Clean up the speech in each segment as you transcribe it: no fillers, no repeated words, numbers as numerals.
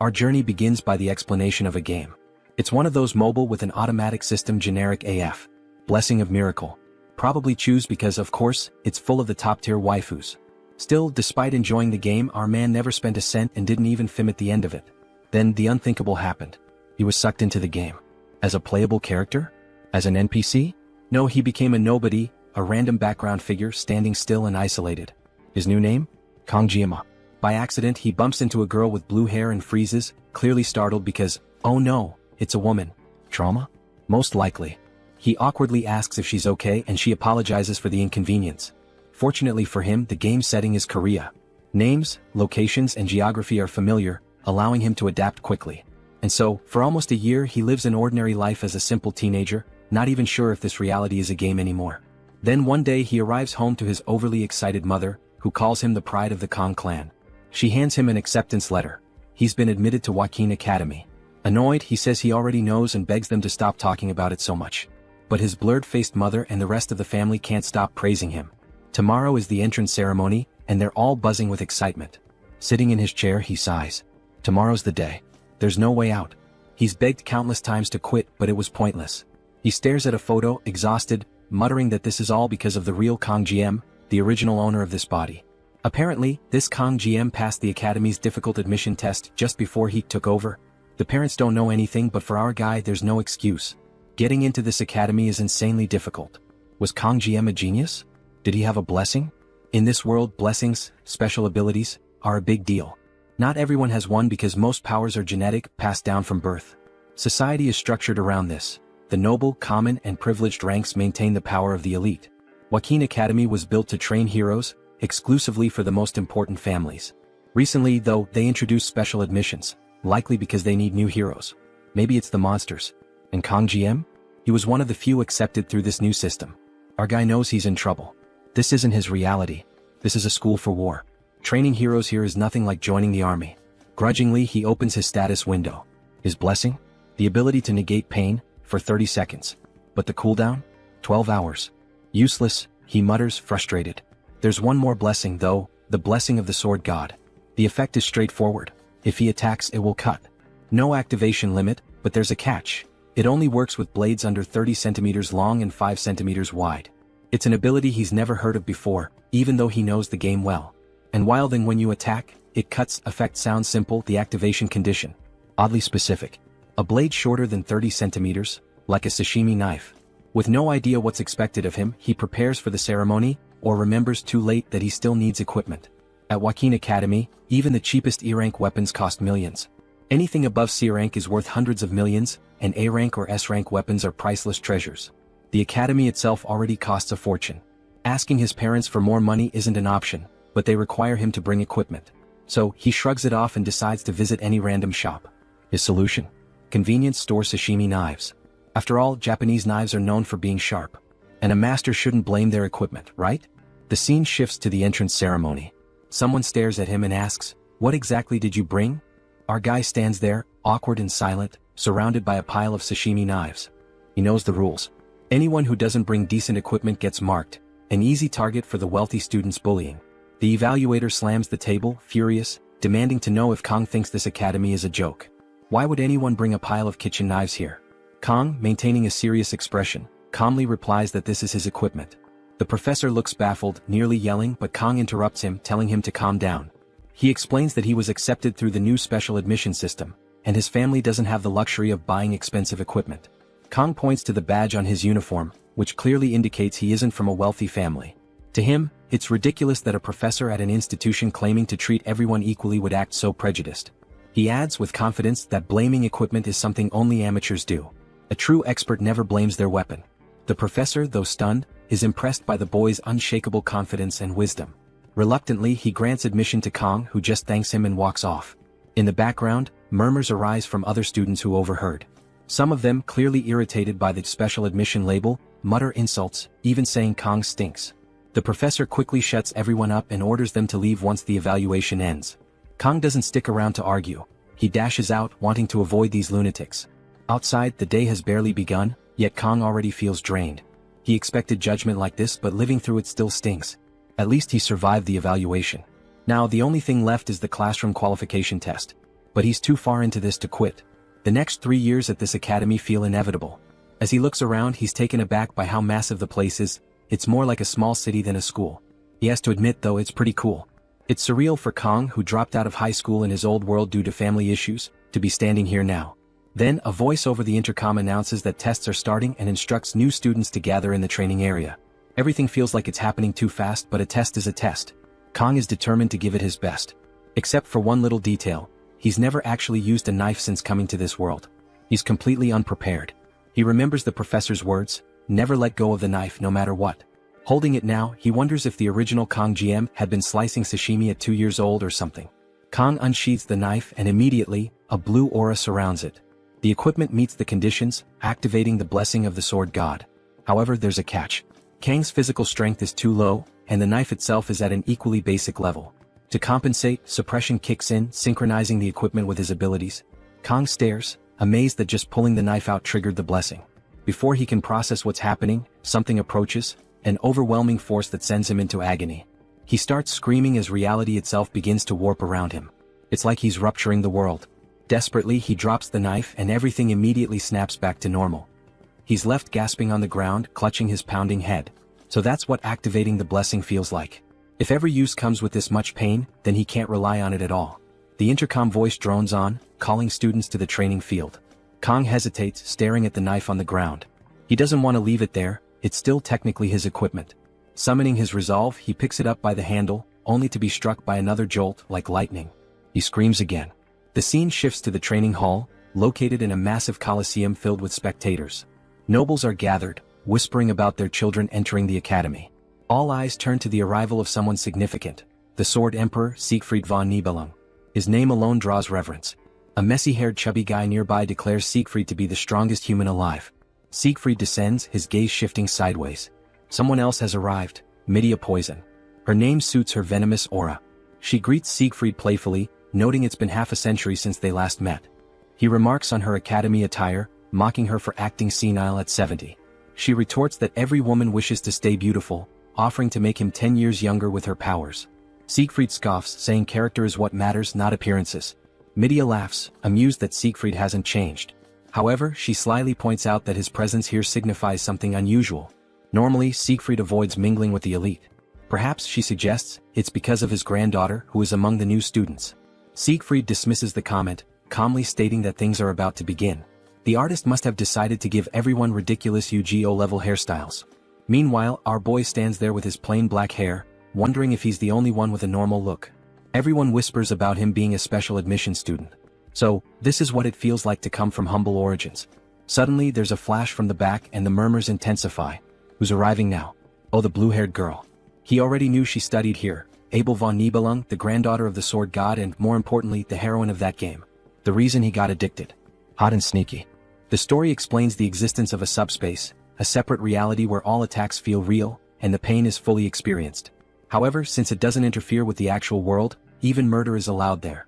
Our journey begins by the explanation of a game. It's one of those mobile with an automatic system generic AF. Blessing of Miracle. Probably choose because of course, it's full of the top tier waifus. Still, despite enjoying the game, our man never spent a cent and didn't even film at the end of it. Then the unthinkable happened. He was sucked into the game. As a playable character? As an NPC? No, he became a nobody, a random background figure standing still and isolated. His new name? Kongjima. By accident he bumps into a girl with blue hair and freezes, clearly startled because, oh no, it's a woman. Trauma? Most likely. He awkwardly asks if she's okay and she apologizes for the inconvenience. Fortunately for him, the game setting is Korea. Names, locations and geography are familiar, allowing him to adapt quickly. And so, for almost a year he lives an ordinary life as a simple teenager, not even sure if this reality is a game anymore. Then one day he arrives home to his overly excited mother, who calls him the pride of the Kong clan. She hands him an acceptance letter. He's been admitted to Joaquin Academy. Annoyed, he says he already knows and begs them to stop talking about it so much. But his blurred-faced mother and the rest of the family can't stop praising him. Tomorrow is the entrance ceremony, and they're all buzzing with excitement. Sitting in his chair, he sighs. Tomorrow's the day. There's no way out. He's begged countless times to quit, but it was pointless. He stares at a photo, exhausted, muttering that this is all because of the real Kong GM, the original owner of this body. Apparently, this Kong GM passed the Academy's difficult admission test just before he took over. The parents don't know anything, but for our guy there's no excuse. Getting into this academy is insanely difficult. Was Kong GM a genius? Did he have a blessing? In this world, blessings, special abilities, are a big deal. Not everyone has one because most powers are genetic, passed down from birth. Society is structured around this. The noble, common, and privileged ranks maintain the power of the elite. Joaquin Academy was built to train heroes, exclusively for the most important families. Recently, though, they introduced special admissions, likely because they need new heroes. Maybe it's the monsters. And Kong GM? He was one of the few accepted through this new system. Our guy knows he's in trouble. This isn't his reality. This is a school for war. Training heroes here is nothing like joining the army. Grudgingly, he opens his status window. His blessing? The ability to negate pain, for 30 seconds. But the cooldown? 12 hours. Useless, he mutters, frustrated. There's one more blessing though, the blessing of the sword god. The effect is straightforward. If he attacks, it will cut. No activation limit, but there's a catch. It only works with blades under 30 centimeters long and 5 centimeters wide. It's an ability he's never heard of before, even though he knows the game well. And while then when you attack, it cuts. Effect sounds simple, the activation condition. Oddly specific. A blade shorter than 30 centimeters, like a sashimi knife. With no idea what's expected of him, he prepares for the ceremony, or remembers too late that he still needs equipment. At Joaquin Academy, even the cheapest E-rank weapons cost millions. Anything above C-rank is worth hundreds of millions, and A-rank or S-rank weapons are priceless treasures. The academy itself already costs a fortune. Asking his parents for more money isn't an option, but they require him to bring equipment. So, he shrugs it off and decides to visit any random shop. His solution? Convenience store sashimi knives. After all, Japanese knives are known for being sharp. And a master shouldn't blame their equipment, right? The scene shifts to the entrance ceremony. Someone stares at him and asks, "What exactly did you bring?" Our guy stands there, awkward and silent, surrounded by a pile of sashimi knives. He knows the rules. Anyone who doesn't bring decent equipment gets marked, an easy target for the wealthy students' bullying. The evaluator slams the table, furious, demanding to know if Kong thinks this academy is a joke. Why would anyone bring a pile of kitchen knives here? Kong, maintaining a serious expression, calmly replies that this is his equipment. The professor looks baffled, nearly yelling, but Kong interrupts him, telling him to calm down. He explains that he was accepted through the new special admission system, and his family doesn't have the luxury of buying expensive equipment. Kong points to the badge on his uniform, which clearly indicates he isn't from a wealthy family. To him, it's ridiculous that a professor at an institution claiming to treat everyone equally would act so prejudiced. He adds with confidence that blaming equipment is something only amateurs do. A true expert never blames their weapon. The professor, though stunned, is impressed by the boy's unshakable confidence and wisdom. Reluctantly, he grants admission to Kong, who just thanks him and walks off. In the background, murmurs arise from other students who overheard. Some of them, clearly irritated by the special admission label, mutter insults, even saying Kong stinks. The professor quickly shuts everyone up and orders them to leave once the evaluation ends. Kong doesn't stick around to argue. He dashes out, wanting to avoid these lunatics. Outside, the day has barely begun, yet Kong already feels drained. He expected judgment like this, but living through it still stings. At least he survived the evaluation. Now the only thing left is the classroom qualification test. but he's too far into this to quit. The next 3 years at this academy feel inevitable. As he looks around, he's taken aback by how massive the place is. It's more like a small city than a school. He has to admit though, it's pretty cool. It's surreal for Kong, who dropped out of high school in his old world due to family issues, to be standing here now. Then, a voice over the intercom announces that tests are starting and instructs new students to gather in the training area. Everything feels like it's happening too fast, but a test is a test. Kong is determined to give it his best. Except for one little detail. He's never actually used a knife since coming to this world. He's completely unprepared. He remembers the professor's words, never let go of the knife no matter what. Holding it now, he wonders if the original Kong GM had been slicing sashimi at 2 years old or something. Kong unsheathes the knife and immediately, a blue aura surrounds it. The equipment meets the conditions, activating the blessing of the sword god. However, there's a catch. Kang's physical strength is too low, and the knife itself is at an equally basic level. To compensate, suppression kicks in, synchronizing the equipment with his abilities. Kong stares, amazed that just pulling the knife out triggered the blessing. Before he can process what's happening, something approaches, an overwhelming force that sends him into agony. He starts screaming as reality itself begins to warp around him. It's like he's rupturing the world. Desperately, he drops the knife and everything immediately snaps back to normal. He's left gasping on the ground, clutching his pounding head. So that's what activating the blessing feels like. If every use comes with this much pain, then he can't rely on it at all. The intercom voice drones on, calling students to the training field. Kong hesitates, staring at the knife on the ground. He doesn't want to leave it there, it's still technically his equipment. Summoning his resolve, he picks it up by the handle, only to be struck by another jolt like lightning. He screams again. The scene shifts to the training hall, located in a massive coliseum filled with spectators. Nobles are gathered, whispering about their children entering the academy. All eyes turn to the arrival of someone significant, the Sword Emperor Siegfried von Nibelung. His name alone draws reverence. A messy-haired chubby guy nearby declares Siegfried to be the strongest human alive. Siegfried descends, his gaze shifting sideways. Someone else has arrived, Midia Poison. Her name suits her venomous aura. She greets Siegfried playfully, noting it's been half a century since they last met. He remarks on her academy attire, mocking her for acting senile at 70. She retorts that every woman wishes to stay beautiful, offering to make him 10 years younger with her powers. Siegfried scoffs, saying character is what matters, not appearances. Midia laughs, amused that Siegfried hasn't changed. However, she slyly points out that his presence here signifies something unusual. Normally, Siegfried avoids mingling with the elite. Perhaps, she suggests, it's because of his granddaughter, who is among the new students. Siegfried dismisses the comment, calmly stating that things are about to begin. The artist must have decided to give everyone ridiculous UGO-level hairstyles. Meanwhile, our boy stands there with his plain black hair, wondering if he's the only one with a normal look. Everyone whispers about him being a special admission student. So, this is what it feels like to come from humble origins. Suddenly, there's a flash from the back and the murmurs intensify. Who's arriving now? Oh, the blue-haired girl. He already knew she studied here. Abel von Nibelung, the granddaughter of the sword god and, more importantly, the heroine of that game. The reason he got addicted. Hot and sneaky. The story explains the existence of a subspace, a separate reality where all attacks feel real, and the pain is fully experienced. However, since it doesn't interfere with the actual world, even murder is allowed there.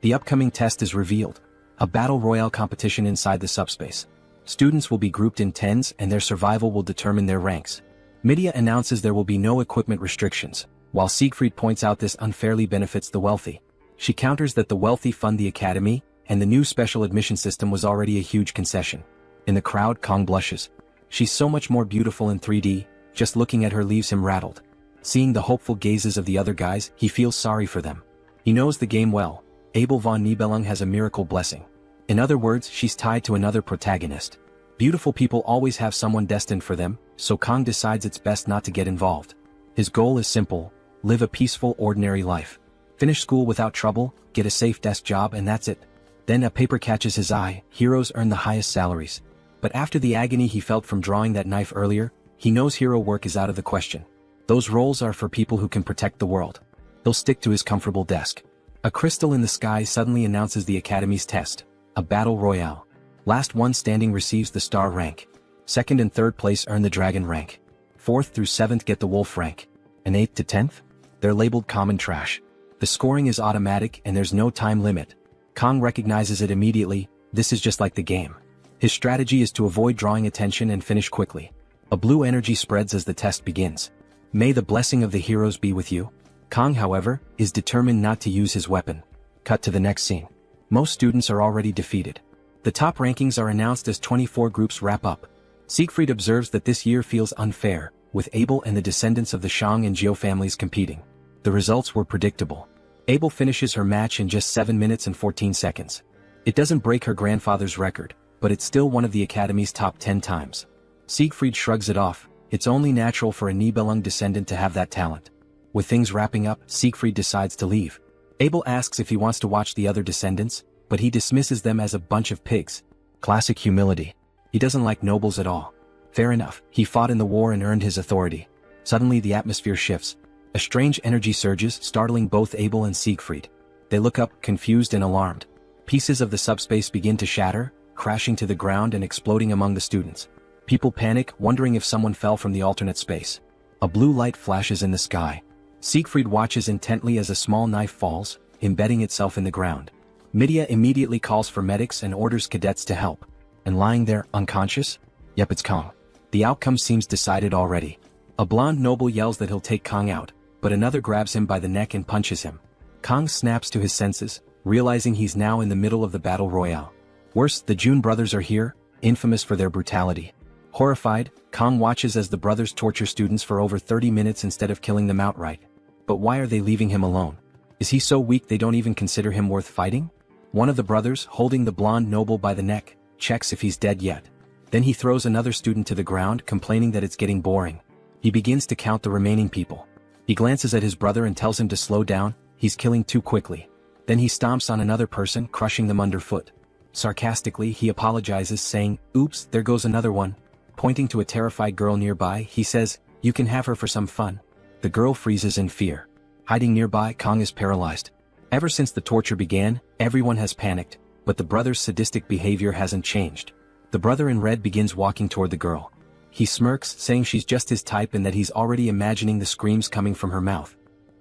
The upcoming test is revealed. A battle royale competition inside the subspace. Students will be grouped in tens and their survival will determine their ranks. Midia announces there will be no equipment restrictions, while Siegfried points out this unfairly benefits the wealthy. She counters that the wealthy fund the academy, and the new special admission system was already a huge concession. In the crowd, Kong blushes. She's so much more beautiful in 3D, just looking at her leaves him rattled. Seeing the hopeful gazes of the other guys, he feels sorry for them. He knows the game well. Abel von Nibelung has a miracle blessing. In other words, she's tied to another protagonist. Beautiful people always have someone destined for them, so Kong decides it's best not to get involved. His goal is simple: live a peaceful, ordinary life. Finish school without trouble, get a safe desk job, and that's it. Then a paper catches his eye: heroes earn the highest salaries. But after the agony he felt from drawing that knife earlier, he knows hero work is out of the question. Those roles are for people who can protect the world. He'll stick to his comfortable desk. A crystal in the sky suddenly announces the Academy's test, a battle royale. Last one standing receives the star rank. Second and third place earn the dragon rank. Fourth through seventh get the wolf rank. And 8th to 10th? They're labeled common trash. The scoring is automatic and there's no time limit. Kong recognizes it immediately. This is just like the game. His strategy is to avoid drawing attention and finish quickly. A blue energy spreads as the test begins. May the blessing of the heroes be with you. Kang, however, is determined not to use his weapon. Cut to the next scene. Most students are already defeated. The top rankings are announced as 24 groups wrap up. Siegfried observes that this year feels unfair, with Abel and the descendants of the Shang and Jiao families competing. The results were predictable. Abel finishes her match in just 7 minutes and 14 seconds. It doesn't break her grandfather's record, but it's still one of the Academy's top 10 times. Siegfried shrugs it off. It's only natural for a Nibelung descendant to have that talent. With things wrapping up, Siegfried decides to leave. Abel asks if he wants to watch the other descendants, but he dismisses them as a bunch of pigs. Classic humility. He doesn't like nobles at all. Fair enough, he fought in the war and earned his authority. Suddenly the atmosphere shifts. A strange energy surges, startling both Abel and Siegfried. They look up, confused and alarmed. Pieces of the subspace begin to shatter, crashing to the ground and exploding among the students. People panic, wondering if someone fell from the alternate space. A blue light flashes in the sky. Siegfried watches intently as a small knife falls, embedding itself in the ground. Medea immediately calls for medics and orders cadets to help. And lying there, unconscious? Yep, it's Kang. The outcome seems decided already. A blonde noble yells that he'll take Kang out, but another grabs him by the neck and punches him. Kang snaps to his senses, realizing he's now in the middle of the battle royale. Worse, the June brothers are here, infamous for their brutality. Horrified, Kang watches as the brothers torture students for over 30 minutes instead of killing them outright. But why are they leaving him alone? Is he so weak they don't even consider him worth fighting? One of the brothers, holding the blonde noble by the neck, checks if he's dead yet. Then he throws another student to the ground, complaining that it's getting boring. He begins to count the remaining people. He glances at his brother and tells him to slow down, he's killing too quickly. Then he stomps on another person, crushing them underfoot. Sarcastically, he apologizes, saying, "Oops, there goes another one." Pointing to a terrified girl nearby, he says, "You can have her for some fun." The girl freezes in fear. Hiding nearby, Kang is paralyzed. Ever since the torture began, everyone has panicked, but the brother's sadistic behavior hasn't changed. The brother in red begins walking toward the girl. He smirks, saying she's just his type and that he's already imagining the screams coming from her mouth.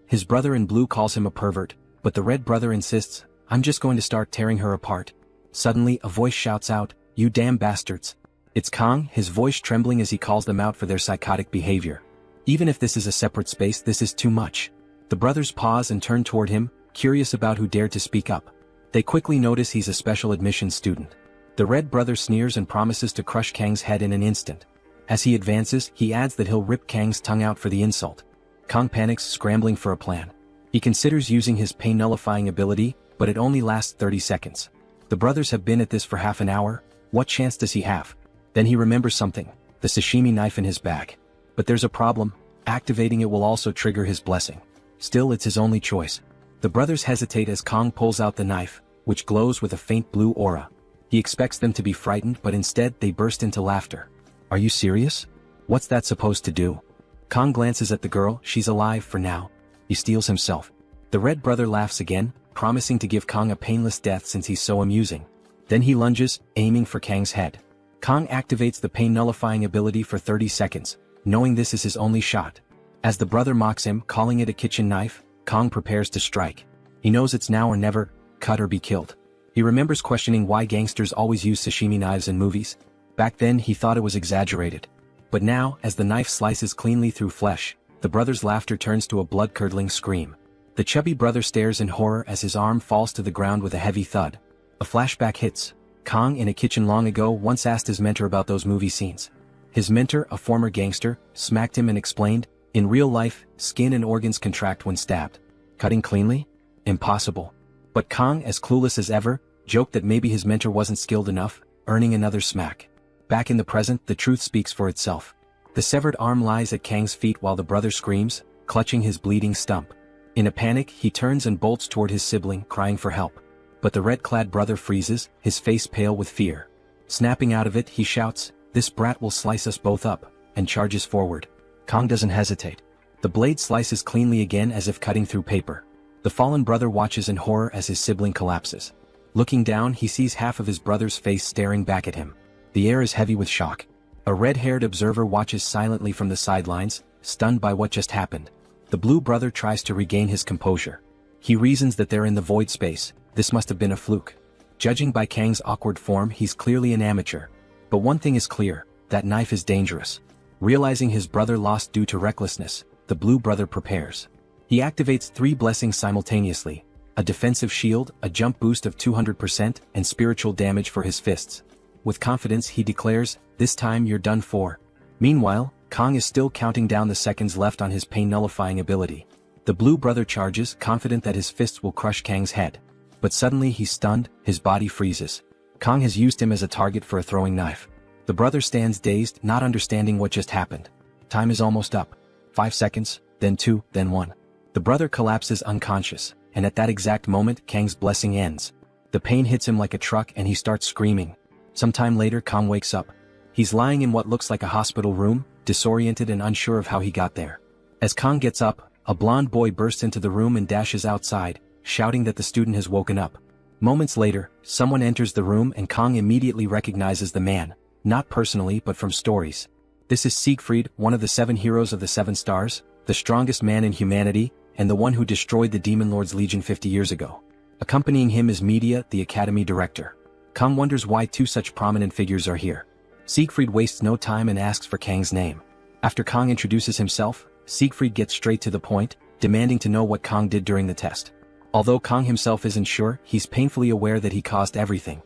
His brother in blue calls him a pervert, but the red brother insists, "I'm just going to start tearing her apart." Suddenly, a voice shouts out, "You damn bastards." It's Kang, his voice trembling as he calls them out for their psychotic behavior. Even if this is a separate space, this is too much. The brothers pause and turn toward him, curious about who dared to speak up. They quickly notice he's a special admissions student. The red brother sneers and promises to crush Kang's head in an instant. As he advances, he adds that he'll rip Kang's tongue out for the insult. Kang panics, scrambling for a plan. He considers using his pain-nullifying ability, but it only lasts 30 seconds. The brothers have been at this for half an hour. What chance does he have? Then he remembers something, the sashimi knife in his bag. But there's a problem, activating it will also trigger his blessing. Still, it's his only choice. The brothers hesitate as Kang pulls out the knife, which glows with a faint blue aura. He expects them to be frightened, but instead they burst into laughter. "Are you serious? What's that supposed to do?" Kang glances at the girl, she's alive for now. He steels himself. The red brother laughs again, promising to give Kang a painless death since he's so amusing. Then he lunges, aiming for Kang's head. Kang activates the pain-nullifying ability for 30 seconds, knowing this is his only shot. As the brother mocks him, calling it a kitchen knife, Kang prepares to strike. He knows it's now or never, cut or be killed. He remembers questioning why gangsters always use sashimi knives in movies. Back then he thought it was exaggerated. But now, as the knife slices cleanly through flesh, the brother's laughter turns to a blood-curdling scream. The chubby brother stares in horror as his arm falls to the ground with a heavy thud. A flashback hits. Kang, in a kitchen long ago, once asked his mentor about those movie scenes. His mentor, a former gangster, smacked him and explained, "In real life, skin and organs contract when stabbed. Cutting cleanly? Impossible." But Kang, as clueless as ever, joked that maybe his mentor wasn't skilled enough, earning another smack. Back in the present, the truth speaks for itself. The severed arm lies at Kang's feet while the brother screams, clutching his bleeding stump. In a panic, he turns and bolts toward his sibling, crying for help. But the red-clad brother freezes, his face pale with fear. Snapping out of it, he shouts, "This brat will slice us both up," and charges forward. Kang doesn't hesitate. The blade slices cleanly again as if cutting through paper. The fallen brother watches in horror as his sibling collapses. Looking down, he sees half of his brother's face staring back at him. The air is heavy with shock. A red-haired observer watches silently from the sidelines, stunned by what just happened. The blue brother tries to regain his composure. He reasons that they're in the void space. This must have been a fluke. Judging by Kang's awkward form, he's clearly an amateur. But one thing is clear, that knife is dangerous. Realizing his brother lost due to recklessness, the blue brother prepares. He activates 3 blessings simultaneously: a defensive shield, a jump boost of 200%, and spiritual damage for his fists. With confidence he declares, "This time you're done for." Meanwhile, Kong is still counting down the seconds left on his pain-nullifying ability. The blue brother charges, confident that his fists will crush Kang's head. But suddenly he's stunned, his body freezes. Kong has used him as a target for a throwing knife. The brother stands dazed, not understanding what just happened. Time is almost up. 5 seconds, then 2, then 1. The brother collapses unconscious, and at that exact moment Kang's blessing ends. The pain hits him like a truck and he starts screaming. Sometime later Kong wakes up. He's lying in what looks like a hospital room, disoriented and unsure of how he got there. As Kong gets up, a blonde boy bursts into the room and dashes outside, shouting that the student has woken up. Moments later, someone enters the room and Kong immediately recognizes the man, not personally but from stories. This is Siegfried, one of the 7 heroes of the 7 stars, the strongest man in humanity, and the one who destroyed the Demon Lord's Legion 50 years ago. Accompanying him is Media, the academy director. Kong wonders why 2 such prominent figures are here. Siegfried wastes no time and asks for Kang's name. After Kong introduces himself, Siegfried gets straight to the point, demanding to know what Kong did during the test. Although Kong himself isn't sure, he's painfully aware that he caused everything.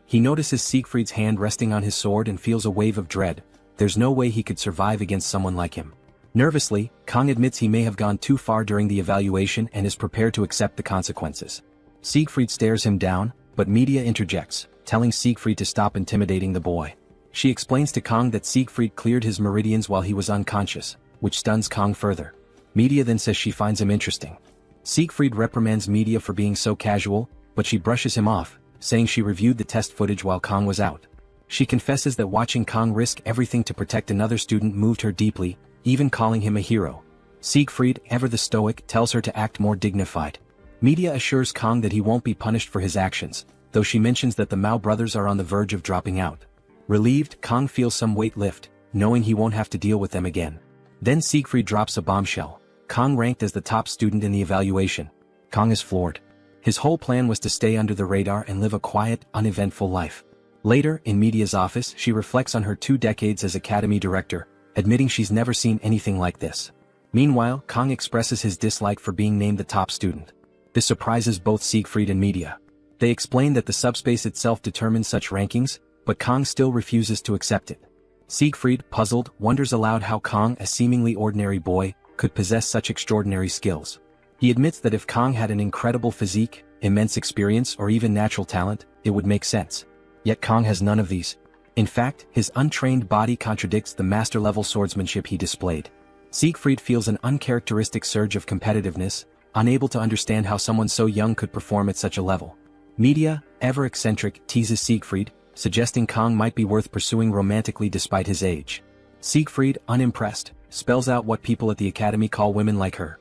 He notices Siegfried's hand resting on his sword and feels a wave of dread. There's no way he could survive against someone like him. Nervously, Kong admits he may have gone too far during the evaluation and is prepared to accept the consequences. Siegfried stares him down, but Media interjects, telling Siegfried to stop intimidating the boy. She explains to Kong that Siegfried cleared his meridians while he was unconscious, which stuns Kong further. Media then says she finds him interesting. Siegfried reprimands Media for being so casual, but she brushes him off, saying she reviewed the test footage while Kong was out. She confesses that watching Kong risk everything to protect another student moved her deeply, even calling him a hero. Siegfried, ever the stoic, tells her to act more dignified. Media assures Kong that he won't be punished for his actions, though she mentions that the Mao brothers are on the verge of dropping out. Relieved, Kong feels some weight lift, knowing he won't have to deal with them again. Then Siegfried drops a bombshell. Kong ranked as the top student in the evaluation. Kong is floored. His whole plan was to stay under the radar and live a quiet, uneventful life. Later, in Media's office, she reflects on her 2 decades as academy director, admitting she's never seen anything like this. Meanwhile, Kong expresses his dislike for being named the top student. This surprises both Siegfried and Media. They explain that the subspace itself determines such rankings, but Kong still refuses to accept it. Siegfried, puzzled, wonders aloud how Kong, a seemingly ordinary boy, could possess such extraordinary skills. He admits that if Kong had an incredible physique, immense experience or even natural talent, it would make sense. Yet Kong has none of these. In fact, his untrained body contradicts the master-level swordsmanship he displayed. Siegfried feels an uncharacteristic surge of competitiveness, unable to understand how someone so young could perform at such a level. Media, ever eccentric, teases Siegfried, suggesting Kong might be worth pursuing romantically despite his age. Siegfried, unimpressed, spells out what people at the academy call women like her.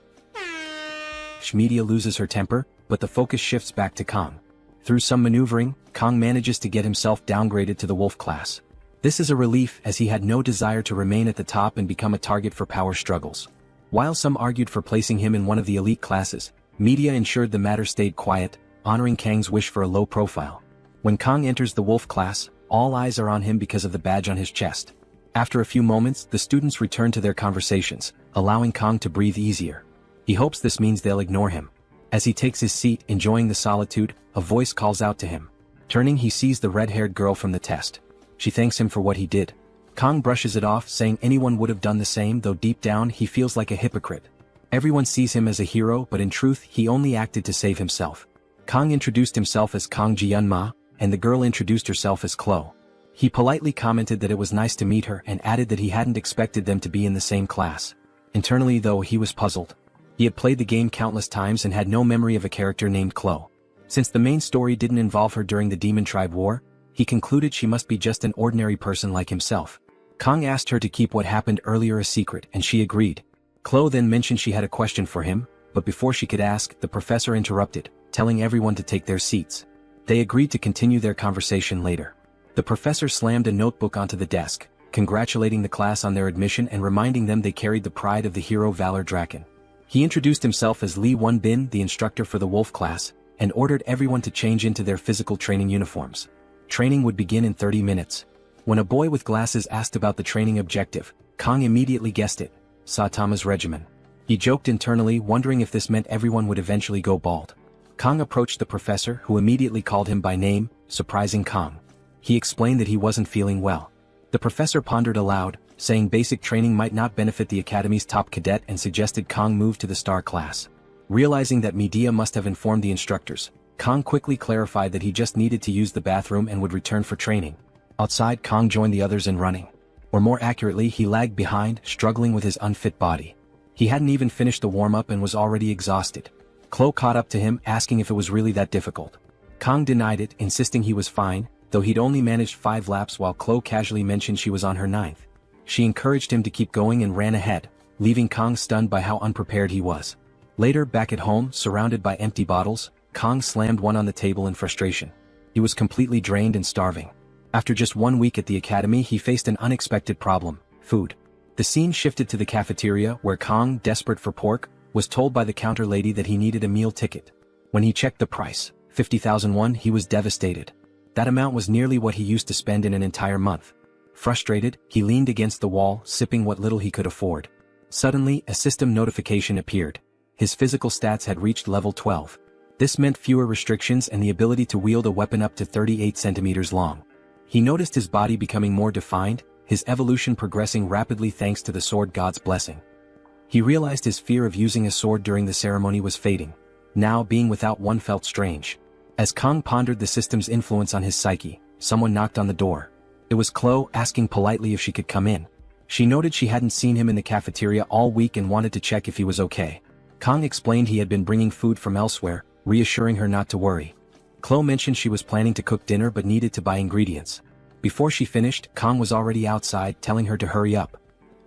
Media loses her temper, but the focus shifts back to Kong. Through some maneuvering, Kong manages to get himself downgraded to the wolf class. This is a relief as he had no desire to remain at the top and become a target for power struggles. While some argued for placing him in one of the elite classes, Media ensured the matter stayed quiet, honoring Kang's wish for a low profile. When Kong enters the wolf class, all eyes are on him because of the badge on his chest. After a few moments, the students return to their conversations, allowing Kong to breathe easier. He hopes this means they'll ignore him. As he takes his seat, enjoying the solitude, a voice calls out to him. Turning, he sees the red-haired girl from the test. She thanks him for what he did. Kong brushes it off, saying anyone would have done the same, though deep down he feels like a hypocrite. Everyone sees him as a hero, but in truth he only acted to save himself. Kong introduced himself as Kong Jianma, and the girl introduced herself as Chloe. He politely commented that it was nice to meet her and added that he hadn't expected them to be in the same class. Internally though, he was puzzled. He had played the game countless times and had no memory of a character named Chloe. Since the main story didn't involve her during the Demon Tribe War, he concluded she must be just an ordinary person like himself. Kong asked her to keep what happened earlier a secret and she agreed. Chloe then mentioned she had a question for him, but before she could ask, the professor interrupted, telling everyone to take their seats. They agreed to continue their conversation later. The professor slammed a notebook onto the desk, congratulating the class on their admission and reminding them they carried the pride of the hero Valor Draken. He introduced himself as Lee Won-bin, the instructor for the Wolf class, and ordered everyone to change into their physical training uniforms. Training would begin in 30 minutes. When a boy with glasses asked about the training objective, Kong immediately guessed it: Saitama's regimen. He joked internally, wondering if this meant everyone would eventually go bald. Kang approached the professor, who immediately called him by name, surprising Kang. He explained that he wasn't feeling well. The professor pondered aloud, saying basic training might not benefit the academy's top cadet, and suggested Kang move to the star class. Realizing that media must have informed the instructors, Kang quickly clarified that he just needed to use the bathroom and would return for training. Outside, Kang joined the others in running. Or more accurately, he lagged behind, struggling with his unfit body. He hadn't even finished the warm-up and was already exhausted. Chloe caught up to him, asking if it was really that difficult. Kang denied it, insisting he was fine, though he'd only managed 5 laps, while Chloe casually mentioned she was on her 9th. She encouraged him to keep going and ran ahead, leaving Kang stunned by how unprepared he was. Later, back at home, surrounded by empty bottles, Kang slammed one on the table in frustration. He was completely drained and starving. After just 1 week at the academy, he faced an unexpected problem: food. The scene shifted to the cafeteria, where Kang, desperate for pork, was told by the counter lady that he needed a meal ticket. When he checked the price, 50,000 won, he was devastated. That amount was nearly what he used to spend in an entire month. Frustrated, he leaned against the wall, sipping what little he could afford. Suddenly, a system notification appeared. His physical stats had reached level 12. This meant fewer restrictions and the ability to wield a weapon up to 38 centimeters long. He noticed his body becoming more defined, his evolution progressing rapidly thanks to the sword god's blessing. He realized his fear of using a sword during the ceremony was fading. Now, being without one felt strange. As Kang pondered the system's influence on his psyche, someone knocked on the door. It was Chloe, asking politely if she could come in. She noted she hadn't seen him in the cafeteria all week and wanted to check if he was okay. Kang explained he had been bringing food from elsewhere, reassuring her not to worry. Chloe mentioned she was planning to cook dinner but needed to buy ingredients. Before she finished, Kang was already outside, telling her to hurry up.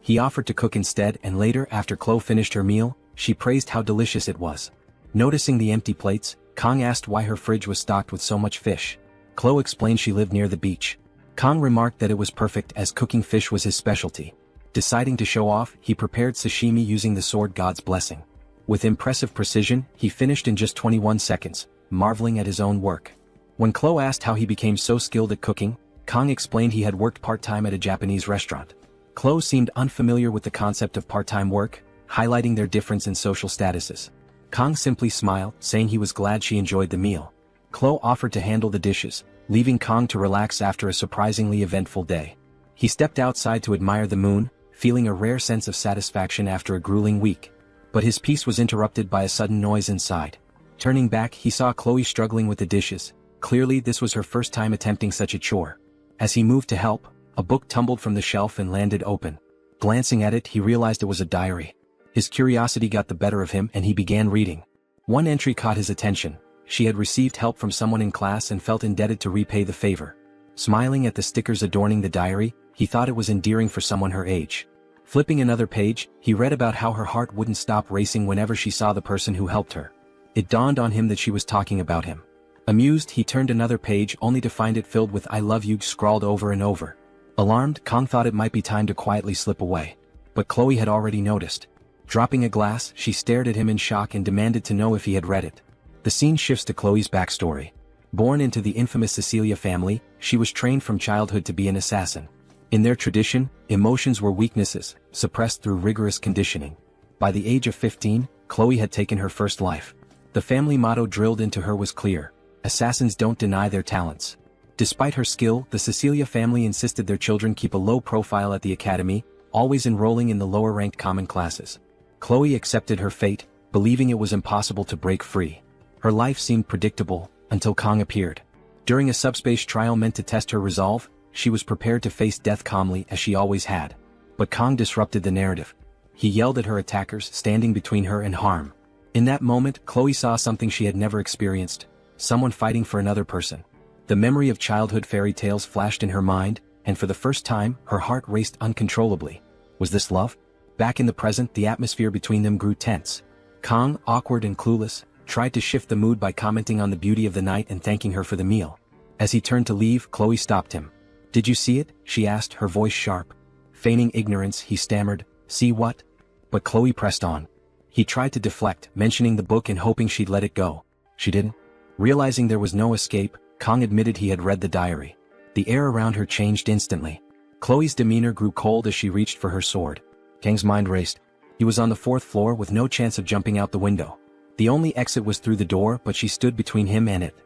He offered to cook instead, and later, after Chloe finished her meal, she praised how delicious it was. Noticing the empty plates, Kang asked why her fridge was stocked with so much fish. Chloe explained she lived near the beach. Kang remarked that it was perfect, as cooking fish was his specialty. Deciding to show off, he prepared sashimi using the sword god's blessing. With impressive precision, he finished in just 21 seconds, marveling at his own work. When Chloe asked how he became so skilled at cooking, Kang explained he had worked part-time at a Japanese restaurant. Chloe seemed unfamiliar with the concept of part-time work, highlighting their difference in social statuses. Kang simply smiled, saying he was glad she enjoyed the meal. Chloe offered to handle the dishes, leaving Kang to relax after a surprisingly eventful day. He stepped outside to admire the moon, feeling a rare sense of satisfaction after a grueling week. But his peace was interrupted by a sudden noise inside. Turning back, he saw Chloe struggling with the dishes. Clearly, this was her first time attempting such a chore. As he moved to help, a book tumbled from the shelf and landed open. Glancing at it, he realized it was a diary. His curiosity got the better of him and he began reading. One entry caught his attention. She had received help from someone in class and felt indebted to repay the favor. Smiling at the stickers adorning the diary, he thought it was endearing for someone her age. Flipping another page, he read about how her heart wouldn't stop racing whenever she saw the person who helped her. It dawned on him that she was talking about him. Amused, he turned another page only to find it filled with "I love you" scrawled over and over. Alarmed, Kang thought it might be time to quietly slip away. But Chloe had already noticed. Dropping a glass, she stared at him in shock and demanded to know if he had read it. The scene shifts to Chloe's backstory. Born into the infamous Cecilia family, she was trained from childhood to be an assassin. In their tradition, emotions were weaknesses, suppressed through rigorous conditioning. By the age of 15, Chloe had taken her first life. The family motto drilled into her was clear: assassins don't deny their talents. Despite her skill, the Cecilia family insisted their children keep a low profile at the academy, always enrolling in the lower-ranked common classes. Chloe accepted her fate, believing it was impossible to break free. Her life seemed predictable, until Kang appeared. During a subspace trial meant to test her resolve, she was prepared to face death calmly as she always had. But Kang disrupted the narrative. He yelled at her attackers, standing between her and harm. In that moment, Chloe saw something she had never experienced: someone fighting for another person. The memory of childhood fairy tales flashed in her mind, and for the first time, her heart raced uncontrollably. Was this love? Back in the present, the atmosphere between them grew tense. Kang, awkward and clueless, tried to shift the mood by commenting on the beauty of the night and thanking her for the meal. As he turned to leave, Chloe stopped him. "Did you see it?" she asked, her voice sharp. Feigning ignorance, he stammered, "See what?" But Chloe pressed on. He tried to deflect, mentioning the book and hoping she'd let it go. She didn't. Realizing there was no escape, Kang admitted he had read the diary. The air around her changed instantly. Chloe's demeanor grew cold as she reached for her sword. Kang's mind raced. He was on the 4th floor with no chance of jumping out the window. The only exit was through the door, but she stood between him and it.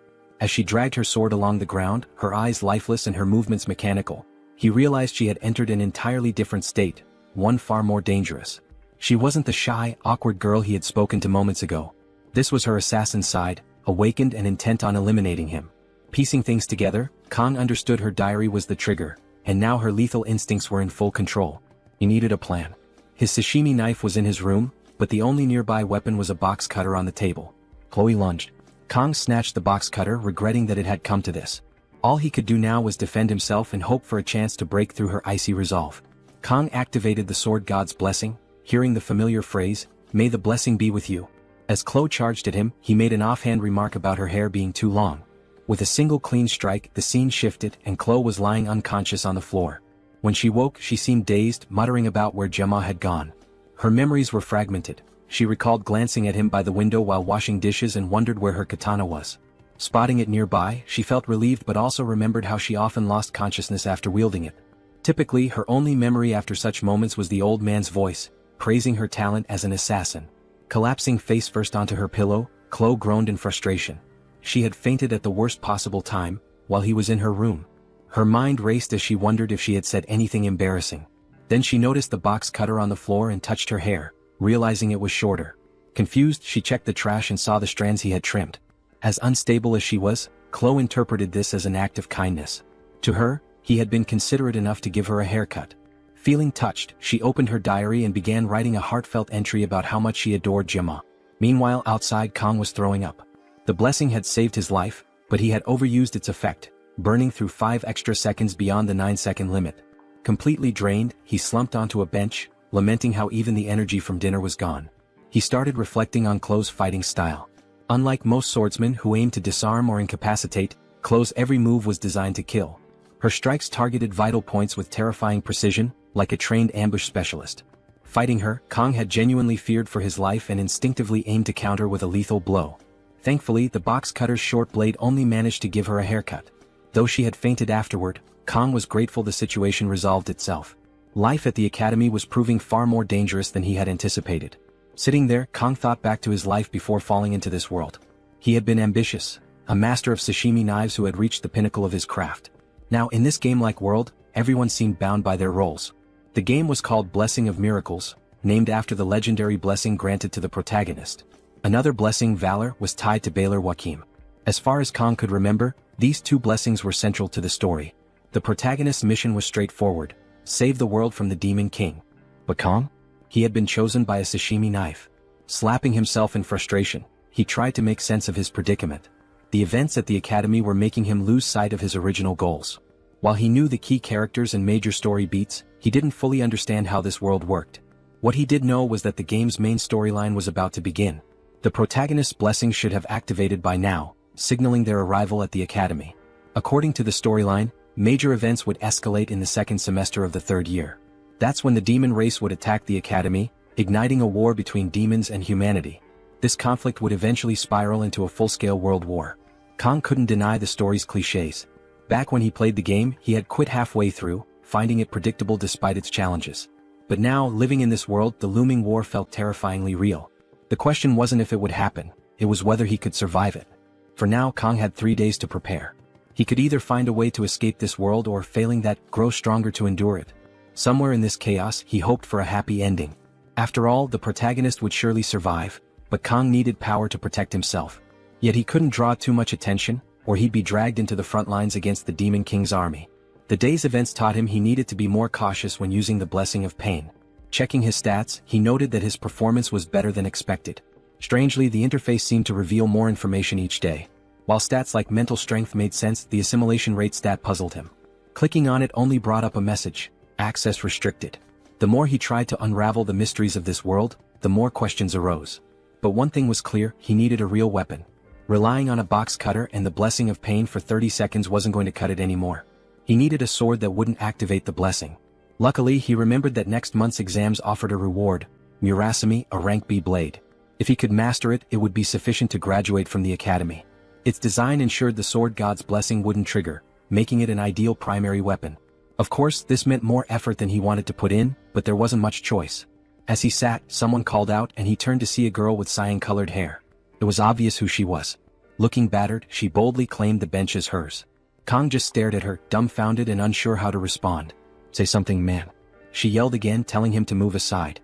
As she dragged her sword along the ground, her eyes lifeless and her movements mechanical, he realized she had entered an entirely different state, one far more dangerous. She wasn't the shy, awkward girl he had spoken to moments ago. This was her assassin side, awakened and intent on eliminating him. Piecing things together, Kang understood her diary was the trigger, and now her lethal instincts were in full control. He needed a plan. His sashimi knife was in his room, but the only nearby weapon was a box cutter on the table. Chloe lunged. Kang snatched the box cutter, regretting that it had come to this. All he could do now was defend himself and hope for a chance to break through her icy resolve. Kang activated the sword god's blessing, hearing the familiar phrase, "May the blessing be with you." As Chloe charged at him, he made an offhand remark about her hair being too long. With a single clean strike, the scene shifted and Chloe was lying unconscious on the floor. When she woke, she seemed dazed, muttering about where Gemma had gone. Her memories were fragmented. She recalled glancing at him by the window while washing dishes and wondered where her katana was. Spotting it nearby, she felt relieved but also remembered how she often lost consciousness after wielding it. Typically, her only memory after such moments was the old man's voice, praising her talent as an assassin. Collapsing face first onto her pillow, Chloe groaned in frustration. She had fainted at the worst possible time, while he was in her room. Her mind raced as she wondered if she had said anything embarrassing. Then she noticed the box cutter on the floor and touched her hair, realizing it was shorter. Confused, she checked the trash and saw the strands he had trimmed. As unstable as she was, Chloe interpreted this as an act of kindness. To her, he had been considerate enough to give her a haircut. Feeling touched, she opened her diary and began writing a heartfelt entry about how much she adored Gemma. Meanwhile, outside, Kang was throwing up. The blessing had saved his life, but he had overused its effect, burning through 5 extra seconds beyond the 9-second limit. Completely drained, he slumped onto a bench, lamenting how even the energy from dinner was gone. He started reflecting on Chloe's fighting style. Unlike most swordsmen who aim to disarm or incapacitate, Chloe's every move was designed to kill. Her strikes targeted vital points with terrifying precision, like a trained ambush specialist. Fighting her, Kang had genuinely feared for his life and instinctively aimed to counter with a lethal blow. Thankfully, the box cutter's short blade only managed to give her a haircut. Though she had fainted afterward, Kang was grateful the situation resolved itself. Life at the academy was proving far more dangerous than he had anticipated. Sitting there, Kang thought back to his life before falling into this world. He had been ambitious, a master of sashimi knives who had reached the pinnacle of his craft. Now in this game-like world, everyone seemed bound by their roles. The game was called Blessing of Miracles, named after the legendary blessing granted to the protagonist. Another blessing, Valor, was tied to Baylor Joachim. As far as Kang could remember, these two blessings were central to the story. The protagonist's mission was straightforward: save the world from the Demon King. But Kang? He had been chosen by a sashimi knife. Slapping himself in frustration, he tried to make sense of his predicament. The events at the academy were making him lose sight of his original goals. While he knew the key characters and major story beats, he didn't fully understand how this world worked. What he did know was that the game's main storyline was about to begin. The protagonist's blessing should have activated by now, signaling their arrival at the academy. According to the storyline, major events would escalate in the second semester of the 3rd year. That's when the demon race would attack the academy, igniting a war between demons and humanity. This conflict would eventually spiral into a full-scale world war. Kang couldn't deny the story's cliches. Back when he played the game, he had quit halfway through, finding it predictable despite its challenges. But now, living in this world, the looming war felt terrifyingly real. The question wasn't if it would happen, it was whether he could survive it. For now, Kang had 3 days to prepare. He could either find a way to escape this world or, failing that, grow stronger to endure it. Somewhere in this chaos, he hoped for a happy ending. After all, the protagonist would surely survive, but Kang needed power to protect himself. Yet he couldn't draw too much attention, or he'd be dragged into the front lines against the Demon King's army. The day's events taught him he needed to be more cautious when using the Blessing of Pain. Checking his stats, he noted that his performance was better than expected. Strangely, the interface seemed to reveal more information each day. While stats like mental strength made sense, the assimilation rate stat puzzled him. Clicking on it only brought up a message: access restricted. The more he tried to unravel the mysteries of this world, the more questions arose. But one thing was clear: he needed a real weapon. Relying on a box cutter and the Blessing of Pain for 30 seconds wasn't going to cut it anymore. He needed a sword that wouldn't activate the blessing. Luckily, he remembered that next month's exams offered a reward: Murasame, a rank B blade. If he could master it, it would be sufficient to graduate from the academy. Its design ensured the sword god's blessing wouldn't trigger, making it an ideal primary weapon. Of course, this meant more effort than he wanted to put in, but there wasn't much choice. As he sat, someone called out and he turned to see a girl with cyan-colored hair. It was obvious who she was. Looking battered, she boldly claimed the bench as hers. Kang just stared at her, dumbfounded and unsure how to respond. "Say something, man," she yelled again, telling him to move aside.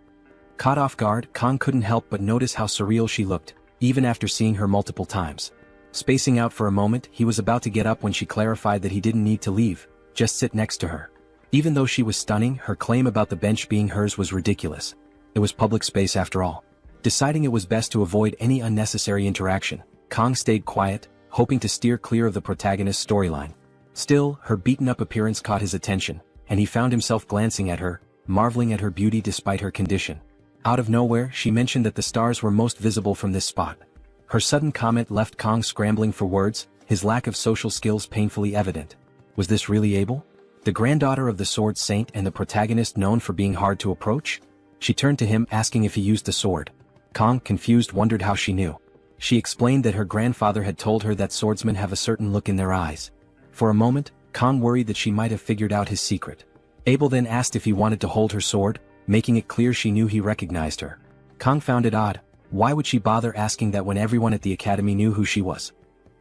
Caught off guard, Kang couldn't help but notice how surreal she looked, even after seeing her multiple times. Spacing out for a moment, he was about to get up when she clarified that he didn't need to leave, just sit next to her. Even though she was stunning, her claim about the bench being hers was ridiculous. It was public space after all. Deciding it was best to avoid any unnecessary interaction, Kang stayed quiet, hoping to steer clear of the protagonist's storyline. Still, her beaten-up appearance caught his attention, and he found himself glancing at her, marveling at her beauty despite her condition. Out of nowhere, she mentioned that the stars were most visible from this spot. Her sudden comment left Kang scrambling for words, his lack of social skills painfully evident. Was this really Abel? The granddaughter of the Sword Saint and the protagonist known for being hard to approach? She turned to him asking if he used the sword. Kang, confused, wondered how she knew. She explained that her grandfather had told her that swordsmen have a certain look in their eyes. For a moment, Kang worried that she might have figured out his secret. Abel then asked if he wanted to hold her sword, making it clear she knew he recognized her. Kang found it odd. Why would she bother asking that when everyone at the academy knew who she was?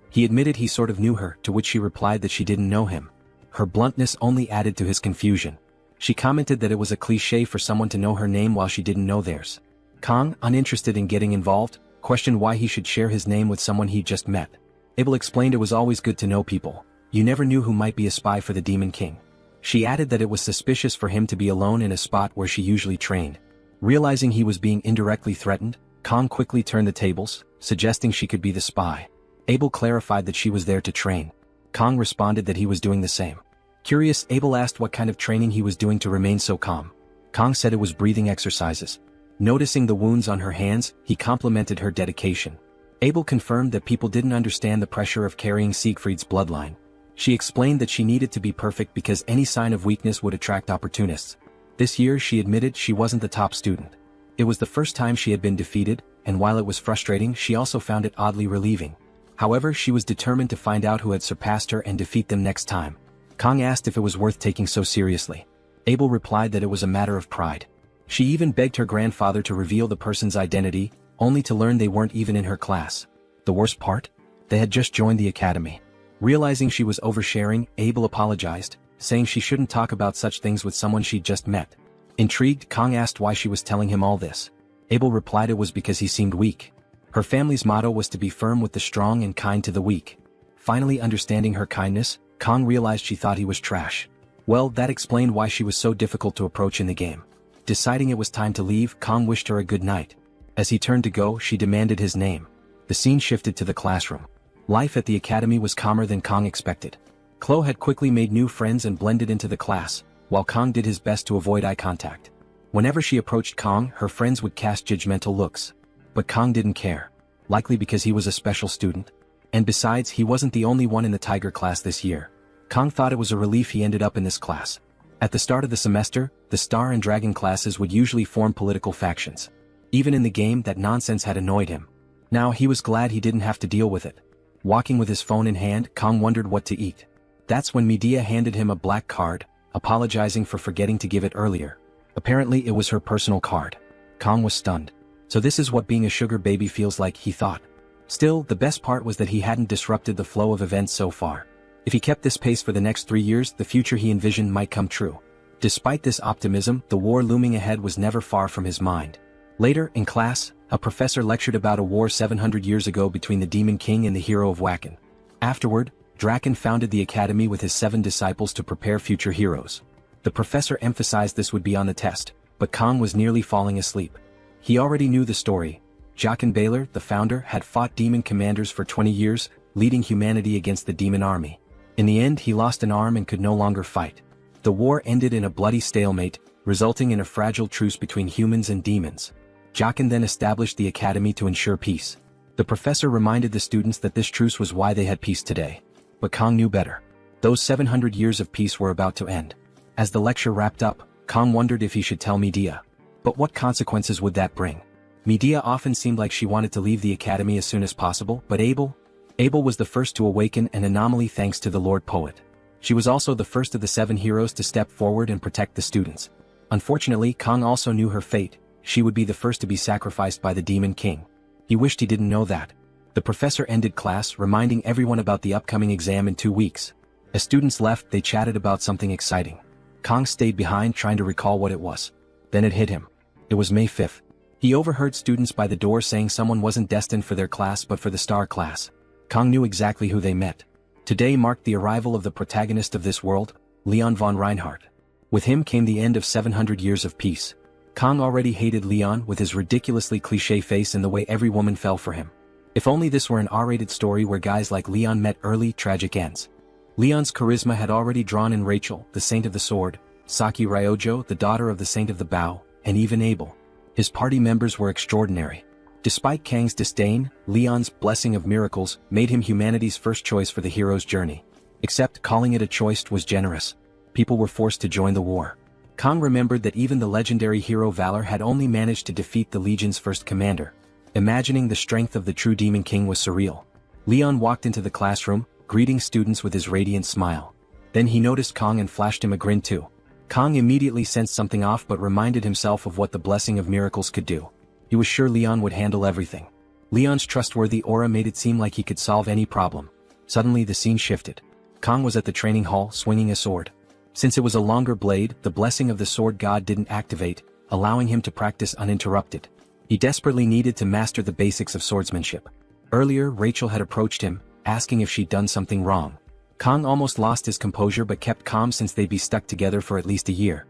He admitted he sort of knew her, to which she replied that she didn't know him. Her bluntness only added to his confusion. She commented that it was a cliché for someone to know her name while she didn't know theirs. Kang, uninterested in getting involved, questioned why he should share his name with someone he'd just met. Abel explained it was always good to know people. You never knew who might be a spy for the Demon King. She added that it was suspicious for him to be alone in a spot where she usually trained. Realizing he was being indirectly threatened, Kang quickly turned the tables, suggesting she could be the spy. Abel clarified that she was there to train. Kang responded that he was doing the same. Curious, Abel asked what kind of training he was doing to remain so calm. Kang said it was breathing exercises. Noticing the wounds on her hands, he complimented her dedication. Abel confirmed that people didn't understand the pressure of carrying Siegfried's bloodline. She explained that she needed to be perfect because any sign of weakness would attract opportunists. This year she admitted she wasn't the top student. It was the first time she had been defeated, and while it was frustrating, she also found it oddly relieving. However, she was determined to find out who had surpassed her and defeat them next time. Kang asked if it was worth taking so seriously. Abel replied that it was a matter of pride. She even begged her grandfather to reveal the person's identity, only to learn they weren't even in her class. The worst part? They had just joined the academy. Realizing she was oversharing, Abel apologized, saying she shouldn't talk about such things with someone she'd just met. Intrigued, Kang asked why she was telling him all this. Abel replied it was because he seemed weak. Her family's motto was to be firm with the strong and kind to the weak. Finally understanding her kindness, Kang realized she thought he was trash. Well, that explained why she was so difficult to approach in the game. Deciding it was time to leave, Kang wished her a good night. As he turned to go, she demanded his name. The scene shifted to the classroom. Life at the academy was calmer than Kang expected. Chloe had quickly made new friends and blended into the class, while Kang did his best to avoid eye contact. Whenever she approached Kang, her friends would cast judgmental looks. But Kang didn't care. Likely because he was a special student. And besides, he wasn't the only one in the Tiger class this year. Kang thought it was a relief he ended up in this class. At the start of the semester, the Star and Dragon classes would usually form political factions. Even in the game, that nonsense had annoyed him. Now he was glad he didn't have to deal with it. Walking with his phone in hand, Kang wondered what to eat. That's when Medea handed him a black card, apologizing for forgetting to give it earlier. Apparently it was her personal card. Kang was stunned. So this is what being a sugar baby feels like, he thought. Still, the best part was that he hadn't disrupted the flow of events so far. If he kept this pace for the next 3 years, the future he envisioned might come true. Despite this optimism, the war looming ahead was never far from his mind. Later, in class, a professor lectured about a war 700 years ago between the Demon King and the hero of Wacken. Afterward, Draken founded the academy with his 7 disciples to prepare future heroes. The professor emphasized this would be on the test, but Kang was nearly falling asleep. He already knew the story. Jaqen Baylor, the founder, had fought demon commanders for 20 years, leading humanity against the demon army. In the end, he lost an arm and could no longer fight. The war ended in a bloody stalemate, resulting in a fragile truce between humans and demons. Jaqen then established the academy to ensure peace. The professor reminded the students that this truce was why they had peace today. But Kang knew better. Those 700 years of peace were about to end. As the lecture wrapped up, Kang wondered if he should tell Medea. But what consequences would that bring? Medea often seemed like she wanted to leave the academy as soon as possible, but Abel was the first to awaken an anomaly thanks to the Lord Poet. She was also the first of the 7 heroes to step forward and protect the students. Unfortunately, Kang also knew her fate. she would be the first to be sacrificed by the Demon King. He wished he didn't know that. The professor ended class, reminding everyone about the upcoming exam in 2 weeks. As students left, they chatted about something exciting. Kang stayed behind trying to recall what it was. Then it hit him. It was May 5th. He overheard students by the door saying someone wasn't destined for their class but for the star class. Kang knew exactly who they meant. Today marked the arrival of the protagonist of this world, Leon von Reinhardt. With him came the end of 700 years of peace. Kang already hated Leon with his ridiculously cliché face and the way every woman fell for him. If only this were an R-rated story where guys like Leon met early, tragic ends. Leon's charisma had already drawn in Rachel, the Saint of the Sword, Saki Ryojo, the daughter of the Saint of the Bow, and even Abel. His party members were extraordinary. Despite Kang's disdain, Leon's blessing of miracles made him humanity's first choice for the hero's journey. Except calling it a choice was generous. People were forced to join the war. Kang remembered that even the legendary hero Valor had only managed to defeat the Legion's first commander. Imagining the strength of the true Demon King was surreal. Leon walked into the classroom, greeting students with his radiant smile. Then he noticed Kang and flashed him a grin too. Kang immediately sensed something off but reminded himself of what the blessing of miracles could do. He was sure Leon would handle everything. Leon's trustworthy aura made it seem like he could solve any problem. Suddenly the scene shifted. Kang was at the training hall swinging a sword. Since it was a longer blade, the blessing of the sword god didn't activate, allowing him to practice uninterrupted. He desperately needed to master the basics of swordsmanship. Earlier, Rachel had approached him, asking if she'd done something wrong. Kang almost lost his composure but kept calm since they'd be stuck together for at least a year.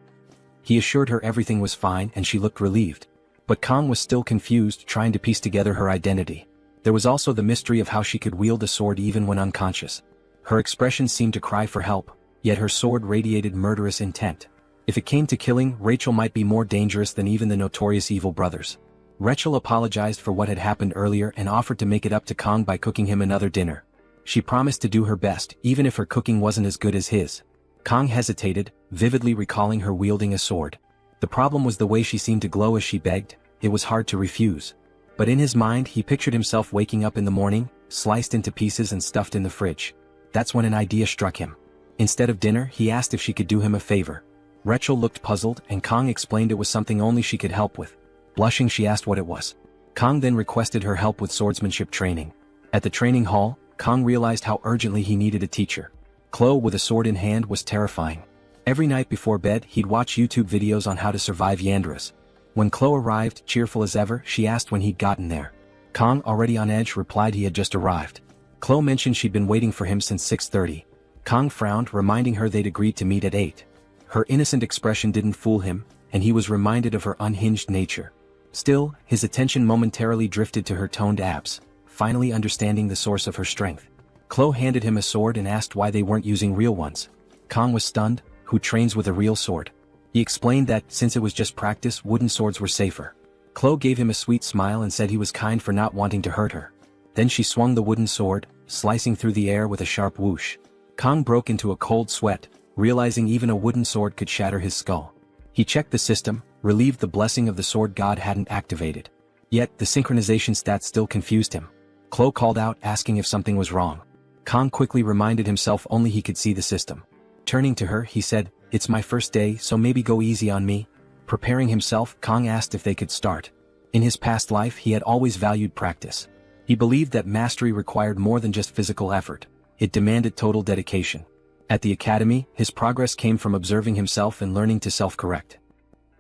He assured her everything was fine and she looked relieved. But Kang was still confused, trying to piece together her identity. There was also the mystery of how she could wield a sword even when unconscious. Her expression seemed to cry for help, yet her sword radiated murderous intent. If it came to killing, Rachel might be more dangerous than even the notorious evil brothers. Rachel apologized for what had happened earlier and offered to make it up to Kang by cooking him another dinner. She promised to do her best, even if her cooking wasn't as good as his. Kang hesitated, vividly recalling her wielding a sword. The problem was the way she seemed to glow as she begged. It was hard to refuse. But in his mind he pictured himself waking up in the morning, sliced into pieces and stuffed in the fridge. That's when an idea struck him. Instead of dinner, he asked if she could do him a favor. Rachel looked puzzled and Kang explained it was something only she could help with. Blushing, she asked what it was. Kang then requested her help with swordsmanship training. At the training hall, Kang realized how urgently he needed a teacher. Chloe with a sword in hand was terrifying. Every night before bed he'd watch YouTube videos on how to survive Yandras. When Chloe arrived, cheerful as ever, she asked when he'd gotten there. Kang, already on edge, replied he had just arrived. Chloe mentioned she'd been waiting for him since 6:30. Kang frowned, reminding her they'd agreed to meet at 8. Her innocent expression didn't fool him, and he was reminded of her unhinged nature. Still, his attention momentarily drifted to her toned abs, finally understanding the source of her strength. Chloe handed him a sword and asked why they weren't using real ones. Kang was stunned. Who trains with a real sword? He explained that, since it was just practice, wooden swords were safer. Chloe gave him a sweet smile and said he was kind for not wanting to hurt her. Then she swung the wooden sword, slicing through the air with a sharp whoosh. Kang broke into a cold sweat, realizing even a wooden sword could shatter his skull. He checked the system, relieved the blessing of the sword god hadn't activated. Yet, the synchronization stats still confused him. Chloe called out, asking if something was wrong. Kang quickly reminded himself only he could see the system. Turning to her, he said, "It's my first day, so maybe go easy on me." Preparing himself, Kang asked if they could start. In his past life, he had always valued practice. He believed that mastery required more than just physical effort. It demanded total dedication. At the academy, his progress came from observing himself and learning to self-correct.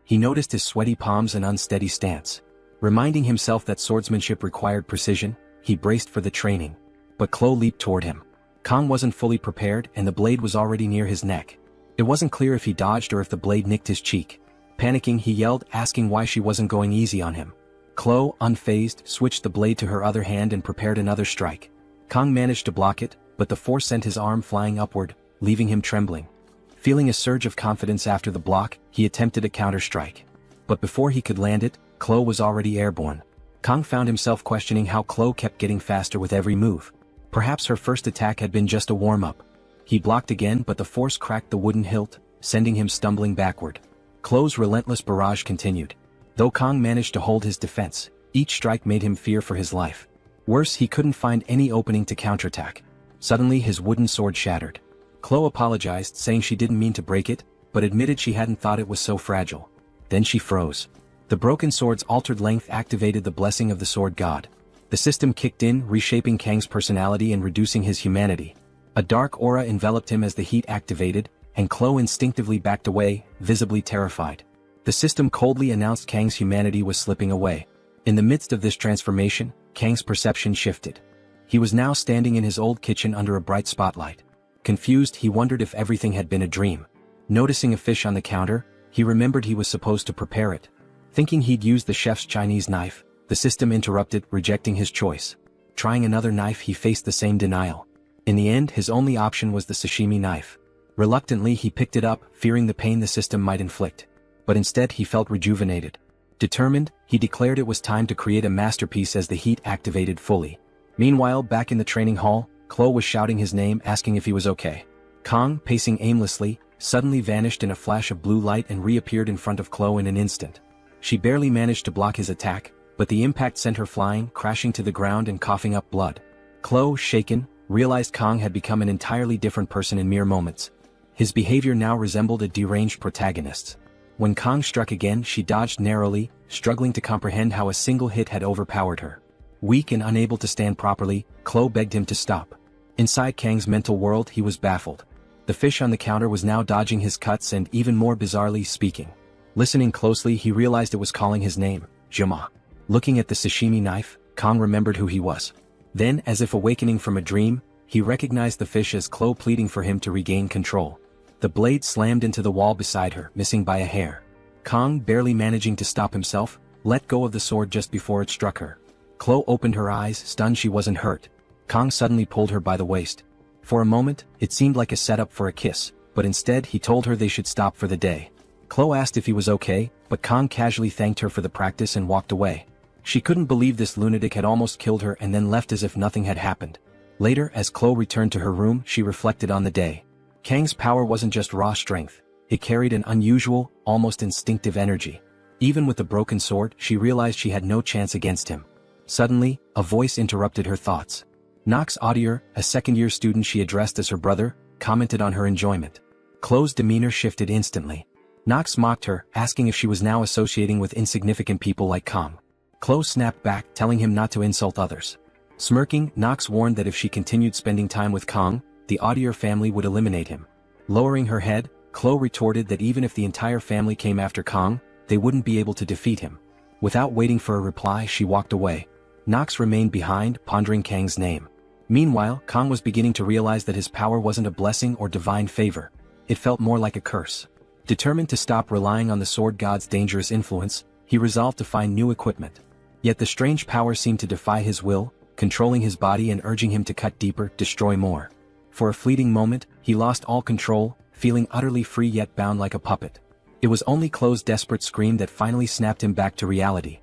He noticed his sweaty palms and unsteady stance. Reminding himself that swordsmanship required precision, he braced for the training. But Chloe leaped toward him. Kang wasn't fully prepared and the blade was already near his neck. It wasn't clear if he dodged or if the blade nicked his cheek. Panicking, he yelled, asking why she wasn't going easy on him. Chloe, unfazed, switched the blade to her other hand and prepared another strike. Kang managed to block it, but the force sent his arm flying upward, leaving him trembling. Feeling a surge of confidence after the block, he attempted a counter-strike. But before he could land it, Chloe was already airborne. Kang found himself questioning how Chloe kept getting faster with every move. Perhaps her first attack had been just a warm-up. He blocked again, but the force cracked the wooden hilt, sending him stumbling backward. Chloe's relentless barrage continued. Though Kang managed to hold his defense, each strike made him fear for his life. Worse, he couldn't find any opening to counterattack. Suddenly his wooden sword shattered. Chloe apologized, saying she didn't mean to break it, but admitted she hadn't thought it was so fragile. Then she froze. The broken sword's altered length activated the blessing of the sword god. The system kicked in, reshaping Kang's personality and reducing his humanity. A dark aura enveloped him as the heat activated, and Chloe instinctively backed away, visibly terrified. The system coldly announced Kang's humanity was slipping away. In the midst of this transformation, Kang's perception shifted. He was now standing in his old kitchen under a bright spotlight. Confused, he wondered if everything had been a dream. Noticing a fish on the counter, he remembered he was supposed to prepare it. Thinking he'd used the chef's Chinese knife, the system interrupted, rejecting his choice. Trying another knife, he faced the same denial. In the end, his only option was the sashimi knife. Reluctantly, he picked it up, fearing the pain the system might inflict. But instead, he felt rejuvenated. Determined, he declared it was time to create a masterpiece as the heat activated fully. Meanwhile, back in the training hall, Chloe was shouting his name, asking if he was okay. Kang, pacing aimlessly, suddenly vanished in a flash of blue light and reappeared in front of Chloe in an instant. She barely managed to block his attack, but the impact sent her flying, crashing to the ground and coughing up blood. Chloe, shaken, realized Kang had become an entirely different person in mere moments. His behavior now resembled a deranged protagonist. When Kang struck again, she dodged narrowly, struggling to comprehend how a single hit had overpowered her. Weak and unable to stand properly, Chloe begged him to stop. Inside Kang's mental world, he was baffled. The fish on the counter was now dodging his cuts and, even more bizarrely, speaking. Listening closely, he realized it was calling his name, Jima. Looking at the sashimi knife, Kang remembered who he was. Then, as if awakening from a dream, he recognized the fish as Chloe pleading for him to regain control. The blade slammed into the wall beside her, missing by a hair. Kang, barely managing to stop himself, let go of the sword just before it struck her. Chloe opened her eyes, stunned she wasn't hurt. Kang suddenly pulled her by the waist. For a moment, it seemed like a setup for a kiss, but instead he told her they should stop for the day. Chloe asked if he was okay, but Kang casually thanked her for the practice and walked away. She couldn't believe this lunatic had almost killed her and then left as if nothing had happened. Later, as Chloe returned to her room, she reflected on the day. Kang's power wasn't just raw strength, it carried an unusual, almost instinctive energy. Even with the broken sword, she realized she had no chance against him. Suddenly, a voice interrupted her thoughts. Nox Audier, a second-year student she addressed as her brother, commented on her enjoyment. Chloe's demeanor shifted instantly. Nox mocked her, asking if she was now associating with insignificant people like Kang. Chloe snapped back, telling him not to insult others. Smirking, Nox warned that if she continued spending time with Kang, the Audier family would eliminate him. Lowering her head, Chloe retorted that even if the entire family came after Kang, they wouldn't be able to defeat him. Without waiting for a reply, she walked away. Nox remained behind, pondering Kang's name. Meanwhile, Kang was beginning to realize that his power wasn't a blessing or divine favor. It felt more like a curse. Determined to stop relying on the sword god's dangerous influence, he resolved to find new equipment. Yet the strange power seemed to defy his will, controlling his body and urging him to cut deeper, destroy more. For a fleeting moment, he lost all control, feeling utterly free yet bound like a puppet. It was only Chloe's desperate scream that finally snapped him back to reality.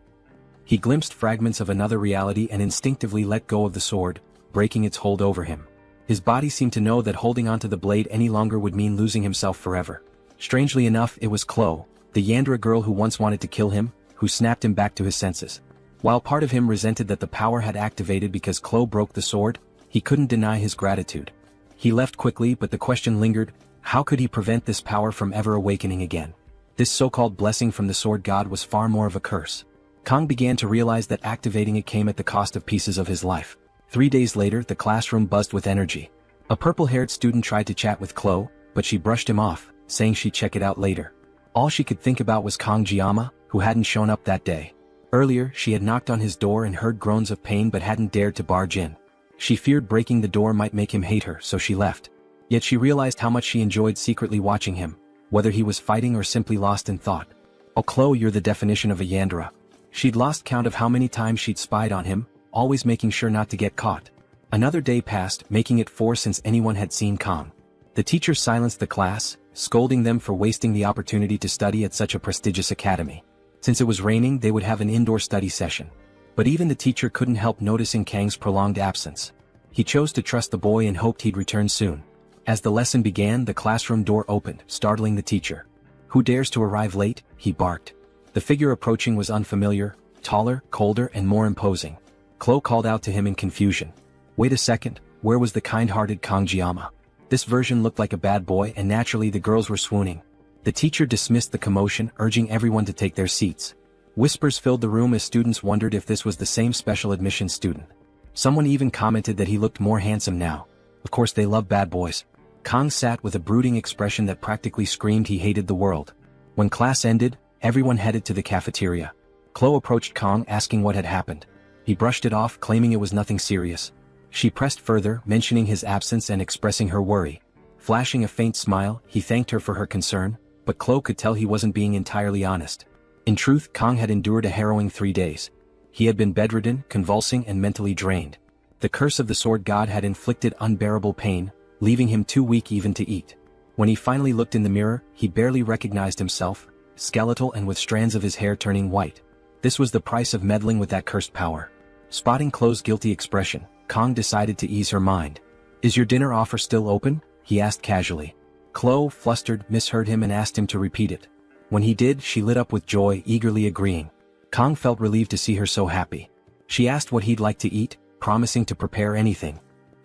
He glimpsed fragments of another reality and instinctively let go of the sword, breaking its hold over him. His body seemed to know that holding onto the blade any longer would mean losing himself forever. Strangely enough, it was Chloe, the Yandra girl who once wanted to kill him, who snapped him back to his senses. While part of him resented that the power had activated because Chloe broke the sword, he couldn't deny his gratitude. He left quickly, but the question lingered, how could he prevent this power from ever awakening again? This so-called blessing from the sword god was far more of a curse. Kang began to realize that activating it came at the cost of pieces of his life. 3 days later, the classroom buzzed with energy. A purple-haired student tried to chat with Chloe, but she brushed him off, saying she'd check it out later. All she could think about was Kang Jiama, who hadn't shown up that day. Earlier, she had knocked on his door and heard groans of pain but hadn't dared to barge in. She feared breaking the door might make him hate her, so she left. Yet she realized how much she enjoyed secretly watching him, whether he was fighting or simply lost in thought. Oh Chloe, you're the definition of a Yandra. She'd lost count of how many times she'd spied on him, always making sure not to get caught. Another day passed, making it 4 since anyone had seen Kang. The teacher silenced the class, scolding them for wasting the opportunity to study at such a prestigious academy. Since it was raining, they would have an indoor study session. But even the teacher couldn't help noticing Kang's prolonged absence. He chose to trust the boy and hoped he'd return soon. As the lesson began, the classroom door opened, startling the teacher. "Who dares to arrive late?" he barked. The figure approaching was unfamiliar, taller, colder, and more imposing. Chloe called out to him in confusion. Wait a second, where was the kind-hearted Kang Jiama? This version looked like a bad boy and naturally the girls were swooning. The teacher dismissed the commotion, urging everyone to take their seats. Whispers filled the room as students wondered if this was the same special admission student. Someone even commented that he looked more handsome now. Of course they love bad boys. Kang sat with a brooding expression that practically screamed he hated the world. When class ended, everyone headed to the cafeteria. Chloe approached Kang asking what had happened. He brushed it off, claiming it was nothing serious. She pressed further, mentioning his absence and expressing her worry. Flashing a faint smile, he thanked her for her concern, but Chloe could tell he wasn't being entirely honest. In truth, Kang had endured a harrowing 3 days. He had been bedridden, convulsing and mentally drained. The curse of the sword god had inflicted unbearable pain, leaving him too weak even to eat. When he finally looked in the mirror, he barely recognized himself, skeletal and with strands of his hair turning white. This was the price of meddling with that cursed power. Spotting Chloe's guilty expression, Kang decided to ease her mind. "Is your dinner offer still open?" he asked casually. Chloe, flustered, misheard him and asked him to repeat it. When he did, she lit up with joy, eagerly agreeing. Kang felt relieved to see her so happy. She asked what he'd like to eat, promising to prepare anything.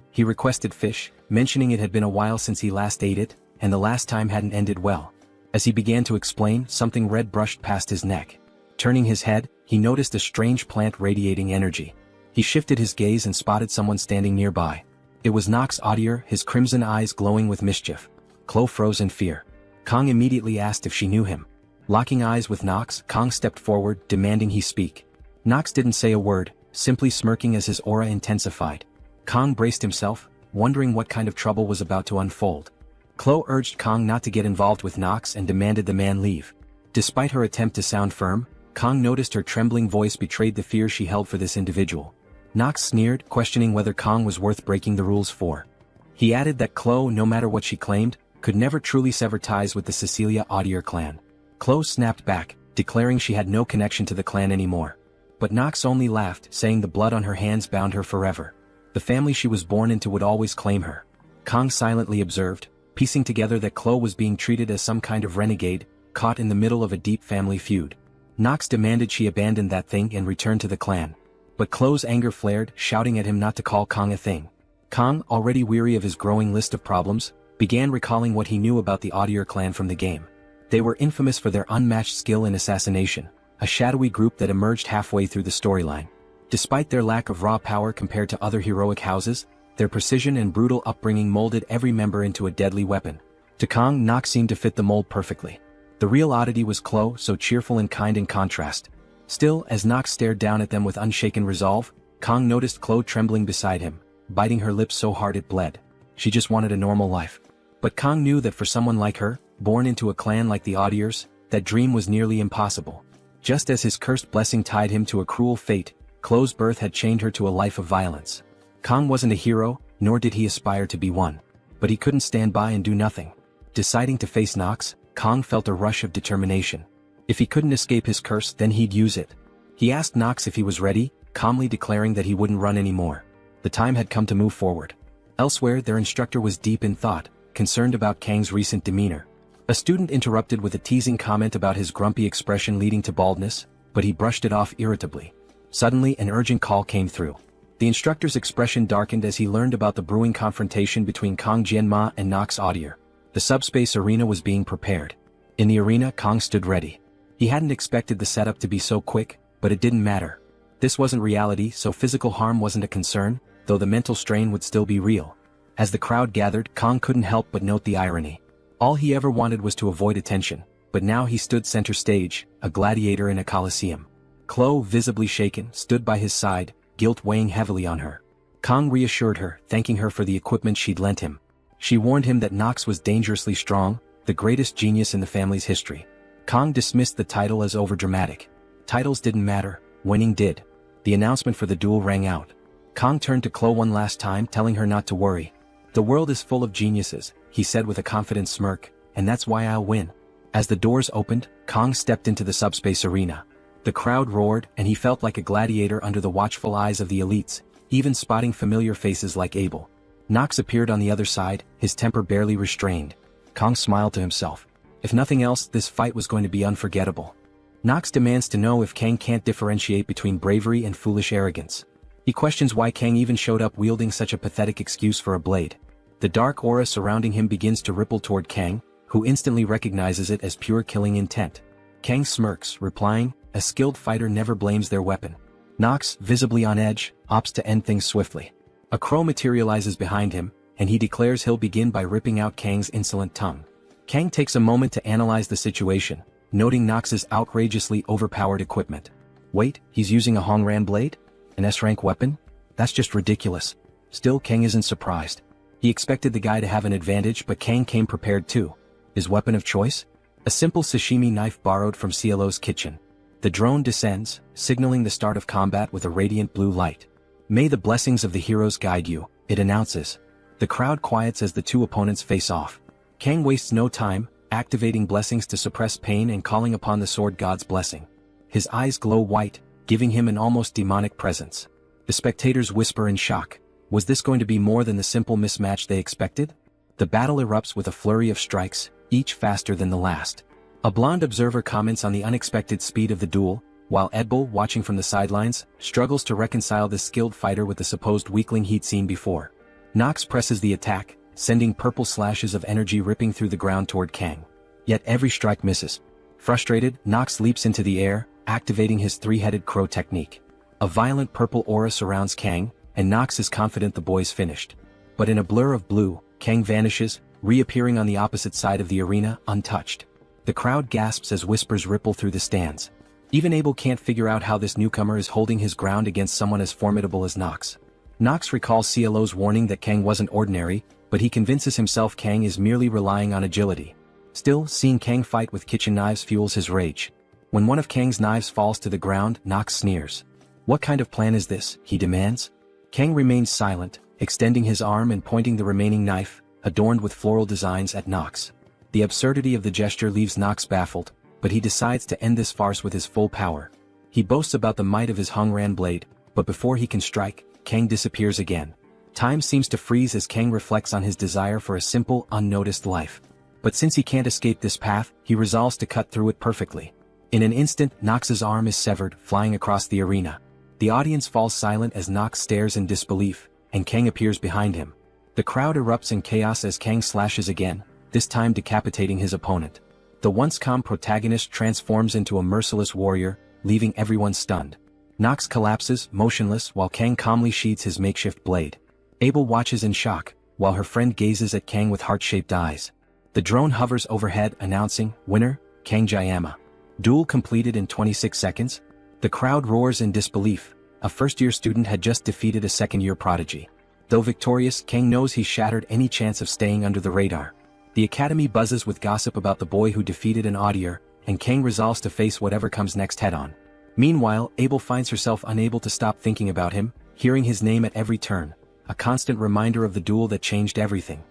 He requested fish, mentioning it had been a while since he last ate it, and the last time hadn't ended well. As he began to explain, something red brushed past his neck. Turning his head, he noticed a strange plant radiating energy. He shifted his gaze and spotted someone standing nearby. It was Nox Audier, his crimson eyes glowing with mischief. Chloe froze in fear. Kang immediately asked if she knew him. Locking eyes with Nox, Kang stepped forward, demanding he speak. Nox didn't say a word, simply smirking as his aura intensified. Kang braced himself, wondering what kind of trouble was about to unfold. Chloe urged Kang not to get involved with Nox and demanded the man leave. Despite her attempt to sound firm, Kang noticed her trembling voice betrayed the fear she held for this individual. Nox sneered, questioning whether Kang was worth breaking the rules for. He added that Chloe, no matter what she claimed, could never truly sever ties with the Cecilia Audier clan. Chloe snapped back, declaring she had no connection to the clan anymore. But Nox only laughed, saying the blood on her hands bound her forever. The family she was born into would always claim her. Kang silently observed, piecing together that Chloe was being treated as some kind of renegade, caught in the middle of a deep family feud. Nox demanded she abandon that thing and return to the clan. But Chloe's anger flared, shouting at him not to call Kang a thing. Kang, already weary of his growing list of problems, began recalling what he knew about the Audier clan from the game. They were infamous for their unmatched skill in assassination, a shadowy group that emerged halfway through the storyline. Despite their lack of raw power compared to other heroic houses, their precision and brutal upbringing molded every member into a deadly weapon. To Kang, Nox seemed to fit the mold perfectly. The real oddity was Chloe, so cheerful and kind in contrast. Still, as Nox stared down at them with unshaken resolve, Kang noticed Chloe trembling beside him, biting her lips so hard it bled. She just wanted a normal life. But Kang knew that for someone like her, born into a clan like the Audiers, that dream was nearly impossible. Just as his cursed blessing tied him to a cruel fate, Chloe's birth had chained her to a life of violence. Kang wasn't a hero, nor did he aspire to be one. But he couldn't stand by and do nothing. Deciding to face Nox, Kang felt a rush of determination. If he couldn't escape his curse, then he'd use it. He asked Nox if he was ready, calmly declaring that he wouldn't run anymore. The time had come to move forward. Elsewhere, their instructor was deep in thought, concerned about Kang's recent demeanor. A student interrupted with a teasing comment about his grumpy expression leading to baldness, but he brushed it off irritably. Suddenly, an urgent call came through. The instructor's expression darkened as he learned about the brewing confrontation between Kang Jianma and Nox Audier. The subspace arena was being prepared. In the arena, Kang stood ready. He hadn't expected the setup to be so quick, but it didn't matter. This wasn't reality, so physical harm wasn't a concern, though the mental strain would still be real. As the crowd gathered, Kang couldn't help but note the irony. All he ever wanted was to avoid attention, but now he stood center stage, a gladiator in a coliseum. Chloe, visibly shaken, stood by his side, guilt weighing heavily on her. Kang reassured her, thanking her for the equipment she'd lent him. She warned him that Nox was dangerously strong, the greatest genius in the family's history. Kang dismissed the title as overdramatic. Titles didn't matter, winning did. The announcement for the duel rang out. Kang turned to Chloe one last time, telling her not to worry. "The world is full of geniuses," he said with a confident smirk, "and that's why I'll win." As the doors opened, Kang stepped into the subspace arena. The crowd roared, and he felt like a gladiator under the watchful eyes of the elites, even spotting familiar faces like Abel. Nox appeared on the other side, his temper barely restrained. Kang smiled to himself. If nothing else, this fight was going to be unforgettable. Nox demands to know if Kang can't differentiate between bravery and foolish arrogance. He questions why Kang even showed up wielding such a pathetic excuse for a blade. The dark aura surrounding him begins to ripple toward Kang, who instantly recognizes it as pure killing intent. Kang smirks, replying, a skilled fighter never blames their weapon. Nox, visibly on edge, opts to end things swiftly. A crow materializes behind him, and he declares he'll begin by ripping out Kang's insolent tongue. Kang takes a moment to analyze the situation, noting Nox's outrageously overpowered equipment. Wait, he's using a Hongran blade? An S-rank weapon? That's just ridiculous. Still, Kang isn't surprised. He expected the guy to have an advantage, but Kang came prepared too. His weapon of choice? A simple sashimi knife borrowed from Cielo's kitchen. The drone descends, signaling the start of combat with a radiant blue light. May the blessings of the heroes guide you, it announces. The crowd quiets as the two opponents face off. Kang wastes no time, activating blessings to suppress pain and calling upon the sword god's blessing. His eyes glow white, giving him an almost demonic presence. The spectators whisper in shock. Was this going to be more than the simple mismatch they expected? The battle erupts with a flurry of strikes, each faster than the last. A blonde observer comments on the unexpected speed of the duel, while Edbull, watching from the sidelines, struggles to reconcile this skilled fighter with the supposed weakling he'd seen before. Nox presses the attack, sending purple slashes of energy ripping through the ground toward Kang. Yet every strike misses. Frustrated, Nox leaps into the air, activating his three-headed crow technique. A violent purple aura surrounds Kang, and Nox is confident the boy's finished. But in a blur of blue, Kang vanishes, reappearing on the opposite side of the arena, untouched. The crowd gasps as whispers ripple through the stands. Even Abel can't figure out how this newcomer is holding his ground against someone as formidable as Nox. Nox recalls Cielo's warning that Kang wasn't ordinary, but he convinces himself Kang is merely relying on agility. Still, seeing Kang fight with kitchen knives fuels his rage. When one of Kang's knives falls to the ground, Nox sneers. What kind of plan is this, he demands? Kang remains silent, extending his arm and pointing the remaining knife, adorned with floral designs, at Nox. The absurdity of the gesture leaves Nox baffled, but he decides to end this farce with his full power. He boasts about the might of his Hongran blade, but before he can strike, Kang disappears again. Time seems to freeze as Kang reflects on his desire for a simple, unnoticed life. But since he can't escape this path, he resolves to cut through it perfectly. In an instant, Nox's arm is severed, flying across the arena. The audience falls silent as Nox stares in disbelief, and Kang appears behind him. The crowd erupts in chaos as Kang slashes again, this time decapitating his opponent. The once calm protagonist transforms into a merciless warrior, leaving everyone stunned. Nox collapses, motionless, while Kang calmly sheathes his makeshift blade. Abel watches in shock, while her friend gazes at Kang with heart-shaped eyes. The drone hovers overhead, announcing, "Winner, Kang Jayama." Duel completed in 26 seconds? The crowd roars in disbelief. A first-year student had just defeated a second-year prodigy. Though victorious, Kang knows he's shattered any chance of staying under the radar. The academy buzzes with gossip about the boy who defeated an Audier, and Kang resolves to face whatever comes next head-on. Meanwhile, Abel finds herself unable to stop thinking about him, hearing his name at every turn, a constant reminder of the duel that changed everything.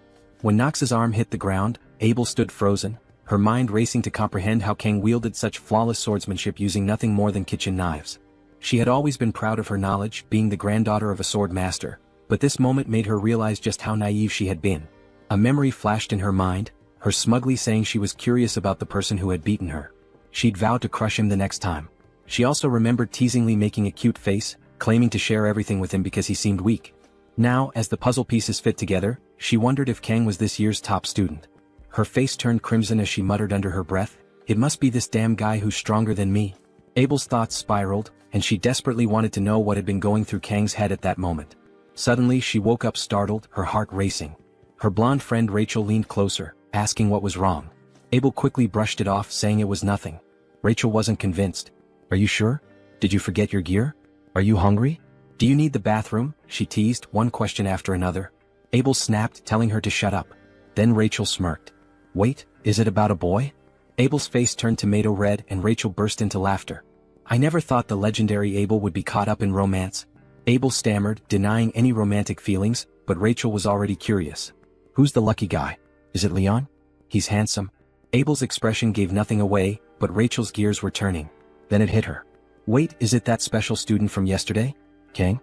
When Nox's arm hit the ground, Abel stood frozen, her mind racing to comprehend how Kang wielded such flawless swordsmanship using nothing more than kitchen knives. She had always been proud of her knowledge, being the granddaughter of a sword master, but this moment made her realize just how naive she had been. A memory flashed in her mind, her smugly saying she was curious about the person who had beaten her. She'd vowed to crush him the next time. She also remembered teasingly making a cute face, claiming to share everything with him because he seemed weak. Now, as the puzzle pieces fit together, she wondered if Kang was this year's top student. Her face turned crimson as she muttered under her breath, "It must be this damn guy who's stronger than me." Abel's thoughts spiraled, and she desperately wanted to know what had been going through Kang's head at that moment. Suddenly she woke up startled, her heart racing. Her blonde friend Rachel leaned closer, asking what was wrong. Abel quickly brushed it off, saying it was nothing. Rachel wasn't convinced. "Are you sure? Did you forget your gear? Are you hungry? Do you need the bathroom?" she teased, one question after another. Abel snapped, telling her to shut up. Then Rachel smirked. "Wait, is it about a boy?" Abel's face turned tomato red and Rachel burst into laughter. "I never thought the legendary Abel would be caught up in romance." Abel stammered, denying any romantic feelings, but Rachel was already curious. "Who's the lucky guy? Is it Leon? He's handsome." Abel's expression gave nothing away, but Rachel's gears were turning. Then it hit her. "Wait, is it that special student from yesterday? Kang?"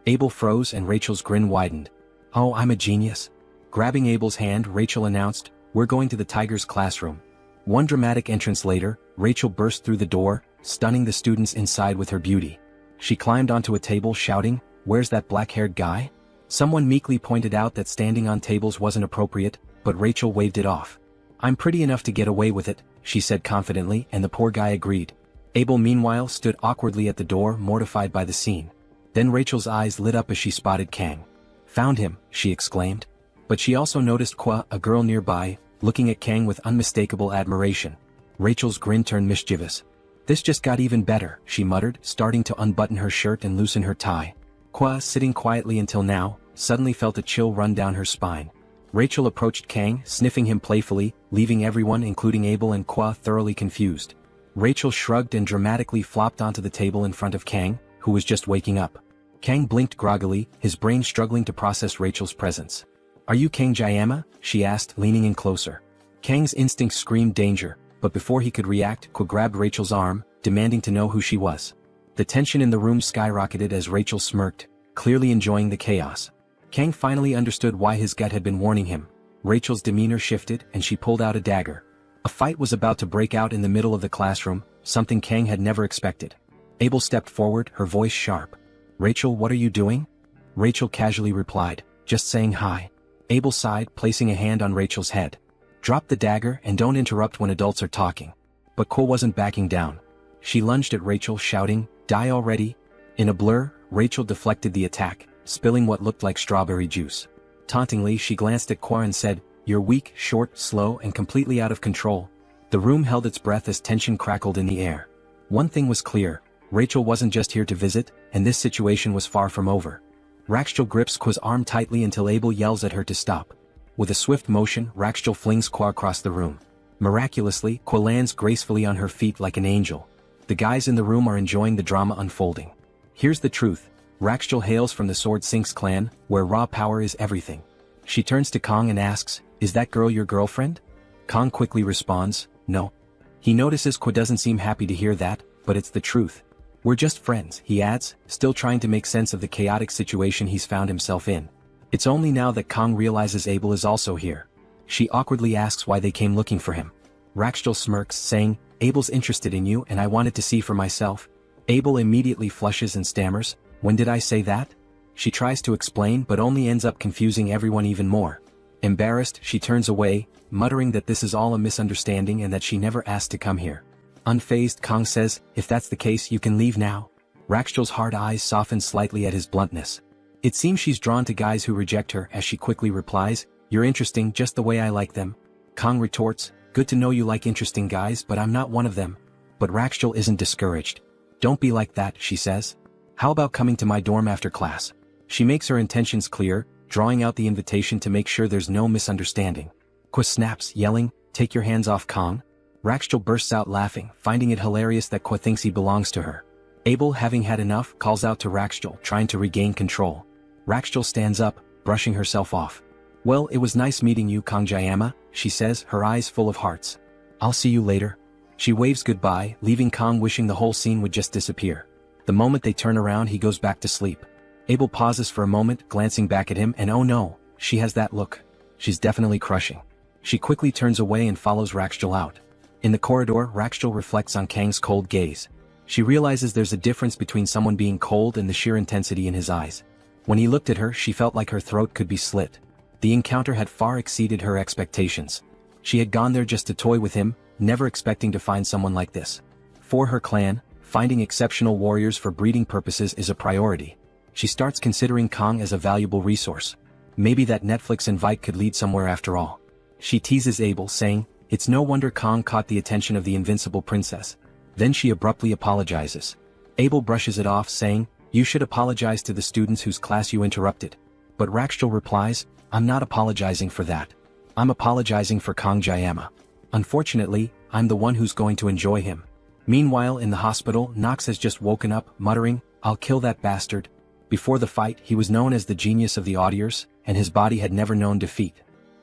Abel froze and Rachel's grin widened. "Oh, I'm a genius." Grabbing Abel's hand, Rachel announced, "We're going to the Tiger's classroom." One dramatic entrance later, Rachel burst through the door, stunning the students inside with her beauty. She climbed onto a table shouting, "Where's that black-haired guy?" Someone meekly pointed out that standing on tables wasn't appropriate, but Rachel waved it off. "I'm pretty enough to get away with it," she said confidently, and the poor guy agreed. Abel meanwhile stood awkwardly at the door, mortified by the scene. Then Rachel's eyes lit up as she spotted Kang. "Found him," she exclaimed. But she also noticed Kwa, a girl nearby, looking at Kang with unmistakable admiration. Rachel's grin turned mischievous. "This just got even better," she muttered, starting to unbutton her shirt and loosen her tie. Kwa, sitting quietly until now, suddenly felt a chill run down her spine. Rachel approached Kang, sniffing him playfully, leaving everyone including Abel and Kwa thoroughly confused. Rachel shrugged and dramatically flopped onto the table in front of Kang, who was just waking up. Kang blinked groggily, his brain struggling to process Rachel's presence. "Are you Kang Jayama?" she asked, leaning in closer. Kang's instincts screamed danger, but before he could react, Kwa grabbed Rachel's arm, demanding to know who she was. The tension in the room skyrocketed as Rachel smirked, clearly enjoying the chaos. Kang finally understood why his gut had been warning him. Rachel's demeanor shifted and she pulled out a dagger. A fight was about to break out in the middle of the classroom, something Kang had never expected. Abel stepped forward, her voice sharp. "Rachel, what are you doing?" Rachel casually replied, "Just saying hi." Abel sighed, placing a hand on Rachel's head. "Drop the dagger and don't interrupt when adults are talking." But Ko wasn't backing down. She lunged at Rachel, shouting, "Die already!" In a blur, Rachel deflected the attack, spilling what looked like strawberry juice. Tauntingly, she glanced at Kwa and said, "You're weak, short, slow, and completely out of control." The room held its breath as tension crackled in the air. One thing was clear, Rachel wasn't just here to visit, and this situation was far from over. Rachel grips Kwa's arm tightly until Abel yells at her to stop. With a swift motion, Rachel flings Kwa across the room. Miraculously, Kwa lands gracefully on her feet like an angel. The guys in the room are enjoying the drama unfolding. Here's the truth. Rachel hails from the Sword Sinks clan, where raw power is everything. She turns to Kong and asks, "Is that girl your girlfriend?" Kong quickly responds, "No." He notices Kwa doesn't seem happy to hear that, but it's the truth. "We're just friends," he adds, still trying to make sense of the chaotic situation he's found himself in. It's only now that Kong realizes Abel is also here. She awkwardly asks why they came looking for him. Rachel smirks, saying, "Abel's interested in you and I wanted to see for myself." Abel immediately flushes and stammers, "When did I say that?" She tries to explain but only ends up confusing everyone even more. Embarrassed, she turns away, muttering that this is all a misunderstanding and that she never asked to come here. Unfazed, Kong says, "If that's the case, you can leave now." Rachel's hard eyes soften slightly at his bluntness. It seems she's drawn to guys who reject her as she quickly replies, "You're interesting just the way I like them." Kong retorts, "Good to know you like interesting guys, but I'm not one of them." But Rachel isn't discouraged. "Don't be like that," she says. "How about coming to my dorm after class?" She makes her intentions clear, drawing out the invitation to make sure there's no misunderstanding. Kwa snaps, yelling, "Take your hands off Kong." Rachel bursts out laughing, finding it hilarious that Kwa thinks he belongs to her. Abel, having had enough, calls out to Rachel, trying to regain control. Rachel stands up, brushing herself off. "Well, it was nice meeting you, Kang Jayama," she says, her eyes full of hearts. "I'll see you later." She waves goodbye, leaving Kong wishing the whole scene would just disappear. The moment they turn around, he goes back to sleep. Abel pauses for a moment, glancing back at him, and oh no, she has that look. She's definitely crushing. She quickly turns away and follows Rachel out. In the corridor, Rachel reflects on Kang's cold gaze. She realizes there's a difference between someone being cold and the sheer intensity in his eyes. When he looked at her, she felt like her throat could be slit. The encounter had far exceeded her expectations. She had gone there just to toy with him, never expecting to find someone like this. For her clan, finding exceptional warriors for breeding purposes is a priority. She starts considering Kong as a valuable resource. Maybe that Netflix invite could lead somewhere after all. She teases Abel, saying, "It's no wonder Kong caught the attention of the invincible princess." Then she abruptly apologizes. Abel brushes it off, saying, "You should apologize to the students whose class you interrupted." But Rachel replies, "I'm not apologizing for that. I'm apologizing for Kang Jayama. Unfortunately, I'm the one who's going to enjoy him." Meanwhile, in the hospital, Knox has just woken up, muttering, "I'll kill that bastard." Before the fight, he was known as the genius of the audiers, and his body had never known defeat.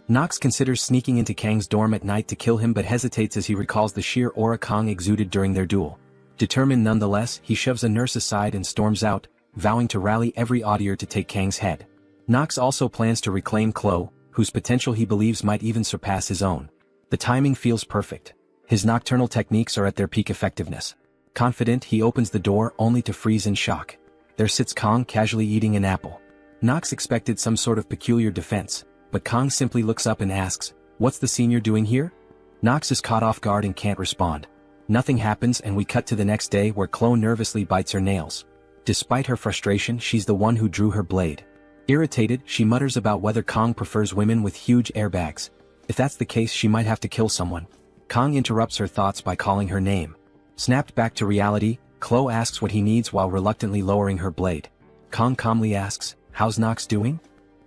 Knox considers sneaking into Kang's dorm at night to kill him but hesitates as he recalls the sheer aura Kang exuded during their duel. Determined nonetheless, he shoves a nurse aside and storms out, vowing to rally every audier to take Kang's head. Knox also plans to reclaim Chloe, whose potential he believes might even surpass his own. The timing feels perfect. His nocturnal techniques are at their peak effectiveness. Confident, he opens the door only to freeze in shock. There sits Kong casually eating an apple. Knox expected some sort of peculiar defense, but Kong simply looks up and asks, "What's the senior doing here?" Knox is caught off guard and can't respond. Nothing happens and we cut to the next day where Chloe nervously bites her nails. Despite her frustration, she's the one who drew her blade. Irritated, she mutters about whether Kong prefers women with huge airbags. If that's the case, she might have to kill someone. Kong interrupts her thoughts by calling her name. Snapped back to reality, Chloe asks what he needs while reluctantly lowering her blade. Kong calmly asks, "How's Nox doing?"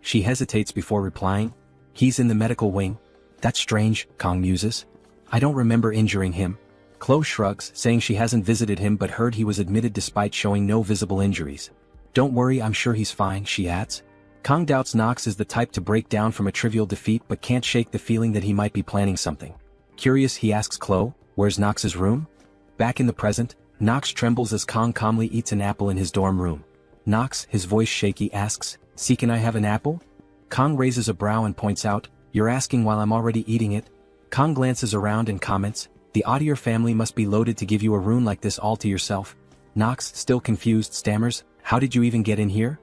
She hesitates before replying, "He's in the medical wing." "That's strange," Kong muses. "I don't remember injuring him." Chloe shrugs, saying she hasn't visited him but heard he was admitted despite showing no visible injuries. "Don't worry, I'm sure he's fine," she adds. Kong doubts Nox is the type to break down from a trivial defeat but can't shake the feeling that he might be planning something. Curious, he asks Chloe, "Where's Nox's room?" Back in the present, Nox trembles as Kong calmly eats an apple in his dorm room. Nox, his voice shaky, asks, "See, can I have an apple?" Kong raises a brow and points out, "You're asking while I'm already eating it?" Kong glances around and comments, "The Audier family must be loaded to give you a room like this all to yourself." Nox, still confused, stammers, "How did you even get in here?"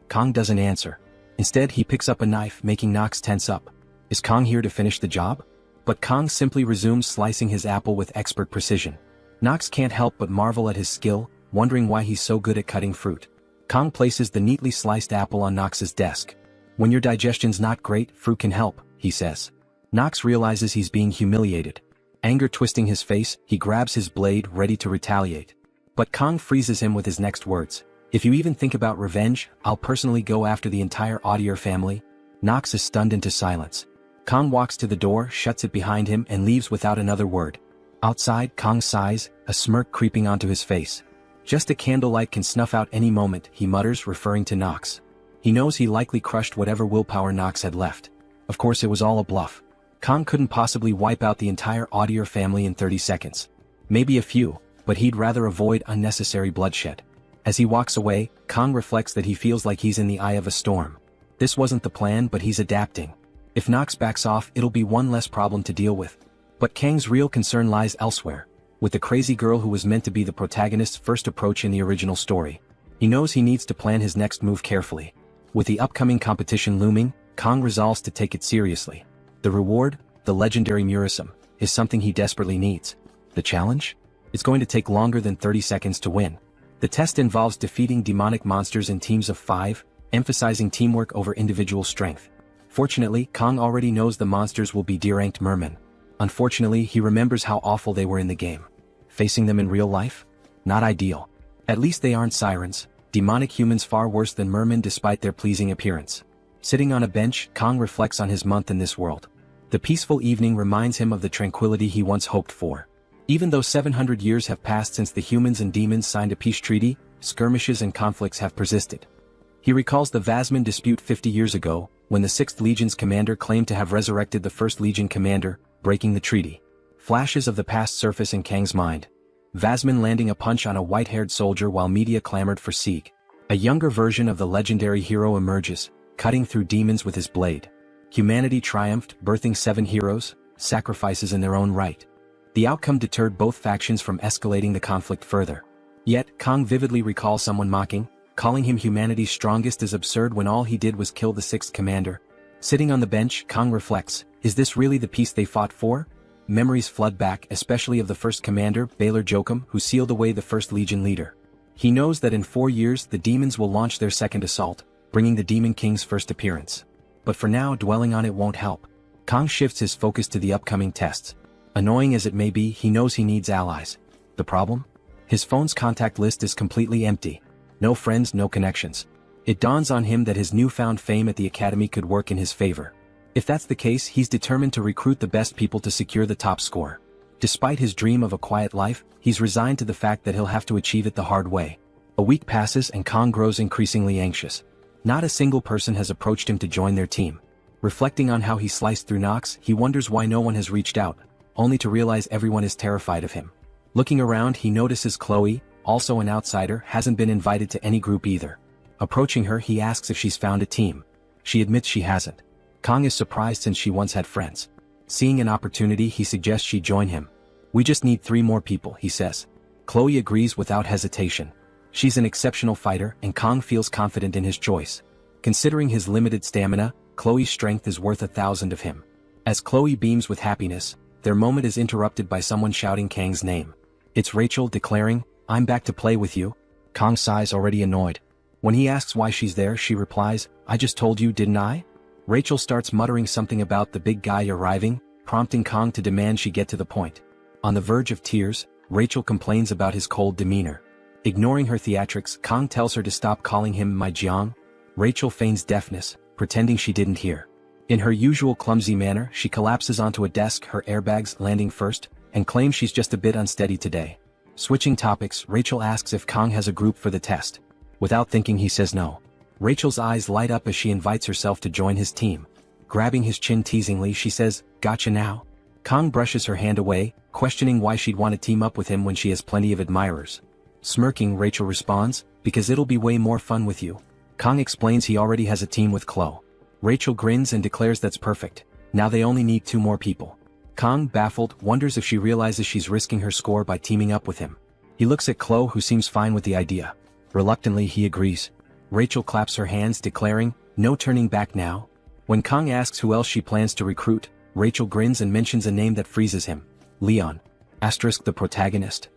Kong doesn't answer. Instead, he picks up a knife, making Nox tense up. Is Kong here to finish the job? But Kong simply resumes slicing his apple with expert precision. Nox can't help but marvel at his skill, wondering why he's so good at cutting fruit. Kong places the neatly sliced apple on Nox's desk. "When your digestion's not great, fruit can help," he says. Nox realizes he's being humiliated. Anger twisting his face, he grabs his blade, ready to retaliate. But Kong freezes him with his next words. "If you even think about revenge, I'll personally go after the entire Audier family." Nox is stunned into silence. Kong walks to the door, shuts it behind him and leaves without another word. Outside, Kong sighs, a smirk creeping onto his face. "Just a candlelight can snuff out any moment," he mutters, referring to Nox. He knows he likely crushed whatever willpower Nox had left. Of course it was all a bluff. Kong couldn't possibly wipe out the entire Audier family in 30 seconds. Maybe a few, but he'd rather avoid unnecessary bloodshed. As he walks away, Kong reflects that he feels like he's in the eye of a storm. This wasn't the plan, but he's adapting. If Nox backs off, it'll be one less problem to deal with. But Kang's real concern lies elsewhere, with the crazy girl who was meant to be the protagonist's first approach in the original story. He knows he needs to plan his next move carefully. With the upcoming competition looming, Kong resolves to take it seriously. The reward, the legendary Murasum, is something he desperately needs. The challenge? It's going to take longer than 30 seconds to win. The test involves defeating demonic monsters in teams of 5, emphasizing teamwork over individual strength. Fortunately, Kong already knows the monsters will be D-ranked mermen. Unfortunately, he remembers how awful they were in the game. Facing them in real life? Not ideal. At least they aren't sirens, demonic humans far worse than mermen despite their pleasing appearance. Sitting on a bench, Kong reflects on his month in this world. The peaceful evening reminds him of the tranquility he once hoped for. Even though 700 years have passed since the humans and demons signed a peace treaty, skirmishes and conflicts have persisted. He recalls the Vasman dispute 50 years ago, when the 6th Legion's commander claimed to have resurrected the 1st Legion commander, breaking the treaty. Flashes of the past surface in Kang's mind. Vasman landing a punch on a white-haired soldier while media clamored for Sieg. A younger version of the legendary hero emerges, cutting through demons with his blade. Humanity triumphed, birthing 7 heroes, sacrifices in their own right. The outcome deterred both factions from escalating the conflict further. Yet, Kong vividly recalls someone mocking, calling him humanity's strongest as absurd when all he did was kill the 6th commander. Sitting on the bench, Kong reflects, is this really the peace they fought for? Memories flood back, especially of the 1st commander, Baylor Jokum, who sealed away the 1st Legion leader. He knows that in 4 years the demons will launch their second assault, bringing the Demon King's first appearance. But for now, dwelling on it won't help. Kong shifts his focus to the upcoming tests. Annoying as it may be, he knows he needs allies. The problem? His phone's contact list is completely empty. No friends, no connections. It dawns on him that his newfound fame at the academy could work in his favor. If that's the case, he's determined to recruit the best people to secure the top score. Despite his dream of a quiet life, he's resigned to the fact that he'll have to achieve it the hard way. A week passes and Kong grows increasingly anxious. Not a single person has approached him to join their team. Reflecting on how he sliced through Nox, he wonders why no one has reached out, only to realize everyone is terrified of him. Looking around, he notices Chloe, also an outsider, hasn't been invited to any group either. Approaching her, he asks if she's found a team. She admits she hasn't. Kong is surprised since she once had friends. Seeing an opportunity, he suggests she join him. We just need 3 more people, he says. Chloe agrees without hesitation. She's an exceptional fighter, and Kong feels confident in his choice. Considering his limited stamina, Chloe's strength is worth 1,000 of him. As Chloe beams with happiness, their moment is interrupted by someone shouting Kang's name. It's Rachel declaring, "I'm back to play with you." Kong sighs, already annoyed. When he asks why she's there, she replies, "I just told you, didn't I?" Rachel starts muttering something about the big guy arriving, prompting Kong to demand she get to the point. On the verge of tears, Rachel complains about his cold demeanor. Ignoring her theatrics, Kong tells her to stop calling him my Jiang. Rachel feigns deafness, pretending she didn't hear. In her usual clumsy manner, she collapses onto a desk, her airbags landing first, and claims she's just a bit unsteady today. Switching topics, Rachel asks if Kong has a group for the test. Without thinking, he says no. Rachel's eyes light up as she invites herself to join his team. Grabbing his chin teasingly, she says, "Gotcha now?" Kong brushes her hand away, questioning why she'd want to team up with him when she has plenty of admirers. Smirking, Rachel responds, "Because it'll be way more fun with you." Kong explains he already has a team with Chloe. Rachel grins and declares that's perfect. Now they only need 2 more people. Kong, baffled, wonders if she realizes she's risking her score by teaming up with him. He looks at Chloe, who seems fine with the idea. Reluctantly, he agrees. Rachel claps her hands, declaring, "No turning back now." When Kong asks who else she plans to recruit, Rachel grins and mentions a name that freezes him. Leon. The protagonist.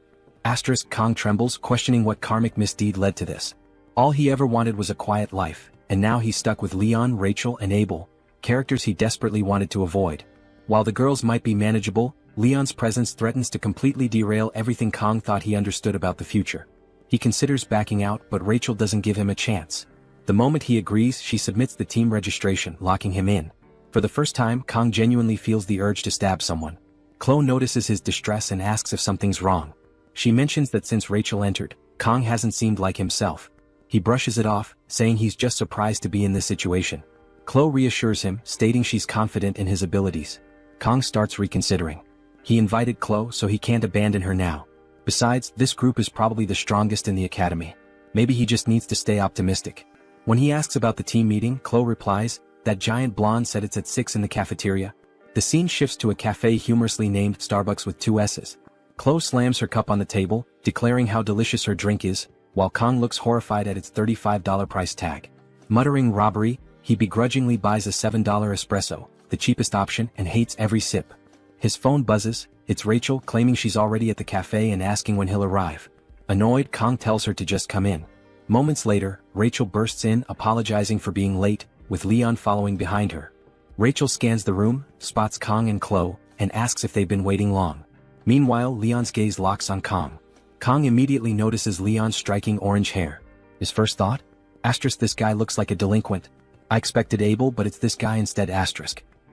Kong trembles, questioning what karmic misdeed led to this. All he ever wanted was a quiet life, and now he's stuck with Leon, Rachel, and Abel, characters he desperately wanted to avoid. While the girls might be manageable, Leon's presence threatens to completely derail everything Kong thought he understood about the future. He considers backing out, but Rachel doesn't give him a chance. The moment he agrees, she submits the team registration, locking him in. For the first time, Kong genuinely feels the urge to stab someone. Chloe notices his distress and asks if something's wrong. She mentions that since Rachel entered, Kong hasn't seemed like himself. He brushes it off, saying he's just surprised to be in this situation. Chloe reassures him, stating she's confident in his abilities. Kong starts reconsidering. He invited Chloe, so he can't abandon her now. Besides, this group is probably the strongest in the academy. Maybe he just needs to stay optimistic. When he asks about the team meeting, Chloe replies, "That giant blonde said it's at 6 in the cafeteria." The scene shifts to a cafe humorously named Starbucks with 2 S's. Chloe slams her cup on the table, declaring how delicious her drink is, while Kong looks horrified at its $35 price tag. Muttering robbery, he begrudgingly buys a $7 espresso, the cheapest option, and hates every sip. His phone buzzes. It's Rachel, claiming she's already at the cafe and asking when he'll arrive. Annoyed, Kong tells her to just come in. Moments later, Rachel bursts in, apologizing for being late, with Leon following behind her. Rachel scans the room, spots Kong and Chloe, and asks if they've been waiting long. Meanwhile, Leon's gaze locks on Kong. Kong immediately notices Leon's striking orange hair. His first thought? This guy looks like a delinquent. I expected Abel, but it's this guy instead.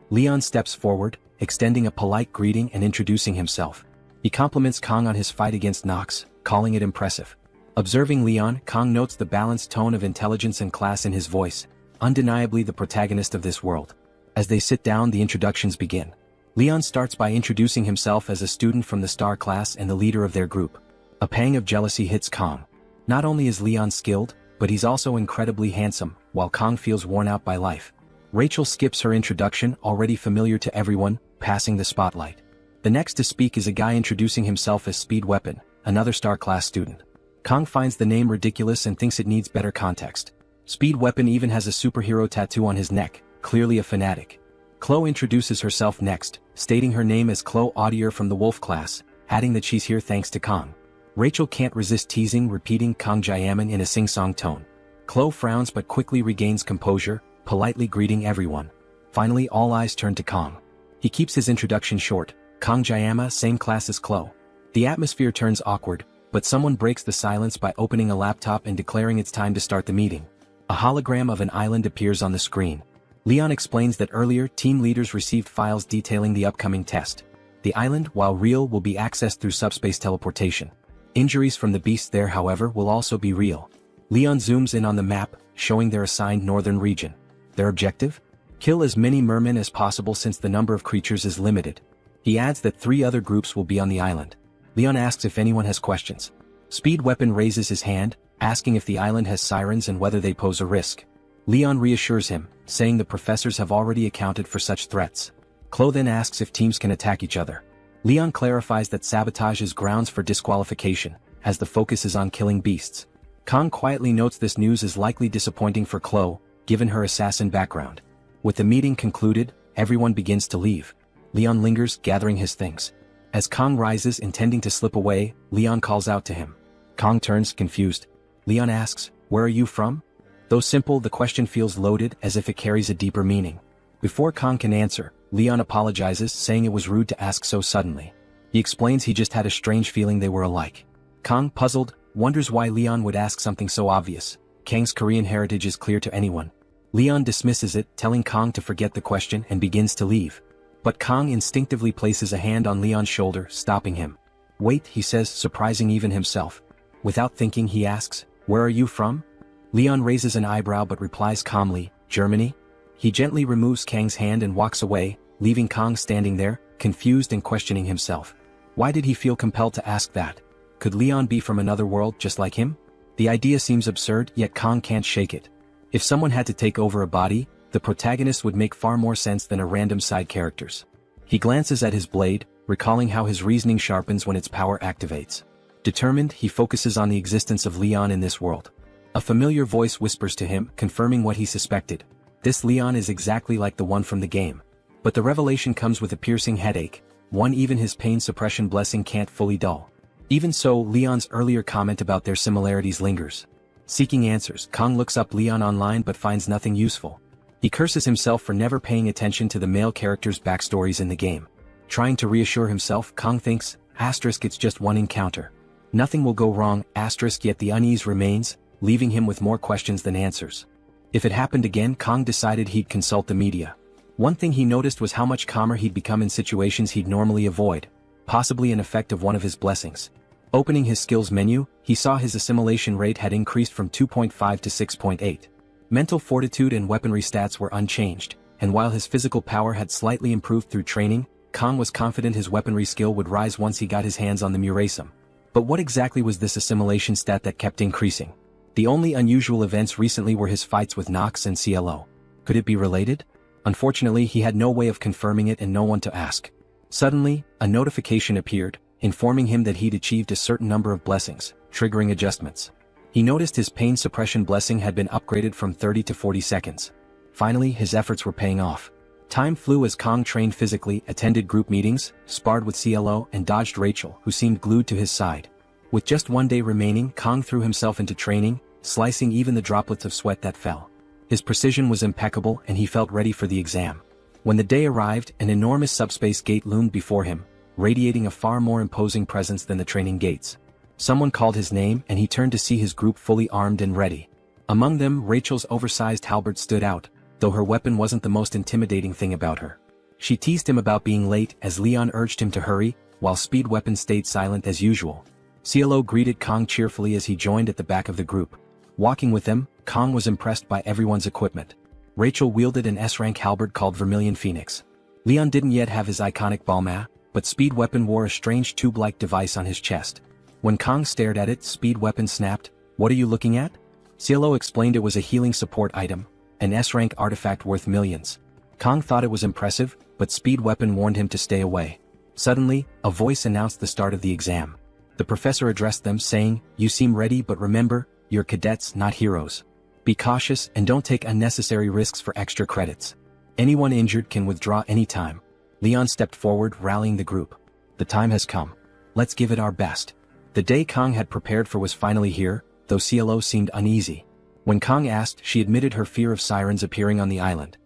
Leon steps forward, extending a polite greeting and introducing himself. He compliments Kong on his fight against Nox, calling it impressive. Observing Leon, Kong notes the balanced tone of intelligence and class in his voice, undeniably the protagonist of this world. As they sit down, the introductions begin. Leon starts by introducing himself as a student from the star class and the leader of their group. A pang of jealousy hits Kong. Not only is Leon skilled, but he's also incredibly handsome, while Kong feels worn out by life. Rachel skips her introduction, already familiar to everyone, passing the spotlight. The next to speak is a guy introducing himself as Speed Weapon, another star class student. Kong finds the name ridiculous and thinks it needs better context. Speed Weapon even has a superhero tattoo on his neck, clearly a fanatic. Chloe introduces herself next, stating her name as Chloe Audier from the Wolf class, adding that she's here thanks to Kong. Rachel can't resist teasing, repeating Kong Jayaman in a sing-song tone. Chloe frowns but quickly regains composure, politely greeting everyone. Finally, all eyes turn to Kong. He keeps his introduction short. Kong Jayama, same class as Chloe. The atmosphere turns awkward, but someone breaks the silence by opening a laptop and declaring it's time to start the meeting. A hologram of an island appears on the screen. Leon explains that earlier, team leaders received files detailing the upcoming test. The island, while real, will be accessed through subspace teleportation. Injuries from the beasts there, however, will also be real. Leon zooms in on the map, showing their assigned northern region. Their objective? Kill as many mermen as possible since the number of creatures is limited. He adds that 3 other groups will be on the island. Leon asks if anyone has questions. Speed Weapon raises his hand, asking if the island has sirens and whether they pose a risk. Leon reassures him, saying the professors have already accounted for such threats. Chloe then asks if teams can attack each other. Leon clarifies that sabotage is grounds for disqualification, as the focus is on killing beasts. Kong quietly notes this news is likely disappointing for Chloe, given her assassin background. With the meeting concluded, everyone begins to leave. Leon lingers, gathering his things. As Kong rises intending to slip away, Leon calls out to him. Kong turns, confused. Leon asks, "Where are you from?" Though simple, the question feels loaded as if it carries a deeper meaning. Before Kong can answer, Leon apologizes, saying it was rude to ask so suddenly. He explains he just had a strange feeling they were alike. Kong, puzzled, wonders why Leon would ask something so obvious. Kang's Korean heritage is clear to anyone. Leon dismisses it, telling Kong to forget the question and begins to leave. But Kong instinctively places a hand on Leon's shoulder, stopping him. "Wait," he says, surprising even himself. Without thinking, he asks, "Where are you from?" Leon raises an eyebrow but replies calmly, "Germany?" He gently removes Kang's hand and walks away, leaving Kong standing there, confused and questioning himself. Why did he feel compelled to ask that? Could Leon be from another world just like him? The idea seems absurd, yet Kong can't shake it. If someone had to take over a body, the protagonist would make far more sense than a random side characters. He glances at his blade, recalling how his reasoning sharpens when its power activates. Determined, he focuses on the existence of Leon in this world. A familiar voice whispers to him, confirming what he suspected. This Leon is exactly like the one from the game. But the revelation comes with a piercing headache, one even his pain suppression blessing can't fully dull. Even so, Leon's earlier comment about their similarities lingers. Seeking answers, Kong looks up Leon online but finds nothing useful. He curses himself for never paying attention to the male characters' backstories in the game. Trying to reassure himself, Kong thinks, it's just one encounter. Nothing will go wrong, yet the unease remains, leaving him with more questions than answers. If it happened again, Kong decided he'd consult the media. One thing he noticed was how much calmer he'd become in situations he'd normally avoid, possibly an effect of one of his blessings. Opening his skills menu, he saw his assimilation rate had increased from 2.5 to 6.8. Mental fortitude and weaponry stats were unchanged, and while his physical power had slightly improved through training, Kong was confident his weaponry skill would rise once he got his hands on the Murasum. But what exactly was this assimilation stat that kept increasing? The only unusual events recently were his fights with Nox and CLO. Could it be related? Unfortunately, he had no way of confirming it and no one to ask. Suddenly, a notification appeared, informing him that he'd achieved a certain number of blessings, triggering adjustments. He noticed his pain suppression blessing had been upgraded from 30 to 40 seconds. Finally, his efforts were paying off. Time flew as Kong trained physically, attended group meetings, sparred with CLO and dodged Rachel, who seemed glued to his side. With just one day remaining, Kong threw himself into training, slicing even the droplets of sweat that fell. His precision was impeccable and he felt ready for the exam. When the day arrived, an enormous subspace gate loomed before him, radiating a far more imposing presence than the training gates. Someone called his name and he turned to see his group fully armed and ready. Among them, Rachel's oversized halberd stood out, though her weapon wasn't the most intimidating thing about her. She teased him about being late as Leon urged him to hurry, while Speed Weapon stayed silent as usual. CLO greeted Kong cheerfully as he joined at the back of the group. Walking with them, Kong was impressed by everyone's equipment. Rachel wielded an S-rank halberd called Vermilion Phoenix. Leon didn't yet have his iconic Balma, but Speed Weapon wore a strange tube-like device on his chest. When Kong stared at it, Speed Weapon snapped, "What are you looking at?" CLO explained it was a healing support item, an S-rank artifact worth millions. Kong thought it was impressive, but Speed Weapon warned him to stay away. Suddenly, a voice announced the start of the exam. The professor addressed them, saying, "You seem ready, but remember, you're cadets, not heroes. Be cautious and don't take unnecessary risks for extra credits. Anyone injured can withdraw anytime." Leon stepped forward, rallying the group. "The time has come. Let's give it our best." The day Kong had prepared for was finally here, though CLO seemed uneasy. When Kong asked, she admitted her fear of sirens appearing on the island.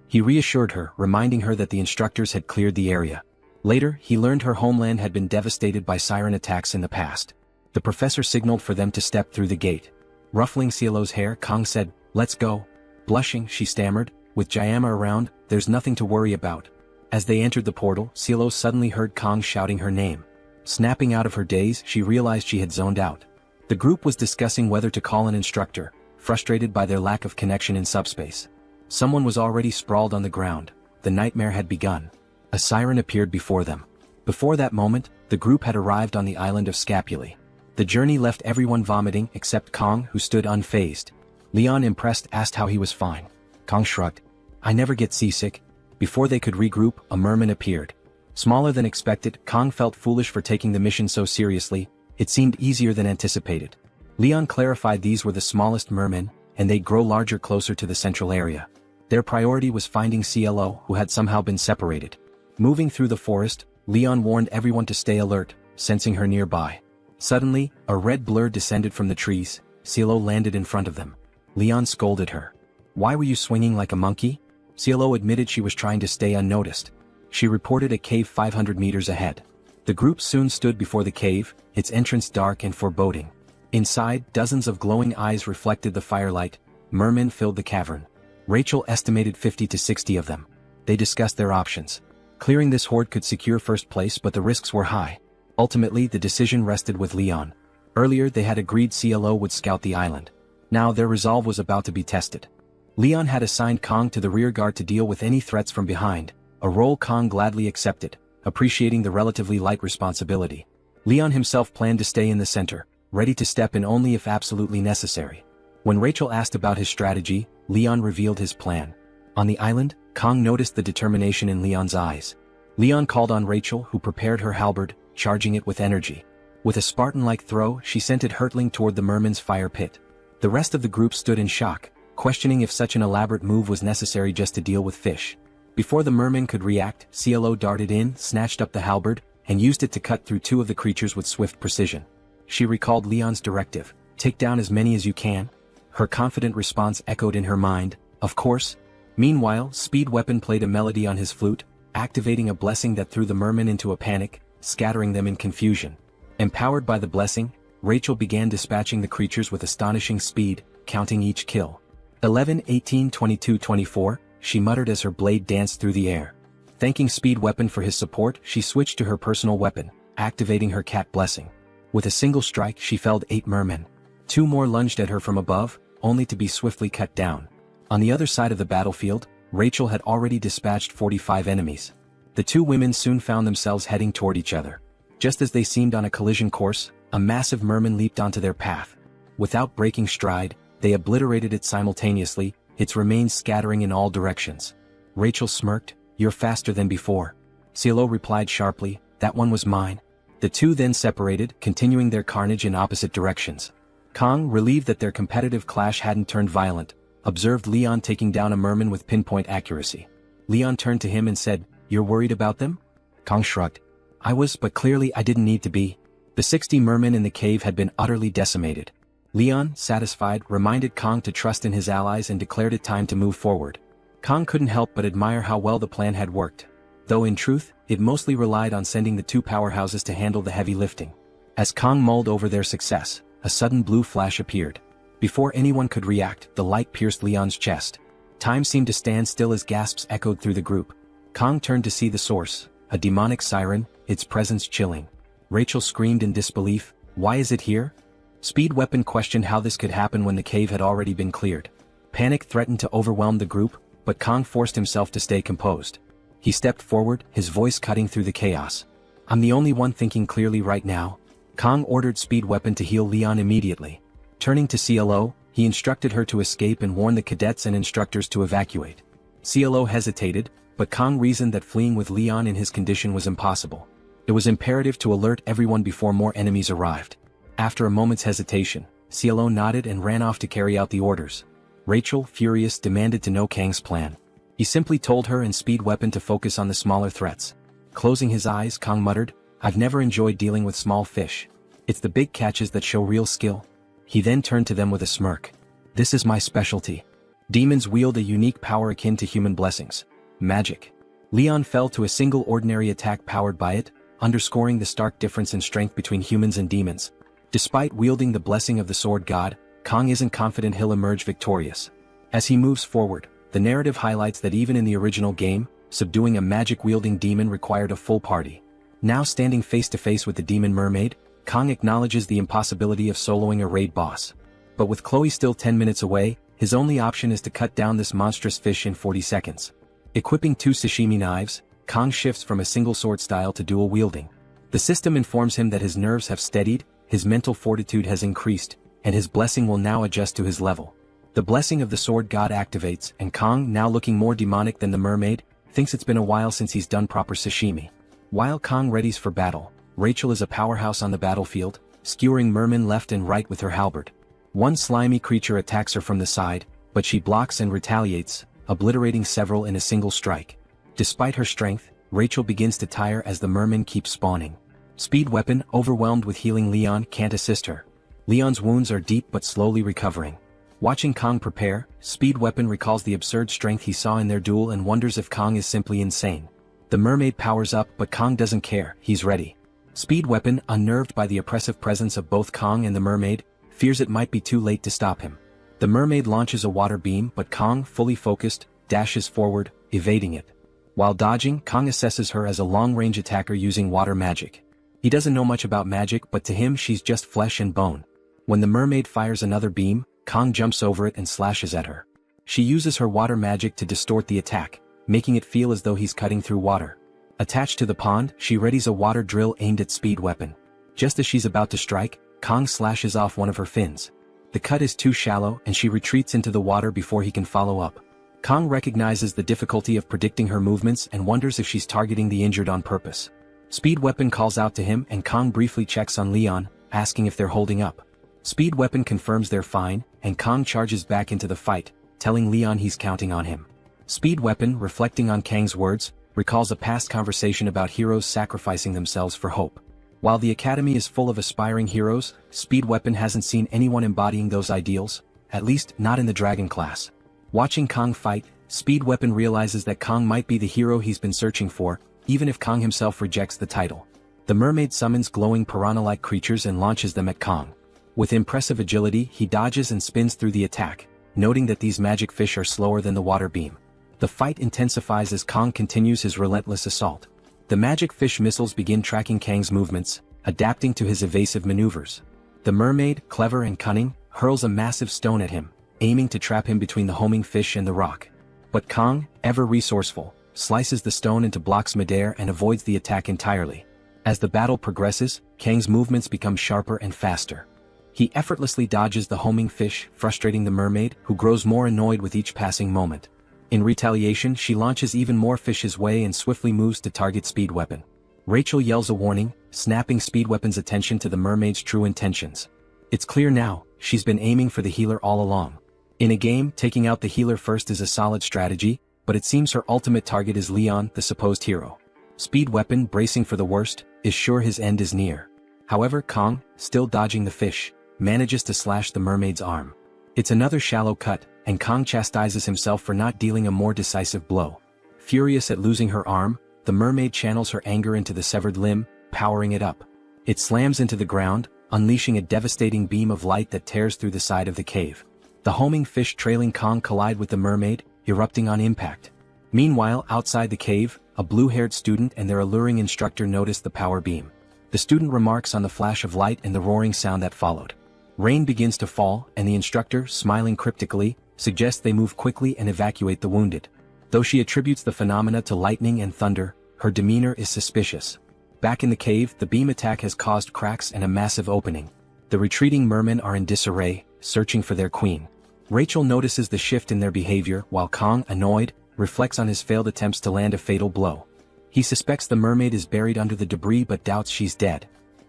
He reassured her, reminding her that the instructors had cleared the area. Later, he learned her homeland had been devastated by siren attacks in the past. The professor signaled for them to step through the gate. Ruffling CLO's hair, Kong said, "Let's go." Blushing, she stammered, "With Jayama around, there's nothing to worry about." As they entered the portal, CLO suddenly heard Kong shouting her name. Snapping out of her daze, she realized she had zoned out. The group was discussing whether to call an instructor, frustrated by their lack of connection in subspace. Someone was already sprawled on the ground. The nightmare had begun. A siren appeared before them. Before that moment, the group had arrived on the island of Scapulae. The journey left everyone vomiting except Kong, who stood unfazed. Leon, impressed, asked how he was fine. Kong shrugged. "I never get seasick." Before they could regroup, a merman appeared. Smaller than expected, Kong felt foolish for taking the mission so seriously. It seemed easier than anticipated. Leon clarified these were the smallest mermen, and they'd grow larger closer to the central area. Their priority was finding CLO, who had somehow been separated. Moving through the forest, Leon warned everyone to stay alert, sensing her nearby. Suddenly, a red blur descended from the trees. Cielo landed in front of them. Leon scolded her. "Why were you swinging like a monkey?" Cielo admitted she was trying to stay unnoticed. She reported a cave 500 meters ahead. The group soon stood before the cave, its entrance dark and foreboding. Inside, dozens of glowing eyes reflected the firelight. Mermen filled the cavern. Rachel estimated 50 to 60 of them. They discussed their options. Clearing this horde could secure first place, but the risks were high. Ultimately, the decision rested with Leon. Earlier they had agreed CLO would scout the island. Now their resolve was about to be tested. Leon had assigned Kong to the rearguard to deal with any threats from behind, a role Kong gladly accepted, appreciating the relatively light responsibility. Leon himself planned to stay in the center, ready to step in only if absolutely necessary. When Rachel asked about his strategy, Leon revealed his plan. On the island, Kong noticed the determination in Leon's eyes. Leon called on Rachel, who prepared her halberd, charging it with energy. With a Spartan-like throw, she sent it hurtling toward the merman's fire pit. The rest of the group stood in shock, questioning if such an elaborate move was necessary just to deal with fish. Before the merman could react, CLO darted in, snatched up the halberd, and used it to cut through two of the creatures with swift precision. She recalled Leon's directive, "Take down as many as you can." Her confident response echoed in her mind, "Of course." Meanwhile, Speed Weapon played a melody on his flute, activating a blessing that threw the mermen into a panic, scattering them in confusion. Empowered by the blessing, Rachel began dispatching the creatures with astonishing speed, counting each kill. 11, 18, 22, 24, she muttered as her blade danced through the air. Thanking Speed Weapon for his support, she switched to her personal weapon, activating her cat blessing. With a single strike, she felled 8 mermen. 2 more lunged at her from above, only to be swiftly cut down. On the other side of the battlefield, Rachel had already dispatched 45 enemies. The 2 women soon found themselves heading toward each other. Just as they seemed on a collision course, a massive merman leaped onto their path. Without breaking stride, they obliterated it simultaneously, its remains scattering in all directions. Rachel smirked, "You're faster than before." CLO replied sharply, "That one was mine." The 2 then separated, continuing their carnage in opposite directions. Kong, relieved that their competitive clash hadn't turned violent, observed Leon taking down a merman with pinpoint accuracy. Leon turned to him and said, "You're worried about them?" Kong shrugged. "I was, but clearly I didn't need to be." The 60 mermen in the cave had been utterly decimated. Leon, satisfied, reminded Kong to trust in his allies and declared it time to move forward. Kong couldn't help but admire how well the plan had worked. Though in truth, it mostly relied on sending the 2 powerhouses to handle the heavy lifting. As Kong mulled over their success, a sudden blue flash appeared. Before anyone could react, the light pierced Leon's chest. Time seemed to stand still as gasps echoed through the group. Kong turned to see the source, a demonic siren, its presence chilling. Rachel screamed in disbelief, "Why is it here?" Speed Weapon questioned how this could happen when the cave had already been cleared. Panic threatened to overwhelm the group, but Kong forced himself to stay composed. He stepped forward, his voice cutting through the chaos. "I'm the only one thinking clearly right now." Kong ordered Speed Weapon to heal Leon immediately. Turning to CLO, he instructed her to escape and warned the cadets and instructors to evacuate. CLO hesitated, but Kong reasoned that fleeing with Leon in his condition was impossible. It was imperative to alert everyone before more enemies arrived. After a moment's hesitation, CLO nodded and ran off to carry out the orders. Rachel, furious, demanded to know Kang's plan. He simply told her and Speed Weapon to focus on the smaller threats. Closing his eyes, Kong muttered, "I've never enjoyed dealing with small fish. It's the big catches that show real skill." He then turned to them with a smirk. "This is my specialty. Demons wield a unique power akin to human blessings. Magic." Leon fell to a single ordinary attack powered by it, underscoring the stark difference in strength between humans and demons. Despite wielding the blessing of the sword god, Kong isn't confident he'll emerge victorious. As he moves forward, the narrative highlights that even in the original game, subduing a magic-wielding demon required a full party. Now standing face-to-face with the demon mermaid, Kong acknowledges the impossibility of soloing a raid boss. But with Chloe still 10 minutes away, his only option is to cut down this monstrous fish in 40 seconds. Equipping 2 sashimi knives, Kong shifts from a single sword style to dual wielding. The system informs him that his nerves have steadied, his mental fortitude has increased, and his blessing will now adjust to his level. The blessing of the sword god activates, and Kong, now looking more demonic than the mermaid, thinks it's been a while since he's done proper sashimi. While Kong readies for battle, Rachel is a powerhouse on the battlefield, skewering mermen left and right with her halberd. One slimy creature attacks her from the side, but she blocks and retaliates, obliterating several in a single strike. Despite her strength, Rachel begins to tire as the merman keeps spawning. Speed Weapon, overwhelmed with healing Leon, can't assist her. Leon's wounds are deep but slowly recovering. Watching Kong prepare, Speed Weapon recalls the absurd strength he saw in their duel and wonders if Kong is simply insane. The mermaid powers up but Kong doesn't care, he's ready. Speed Weapon, unnerved by the oppressive presence of both Kong and the mermaid, fears it might be too late to stop him. The mermaid launches a water beam but Kong, fully focused, dashes forward, evading it. While dodging, Kong assesses her as a long-range attacker using water magic. He doesn't know much about magic but to him she's just flesh and bone. When the mermaid fires another beam, Kong jumps over it and slashes at her. She uses her water magic to distort the attack, making it feel as though he's cutting through water. Attached to the pond, she readies a water drill aimed at Speed Weapon. Just as she's about to strike, Kong slashes off one of her fins. The cut is too shallow and she retreats into the water before he can follow up. Kong recognizes the difficulty of predicting her movements and wonders if she's targeting the injured on purpose. Speed Weapon calls out to him and Kong briefly checks on Leon, asking if they're holding up. Speed Weapon confirms they're fine, and Kong charges back into the fight, telling Leon he's counting on him. Speed Weapon, reflecting on Kang's words, recalls a past conversation about heroes sacrificing themselves for hope. While the academy is full of aspiring heroes, Speed Weapon hasn't seen anyone embodying those ideals, at least not in the Dragon class. Watching Kong fight, Speed Weapon realizes that Kong might be the hero he's been searching for, even if Kong himself rejects the title. The mermaid summons glowing piranha-like creatures and launches them at Kong. With impressive agility, he dodges and spins through the attack, noting that these magic fish are slower than the water beam. The fight intensifies as Kong continues his relentless assault. The magic fish missiles begin tracking Kang's movements, adapting to his evasive maneuvers. The mermaid, clever and cunning, hurls a massive stone at him, aiming to trap him between the homing fish and the rock. But Kong, ever resourceful, slices the stone into blocks midair and avoids the attack entirely. As the battle progresses, Kang's movements become sharper and faster. He effortlessly dodges the homing fish, frustrating the mermaid, who grows more annoyed with each passing moment. In retaliation, she launches even more fish his way and swiftly moves to target Speed Weapon. Rachel yells a warning, snapping Speed Weapon's attention to the mermaid's true intentions. It's clear now, she's been aiming for the healer all along. In a game, taking out the healer first is a solid strategy, but it seems her ultimate target is Leon, the supposed hero. Speed Weapon, bracing for the worst, is sure his end is near. However, Kong, still dodging the fish, manages to slash the mermaid's arm. It's another shallow cut, and Kong chastises himself for not dealing a more decisive blow. Furious at losing her arm, the mermaid channels her anger into the severed limb, powering it up. It slams into the ground, unleashing a devastating beam of light that tears through the side of the cave. The homing fish trailing Kong collide with the mermaid, erupting on impact. Meanwhile, outside the cave, a blue-haired student and their alluring instructor notice the power beam. The student remarks on the flash of light and the roaring sound that followed. Rain begins to fall, and the instructor, smiling cryptically, suggests they move quickly and evacuate the wounded. Though she attributes the phenomena to lightning and thunder, her demeanor is suspicious. Back in the cave, the beam attack has caused cracks and a massive opening. The retreating mermen are in disarray, searching for their queen. Rachel notices the shift in their behavior while Kong, annoyed, reflects on his failed attempts to land a fatal blow. He suspects the mermaid is buried under the debris but doubts she's dead.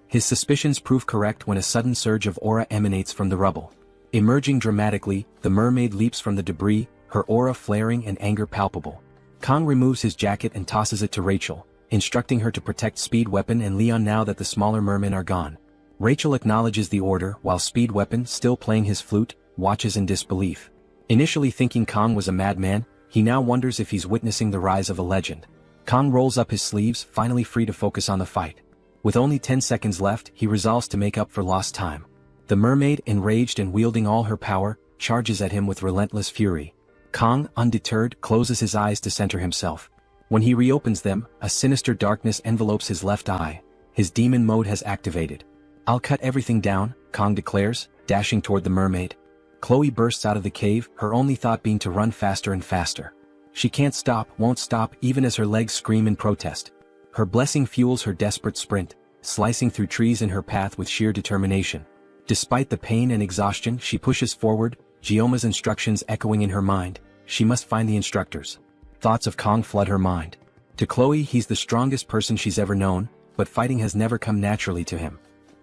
His suspicions prove correct when a sudden surge of aura emanates from the rubble. Emerging dramatically, the mermaid leaps from the debris, her aura flaring and anger palpable. Kong removes his jacket and tosses it to Rachel, instructing her to protect Speed Weapon and Leon now that the smaller mermen are gone. Rachel acknowledges the order while Speed Weapon, still playing his flute, watches in disbelief. Initially thinking Kong was a madman, he now wonders if he's witnessing the rise of a legend. Kong rolls up his sleeves, finally free to focus on the fight. With only 10 seconds left, he resolves to make up for lost time. The mermaid, enraged and wielding all her power, charges at him with relentless fury. Kong, undeterred, closes his eyes to center himself. When he reopens them, a sinister darkness envelopes his left eye. His demon mode has activated. "I'll cut everything down," Kong declares, dashing toward the mermaid. Chloe bursts out of the cave, her only thought being to run faster and faster. She can't stop, won't stop, even as her legs scream in protest. Her blessing fuels her desperate sprint, slicing through trees in her path with sheer determination. Despite the pain and exhaustion, she pushes forward, Gioma's instructions echoing in her mind. She must find the instructors. Thoughts of Kong flood her mind. To Chloe, he's the strongest person she's ever known, but fighting has never come naturally to him.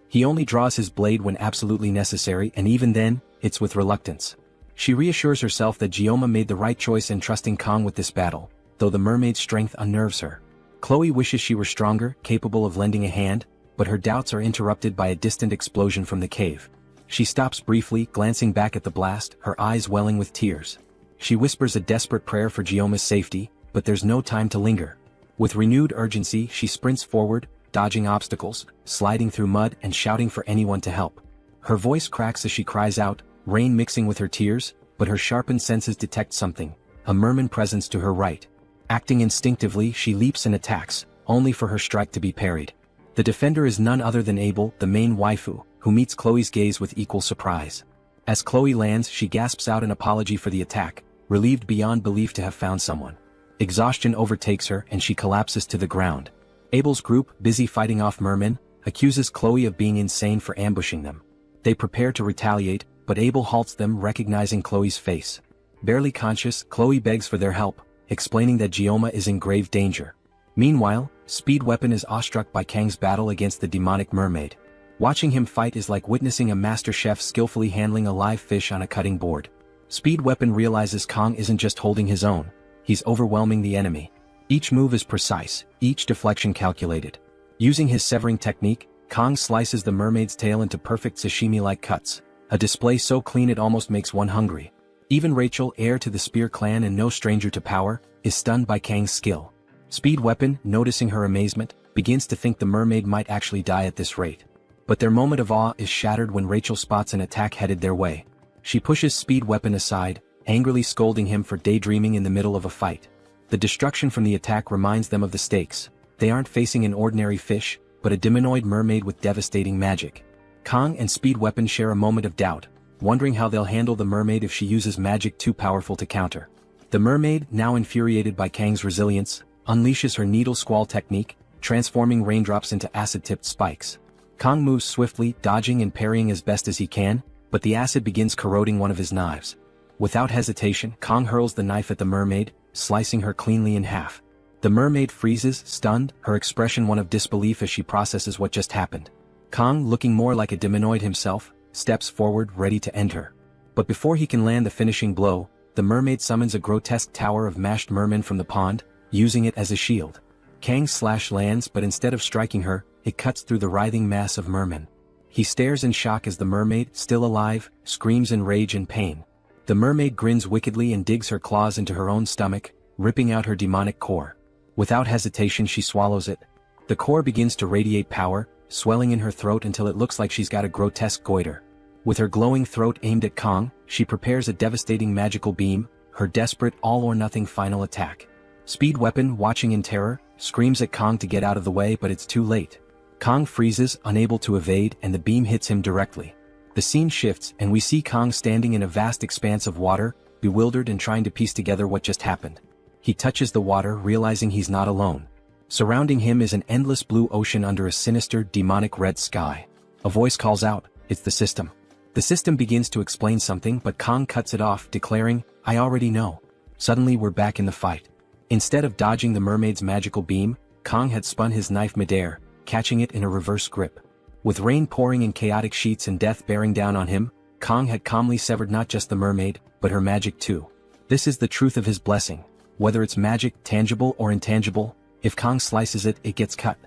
He only draws his blade when absolutely necessary, and even then, it's with reluctance. She reassures herself that Gioma made the right choice in trusting Kong with this battle, though the mermaid's strength unnerves her. Chloe wishes she were stronger, capable of lending a hand, but her doubts are interrupted by a distant explosion from the cave. She stops briefly, glancing back at the blast, her eyes welling with tears. She whispers a desperate prayer for Gioma's safety, but there's no time to linger. With renewed urgency, she sprints forward, dodging obstacles, sliding through mud and shouting for anyone to help. Her voice cracks as she cries out, rain mixing with her tears, but her sharpened senses detect something, a merman presence to her right. Acting instinctively, she leaps and attacks, only for her strike to be parried. The defender is none other than Abel, the main waifu, who meets Chloe's gaze with equal surprise. As Chloe lands, she gasps out an apology for the attack, relieved beyond belief to have found someone. Exhaustion overtakes her and she collapses to the ground. Abel's group, busy fighting off mermen, accuses Chloe of being insane for ambushing them. They prepare to retaliate, but Abel halts them, recognizing Chloe's face. Barely conscious, Chloe begs for their help, explaining that Gioma is in grave danger. Meanwhile, Speed Weapon is awestruck by Kang's battle against the demonic mermaid. Watching him fight is like witnessing a master chef skillfully handling a live fish on a cutting board. Speed Weapon realizes Kang isn't just holding his own, he's overwhelming the enemy. Each move is precise, each deflection calculated. Using his severing technique, Kang slices the mermaid's tail into perfect sashimi-like cuts, a display so clean it almost makes one hungry. Even Rachel, heir to the Spear clan and no stranger to power, is stunned by Kang's skill. Speed Weapon, noticing her amazement, begins to think the mermaid might actually die at this rate. But their moment of awe is shattered when Rachel spots an attack headed their way. She pushes Speed Weapon aside, angrily scolding him for daydreaming in the middle of a fight. The destruction from the attack reminds them of the stakes. They aren't facing an ordinary fish, but a demonoid mermaid with devastating magic. Kang and Speed Weapon share a moment of doubt, wondering how they'll handle the mermaid if she uses magic too powerful to counter. The mermaid, now infuriated by Kang's resilience, unleashes her needle squall technique, transforming raindrops into acid-tipped spikes. Kang moves swiftly, dodging and parrying as best as he can, but the acid begins corroding one of his knives. Without hesitation, Kang hurls the knife at the mermaid, slicing her cleanly in half. The mermaid freezes, stunned, her expression one of disbelief as she processes what just happened. Kang, looking more like a demonoid himself, steps forward, ready to end her. But before he can land the finishing blow, the mermaid summons a grotesque tower of mashed mermen from the pond, using it as a shield. Kang's slash lands, but instead of striking her, it cuts through the writhing mass of mermen. He stares in shock as the mermaid, still alive, screams in rage and pain. The mermaid grins wickedly and digs her claws into her own stomach, ripping out her demonic core. Without hesitation, she swallows it. The core begins to radiate power, swelling in her throat until it looks like she's got a grotesque goiter. With her glowing throat aimed at Kang, she prepares a devastating magical beam, her desperate all-or-nothing final attack. Speed Weapon, watching in terror, screams at Kang to get out of the way, but it's too late. Kang freezes, unable to evade, and the beam hits him directly. The scene shifts, and we see Kang standing in a vast expanse of water, bewildered and trying to piece together what just happened. He touches the water, realizing he's not alone. Surrounding him is an endless blue ocean under a sinister, demonic red sky. A voice calls out, "It's the system." The system begins to explain something, but Kang cuts it off, declaring, "I already know." Suddenly we're back in the fight. Instead of dodging the mermaid's magical beam, Kang had spun his knife midair, catching it in a reverse grip. With rain pouring in chaotic sheets and death bearing down on him, Kang had calmly severed not just the mermaid, but her magic too. This is the truth of his blessing. Whether it's magic, tangible or intangible, if Kang slices it, it gets cut.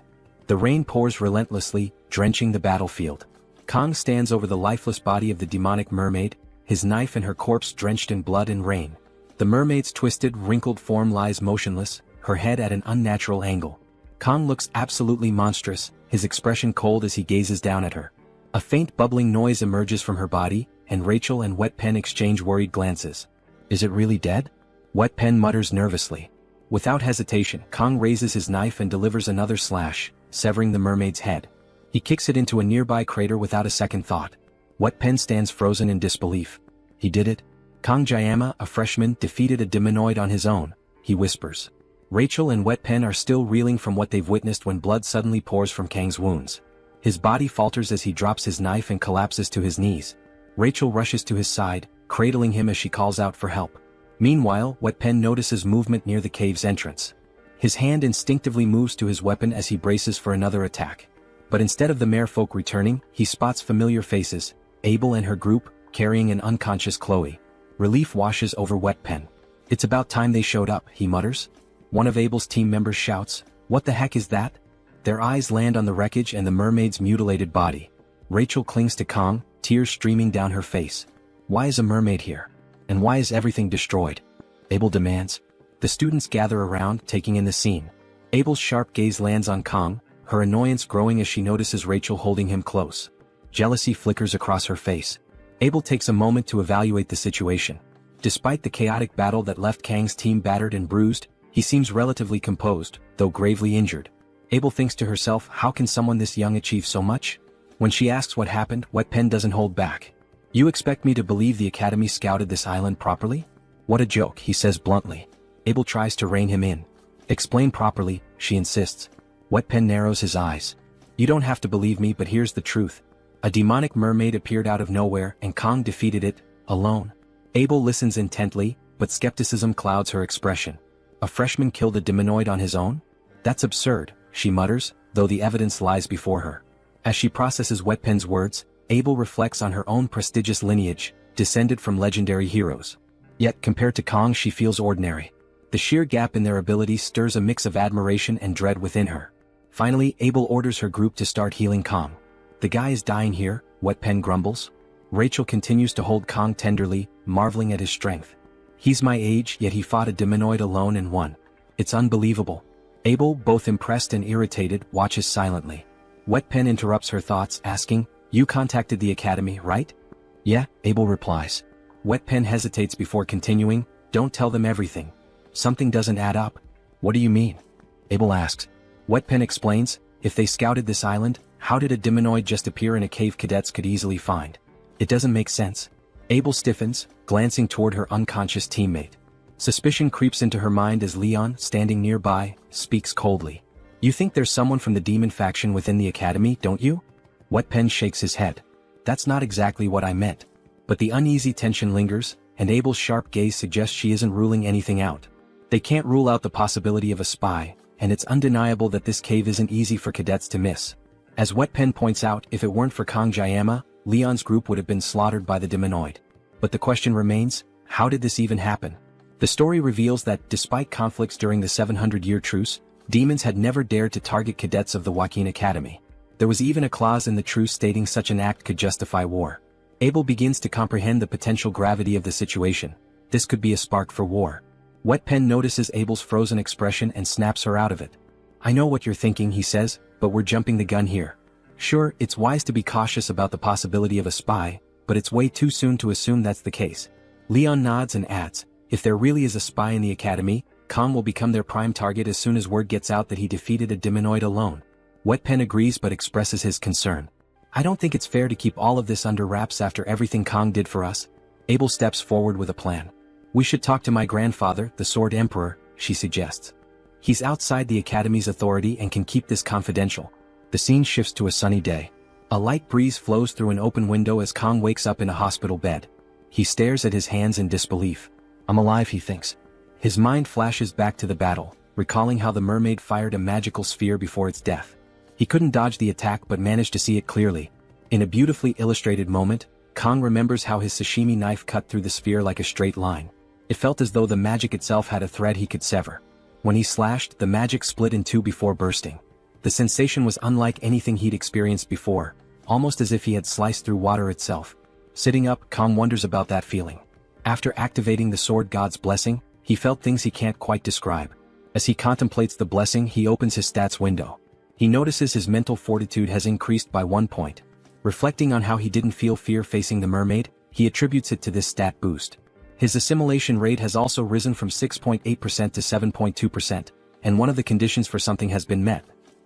The rain pours relentlessly, drenching the battlefield. Kang stands over the lifeless body of the demonic mermaid, his knife and her corpse drenched in blood and rain. The mermaid's twisted, wrinkled form lies motionless, her head at an unnatural angle. Kang looks absolutely monstrous, his expression cold as he gazes down at her. A faint bubbling noise emerges from her body, and Rachel and Wet Pen exchange worried glances. "Is it really dead?" Wet Pen mutters nervously. Without hesitation, Kang raises his knife and delivers another slash, severing the mermaid's head. He kicks it into a nearby crater without a second thought. Wet Pen stands frozen in disbelief. "He did it?" Kang Jayama, a freshman, defeated a demonoid on his own, he whispers. Rachel and Wet Pen are still reeling from what they've witnessed when blood suddenly pours from Kang's wounds. His body falters as he drops his knife and collapses to his knees. Rachel rushes to his side, cradling him as she calls out for help. Meanwhile, Wet Pen notices movement near the cave's entrance. His hand instinctively moves to his weapon as he braces for another attack. But instead of the merfolk returning, he spots familiar faces, Abel and her group, carrying an unconscious Chloe. Relief washes over Wet Pen. "It's about time they showed up," he mutters. One of Abel's team members shouts, What the heck is that? Their eyes land on the wreckage and the mermaid's mutilated body. Rachel clings to Kong, tears streaming down her face. Why is a mermaid here? And why is everything destroyed? Abel demands. The students gather around, taking in the scene. Abel's sharp gaze lands on Kong, her annoyance growing as she notices Rachel holding him close. Jealousy flickers across her face. Abel takes a moment to evaluate the situation. Despite the chaotic battle that left Kang's team battered and bruised, he seems relatively composed, though gravely injured. Abel thinks to herself, how can someone this young achieve so much? When she asks what happened, Wet Pen doesn't hold back. You expect me to believe the Academy scouted this island properly? What a joke, he says bluntly. Abel tries to rein him in. Explain properly, she insists. Wet Pen narrows his eyes. You don't have to believe me, but here's the truth. A demonic mermaid appeared out of nowhere and Kong defeated it, alone. Abel listens intently, but skepticism clouds her expression. A freshman killed a demonoid on his own? That's absurd, she mutters, though the evidence lies before her. As she processes Wet Pen's words, Abel reflects on her own prestigious lineage, descended from legendary heroes. Yet compared to Kong she feels ordinary. The sheer gap in their abilities stirs a mix of admiration and dread within her. Finally, Abel orders her group to start healing Kong. The guy is dying here, Wet Pen grumbles. Rachel continues to hold Kong tenderly, marveling at his strength. He's my age, yet he fought a demonoid alone and won. It's unbelievable. Abel, both impressed and irritated, watches silently. Wet Pen interrupts her thoughts, asking, You contacted the Academy, right? Yeah, Abel replies. Wet Pen hesitates before continuing, Don't tell them everything. Something doesn't add up. What do you mean? Abel asks. Wet Pen explains, If they scouted this island, how did a demonoid just appear in a cave cadets could easily find? It doesn't make sense. Abel stiffens, glancing toward her unconscious teammate. Suspicion creeps into her mind as Leon, standing nearby, speaks coldly. You think there's someone from the demon faction within the Academy, don't you? Wet Pen shakes his head. That's not exactly what I meant. But the uneasy tension lingers, and Abel's sharp gaze suggests she isn't ruling anything out. They can't rule out the possibility of a spy, and it's undeniable that this cave isn't easy for cadets to miss. As Wet Pen points out, if it weren't for Kong Jayama, Leon's group would have been slaughtered by the demonoid. But the question remains, how did this even happen? The story reveals that, despite conflicts during the 700-year truce, demons had never dared to target cadets of the Joaquin Academy. There was even a clause in the truce stating such an act could justify war. Abel begins to comprehend the potential gravity of the situation. This could be a spark for war. Wet Pen notices Abel's frozen expression and snaps her out of it. I know what you're thinking, he says, but we're jumping the gun here. Sure, it's wise to be cautious about the possibility of a spy, but it's way too soon to assume that's the case. Leon nods and adds, if there really is a spy in the Academy, Kong will become their prime target as soon as word gets out that he defeated a demonoid alone. Wet Pen agrees but expresses his concern. I don't think it's fair to keep all of this under wraps after everything Kong did for us. Abel steps forward with a plan. We should talk to my grandfather, the Sword Emperor, she suggests. He's outside the Academy's authority and can keep this confidential. The scene shifts to a sunny day. A light breeze flows through an open window as Kong wakes up in a hospital bed. He stares at his hands in disbelief. I'm alive, he thinks. His mind flashes back to the battle, recalling how the mermaid fired a magical sphere before its death. He couldn't dodge the attack but managed to see it clearly. In a beautifully illustrated moment, Kong remembers how his sashimi knife cut through the sphere like a straight line. It felt as though the magic itself had a thread he could sever. When he slashed, the magic split in two before bursting. The sensation was unlike anything he'd experienced before, almost as if he had sliced through water itself. Sitting up, Kong wonders about that feeling. After activating the sword god's blessing, he felt things he can't quite describe. As he contemplates the blessing, he opens his stats window. He notices his mental fortitude has increased by 1 point. Reflecting on how he didn't feel fear facing the mermaid, he attributes it to this stat boost. His assimilation rate has also risen from 6.8% to 7.2%, and one of the conditions for something has been met.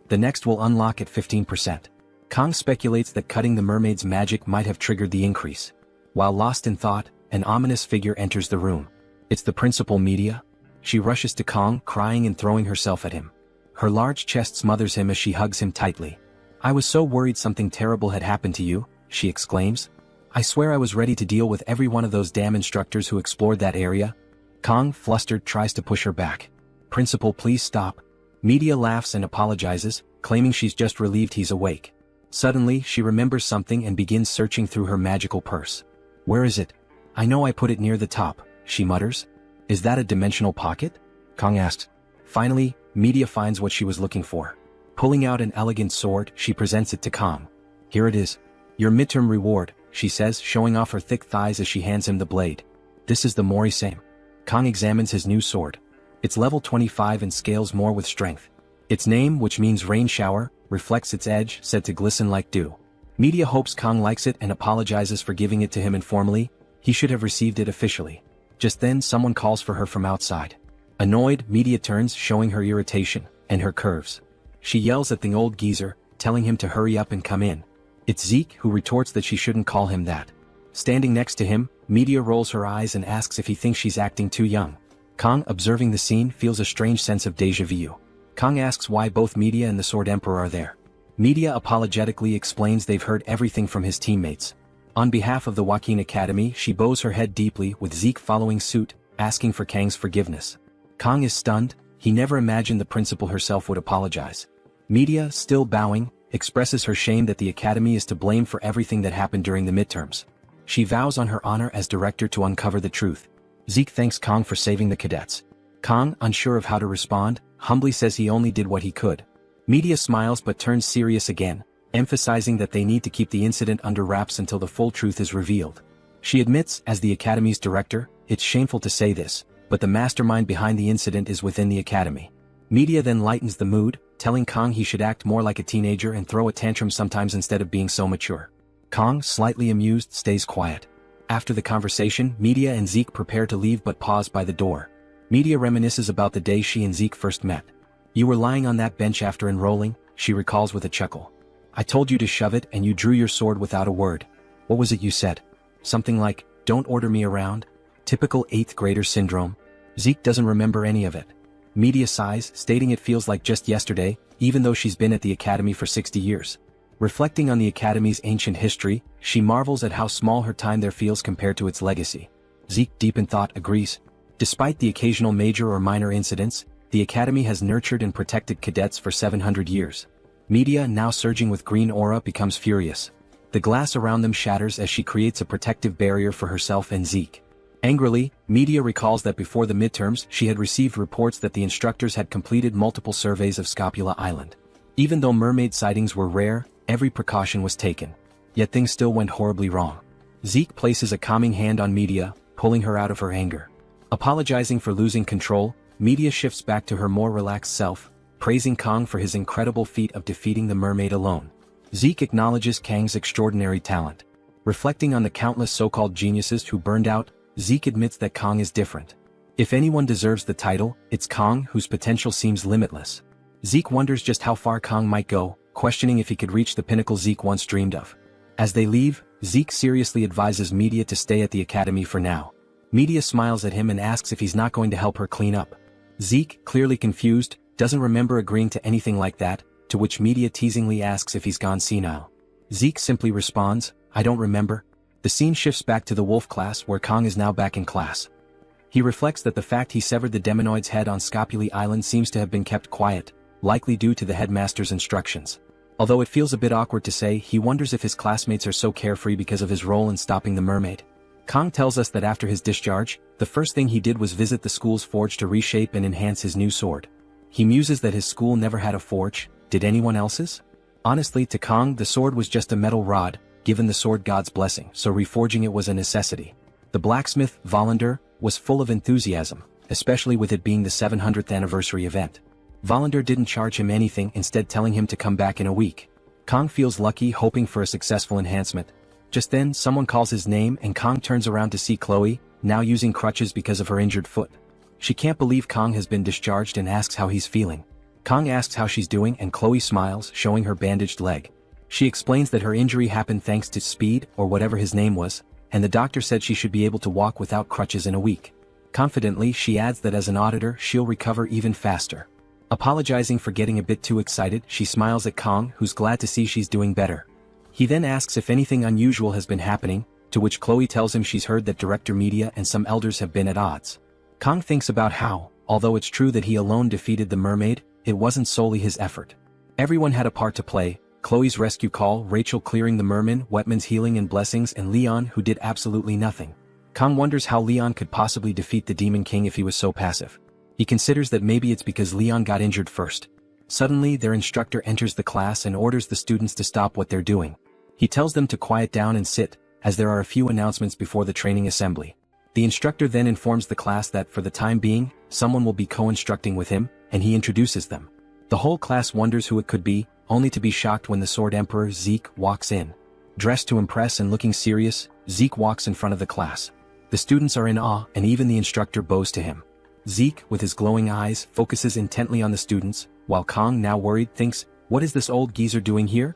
The next will unlock at 15%. Kong speculates that cutting the mermaid's magic might have triggered the increase. While lost in thought, an ominous figure enters the room. It's the principal, Media. She rushes to Kong, crying and throwing herself at him. Her large chest smothers him as she hugs him tightly. I was so worried something terrible had happened to you, she exclaims. I swear I was ready to deal with every one of those damn instructors who explored that area. Kong, flustered, tries to push her back. Principal, please stop. Media laughs and apologizes, claiming she's just relieved he's awake. Suddenly, she remembers something and begins searching through her magical purse. Where is it? I know I put it near the top, she mutters. Is that a dimensional pocket? Kong asks. Finally, Media finds what she was looking for. Pulling out an elegant sword, she presents it to Kang. "Here it is. Your midterm reward," she says, showing off her thick thighs as she hands him the blade. "This is the Mori-same." Kang examines his new sword. It's level 25 and scales more with strength. Its name, which means rain shower, reflects its edge, said to glisten like dew. Media hopes Kang likes it and apologizes for giving it to him informally. He should have received it officially. Just then someone calls for her from outside. Annoyed, Media turns, showing her irritation, and her curves. She yells at the old geezer, telling him to hurry up and come in. It's Zeke who retorts that she shouldn't call him that. Standing next to him, Media rolls her eyes and asks if he thinks she's acting too young. Kang, observing the scene, feels a strange sense of déjà vu. Kang asks why both Media and the Sword Emperor are there. Media apologetically explains they've heard everything from his teammates. On behalf of the Joaquin Academy, she bows her head deeply, with Zeke following suit, asking for Kang's forgiveness. Kang is stunned. He never imagined the principal herself would apologize. Media, still bowing, expresses her shame that the Academy is to blame for everything that happened during the midterms. She vows on her honor as director to uncover the truth. Zeke thanks Kang for saving the cadets. Kang, unsure of how to respond, humbly says he only did what he could. Media smiles but turns serious again, emphasizing that they need to keep the incident under wraps until the full truth is revealed. She admits, as the Academy's director, it's shameful to say this, but the mastermind behind the incident is within the Academy. Media then lightens the mood, telling Kang he should act more like a teenager and throw a tantrum sometimes instead of being so mature. Kang, slightly amused, stays quiet. After the conversation, Media and Zeke prepare to leave but pause by the door. Media reminisces about the day she and Zeke first met. "You were lying on that bench after enrolling," she recalls with a chuckle. "I told you to shove it and you drew your sword without a word. What was it you said? Something like, 'Don't order me around'? Typical 8th grader syndrome." Zeke doesn't remember any of it. Media sighs, stating it feels like just yesterday, even though she's been at the Academy for 60 years. Reflecting on the Academy's ancient history, she marvels at how small her time there feels compared to its legacy. Zeke, deep in thought, agrees. Despite the occasional major or minor incidents, the Academy has nurtured and protected cadets for 700 years. Media, now surging with green aura, becomes furious. The glass around them shatters as she creates a protective barrier for herself and Zeke. Angrily, Media recalls that before the midterms she had received reports that the instructors had completed multiple surveys of Scapula Island. Even though mermaid sightings were rare, every precaution was taken. Yet things still went horribly wrong. Zeke places a calming hand on Media, pulling her out of her anger. Apologizing for losing control, Media shifts back to her more relaxed self, praising Kang for his incredible feat of defeating the mermaid alone. Zeke acknowledges Kang's extraordinary talent. Reflecting on the countless so-called geniuses who burned out, Zeke admits that Kang is different. If anyone deserves the title, it's Kang, whose potential seems limitless. Zeke wonders just how far Kang might go, questioning if he could reach the pinnacle Zeke once dreamed of. As they leave, Zeke seriously advises Media to stay at the Academy for now. Media smiles at him and asks if he's not going to help her clean up. Zeke, clearly confused, doesn't remember agreeing to anything like that, to which Media teasingly asks if he's gone senile. Zeke simply responds, "I don't remember." The scene shifts back to the Wolf class where Kang is now back in class. He reflects that the fact he severed the demonoid's head on Scapuli Island seems to have been kept quiet, likely due to the headmaster's instructions. Although it feels a bit awkward to say, he wonders if his classmates are so carefree because of his role in stopping the mermaid. Kang tells us that after his discharge, the first thing he did was visit the school's forge to reshape and enhance his new sword. He muses that his school never had a forge. Did anyone else's? Honestly, to Kang, the sword was just a metal rod, given the sword god's blessing, so reforging it was a necessity. The blacksmith, Volander, was full of enthusiasm, especially with it being the 700th anniversary event. Volander didn't charge him anything, instead telling him to come back in a week. Kang feels lucky, hoping for a successful enhancement. Just then, someone calls his name and Kang turns around to see Chloe, now using crutches because of her injured foot. She can't believe Kang has been discharged and asks how he's feeling. Kang asks how she's doing and Chloe smiles, showing her bandaged leg. She explains that her injury happened thanks to Speed, or whatever his name was, and the doctor said she should be able to walk without crutches in a week. Confidently, she adds that as an auditor she'll recover even faster. Apologizing for getting a bit too excited, she smiles at Kang, who's glad to see she's doing better. He then asks if anything unusual has been happening, to which Chloe tells him she's heard that Director Media and some elders have been at odds. Kang thinks about how, although it's true that he alone defeated the mermaid, it wasn't solely his effort. Everyone had a part to play: Chloe's rescue call, Rachel clearing the merman, Wetman's healing and blessings, and Leon, who did absolutely nothing. Kang wonders how Leon could possibly defeat the Demon King if he was so passive. He considers that maybe it's because Leon got injured first. Suddenly, their instructor enters the class and orders the students to stop what they're doing. He tells them to quiet down and sit, as there are a few announcements before the training assembly. The instructor then informs the class that for the time being, someone will be co-instructing with him, and he introduces them. The whole class wonders who it could be, only to be shocked when the Sword Emperor Zeke walks in. Dressed to impress and looking serious, Zeke walks in front of the class. The students are in awe, and even the instructor bows to him. Zeke, with his glowing eyes, focuses intently on the students, while Kong, now worried, thinks, "What is this old geezer doing here?"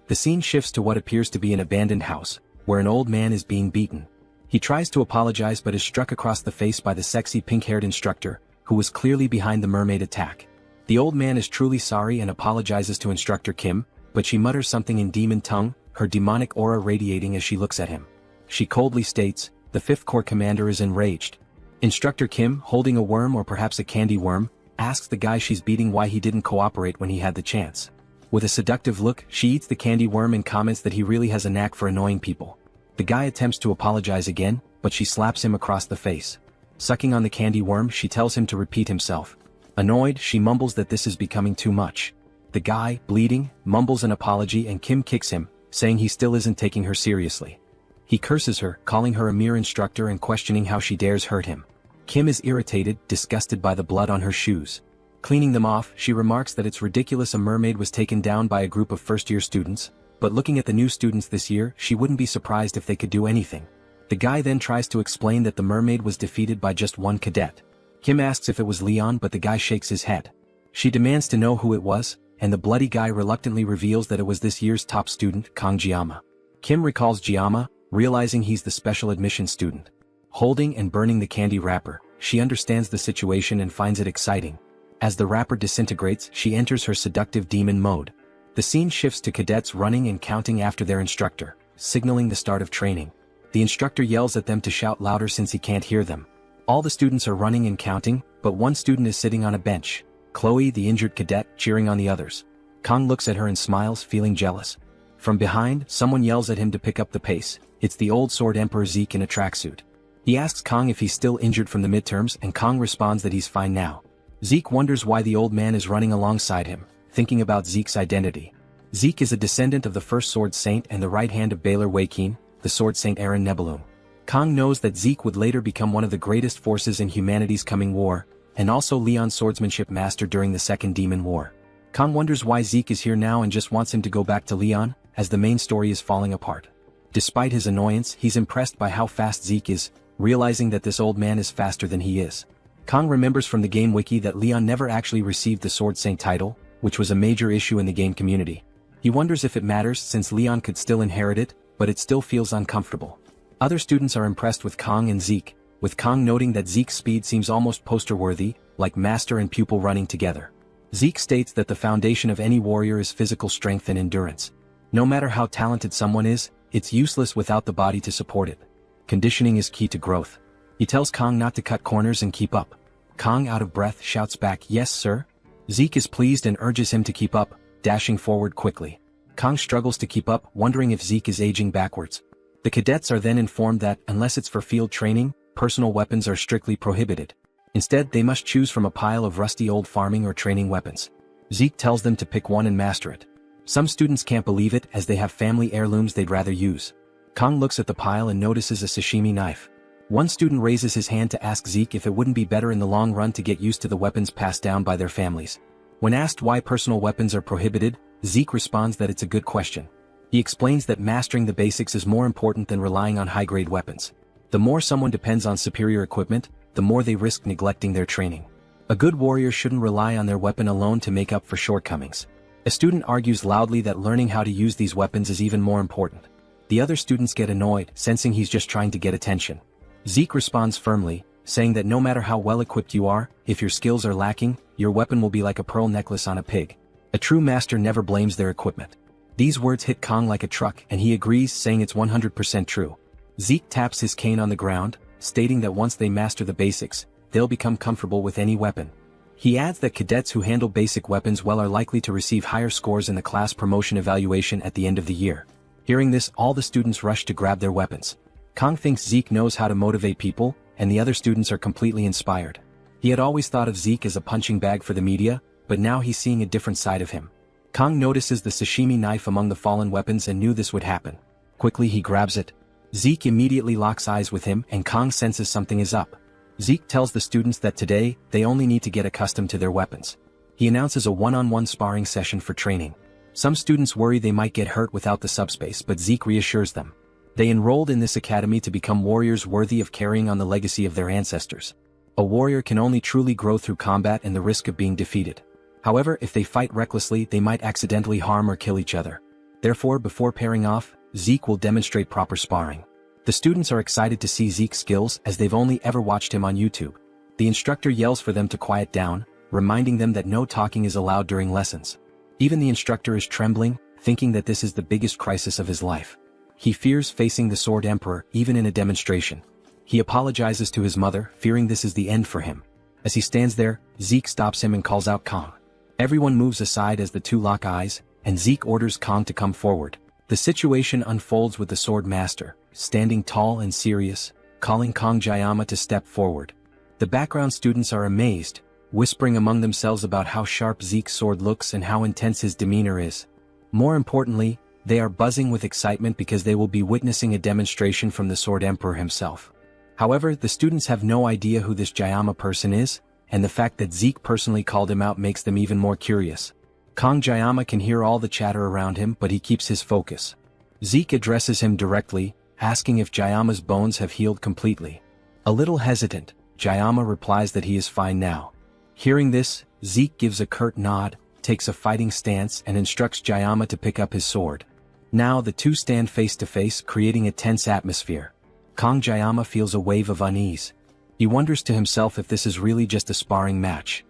The scene shifts to what appears to be an abandoned house, where an old man is being beaten. He tries to apologize but is struck across the face by the sexy pink-haired instructor, who was clearly behind the mermaid attack. The old man is truly sorry and apologizes to Instructor Kim, but she mutters something in demon tongue, her demonic aura radiating as she looks at him. She coldly states, "The 5th Corps commander is enraged." Instructor Kim, holding a worm or perhaps a candy worm, asks the guy she's beating why he didn't cooperate when he had the chance. With a seductive look, she eats the candy worm and comments that he really has a knack for annoying people. The guy attempts to apologize again, but she slaps him across the face. Sucking on the candy worm, she tells him to repeat himself. Annoyed, she mumbles that this is becoming too much. The guy, bleeding, mumbles an apology and Kim kicks him, saying he still isn't taking her seriously. He curses her, calling her a mere instructor and questioning how she dares hurt him. Kim is irritated, disgusted by the blood on her shoes. Cleaning them off, she remarks that it's ridiculous a mermaid was taken down by a group of first-year students, but looking at the new students this year, she wouldn't be surprised if they could do anything. The guy then tries to explain that the mermaid was defeated by just one cadet. Kim asks if it was Leon, but the guy shakes his head. She demands to know who it was, and the bloody guy reluctantly reveals that it was this year's top student, Kong Jiama. Kim recalls Jiama, realizing he's the special admission student. Holding and burning the candy wrapper, she understands the situation and finds it exciting. As the wrapper disintegrates, she enters her seductive demon mode. The scene shifts to cadets running and counting after their instructor, signaling the start of training. The instructor yells at them to shout louder since he can't hear them. All the students are running and counting, but one student is sitting on a bench. Chloe, the injured cadet, cheering on the others. Kong looks at her and smiles, feeling jealous. From behind, someone yells at him to pick up the pace. It's the old Sword Emperor Zeke in a tracksuit. He asks Kong if he's still injured from the midterms, and Kong responds that he's fine now. Zeke wonders why the old man is running alongside him, thinking about Zeke's identity. Zeke is a descendant of the first Sword Saint and the right hand of Baylor Wakeen, the Sword Saint Aaron Nebulum. Kong knows that Zeke would later become one of the greatest forces in humanity's coming war, and also Leon's swordsmanship master during the Second Demon War. Kong wonders why Zeke is here now and just wants him to go back to Leon, as the main story is falling apart. Despite his annoyance, he's impressed by how fast Zeke is, realizing that this old man is faster than he is. Kong remembers from the game wiki that Leon never actually received the Sword Saint title, which was a major issue in the game community. He wonders if it matters since Leon could still inherit it, but it still feels uncomfortable. Other students are impressed with Kong and Zeke, with Kong noting that Zeke's speed seems almost poster-worthy, like master and pupil running together. Zeke states that the foundation of any warrior is physical strength and endurance. No matter how talented someone is, it's useless without the body to support it. Conditioning is key to growth. He tells Kong not to cut corners and keep up. Kong, out of breath, shouts back, "Yes, sir." Zeke is pleased and urges him to keep up, dashing forward quickly. Kong struggles to keep up, wondering if Zeke is aging backwards. The cadets are then informed that, unless it's for field training, personal weapons are strictly prohibited. Instead, they must choose from a pile of rusty old farming or training weapons. Zeke tells them to pick one and master it. Some students can't believe it as they have family heirlooms they'd rather use. Kong looks at the pile and notices a sashimi knife. One student raises his hand to ask Zeke if it wouldn't be better in the long run to get used to the weapons passed down by their families. When asked why personal weapons are prohibited, Zeke responds that it's a good question. He explains that mastering the basics is more important than relying on high-grade weapons. The more someone depends on superior equipment, the more they risk neglecting their training. A good warrior shouldn't rely on their weapon alone to make up for shortcomings. A student argues loudly that learning how to use these weapons is even more important. The other students get annoyed, sensing he's just trying to get attention. Zeke responds firmly, saying that no matter how well equipped you are, if your skills are lacking, your weapon will be like a pearl necklace on a pig. A true master never blames their equipment. These words hit Kong like a truck and he agrees, saying it's 100% true. Zeke taps his cane on the ground, stating that once they master the basics, they'll become comfortable with any weapon. He adds that cadets who handle basic weapons well are likely to receive higher scores in the class promotion evaluation at the end of the year. Hearing this, all the students rush to grab their weapons. Kong thinks Zeke knows how to motivate people, and the other students are completely inspired. He had always thought of Zeke as a punching bag for the media, but now he's seeing a different side of him. Kong notices the sashimi knife among the fallen weapons and knew this would happen. Quickly he grabs it. Zeke immediately locks eyes with him and Kong senses something is up. Zeke tells the students that today, they only need to get accustomed to their weapons. He announces a one-on-one sparring session for training. Some students worry they might get hurt without the subspace, but Zeke reassures them. They enrolled in this academy to become warriors worthy of carrying on the legacy of their ancestors. A warrior can only truly grow through combat and the risk of being defeated. However, if they fight recklessly, they might accidentally harm or kill each other. Therefore, before pairing off, Zeke will demonstrate proper sparring. The students are excited to see Zeke's skills as they've only ever watched him on YouTube. The instructor yells for them to quiet down, reminding them that no talking is allowed during lessons. Even the instructor is trembling, thinking that this is the biggest crisis of his life. He fears facing the Sword Emperor even in a demonstration. He apologizes to his mother, fearing this is the end for him. As he stands there, Zeke stops him and calls out Kong. Everyone moves aside as the two lock eyes, and Zeke orders Kong to come forward. The situation unfolds with the Sword Master, standing tall and serious, calling Kong Jayama to step forward. The background students are amazed, whispering among themselves about how sharp Zeke's sword looks and how intense his demeanor is. More importantly, they are buzzing with excitement because they will be witnessing a demonstration from the Sword Emperor himself. However, the students have no idea who this Jayama person is, and the fact that Zeke personally called him out makes them even more curious. Kong Jayama can hear all the chatter around him, but he keeps his focus. Zeke addresses him directly, asking if Jayama's bones have healed completely. A little hesitant, Jayama replies that he is fine now. Hearing this, Zeke gives a curt nod, takes a fighting stance and instructs Jayama to pick up his sword. Now the two stand face to face, creating a tense atmosphere. Kong Jayama feels a wave of unease. He wonders to himself if this is really just a sparring match.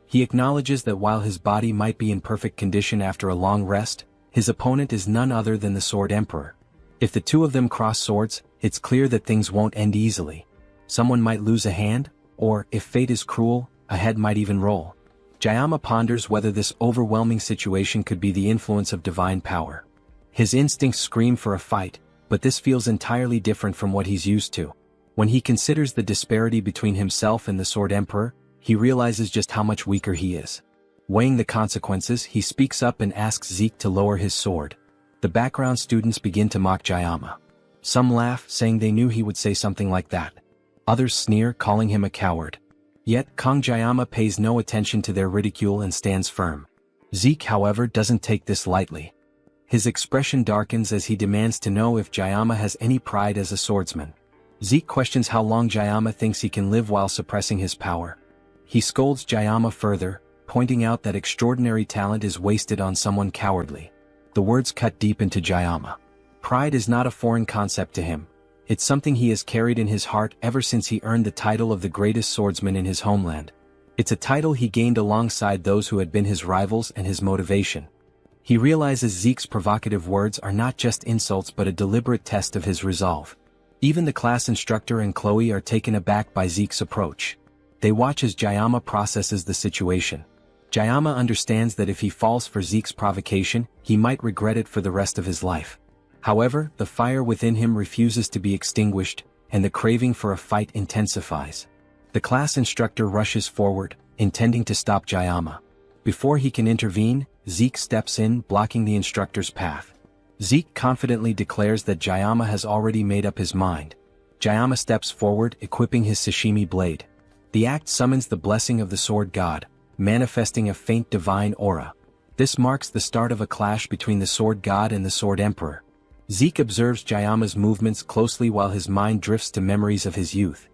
He acknowledges that while his body might be in perfect condition after a long rest, his opponent is none other than the Sword Emperor. If the two of them cross swords, it's clear that things won't end easily. Someone might lose a hand, or, if fate is cruel, a head might even roll. Jayama ponders whether this overwhelming situation could be the influence of divine power. His instincts scream for a fight, but this feels entirely different from what he's used to. When he considers the disparity between himself and the Sword Emperor, he realizes just how much weaker he is. Weighing the consequences, he speaks up and asks Zeke to lower his sword. The background students begin to mock Jayama. Some laugh, saying they knew he would say something like that. Others sneer, calling him a coward. Yet, Kong Jayama pays no attention to their ridicule and stands firm. Zeke, however, doesn't take this lightly. His expression darkens as he demands to know if Jayama has any pride as a swordsman. Zeke questions how long Jayama thinks he can live while suppressing his power. He scolds Jayama further, pointing out that extraordinary talent is wasted on someone cowardly. The words cut deep into Jayama. Pride is not a foreign concept to him. It's something he has carried in his heart ever since he earned the title of the greatest swordsman in his homeland. It's a title he gained alongside those who had been his rivals and his motivation. He realizes Zeke's provocative words are not just insults but a deliberate test of his resolve. Even the class instructor and Chloe are taken aback by Zeke's approach. They watch as Jayama processes the situation. Jayama understands that if he falls for Zeke's provocation, he might regret it for the rest of his life. However, the fire within him refuses to be extinguished, and the craving for a fight intensifies. The class instructor rushes forward, intending to stop Jayama. Before he can intervene, Zeke steps in, blocking the instructor's path. Zeke confidently declares that Jayama has already made up his mind. Jayama steps forward, equipping his sashimi blade. The act summons the blessing of the sword god, manifesting a faint divine aura. This marks the start of a clash between the sword god and the Sword Emperor. Zeke observes Jayama's movements closely while his mind drifts to memories of his youth.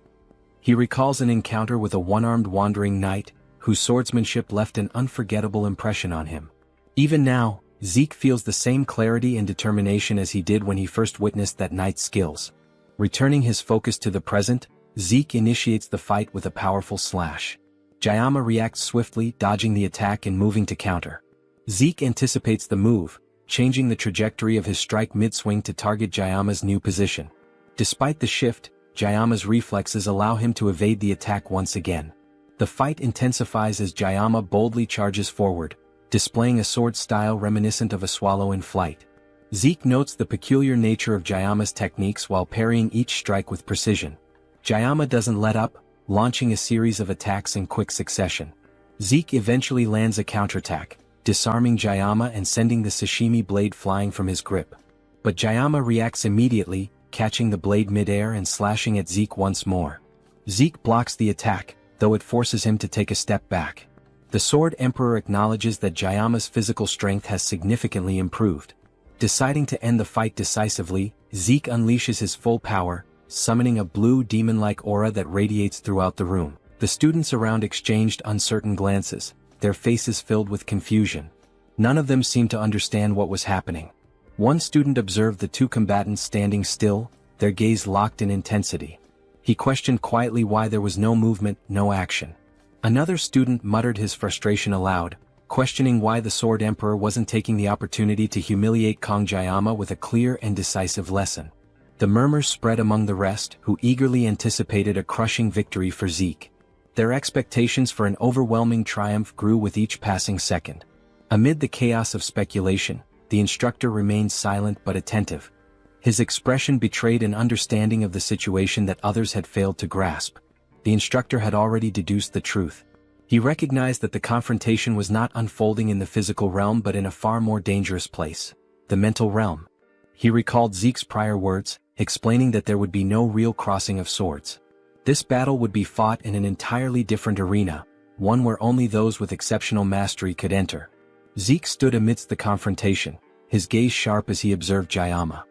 He recalls an encounter with a one-armed wandering knight, whose swordsmanship left an unforgettable impression on him. Even now, Zeke feels the same clarity and determination as he did when he first witnessed that knight's skills. Returning his focus to the present, Zeke initiates the fight with a powerful slash. Jayama reacts swiftly, dodging the attack and moving to counter. Zeke anticipates the move, changing the trajectory of his strike mid-swing to target Jayama's new position. Despite the shift, Jayama's reflexes allow him to evade the attack once again. The fight intensifies as Jayama boldly charges forward, displaying a sword style reminiscent of a swallow in flight. Zeke notes the peculiar nature of Jayama's techniques while parrying each strike with precision. Jayama doesn't let up, launching a series of attacks in quick succession. Zeke eventually lands a counterattack, disarming Jayama and sending the sashimi blade flying from his grip. But Jayama reacts immediately, catching the blade midair and slashing at Zeke once more. Zeke blocks the attack, though it forces him to take a step back. The Sword Emperor acknowledges that Jayama's physical strength has significantly improved. Deciding to end the fight decisively, Zeke unleashes his full power, summoning a blue demon-like aura that radiates throughout the room. The students around exchanged uncertain glances, their faces filled with confusion. None of them seemed to understand what was happening. One student observed the two combatants standing still, their gaze locked in intensity. He questioned quietly why there was no movement, no action. Another student muttered his frustration aloud, questioning why the Sword Emperor wasn't taking the opportunity to humiliate Kong Jayama with a clear and decisive lesson. The murmurs spread among the rest, who eagerly anticipated a crushing victory for Zeke. Their expectations for an overwhelming triumph grew with each passing second. Amid the chaos of speculation, the instructor remained silent but attentive. His expression betrayed an understanding of the situation that others had failed to grasp. The instructor had already deduced the truth. He recognized that the confrontation was not unfolding in the physical realm but in a far more dangerous place, the mental realm. He recalled Zeke's prior words, explaining that there would be no real crossing of swords. This battle would be fought in an entirely different arena, one where only those with exceptional mastery could enter. Zeke stood amidst the confrontation, his gaze sharp as he observed Jayama.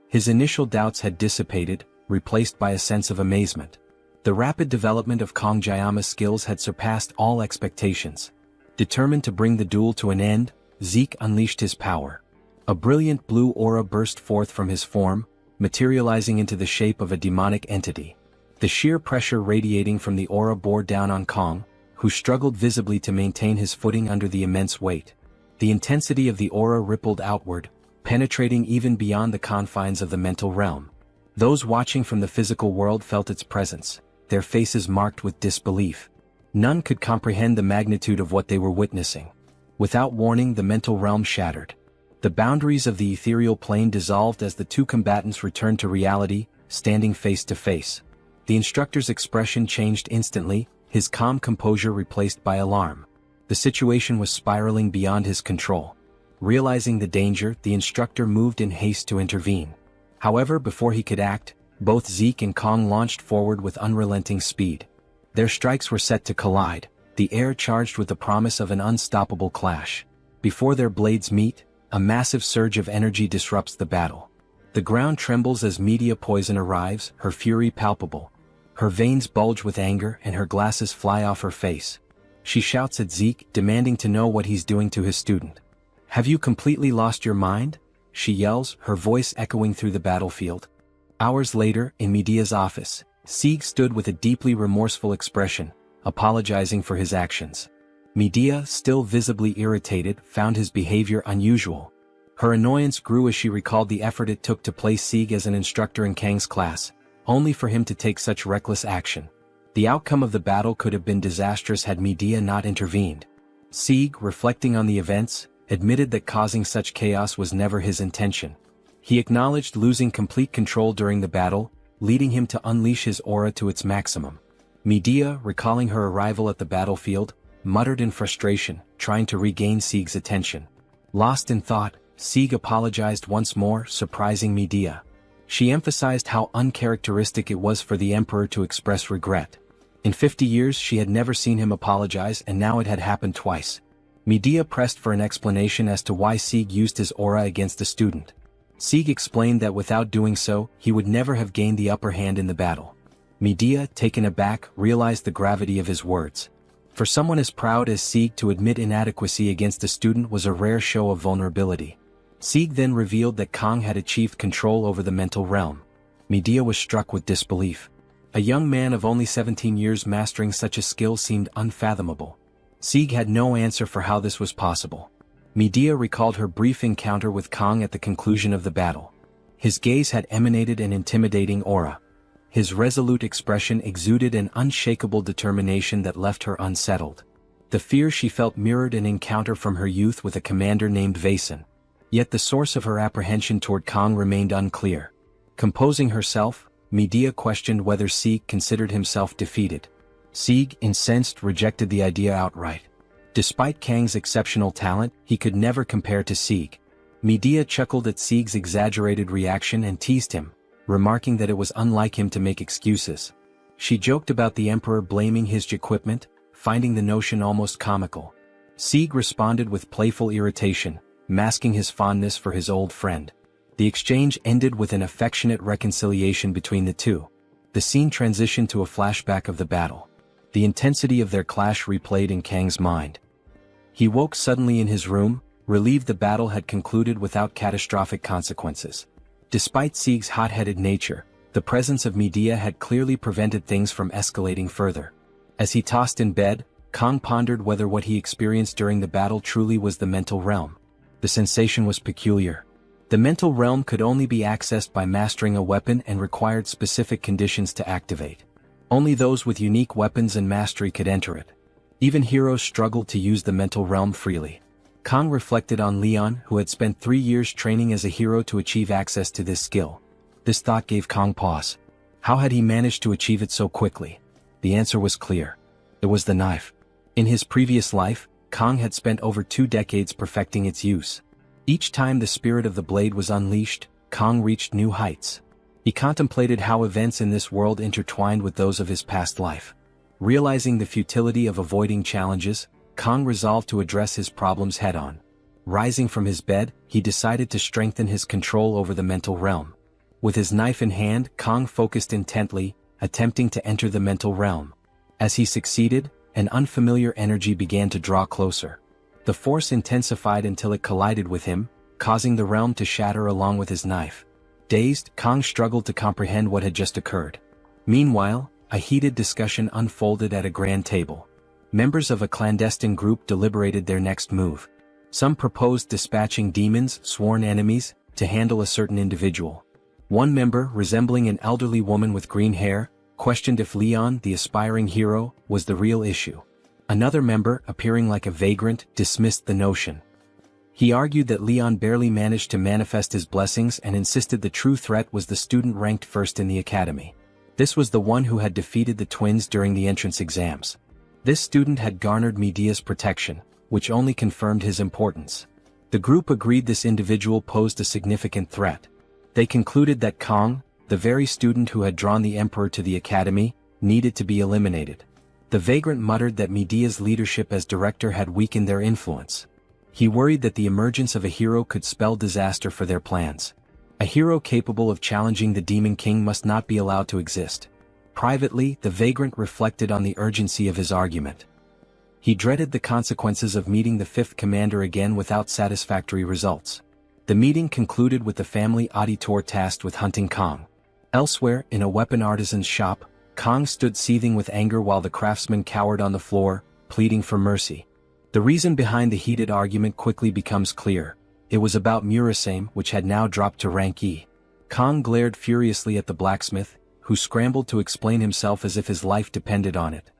His initial doubts had dissipated, replaced by a sense of amazement. The rapid development of Kong Jayama's skills had surpassed all expectations. Determined to bring the duel to an end, Zeke unleashed his power. A brilliant blue aura burst forth from his form, materializing into the shape of a demonic entity. The sheer pressure radiating from the aura bore down on Kong, who struggled visibly to maintain his footing under the immense weight. The intensity of the aura rippled outward, penetrating even beyond the confines of the mental realm. Those watching from the physical world felt its presence, their faces marked with disbelief. None could comprehend the magnitude of what they were witnessing. Without warning, the mental realm shattered. The boundaries of the ethereal plane dissolved as the two combatants returned to reality, standing face to face. The instructor's expression changed instantly, his calm composure replaced by alarm. The situation was spiraling beyond his control. Realizing the danger, the instructor moved in haste to intervene. However, before he could act, both Zeke and Kong launched forward with unrelenting speed. Their strikes were set to collide, the air charged with the promise of an unstoppable clash. Before their blades meet, a massive surge of energy disrupts the battle. The ground trembles as media poison arrives, her fury palpable. Her veins bulge with anger and her glasses fly off her face. She shouts at Zeke, demanding to know what he's doing to his student. "Have you completely lost your mind?" she yells, her voice echoing through the battlefield. Hours later, in Media's office, Zeke stood with a deeply remorseful expression, apologizing for his actions. Media, still visibly irritated, found his behavior unusual. Her annoyance grew as she recalled the effort it took to place Zeke as an instructor in Kang's class, only for him to take such reckless action. The outcome of the battle could have been disastrous had Medea not intervened. Zeke, reflecting on the events, admitted that causing such chaos was never his intention. He acknowledged losing complete control during the battle, leading him to unleash his aura to its maximum. Medea, recalling her arrival at the battlefield, muttered in frustration, trying to regain Zeke's attention. Lost in thought, Zeke apologized once more, surprising Medea. She emphasized how uncharacteristic it was for the Emperor to express regret. In 50 years she had never seen him apologize, and now it had happened twice. Medea pressed for an explanation as to why Zeke used his aura against the student. Zeke explained that without doing so, he would never have gained the upper hand in the battle. Medea, taken aback, realized the gravity of his words. For someone as proud as Zeke to admit inadequacy against a student was a rare show of vulnerability. Zeke then revealed that Kong had achieved control over the mental realm. Medea was struck with disbelief. A young man of only 17 years mastering such a skill seemed unfathomable. Zeke had no answer for how this was possible. Medea recalled her brief encounter with Kong at the conclusion of the battle. His gaze had emanated an intimidating aura. His resolute expression exuded an unshakable determination that left her unsettled. The fear she felt mirrored an encounter from her youth with a commander named Vaesen. Yet the source of her apprehension toward Kong remained unclear. Composing herself, Medea questioned whether Sieg considered himself defeated. Sieg, incensed, rejected the idea outright. Despite Kang's exceptional talent, he could never compare to Sieg. Medea chuckled at Sieg's exaggerated reaction and teased him, remarking that it was unlike him to make excuses. She joked about the emperor blaming his equipment, finding the notion almost comical. Sieg responded with playful irritation, masking his fondness for his old friend. The exchange ended with an affectionate reconciliation between the two. The scene transitioned to a flashback of the battle. The intensity of their clash replayed in Kang's mind. He woke suddenly in his room, relieved the battle had concluded without catastrophic consequences. Despite Sieg's hot-headed nature, the presence of Medea had clearly prevented things from escalating further. As he tossed in bed, Kang pondered whether what he experienced during the battle truly was the mental realm. The sensation was peculiar. The mental realm could only be accessed by mastering a weapon and required specific conditions to activate. Only those with unique weapons and mastery could enter it. Even heroes struggled to use the mental realm freely. Kang reflected on Leon, who had spent 3 years training as a hero to achieve access to this skill. This thought gave Kang pause. How had he managed to achieve it so quickly? The answer was clear. It was the knife. In his previous life, Kang had spent over 2 decades perfecting its use. Each time the spirit of the blade was unleashed, Kang reached new heights. He contemplated how events in this world intertwined with those of his past life. Realizing the futility of avoiding challenges, Kang resolved to address his problems head-on. Rising from his bed, he decided to strengthen his control over the mental realm. With his knife in hand, Kang focused intently, attempting to enter the mental realm. As he succeeded, an unfamiliar energy began to draw closer. The force intensified until it collided with him, causing the realm to shatter along with his knife. Dazed, Kang struggled to comprehend what had just occurred. Meanwhile, a heated discussion unfolded at a grand table. Members of a clandestine group deliberated their next move. Some proposed dispatching demons, sworn enemies, to handle a certain individual. One member, resembling an elderly woman with green hair, questioned if Leon, the aspiring hero, was the real issue. Another member, appearing like a vagrant, dismissed the notion. He argued that Leon barely managed to manifest his blessings and insisted the true threat was the student ranked first in the academy. This was the one who had defeated the twins during the entrance exams. This student had garnered Medea's protection, which only confirmed his importance. The group agreed this individual posed a significant threat. They concluded that Kang, the very student who had drawn the emperor to the academy, needed to be eliminated. The vagrant muttered that Medea's leadership as director had weakened their influence. He worried that the emergence of a hero could spell disaster for their plans. A hero capable of challenging the Demon King must not be allowed to exist. Privately, the vagrant reflected on the urgency of his argument. He dreaded the consequences of meeting the fifth commander again without satisfactory results. The meeting concluded with the family auditor tasked with hunting Kang. Elsewhere, in a weapon artisan's shop, Kang stood seething with anger while the craftsman cowered on the floor, pleading for mercy. The reason behind the heated argument quickly becomes clear. It was about Murasame, which had now dropped to rank E. Kang glared furiously at the blacksmith, who scrambled to explain himself as if his life depended on it.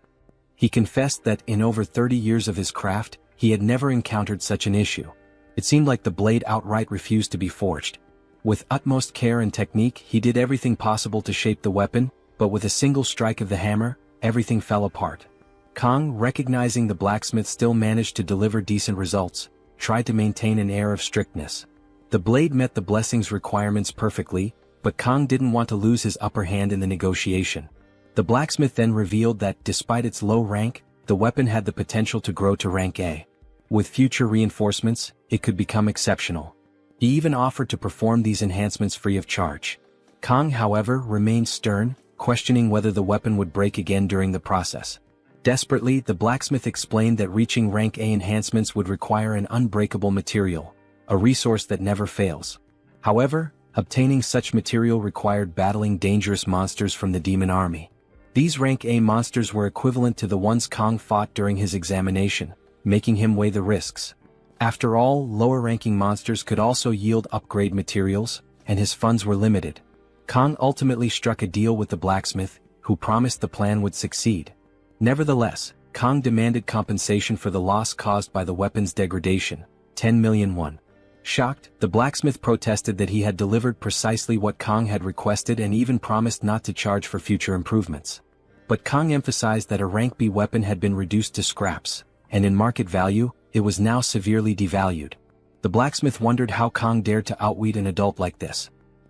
He confessed that in over 30 years of his craft, he had never encountered such an issue. It seemed like the blade outright refused to be forged. With utmost care and technique, he did everything possible to shape the weapon, but with a single strike of the hammer, everything fell apart. Kang, recognizing the blacksmith still managed to deliver decent results, tried to maintain an air of strictness. The blade met the blessing's requirements perfectly, but Kang didn't want to lose his upper hand in the negotiation. The blacksmith then revealed that, despite its low rank, the weapon had the potential to grow to rank A. With future reinforcements, it could become exceptional. He even offered to perform these enhancements free of charge. Kang, however, remained stern, questioning whether the weapon would break again during the process. Desperately, the blacksmith explained that reaching rank A enhancements would require an unbreakable material, a resource that never fails. However, obtaining such material required battling dangerous monsters from the demon army. These rank A monsters were equivalent to the ones Kang fought during his examination, making him weigh the risks. After all, lower-ranking monsters could also yield upgrade materials, and his funds were limited. Kang ultimately struck a deal with the blacksmith, who promised the plan would succeed. Nevertheless, Kang demanded compensation for the loss caused by the weapon's degradation, 10 million won. Shocked, the blacksmith protested that he had delivered precisely what Kang had requested and even promised not to charge for future improvements. But Kang emphasized that a rank B weapon had been reduced to scraps, and in market value, it was now severely devalued. The blacksmith wondered how Kang dared to outwit an adult like this.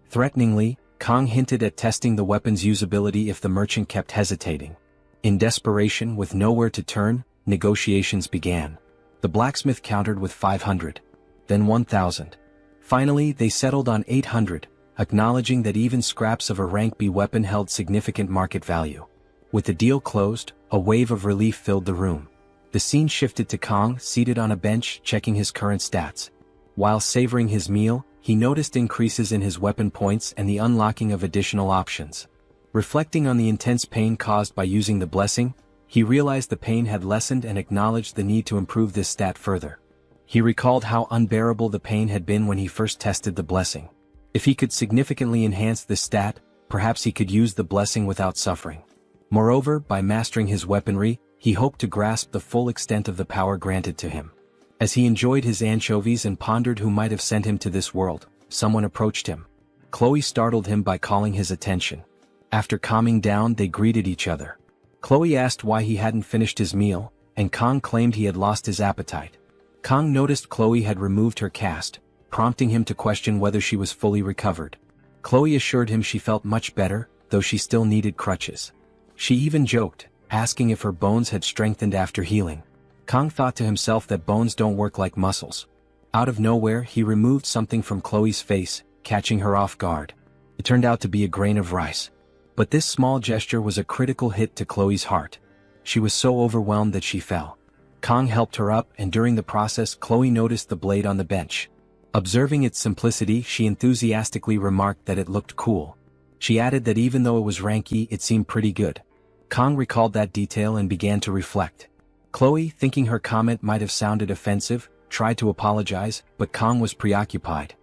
Threateningly, Kang hinted at testing the weapon's usability if the merchant kept hesitating. In desperation, with nowhere to turn, negotiations began. The blacksmith countered with 500. Then 1,000. Finally, they settled on 800, acknowledging that even scraps of a rank B weapon held significant market value. With the deal closed, a wave of relief filled the room. The scene shifted to Kang seated on a bench checking his current stats. While savoring his meal, he noticed increases in his weapon points and the unlocking of additional options. Reflecting on the intense pain caused by using the blessing, he realized the pain had lessened and acknowledged the need to improve this stat further. He recalled how unbearable the pain had been when he first tested the blessing. If he could significantly enhance this stat, perhaps he could use the blessing without suffering. Moreover, by mastering his weaponry, he hoped to grasp the full extent of the power granted to him. As he enjoyed his anchovies and pondered who might have sent him to this world, someone approached him. Chloe startled him by calling his attention. After calming down, they greeted each other. Chloe asked why he hadn't finished his meal, and Kang claimed he had lost his appetite. Kang noticed Chloe had removed her cast, prompting him to question whether she was fully recovered. Chloe assured him she felt much better, though she still needed crutches. She even joked, asking if her bones had strengthened after healing. Kang thought to himself that bones don't work like muscles. Out of nowhere, he removed something from Chloe's face, catching her off guard. It turned out to be a grain of rice. But this small gesture was a critical hit to Chloe's heart. She was so overwhelmed that she fell. Kang helped her up, and during the process Chloe noticed the blade on the bench. Observing its simplicity, she enthusiastically remarked that it looked cool. She added that even though it was ranky, it seemed pretty good. Kang recalled that detail and began to reflect. Chloe, thinking her comment might have sounded offensive, tried to apologize, but Kang was preoccupied.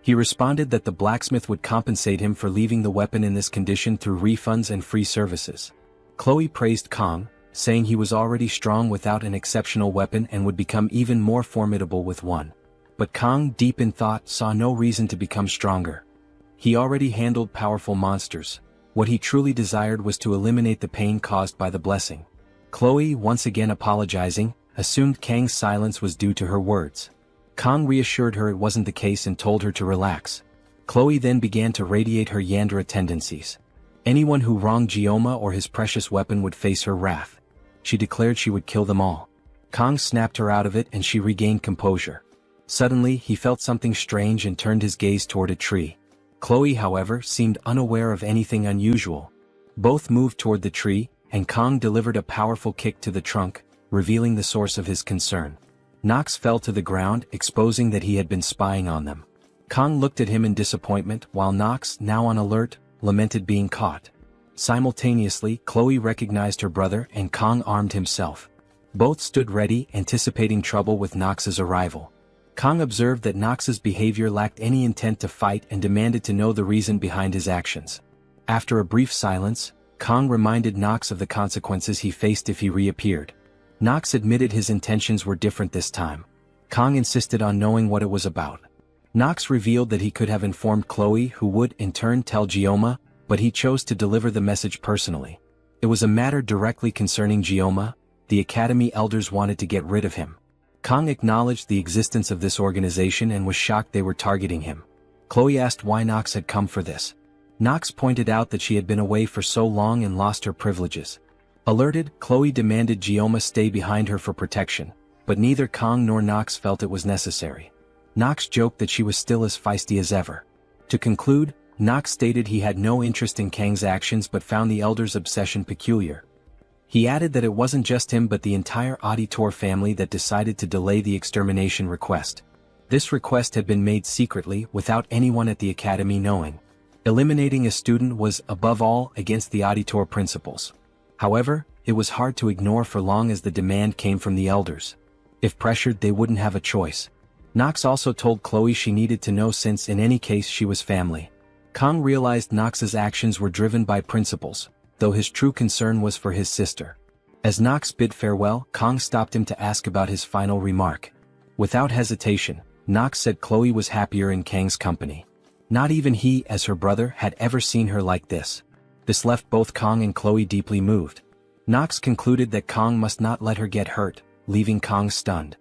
He responded that the blacksmith would compensate him for leaving the weapon in this condition through refunds and free services. Chloe praised Kang, saying he was already strong without an exceptional weapon and would become even more formidable with one. But Kang, deep in thought, saw no reason to become stronger. He already handled powerful monsters. What he truly desired was to eliminate the pain caused by the blessing. Chloe, once again apologizing, assumed Kang's silence was due to her words. Kang reassured her it wasn't the case and told her to relax. Chloe then began to radiate her Yandere tendencies. Anyone who wronged Gioma or his precious weapon would face her wrath. She declared she would kill them all. Kang snapped her out of it and she regained composure. Suddenly, he felt something strange and turned his gaze toward a tree. Chloe, however, seemed unaware of anything unusual. Both moved toward the tree, and Kang delivered a powerful kick to the trunk, revealing the source of his concern. Nox fell to the ground, exposing that he had been spying on them. Kang looked at him in disappointment, while Nox, now on alert, lamented being caught. Simultaneously, Chloe recognized her brother and Kang armed himself. Both stood ready, anticipating trouble with Nox's arrival. Kang observed that Nox's behavior lacked any intent to fight and demanded to know the reason behind his actions. After a brief silence, Kang reminded Nox of the consequences he faced if he reappeared. Nox admitted his intentions were different this time. Kang insisted on knowing what it was about. Nox revealed that he could have informed Chloe, who would, in turn, tell Gioma, but he chose to deliver the message personally. It was a matter directly concerning Gioma. The Academy elders wanted to get rid of him. Kang acknowledged the existence of this organization and was shocked they were targeting him. Chloe asked why Nox had come for this. Nox pointed out that she had been away for so long and lost her privileges. Alerted, Chloe demanded Gioma stay behind her for protection, but neither Kang nor Nox felt it was necessary. Nox joked that she was still as feisty as ever. To conclude, Nox stated he had no interest in Kang's actions but found the elder's obsession peculiar. He added that it wasn't just him but the entire auditor family that decided to delay the extermination request. This request had been made secretly without anyone at the Academy knowing. Eliminating a student was, above all, against the auditor principles. However, it was hard to ignore for long as the demand came from the elders. If pressured, they wouldn't have a choice. Nox also told Chloe she needed to know since in any case she was family. Kang realized Nox's actions were driven by principles, though his true concern was for his sister. As Nox bid farewell, Kang stopped him to ask about his final remark. Without hesitation, Nox said Chloe was happier in Kang's company. Not even he, as her brother, had ever seen her like this. This left both Kang and Chloe deeply moved. Nox concluded that Kang must not let her get hurt, leaving Kang stunned.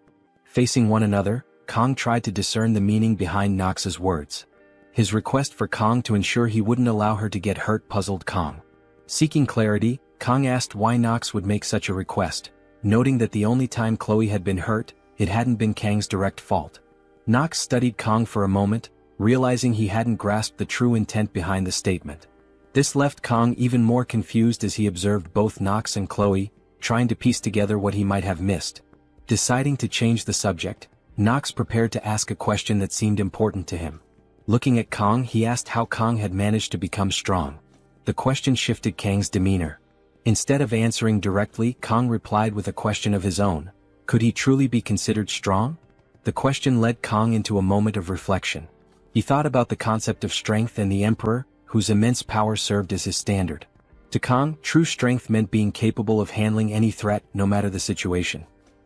Facing one another, Kang tried to discern the meaning behind Nox's words. His request for Kang to ensure he wouldn't allow her to get hurt puzzled Kang. Seeking clarity, Kang asked why Nox would make such a request, noting that the only time Chloe had been hurt, it hadn't been Kang's direct fault. Nox studied Kang for a moment, realizing he hadn't grasped the true intent behind the statement. This left Kang even more confused as he observed both Nox and Chloe, trying to piece together what he might have missed. Deciding to change the subject, Nox prepared to ask a question that seemed important to him. Looking at Kang, he asked how Kang had managed to become strong. The question shifted Kang's demeanor. Instead of answering directly, Kang replied with a question of his own. Could he truly be considered strong? The question led Kang into a moment of reflection. He thought about the concept of strength and the Emperor, whose immense power served as his standard. To Kang, true strength meant being capable of handling any threat, no matter the situation.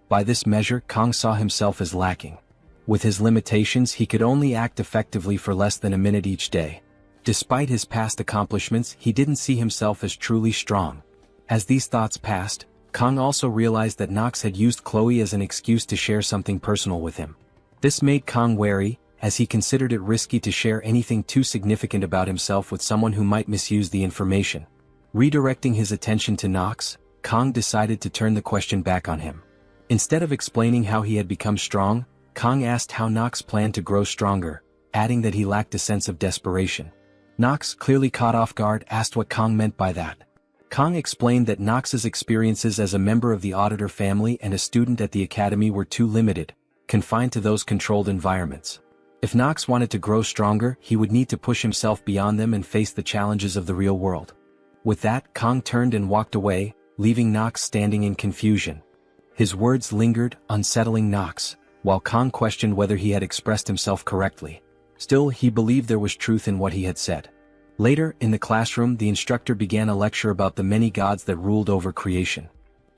By this measure, Kang saw himself as lacking. With his limitations, he could only act effectively for less than a minute each day. Despite his past accomplishments, he didn't see himself as truly strong. As these thoughts passed, Kang also realized that Nox had used Chloe as an excuse to share something personal with him. This made Kang wary, as he considered it risky to share anything too significant about himself with someone who might misuse the information. Redirecting his attention to Nox, Kang decided to turn the question back on him. Instead of explaining how he had become strong, Kang asked how Nox planned to grow stronger, adding that he lacked a sense of desperation. Nox, clearly caught off guard, asked what Kang meant by that. Kang explained that Nox's experiences as a member of the Auditor family and a student at the academy were too limited, confined to those controlled environments. If Nox wanted to grow stronger, he would need to push himself beyond them and face the challenges of the real world. With that, Kang turned and walked away, leaving Nox standing in confusion. His words lingered, unsettling Nox, while Kang questioned whether he had expressed himself correctly. Still, he believed there was truth in what he had said. Later, in the classroom, the instructor began a lecture about the many gods that ruled over creation.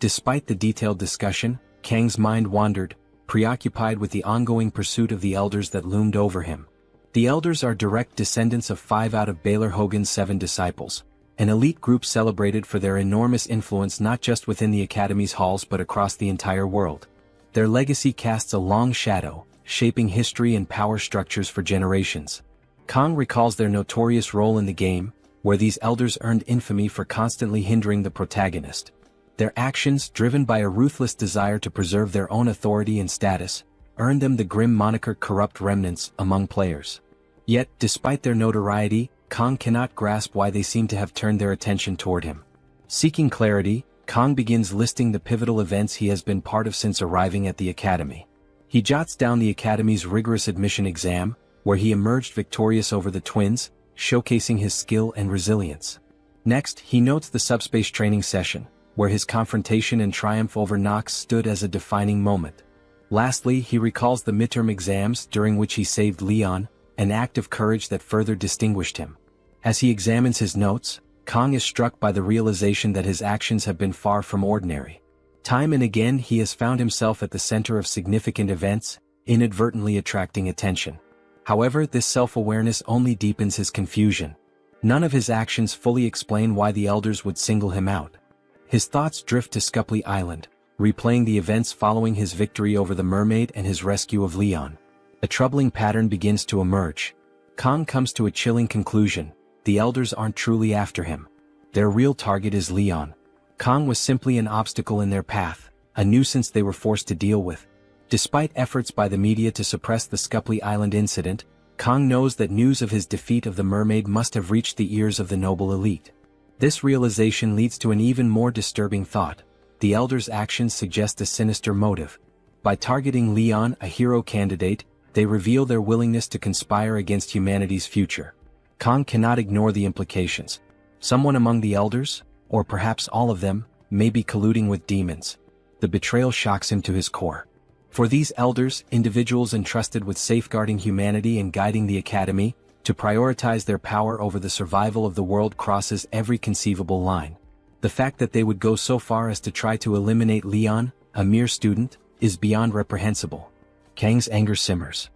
Despite the detailed discussion, Kang's mind wandered, preoccupied with the ongoing pursuit of the elders that loomed over him. The elders are direct descendants of 5 out of Baylor Hogan's 7 disciples, an elite group celebrated for their enormous influence not just within the academy's halls but across the entire world. Their legacy casts a long shadow, shaping history and power structures for generations. Kang recalls their notorious role in the game, where these elders earned infamy for constantly hindering the protagonist. Their actions, driven by a ruthless desire to preserve their own authority and status, earned them the grim moniker Corrupt Remnants among players. Yet, despite their notoriety, Kang cannot grasp why they seem to have turned their attention toward him. Seeking clarity, Kang begins listing the pivotal events he has been part of since arriving at the academy. He jots down the academy's rigorous admission exam, where he emerged victorious over the twins, showcasing his skill and resilience. Next, he notes the subspace training session, where his confrontation and triumph over Nox stood as a defining moment. Lastly, he recalls the midterm exams during which he saved Leon, an act of courage that further distinguished him. As he examines his notes, Kang is struck by the realization that his actions have been far from ordinary. Time and again he has found himself at the center of significant events, inadvertently attracting attention. However, this self-awareness only deepens his confusion. None of his actions fully explain why the elders would single him out. His thoughts drift to Scupley Island, replaying the events following his victory over the mermaid and his rescue of Leon. A troubling pattern begins to emerge. Kang comes to a chilling conclusion: the elders aren't truly after him. Their real target is Leon. Kang was simply an obstacle in their path, a nuisance they were forced to deal with. Despite efforts by the media to suppress the Scupley Island incident, Kang knows that news of his defeat of the mermaid must have reached the ears of the noble elite. This realization leads to an even more disturbing thought: the elders' actions suggest a sinister motive. By targeting Leon, a hero candidate, they reveal their willingness to conspire against humanity's future. Kang cannot ignore the implications. Someone among the elders, or perhaps all of them, may be colluding with demons. The betrayal shocks him to his core. For these elders, individuals entrusted with safeguarding humanity and guiding the academy, to prioritize their power over the survival of the world crosses every conceivable line. The fact that they would go so far as to try to eliminate Leon, a mere student, is beyond reprehensible. Kang's anger simmers.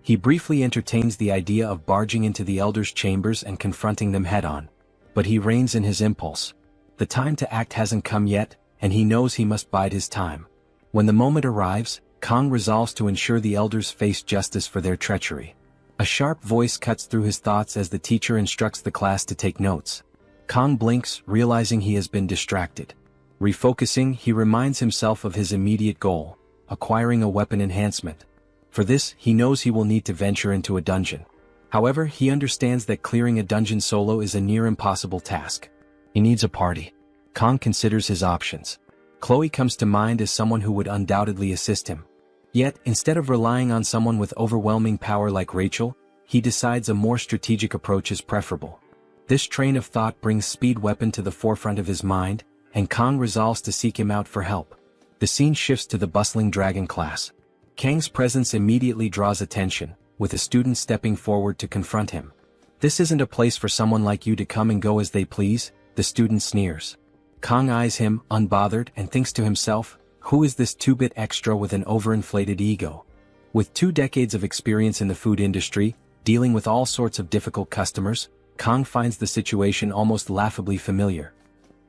He briefly entertains the idea of barging into the elders' chambers and confronting them head-on. But he reins in his impulse. The time to act hasn't come yet, and he knows he must bide his time. When the moment arrives, Kang resolves to ensure the elders face justice for their treachery. A sharp voice cuts through his thoughts as the teacher instructs the class to take notes. Kang blinks, realizing he has been distracted. Refocusing, he reminds himself of his immediate goal, acquiring a weapon enhancement. For this, he knows he will need to venture into a dungeon. However, he understands that clearing a dungeon solo is a near impossible task. He needs a party. Kang considers his options. Chloe comes to mind as someone who would undoubtedly assist him. Yet, instead of relying on someone with overwhelming power like Rachel, he decides a more strategic approach is preferable. This train of thought brings Speed Weapon to the forefront of his mind, and Kang resolves to seek him out for help. The scene shifts to the bustling dragon class. Kang's presence immediately draws attention, with a student stepping forward to confront him. "This isn't a place for someone like you to come and go as they please," the student sneers. Kang eyes him, unbothered, and thinks to himself, who is this two-bit extra with an overinflated ego? With 2 decades of experience in the food industry, dealing with all sorts of difficult customers, Kang finds the situation almost laughably familiar.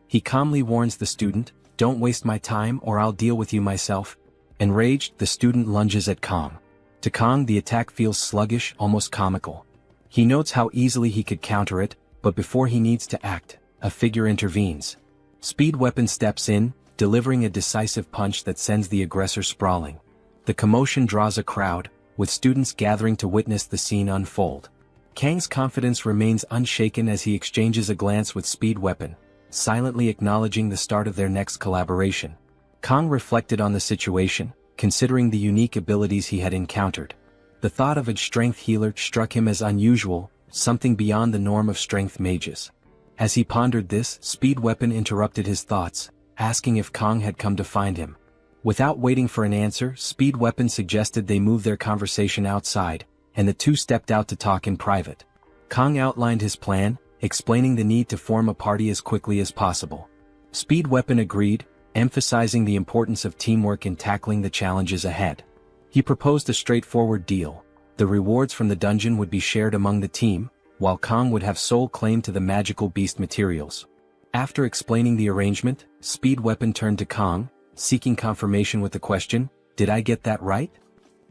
He calmly warns the student, "Don't waste my time or I'll deal with you myself." Enraged, the student lunges at Kang. To Kang, the attack feels sluggish, almost comical. He notes how easily he could counter it, but before he needs to act, a figure intervenes. Speed Weapon steps in, delivering a decisive punch that sends the aggressor sprawling. The commotion draws a crowd, with students gathering to witness the scene unfold. Kang's confidence remains unshaken as he exchanges a glance with Speed Weapon, silently acknowledging the start of their next collaboration. Kang reflected on the situation, considering the unique abilities he had encountered. The thought of a strength healer struck him as unusual, something beyond the norm of strength mages. As he pondered this, Speed Weapon interrupted his thoughts, asking if Kang had come to find him. Without waiting for an answer, Speed Weapon suggested they move their conversation outside, and the two stepped out to talk in private. Kang outlined his plan, explaining the need to form a party as quickly as possible. Speed Weapon agreed, emphasizing the importance of teamwork in tackling the challenges ahead. He proposed a straightforward deal. The rewards from the dungeon would be shared among the team, while Kang would have sole claim to the magical beast materials. After explaining the arrangement, Speed Weapon turned to Kang, seeking confirmation with the question, "Did I get that right?"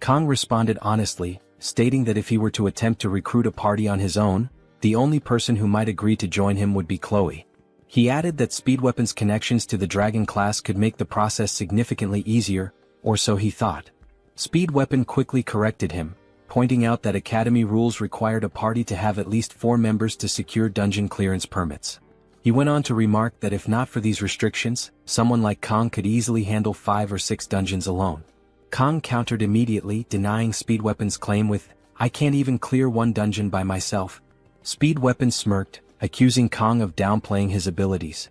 Kang responded honestly, stating that if he were to attempt to recruit a party on his own, the only person who might agree to join him would be Chloe. He added that Speed Weapon's connections to the dragon class could make the process significantly easier, or so he thought. Speed Weapon quickly corrected him, pointing out that Academy rules required a party to have at least 4 members to secure dungeon clearance permits. He went on to remark that if not for these restrictions, someone like Kang could easily handle 5 or 6 dungeons alone. Kang countered immediately, denying Speed Weapon's claim with, "I can't even clear 1 dungeon by myself." Speed Weapon smirked, accusing Kang of downplaying his abilities.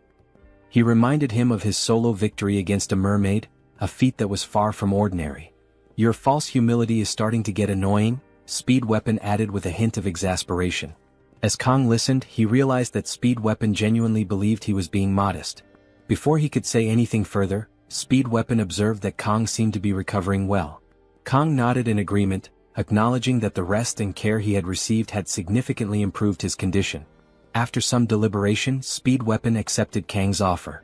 He reminded him of his solo victory against a mermaid, a feat that was far from ordinary. "Your false humility is starting to get annoying," Speed Weapon added with a hint of exasperation. As Kang listened, he realized that Speed Weapon genuinely believed he was being modest. Before he could say anything further, Speed Weapon observed that Kang seemed to be recovering well. Kang nodded in agreement, acknowledging that the rest and care he had received had significantly improved his condition. After some deliberation, Speed Weapon accepted Kang's offer.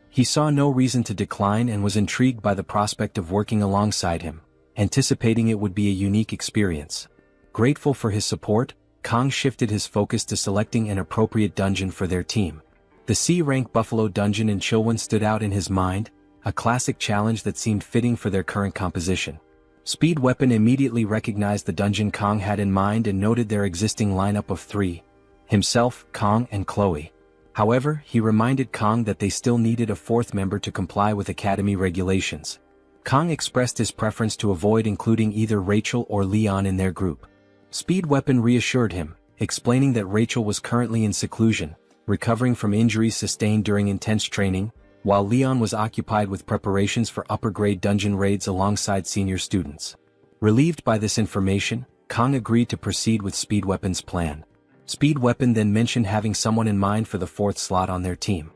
He saw no reason to decline and was intrigued by the prospect of working alongside him, anticipating it would be a unique experience. Grateful for his support, Kang shifted his focus to selecting an appropriate dungeon for their team. The C-rank Buffalo dungeon in Chilwyn stood out in his mind, a classic challenge that seemed fitting for their current composition. Speed Weapon immediately recognized the dungeon Kang had in mind and noted their existing lineup of 3. Himself, Kang, and Chloe. However, he reminded Kang that they still needed a 4th member to comply with Academy regulations. Kang expressed his preference to avoid including either Rachel or Leon in their group. Speed Weapon reassured him, explaining that Rachel was currently in seclusion, recovering from injuries sustained during intense training, while Leon was occupied with preparations for upper-grade dungeon raids alongside senior students. Relieved by this information, Kang agreed to proceed with Speed Weapon's plan. Speed Weapon then mentioned having someone in mind for the 4th slot on their team.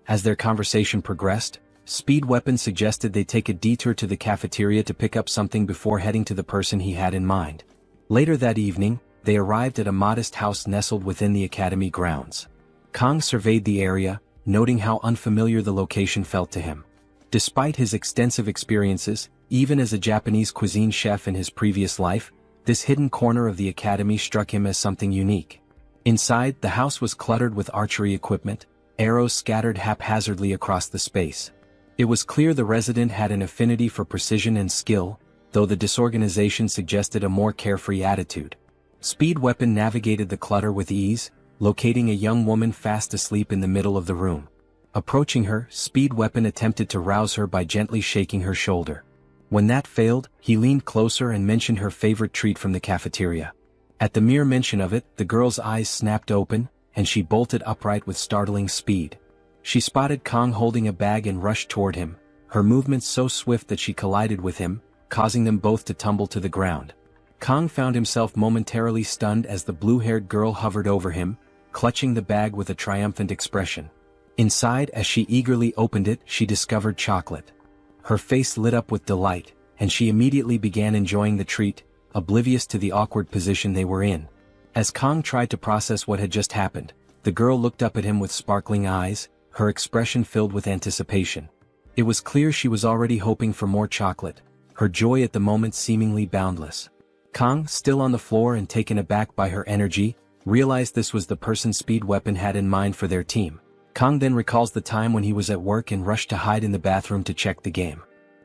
As their conversation progressed, Speed Weapon suggested they take a detour to the cafeteria to pick up something before heading to the person he had in mind. Later that evening, they arrived at a modest house nestled within the academy grounds. Kang surveyed the area, noting how unfamiliar the location felt to him. Despite his extensive experiences, even as a Japanese cuisine chef in his previous life, this hidden corner of the academy struck him as something unique. Inside, the house was cluttered with archery equipment, arrows scattered haphazardly across the space. It was clear the resident had an affinity for precision and skill, though the disorganization suggested a more carefree attitude. Speed Weapon navigated the clutter with ease, locating a young woman fast asleep in the middle of the room. Approaching her, Speed Weapon attempted to rouse her by gently shaking her shoulder. When that failed, he leaned closer and mentioned her favorite treat from the cafeteria. At the mere mention of it, the girl's eyes snapped open, and she bolted upright with startling speed. She spotted Kang holding a bag and rushed toward him, her movements so swift that she collided with him, causing them both to tumble to the ground. Kang found himself momentarily stunned as the blue-haired girl hovered over him, clutching the bag with a triumphant expression. Inside, as she eagerly opened it, she discovered chocolate. Her face lit up with delight, and she immediately began enjoying the treat, oblivious to the awkward position they were in. As Kang tried to process what had just happened, the girl looked up at him with sparkling eyes, her expression filled with anticipation. It was clear she was already hoping for more chocolate, her joy at the moment seemingly boundless. Kang, still on the floor and taken aback by her energy, realized this was the person Speed Weapon had in mind for their team. Kang then recalls the time when he was at work and rushed to hide in the bathroom to check the game.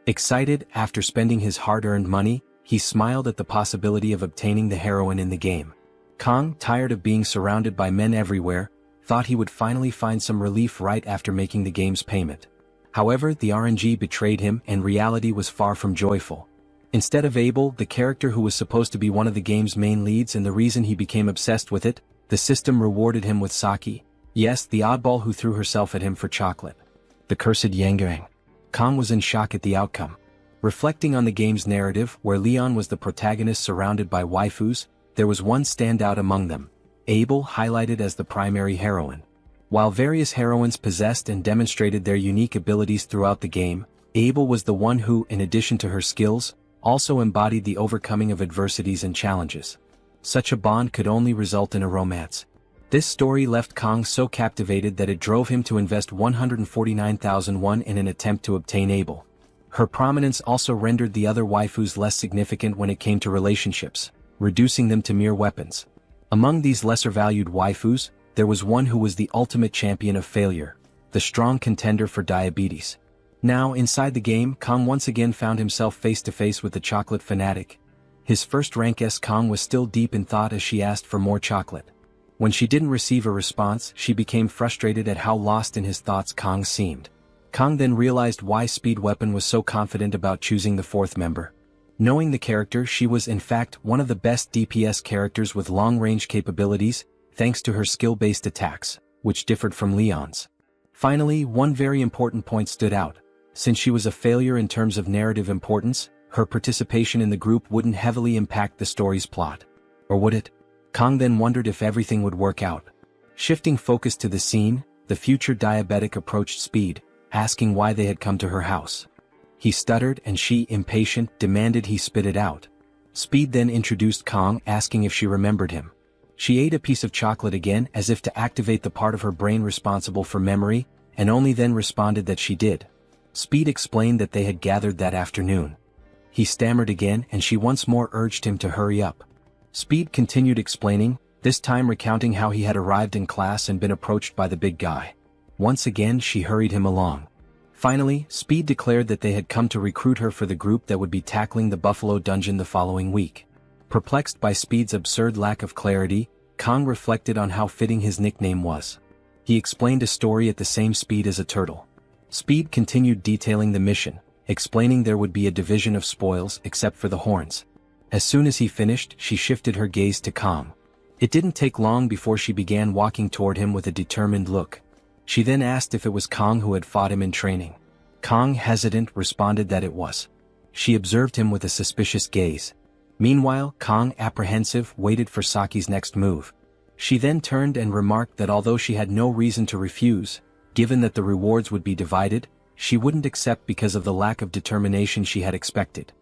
Excited, after spending his hard-earned money, he smiled at the possibility of obtaining the heroine in the game. Kang, tired of being surrounded by men everywhere, thought he would finally find some relief right after making the game's payment. However, the RNG betrayed him and reality was far from joyful. Instead of Abel, the character who was supposed to be one of the game's main leads and the reason he became obsessed with it, the system rewarded him with Saki. Yes, the oddball who threw herself at him for chocolate. The cursed Yangang. Kang was in shock at the outcome. Reflecting on the game's narrative, where Leon was the protagonist surrounded by waifus, there was one standout among them, Abel, highlighted as the primary heroine. While various heroines possessed and demonstrated their unique abilities throughout the game, Abel was the one who, in addition to her skills, also embodied the overcoming of adversities and challenges. Such a bond could only result in a romance. This story left Kang so captivated that it drove him to invest 149,000 won in an attempt to obtain Abel. Her prominence also rendered the other waifus less significant when it came to relationships, reducing them to mere weapons. Among these lesser-valued waifus, there was one who was the ultimate champion of failure, the strong contender for diabetes. Now, inside the game, Kang once again found himself face-to-face with the chocolate fanatic. His first rank S. Kang was still deep in thought as she asked for more chocolate. When she didn't receive a response, she became frustrated at how lost in his thoughts Kang seemed. Kang then realized why Speed Weapon was so confident about choosing the fourth member. Knowing the character, she was in fact one of the best DPS characters with long-range capabilities, thanks to her skill-based attacks, which differed from Leon's. Finally, one very important point stood out. Since she was a failure in terms of narrative importance, her participation in the group wouldn't heavily impact the story's plot. Or would it? Kang then wondered if everything would work out. Shifting focus to the scene, the future diabetic approached Speed, asking why they had come to her house. He stuttered and she, impatient, demanded he spit it out. Speed then introduced Kang, asking if she remembered him. She ate a piece of chocolate again as if to activate the part of her brain responsible for memory, and only then responded that she did. Speed explained that they had gathered that afternoon. He stammered again and she once more urged him to hurry up. Speed continued explaining, this time recounting how he had arrived in class and been approached by the big guy. Once again she hurried him along. Finally, Speed declared that they had come to recruit her for the group that would be tackling the Buffalo Dungeon the following week. Perplexed by Speed's absurd lack of clarity, Kang reflected on how fitting his nickname was. He explained a story at the same speed as a turtle. Speed continued detailing the mission, explaining there would be a division of spoils except for the horns. As soon as he finished, she shifted her gaze to Kang. It didn't take long before she began walking toward him with a determined look. She then asked if it was Kang who had fought him in training. Kang, hesitant, responded that it was. She observed him with a suspicious gaze. Meanwhile, Kang, apprehensive, waited for Saki's next move. She then turned and remarked that although she had no reason to refuse, given that the rewards would be divided, she wouldn't accept because of the lack of determination she had expected.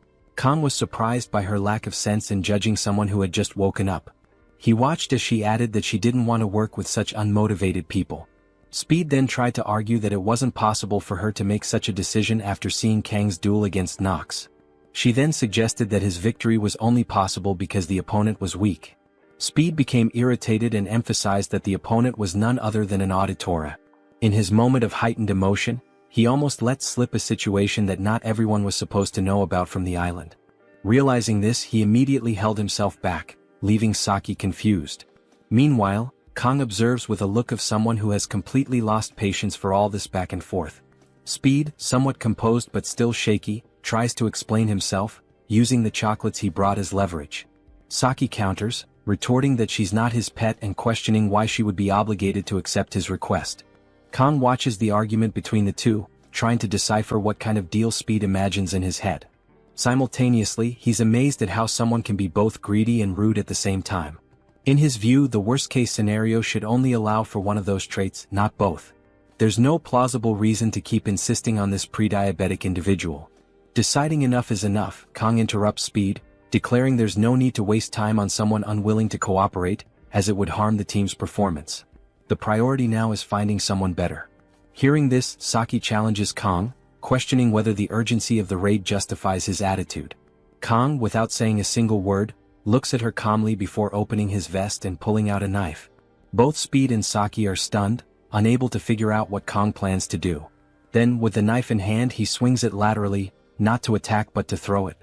Kang was surprised by her lack of sense in judging someone who had just woken up. He watched as she added that she didn't want to work with such unmotivated people. Speed then tried to argue that it wasn't possible for her to make such a decision after seeing Kang's duel against Nox. She then suggested that his victory was only possible because the opponent was weak. Speed became irritated and emphasized that the opponent was none other than an auditora. In his moment of heightened emotion, he almost let slip a situation that not everyone was supposed to know about from the island. Realizing this, he immediately held himself back, leaving Saki confused. Meanwhile, Kang observes with a look of someone who has completely lost patience for all this back and forth. Speed, somewhat composed but still shaky, tries to explain himself, using the chocolates he brought as leverage. Saki counters, retorting that she's not his pet and questioning why she would be obligated to accept his request. Kang watches the argument between the two, trying to decipher what kind of deal Speed imagines in his head. Simultaneously, he's amazed at how someone can be both greedy and rude at the same time. In his view, the worst-case scenario should only allow for one of those traits, not both. There's no plausible reason to keep insisting on this pre-diabetic individual. Deciding enough is enough, Kang interrupts Speed, declaring there's no need to waste time on someone unwilling to cooperate, as it would harm the team's performance. The priority now is finding someone better. Hearing this, Saki challenges Kang, questioning whether the urgency of the raid justifies his attitude. Kang, without saying a single word, looks at her calmly before opening his vest and pulling out a knife. Both Speed and Saki are stunned, unable to figure out what Kang plans to do. Then, with the knife in hand, he swings it laterally, not to attack but to throw it.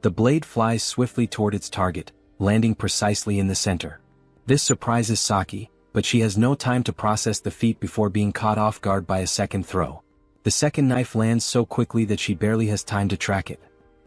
The blade flies swiftly toward its target, landing precisely in the center. This surprises Saki, but she has no time to process the feat before being caught off guard by a second throw. The second knife lands so quickly that she barely has time to track it.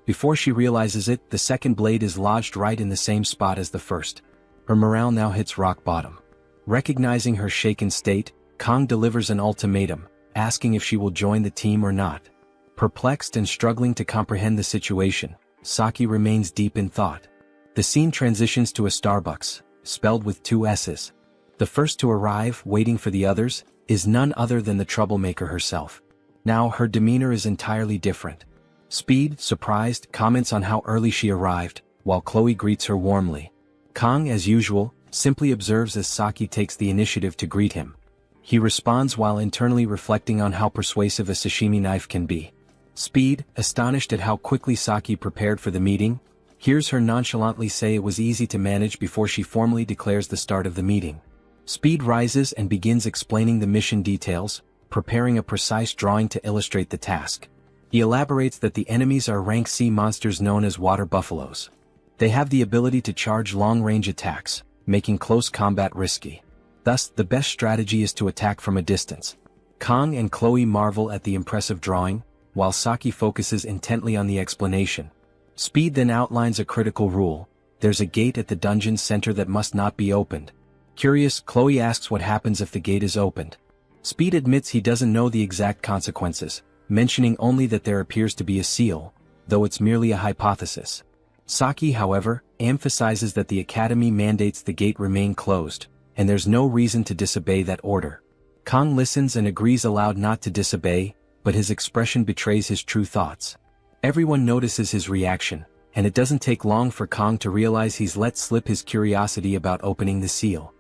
Before she realizes it, the second blade is lodged right in the same spot as the first. Her morale now hits rock bottom. Recognizing her shaken state, Kang delivers an ultimatum, asking if she will join the team or not. Perplexed and struggling to comprehend the situation, Saki remains deep in thought. The scene transitions to a Starbucks, spelled with 2 S's. The first to arrive, waiting for the others, is none other than the troublemaker herself. Now her demeanor is entirely different. Speed, surprised, comments on how early she arrived, while Chloe greets her warmly. Kang, as usual, simply observes as Saki takes the initiative to greet him. He responds while internally reflecting on how persuasive a sashimi knife can be. Speed, astonished at how quickly Saki prepared for the meeting, hears her nonchalantly say it was easy to manage before she formally declares the start of the meeting. Speed rises and begins explaining the mission details, preparing a precise drawing to illustrate the task. He elaborates that the enemies are rank C monsters known as water buffaloes. They have the ability to charge long-range attacks, making close combat risky. Thus, the best strategy is to attack from a distance. Kang and Chloe marvel at the impressive drawing, while Saki focuses intently on the explanation. Speed then outlines a critical rule: there's a gate at the dungeon's center that must not be opened. Curious, Chloe asks what happens if the gate is opened. Speed admits he doesn't know the exact consequences, mentioning only that there appears to be a seal, though it's merely a hypothesis. Saki, however, emphasizes that the academy mandates the gate remain closed, and there's no reason to disobey that order. Kang listens and agrees aloud not to disobey, but his expression betrays his true thoughts. Everyone notices his reaction, and it doesn't take long for Kang to realize he's let slip his curiosity about opening the seal.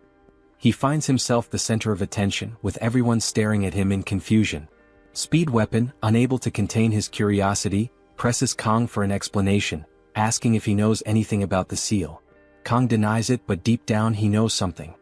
He finds himself the center of attention, with everyone staring at him in confusion. Speed Weapon, unable to contain his curiosity, presses Kang for an explanation, asking if he knows anything about the seal. Kang denies it, but deep down he knows something.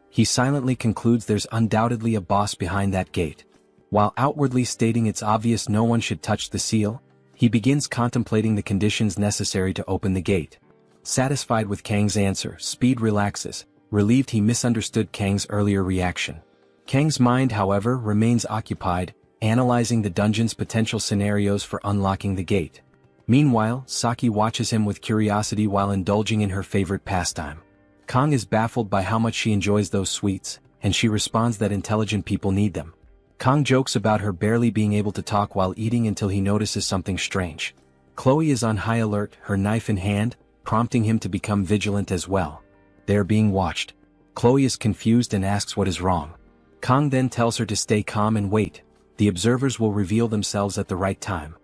He silently concludes there's undoubtedly a boss behind that gate. While outwardly stating it's obvious no one should touch the seal, he begins contemplating the conditions necessary to open the gate. Satisfied with Kang's answer, Speed relaxes, relieved he misunderstood Kang's earlier reaction. Kang's mind, however, remains occupied, analyzing the dungeon's potential scenarios for unlocking the gate. Meanwhile, Saki watches him with curiosity while indulging in her favorite pastime. Kang is baffled by how much she enjoys those sweets, and she responds that intelligent people need them. Kang jokes about her barely being able to talk while eating until he notices something strange. Chloe is on high alert, her knife in hand, prompting him to become vigilant as well. They are being watched. Chloe is confused and asks what is wrong. Kang then tells her to stay calm and wait. The observers will reveal themselves at the right time.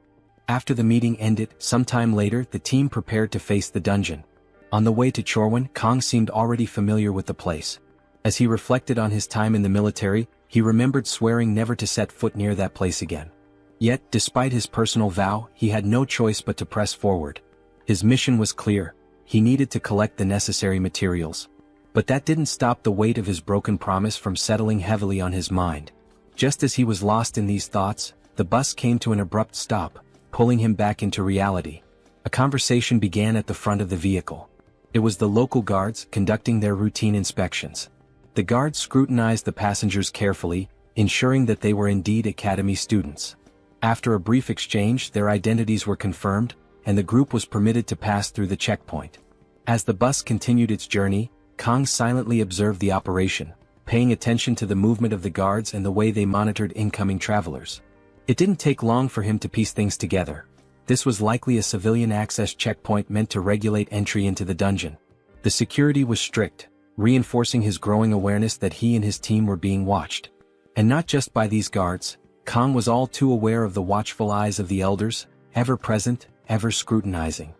After the meeting ended, sometime later the team prepared to face the dungeon. On the way to Chorwan, Kang seemed already familiar with the place. As he reflected on his time in the military, he remembered swearing never to set foot near that place again. Yet, despite his personal vow, he had no choice but to press forward. His mission was clear. He needed to collect the necessary materials. But that didn't stop the weight of his broken promise from settling heavily on his mind. Just as he was lost in these thoughts, the bus came to an abrupt stop, pulling him back into reality. A conversation began at the front of the vehicle. It was the local guards conducting their routine inspections. The guards scrutinized the passengers carefully, ensuring that they were indeed academy students. After a brief exchange, their identities were confirmed, and the group was permitted to pass through the checkpoint. As the bus continued its journey, Kang silently observed the operation, paying attention to the movement of the guards and the way they monitored incoming travelers. It didn't take long for him to piece things together. This was likely a civilian access checkpoint meant to regulate entry into the dungeon. The security was strict, reinforcing his growing awareness that he and his team were being watched. And not just by these guards, Kang was all too aware of the watchful eyes of the elders, ever present, ever scrutinizing.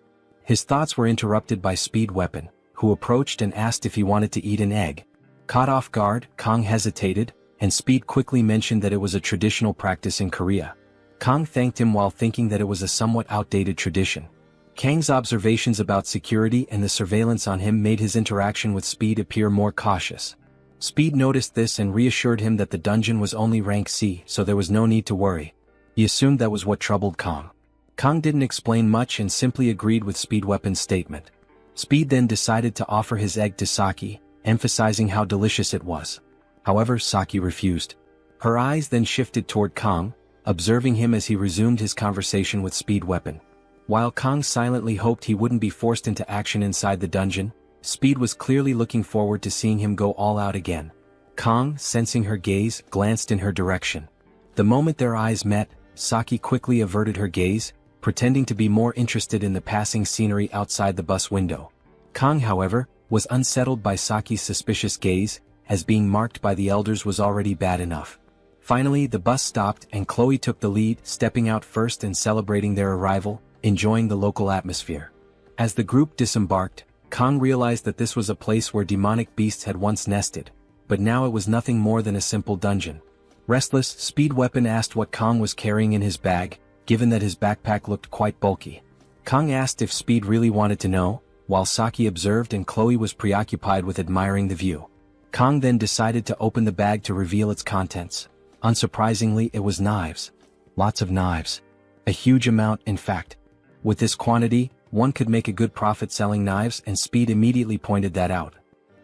His thoughts were interrupted by Speed Weapon, who approached and asked if he wanted to eat an egg. Caught off guard, Kang hesitated, and Speed quickly mentioned that it was a traditional practice in Korea. Kang thanked him while thinking that it was a somewhat outdated tradition. Kang's observations about security and the surveillance on him made his interaction with Speed appear more cautious. Speed noticed this and reassured him that the dungeon was only rank C, so there was no need to worry. He assumed that was what troubled Kang. Kang didn't explain much and simply agreed with Speed Weapon's statement. Speed then decided to offer his egg to Saki, emphasizing how delicious it was. However, Saki refused. Her eyes then shifted toward Kang, observing him as he resumed his conversation with Speed Weapon. While Kang silently hoped he wouldn't be forced into action inside the dungeon, Speed was clearly looking forward to seeing him go all out again. Kang, sensing her gaze, glanced in her direction. The moment their eyes met, Saki quickly averted her gaze, pretending to be more interested in the passing scenery outside the bus window. Kang, however, was unsettled by Saki's suspicious gaze, as being marked by the elders was already bad enough. Finally, the bus stopped and Chloe took the lead, stepping out first and celebrating their arrival, enjoying the local atmosphere. As the group disembarked, Kang realized that this was a place where demonic beasts had once nested, but now it was nothing more than a simple dungeon. Restless, Speed Weapon asked what Kang was carrying in his bag, given that his backpack looked quite bulky. Kang asked if Speed really wanted to know, while Saki observed and Chloe was preoccupied with admiring the view. Kang then decided to open the bag to reveal its contents. Unsurprisingly, it was knives. Lots of knives. A huge amount, in fact. With this quantity, one could make a good profit selling knives, and Speed immediately pointed that out.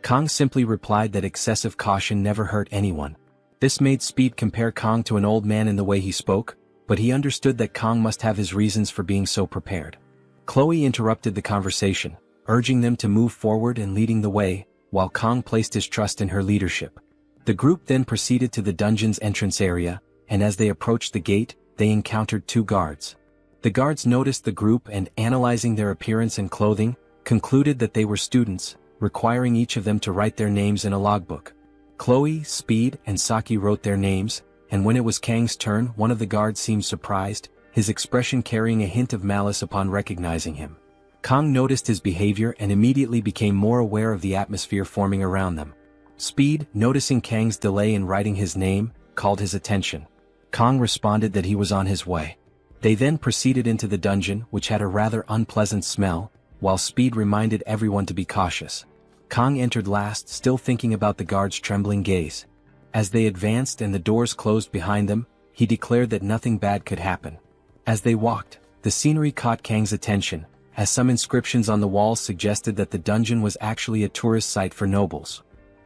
Kang simply replied that excessive caution never hurt anyone. This made Speed compare Kang to an old man in the way he spoke, but he understood that Kang must have his reasons for being so prepared. Chloe interrupted the conversation, urging them to move forward and leading the way, while Kang placed his trust in her leadership. The group then proceeded to the dungeon's entrance area, and as they approached the gate, they encountered two guards. The guards noticed the group and, analyzing their appearance and clothing, concluded that they were students, requiring each of them to write their names in a logbook. Chloe, Speed, and Saki wrote their names, and when it was Kang's turn, one of the guards seemed surprised, his expression carrying a hint of malice upon recognizing him. Kang noticed his behavior and immediately became more aware of the atmosphere forming around them. Speed, noticing Kang's delay in writing his name, called his attention. Kang responded that he was on his way. They then proceeded into the dungeon, which had a rather unpleasant smell, while Speed reminded everyone to be cautious. Kang entered last, still thinking about the guard's trembling gaze. As they advanced and the doors closed behind them, he declared that nothing bad could happen. As they walked, the scenery caught Kang's attention, as some inscriptions on the walls suggested that the dungeon was actually a tourist site for nobles.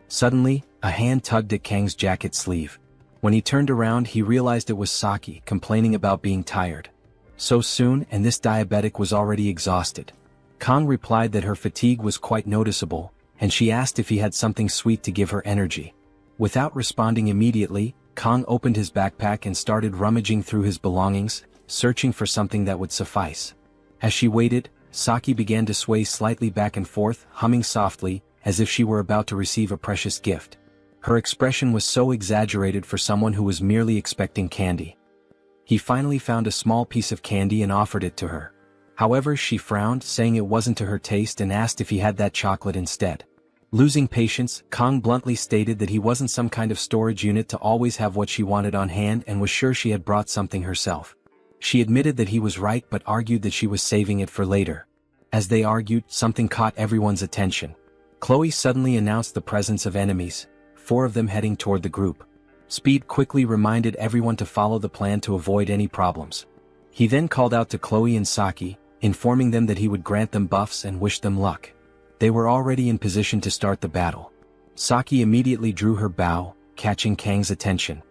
Suddenly, a hand tugged at Kang's jacket sleeve. When he turned around, he realized it was Saki, complaining about being tired. So soon, and this diabetic was already exhausted. Kang replied that her fatigue was quite noticeable, and she asked if he had something sweet to give her energy. Without responding immediately, Kang opened his backpack and started rummaging through his belongings, searching for something that would suffice. As she waited, Saki began to sway slightly back and forth, humming softly, as if she were about to receive a precious gift. Her expression was so exaggerated for someone who was merely expecting candy. He finally found a small piece of candy and offered it to her. However, she frowned, saying it wasn't to her taste, and asked if he had that chocolate instead. Losing patience, Kong bluntly stated that he wasn't some kind of storage unit to always have what she wanted on hand, and was sure she had brought something herself. She admitted that he was right but argued that she was saving it for later. As they argued, something caught everyone's attention. Chloe suddenly announced the presence of enemies, 4 of them heading toward the group. Speed quickly reminded everyone to follow the plan to avoid any problems. He then called out to Chloe and Saki, informing them that he would grant them buffs and wish them luck. They were already in position to start the battle. Saki immediately drew her bow, catching Kang's attention.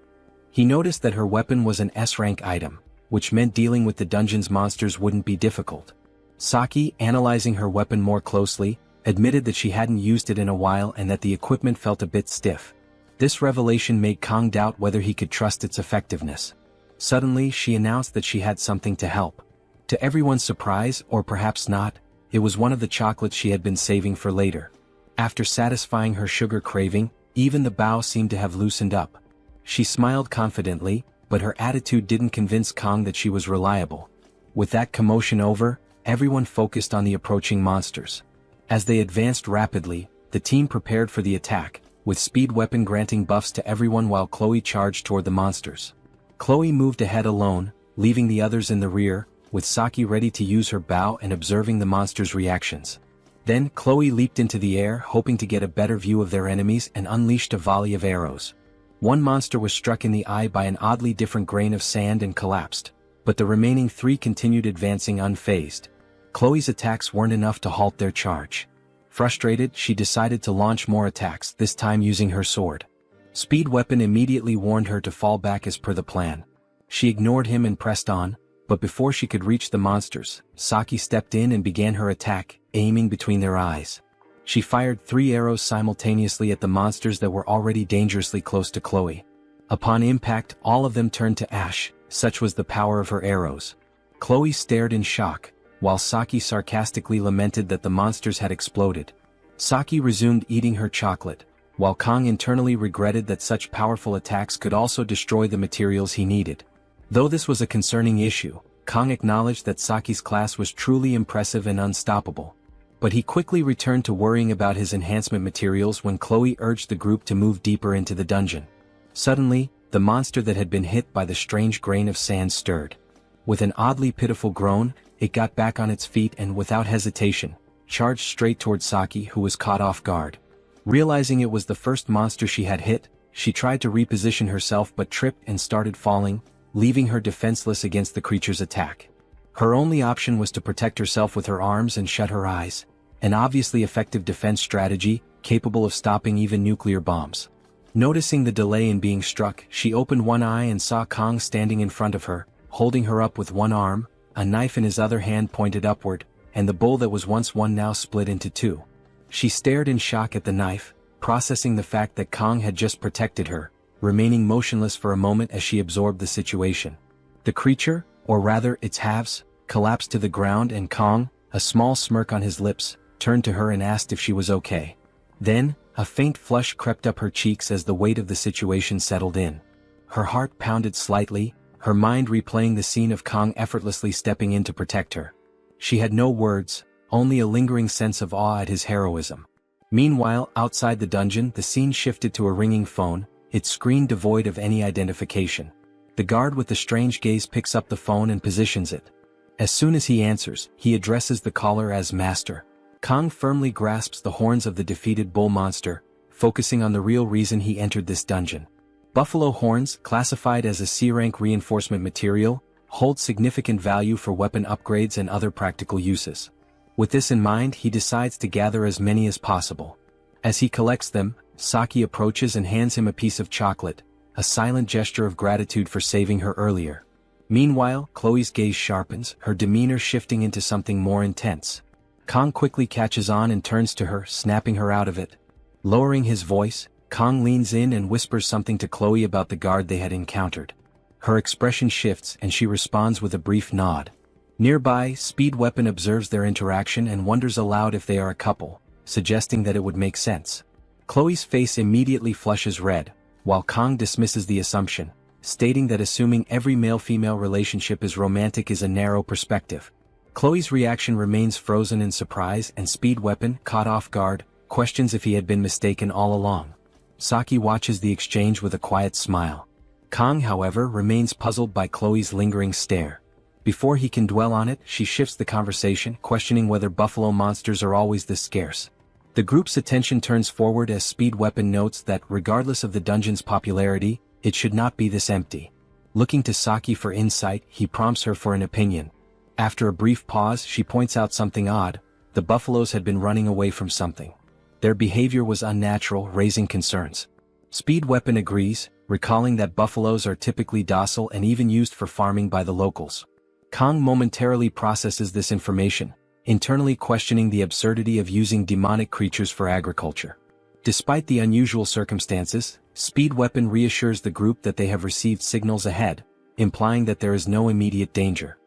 He noticed that her weapon was an S-rank item, which meant dealing with the dungeon's monsters wouldn't be difficult. Saki, analyzing her weapon more closely, admitted that she hadn't used it in a while and that the equipment felt a bit stiff. This revelation made Kong doubt whether he could trust its effectiveness. Suddenly, she announced that she had something to help. To everyone's surprise, or perhaps not, it was one of the chocolates she had been saving for later. After satisfying her sugar craving, even the bow seemed to have loosened up. She smiled confidently, but her attitude didn't convince Kong that she was reliable. With that commotion over, everyone focused on the approaching monsters. As they advanced rapidly, the team prepared for the attack, with Speed weapon granting buffs to everyone while Chloe charged toward the monsters. Chloe moved ahead alone, leaving the others in the rear, with Saki ready to use her bow and observing the monsters' reactions. Then, Chloe leaped into the air, hoping to get a better view of their enemies, and unleashed a volley of arrows. One monster was struck in the eye by an oddly different grain of sand and collapsed, but the remaining 3 continued advancing unfazed. Chloe's attacks weren't enough to halt their charge. Frustrated, she decided to launch more attacks, this time using her sword. Speed weapon immediately warned her to fall back as per the plan. She ignored him and pressed on, but before she could reach the monsters, Saki stepped in and began her attack, aiming between their eyes. She fired 3 arrows simultaneously at the monsters that were already dangerously close to Chloe. Upon impact, all of them turned to ash, such was the power of her arrows. Chloe stared in shock, while Saki sarcastically lamented that the monsters had exploded. Saki resumed eating her chocolate, while Kong internally regretted that such powerful attacks could also destroy the materials he needed. Though this was a concerning issue, Kong acknowledged that Saki's class was truly impressive and unstoppable. But he quickly returned to worrying about his enhancement materials when Chloe urged the group to move deeper into the dungeon. Suddenly, the monster that had been hit by the strange grain of sand stirred. With an oddly pitiful groan, it got back on its feet and without hesitation, charged straight toward Saki, who was caught off guard. Realizing it was the first monster she had hit, she tried to reposition herself but tripped and started falling, leaving her defenseless against the creature's attack. Her only option was to protect herself with her arms and shut her eyes, an obviously effective defense strategy, capable of stopping even nuclear bombs. Noticing the delay in being struck, she opened one eye and saw Kong standing in front of her, holding her up with one arm, a knife in his other hand pointed upward, and the bowl that was once one now split into 2. She stared in shock at the knife, processing the fact that Kong had just protected her, remaining motionless for a moment as she absorbed the situation. The creature, or rather its halves, collapsed to the ground and Kong, a small smirk on his lips, turned to her and asked if she was okay. Then, a faint flush crept up her cheeks as the weight of the situation settled in. Her heart pounded slightly, her mind replaying the scene of Kong effortlessly stepping in to protect her. She had no words, only a lingering sense of awe at his heroism. Meanwhile, outside the dungeon, the scene shifted to a ringing phone, its screen devoid of any identification. The guard with the strange gaze picks up the phone and positions it. As soon as he answers, he addresses the caller as Master. Kong firmly grasps the horns of the defeated bull monster, focusing on the real reason he entered this dungeon. Buffalo horns, classified as a C-rank reinforcement material, hold significant value for weapon upgrades and other practical uses. With this in mind, he decides to gather as many as possible. As he collects them, Saki approaches and hands him a piece of chocolate, a silent gesture of gratitude for saving her earlier. Meanwhile, Chloe's gaze sharpens, her demeanor shifting into something more intense. Kong quickly catches on and turns to her, snapping her out of it. Lowering his voice, Kong leans in and whispers something to Chloe about the guard they had encountered. Her expression shifts and she responds with a brief nod. Nearby, Speed Weapon observes their interaction and wonders aloud if they are a couple, suggesting that it would make sense. Chloe's face immediately flushes red, while Kong dismisses the assumption, stating that assuming every male-female relationship is romantic is a narrow perspective. Chloe's reaction remains frozen in surprise, and Speed Weapon, caught off guard, questions if he had been mistaken all along. Saki watches the exchange with a quiet smile. Kang, however, remains puzzled by Chloe's lingering stare. Before he can dwell on it, she shifts the conversation, questioning whether buffalo monsters are always this scarce. The group's attention turns forward as Speed Weapon notes that, regardless of the dungeon's popularity, it should not be this empty. Looking to Saki for insight, he prompts her for an opinion. After a brief pause, she points out something odd: the buffaloes had been running away from something. Their behavior was unnatural, raising concerns. Speed Weapon agrees, recalling that buffaloes are typically docile and even used for farming by the locals. Kang momentarily processes this information, internally questioning the absurdity of using demonic creatures for agriculture. Despite the unusual circumstances, Speed Weapon reassures the group that they have received signals ahead, implying that there is no immediate danger.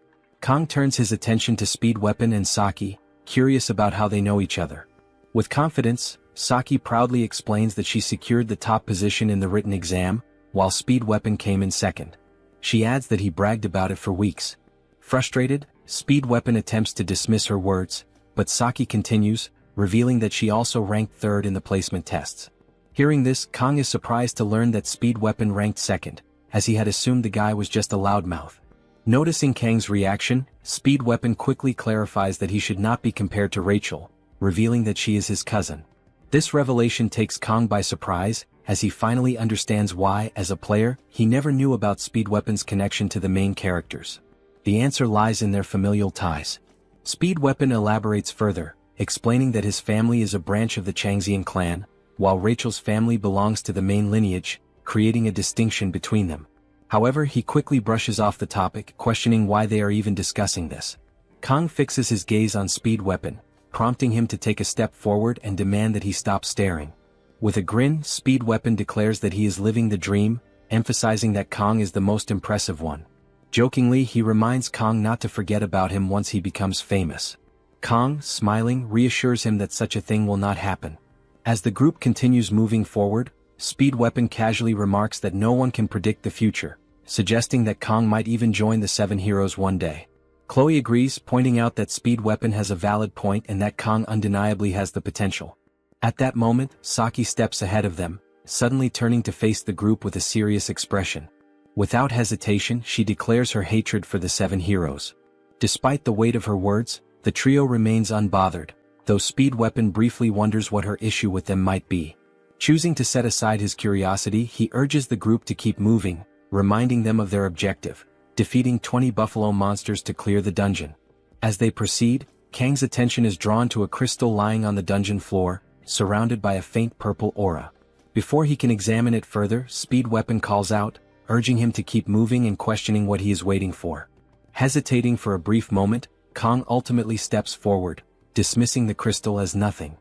Kang turns his attention to Speed Weapon and Saki, curious about how they know each other. With confidence, Saki proudly explains that she secured the top position in the written exam, while Speed Weapon came in second. She adds that he bragged about it for weeks. Frustrated, Speed Weapon attempts to dismiss her words, but Saki continues, revealing that she also ranked third in the placement tests. Hearing this, Kang is surprised to learn that Speed Weapon ranked second, as he had assumed the guy was just a loudmouth. Noticing Kang's reaction, Speed Weapon quickly clarifies that he should not be compared to Rachel, revealing that she is his cousin. This revelation takes Kang by surprise, as he finally understands why, as a player, he never knew about Speed Weapon's connection to the main characters. The answer lies in their familial ties. Speed Weapon elaborates further, explaining that his family is a branch of the Changxian clan, while Rachel's family belongs to the main lineage, creating a distinction between them. However, he quickly brushes off the topic, questioning why they are even discussing this. Kang fixes his gaze on Speed Weapon, prompting him to take a step forward and demand that he stop staring. With a grin, Speed Weapon declares that he is living the dream, emphasizing that Kang is the most impressive one. Jokingly, he reminds Kang not to forget about him once he becomes famous. Kang, smiling, reassures him that such a thing will not happen. As the group continues moving forward, Speed Weapon casually remarks that no one can predict the future, suggesting that Kang might even join the Seven Heroes one day. Chloe agrees, pointing out that Speed Weapon has a valid point and that Kang undeniably has the potential. At that moment, Saki steps ahead of them, suddenly turning to face the group with a serious expression. Without hesitation, she declares her hatred for the Seven Heroes. Despite the weight of her words, the trio remains unbothered, though Speed Weapon briefly wonders what her issue with them might be. Choosing to set aside his curiosity, he urges the group to keep moving, reminding them of their objective: defeating 20 buffalo monsters to clear the dungeon. As they proceed, Kang's attention is drawn to a crystal lying on the dungeon floor, surrounded by a faint purple aura. Before he can examine it further, Speed Weapon calls out, urging him to keep moving and questioning what he is waiting for. Hesitating for a brief moment, Kang ultimately steps forward, dismissing the crystal as nothing.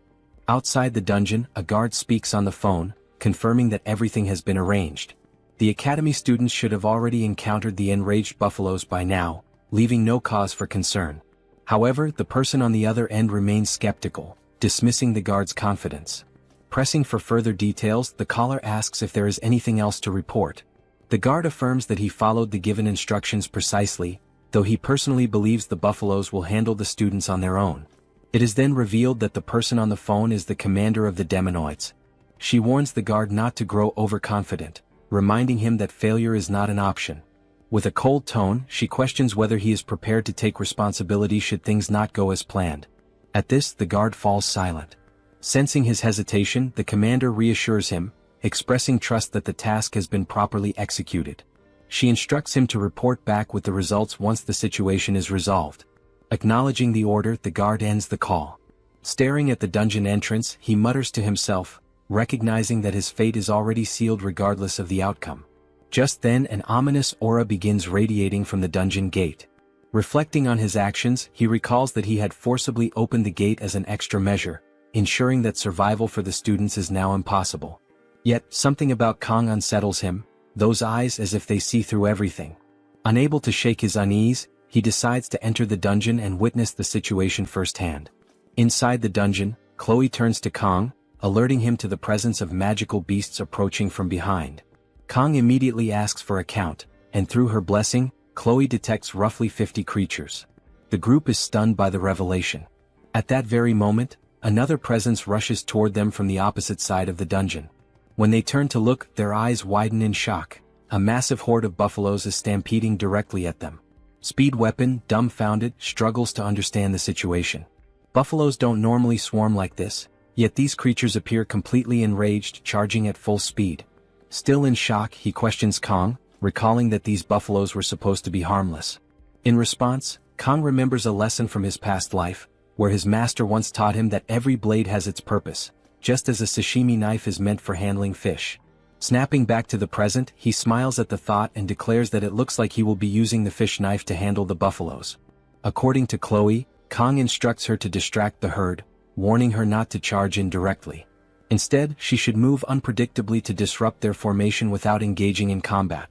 Outside the dungeon, a guard speaks on the phone, confirming that everything has been arranged. The academy students should have already encountered the enraged buffaloes by now, leaving no cause for concern. However, the person on the other end remains skeptical, dismissing the guard's confidence. Pressing for further details, the caller asks if there is anything else to report. The guard affirms that he followed the given instructions precisely, though he personally believes the buffaloes will handle the students on their own. It is then revealed that the person on the phone is the commander of the Demonoids. She warns the guard not to grow overconfident, reminding him that failure is not an option. With a cold tone, she questions whether he is prepared to take responsibility should things not go as planned. At this, the guard falls silent. Sensing his hesitation, the commander reassures him, expressing trust that the task has been properly executed. She instructs him to report back with the results once the situation is resolved. Acknowledging the order, the guard ends the call. Staring at the dungeon entrance, he mutters to himself, recognizing that his fate is already sealed regardless of the outcome. Just then, an ominous aura begins radiating from the dungeon gate. Reflecting on his actions, he recalls that he had forcibly opened the gate as an extra measure, ensuring that survival for the students is now impossible. Yet, something about Kang unsettles him, those eyes as if they see through everything. Unable to shake his unease, he decides to enter the dungeon and witness the situation firsthand. Inside the dungeon, Chloe turns to Kang, alerting him to the presence of magical beasts approaching from behind. Kong immediately asks for a count, and through her blessing, Chloe detects roughly 50 creatures. The group is stunned by the revelation. At that very moment, another presence rushes toward them from the opposite side of the dungeon. When they turn to look, their eyes widen in shock. A massive horde of buffaloes is stampeding directly at them. Speed Weapon, dumbfounded, struggles to understand the situation. Buffaloes don't normally swarm like this, yet these creatures appear completely enraged, charging at full speed. Still in shock, he questions Kong, recalling that these buffaloes were supposed to be harmless. In response, Kong remembers a lesson from his past life, where his master once taught him that every blade has its purpose, just as a sashimi knife is meant for handling fish. Snapping back to the present, he smiles at the thought and declares that it looks like he will be using the fish knife to handle the buffaloes. According to Chloe, Kong instructs her to distract the herd, warning her not to charge in directly. Instead, she should move unpredictably to disrupt their formation without engaging in combat.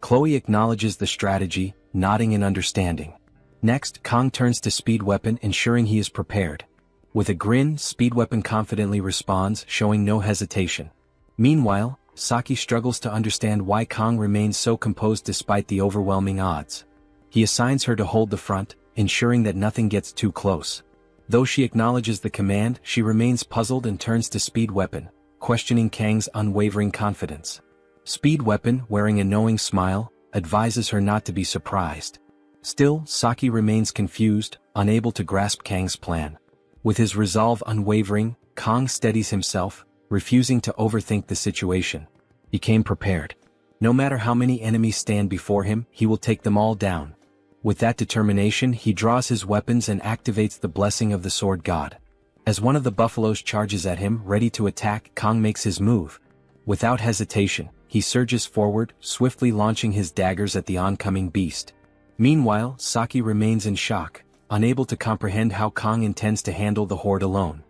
Chloe acknowledges the strategy, nodding in understanding. Next, Kong turns to Speed Weapon, ensuring he is prepared. With a grin, Speed Weapon confidently responds, showing no hesitation. Meanwhile, Saki struggles to understand why Kong remains so composed despite the overwhelming odds. He assigns her to hold the front, ensuring that nothing gets too close. Though she acknowledges the command, she remains puzzled and turns to Speed Weapon, questioning Kang's unwavering confidence. Speed Weapon, wearing a knowing smile, advises her not to be surprised. Still, Saki remains confused, unable to grasp Kang's plan. With his resolve unwavering, Kong steadies himself, refusing to overthink the situation. He came prepared. No matter how many enemies stand before him, he will take them all down. With that determination, he draws his weapons and activates the blessing of the Sword God. As one of the buffaloes charges at him, ready to attack, Kong makes his move. Without hesitation, he surges forward, swiftly launching his daggers at the oncoming beast. Meanwhile, Saki remains in shock, unable to comprehend how Kong intends to handle the horde alone.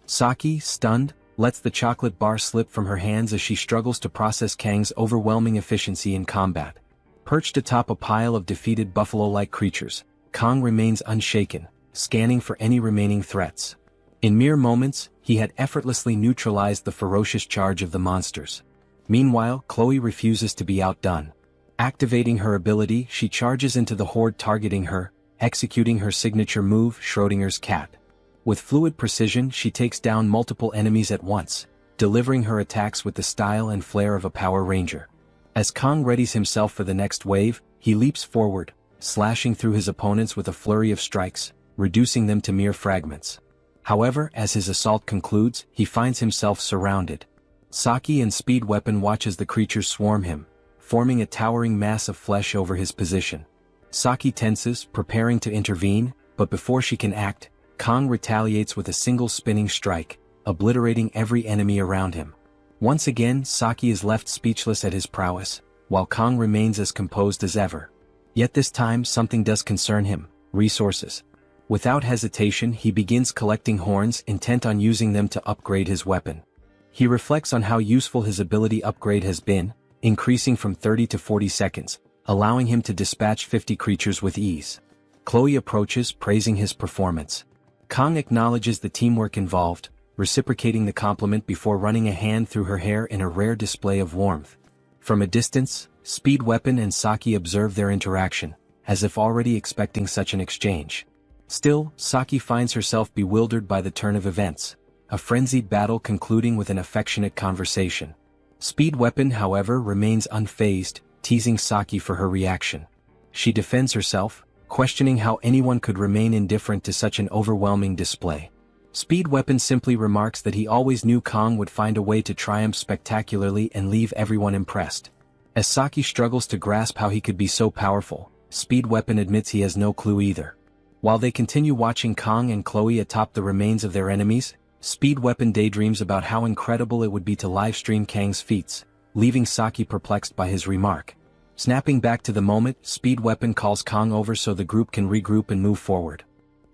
Saki, stunned, lets the chocolate bar slip from her hands as she struggles to process Kang's overwhelming efficiency in combat. Perched atop a pile of defeated buffalo-like creatures, Kong remains unshaken, scanning for any remaining threats. In mere moments, he had effortlessly neutralized the ferocious charge of the monsters. Meanwhile, Chloe refuses to be outdone. Activating her ability, she charges into the horde targeting her, executing her signature move, Schrodinger's cat. With fluid precision, she takes down multiple enemies at once, delivering her attacks with the style and flair of a Power Ranger. As Kong readies himself for the next wave, he leaps forward, slashing through his opponents with a flurry of strikes, reducing them to mere fragments. However, as his assault concludes, he finds himself surrounded. Saki and Speed Weapon watch as the creatures swarm him, forming a towering mass of flesh over his position. Saki tenses, preparing to intervene, but before she can act, Kong retaliates with a single spinning strike, obliterating every enemy around him. Once again, Saki is left speechless at his prowess, while Kong remains as composed as ever. Yet this time something does concern him: resources. Without hesitation, he begins collecting horns, intent on using them to upgrade his weapon. He reflects on how useful his ability upgrade has been, increasing from 30 to 40 seconds, allowing him to dispatch 50 creatures with ease. Chloe approaches, praising his performance. Kong acknowledges the teamwork involved, reciprocating the compliment before running a hand through her hair in a rare display of warmth. From a distance, Speed Weapon and Saki observe their interaction, as if already expecting such an exchange. Still, Saki finds herself bewildered by the turn of events, a frenzied battle concluding with an affectionate conversation. Speed Weapon, however, remains unfazed, teasing Saki for her reaction. She defends herself, questioning how anyone could remain indifferent to such an overwhelming display. Speed Weapon simply remarks that he always knew Kong would find a way to triumph spectacularly and leave everyone impressed. As Saki struggles to grasp how he could be so powerful, Speed Weapon admits he has no clue either. While they continue watching Kong and Chloe atop the remains of their enemies, Speed Weapon daydreams about how incredible it would be to livestream Kang's feats, leaving Saki perplexed by his remark. Snapping back to the moment, Speed Weapon calls Kong over so the group can regroup and move forward.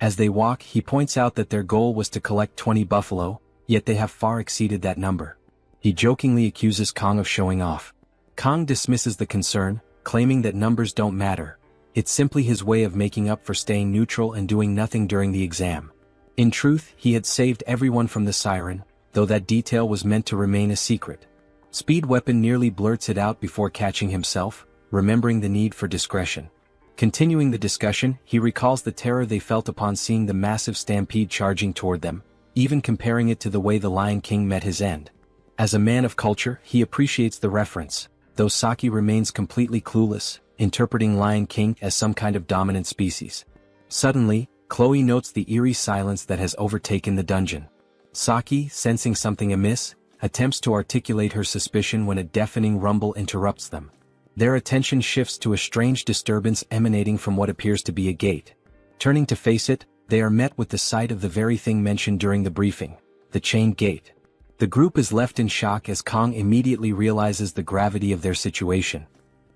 As they walk, he points out that their goal was to collect 20 buffalo, yet they have far exceeded that number. He jokingly accuses Kong of showing off. Kong dismisses the concern, claiming that numbers don't matter. It's simply his way of making up for staying neutral and doing nothing during the exam. In truth, he had saved everyone from the siren, though that detail was meant to remain a secret. Speed Weapon nearly blurts it out before catching himself, remembering the need for discretion. Continuing the discussion, he recalls the terror they felt upon seeing the massive stampede charging toward them, even comparing it to the way the Lion King met his end. As a man of culture, he appreciates the reference, though Saki remains completely clueless, interpreting Lion King as some kind of dominant species. Suddenly, Chloe notes the eerie silence that has overtaken the dungeon. Saki, sensing something amiss, attempts to articulate her suspicion when a deafening rumble interrupts them. Their attention shifts to a strange disturbance emanating from what appears to be a gate. Turning to face it, they are met with the sight of the very thing mentioned during the briefing, the chained gate. The group is left in shock as Kong immediately realizes the gravity of their situation.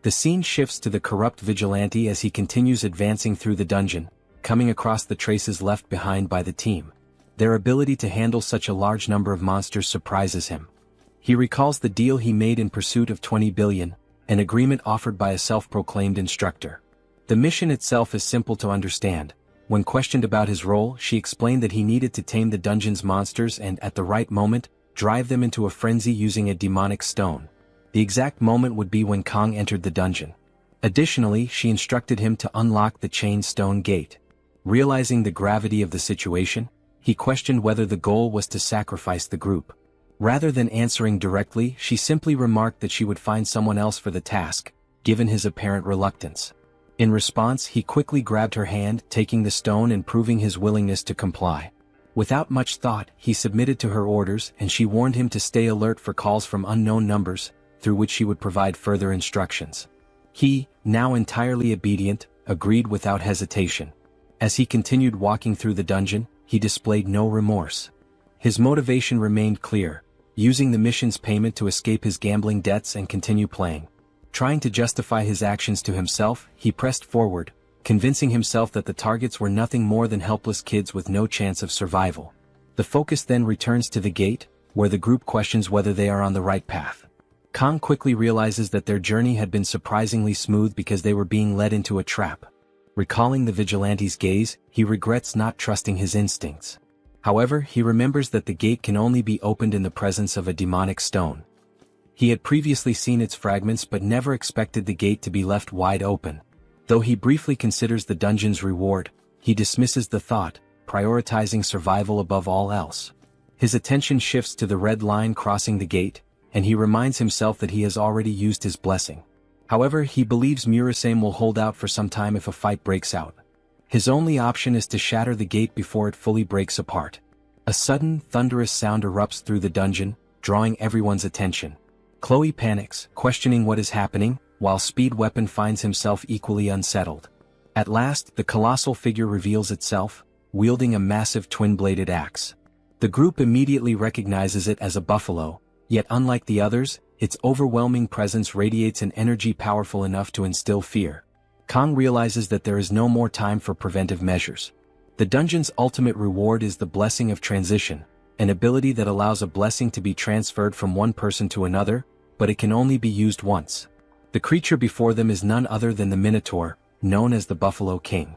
The scene shifts to the corrupt vigilante as he continues advancing through the dungeon, coming across the traces left behind by the team. Their ability to handle such a large number of monsters surprises him. He recalls the deal he made in pursuit of 20 billion, an agreement offered by a self-proclaimed instructor. The mission itself is simple to understand. When questioned about his role, she explained that he needed to tame the dungeon's monsters and, at the right moment, drive them into a frenzy using a demonic stone. The exact moment would be when Kong entered the dungeon. Additionally, she instructed him to unlock the chained stone gate. Realizing the gravity of the situation, he questioned whether the goal was to sacrifice the group. Rather than answering directly, she simply remarked that she would find someone else for the task, given his apparent reluctance. In response, he quickly grabbed her hand, taking the stone and proving his willingness to comply. Without much thought, he submitted to her orders, and she warned him to stay alert for calls from unknown numbers, through which she would provide further instructions. He, now entirely obedient, agreed without hesitation. As he continued walking through the dungeon, he displayed no remorse. His motivation remained clear, using the mission's payment to escape his gambling debts and continue playing. Trying to justify his actions to himself, he pressed forward, convincing himself that the targets were nothing more than helpless kids with no chance of survival. The focus then returns to the gate, where the group questions whether they are on the right path. Kong quickly realizes that their journey had been surprisingly smooth because they were being led into a trap. Recalling the vigilante's gaze, he regrets not trusting his instincts. However, he remembers that the gate can only be opened in the presence of a demonic stone. He had previously seen its fragments but never expected the gate to be left wide open. Though he briefly considers the dungeon's reward, he dismisses the thought, prioritizing survival above all else. His attention shifts to the red line crossing the gate, and he reminds himself that he has already used his blessing. However, he believes Murasame will hold out for some time if a fight breaks out. His only option is to shatter the gate before it fully breaks apart. A sudden, thunderous sound erupts through the dungeon, drawing everyone's attention. Chloe panics, questioning what is happening, while Speed Weapon finds himself equally unsettled. At last, the colossal figure reveals itself, wielding a massive twin-bladed axe. The group immediately recognizes it as a buffalo, yet unlike the others, its overwhelming presence radiates an energy powerful enough to instill fear. Kong realizes that there is no more time for preventive measures. The dungeon's ultimate reward is the Blessing of Transition, an ability that allows a blessing to be transferred from one person to another, but it can only be used once. The creature before them is none other than the Minotaur, known as the Buffalo King.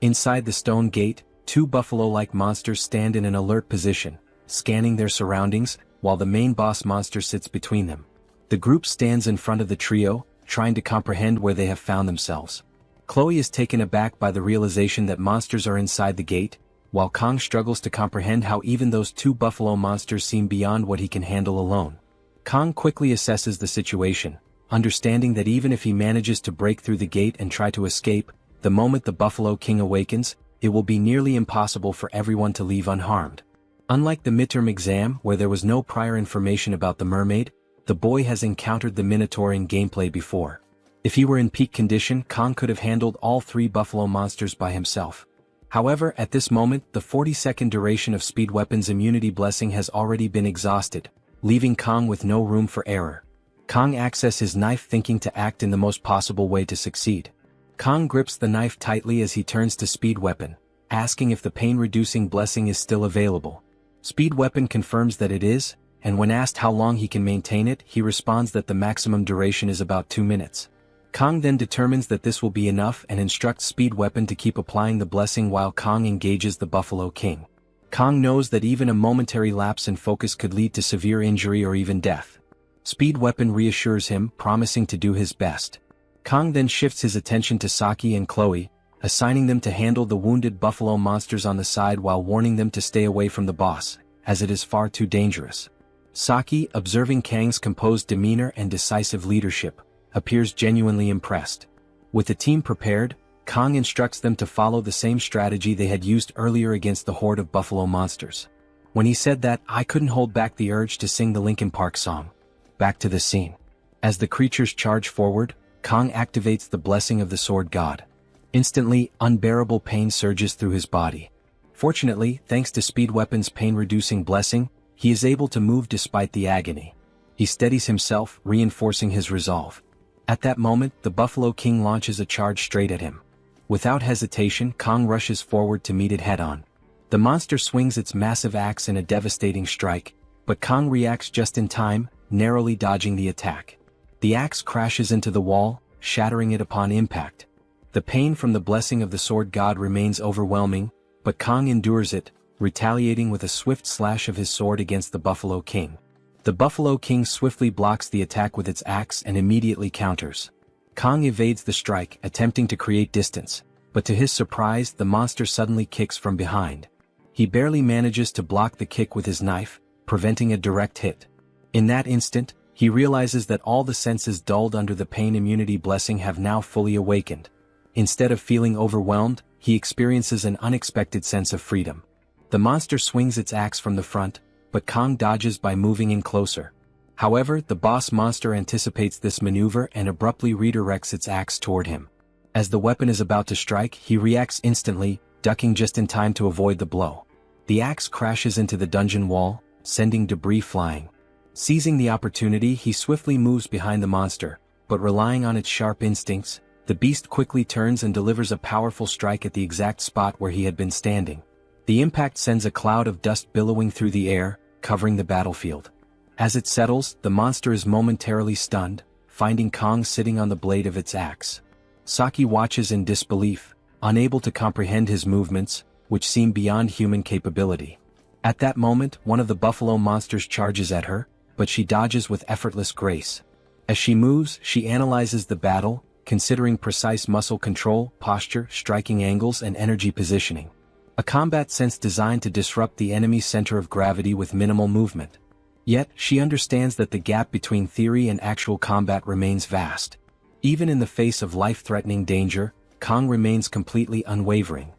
Inside the stone gate, two buffalo-like monsters stand in an alert position, scanning their surroundings, while the main boss monster sits between them. The group stands in front of the trio, trying to comprehend where they have found themselves. Chloe is taken aback by the realization that monsters are inside the gate, while Kong struggles to comprehend how even those two buffalo monsters seem beyond what he can handle alone. Kong quickly assesses the situation, understanding that even if he manages to break through the gate and try to escape, the moment the Buffalo King awakens, it will be nearly impossible for everyone to leave unharmed. Unlike the midterm exam where there was no prior information about the mermaid, the boy has encountered the Minotaur in gameplay before. If he were in peak condition, Kong could have handled all three buffalo monsters by himself. However, at this moment, the 40-second duration of Speed Weapon's immunity blessing has already been exhausted, leaving Kong with no room for error. Kong accesses his knife thinking to act in the most possible way to succeed. Kong grips the knife tightly as he turns to Speed Weapon, asking if the pain-reducing blessing is still available. Speed Weapon confirms that it is, and when asked how long he can maintain it, he responds that the maximum duration is about 2 minutes. Kong then determines that this will be enough and instructs Speed Weapon to keep applying the blessing while Kong engages the Buffalo King. Kong knows that even a momentary lapse in focus could lead to severe injury or even death. Speed Weapon reassures him, promising to do his best. Kong then shifts his attention to Saki and Chloe, assigning them to handle the wounded buffalo monsters on the side while warning them to stay away from the boss, as it is far too dangerous. Saki, observing Kang's composed demeanor and decisive leadership, appears genuinely impressed. With the team prepared, Kong instructs them to follow the same strategy they had used earlier against the horde of buffalo monsters. When he said that, I couldn't hold back the urge to sing the Linkin Park song. Back to the scene. As the creatures charge forward, Kong activates the blessing of the sword god. Instantly, unbearable pain surges through his body. Fortunately, thanks to Speed Weapon's pain-reducing blessing, he is able to move despite the agony. He steadies himself, reinforcing his resolve. At that moment, the Buffalo King launches a charge straight at him. Without hesitation, Kong rushes forward to meet it head-on. The monster swings its massive axe in a devastating strike, but Kong reacts just in time, narrowly dodging the attack. The axe crashes into the wall, shattering it upon impact. The pain from the blessing of the sword god remains overwhelming, but Kong endures it, retaliating with a swift slash of his sword against the Buffalo King. The Buffalo King swiftly blocks the attack with its axe and immediately counters. Kong evades the strike, attempting to create distance, but to his surprise the monster suddenly kicks from behind. He barely manages to block the kick with his knife, preventing a direct hit. In that instant, he realizes that all the senses dulled under the pain immunity blessing have now fully awakened. Instead of feeling overwhelmed, he experiences an unexpected sense of freedom. The monster swings its axe from the front, but Kong dodges by moving in closer. However, the boss monster anticipates this maneuver and abruptly redirects its axe toward him. As the weapon is about to strike, he reacts instantly, ducking just in time to avoid the blow. The axe crashes into the dungeon wall, sending debris flying. Seizing the opportunity, he swiftly moves behind the monster, but relying on its sharp instincts, the beast quickly turns and delivers a powerful strike at the exact spot where he had been standing. The impact sends a cloud of dust billowing through the air, covering the battlefield. As it settles, the monster is momentarily stunned, finding Kong sitting on the blade of its axe. Saki watches in disbelief, unable to comprehend his movements, which seem beyond human capability. At that moment, one of the buffalo monsters charges at her, but she dodges with effortless grace. As she moves, she analyzes the battle, considering precise muscle control, posture, striking angles, and energy positioning. A combat sense designed to disrupt the enemy's center of gravity with minimal movement. Yet, she understands that the gap between theory and actual combat remains vast. Even in the face of life-threatening danger, Kong remains completely unwavering.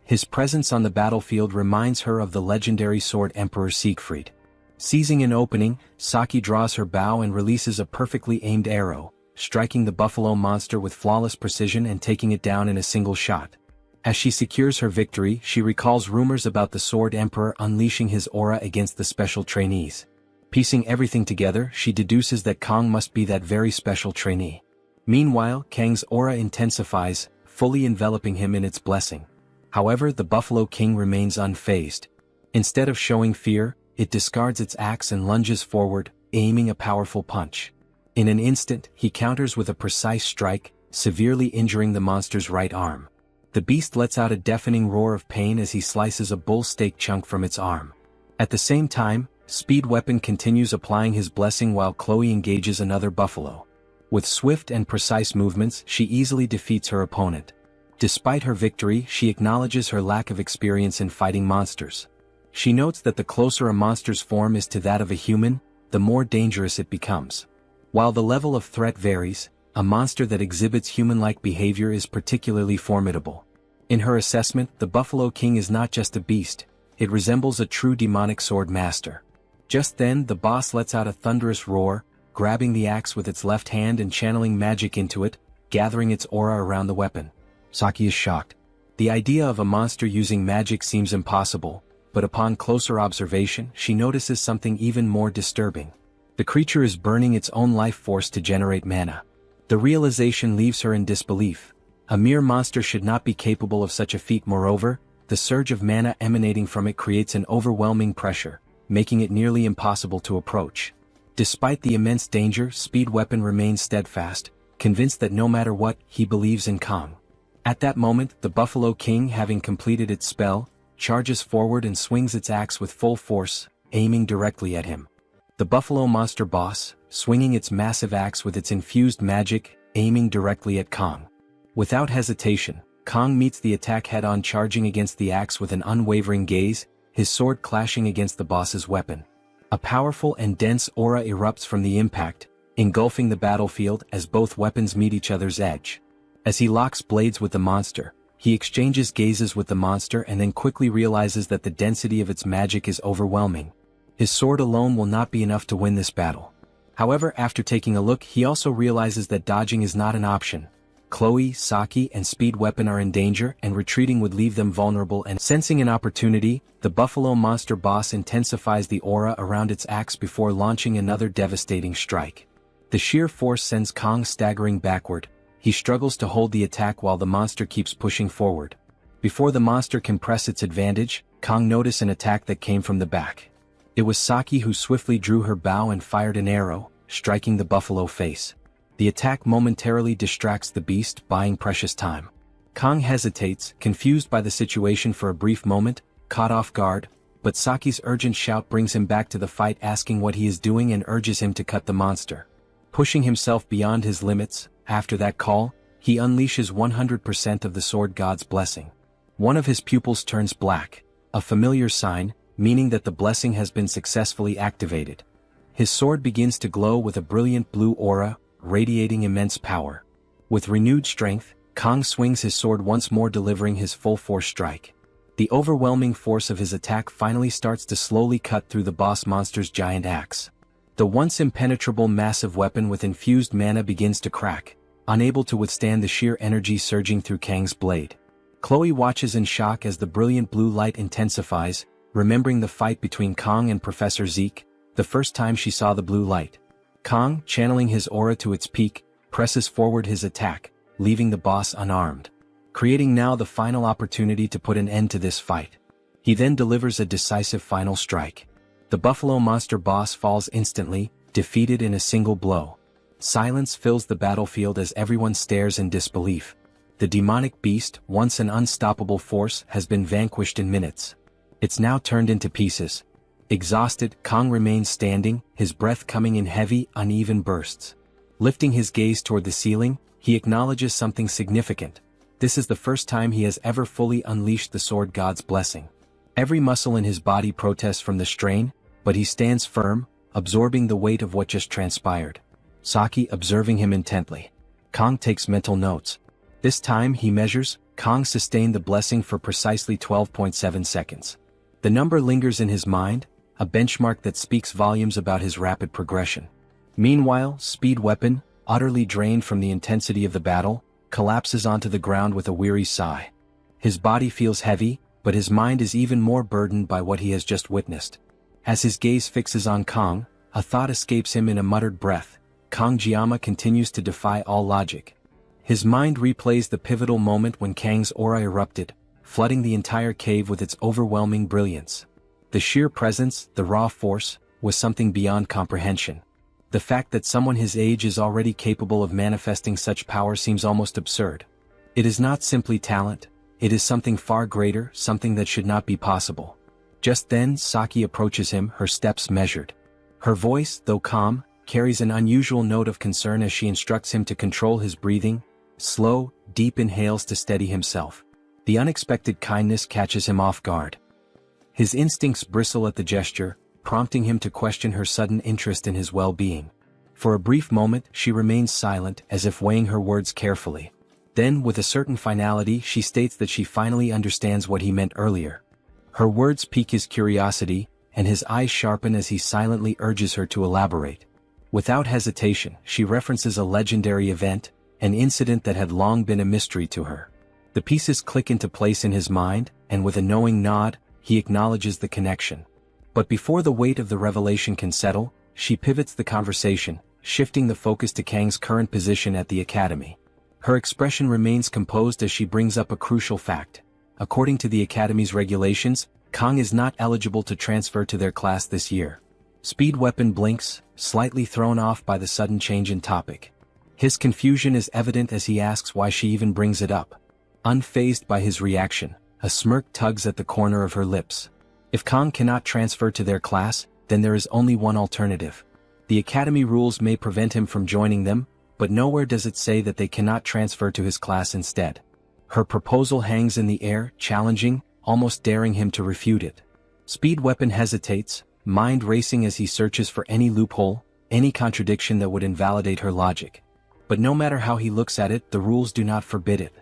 His presence on the battlefield reminds her of the legendary sword Emperor Siegfried. Seizing an opening, Saki draws her bow and releases a perfectly aimed arrow, striking the buffalo monster with flawless precision and taking it down in a single shot. As she secures her victory, she recalls rumors about the Sword Emperor unleashing his aura against the special trainees. Piecing everything together, she deduces that Kong must be that very special trainee. Meanwhile, Kang's aura intensifies, fully enveloping him in its blessing. However, the Buffalo King remains unfazed. Instead of showing fear, it discards its axe and lunges forward, aiming a powerful punch. In an instant, he counters with a precise strike, severely injuring the monster's right arm. The beast lets out a deafening roar of pain as he slices a bull steak chunk from its arm. At the same time, Speed Weapon continues applying his blessing while Chloe engages another buffalo. With swift and precise movements, she easily defeats her opponent. Despite her victory, she acknowledges her lack of experience in fighting monsters. She notes that the closer a monster's form is to that of a human, the more dangerous it becomes. While the level of threat varies, a monster that exhibits human-like behavior is particularly formidable. In her assessment, the Buffalo King is not just a beast, it resembles a true demonic sword master. Just then, the boss lets out a thunderous roar, grabbing the axe with its left hand and channeling magic into it, gathering its aura around the weapon. Saki is shocked. The idea of a monster using magic seems impossible, but upon closer observation, she notices something even more disturbing. The creature is burning its own life force to generate mana. The realization leaves her in disbelief. A mere monster should not be capable of such a feat. Moreover, the surge of mana emanating from it creates an overwhelming pressure, making it nearly impossible to approach. Despite the immense danger, Speed Weapon remains steadfast, convinced that no matter what, he believes in Kong. At that moment, the Buffalo King, having completed its spell, charges forward and swings its axe with full force, aiming directly at him. The buffalo monster boss, swinging its massive axe with its infused magic, aiming directly at Kong. Without hesitation, Kong meets the attack head-on, charging against the axe with an unwavering gaze, his sword clashing against the boss's weapon. A powerful and dense aura erupts from the impact, engulfing the battlefield as both weapons meet each other's edge. As he locks blades with the monster, he exchanges gazes with the monster and then quickly realizes that the density of its magic is overwhelming. His sword alone will not be enough to win this battle. However, after taking a look, he also realizes that dodging is not an option. Chloe, Saki, and Speed Weapon are in danger, and retreating would leave them vulnerable, and sensing an opportunity, the buffalo monster boss intensifies the aura around its axe before launching another devastating strike. The sheer force sends Kong staggering backward. He struggles to hold the attack while the monster keeps pushing forward. Before the monster can press its advantage, Kong noticed an attack that came from the back. It was Saki who swiftly drew her bow and fired an arrow, striking the buffalo face. The attack momentarily distracts the beast, buying precious time. Kong hesitates, confused by the situation for a brief moment, caught off guard, but Saki's urgent shout brings him back to the fight, asking what he is doing and urges him to cut the monster. Pushing himself beyond his limits, after that call, he unleashes 100% of the sword god's blessing. One of his pupils turns black, a familiar sign, meaning that the blessing has been successfully activated. His sword begins to glow with a brilliant blue aura, radiating immense power. With renewed strength, Kong swings his sword once more, delivering his full force strike. The overwhelming force of his attack finally starts to slowly cut through the boss monster's giant axe. The once impenetrable massive weapon with infused mana begins to crack, unable to withstand the sheer energy surging through Kang's blade. Chloe watches in shock as the brilliant blue light intensifies, remembering the fight between Kong and Professor Zeke, the first time she saw the blue light. Kong, channeling his aura to its peak, presses forward his attack, leaving the boss unarmed, creating now the final opportunity to put an end to this fight. He then delivers a decisive final strike. The buffalo monster boss falls instantly, defeated in a single blow. Silence fills the battlefield as everyone stares in disbelief. The demonic beast, once an unstoppable force, has been vanquished in minutes. It's now turned into pieces. Exhausted, Kong remains standing, his breath coming in heavy, uneven bursts. Lifting his gaze toward the ceiling, he acknowledges something significant. This is the first time he has ever fully unleashed the sword god's blessing. Every muscle in his body protests from the strain, but he stands firm, absorbing the weight of what just transpired. Saki observing him intently. Kong takes mental notes. This time he measures, Kong sustained the blessing for precisely 12.7 seconds. The number lingers in his mind, a benchmark that speaks volumes about his rapid progression. Meanwhile, Speed Weapon, utterly drained from the intensity of the battle, collapses onto the ground with a weary sigh. His body feels heavy, but his mind is even more burdened by what he has just witnessed. As his gaze fixes on Kong, a thought escapes him in a muttered breath. Kong Jiama continues to defy all logic. His mind replays the pivotal moment when Kang's aura erupted, flooding the entire cave with its overwhelming brilliance. The sheer presence, the raw force, was something beyond comprehension. The fact that someone his age is already capable of manifesting such power seems almost absurd. It is not simply talent, it is something far greater, something that should not be possible. Just then, Saki approaches him, her steps measured. Her voice, though calm, carries an unusual note of concern as she instructs him to control his breathing, slow, deep inhales to steady himself. The unexpected kindness catches him off guard. His instincts bristle at the gesture, prompting him to question her sudden interest in his well-being. For a brief moment, she remains silent, as if weighing her words carefully. Then, with a certain finality, she states that she finally understands what he meant earlier. Her words pique his curiosity, and his eyes sharpen as he silently urges her to elaborate. Without hesitation, she references a legendary event, an incident that had long been a mystery to her. The pieces click into place in his mind, and with a knowing nod, he acknowledges the connection. But before the weight of the revelation can settle, she pivots the conversation, shifting the focus to Kang's current position at the academy. Her expression remains composed as she brings up a crucial fact. According to the academy's regulations, Kang is not eligible to transfer to their class this year. Speed Weapon blinks, slightly thrown off by the sudden change in topic. His confusion is evident as he asks why she even brings it up. Unfazed by his reaction, a smirk tugs at the corner of her lips. If Kang cannot transfer to their class, then there is only one alternative. The academy rules may prevent him from joining them, but nowhere does it say that they cannot transfer to his class instead. Her proposal hangs in the air, challenging, almost daring him to refute it. Speed Weapon hesitates, mind racing as he searches for any loophole, any contradiction that would invalidate her logic. But no matter how he looks at it, the rules do not forbid it.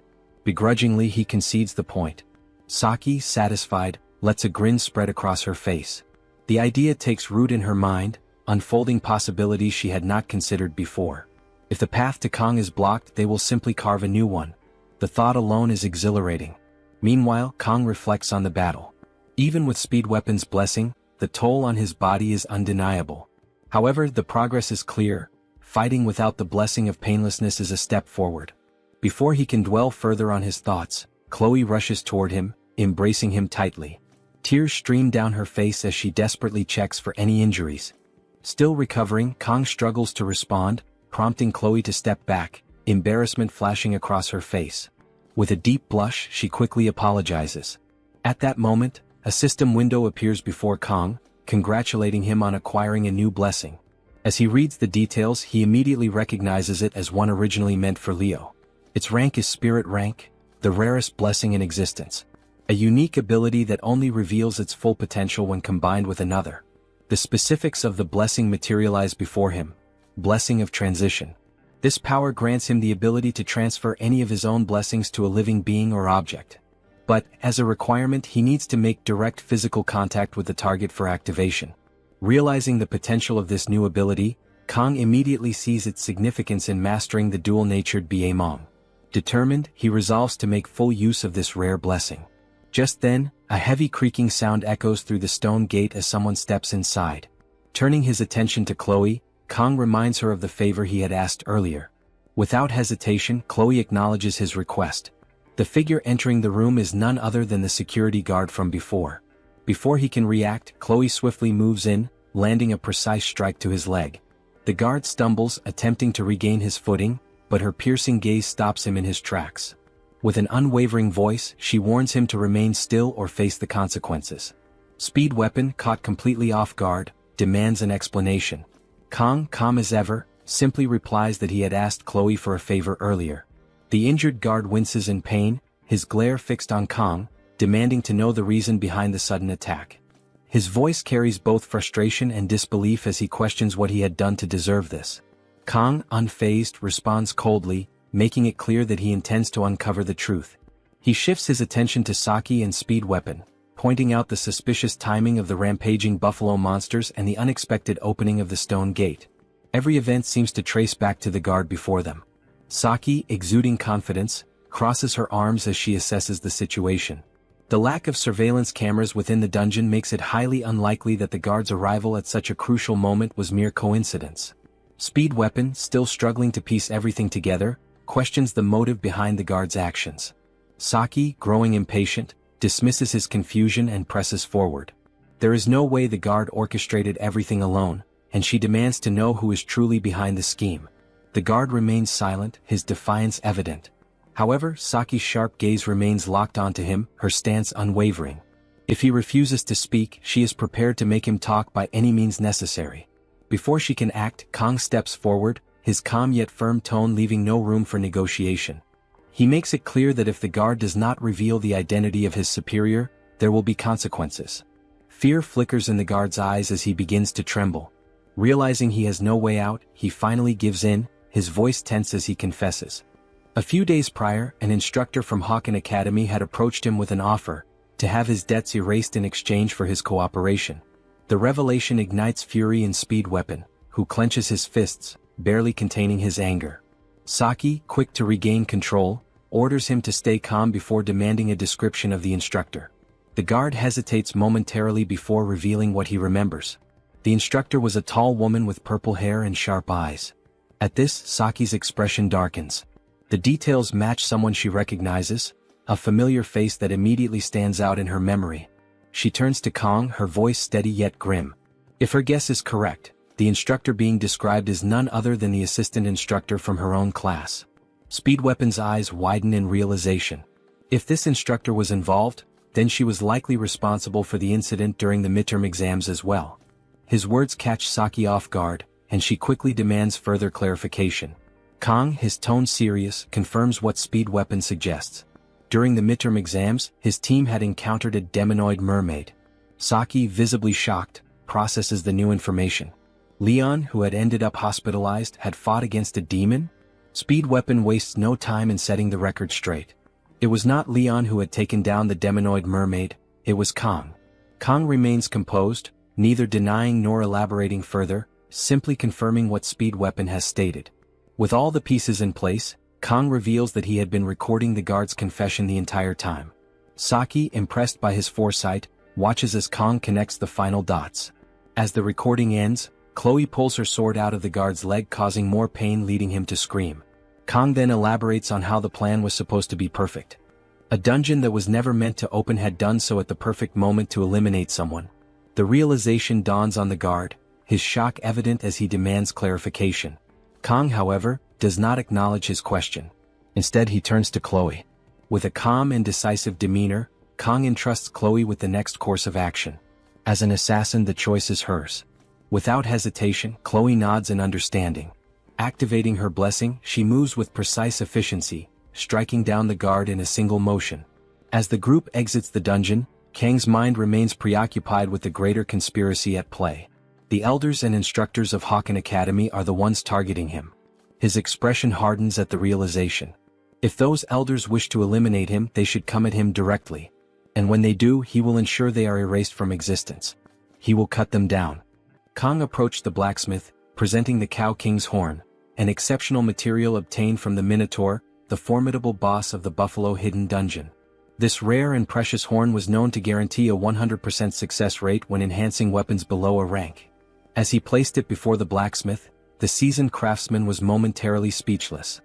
Begrudgingly he concedes the point. Saki, satisfied, lets a grin spread across her face. The idea takes root in her mind, unfolding possibilities she had not considered before. If the path to Kong is blocked, they will simply carve a new one. The thought alone is exhilarating. Meanwhile, Kong reflects on the battle. Even with Speed Weapon's blessing, the toll on his body is undeniable. However, the progress is clear. Fighting without the blessing of painlessness is a step forward. Before he can dwell further on his thoughts, Chloe rushes toward him, embracing him tightly. Tears stream down her face as she desperately checks for any injuries. Still recovering, Kong struggles to respond, prompting Chloe to step back, embarrassment flashing across her face. With a deep blush, she quickly apologizes. At that moment, a system window appears before Kong, congratulating him on acquiring a new blessing. As he reads the details, he immediately recognizes it as one originally meant for Leo. Its rank is Spirit Rank, the rarest blessing in existence. A unique ability that only reveals its full potential when combined with another. The specifics of the blessing materialize before him. Blessing of Transition. This power grants him the ability to transfer any of his own blessings to a living being or object. But, as a requirement, he needs to make direct physical contact with the target for activation. Realizing the potential of this new ability, Kong immediately sees its significance in mastering the dual-natured Baemon. Determined, he resolves to make full use of this rare blessing. Just then, a heavy creaking sound echoes through the stone gate as someone steps inside. Turning his attention to Chloe, Kong reminds her of the favor he had asked earlier. Without hesitation, Chloe acknowledges his request. The figure entering the room is none other than the security guard from before. Before he can react, Chloe swiftly moves in, landing a precise strike to his leg. The guard stumbles, attempting to regain his footing, but her piercing gaze stops him in his tracks. With an unwavering voice, she warns him to remain still or face the consequences. Speed Weapon, caught completely off guard, demands an explanation. Kong, calm as ever, simply replies that he had asked Chloe for a favor earlier. The injured guard winces in pain, his glare fixed on Kong, demanding to know the reason behind the sudden attack. His voice carries both frustration and disbelief as he questions what he had done to deserve this. Kong, unfazed, responds coldly, making it clear that he intends to uncover the truth. He shifts his attention to Saki and Speed Weapon, pointing out the suspicious timing of the rampaging buffalo monsters and the unexpected opening of the stone gate. Every event seems to trace back to the guard before them. Saki, exuding confidence, crosses her arms as she assesses the situation. The lack of surveillance cameras within the dungeon makes it highly unlikely that the guard's arrival at such a crucial moment was mere coincidence. Speed Weapon, still struggling to piece everything together, questions the motive behind the guard's actions. Saki, growing impatient, dismisses his confusion and presses forward. There is no way the guard orchestrated everything alone, and she demands to know who is truly behind the scheme. The guard remains silent, his defiance evident. However, Saki's sharp gaze remains locked onto him, her stance unwavering. If he refuses to speak, she is prepared to make him talk by any means necessary. Before she can act, Kong steps forward, his calm yet firm tone leaving no room for negotiation. He makes it clear that if the guard does not reveal the identity of his superior, there will be consequences. Fear flickers in the guard's eyes as he begins to tremble. Realizing he has no way out, he finally gives in, his voice tense as he confesses. A few days prior, an instructor from Hawken Academy had approached him with an offer to have his debts erased in exchange for his cooperation. The revelation ignites fury in Speed Weapon, who clenches his fists, barely containing his anger. Saki, quick to regain control, orders him to stay calm before demanding a description of the instructor. The guard hesitates momentarily before revealing what he remembers. The instructor was a tall woman with purple hair and sharp eyes. At this, Saki's expression darkens. The details match someone she recognizes, a familiar face that immediately stands out in her memory. She turns to Kong, her voice steady yet grim. If her guess is correct, the instructor being described is none other than the assistant instructor from her own class. Speed Weapon's eyes widen in realization. If this instructor was involved, then she was likely responsible for the incident during the midterm exams as well. His words catch Saki off guard, and she quickly demands further clarification. Kang, his tone serious, confirms what speed weapon suggests. During the midterm exams, his team had encountered a demonoid mermaid. Saki, visibly shocked, processes the new information. Leon, who had ended up hospitalized, had fought against a demon? Speed weapon wastes no time in setting the record straight. It was not Leon who had taken down the demonoid mermaid, it was Kang. Kang remains composed, neither denying nor elaborating further, simply confirming what speed weapon has stated. With all the pieces in place, Kang reveals that he had been recording the guard's confession the entire time. Saki, impressed by his foresight, watches as Kang connects the final dots. As the recording ends, Chloe pulls her sword out of the guard's leg, causing more pain, leading him to scream. Kang then elaborates on how the plan was supposed to be perfect. A dungeon that was never meant to open had done so at the perfect moment to eliminate someone. The realization dawns on the guard, his shock evident as he demands clarification. Kang, however, does not acknowledge his question. Instead, he turns to Chloe. With a calm and decisive demeanor, Kang entrusts Chloe with the next course of action. As an assassin, the choice is hers. Without hesitation, Chloe nods in understanding. Activating her blessing, she moves with precise efficiency, striking down the guard in a single motion. As the group exits the dungeon, Kang's mind remains preoccupied with the greater conspiracy at play. The elders and instructors of Hawken Academy are the ones targeting him. His expression hardens at the realization. If those elders wish to eliminate him, they should come at him directly. And when they do, he will ensure they are erased from existence. He will cut them down. Kang approached the blacksmith, presenting the Cow King's horn, an exceptional material obtained from the Minotaur, the formidable boss of the Buffalo Hidden Dungeon. This rare and precious horn was known to guarantee a 100% success rate when enhancing weapons below a rank. As he placed it before the blacksmith, the seasoned craftsman was momentarily speechless.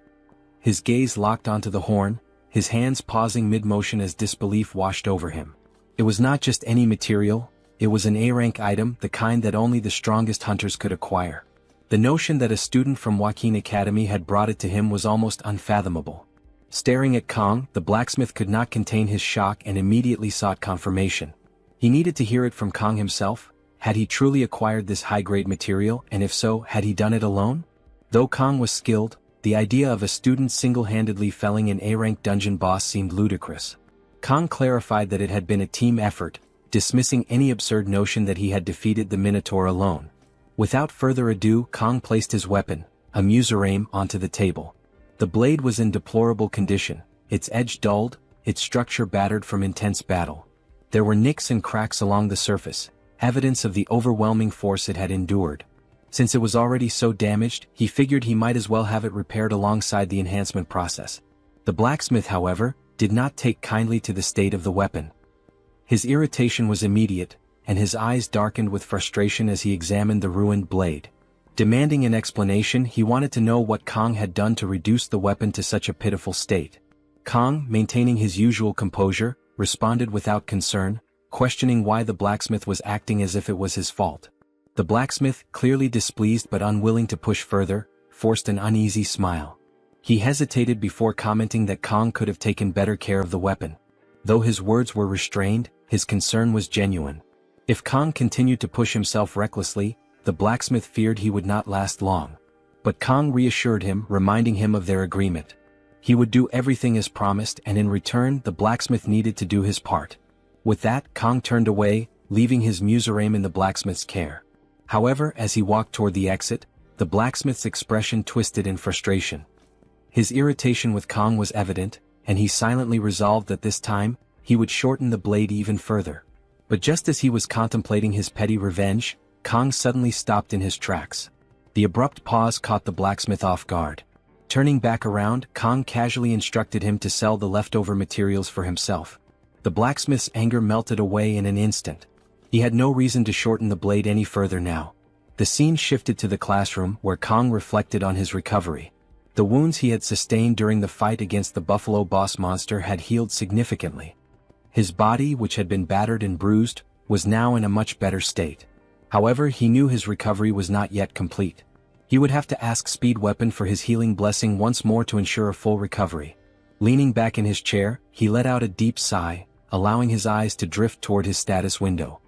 His gaze locked onto the horn, his hands pausing mid-motion as disbelief washed over him. It was not just any material, it was an A-rank item, the kind that only the strongest hunters could acquire. The notion that a student from Hawken Academy had brought it to him was almost unfathomable. Staring at Kang, the blacksmith could not contain his shock and immediately sought confirmation. He needed to hear it from Kang himself. Had he truly acquired this high-grade material, and if so, had he done it alone? Though Kang was skilled, the idea of a student single-handedly felling an A-rank dungeon boss seemed ludicrous. Kang clarified that it had been a team effort, dismissing any absurd notion that he had defeated the Minotaur alone. Without further ado, Kang placed his weapon, a Musarame, onto the table. The blade was in deplorable condition, its edge dulled, its structure battered from intense battle. There were nicks and cracks along the surface, evidence of the overwhelming force it had endured. Since it was already so damaged, he figured he might as well have it repaired alongside the enhancement process. The blacksmith, however, did not take kindly to the state of the weapon. His irritation was immediate, and his eyes darkened with frustration as he examined the ruined blade. Demanding an explanation, he wanted to know what Kang had done to reduce the weapon to such a pitiful state. Kang, maintaining his usual composure, responded without concern, questioning why the blacksmith was acting as if it was his fault. The blacksmith, clearly displeased but unwilling to push further, forced an uneasy smile. He hesitated before commenting that Kang could have taken better care of the weapon. Though his words were restrained, his concern was genuine. If Kang continued to push himself recklessly, the blacksmith feared he would not last long. But Kang reassured him, reminding him of their agreement. He would do everything as promised, and in return, the blacksmith needed to do his part. With that, Kang turned away, leaving his Musarame in the blacksmith's care. However, as he walked toward the exit, the blacksmith's expression twisted in frustration. His irritation with Kang was evident, and he silently resolved that this time, he would shorten the blade even further. But just as he was contemplating his petty revenge, Kang suddenly stopped in his tracks. The abrupt pause caught the blacksmith off guard. Turning back around, Kang casually instructed him to sell the leftover materials for himself. The blacksmith's anger melted away in an instant. He had no reason to shorten the blade any further now. The scene shifted to the classroom where Kang reflected on his recovery. The wounds he had sustained during the fight against the buffalo boss monster had healed significantly. His body, which had been battered and bruised, was now in a much better state. However, he knew his recovery was not yet complete. He would have to ask Speed Weapon for his healing blessing once more to ensure a full recovery. Leaning back in his chair, he let out a deep sigh, allowing his eyes to drift toward his status window.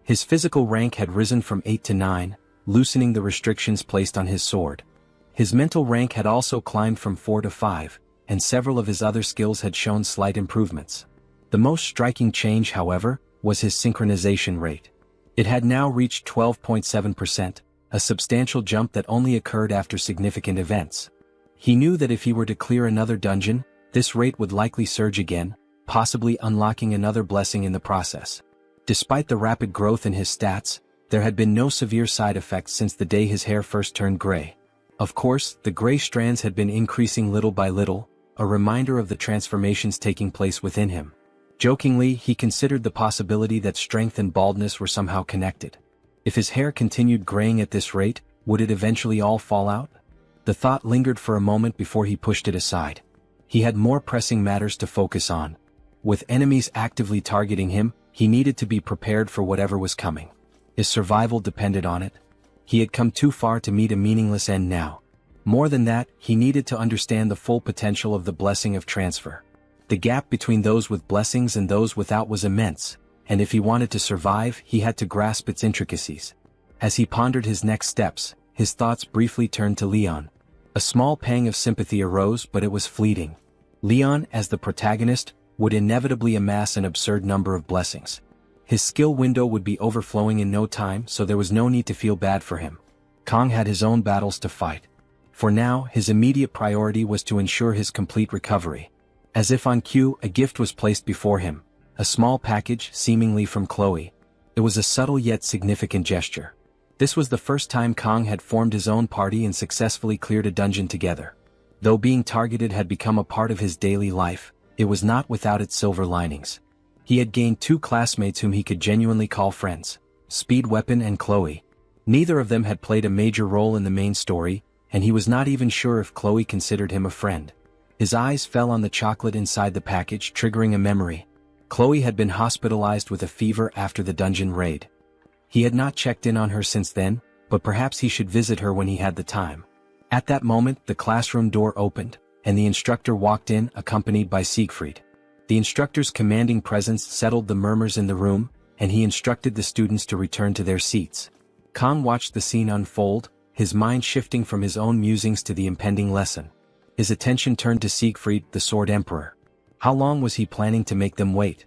His physical rank had risen from 8 to 9, loosening the restrictions placed on his sword. His mental rank had also climbed from 4 to 5, and several of his other skills had shown slight improvements. The most striking change, however, was his synchronization rate. It had now reached 12.7%, a substantial jump that only occurred after significant events. He knew that if he were to clear another dungeon, this rate would likely surge again, possibly unlocking another blessing in the process. Despite the rapid growth in his stats, there had been no severe side effects since the day his hair first turned gray. Of course, the gray strands had been increasing little by little, a reminder of the transformations taking place within him. Jokingly, he considered the possibility that strength and baldness were somehow connected. If his hair continued graying at this rate, would it eventually all fall out? The thought lingered for a moment before he pushed it aside. He had more pressing matters to focus on. With enemies actively targeting him, he needed to be prepared for whatever was coming. His survival depended on it. He had come too far to meet a meaningless end now. More than that, he needed to understand the full potential of the blessing of transfer. The gap between those with blessings and those without was immense, and if he wanted to survive, he had to grasp its intricacies. As he pondered his next steps, his thoughts briefly turned to Leon. A small pang of sympathy arose, but it was fleeting. Leon, as the protagonist, would inevitably amass an absurd number of blessings. His skill window would be overflowing in no time, so there was no need to feel bad for him. Kong had his own battles to fight. For now, his immediate priority was to ensure his complete recovery. As if on cue, a gift was placed before him, a small package seemingly from Chloe. It was a subtle yet significant gesture. This was the first time Kong had formed his own party and successfully cleared a dungeon together. Though being targeted had become a part of his daily life, it was not without its silver linings. He had gained 2 classmates whom he could genuinely call friends, Speed Weapon and Chloe. Neither of them had played a major role in the main story, and he was not even sure if Chloe considered him a friend. His eyes fell on the chocolate inside the package, triggering a memory. Chloe had been hospitalized with a fever after the dungeon raid. He had not checked in on her since then, but perhaps he should visit her when he had the time. At that moment, the classroom door opened, and the instructor walked in, accompanied by Siegfried. The instructor's commanding presence settled the murmurs in the room, and he instructed the students to return to their seats. Kong watched the scene unfold, his mind shifting from his own musings to the impending lesson. His attention turned to Siegfried, the Sword Emperor. How long was he planning to make them wait?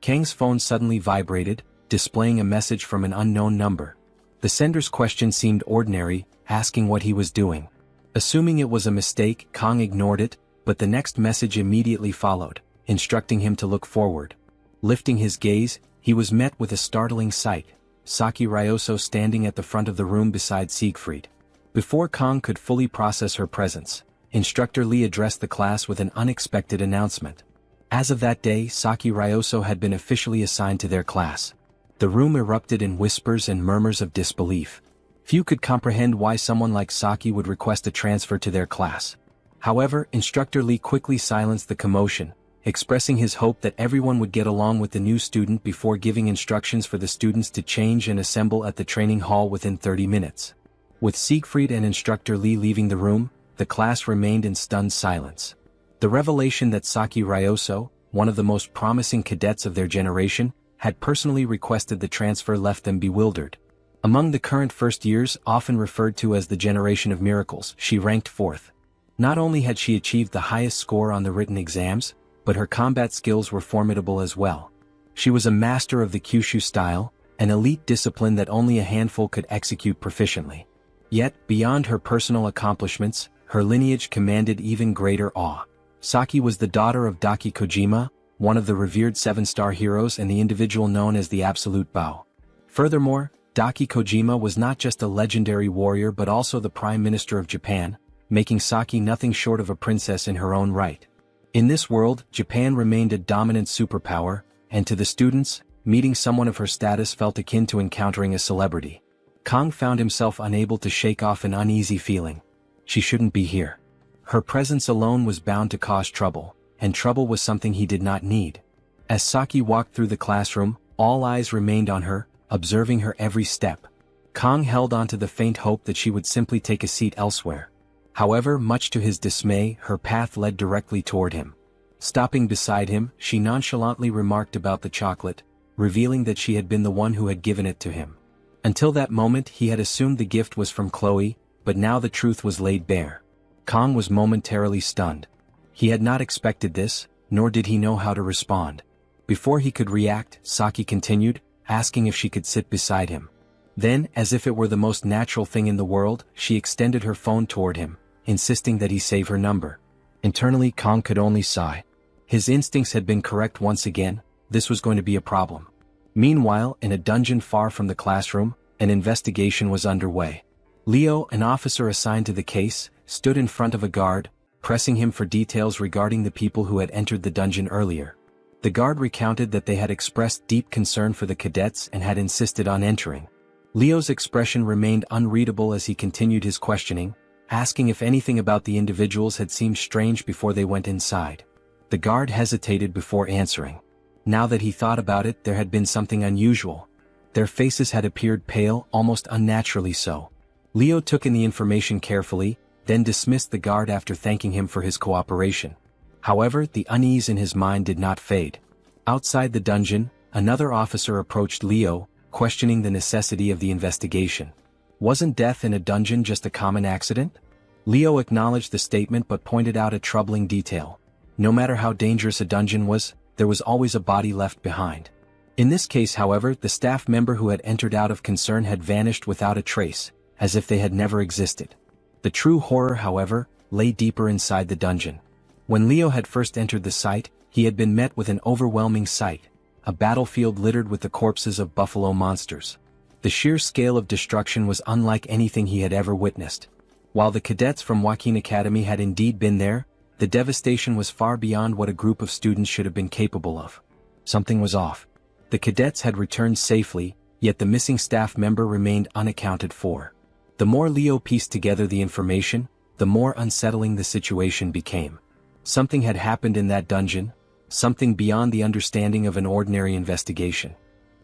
Kang's phone suddenly vibrated, displaying a message from an unknown number. The sender's question seemed ordinary, asking what he was doing. Assuming it was a mistake, Kong ignored it, but the next message immediately followed, instructing him to look forward. Lifting his gaze, he was met with a startling sight: Saki Ryoso standing at the front of the room beside Siegfried. Before Kong could fully process her presence, Instructor Lee addressed the class with an unexpected announcement. As of that day, Saki Ryoso had been officially assigned to their class. The room erupted in whispers and murmurs of disbelief. Few could comprehend why someone like Saki would request a transfer to their class. However, Instructor Lee quickly silenced the commotion, expressing his hope that everyone would get along with the new student before giving instructions for the students to change and assemble at the training hall within 30 minutes. With Siegfried and Instructor Lee leaving the room, the class remained in stunned silence. The revelation that Saki Ryoso, one of the most promising cadets of their generation, had personally requested the transfer left them bewildered. Among the current first years, often referred to as the generation of miracles, she ranked 4th. Not only had she achieved the highest score on the written exams, but her combat skills were formidable as well. She was a master of the Kyushu style, an elite discipline that only a handful could execute proficiently. Yet, beyond her personal accomplishments, her lineage commanded even greater awe. Saki was the daughter of Daki Kojima, one of the revered 7-star heroes and the individual known as the Absolute Bow. Furthermore, Daki Kojima was not just a legendary warrior but also the Prime Minister of Japan, making Saki nothing short of a princess in her own right. In this world, Japan remained a dominant superpower, and to the students, meeting someone of her status felt akin to encountering a celebrity. Kong found himself unable to shake off an uneasy feeling. She shouldn't be here. Her presence alone was bound to cause trouble, and trouble was something he did not need. As Saki walked through the classroom, all eyes remained on her, observing her every step. Kong held on to the faint hope that she would simply take a seat elsewhere. However, much to his dismay, her path led directly toward him. Stopping beside him, she nonchalantly remarked about the chocolate. revealing that she had been the one who had given it to him. Until that moment he had assumed the gift was from Chloe, but now the truth was laid bare. Kong was momentarily stunned. He had not expected this, nor did he know how to respond. Before he could react, Saki continued, asking if she could sit beside him. Then, as if it were the most natural thing in the world, she extended her phone toward him, insisting that he save her number. Internally, Kong could only sigh. His instincts had been correct once again. This was going to be a problem. Meanwhile, in a dungeon far from the classroom, an investigation was underway. Leo, an officer assigned to the case, stood in front of a guard, pressing him for details regarding the people who had entered the dungeon earlier. The guard recounted that they had expressed deep concern for the cadets and had insisted on entering. Leo's expression remained unreadable as he continued his questioning, asking if anything about the individuals had seemed strange before they went inside. The guard hesitated before answering. Now that he thought about it, there had been something unusual. Their faces had appeared pale, almost unnaturally so. Leo took in the information carefully, then dismissed the guard after thanking him for his cooperation. However, the unease in his mind did not fade. Outside the dungeon, another officer approached Leo, questioning the necessity of the investigation. Wasn't death in a dungeon just a common accident? Leo acknowledged the statement but pointed out a troubling detail. No matter how dangerous a dungeon was, there was always a body left behind. In this case, however, the staff member who had entered out of concern had vanished without a trace, as if they had never existed. The true horror, however, lay deeper inside the dungeon. When Leo had first entered the site, he had been met with an overwhelming sight, a battlefield littered with the corpses of buffalo monsters. The sheer scale of destruction was unlike anything he had ever witnessed. While the cadets from Joaquin Academy had indeed been there, the devastation was far beyond what a group of students should have been capable of. Something was off. The cadets had returned safely, yet the missing staff member remained unaccounted for. The more Leo pieced together the information, the more unsettling the situation became. Something had happened in that dungeon, something beyond the understanding of an ordinary investigation.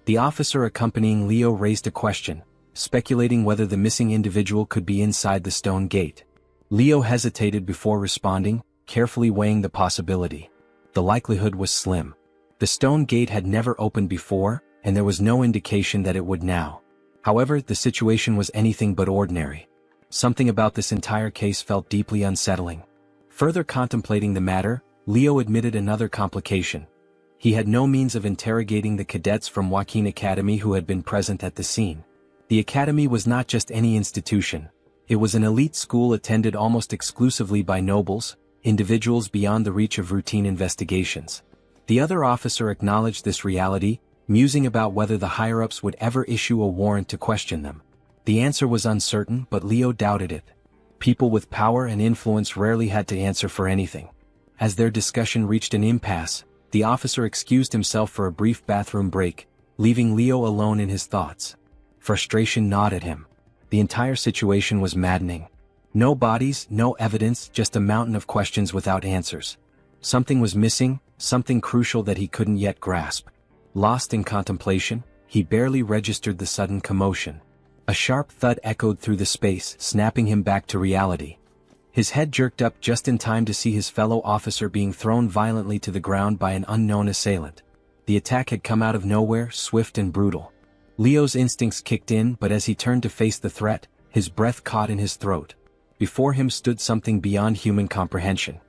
The officer accompanying Leo raised a question, speculating whether the missing individual could be inside the stone gate. Leo hesitated before responding, carefully weighing the possibility. The likelihood was slim. The stone gate had never opened before, and there was no indication that it would now. However, the situation was anything but ordinary. Something about this entire case felt deeply unsettling. Further contemplating the matter, Leo admitted another complication. He had no means of interrogating the cadets from Joaquin Academy who had been present at the scene. The academy was not just any institution. It was an elite school attended almost exclusively by nobles, individuals beyond the reach of routine investigations. The other officer acknowledged this reality, musing about whether the higher-ups would ever issue a warrant to question them. The answer was uncertain, but Leo doubted it. People with power and influence rarely had to answer for anything. As their discussion reached an impasse, the officer excused himself for a brief bathroom break, leaving Leo alone in his thoughts. Frustration gnawed at him. The entire situation was maddening. No bodies, no evidence, just a mountain of questions without answers. Something was missing, something crucial that he couldn't yet grasp. Lost in contemplation, he barely registered the sudden commotion. A sharp thud echoed through the space, snapping him back to reality. His head jerked up just in time to see his fellow officer being thrown violently to the ground by an unknown assailant. The attack had come out of nowhere, swift and brutal. Leo's instincts kicked in, but as he turned to face the threat, his breath caught in his throat. Before him stood something beyond human comprehension.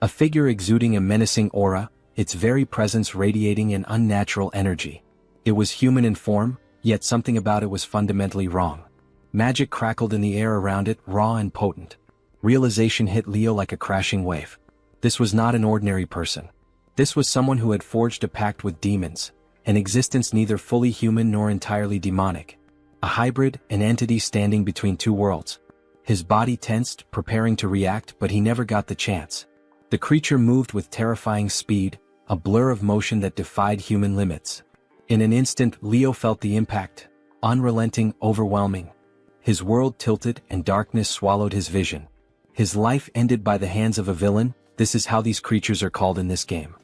A figure exuding a menacing aura, its very presence radiating an unnatural energy. It was human in form, yet something about it was fundamentally wrong. Magic crackled in the air around it, raw and potent. Realization hit Leo like a crashing wave. This was not an ordinary person. This was someone who had forged a pact with demons, an existence neither fully human nor entirely demonic. A hybrid, an entity standing between two worlds. His body tensed, preparing to react, but he never got the chance. The creature moved with terrifying speed, a blur of motion that defied human limits. In an instant, Leo felt the impact, unrelenting, overwhelming. His world tilted and darkness swallowed his vision. His life ended by the hands of a villain. This is how these creatures are called in this game.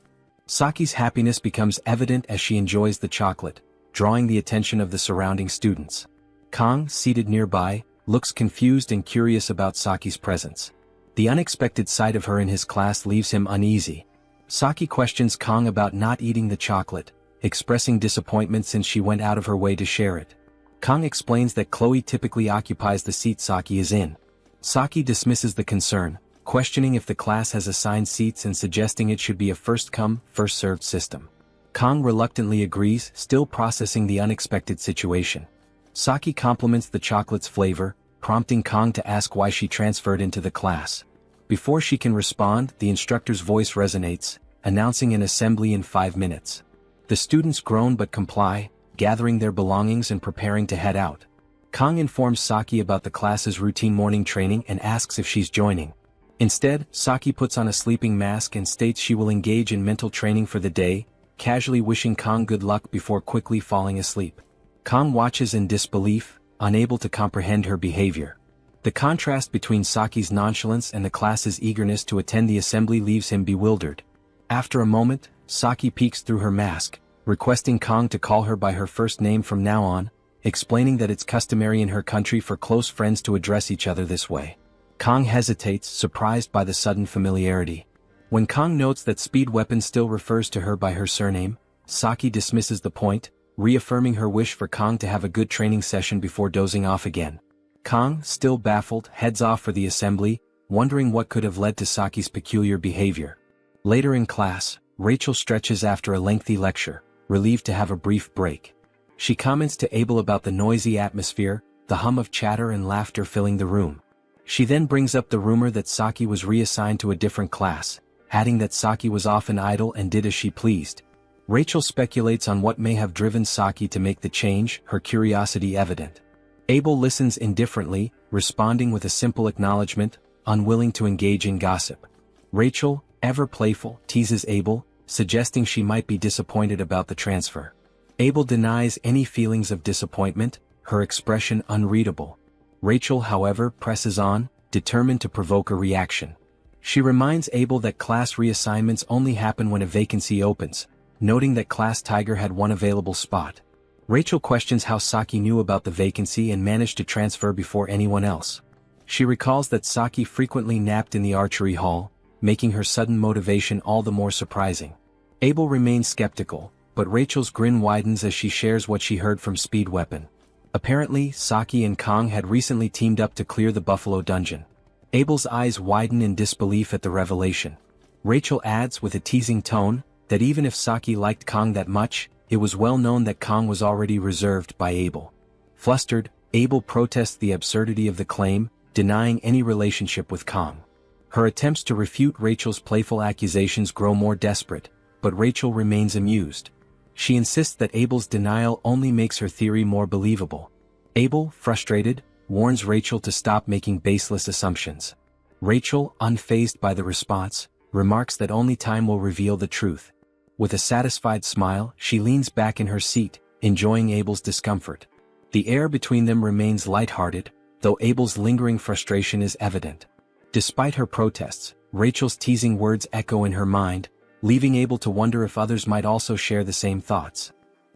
Saki's happiness becomes evident as she enjoys the chocolate, drawing the attention of the surrounding students. Kong, seated nearby, looks confused and curious about Saki's presence. The unexpected sight of her in his class leaves him uneasy. Saki questions Kong about not eating the chocolate, expressing disappointment since she went out of her way to share it. Kang explains that Chloe typically occupies the seat Saki is in. Saki dismisses the concern, questioning if the class has assigned seats and suggesting it should be a first-come, first-served system. Kang reluctantly agrees, still processing the unexpected situation. Saki compliments the chocolate's flavor, prompting Kang to ask why she transferred into the class. Before she can respond, the instructor's voice resonates, announcing an assembly in 5 minutes. The students groan but comply, gathering their belongings and preparing to head out. Kang informs Saki about the class's routine morning training and asks if she's joining. Instead, Saki puts on a sleeping mask and states she will engage in mental training for the day, casually wishing Kang good luck before quickly falling asleep. Kang watches in disbelief, unable to comprehend her behavior. The contrast between Saki's nonchalance and the class's eagerness to attend the assembly leaves him bewildered. After a moment, Saki peeks through her mask, requesting Kang to call her by her first name from now on, explaining that it's customary in her country for close friends to address each other this way. Kang hesitates, surprised by the sudden familiarity. When Kang notes that Speed Weapon still refers to her by her surname, Saki dismisses the point, reaffirming her wish for Kang to have a good training session before dozing off again. Kang, still baffled, heads off for the assembly, wondering what could have led to Saki's peculiar behavior. Later in class, Rachel stretches after a lengthy lecture, relieved to have a brief break. She comments to Abel about the noisy atmosphere, the hum of chatter and laughter filling the room. She then brings up the rumor that Saki was reassigned to a different class, adding that Saki was often idle and did as she pleased. Rachel speculates on what may have driven Saki to make the change, her curiosity evident. Abel listens indifferently, responding with a simple acknowledgement, unwilling to engage in gossip. Rachel, ever playful, teases Abel, suggesting she might be disappointed about the transfer. Abel denies any feelings of disappointment, her expression unreadable. Rachel, however, presses on, determined to provoke a reaction. She reminds Abel that class reassignments only happen when a vacancy opens, noting that Class Tiger had one available spot. Rachel questions how Saki knew about the vacancy and managed to transfer before anyone else. She recalls that Saki frequently napped in the archery hall, making her sudden motivation all the more surprising. Abel remains skeptical, but Rachel's grin widens as she shares what she heard from Speed Weapon. Apparently, Saki and Kang had recently teamed up to clear the Buffalo Dungeon. Abel's eyes widen in disbelief at the revelation. Rachel adds with a teasing tone, that even if Saki liked Kang that much, it was well known that Kang was already reserved by Abel. Flustered, Abel protests the absurdity of the claim, denying any relationship with Kang. Her attempts to refute Rachel's playful accusations grow more desperate, but Rachel remains amused. She insists that Abel's denial only makes her theory more believable. Abel, frustrated, warns Rachel to stop making baseless assumptions. Rachel, unfazed by the response, remarks that only time will reveal the truth. With a satisfied smile, she leans back in her seat, enjoying Abel's discomfort. The air between them remains lighthearted, though Abel's lingering frustration is evident. Despite her protests, Rachel's teasing words echo in her mind, leaving Abel to wonder if others might also share the same thoughts.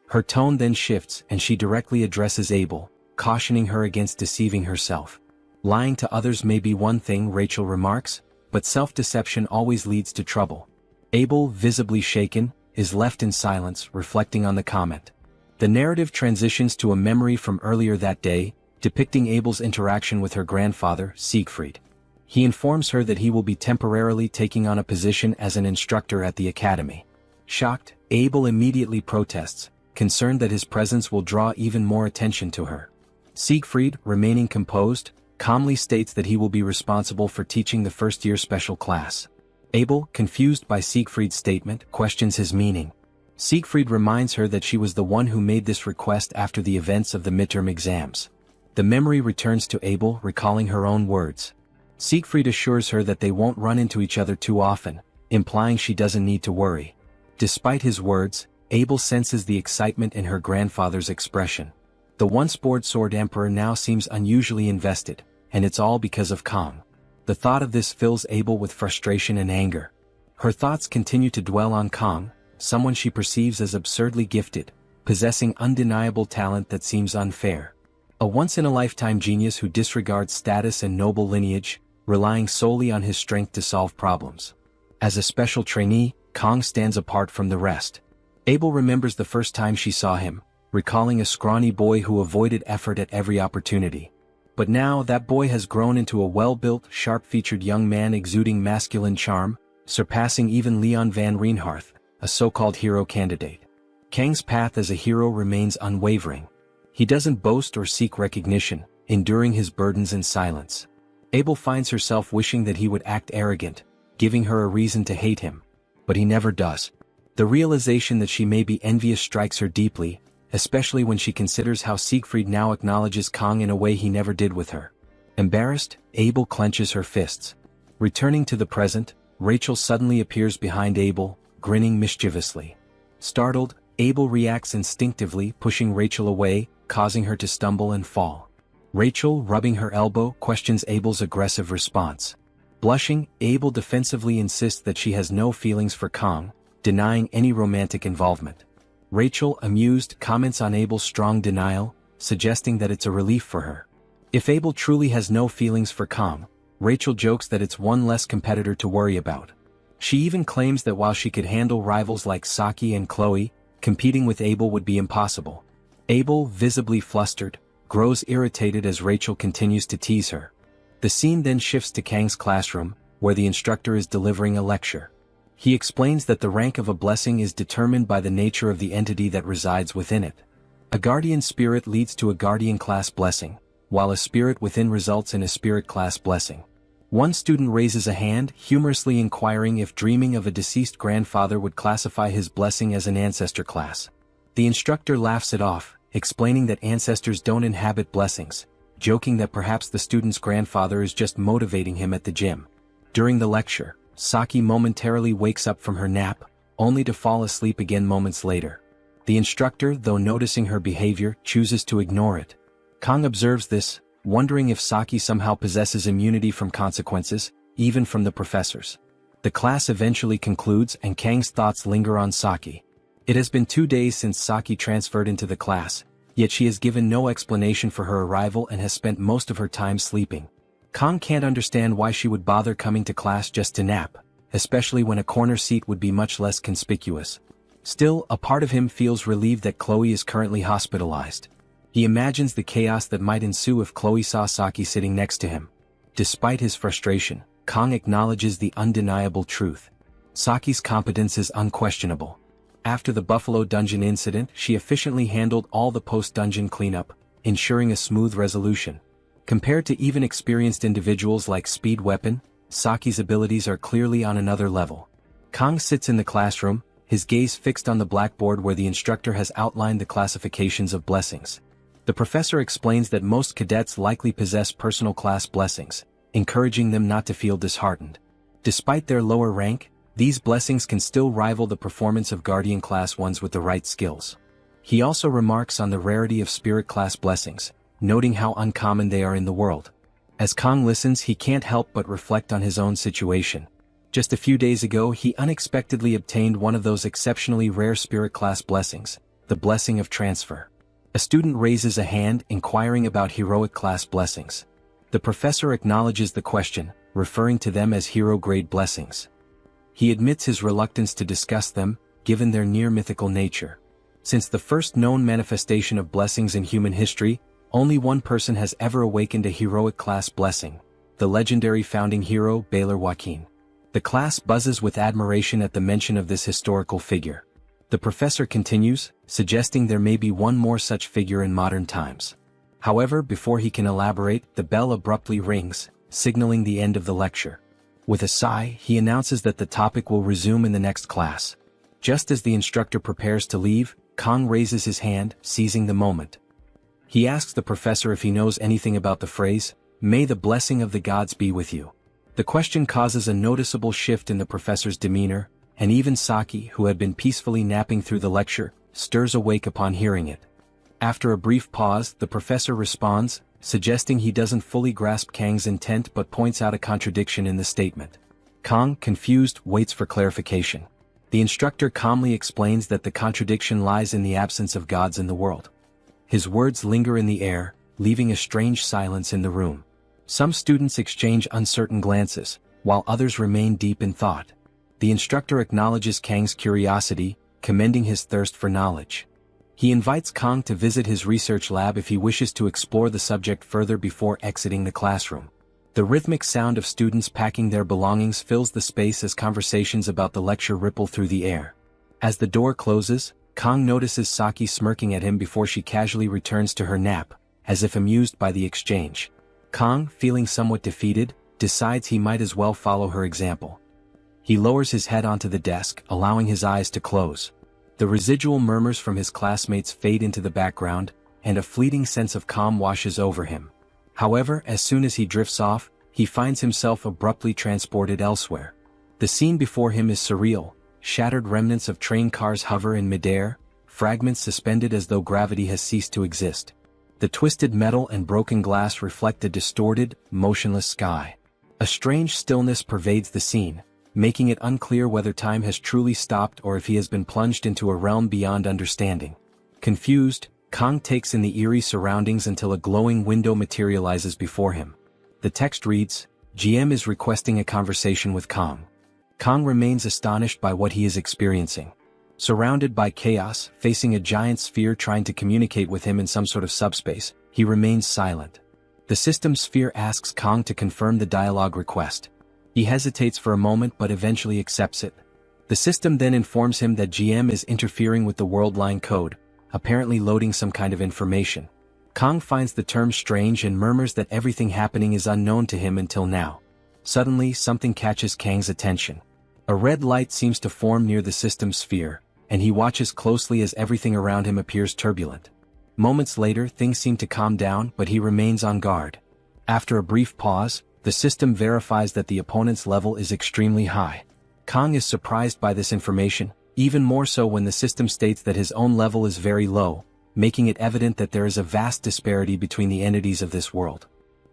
Her tone then shifts and she directly addresses Abel, cautioning her against deceiving herself. Lying to others may be one thing, Rachel remarks, but self-deception always leads to trouble. Abel, visibly shaken, is left in silence, reflecting on the comment. The narrative transitions to a memory from earlier that day, depicting Abel's interaction with her grandfather, Siegfried. He informs her that he will be temporarily taking on a position as an instructor at the academy. Shocked, Abel immediately protests, concerned that his presence will draw even more attention to her. Siegfried, remaining composed, calmly states that he will be responsible for teaching the first-year special class. Abel, confused by Siegfried's statement, questions his meaning. Siegfried reminds her that she was the one who made this request after the events of the midterm exams. The memory returns to Abel, recalling her own words. Siegfried assures her that they won't run into each other too often, implying she doesn't need to worry. Despite his words, Abel senses the excitement in her grandfather's expression. The once bored Sword Emperor now seems unusually invested, and it's all because of Kang. The thought of this fills Abel with frustration and anger. Her thoughts continue to dwell on Kang, someone she perceives as absurdly gifted, possessing undeniable talent that seems unfair. A once-in-a-lifetime genius who disregards status and noble lineage, relying solely on his strength to solve problems. As a special trainee, Kang stands apart from the rest. Abel remembers the first time she saw him, recalling a scrawny boy who avoided effort at every opportunity. But now that boy has grown into a well-built, sharp-featured young man exuding masculine charm, surpassing even Leon van Reinhardt, a so-called hero candidate. Kang's path as a hero remains unwavering. He doesn't boast or seek recognition, enduring his burdens in silence. Abel finds herself wishing that he would act arrogant, giving her a reason to hate him. But he never does. The realization that she may be envious strikes her deeply, especially when she considers how Siegfried now acknowledges Kang in a way he never did with her. Embarrassed, Abel clenches her fists. Returning to the present, Rachel suddenly appears behind Abel, grinning mischievously. Startled, Abel reacts instinctively, pushing Rachel away, causing her to stumble and fall. Rachel, rubbing her elbow, questions Abel's aggressive response. Blushing, Abel defensively insists that she has no feelings for Kang, denying any romantic involvement. Rachel, amused, comments on Abel's strong denial, suggesting that it's a relief for her. If Abel truly has no feelings for Kang, Rachel jokes that it's one less competitor to worry about. She even claims that while she could handle rivals like Saki and Chloe, competing with Abel would be impossible. Abel, visibly flustered, grows irritated as Rachel continues to tease her. The scene then shifts to Kang's classroom, where the instructor is delivering a lecture. He explains that the rank of a blessing is determined by the nature of the entity that resides within it. A guardian spirit leads to a guardian class blessing, while a spirit within results in a spirit class blessing. One student raises a hand, humorously inquiring if dreaming of a deceased grandfather would classify his blessing as an ancestor class. The instructor laughs it off, explaining that ancestors don't inhabit blessings, joking that perhaps the student's grandfather is just motivating him at the gym. During the lecture, Saki momentarily wakes up from her nap, only to fall asleep again moments later. The instructor, though noticing her behavior, chooses to ignore it. Kang observes this, wondering if Saki somehow possesses immunity from consequences, even from the professors. The class eventually concludes and Kang's thoughts linger on Saki. It has been 2 days since Saki transferred into the class, yet she has given no explanation for her arrival and has spent most of her time sleeping. Kang can't understand why she would bother coming to class just to nap, especially when a corner seat would be much less conspicuous. Still, a part of him feels relieved that Chloe is currently hospitalized. He imagines the chaos that might ensue if Chloe saw Saki sitting next to him. Despite his frustration, Kang acknowledges the undeniable truth. Saki's competence is unquestionable. After the Buffalo Dungeon incident, she efficiently handled all the post-dungeon cleanup, ensuring a smooth resolution. Compared to even experienced individuals like Speed Weapon, Saki's abilities are clearly on another level. Kang sits in the classroom, his gaze fixed on the blackboard where the instructor has outlined the classifications of blessings. The professor explains that most cadets likely possess personal class blessings, encouraging them not to feel disheartened. Despite their lower rank, these blessings can still rival the performance of Guardian Class ones with the right skills. He also remarks on the rarity of Spirit Class blessings, noting how uncommon they are in the world. As Kang listens, he can't help but reflect on his own situation. Just a few days ago, he unexpectedly obtained one of those exceptionally rare Spirit Class blessings, the Blessing of Transfer. A student raises a hand, inquiring about Heroic Class blessings. The professor acknowledges the question, referring to them as hero-grade blessings. He admits his reluctance to discuss them, given their near-mythical nature. Since the first known manifestation of blessings in human history, only one person has ever awakened a heroic class blessing, the legendary founding hero Baylor Joaquin. The class buzzes with admiration at the mention of this historical figure. The professor continues, suggesting there may be one more such figure in modern times. However, before he can elaborate, the bell abruptly rings, signaling the end of the lecture. With a sigh, he announces that the topic will resume in the next class. Just as the instructor prepares to leave, Kang raises his hand, seizing the moment. He asks the professor if he knows anything about the phrase, "May the blessing of the gods be with you." The question causes a noticeable shift in the professor's demeanor, and even Saki, who had been peacefully napping through the lecture, stirs awake upon hearing it. After a brief pause, the professor responds, suggesting he doesn't fully grasp Kang's intent but points out a contradiction in the statement. Kang, confused, waits for clarification. The instructor calmly explains that the contradiction lies in the absence of gods in the world. His words linger in the air, leaving a strange silence in the room. Some students exchange uncertain glances, while others remain deep in thought. The instructor acknowledges Kang's curiosity, commending his thirst for knowledge. He invites Kang to visit his research lab if he wishes to explore the subject further before exiting the classroom. The rhythmic sound of students packing their belongings fills the space as conversations about the lecture ripple through the air. As the door closes, Kang notices Saki smirking at him before she casually returns to her nap, as if amused by the exchange. Kang, feeling somewhat defeated, decides he might as well follow her example. He lowers his head onto the desk, allowing his eyes to close. The residual murmurs from his classmates fade into the background, and a fleeting sense of calm washes over him. However, as soon as he drifts off, he finds himself abruptly transported elsewhere. The scene before him is surreal. Shattered remnants of train cars hover in midair, fragments suspended as though gravity has ceased to exist. The twisted metal and broken glass reflect a distorted, motionless sky. A strange stillness pervades the scene, making it unclear whether time has truly stopped or if he has been plunged into a realm beyond understanding. Confused, Kang takes in the eerie surroundings until a glowing window materializes before him. The text reads, "GM is requesting a conversation with Kang." Kang remains astonished by what he is experiencing. Surrounded by chaos, facing a giant sphere trying to communicate with him in some sort of subspace, he remains silent. The system sphere asks Kang to confirm the dialogue request. He hesitates for a moment but eventually accepts it. The system then informs him that GM is interfering with the world line code, apparently loading some kind of information. Kang finds the term strange and murmurs that everything happening is unknown to him until now. Suddenly, something catches Kang's attention. A red light seems to form near the system sphere, and he watches closely as everything around him appears turbulent. Moments later, things seem to calm down, but he remains on guard. After a brief pause, the system verifies that the opponent's level is extremely high. Kang is surprised by this information, even more so when the system states that his own level is very low, making it evident that there is a vast disparity between the entities of this world.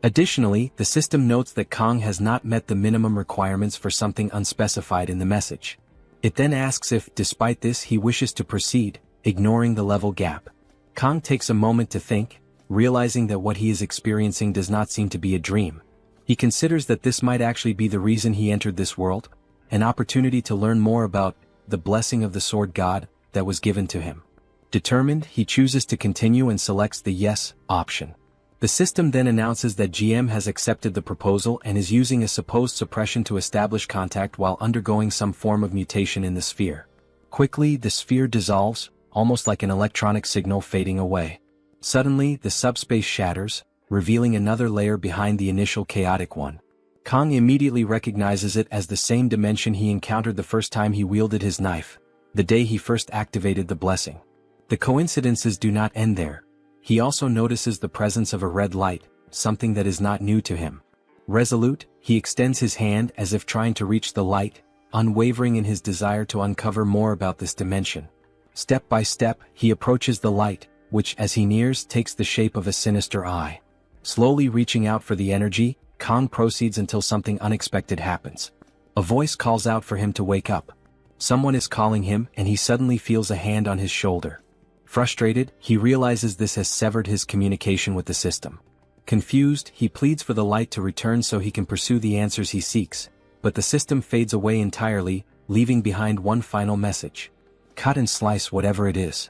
Additionally, the system notes that Kang has not met the minimum requirements for something unspecified in the message. It then asks if, despite this, he wishes to proceed, ignoring the level gap. Kang takes a moment to think, realizing that what he is experiencing does not seem to be a dream. He considers that this might actually be the reason he entered this world, an opportunity to learn more about the blessing of the sword god that was given to him. Determined, he chooses to continue and selects the yes option. The system then announces that GM has accepted the proposal and is using a supposed suppression to establish contact while undergoing some form of mutation in the sphere. Quickly, the sphere dissolves, almost like an electronic signal fading away. Suddenly, the subspace shatters, revealing another layer behind the initial chaotic one. Kang immediately recognizes it as the same dimension he encountered the first time he wielded his knife, the day he first activated the blessing. The coincidences do not end there. He also notices the presence of a red light, something that is not new to him. Resolute, he extends his hand as if trying to reach the light, unwavering in his desire to uncover more about this dimension. Step by step, he approaches the light, which as he nears takes the shape of a sinister eye. Slowly reaching out for the energy, Kang proceeds until something unexpected happens. A voice calls out for him to wake up. Someone is calling him and he suddenly feels a hand on his shoulder. Frustrated, he realizes this has severed his communication with the system. Confused, he pleads for the light to return so he can pursue the answers he seeks, but the system fades away entirely, leaving behind one final message. Cut and slice whatever it is.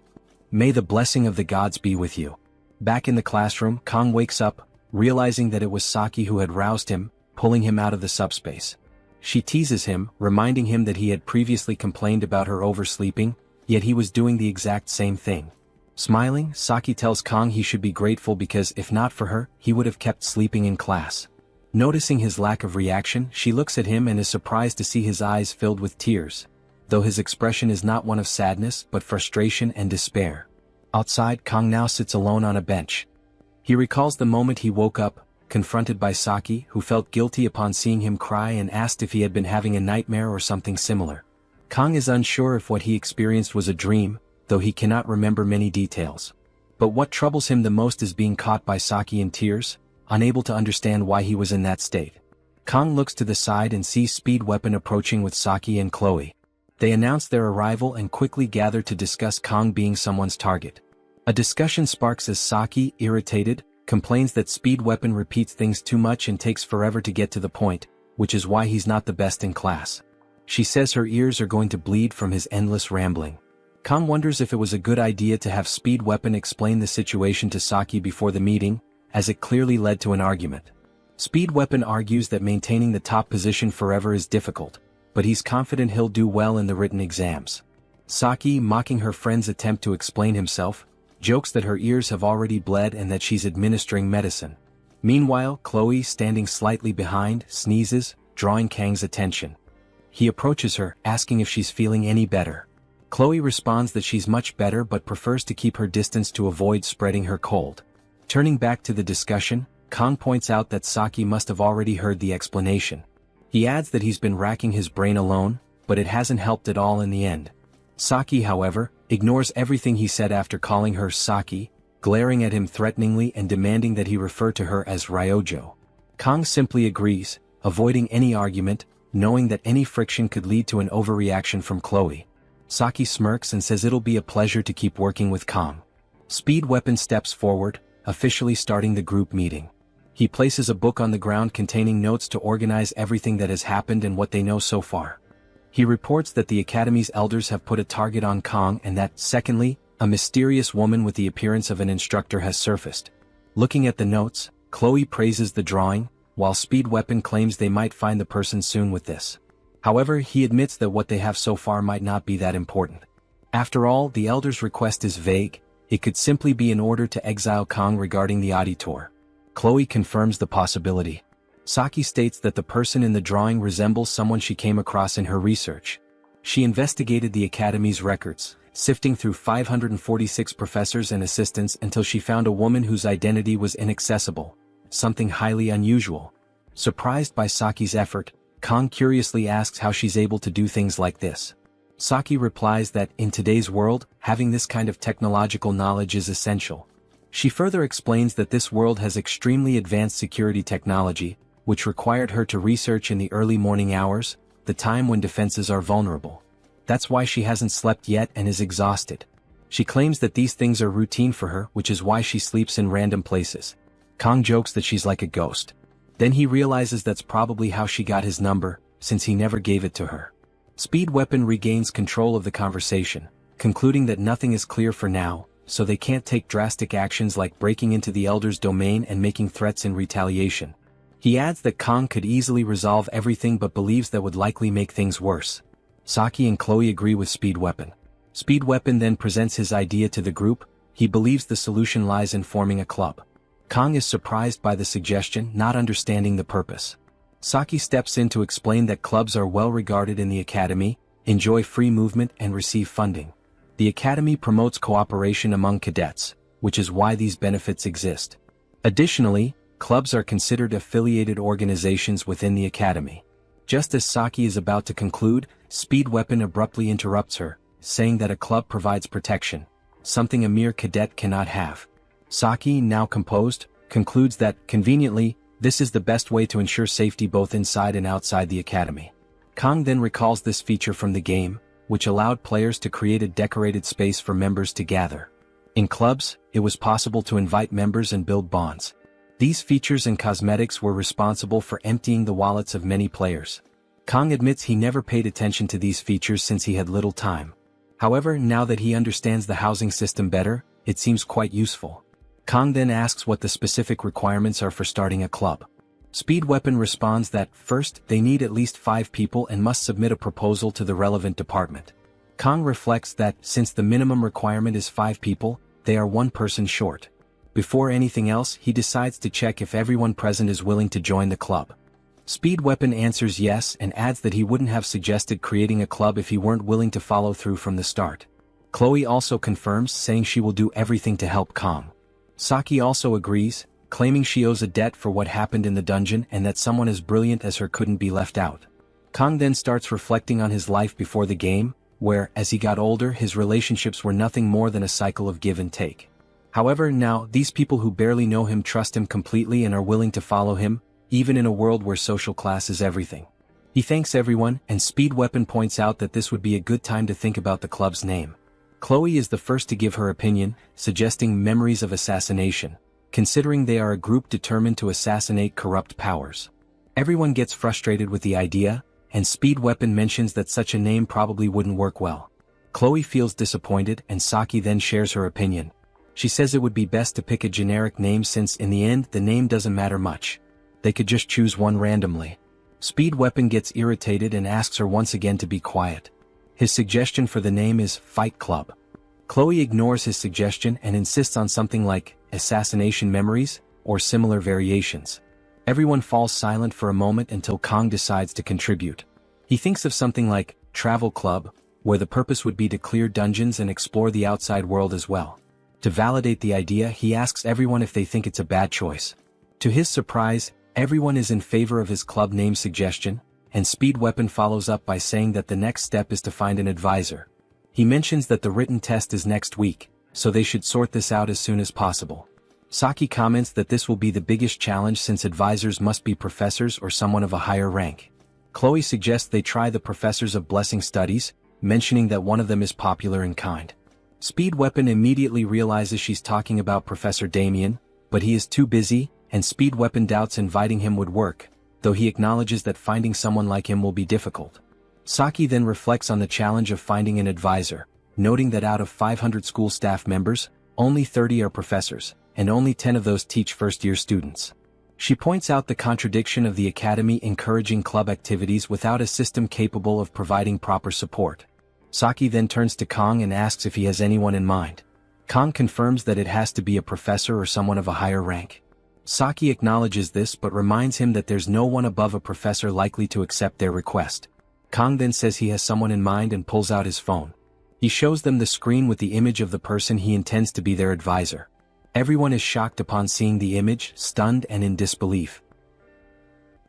May the blessing of the gods be with you. Back in the classroom, Kang wakes up, realizing that it was Saki who had roused him, pulling him out of the subspace. She teases him, reminding him that he had previously complained about her oversleeping, yet he was doing the exact same thing. Smiling, Saki tells Kang he should be grateful because if not for her, he would have kept sleeping in class. Noticing his lack of reaction, she looks at him and is surprised to see his eyes filled with tears, though his expression is not one of sadness but frustration and despair. Outside, Kang now sits alone on a bench. He recalls the moment he woke up, confronted by Saki, who felt guilty upon seeing him cry and asked if he had been having a nightmare or something similar. Kang is unsure if what he experienced was a dream, though he cannot remember many details. But what troubles him the most is being caught by Saki in tears, unable to understand why he was in that state. Kang looks to the side and sees Speed Weapon approaching with Saki and Chloe. They announce their arrival and quickly gather to discuss Kang being someone's target. A discussion sparks as Saki, irritated, complains that Speed Weapon repeats things too much and takes forever to get to the point, which is why he's not the best in class. She says her ears are going to bleed from his endless rambling. Kang wonders if it was a good idea to have Speed Weapon explain the situation to Saki before the meeting, as it clearly led to an argument. Speed Weapon argues that maintaining the top position forever is difficult, but he's confident he'll do well in the written exams. Saki, mocking her friend's attempt to explain himself, jokes that her ears have already bled and that she's administering medicine. Meanwhile, Chloe, standing slightly behind, sneezes, drawing Kang's attention. He approaches her, asking if she's feeling any better. Chloe responds that she's much better but prefers to keep her distance to avoid spreading her cold. Turning back to the discussion, Kang points out that Saki must have already heard the explanation. He adds that he's been racking his brain alone, but it hasn't helped at all in the end. Saki, however, ignores everything he said after calling her Saki, glaring at him threateningly and demanding that he refer to her as Ryojo. Kang simply agrees, avoiding any argument, knowing that any friction could lead to an overreaction from Chloe. Saki smirks and says it'll be a pleasure to keep working with Kang. Speed Weapon steps forward, officially starting the group meeting. He places a book on the ground containing notes to organize everything that has happened and what they know so far. He reports that the Academy's elders have put a target on Kang and that, secondly, a mysterious woman with the appearance of an instructor has surfaced. Looking at the notes, Chloe praises the drawing, while Speed Weapon claims they might find the person soon with this. However, he admits that what they have so far might not be that important. After all, the Elder's request is vague. It could simply be an order to exile Kang regarding the auditor. Chloe confirms the possibility. Saki states that the person in the drawing resembles someone she came across in her research. She investigated the Academy's records, sifting through 546 professors and assistants until she found a woman whose identity was inaccessible, something highly unusual. Surprised by Saki's effort, Kang curiously asks how she's able to do things like this. Saki replies that, in today's world, having this kind of technological knowledge is essential. She further explains that this world has extremely advanced security technology, which required her to research in the early morning hours, the time when defenses are vulnerable. That's why she hasn't slept yet and is exhausted. She claims that these things are routine for her, which is why she sleeps in random places. Kang jokes that she's like a ghost. Then he realizes that's probably how she got his number, since he never gave it to her. Speed Weapon regains control of the conversation, concluding that nothing is clear for now, so they can't take drastic actions like breaking into the Elder's domain and making threats in retaliation. He adds that Kang could easily resolve everything but believes that would likely make things worse. Saki and Chloe agree with Speed Weapon. Speed Weapon then presents his idea to the group. He believes the solution lies in forming a club. Kang is surprised by the suggestion, not understanding the purpose. Saki steps in to explain that clubs are well regarded in the Academy, enjoy free movement and receive funding. The Academy promotes cooperation among cadets, which is why these benefits exist. Additionally, clubs are considered affiliated organizations within the Academy. Just as Saki is about to conclude, Speed Weapon abruptly interrupts her, saying that a club provides protection, something a mere cadet cannot have. Saki, now composed, concludes that, conveniently, this is the best way to ensure safety both inside and outside the Academy. Kang then recalls this feature from the game, which allowed players to create a decorated space for members to gather. In clubs, it was possible to invite members and build bonds. These features and cosmetics were responsible for emptying the wallets of many players. Kang admits he never paid attention to these features since he had little time. However, now that he understands the housing system better, it seems quite useful. Kang then asks what the specific requirements are for starting a club. Speed Weapon responds that, first, they need at least 5 people and must submit a proposal to the relevant department. Kang reflects that, since the minimum requirement is 5 people, they are 1 person short. Before anything else, he decides to check if everyone present is willing to join the club. Speed Weapon answers yes and adds that he wouldn't have suggested creating a club if he weren't willing to follow through from the start. Chloe also confirms, saying she will do everything to help Kang. Saki also agrees, claiming she owes a debt for what happened in the dungeon and that someone as brilliant as her couldn't be left out. Kang then starts reflecting on his life before the game, where, as he got older, his relationships were nothing more than a cycle of give and take. However, now, these people who barely know him trust him completely and are willing to follow him, even in a world where social class is everything. He thanks everyone, and Speed Weapon points out that this would be a good time to think about the club's name. Chloe is the first to give her opinion, suggesting Memories of Assassination, considering they are a group determined to assassinate corrupt powers. Everyone gets frustrated with the idea, and Speed Weapon mentions that such a name probably wouldn't work well. Chloe feels disappointed and Saki then shares her opinion. She says it would be best to pick a generic name since in the end the name doesn't matter much. They could just choose one randomly. Speed Weapon gets irritated and asks her once again to be quiet. His suggestion for the name is Fight Club. Chloe ignores his suggestion and insists on something like Assassination Memories or similar variations. Everyone falls silent for a moment until Kong decides to contribute. He thinks of something like Travel Club, where the purpose would be to clear dungeons and explore the outside world as well. To validate the idea, he asks everyone if they think it's a bad choice. To his surprise, everyone is in favor of his club name suggestion, and Speed Weapon follows up by saying that the next step is to find an advisor. He mentions that the written test is next week, so they should sort this out as soon as possible. Saki comments that this will be the biggest challenge since advisors must be professors or someone of a higher rank. Chloe suggests they try the professors of blessing studies, mentioning that one of them is popular in kind. Speed Weapon immediately realizes she's talking about Professor Damien, but he is too busy, and Speed Weapon doubts inviting him would work, though he acknowledges that finding someone like him will be difficult. Saki then reflects on the challenge of finding an advisor, noting that out of 500 school staff members, only 30 are professors, and only 10 of those teach first-year students. She points out the contradiction of the academy encouraging club activities without a system capable of providing proper support. Saki then turns to Kong and asks if he has anyone in mind. Kong confirms that it has to be a professor or someone of a higher rank. Saki acknowledges this but reminds him that there's no one above a professor likely to accept their request. Kong then says he has someone in mind and pulls out his phone. He shows them the screen with the image of the person he intends to be their advisor. Everyone is shocked upon seeing the image, stunned and in disbelief.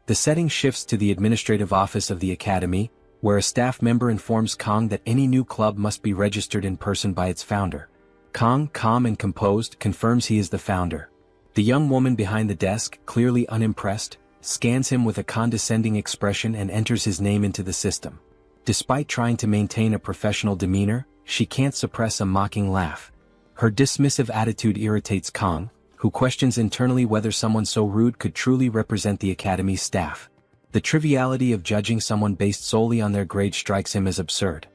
The setting shifts to the administrative office of the academy, where a staff member informs Kong that any new club must be registered in person by its founder. Kong, calm and composed, confirms he is the founder. The young woman behind the desk, clearly unimpressed, scans him with a condescending expression and enters his name into the system. Despite trying to maintain a professional demeanor, she can't suppress a mocking laugh. Her dismissive attitude irritates Kong, who questions internally whether someone so rude could truly represent the academy's staff. The triviality of judging someone based solely on their grade strikes him as absurd.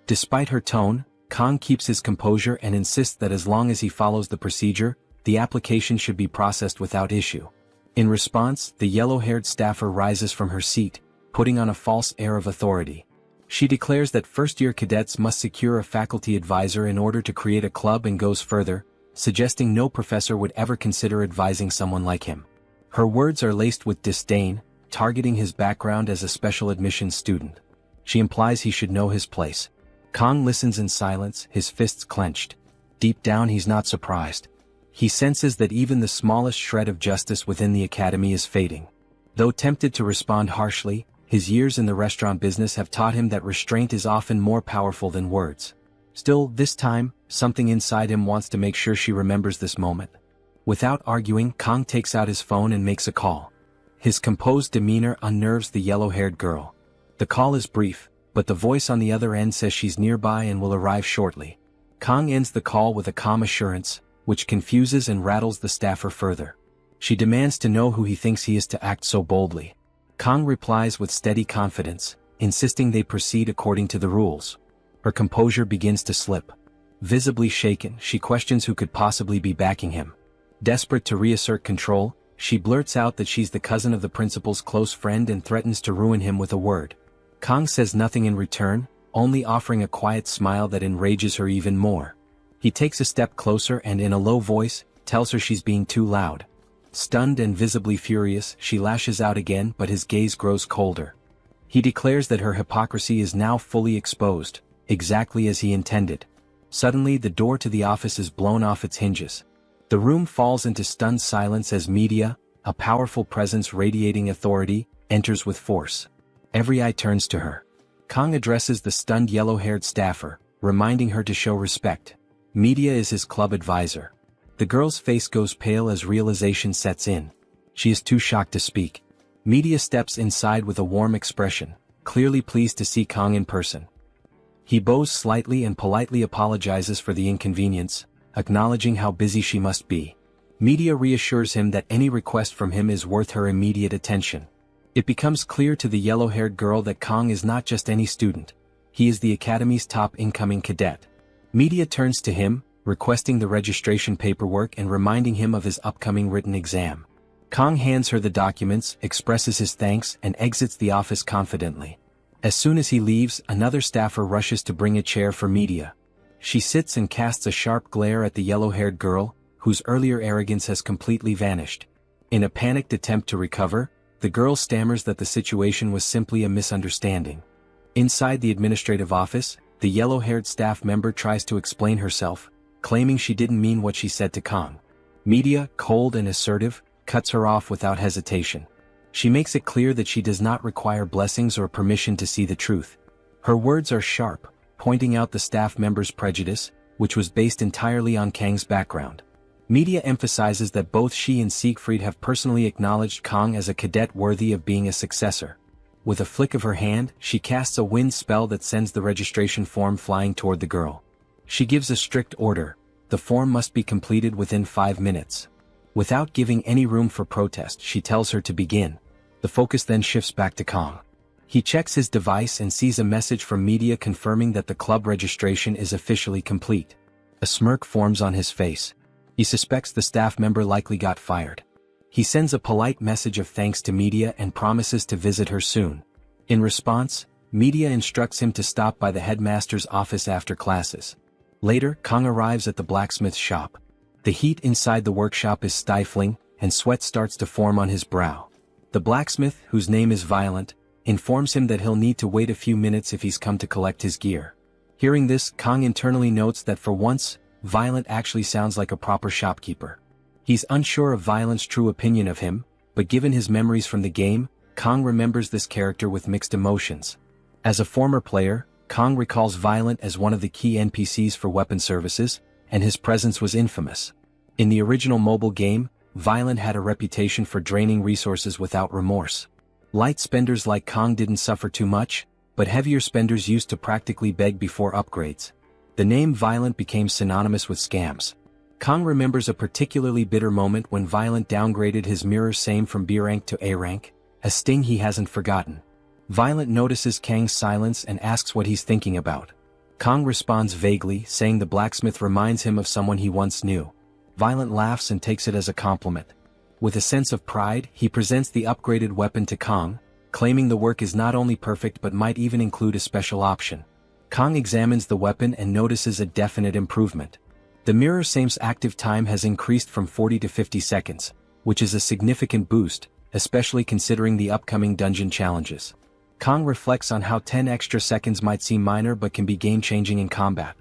Despite her tone, Kong keeps his composure and insists that as long as he follows the procedure, the application should be processed without issue. In response, the yellow-haired staffer rises from her seat, putting on a false air of authority. She declares that first-year cadets must secure a faculty advisor in order to create a club and goes further, suggesting no professor would ever consider advising someone like him. Her words are laced with disdain, targeting his background as a special admissions student. She implies he should know his place. Kong listens in silence, his fists clenched. Deep down he's not surprised. He senses that even the smallest shred of justice within the academy is fading. Though tempted to respond harshly, his years in the restaurant business have taught him that restraint is often more powerful than words. Still, this time, something inside him wants to make sure she remembers this moment. Without arguing, Kong takes out his phone and makes a call. His composed demeanor unnerves the yellow-haired girl. The call is brief, but the voice on the other end says she's nearby and will arrive shortly. Kong ends the call with a calm assurance, which confuses and rattles the staffer further. She demands to know who he thinks he is to act so boldly. Kong replies with steady confidence, insisting they proceed according to the rules. Her composure begins to slip. Visibly shaken, she questions who could possibly be backing him. Desperate to reassert control, she blurts out that she's the cousin of the principal's close friend and threatens to ruin him with a word. Kong says nothing in return, only offering a quiet smile that enrages her even more. He takes a step closer and in a low voice, tells her she's being too loud. Stunned and visibly furious, she lashes out again but his gaze grows colder. He declares that her hypocrisy is now fully exposed, exactly as he intended. Suddenly the door to the office is blown off its hinges. The room falls into stunned silence as Media, a powerful presence radiating authority, enters with force. Every eye turns to her. Kong addresses the stunned yellow-haired staffer, reminding her to show respect. Media is his club advisor. The girl's face goes pale as realization sets in. She is too shocked to speak. Media steps inside with a warm expression, clearly pleased to see Kong in person. He bows slightly and politely apologizes for the inconvenience, acknowledging how busy she must be. Media reassures him that any request from him is worth her immediate attention. It becomes clear to the yellow-haired girl that Kong is not just any student. He is the Academy's top incoming cadet. Media turns to him, requesting the registration paperwork and reminding him of his upcoming written exam. Kang hands her the documents, expresses his thanks, and exits the office confidently. As soon as he leaves, another staffer rushes to bring a chair for Media. She sits and casts a sharp glare at the yellow-haired girl, whose earlier arrogance has completely vanished. In a panicked attempt to recover, the girl stammers that the situation was simply a misunderstanding. Inside the administrative office, the yellow-haired staff member tries to explain herself, claiming she didn't mean what she said to Kang. Media, cold and assertive, cuts her off without hesitation. She makes it clear that she does not require blessings or permission to see the truth. Her words are sharp, pointing out the staff member's prejudice, which was based entirely on Kang's background. Media emphasizes that both she and Siegfried have personally acknowledged Kang as a cadet worthy of being a successor. With a flick of her hand, she casts a wind spell that sends the registration form flying toward the girl. She gives a strict order: the form must be completed within 5 minutes. Without giving any room for protest, she tells her to begin. The focus then shifts back to Kang. He checks his device and sees a message from Media confirming that the club registration is officially complete. A smirk forms on his face. He suspects the staff member likely got fired. He sends a polite message of thanks to Media and promises to visit her soon. In response, Media instructs him to stop by the headmaster's office after classes. Later, Kang arrives at the blacksmith's shop. The heat inside the workshop is stifling, and sweat starts to form on his brow. The blacksmith, whose name is Violent, informs him that he'll need to wait a few minutes if he's come to collect his gear. Hearing this, Kang internally notes that for once, Violent actually sounds like a proper shopkeeper. He's unsure of Violent's true opinion of him, but given his memories from the game, Kang remembers this character with mixed emotions. As a former player, Kang recalls Violent as one of the key NPCs for weapon services, and his presence was infamous. In the original mobile game, Violent had a reputation for draining resources without remorse. Light spenders like Kang didn't suffer too much, but heavier spenders used to practically beg before upgrades. The name Violent became synonymous with scams. Kang remembers a particularly bitter moment when Violent downgraded his mirror same from B rank to A rank, a sting he hasn't forgotten. Violent notices Kang's silence and asks what he's thinking about. Kang responds vaguely, saying the blacksmith reminds him of someone he once knew. Violent laughs and takes it as a compliment. With a sense of pride, he presents the upgraded weapon to Kang, claiming the work is not only perfect but might even include a special option. Kang examines the weapon and notices a definite improvement. The mirror same's active time has increased from 40 to 50 seconds, which is a significant boost, especially considering the upcoming dungeon challenges. Kang reflects on how 10 extra seconds might seem minor but can be game-changing in combat.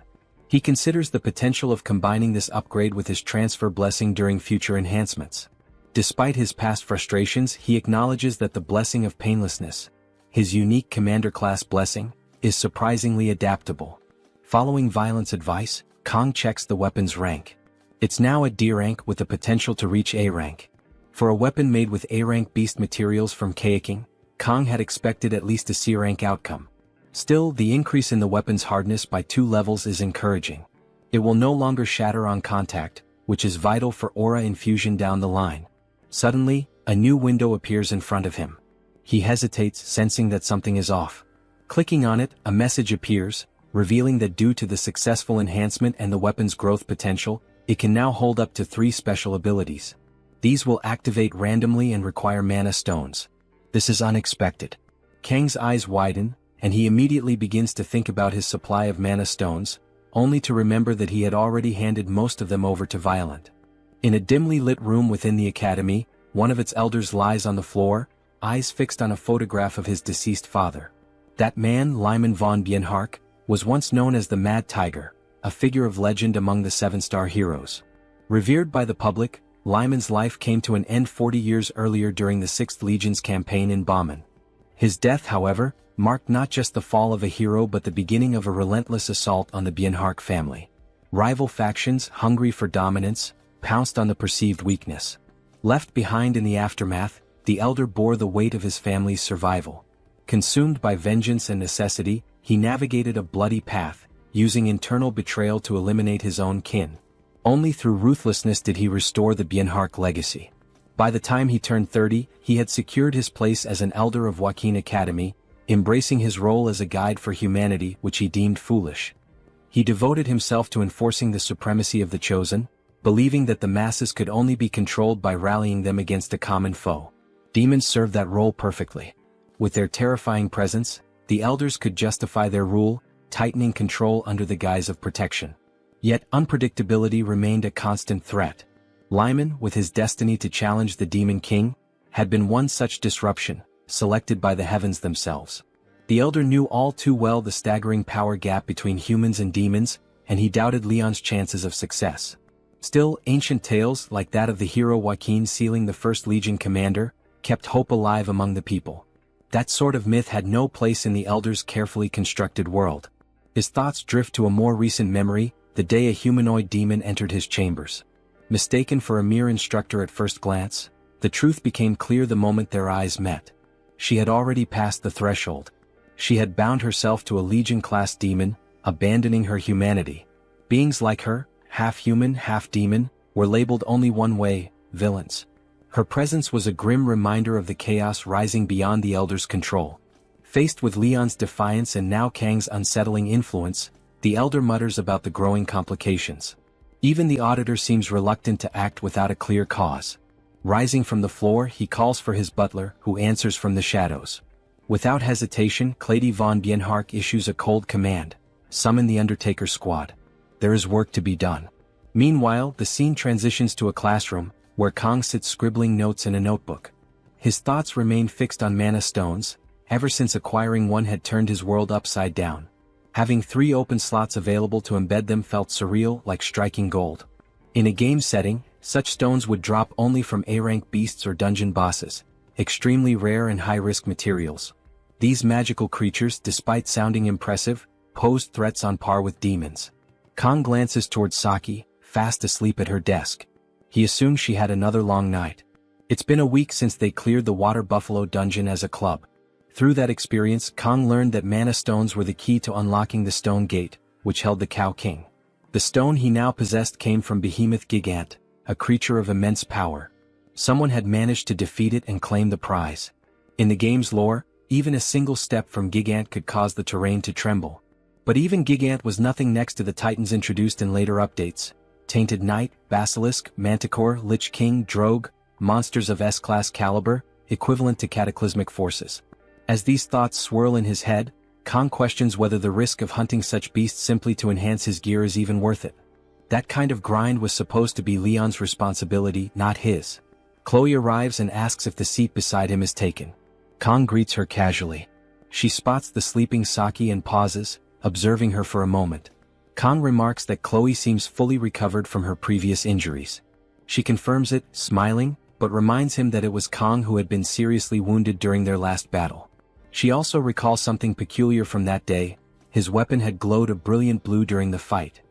He considers the potential of combining this upgrade with his transfer blessing during future enhancements. Despite his past frustrations, he acknowledges that the blessing of painlessness, his unique commander-class blessing, is surprisingly adaptable. Following Violent's advice, Kang checks the weapon's rank. It's now at D rank with the potential to reach A rank. For a weapon made with A rank beast materials from Kayaking, Kang had expected at least a C rank outcome. Still, the increase in the weapon's hardness by 2 levels is encouraging. It will no longer shatter on contact, which is vital for aura infusion down the line. Suddenly, a new window appears in front of him. He hesitates, sensing that something is off. Clicking on it, a message appears, revealing that due to the successful enhancement and the weapon's growth potential, it can now hold up to 3 special abilities. These will activate randomly and require mana stones. This is unexpected. Kang's eyes widen, and he immediately begins to think about his supply of mana stones, only to remember that he had already handed most of them over to Violent. In a dimly lit room within the academy, one of its elders lies on the floor, eyes fixed on a photograph of his deceased father. That man, Lyman von Bienhark, was once known as the Mad Tiger, a figure of legend among the 7-star heroes. Revered by the public, Lyman's life came to an end 40 years earlier during the 6th Legion's campaign in Bauman. His death, however, marked not just the fall of a hero but the beginning of a relentless assault on the Bienhark family. Rival factions, hungry for dominance, pounced on the perceived weakness. Left behind in the aftermath, the elder bore the weight of his family's survival. Consumed by vengeance and necessity, he navigated a bloody path, using internal betrayal to eliminate his own kin. Only through ruthlessness did he restore the Bienhark legacy. By the time he turned 30, he had secured his place as an elder of Joaquin Academy, embracing his role as a guide for humanity which he deemed foolish. He devoted himself to enforcing the supremacy of the chosen, believing that the masses could only be controlled by rallying them against a common foe. Demons served that role perfectly. With their terrifying presence, the elders could justify their rule, tightening control under the guise of protection. Yet unpredictability remained a constant threat. Lyman, with his destiny to challenge the Demon King, had been one such disruption, selected by the heavens themselves. The elder knew all too well the staggering power gap between humans and demons, and he doubted Leon's chances of success. Still, ancient tales like that of the hero Joaquin sealing the First Legion commander kept hope alive among the people. That sort of myth had no place in the elder's carefully constructed world. His thoughts drift to a more recent memory, the day a humanoid demon entered his chambers. Mistaken for a mere instructor at first glance, the truth became clear the moment their eyes met. She had already passed the threshold. She had bound herself to a Legion-class demon, abandoning her humanity. Beings like her, half human, half demon, were labeled only one way: villains. Her presence was a grim reminder of the chaos rising beyond the elder's control. Faced with Leon's defiance and now Kang's unsettling influence, the elder mutters about the growing complications. Even the auditor seems reluctant to act without a clear cause. Rising from the floor, he calls for his butler, who answers from the shadows. Without hesitation, Clady von Bienhark issues a cold command: summon the Undertaker squad. There is work to be done. Meanwhile, the scene transitions to a classroom, where Kang sits scribbling notes in a notebook. His thoughts remain fixed on mana stones. Ever since acquiring one had turned his world upside down. Having 3 open slots available to embed them felt surreal, like striking gold. In a game setting, such stones would drop only from A-rank beasts or dungeon bosses, extremely rare and high-risk materials. These magical creatures, despite sounding impressive, posed threats on par with demons. Kang glances towards Saki, fast asleep at her desk. He assumes she had another long night. It's been a week since they cleared the Water Buffalo dungeon as a club. Through that experience, Kang learned that mana stones were the key to unlocking the Stone Gate, which held the Cow King. The stone he now possessed came from Behemoth Gigant, a creature of immense power. Someone had managed to defeat it and claim the prize. In the game's lore, even a single step from Gigant could cause the terrain to tremble. But even Gigant was nothing next to the titans introduced in later updates: Tainted Knight, Basilisk, Manticore, Lich King, Drogue, monsters of S-class caliber, equivalent to cataclysmic forces. As these thoughts swirl in his head, Kang questions whether the risk of hunting such beasts simply to enhance his gear is even worth it. That kind of grind was supposed to be Leon's responsibility, not his. Chloe arrives and asks if the seat beside him is taken. Kang greets her casually. She spots the sleeping Saki and pauses, observing her for a moment. Kang remarks that Chloe seems fully recovered from her previous injuries. She confirms it, smiling, but reminds him that it was Kang who had been seriously wounded during their last battle. She also recalls something peculiar from that day: his weapon had glowed a brilliant blue during the fight.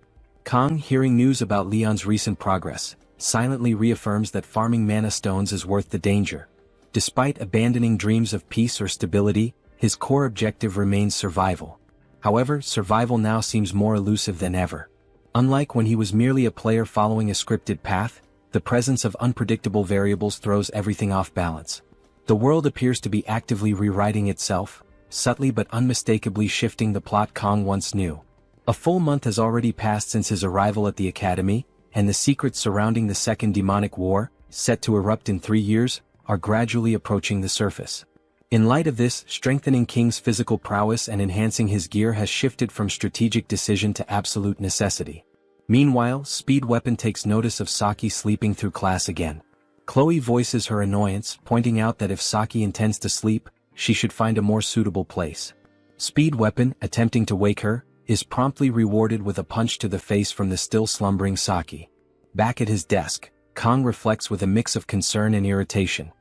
Kang, hearing news about Leon's recent progress, silently reaffirms that farming mana stones is worth the danger. Despite abandoning dreams of peace or stability, his core objective remains survival. However, survival now seems more elusive than ever. Unlike when he was merely a player following a scripted path, the presence of unpredictable variables throws everything off balance. The world appears to be actively rewriting itself, subtly but unmistakably shifting the plot Kang once knew. A full month has already passed since his arrival at the academy, and the secrets surrounding the Second Demonic War, set to erupt in 3 years, are gradually approaching the surface. In light of this, strengthening King's physical prowess and enhancing his gear has shifted from strategic decision to absolute necessity. Meanwhile, Speed Weapon takes notice of Saki sleeping through class again. Chloe voices her annoyance, pointing out that if Saki intends to sleep, she should find a more suitable place. Speed Weapon, attempting to wake her, is promptly rewarded with a punch to the face from the still slumbering Saki. Back at his desk, Kang reflects with a mix of concern and irritation.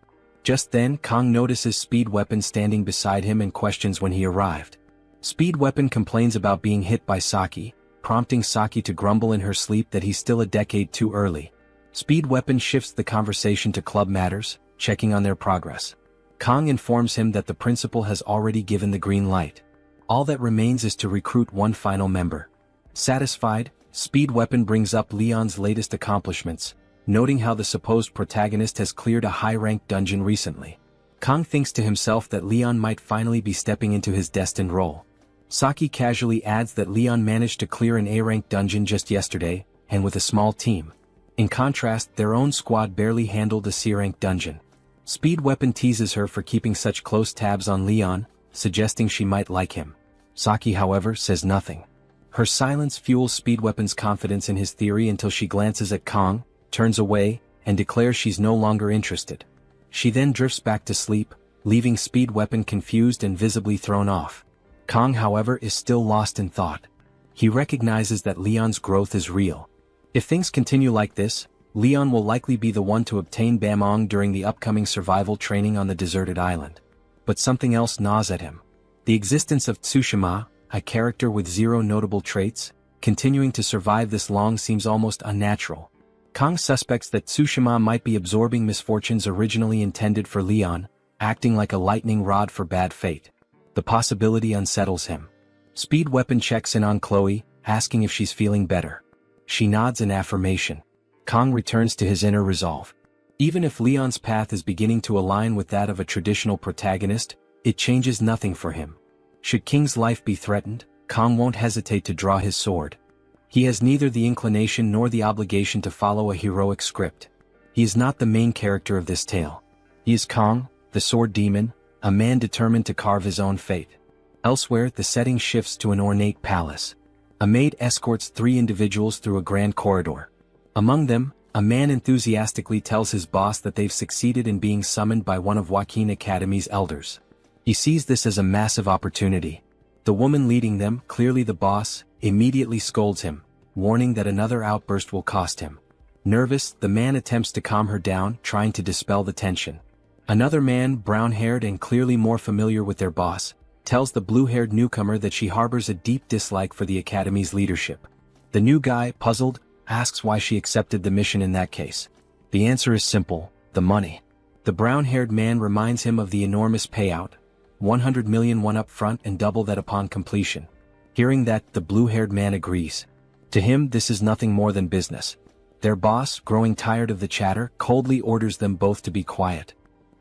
Just then, Kang notices Speed Weapon standing beside him and questions when he arrived. Speed Weapon complains about being hit by Saki, prompting Saki to grumble in her sleep that he's still a decade too early. Speed Weapon shifts the conversation to club matters, checking on their progress. Kang informs him that the principal has already given the green light. All that remains is to recruit one final member. Satisfied, Speed Weapon brings up Leon's latest accomplishments, noting how the supposed protagonist has cleared a high-ranked dungeon recently. Kong thinks to himself that Leon might finally be stepping into his destined role. Saki casually adds that Leon managed to clear an A-rank dungeon just yesterday, and with a small team. In contrast, their own squad barely handled a C-rank dungeon. Speed Weapon teases her for keeping such close tabs on Leon, suggesting she might like him. Saki, however, says nothing. Her silence fuels Speed Weapon's confidence in his theory until she glances at Kong, turns away, and declares she's no longer interested. She then drifts back to sleep, leaving Speed Weapon confused and visibly thrown off. Kong, however, is still lost in thought. He recognizes that Leon's growth is real. If things continue like this, Leon will likely be the one to obtain Bamong during the upcoming survival training on the deserted island. But something else gnaws at him. The existence of Tsushima, a character with zero notable traits, continuing to survive this long seems almost unnatural. Kong suspects that Tsushima might be absorbing misfortunes originally intended for Leon, acting like a lightning rod for bad fate. The possibility unsettles him. Speed Weapon checks in on Chloe, asking if she's feeling better. She nods in affirmation. Kong returns to his inner resolve. Even if Leon's path is beginning to align with that of a traditional protagonist, it changes nothing for him. Should King's life be threatened, Kong won't hesitate to draw his sword. He has neither the inclination nor the obligation to follow a heroic script. He is not the main character of this tale. He is Kong, the sword demon, a man determined to carve his own fate. Elsewhere, the setting shifts to an ornate palace. A maid escorts 3 individuals through a grand corridor. Among them, a man enthusiastically tells his boss that they've succeeded in being summoned by one of Joaquin Academy's elders. He sees this as a massive opportunity. The woman leading them, clearly the boss, immediately scolds him, warning that another outburst will cost him. Nervous, the man attempts to calm her down, trying to dispel the tension. Another man, brown-haired and clearly more familiar with their boss, tells the blue-haired newcomer that she harbors a deep dislike for the Academy's leadership. The new guy, puzzled, asks why she accepted the mission in that case. The answer is simple: the money. The brown-haired man reminds him of the enormous payout, 100 million won up front and double that upon completion. Hearing that, the blue-haired man agrees. To him, this is nothing more than business. Their boss, growing tired of the chatter, coldly orders them both to be quiet.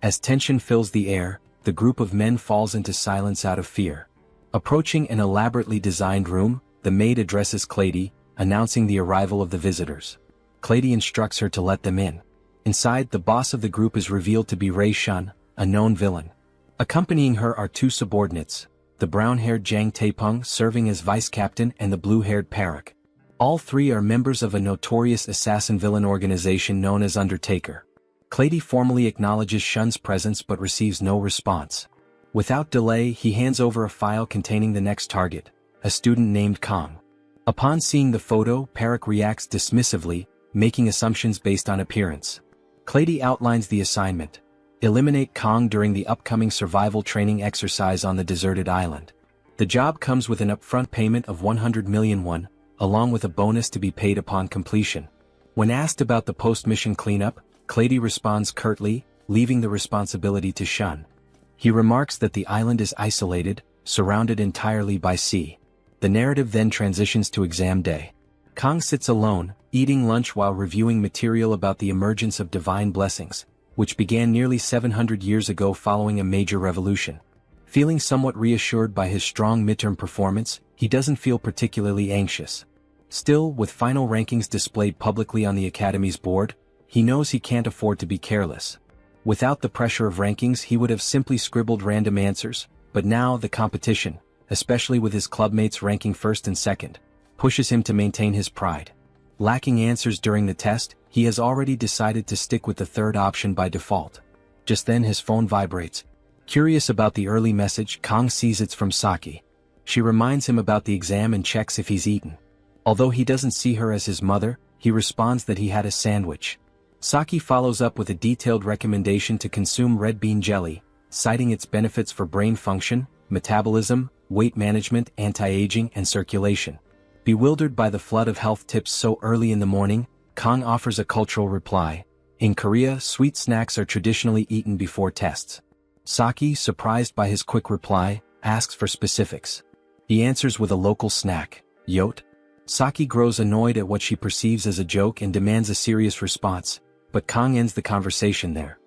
As tension fills the air, the group of men falls into silence out of fear. Approaching an elaborately designed room, the maid addresses Clady, announcing the arrival of the visitors. Clady instructs her to let them in. Inside, the boss of the group is revealed to be Rei Shun, a known villain. Accompanying her are 2 subordinates, the brown-haired Jang Taepeng serving as vice-captain and the blue-haired Parak. All 3 are members of a notorious assassin-villain organization known as Undertaker. Clady formally acknowledges Shun's presence but receives no response. Without delay, he hands over a file containing the next target, a student named Kong. Upon seeing the photo, Parak reacts dismissively, making assumptions based on appearance. Clady outlines the assignment: eliminate Kong during the upcoming survival training exercise on the deserted island. The job comes with an upfront payment of 100 million won, along with a bonus to be paid upon completion. When asked about the post-mission cleanup, Clady responds curtly, leaving the responsibility to Shun. He remarks that the island is isolated, surrounded entirely by sea. The narrative then transitions to exam day. Kong sits alone, eating lunch while reviewing material about the emergence of divine blessings, which began nearly 700 years ago following a major revolution. Feeling somewhat reassured by his strong midterm performance, he doesn't feel particularly anxious. Still, with final rankings displayed publicly on the Academy's board, he knows he can't afford to be careless. Without the pressure of rankings, he would have simply scribbled random answers, but now the competition, especially with his clubmates ranking first and second, pushes him to maintain his pride. Lacking answers during the test, he has already decided to stick with the third option by default. Just then his phone vibrates. Curious about the early message, Kong sees it's from Saki. She reminds him about the exam and checks if he's eaten. Although he doesn't see her as his mother, he responds that he had a sandwich. Saki follows up with a detailed recommendation to consume red bean jelly, citing its benefits for brain function, metabolism, weight management, anti-aging, and circulation. Bewildered by the flood of health tips so early in the morning, Kong offers a cultural reply. In Korea, sweet snacks are traditionally eaten before tests. Saki, surprised by his quick reply, asks for specifics. He answers with a local snack, yote. Saki grows annoyed at what she perceives as a joke and demands a serious response, but Kong ends the conversation there.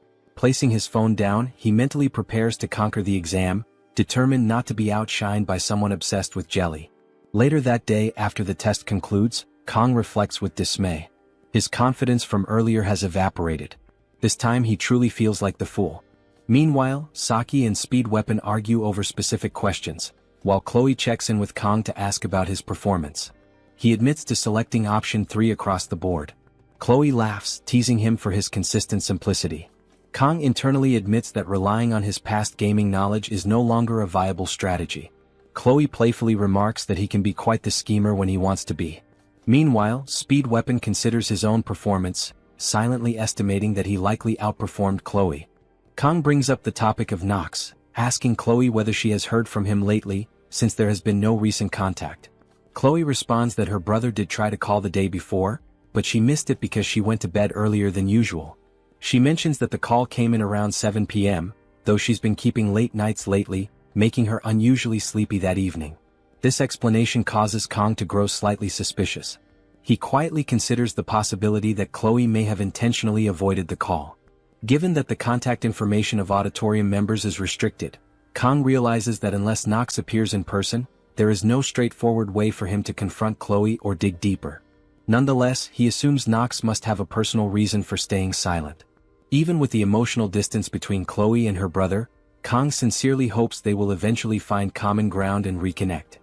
Placing his phone down, he mentally prepares to conquer the exam, determined not to be outshined by someone obsessed with jelly. Later that day, after the test concludes, Kong reflects with dismay. His confidence from earlier has evaporated. This time he truly feels like the fool. Meanwhile, Saki and Speed Weapon argue over specific questions, while Chloe checks in with Kong to ask about his performance. He admits to selecting option 3 across the board. Chloe laughs, teasing him for his consistent simplicity. Kong internally admits that relying on his past gaming knowledge is no longer a viable strategy. Chloe playfully remarks that he can be quite the schemer when he wants to be. Meanwhile, Speed Weapon considers his own performance, silently estimating that he likely outperformed Chloe. Kong brings up the topic of Nox, asking Chloe whether she has heard from him lately, since there has been no recent contact. Chloe responds that her brother did try to call the day before, but she missed it because she went to bed earlier than usual. She mentions that the call came in around 7 p.m., though she's been keeping late nights lately, making her unusually sleepy that evening. This explanation causes Kong to grow slightly suspicious. He quietly considers the possibility that Chloe may have intentionally avoided the call. Given that the contact information of auditorium members is restricted, Kong realizes that unless Nox appears in person, there is no straightforward way for him to confront Chloe or dig deeper. Nonetheless, he assumes Nox must have a personal reason for staying silent. Even with the emotional distance between Chloe and her brother, Kong sincerely hopes they will eventually find common ground and reconnect.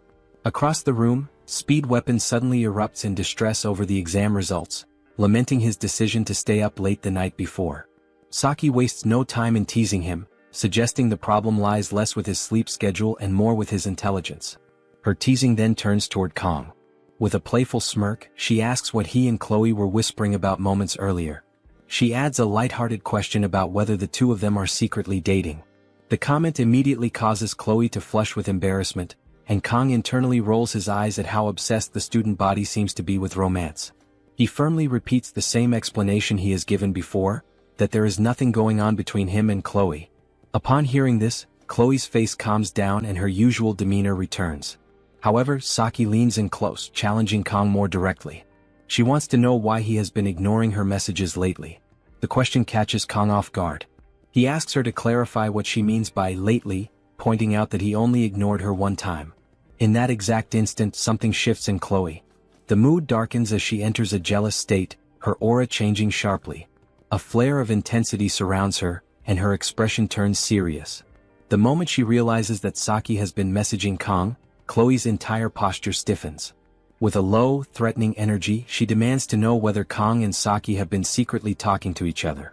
Across the room, Speed Weapon suddenly erupts in distress over the exam results, lamenting his decision to stay up late the night before. Saki wastes no time in teasing him, suggesting the problem lies less with his sleep schedule and more with his intelligence. Her teasing then turns toward Kong. With a playful smirk, she asks what he and Chloe were whispering about moments earlier. She adds a lighthearted question about whether the two of them are secretly dating. The comment immediately causes Chloe to flush with embarrassment, and Kong internally rolls his eyes at how obsessed the student body seems to be with romance. He firmly repeats the same explanation he has given before, that there is nothing going on between him and Chloe. Upon hearing this, Chloe's face calms down and her usual demeanor returns. However, Saki leans in close, challenging Kong more directly. She wants to know why he has been ignoring her messages lately. The question catches Kong off guard. He asks her to clarify what she means by lately, pointing out that he only ignored her one time. In that exact instant, something shifts in Chloe. The mood darkens as she enters a jealous state, her aura changing sharply. A flare of intensity surrounds her, and her expression turns serious. The moment she realizes that Saki has been messaging Kong, Chloe's entire posture stiffens. With a low, threatening energy, she demands to know whether Kong and Saki have been secretly talking to each other.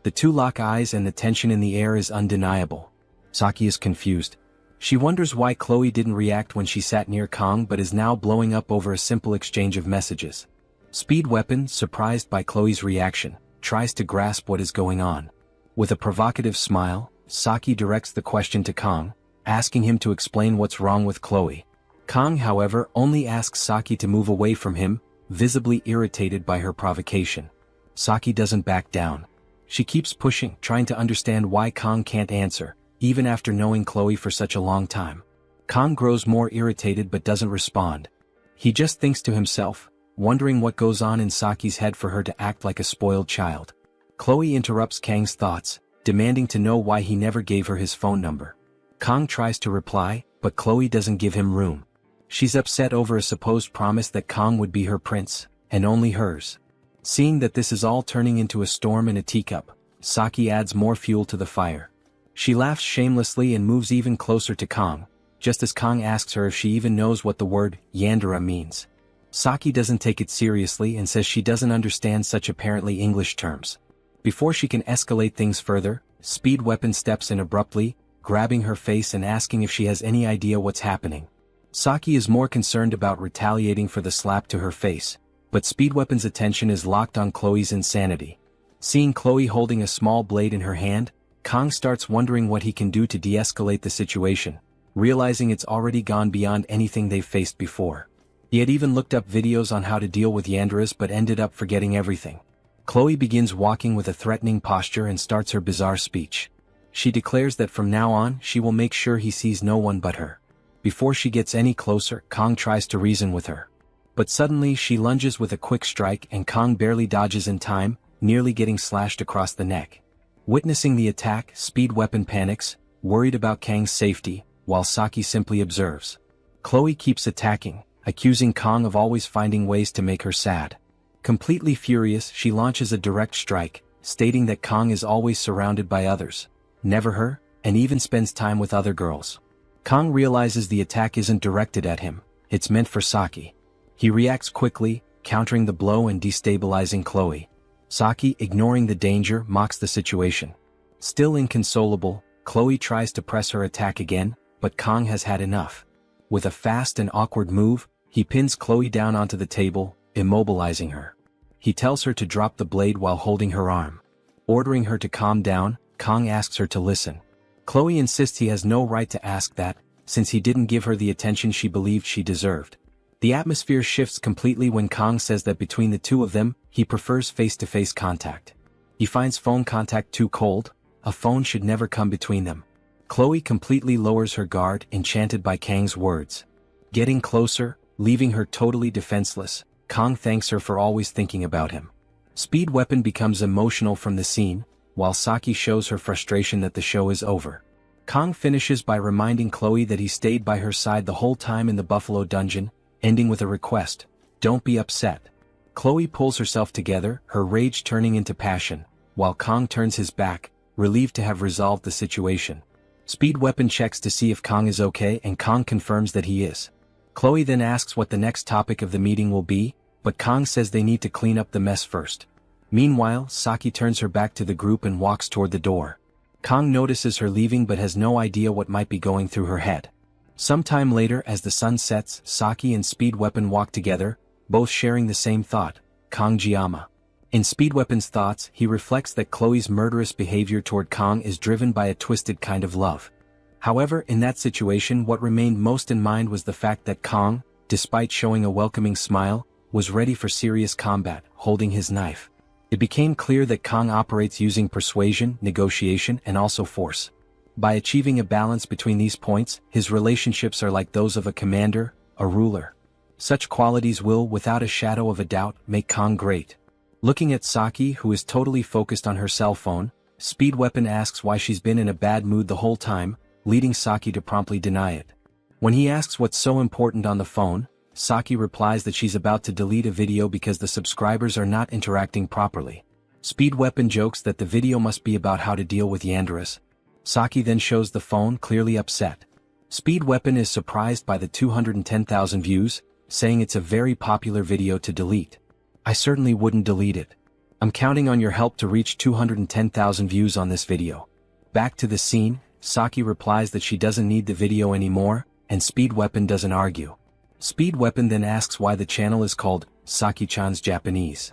The two lock eyes and the tension in the air is undeniable. Saki is confused. She wonders why Chloe didn't react when she sat near Kong but is now blowing up over a simple exchange of messages. Speed Weapon, surprised by Chloe's reaction, tries to grasp what is going on. With a provocative smile, Saki directs the question to Kong, asking him to explain what's wrong with Chloe. Kong, however, only asks Saki to move away from him, visibly irritated by her provocation. Saki doesn't back down. She keeps pushing, trying to understand why Kong can't answer, even after knowing Chloe for such a long time. Kong grows more irritated but doesn't respond. He just thinks to himself, wondering what goes on in Saki's head for her to act like a spoiled child. Chloe interrupts Kang's thoughts, demanding to know why he never gave her his phone number. Kong tries to reply, but Chloe doesn't give him room. She's upset over a supposed promise that Kong would be her prince, and only hers. Seeing that this is all turning into a storm in a teacup, Saki adds more fuel to the fire. She laughs shamelessly and moves even closer to Kong, just as Kong asks her if she even knows what the word Yandere means. Saki doesn't take it seriously and says she doesn't understand such apparently English terms. Before she can escalate things further, Speed Weapon steps in abruptly, grabbing her face and asking if she has any idea what's happening. Saki is more concerned about retaliating for the slap to her face, but Speed Weapon's attention is locked on Chloe's insanity. Seeing Chloe holding a small blade in her hand, Kong starts wondering what he can do to de-escalate the situation, realizing it's already gone beyond anything they've faced before. He had even looked up videos on how to deal with Yanderes but ended up forgetting everything. Chloe begins walking with a threatening posture and starts her bizarre speech. She declares that from now on she will make sure he sees no one but her. Before she gets any closer, Kong tries to reason with her. But suddenly she lunges with a quick strike and Kong barely dodges in time, nearly getting slashed across the neck. Witnessing the attack, Speed Weapon panics, worried about Kang's safety, while Saki simply observes. Chloe keeps attacking, accusing Kang of always finding ways to make her sad. Completely furious, she launches a direct strike, stating that Kang is always surrounded by others, never her, and even spends time with other girls. Kang realizes the attack isn't directed at him, it's meant for Saki. He reacts quickly, countering the blow and destabilizing Chloe. Saki, ignoring the danger, mocks the situation. Still inconsolable, Chloe tries to press her attack again, but Kang has had enough. With a fast and awkward move, he pins Chloe down onto the table, immobilizing her. He tells her to drop the blade while holding her arm. Ordering her to calm down, Kang asks her to listen. Chloe insists he has no right to ask that, since he didn't give her the attention she believed she deserved. The atmosphere shifts completely when Kang says that between the two of them, he prefers face-to-face contact. He finds phone contact too cold, a phone should never come between them. Chloe completely lowers her guard, enchanted by Kang's words. Getting closer, leaving her totally defenseless, Kang thanks her for always thinking about him. Speed Weapon becomes emotional from the scene, while Saki shows her frustration that the show is over. Kang finishes by reminding Chloe that he stayed by her side the whole time in the Buffalo Dungeon, ending with a request, "Don't be upset." Chloe pulls herself together, her rage turning into passion, while Kang turns his back, relieved to have resolved the situation. Speed Weapon checks to see if Kang is okay and Kang confirms that he is. Chloe then asks what the next topic of the meeting will be, but Kang says they need to clean up the mess first. Meanwhile, Saki turns her back to the group and walks toward the door. Kang notices her leaving but has no idea what might be going through her head. Sometime later, as the sun sets, Saki and Speed Weapon walk together, both sharing the same thought, Kang Jiyama. In Speed Weapon's thoughts, he reflects that Chloe's murderous behavior toward Kang is driven by a twisted kind of love. However, in that situation what remained most in mind was the fact that Kang, despite showing a welcoming smile, was ready for serious combat, holding his knife. It became clear that Kang operates using persuasion, negotiation, and also force. By achieving a balance between these points, his relationships are like those of a commander, a ruler. Such qualities will, without a shadow of a doubt, make Kang great. Looking at Saki, who is totally focused on her cell phone, Speed Weapon asks why she's been in a bad mood the whole time, leading Saki to promptly deny it. When he asks what's so important on the phone, Saki replies that she's about to delete a video because the subscribers are not interacting properly. Speed Weapon jokes that the video must be about how to deal with Yanderas. Saki then shows the phone, clearly upset. Speed Weapon is surprised by the 210,000 views, saying it's a very popular video to delete. "I certainly wouldn't delete it. I'm counting on your help to reach 210,000 views on this video." Back to the scene, Saki replies that she doesn't need the video anymore, and Speed Weapon doesn't argue. Speed Weapon then asks why the channel is called Saki-chan's Japanese.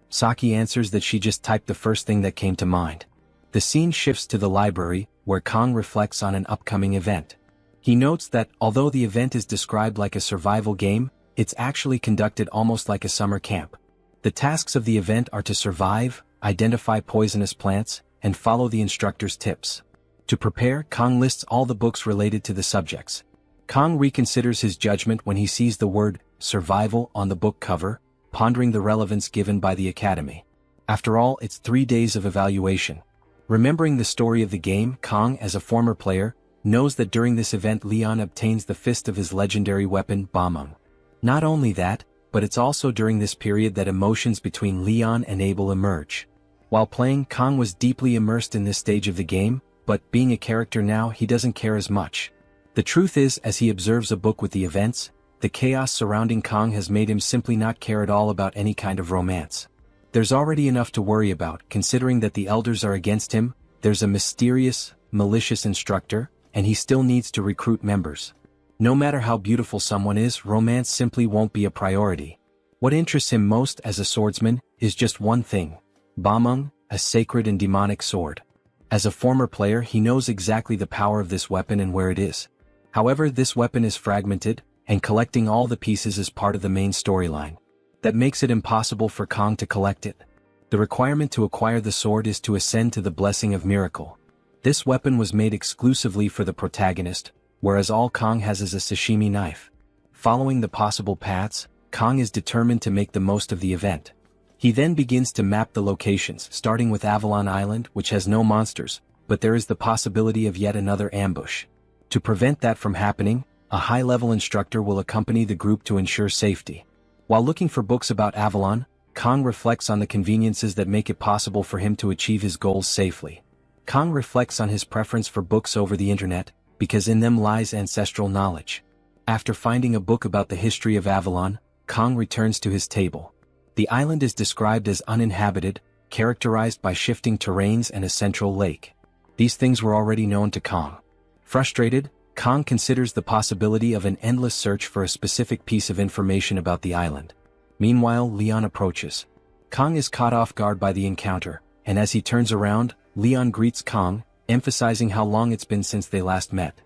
Saki answers that she just typed the first thing that came to mind. The scene shifts to the library, where Kang reflects on an upcoming event. He notes that, although the event is described like a survival game, it's actually conducted almost like a summer camp. The tasks of the event are to survive, identify poisonous plants, and follow the instructor's tips. To prepare, Kang lists all the books related to the subjects. Kang reconsiders his judgment when he sees the word survival on the book cover, pondering the relevance given by the academy. After all, it's 3 days of evaluation. Remembering the story of the game, Kang, as a former player, knows that during this event Leon obtains the fist of his legendary weapon, Bamung. Not only that, but it's also during this period that emotions between Leon and Abel emerge. While playing, Kang was deeply immersed in this stage of the game, but being a character now, he doesn't care as much. The truth is, as he observes a book with the events, the chaos surrounding Kang has made him simply not care at all about any kind of romance. There's already enough to worry about, considering that the elders are against him, there's a mysterious, malicious instructor, and he still needs to recruit members. No matter how beautiful someone is, romance simply won't be a priority. What interests him most as a swordsman is just one thing: Bamung, a sacred and demonic sword. As a former player, he knows exactly the power of this weapon and where it is. However, this weapon is fragmented, and collecting all the pieces is part of the main storyline. That makes it impossible for Kang to collect it. The requirement to acquire the sword is to ascend to the Blessing of Miracle. This weapon was made exclusively for the protagonist, whereas all Kang has is a sashimi knife. Following the possible paths, Kang is determined to make the most of the event. He then begins to map the locations, starting with Avalon Island, which has no monsters, but there is the possibility of yet another ambush. To prevent that from happening, a high-level instructor will accompany the group to ensure safety. While looking for books about Avalon, Kong reflects on the conveniences that make it possible for him to achieve his goals safely. Kong reflects on his preference for books over the internet, because in them lies ancestral knowledge. After finding a book about the history of Avalon, Kong returns to his table. The island is described as uninhabited, characterized by shifting terrains and a central lake. These things were already known to Kong. Frustrated, Kong considers the possibility of an endless search for a specific piece of information about the island. Meanwhile, Leon approaches. Kong is caught off guard by the encounter, and as he turns around, Leon greets Kong, emphasizing how long it's been since they last met.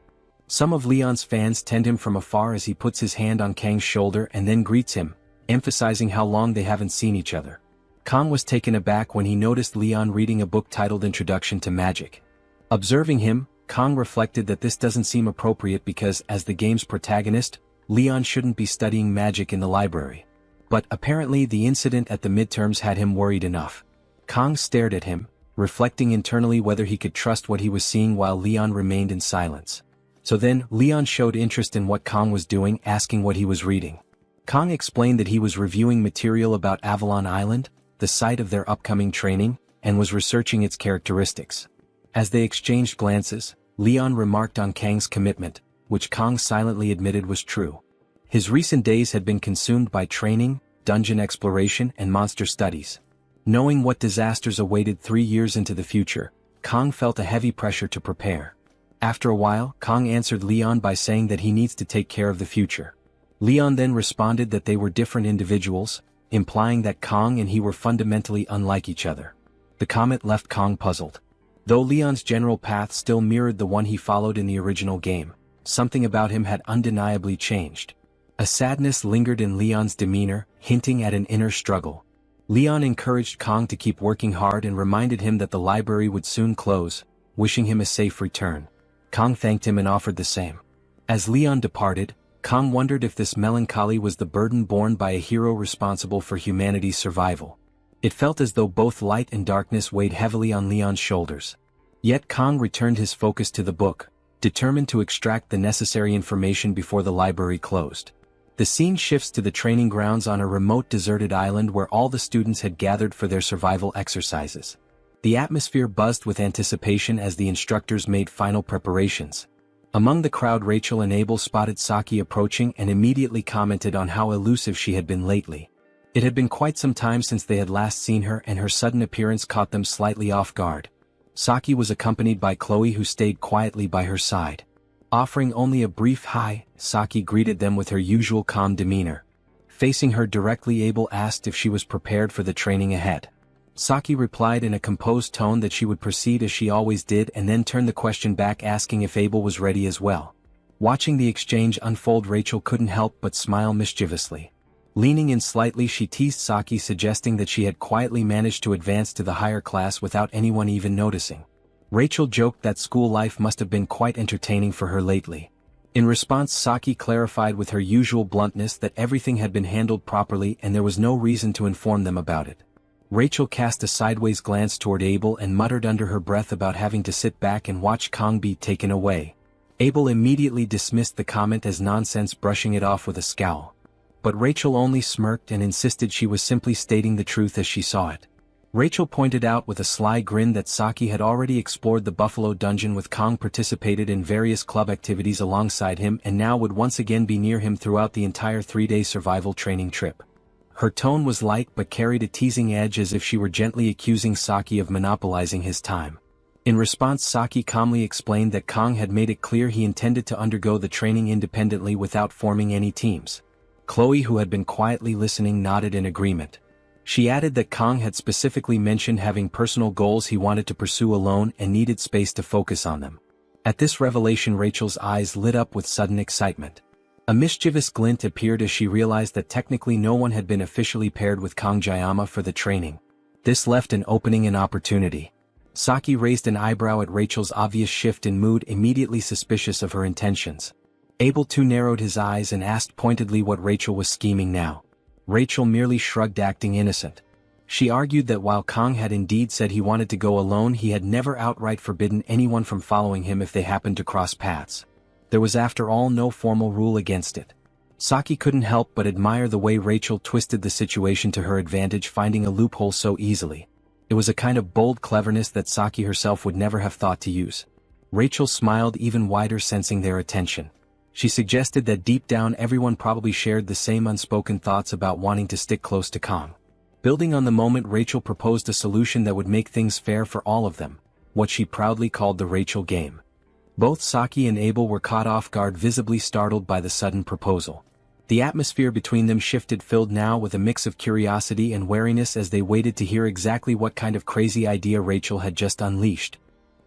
Some of Leon's fans tend him from afar as he puts his hand on Kang's shoulder and then greets him, emphasizing how long they haven't seen each other. Kong was taken aback when he noticed Leon reading a book titled Introduction to Magic. Observing him, Kong reflected that this doesn't seem appropriate because, as the game's protagonist, Leon shouldn't be studying magic in the library. But apparently the incident at the midterms had him worried enough. Kong stared at him, reflecting internally whether he could trust what he was seeing while Leon remained in silence. So then, Leon showed interest in what Kong was doing, asking what he was reading. Kong explained that he was reviewing material about Avalon Island, the site of their upcoming training, and was researching its characteristics. As they exchanged glances, Leon remarked on Kang's commitment, which Kong silently admitted was true. His recent days had been consumed by training, dungeon exploration, and monster studies. Knowing what disasters awaited 3 years into the future, Kong felt a heavy pressure to prepare. After a while, Kong answered Leon by saying that he needs to take care of the future. Leon then responded that they were different individuals, implying that Kong and he were fundamentally unlike each other. The comment left Kong puzzled. Though Leon's general path still mirrored the one he followed in the original game, something about him had undeniably changed. A sadness lingered in Leon's demeanor, hinting at an inner struggle. Leon encouraged Kong to keep working hard and reminded him that the library would soon close, wishing him a safe return. Kong thanked him and offered the same. As Leon departed, Kong wondered if this melancholy was the burden borne by a hero responsible for humanity's survival. It felt as though both light and darkness weighed heavily on Leon's shoulders. Yet Kong returned his focus to the book, determined to extract the necessary information before the library closed. The scene shifts to the training grounds on a remote deserted island where all the students had gathered for their survival exercises. The atmosphere buzzed with anticipation as the instructors made final preparations. Among the crowd, Rachel and Abel spotted Saki approaching and immediately commented on how elusive she had been lately. It had been quite some time since they had last seen her, and her sudden appearance caught them slightly off guard. Saki was accompanied by Chloe, who stayed quietly by her side. Offering only a brief hi, Saki greeted them with her usual calm demeanor. Facing her directly, Abel asked if she was prepared for the training ahead. Saki replied in a composed tone that she would proceed as she always did, and then turned the question back, asking if Abel was ready as well. Watching the exchange unfold, Rachel couldn't help but smile mischievously. Leaning in slightly, she teased Saki, suggesting that she had quietly managed to advance to the higher class without anyone even noticing. Rachel joked that school life must have been quite entertaining for her lately. In response, Saki clarified with her usual bluntness that everything had been handled properly and there was no reason to inform them about it. Rachel cast a sideways glance toward Abel and muttered under her breath about having to sit back and watch Kong be taken away. Abel immediately dismissed the comment as nonsense, brushing it off with a scowl. But Rachel only smirked and insisted she was simply stating the truth as she saw it. Rachel pointed out with a sly grin that Saki had already explored the Buffalo Dungeon with Kong, participated in various club activities alongside him, and now would once again be near him throughout the entire 3-day survival training trip. Her tone was light but carried a teasing edge, as if she were gently accusing Saki of monopolizing his time. In response, Saki calmly explained that Kong had made it clear he intended to undergo the training independently without forming any teams. Chloe, who had been quietly listening, nodded in agreement. She added that Kong had specifically mentioned having personal goals he wanted to pursue alone and needed space to focus on them. At this revelation, Rachel's eyes lit up with sudden excitement. A mischievous glint appeared as she realized that technically no one had been officially paired with Kong Jayama for the training. This left an opening and opportunity. Saki raised an eyebrow at Rachel's obvious shift in mood, immediately suspicious of her intentions. Abel too narrowed his eyes and asked pointedly what Rachel was scheming now. Rachel merely shrugged, acting innocent. She argued that while Kang had indeed said he wanted to go alone, he had never outright forbidden anyone from following him if they happened to cross paths. There was after all no formal rule against it. Saki couldn't help but admire the way Rachel twisted the situation to her advantage, finding a loophole so easily. It was a kind of bold cleverness that Saki herself would never have thought to use. Rachel smiled even wider, sensing their attention. She suggested that deep down everyone probably shared the same unspoken thoughts about wanting to stick close to Kang. Building on the moment, Rachel proposed a solution that would make things fair for all of them, what she proudly called the Rachel game. Both Saki and Abel were caught off guard, visibly startled by the sudden proposal. The atmosphere between them shifted, filled now with a mix of curiosity and wariness as they waited to hear exactly what kind of crazy idea Rachel had just unleashed.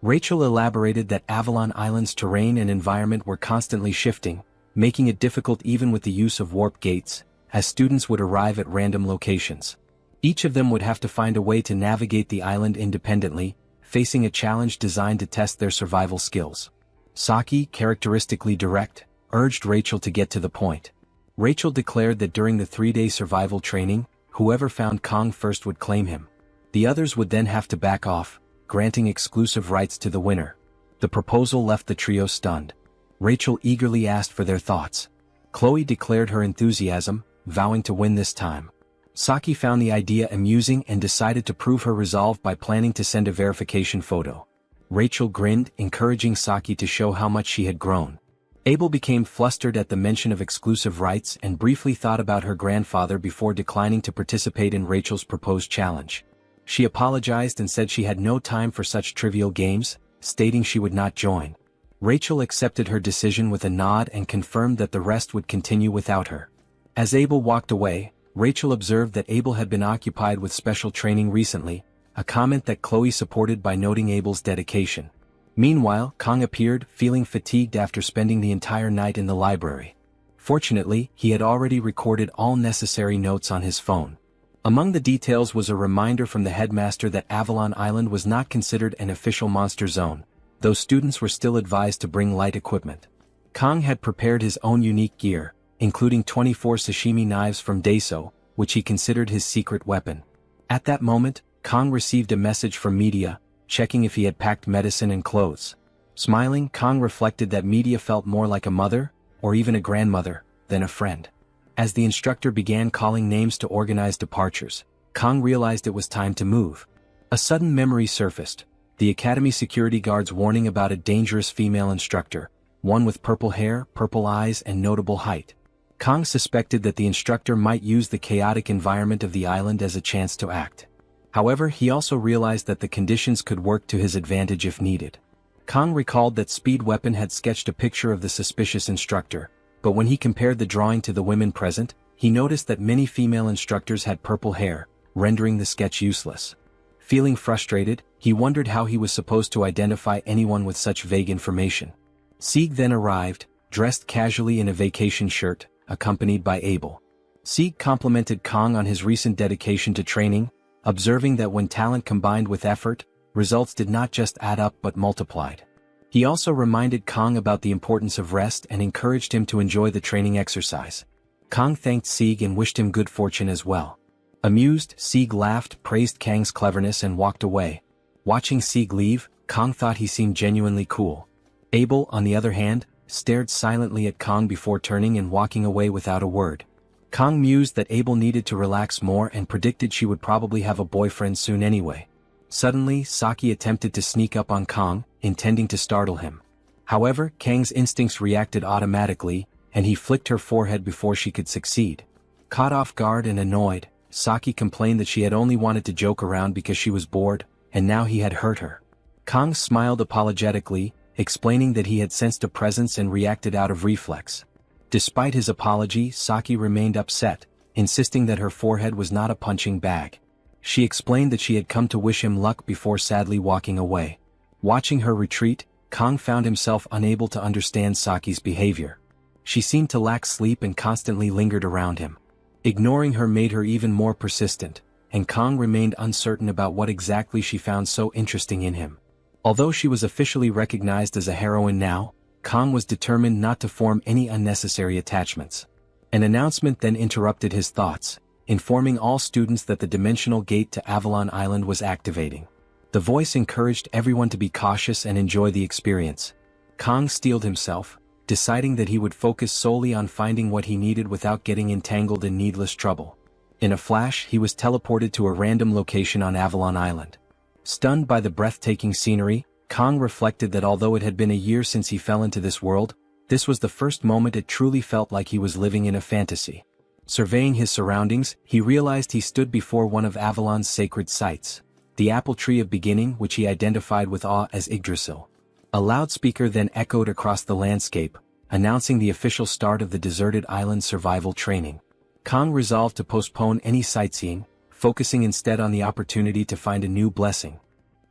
Rachel elaborated that Avalon Island's terrain and environment were constantly shifting, making it difficult even with the use of warp gates, as students would arrive at random locations. Each of them would have to find a way to navigate the island independently, facing a challenge designed to test their survival skills. Saki, characteristically direct, urged Rachel to get to the point. Rachel declared that during the 3-day survival training, whoever found Kang first would claim him. The others would then have to back off, granting exclusive rights to the winner. The proposal left the trio stunned. Rachel eagerly asked for their thoughts. Chloe declared her enthusiasm, vowing to win this time. Saki found the idea amusing and decided to prove her resolve by planning to send a verification photo. Rachel grinned, encouraging Saki to show how much she had grown. Abel became flustered at the mention of exclusive rights and briefly thought about her grandfather before declining to participate in Rachel's proposed challenge. She apologized and said she had no time for such trivial games, stating she would not join. Rachel accepted her decision with a nod and confirmed that the rest would continue without her. As Abel walked away, Rachel observed that Abel had been occupied with special training recently, a comment that Chloe supported by noting Abel's dedication. Meanwhile, Kang appeared, feeling fatigued after spending the entire night in the library. Fortunately, he had already recorded all necessary notes on his phone. Among the details was a reminder from the headmaster that Avalon Island was not considered an official monster zone, though students were still advised to bring light equipment. Kang had prepared his own unique gear, including 24 sashimi knives from Daiso, which he considered his secret weapon. At that moment, Kang received a message from Media, checking if he had packed medicine and clothes. Smiling, Kang reflected that Media felt more like a mother, or even a grandmother, than a friend. As the instructor began calling names to organize departures, Kang realized it was time to move. A sudden memory surfaced, the academy security guard's warning about a dangerous female instructor, one with purple hair, purple eyes, and notable height. Kang suspected that the instructor might use the chaotic environment of the island as a chance to act. However, he also realized that the conditions could work to his advantage if needed. Kang recalled that Speed Weapon had sketched a picture of the suspicious instructor, but when he compared the drawing to the women present, he noticed that many female instructors had purple hair, rendering the sketch useless. Feeling frustrated, he wondered how he was supposed to identify anyone with such vague information. Sieg then arrived, dressed casually in a vacation shirt, accompanied by Abel. Sieg complimented Kang on his recent dedication to training, observing that when talent combined with effort, results did not just add up but multiplied. He also reminded Kang about the importance of rest and encouraged him to enjoy the training exercise. Kang thanked Sieg and wished him good fortune as well. Amused, Sieg laughed, praised Kang's cleverness and walked away. Watching Sieg leave, Kang thought he seemed genuinely cool. Abel, on the other hand, stared silently at Kang before turning and walking away without a word. Kang mused that Abel needed to relax more and predicted she would probably have a boyfriend soon anyway. Suddenly, Saki attempted to sneak up on Kang, intending to startle him. However, Kang's instincts reacted automatically, and he flicked her forehead before she could succeed. Caught off guard and annoyed, Saki complained that she had only wanted to joke around because she was bored, and now he had hurt her. Kang smiled apologetically, explaining that he had sensed a presence and reacted out of reflex. Despite his apology, Saki remained upset, insisting that her forehead was not a punching bag. She explained that she had come to wish him luck before sadly walking away. Watching her retreat, Kang found himself unable to understand Saki's behavior. She seemed to lack sleep and constantly lingered around him. Ignoring her made her even more persistent, and Kang remained uncertain about what exactly she found so interesting in him. Although she was officially recognized as a heroine now, Kang was determined not to form any unnecessary attachments. An announcement then interrupted his thoughts. informing all students that the dimensional gate to Avalon Island was activating. The voice encouraged everyone to be cautious and enjoy the experience. Kang steeled himself, deciding that he would focus solely on finding what he needed without getting entangled in needless trouble. In a flash, he was teleported to a random location on Avalon Island. Stunned by the breathtaking scenery, Kang reflected that although it had been a year since he fell into this world, this was the first moment it truly felt like he was living in a fantasy. Surveying his surroundings, he realized he stood before one of Avalon's sacred sites, the Apple Tree of Beginning, which he identified with awe as Yggdrasil. A loudspeaker then echoed across the landscape, announcing the official start of the deserted island survival training. Kang resolved to postpone any sightseeing, focusing instead on the opportunity to find a new blessing.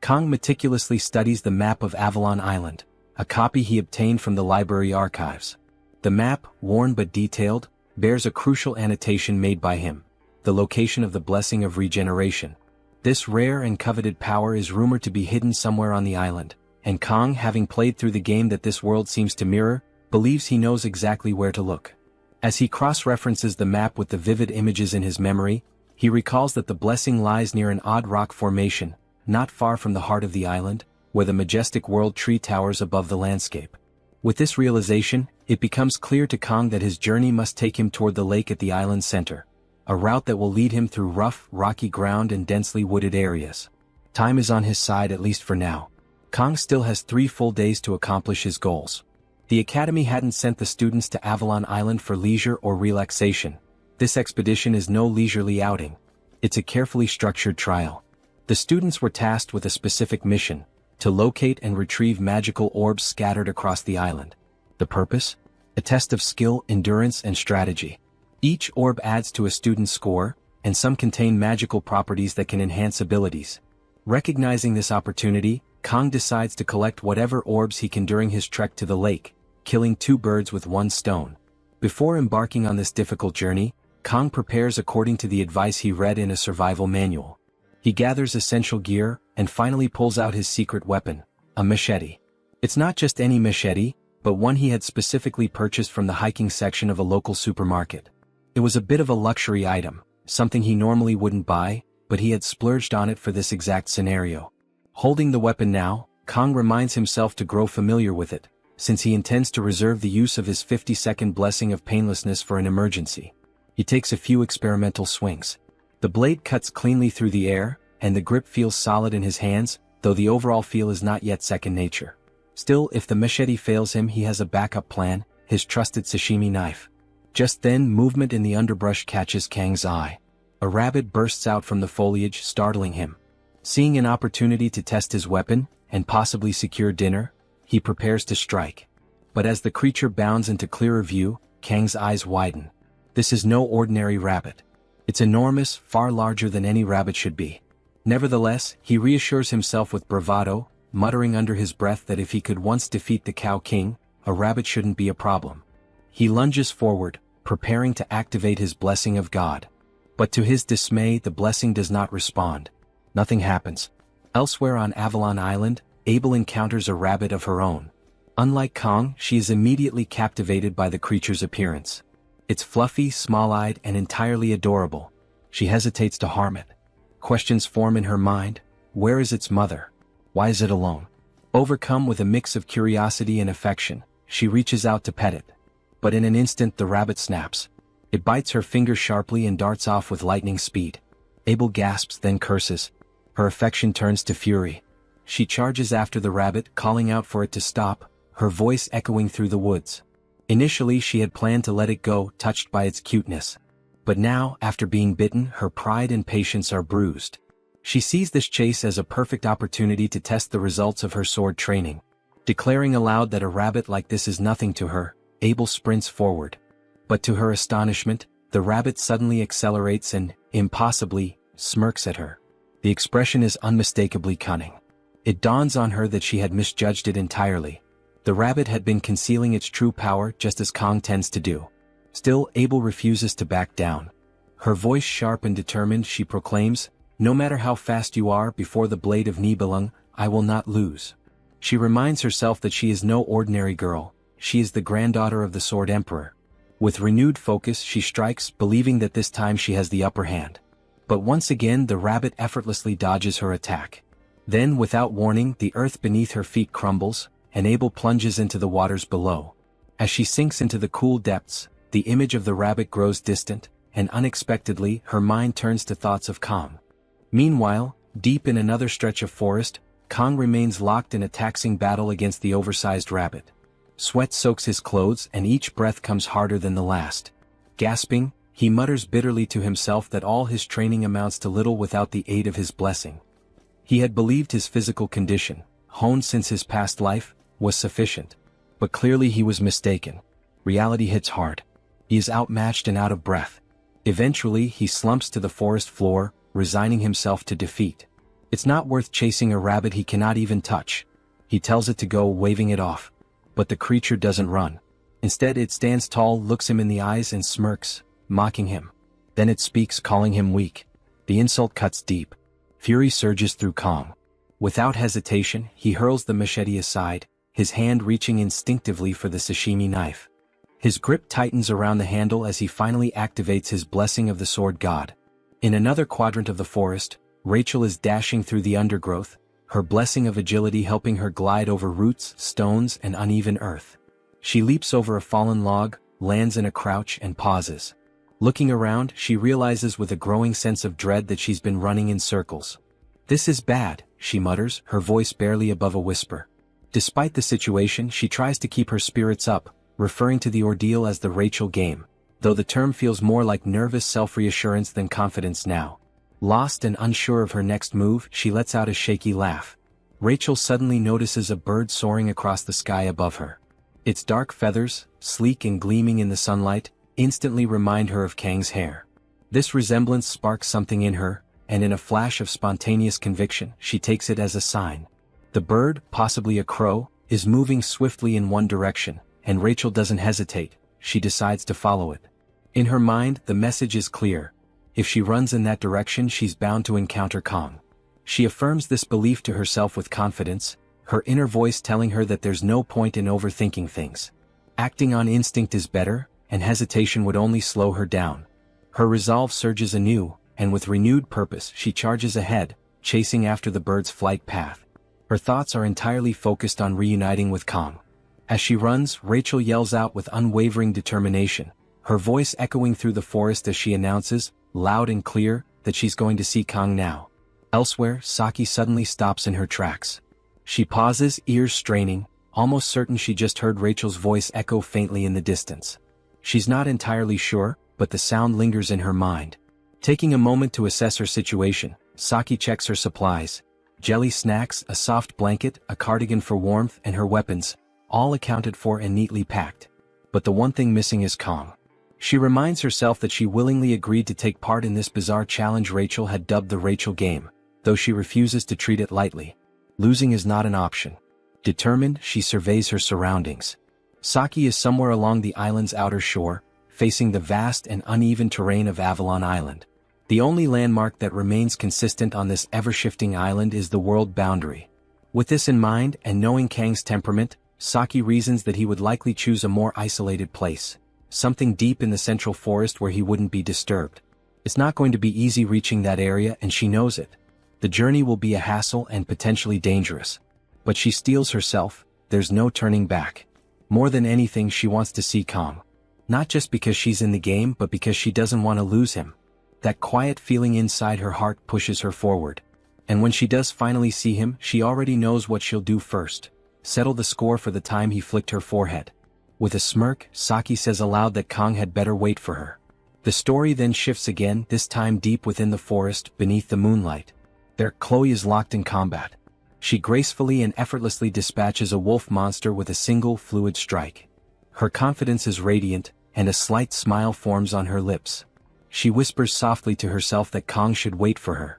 Kang meticulously studies the map of Avalon Island, a copy he obtained from the library archives. The map, worn but detailed, bears a crucial annotation made by him: the location of the blessing of regeneration. This rare and coveted power is rumored to be hidden somewhere on the island, and Kang, having played through the game that this world seems to mirror, believes he knows exactly where to look. As he cross-references the map with the vivid images in his memory, he recalls that the blessing lies near an odd rock formation, not far from the heart of the island, where the majestic world tree towers above the landscape. With this realization, it becomes clear to Kang that his journey must take him toward the lake at the island's center, a route that will lead him through rough, rocky ground and densely wooded areas. Time is on his side, at least for now. Kang still has 3 full days to accomplish his goals. The Academy hadn't sent the students to Avalon Island for leisure or relaxation. This expedition is no leisurely outing. It's a carefully structured trial. The students were tasked with a specific mission: to locate and retrieve magical orbs scattered across the island. The purpose? A test of skill, endurance, and strategy. Each orb adds to a student's score, and some contain magical properties that can enhance abilities. Recognizing this opportunity, Kang decides to collect whatever orbs he can during his trek to the lake, killing 2 birds with 1 stone. Before embarking on this difficult journey, Kang prepares according to the advice he read in a survival manual. He gathers essential gear, and finally pulls out his secret weapon, a machete. It's not just any machete, but one he had specifically purchased from the hiking section of a local supermarket. It was a bit of a luxury item, something he normally wouldn't buy, but he had splurged on it for this exact scenario. Holding the weapon now, Kang reminds himself to grow familiar with it, since he intends to reserve the use of his 50-second blessing of painlessness for an emergency. He takes a few experimental swings. The blade cuts cleanly through the air, and the grip feels solid in his hands, though the overall feel is not yet second nature. Still, if the machete fails him, he has a backup plan: his trusted sashimi knife. Just then, movement in the underbrush catches Kang's eye. A rabbit bursts out from the foliage, startling him. Seeing an opportunity to test his weapon, and possibly secure dinner, he prepares to strike. But as the creature bounds into clearer view, Kang's eyes widen. This is no ordinary rabbit. It's enormous, far larger than any rabbit should be. Nevertheless, he reassures himself with bravado, muttering under his breath that if he could once defeat the Cow King, a rabbit shouldn't be a problem. He lunges forward, preparing to activate his blessing of God. But to his dismay, the blessing does not respond. Nothing happens. Elsewhere on Avalon Island, Abel encounters a rabbit of her own. Unlike Kang, she is immediately captivated by the creature's appearance. It's fluffy, small-eyed, and entirely adorable. She hesitates to harm it. Questions form in her mind. Where is its mother? Why is it alone? Overcome with a mix of curiosity and affection, she reaches out to pet it. But in an instant the rabbit snaps. It bites her finger sharply and darts off with lightning speed. Abel gasps, then curses. Her affection turns to fury. She charges after the rabbit, calling out for it to stop, her voice echoing through the woods. Initially she had planned to let it go, touched by its cuteness. But now, after being bitten, her pride and patience are bruised. She sees this chase as a perfect opportunity to test the results of her sword training. Declaring aloud that a rabbit like this is nothing to her, Abel sprints forward. But to her astonishment, the rabbit suddenly accelerates and, impossibly, smirks at her. The expression is unmistakably cunning. It dawns on her that she had misjudged it entirely. The rabbit had been concealing its true power, just as Kang tends to do. Still, Abel refuses to back down. Her voice sharp and determined, she proclaims, "No matter how fast you are, before the blade of Nibelung, I will not lose." She reminds herself that she is no ordinary girl. She is the granddaughter of the Sword Emperor. With renewed focus she strikes, believing that this time she has the upper hand. But once again the rabbit effortlessly dodges her attack. Then without warning the earth beneath her feet crumbles, and Abel plunges into the waters below. As she sinks into the cool depths, the image of the rabbit grows distant, and unexpectedly her mind turns to thoughts of Kong. Meanwhile, deep in another stretch of forest, Kong remains locked in a taxing battle against the oversized rabbit. Sweat soaks his clothes and each breath comes harder than the last. Gasping, he mutters bitterly to himself that all his training amounts to little without the aid of his blessing. He had believed his physical condition, honed since his past life, was sufficient. But clearly he was mistaken. Reality hits hard. He is outmatched and out of breath. Eventually he slumps to the forest floor, resigning himself to defeat. It's not worth chasing a rabbit he cannot even touch. He tells it to go, waving it off. But the creature doesn't run. Instead it stands tall, looks him in the eyes and smirks, mocking him. Then it speaks, calling him weak. The insult cuts deep. Fury surges through Kong. Without hesitation, he hurls the machete aside, his hand reaching instinctively for the sashimi knife. His grip tightens around the handle as he finally activates his blessing of the sword god. In another quadrant of the forest, Rachel is dashing through the undergrowth, her blessing of agility helping her glide over roots, stones, and uneven earth. She leaps over a fallen log, lands in a crouch, and pauses. Looking around, she realizes with a growing sense of dread that she's been running in circles. "This is bad," she mutters, her voice barely above a whisper. Despite the situation, she tries to keep her spirits up, referring to the ordeal as the Rachel game, though the term feels more like nervous self-reassurance than confidence now. Lost and unsure of her next move, she lets out a shaky laugh. Rachel suddenly notices a bird soaring across the sky above her. Its dark feathers, sleek and gleaming in the sunlight, instantly remind her of Kang's hair. This resemblance sparks something in her, and in a flash of spontaneous conviction, she takes it as a sign. The bird, possibly a crow, is moving swiftly in one direction, and Rachel doesn't hesitate, she decides to follow it. In her mind, the message is clear. If she runs in that direction, she's bound to encounter Kong. She affirms this belief to herself with confidence, her inner voice telling her that there's no point in overthinking things. Acting on instinct is better, and hesitation would only slow her down. Her resolve surges anew, and with renewed purpose she charges ahead, chasing after the bird's flight path. Her thoughts are entirely focused on reuniting with Kong. As she runs, Rachel yells out with unwavering determination, her voice echoing through the forest as she announces, loud and clear, that she's going to see Kong now. Elsewhere, Saki suddenly stops in her tracks. She pauses, ears straining, almost certain she just heard Rachel's voice echo faintly in the distance. She's not entirely sure, but the sound lingers in her mind. Taking a moment to assess her situation, Saki checks her supplies. Jelly snacks, a soft blanket, a cardigan for warmth, and her weapons, all accounted for and neatly packed. But the one thing missing is Kong. She reminds herself that she willingly agreed to take part in this bizarre challenge Rachel had dubbed the Rachel game, though she refuses to treat it lightly. Losing is not an option. Determined, she surveys her surroundings. Saki is somewhere along the island's outer shore, facing the vast and uneven terrain of Avalon Island. The only landmark that remains consistent on this ever-shifting island is the world boundary. With this in mind, and knowing Kang's temperament, Saki reasons that he would likely choose a more isolated place, something deep in the central forest where he wouldn't be disturbed. It's not going to be easy reaching that area, and she knows it. The journey will be a hassle and potentially dangerous. But she steels herself, there's no turning back. More than anything, she wants to see Kong. Not just because she's in the game, but because she doesn't want to lose him. That quiet feeling inside her heart pushes her forward. And when she does finally see him, she already knows what she'll do first. Settle the score for the time he flicked her forehead. With a smirk, Saki says aloud that Kong had better wait for her. The story then shifts again, this time deep within the forest, beneath the moonlight. There, Chloe is locked in combat. She gracefully and effortlessly dispatches a wolf monster with a single fluid strike. Her confidence is radiant, and a slight smile forms on her lips. She whispers softly to herself that Kong should wait for her.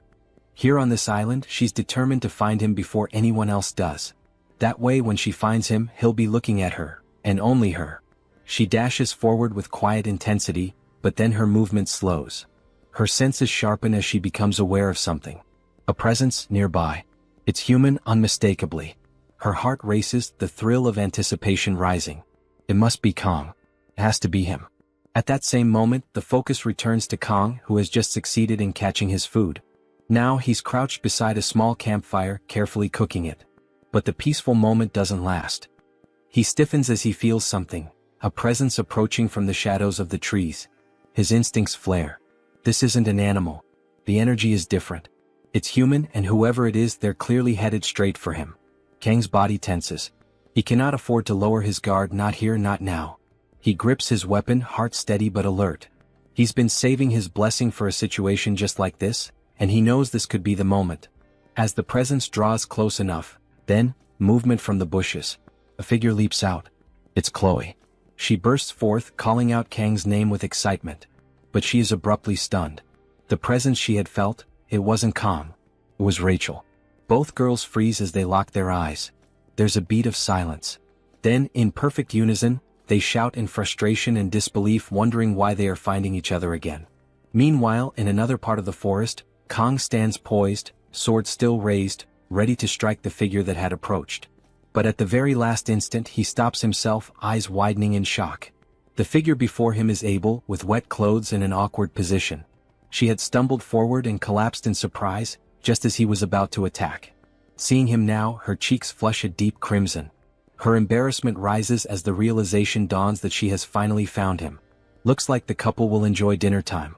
Here on this island, she's determined to find him before anyone else does. That way, when she finds him, he'll be looking at her, and only her. She dashes forward with quiet intensity, but then her movement slows. Her senses sharpen as she becomes aware of something. A presence nearby. It's human, unmistakably. Her heart races, the thrill of anticipation rising. It must be Kong. It has to be him. At that same moment, the focus returns to Kong, who has just succeeded in catching his food. Now he's crouched beside a small campfire, carefully cooking it. But the peaceful moment doesn't last. He stiffens as he feels something, a presence approaching from the shadows of the trees. His instincts flare. This isn't an animal. The energy is different. It's human, and whoever it is, they're clearly headed straight for him. Kang's body tenses. He cannot afford to lower his guard, not here, not now. He grips his weapon, heart steady but alert. He's been saving his blessing for a situation just like this, and he knows this could be the moment. As the presence draws close enough, then, movement from the bushes. A figure leaps out. It's Chloe. She bursts forth, calling out Kang's name with excitement. But she is abruptly stunned. The presence she had felt, it wasn't Kang. It was Rachel. Both girls freeze as they lock their eyes. There's a beat of silence. Then, in perfect unison, they shout in frustration and disbelief, wondering why they are finding each other again. Meanwhile, in another part of the forest, Kang stands poised, sword still raised, ready to strike the figure that had approached. But at the very last instant he stops himself, eyes widening in shock. The figure before him is Abel, with wet clothes in an awkward position. She had stumbled forward and collapsed in surprise, just as he was about to attack. Seeing him now, her cheeks flush a deep crimson. Her embarrassment rises as the realization dawns that she has finally found him. Looks like the couple will enjoy dinner time.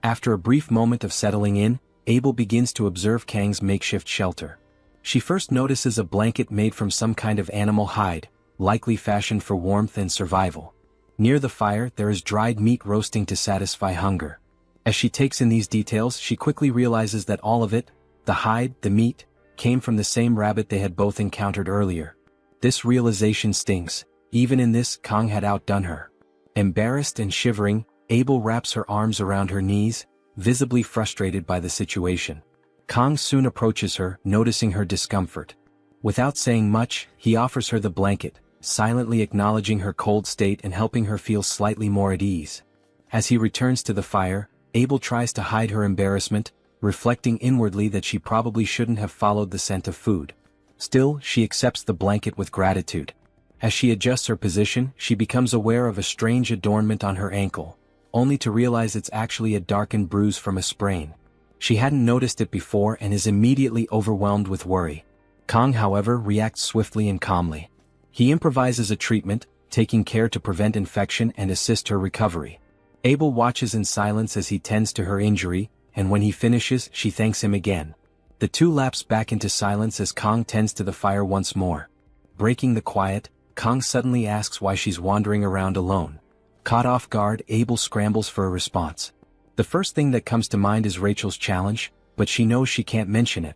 After a brief moment of settling in, Abel begins to observe Kang's makeshift shelter. She first notices a blanket made from some kind of animal hide, likely fashioned for warmth and survival. Near the fire, there is dried meat roasting to satisfy hunger. As she takes in these details, she quickly realizes that all of it, the hide, the meat, came from the same rabbit they had both encountered earlier. This realization stings. Even in this, Kang had outdone her. Embarrassed and shivering, Abel wraps her arms around her knees, visibly frustrated by the situation. Kang soon approaches her, noticing her discomfort. Without saying much, he offers her the blanket, silently acknowledging her cold state and helping her feel slightly more at ease. As he returns to the fire, Abel tries to hide her embarrassment, reflecting inwardly that she probably shouldn't have followed the scent of food. Still, she accepts the blanket with gratitude. As she adjusts her position, she becomes aware of a strange adornment on her ankle, only to realize it's actually a darkened bruise from a sprain. She hadn't noticed it before and is immediately overwhelmed with worry. Kang, however, reacts swiftly and calmly. He improvises a treatment, taking care to prevent infection and assist her recovery. Abel watches in silence as he tends to her injury, and when he finishes, she thanks him again. The two lapse back into silence as Kang tends to the fire once more. Breaking the quiet, Kang suddenly asks why she's wandering around alone. Caught off guard, Abel scrambles for a response. The first thing that comes to mind is Rachel's challenge, but she knows she can't mention it.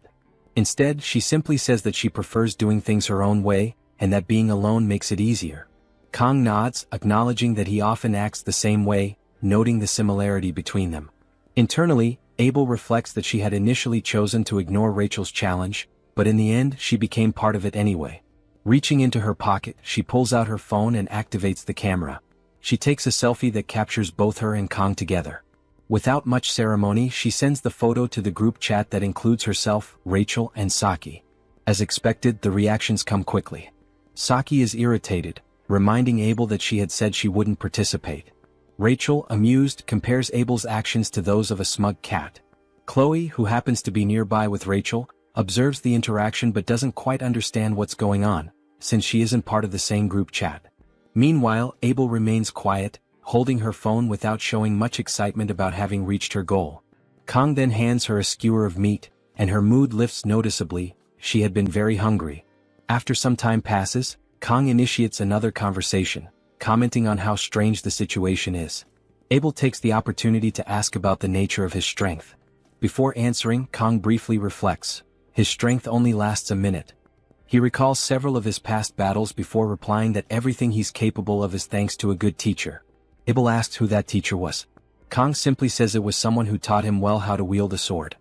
Instead, she simply says that she prefers doing things her own way, and that being alone makes it easier. Kang nods, acknowledging that he often acts the same way, noting the similarity between them. Internally, Abel reflects that she had initially chosen to ignore Rachel's challenge, but in the end she became part of it anyway. Reaching into her pocket, she pulls out her phone and activates the camera. She takes a selfie that captures both her and Kang together. Without much ceremony, she sends the photo to the group chat that includes herself, Rachel, and Saki. As expected, the reactions come quickly. Saki is irritated, reminding Abel that she had said she wouldn't participate. Rachel, amused, compares Abel's actions to those of a smug cat. Chloe, who happens to be nearby with Rachel, observes the interaction but doesn't quite understand what's going on, since she isn't part of the same group chat. Meanwhile, Abel remains quiet, holding her phone without showing much excitement about having reached her goal. Kang then hands her a skewer of meat, and her mood lifts noticeably. She had been very hungry. After some time passes, Kang initiates another conversation, commenting on how strange the situation is. Abel takes the opportunity to ask about the nature of his strength. Before answering, Kang briefly reflects. His strength only lasts a minute. He recalls several of his past battles before replying that everything he's capable of is thanks to a good teacher. Abel asks who that teacher was. Kang simply says it was someone who taught him well how to wield a sword.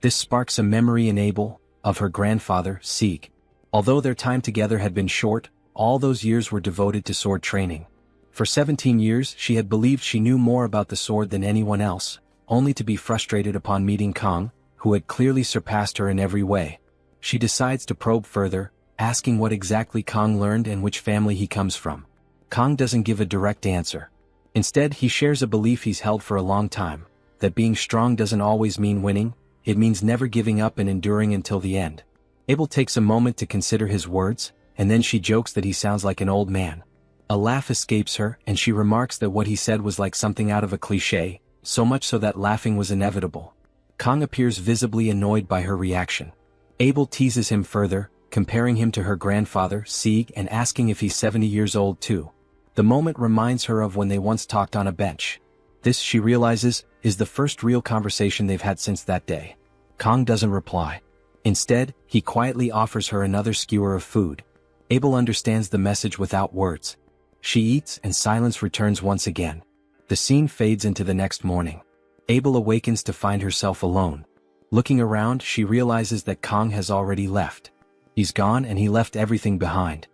This sparks a memory in Abel, of her grandfather, Sieg. Although their time together had been short, all those years were devoted to sword training. For 17 years, she had believed she knew more about the sword than anyone else, only to be frustrated upon meeting Kang, who had clearly surpassed her in every way. She decides to probe further, asking what exactly Kang learned and which family he comes from. Kang doesn't give a direct answer. Instead, he shares a belief he's held for a long time, that being strong doesn't always mean winning, it means never giving up and enduring until the end. Abel takes a moment to consider his words, and then she jokes that he sounds like an old man. A laugh escapes her, and she remarks that what he said was like something out of a cliché, so much so that laughing was inevitable. Kong appears visibly annoyed by her reaction. Abel teases him further, comparing him to her grandfather, Sieg, and asking if he's 70 years old too. The moment reminds her of when they once talked on a bench. This, she realizes, is the first real conversation they've had since that day. Kong doesn't reply. Instead, he quietly offers her another skewer of food. Abel understands the message without words. She eats, and silence returns once again. The scene fades into the next morning. Abel awakens to find herself alone. Looking around, she realizes that Kong has already left. He's gone, and he left everything behind.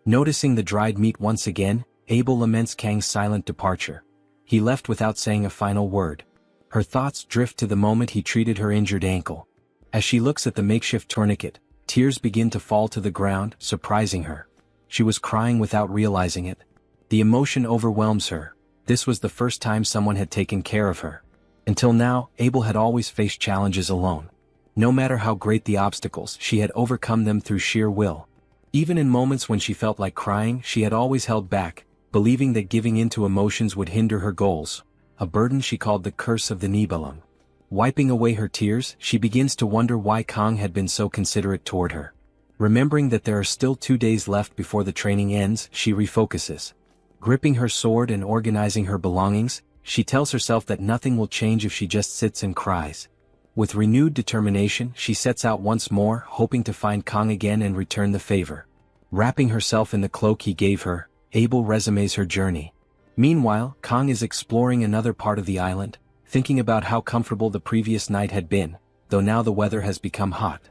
Noticing the dried meat once again, Abel laments Kang's silent departure. He left without saying a final word. Her thoughts drift to the moment he treated her injured ankle. As she looks at the makeshift tourniquet, tears begin to fall to the ground, surprising her. She was crying without realizing it. The emotion overwhelms her. This was the first time someone had taken care of her. Until now, Abel had always faced challenges alone. No matter how great the obstacles, she had overcome them through sheer will. Even in moments when she felt like crying, she had always held back, believing that giving in to emotions would hinder her goals, a burden she called the curse of the Nibelung. Wiping away her tears, she begins to wonder why Kong had been so considerate toward her. Remembering that there are still 2 days left before the training ends, she refocuses. Gripping her sword and organizing her belongings, she tells herself that nothing will change if she just sits and cries. With renewed determination, she sets out once more, hoping to find Kong again and return the favor. Wrapping herself in the cloak he gave her, Abel resumes her journey. Meanwhile, Kong is exploring another part of the island, thinking about how comfortable the previous night had been, though now the weather has become hot.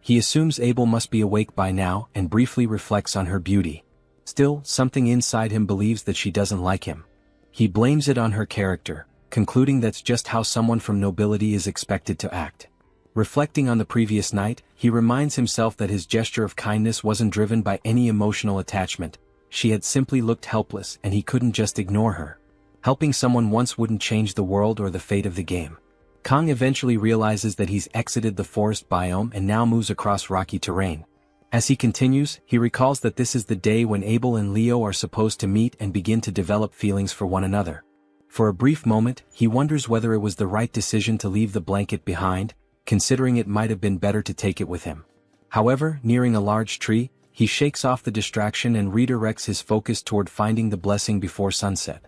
He assumes Abel must be awake by now and briefly reflects on her beauty. Still, something inside him believes that she doesn't like him. He blames it on her character, concluding that's just how someone from nobility is expected to act. Reflecting on the previous night, he reminds himself that his gesture of kindness wasn't driven by any emotional attachment. She had simply looked helpless and he couldn't just ignore her. Helping someone once wouldn't change the world or the fate of the game. Kong eventually realizes that he's exited the forest biome and now moves across rocky terrain. As he continues, he recalls that this is the day when Abel and Leo are supposed to meet and begin to develop feelings for one another. For a brief moment, he wonders whether it was the right decision to leave the blanket behind, considering it might have been better to take it with him. However, nearing a large tree, he shakes off the distraction and redirects his focus toward finding the blessing before sunset.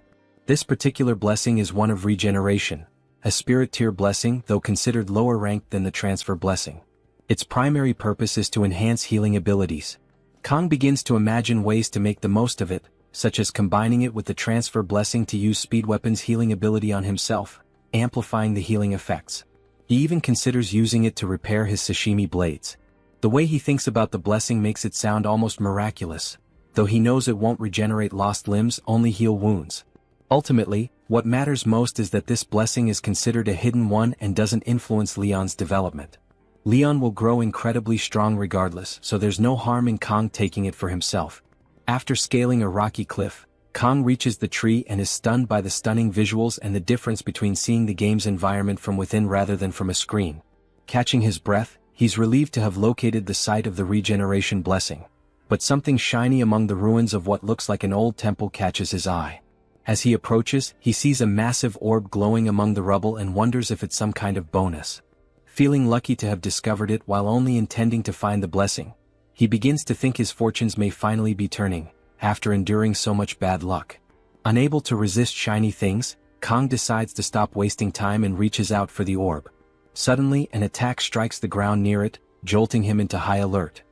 This particular blessing is one of regeneration, a spirit tier blessing though considered lower ranked than the transfer blessing. Its primary purpose is to enhance healing abilities. Kong begins to imagine ways to make the most of it, such as combining it with the transfer blessing to use Speed Weapon's healing ability on himself, amplifying the healing effects. He even considers using it to repair his sashimi blades. The way he thinks about the blessing makes it sound almost miraculous, though he knows it won't regenerate lost limbs, only heal wounds. Ultimately, what matters most is that this blessing is considered a hidden one and doesn't influence Leon's development. Leon will grow incredibly strong regardless, so there's no harm in Kong taking it for himself. After scaling a rocky cliff, Kong reaches the tree and is stunned by the stunning visuals and the difference between seeing the game's environment from within rather than from a screen. Catching his breath, he's relieved to have located the site of the regeneration blessing. But something shiny among the ruins of what looks like an old temple catches his eye. As he approaches, he sees a massive orb glowing among the rubble and wonders if it's some kind of bonus. Feeling lucky to have discovered it while only intending to find the blessing, he begins to think his fortunes may finally be turning, after enduring so much bad luck. Unable to resist shiny things, Kong decides to stop wasting time and reaches out for the orb. Suddenly, an attack strikes the ground near it, jolting him into high alert.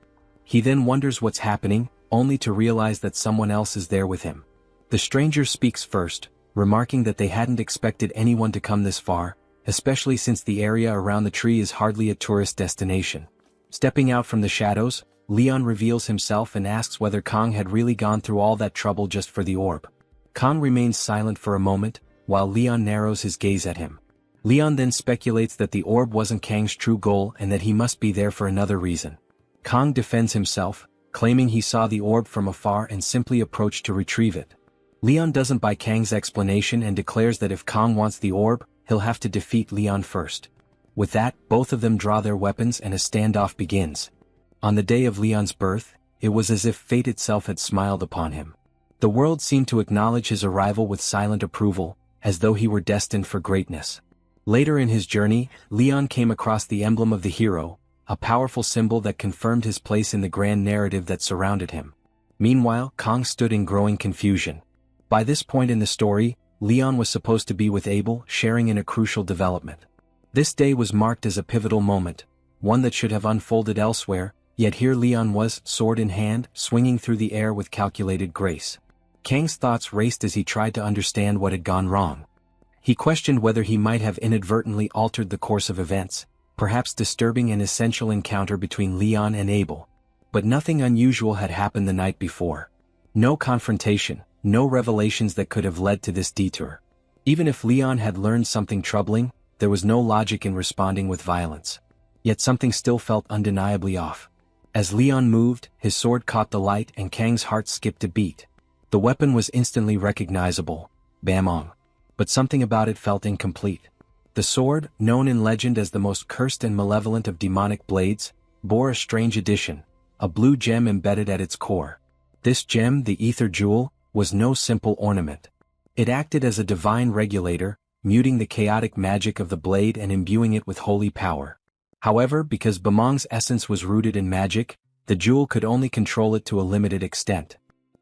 He then wonders what's happening, only to realize that someone else is there with him. The stranger speaks first, remarking that they hadn't expected anyone to come this far, especially since the area around the tree is hardly a tourist destination. Stepping out from the shadows, Leon reveals himself and asks whether Kong had really gone through all that trouble just for the orb. Kong remains silent for a moment, while Leon narrows his gaze at him. Leon then speculates that the orb wasn't Kang's true goal and that he must be there for another reason. Kong defends himself, claiming he saw the orb from afar and simply approached to retrieve it. Leon doesn't buy Kang's explanation and declares that if Kang wants the orb, he'll have to defeat Leon first. With that, both of them draw their weapons and a standoff begins. On the day of Leon's birth, it was as if fate itself had smiled upon him. The world seemed to acknowledge his arrival with silent approval, as though he were destined for greatness. Later in his journey, Leon came across the emblem of the hero, a powerful symbol that confirmed his place in the grand narrative that surrounded him. Meanwhile, Kang stood in growing confusion. By this point in the story, Leon was supposed to be with Abel, sharing in a crucial development. This day was marked as a pivotal moment, one that should have unfolded elsewhere, yet here Leon was, sword in hand, swinging through the air with calculated grace. Kang's thoughts raced as he tried to understand what had gone wrong. He questioned whether he might have inadvertently altered the course of events, perhaps disturbing an essential encounter between Leon and Abel. But nothing unusual had happened the night before. No confrontation, no revelations that could have led to this detour. Even if Leon had learned something troubling, there was no logic in responding with violence. Yet something still felt undeniably off. As Leon moved, his sword caught the light and Kang's heart skipped a beat. The weapon was instantly recognizable, Bamong. But something about it felt incomplete. The sword, known in legend as the most cursed and malevolent of demonic blades, bore a strange addition, a blue gem embedded at its core. This gem, the ether jewel, was no simple ornament. It acted as a divine regulator, muting the chaotic magic of the blade and imbuing it with holy power. However, because Bamong's essence was rooted in magic, the jewel could only control it to a limited extent.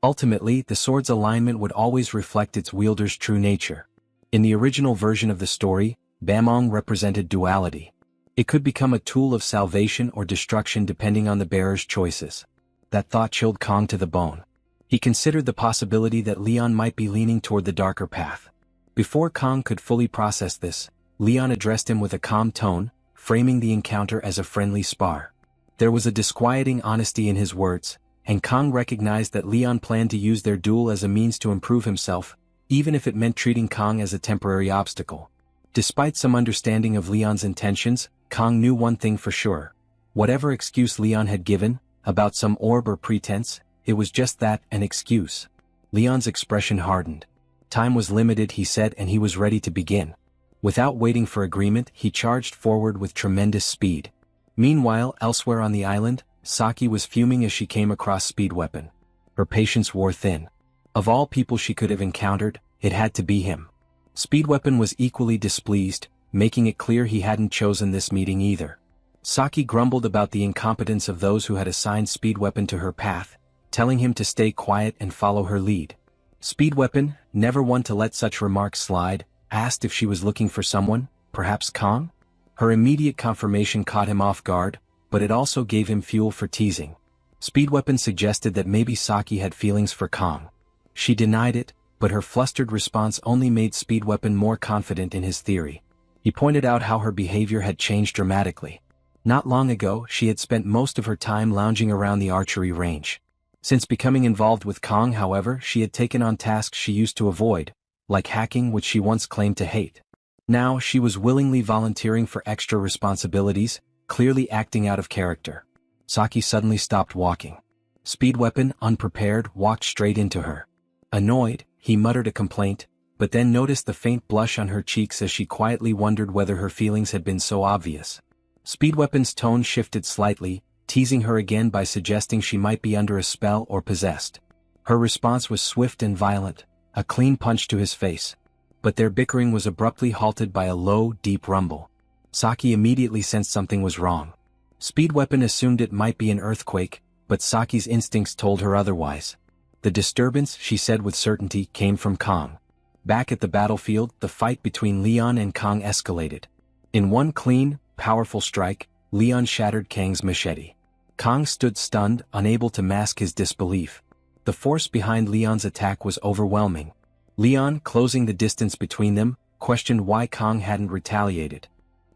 Ultimately, the sword's alignment would always reflect its wielder's true nature. In the original version of the story, Bamong represented duality. It could become a tool of salvation or destruction depending on the bearer's choices. That thought chilled Kang to the bone. He considered the possibility that Leon might be leaning toward the darker path. Before Kang could fully process this, Leon addressed him with a calm tone, framing the encounter as a friendly spar. There was a disquieting honesty in his words, and Kang recognized that Leon planned to use their duel as a means to improve himself, even if it meant treating Kang as a temporary obstacle. Despite some understanding of Leon's intentions, Kang knew one thing for sure. Whatever excuse Leon had given, about some orb or pretense, it was just that, an excuse. Leon's expression hardened. Time was limited, he said, and he was ready to begin. Without waiting for agreement, he charged forward with tremendous speed. Meanwhile, elsewhere on the island, Saki was fuming as she came across Speed Weapon. Her patience wore thin. Of all people she could have encountered, it had to be him. Speed Weapon was equally displeased, making it clear he hadn't chosen this meeting either. Saki grumbled about the incompetence of those who had assigned Speed Weapon to her path, telling him to stay quiet and follow her lead. Speed Weapon, never one to let such remarks slide, asked if she was looking for someone, perhaps Kang? Her immediate confirmation caught him off guard, but it also gave him fuel for teasing. Speed Weapon suggested that maybe Saki had feelings for Kang. She denied it, but her flustered response only made Speed Weapon more confident in his theory. He pointed out how her behavior had changed dramatically. Not long ago, she had spent most of her time lounging around the archery range. Since becoming involved with Kang, however, she had taken on tasks she used to avoid, like hacking, which she once claimed to hate. Now, she was willingly volunteering for extra responsibilities, clearly acting out of character. Saki suddenly stopped walking. Speed Weapon, unprepared, walked straight into her. Annoyed, he muttered a complaint, but then noticed the faint blush on her cheeks as she quietly wondered whether her feelings had been so obvious. Speed Weapon's tone shifted slightly, teasing her again by suggesting she might be under a spell or possessed. Her response was swift and violent, a clean punch to his face. But their bickering was abruptly halted by a low, deep rumble. Saki immediately sensed something was wrong. Speed Weapon assumed it might be an earthquake, but Saki's instincts told her otherwise. The disturbance, she said with certainty, came from Kang. Back at the battlefield, the fight between Leon and Kang escalated. In one clean, powerful strike, Leon shattered Kang's machete. Kang stood stunned, unable to mask his disbelief. The force behind Leon's attack was overwhelming. Leon, closing the distance between them, questioned why Kang hadn't retaliated.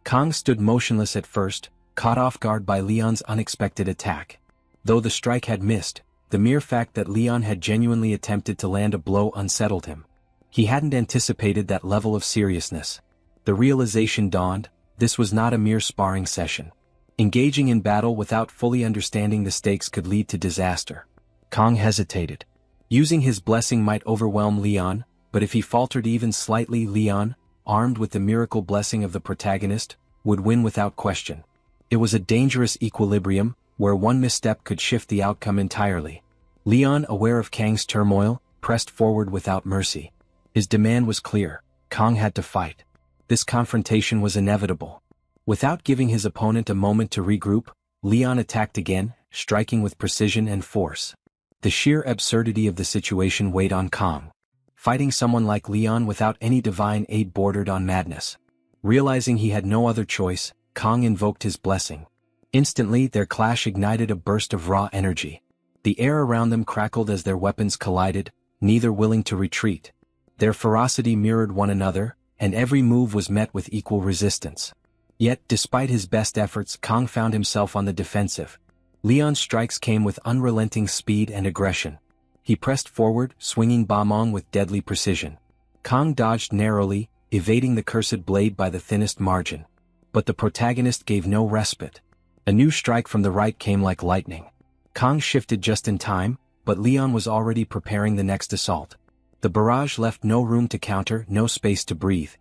Kang stood motionless at first, caught off guard by Leon's unexpected attack. Though the strike had missed, the mere fact that Leon had genuinely attempted to land a blow unsettled him. He hadn't anticipated that level of seriousness. The realization dawned, this was not a mere sparring session. Engaging in battle without fully understanding the stakes could lead to disaster. Kang hesitated. Using his blessing might overwhelm Leon, but if he faltered even slightly, Leon, armed with the miracle blessing of the protagonist, would win without question. It was a dangerous equilibrium, where one misstep could shift the outcome entirely. Leon, aware of Kang's turmoil, pressed forward without mercy. His demand was clear: Kang had to fight. This confrontation was inevitable. Without giving his opponent a moment to regroup, Leon attacked again, striking with precision and force. The sheer absurdity of the situation weighed on Kang. Fighting someone like Leon without any divine aid bordered on madness. Realizing he had no other choice, Kang invoked his blessing. Instantly, their clash ignited a burst of raw energy. The air around them crackled as their weapons collided, neither willing to retreat. Their ferocity mirrored one another, and every move was met with equal resistance. Yet, despite his best efforts, Kang found himself on the defensive. Leon's strikes came with unrelenting speed and aggression. He pressed forward, swinging Bamong with deadly precision. Kang dodged narrowly, evading the cursed blade by the thinnest margin. But the protagonist gave no respite. A new strike from the right came like lightning. Kang shifted just in time, but Leon was already preparing the next assault. The barrage left no room to counter, no space to breathe.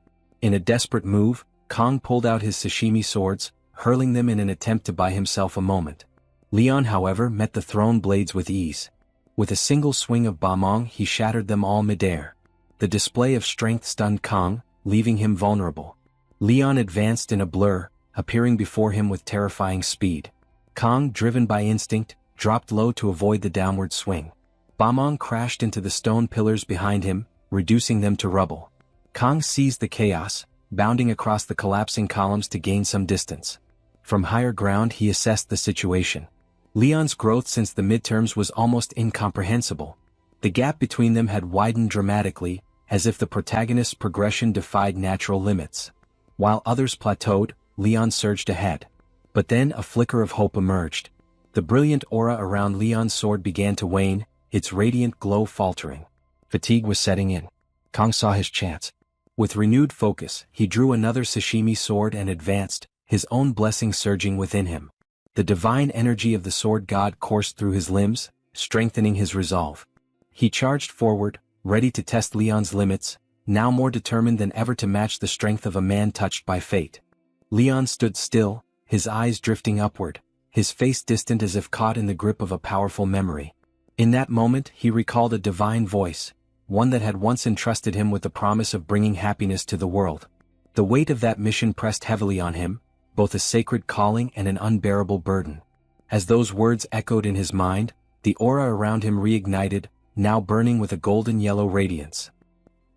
In a desperate move, Kang pulled out his sashimi swords, hurling them in an attempt to buy himself a moment. Leon, however, met the thrown blades with ease. With a single swing of Bamong, he shattered them all midair. The display of strength stunned Kang, leaving him vulnerable. Leon advanced in a blur, appearing before him with terrifying speed. Kang, driven by instinct, dropped low to avoid the downward swing. Bamong crashed into the stone pillars behind him, reducing them to rubble. Kang seized the chaos, bounding across the collapsing columns to gain some distance. From higher ground he assessed the situation. Leon's growth since the midterms was almost incomprehensible. The gap between them had widened dramatically, as if the protagonist's progression defied natural limits. While others plateaued, Leon surged ahead. But then a flicker of hope emerged. The brilliant aura around Leon's sword began to wane, its radiant glow faltering. Fatigue was setting in. Kang saw his chance. With renewed focus, he drew another sashimi sword and advanced, his own blessing surging within him. The divine energy of the sword god coursed through his limbs, strengthening his resolve. He charged forward, ready to test Leon's limits, now more determined than ever to match the strength of a man touched by fate. Leon stood still, his eyes drifting upward, his face distant as if caught in the grip of a powerful memory. In that moment he recalled a divine voice, one that had once entrusted him with the promise of bringing happiness to the world. The weight of that mission pressed heavily on him, both a sacred calling and an unbearable burden. As those words echoed in his mind, the aura around him reignited, now burning with a golden yellow radiance.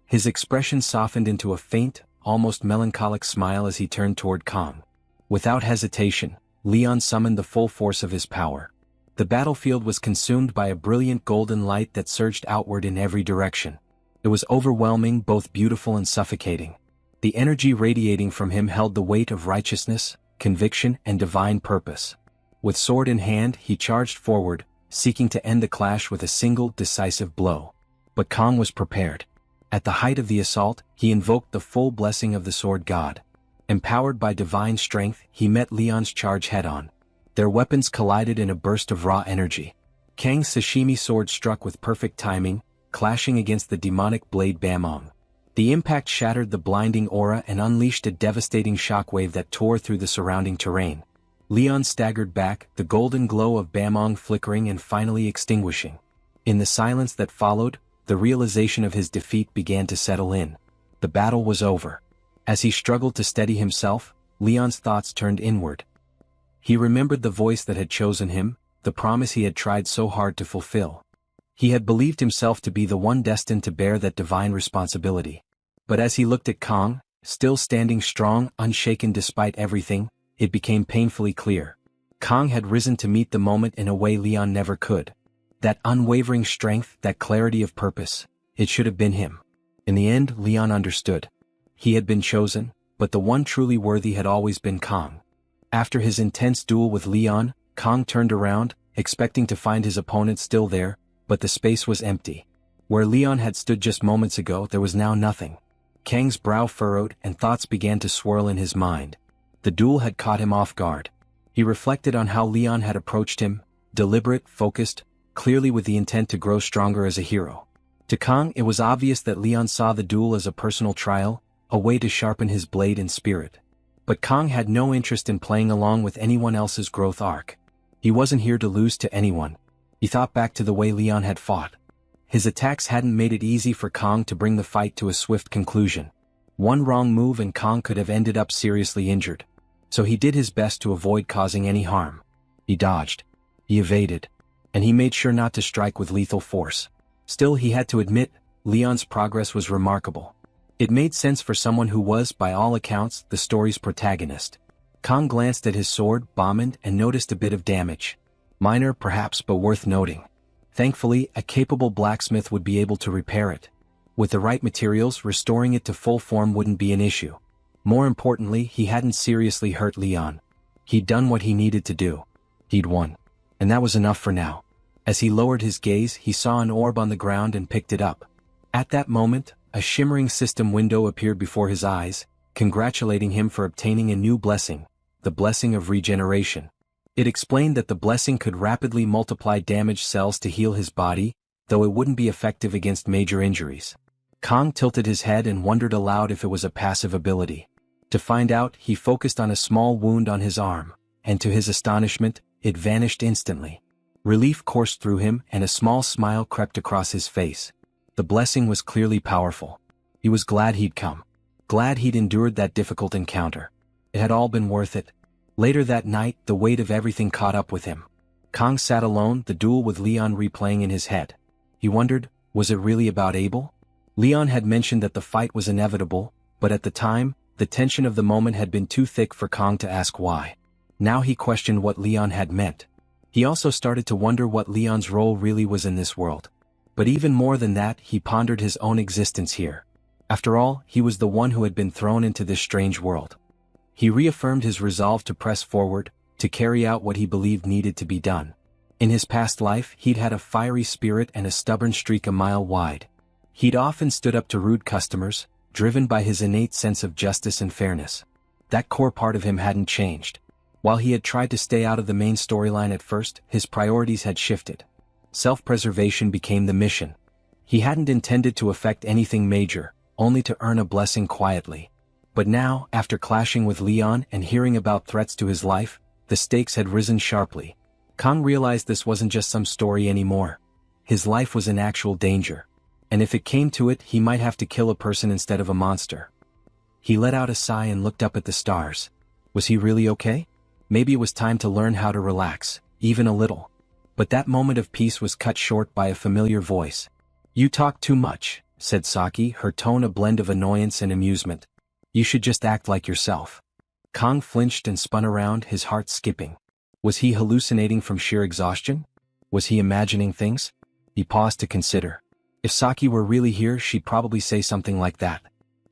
His expression softened into a faint, almost melancholic smile as he turned toward Kang. Without hesitation, Leon summoned the full force of his power. The battlefield was consumed by a brilliant golden light that surged outward in every direction. It was overwhelming, both beautiful and suffocating. The energy radiating from him held the weight of righteousness, conviction, and divine purpose. With sword in hand, he charged forward, seeking to end the clash with a single, decisive blow. But Kang was prepared. At the height of the assault, he invoked the full blessing of the sword god. Empowered by divine strength, he met Leon's charge head-on. Their weapons collided in a burst of raw energy. Kang's sashimi sword struck with perfect timing, clashing against the demonic blade Bamong. The impact shattered the blinding aura and unleashed a devastating shockwave that tore through the surrounding terrain. Leon staggered back, the golden glow of Bamong flickering and finally extinguishing. In the silence that followed, the realization of his defeat began to settle in. The battle was over. As he struggled to steady himself, Leon's thoughts turned inward. He remembered the voice that had chosen him, the promise he had tried so hard to fulfill. He had believed himself to be the one destined to bear that divine responsibility. But as he looked at Kang, still standing strong, unshaken despite everything, it became painfully clear. Kang had risen to meet the moment in a way Leon never could. That unwavering strength, that clarity of purpose, it should have been him. In the end, Leon understood. He had been chosen, but the one truly worthy had always been Kang. After his intense duel with Leon, Kang turned around, expecting to find his opponent still there, but the space was empty. Where Leon had stood just moments ago, there was now nothing. Kang's brow furrowed and thoughts began to swirl in his mind. The duel had caught him off guard. He reflected on how Leon had approached him, deliberate, focused, clearly with the intent to grow stronger as a hero. To Kang, it was obvious that Leon saw the duel as a personal trial, a way to sharpen his blade and spirit. But Kang had no interest in playing along with anyone else's growth arc. He wasn't here to lose to anyone. He thought back to the way Leon had fought. His attacks hadn't made it easy for Kang to bring the fight to a swift conclusion. One wrong move and Kang could have ended up seriously injured. So he did his best to avoid causing any harm. He dodged. He evaded. And he made sure not to strike with lethal force. Still, he had to admit, Leon's progress was remarkable. It made sense for someone who was, by all accounts, the story's protagonist. Kang glanced at his sword, bombed, and noticed a bit of damage. Minor, perhaps, but worth noting. Thankfully, a capable blacksmith would be able to repair it. With the right materials, restoring it to full form wouldn't be an issue. More importantly, he hadn't seriously hurt Leon. He'd done what he needed to do. He'd won. And that was enough for now. As he lowered his gaze, he saw an orb on the ground and picked it up. At that moment, a shimmering system window appeared before his eyes, congratulating him for obtaining a new blessing, the blessing of regeneration. It explained that the blessing could rapidly multiply damaged cells to heal his body, though it wouldn't be effective against major injuries. Kang tilted his head and wondered aloud if it was a passive ability. To find out, he focused on a small wound on his arm, and to his astonishment, it vanished instantly. Relief coursed through him and a small smile crept across his face. The blessing was clearly powerful. He was glad he'd come. Glad he'd endured that difficult encounter. It had all been worth it. Later that night, the weight of everything caught up with him. Kang sat alone, the duel with Leon replaying in his head. He wondered, was it really about Abel? Leon had mentioned that the fight was inevitable, but at the time, the tension of the moment had been too thick for Kang to ask why. Now he questioned what Leon had meant. He also started to wonder what Leon's role really was in this world. But even more than that, he pondered his own existence here. After all, he was the one who had been thrown into this strange world. He reaffirmed his resolve to press forward, to carry out what he believed needed to be done. In his past life, he'd had a fiery spirit and a stubborn streak a mile wide. He'd often stood up to rude customers, driven by his innate sense of justice and fairness. That core part of him hadn't changed. While he had tried to stay out of the main storyline at first, his priorities had shifted. Self-preservation became the mission. He hadn't intended to affect anything major, only to earn a blessing quietly. But now, after clashing with Leon and hearing about threats to his life, the stakes had risen sharply. Kang realized this wasn't just some story anymore. His life was in actual danger. And if it came to it, he might have to kill a person instead of a monster. He let out a sigh and looked up at the stars. Was he really okay? Maybe it was time to learn how to relax, even a little. But that moment of peace was cut short by a familiar voice. "You talk too much," said Saki, her tone a blend of annoyance and amusement. "You should just act like yourself." Kang flinched and spun around, his heart skipping. Was he hallucinating from sheer exhaustion? Was he imagining things? He paused to consider. If Saki were really here, she'd probably say something like that.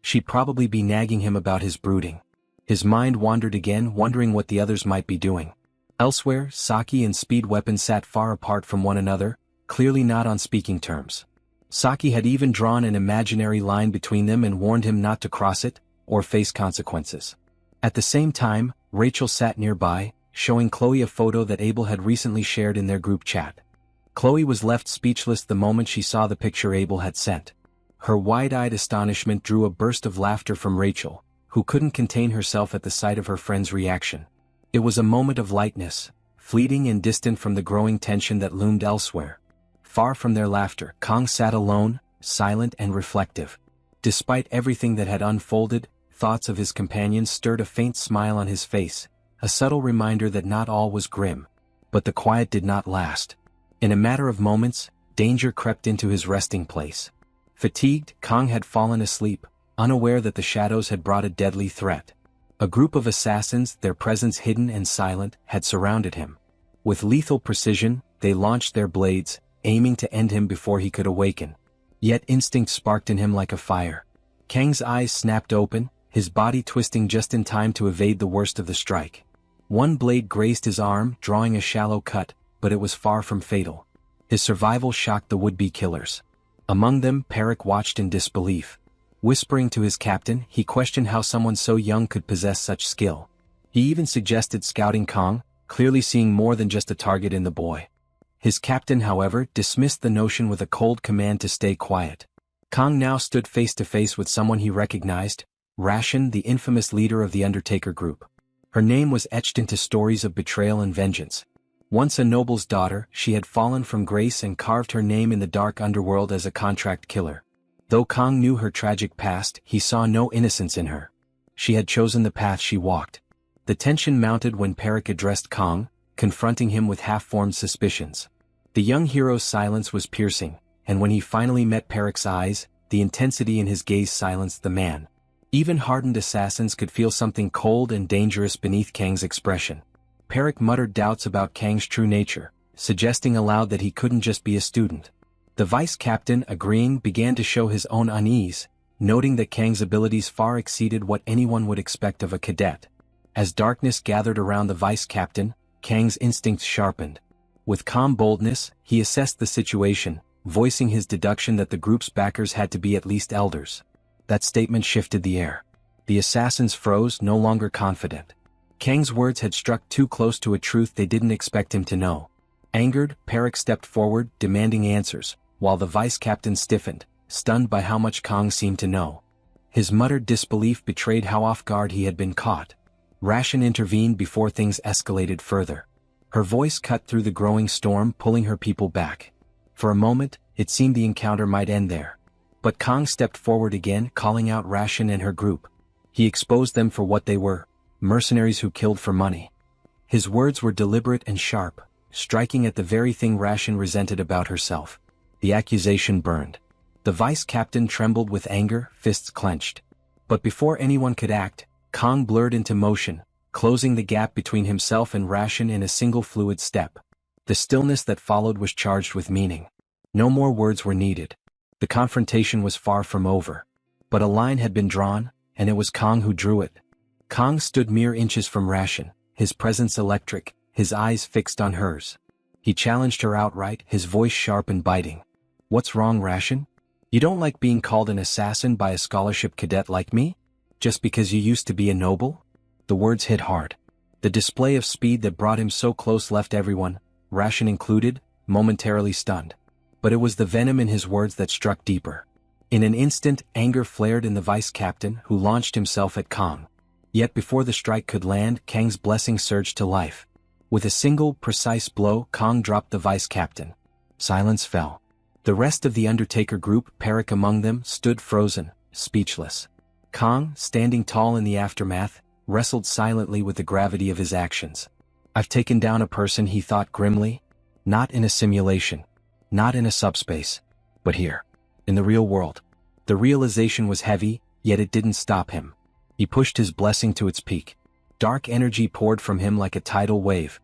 She'd probably be nagging him about his brooding. His mind wandered again, wondering what the others might be doing. Elsewhere, Saki and Speed Weapon sat far apart from one another, clearly not on speaking terms. Saki had even drawn an imaginary line between them and warned him not to cross it, or face consequences. At the same time, Rachel sat nearby, showing Chloe a photo that Abel had recently shared in their group chat. Chloe was left speechless the moment she saw the picture Abel had sent. Her wide-eyed astonishment drew a burst of laughter from Rachel, who couldn't contain herself at the sight of her friend's reaction. It was a moment of lightness, fleeting and distant from the growing tension that loomed elsewhere. Far from their laughter, Kang sat alone, silent and reflective. Despite everything that had unfolded, thoughts of his companions stirred a faint smile on his face, a subtle reminder that not all was grim. But the quiet did not last. In a matter of moments, danger crept into his resting place. Fatigued, Kang had fallen asleep, unaware that the shadows had brought a deadly threat. A group of assassins, their presence hidden and silent, had surrounded him. With lethal precision, they launched their blades, aiming to end him before he could awaken. Yet instinct sparked in him like a fire. Kang's eyes snapped open, his body twisting just in time to evade the worst of the strike. One blade grazed his arm, drawing a shallow cut, but it was far from fatal. His survival shocked the would-be killers. Among them, Perrick watched in disbelief. Whispering to his captain, he questioned how someone so young could possess such skill. He even suggested scouting Kang, clearly seeing more than just a target in the boy. His captain, however, dismissed the notion with a cold command to stay quiet. Kang now stood face to face with someone he recognized, Ration, the infamous leader of the Undertaker group. Her name was etched into stories of betrayal and vengeance. Once a noble's daughter, she had fallen from grace and carved her name in the dark underworld as a contract killer. Though Kang knew her tragic past, he saw no innocence in her. She had chosen the path she walked. The tension mounted when Perik addressed Kang, confronting him with half-formed suspicions. The young hero's silence was piercing, and when he finally met Perik's eyes, the intensity in his gaze silenced the man. Even hardened assassins could feel something cold and dangerous beneath Kang's expression. Perik muttered doubts about Kang's true nature, suggesting aloud that he couldn't just be a student. The vice captain, agreeing, began to show his own unease, noting that Kang's abilities far exceeded what anyone would expect of a cadet. As darkness gathered around the vice captain, Kang's instincts sharpened. With calm boldness, he assessed the situation, voicing his deduction that the group's backers had to be at least elders. That statement shifted the air. The assassins froze, no longer confident. Kang's words had struck too close to a truth they didn't expect him to know. Angered, Perik stepped forward, demanding answers, while the vice-captain stiffened, stunned by how much Kang seemed to know. His muttered disbelief betrayed how off guard he had been caught. Ration intervened before things escalated further. Her voice cut through the growing storm, pulling her people back. For a moment, it seemed the encounter might end there. But Kang stepped forward again, calling out Ration and her group. He exposed them for what they were, mercenaries who killed for money. His words were deliberate and sharp, striking at the very thing Ration resented about herself. The accusation burned. The vice-captain trembled with anger, fists clenched. But before anyone could act, Kang blurred into motion, closing the gap between himself and Ration in a single fluid step. The stillness that followed was charged with meaning. No more words were needed. The confrontation was far from over. But a line had been drawn, and it was Kang who drew it. Kang stood mere inches from Ration, his presence electric, his eyes fixed on hers. He challenged her outright, his voice sharp and biting. "What's wrong, Ration? You don't like being called an assassin by a scholarship cadet like me? Just because you used to be a noble?" The words hit hard. The display of speed that brought him so close left everyone, Ration included, momentarily stunned. But it was the venom in his words that struck deeper. In an instant, anger flared in the vice-captain, who launched himself at Kang. Yet before the strike could land, Kang's blessing surged to life. With a single, precise blow, Kang dropped the vice-captain. Silence fell. The rest of the Undertaker group, Perik among them, stood frozen, speechless. Kang, standing tall in the aftermath, wrestled silently with the gravity of his actions. "I've taken down a person," he thought grimly. "Not in a simulation. Not in a subspace. But here. In the real world." The realization was heavy, yet it didn't stop him. He pushed his blessing to its peak. Dark energy poured from him like a tidal wave.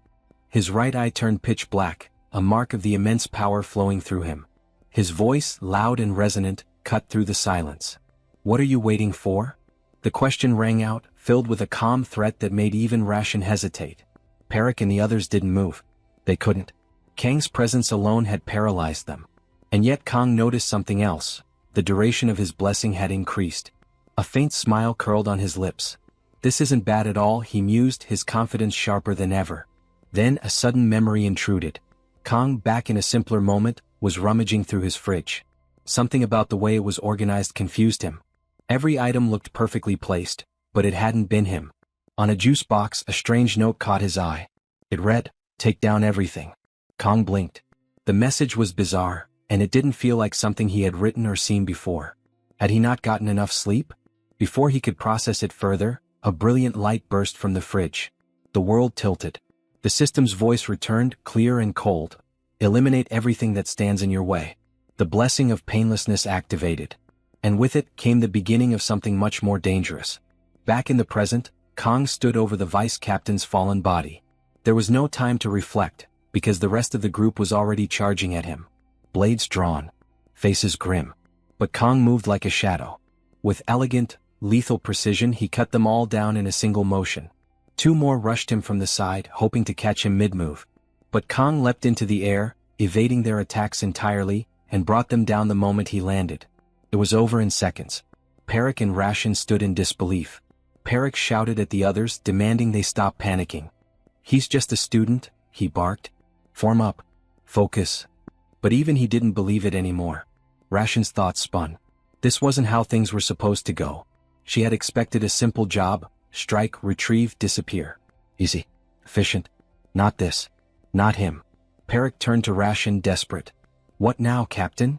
His right eye turned pitch black, a mark of the immense power flowing through him. His voice, loud and resonant, cut through the silence. "What are you waiting for?" The question rang out, filled with a calm threat that made even Ration hesitate. Perik and the others didn't move. They couldn't. Kang's presence alone had paralyzed them. And yet Kang noticed something else. The duration of his blessing had increased. A faint smile curled on his lips. "This isn't bad at all," he mused, his confidence sharper than ever. Then a sudden memory intruded. Kang, back in a simpler moment, was rummaging through his fridge. Something about the way it was organized confused him. Every item looked perfectly placed, but it hadn't been him. On a juice box, a strange note caught his eye. It read, "Take down everything." Kang blinked. The message was bizarre, and it didn't feel like something he had written or seen before. Had he not gotten enough sleep? Before he could process it further, a brilliant light burst from the fridge. The world tilted. The system's voice returned, clear and cold. "Eliminate everything that stands in your way." The blessing of painlessness activated. And with it came the beginning of something much more dangerous. Back in the present, Kang stood over the vice-captain's fallen body. There was no time to reflect, because the rest of the group was already charging at him. Blades drawn. Faces grim. But Kang moved like a shadow. With elegant, lethal precision, he cut them all down in a single motion. Two more rushed him from the side, hoping to catch him mid-move. But Kang leapt into the air, evading their attacks entirely, and brought them down the moment he landed. It was over in seconds. Perik and Ration stood in disbelief. Perik shouted at the others, demanding they stop panicking. "He's just a student," he barked. "Form up. focus. But even he didn't believe it anymore. Ration's thoughts spun. This wasn't how things were supposed to go. She had expected a simple job: strike, retrieve, disappear. Easy. Efficient. Not this. Not him. Peric turned to Ration, desperate. What now, Captain?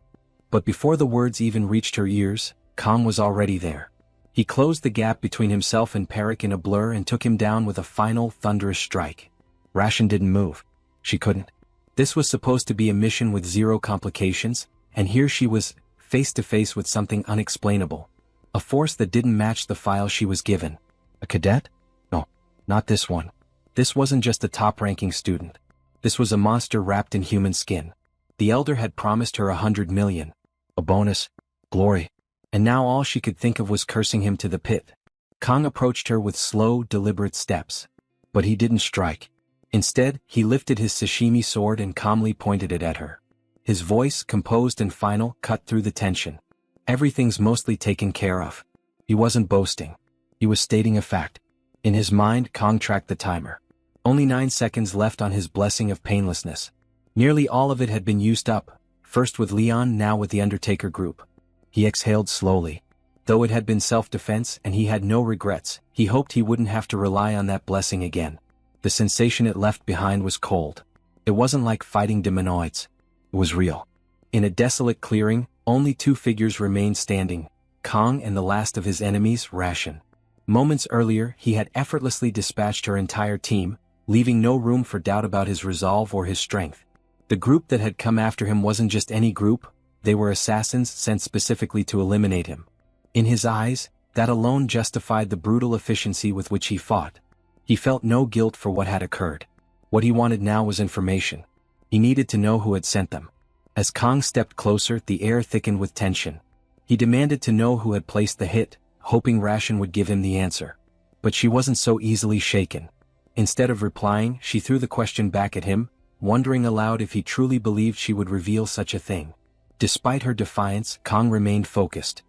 But before the words even reached her ears, Kong was already there. He closed the gap between himself and Peric in a blur and took him down with a final, thunderous strike. Ration didn't move. She couldn't. This was supposed to be a mission with zero complications, and here she was, face to face with something unexplainable. A force that didn't match the file she was given. A cadet? No, not this one. This wasn't just a top-ranking student. This was a monster wrapped in human skin. The Elder had promised her 100 million. A bonus. Glory. And now all she could think of was cursing him to the pit. Kong approached her with slow, deliberate steps. But he didn't strike. Instead, he lifted his sashimi sword and calmly pointed it at her. His voice, composed and final, cut through the tension. Everything's mostly taken care of. He wasn't boasting. He was stating a fact. In his mind, Kong tracked the timer. Only 9 seconds left on his blessing of painlessness. Nearly all of it had been used up, first with Leon, now with the Undertaker group. He exhaled slowly. Though it had been self-defense and he had no regrets, he hoped he wouldn't have to rely on that blessing again. The sensation it left behind was cold. It wasn't like fighting demonoids. It was real. In a desolate clearing, only 2 figures remained standing, Kong and the last of his enemies, Ration. Moments earlier, he had effortlessly dispatched her entire team, leaving no room for doubt about his resolve or his strength. The group that had come after him wasn't just any group, they were assassins sent specifically to eliminate him. In his eyes, that alone justified the brutal efficiency with which he fought. He felt no guilt for what had occurred. What he wanted now was information. He needed to know who had sent them. As Kong stepped closer, the air thickened with tension. He demanded to know who had placed the hit, hoping Ration would give him the answer. But she wasn't so easily shaken. Instead of replying, she threw the question back at him, wondering aloud if he truly believed she would reveal such a thing. Despite her defiance, Kong remained focused.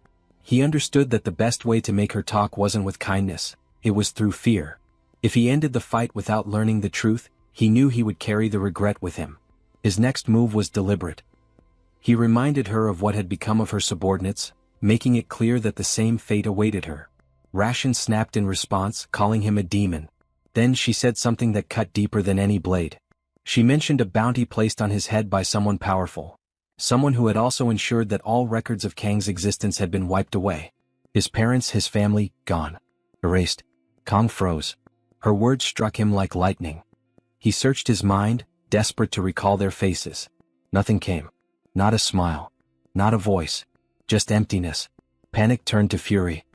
He understood that the best way to make her talk wasn't with kindness, it was through fear. If he ended the fight without learning the truth, he knew he would carry the regret with him. His next move was deliberate. He reminded her of what had become of her subordinates, making it clear that the same fate awaited her. Ration snapped in response, calling him a demon. Then she said something that cut deeper than any blade. She mentioned a bounty placed on his head by someone powerful. Someone who had also ensured that all records of Kang's existence had been wiped away. His parents, his family, gone. Erased. Kong froze. Her words struck him like lightning. He searched his mind, desperate to recall their faces. Nothing came. Not a smile. Not a voice. Just emptiness. Panic turned to fury.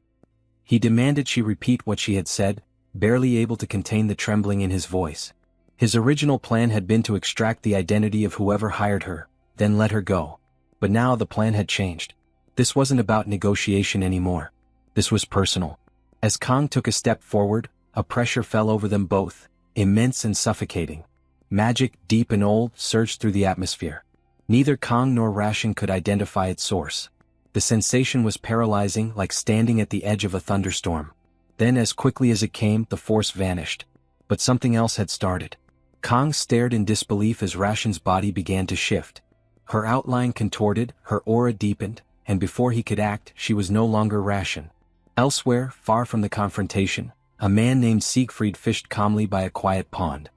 He demanded she repeat what she had said, barely able to contain the trembling in his voice. His original plan had been to extract the identity of whoever hired her, then let her go. But now the plan had changed. This wasn't about negotiation anymore. This was personal. As Kong took a step forward, a pressure fell over them both, immense and suffocating. Magic, deep and old, surged through the atmosphere. Neither Kong nor Ration could identify its source. The sensation was paralyzing, like standing at the edge of a thunderstorm. Then, as quickly as it came, the force vanished. But something else had started. Kong stared in disbelief as Ration's body began to shift. Her outline contorted, her aura deepened, and before he could act, she was no longer Ration. Elsewhere, far from the confrontation, a man named Siegfried fished calmly by a quiet pond.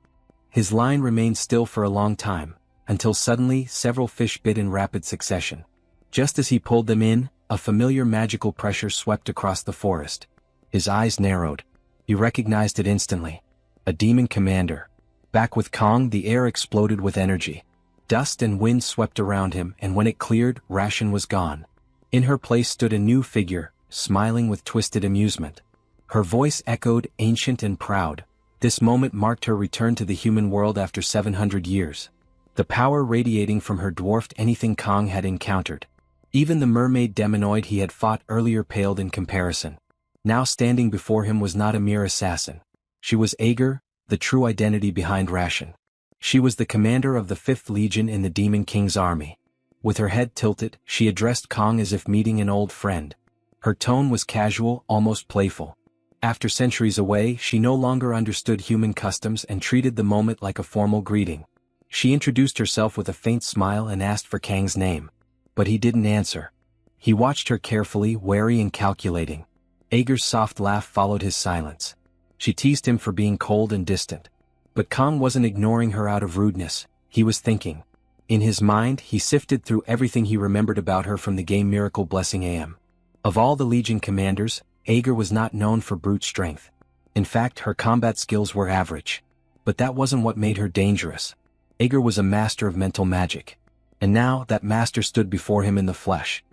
His line remained still for a long time, until suddenly several fish bit in rapid succession. Just as he pulled them in, a familiar magical pressure swept across the forest. His eyes narrowed. He recognized it instantly. A demon commander. Back with Kong, the air exploded with energy. Dust and wind swept around him, and when it cleared, Ration was gone. In her place stood a new figure, smiling with twisted amusement. Her voice echoed, ancient and proud. This moment marked her return to the human world after 700 years. The power radiating from her dwarfed anything Kong had encountered. Even the mermaid demonoid he had fought earlier paled in comparison. Now standing before him was not a mere assassin. She was Ager, the true identity behind Ration. She was the commander of the 5th Legion in the Demon King's army. With her head tilted, she addressed Kong as if meeting an old friend. Her tone was casual, almost playful. After centuries away, she no longer understood human customs and treated the moment like a formal greeting. She introduced herself with a faint smile and asked for Kang's name. But he didn't answer. He watched her carefully, wary and calculating. Ager's soft laugh followed his silence. She teased him for being cold and distant. But Kang wasn't ignoring her out of rudeness, he was thinking. In his mind, he sifted through everything he remembered about her from the game Miracle Blessing AM. Of all the Legion commanders, Ager was not known for brute strength. In fact, her combat skills were average. But that wasn't what made her dangerous. Ager was a master of mental magic. And now, that master stood before him in the flesh.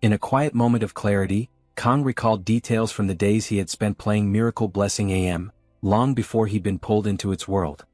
In a quiet moment of clarity, Kang recalled details from the days he had spent playing Miracle Blessing AM, long before he'd been pulled into its world.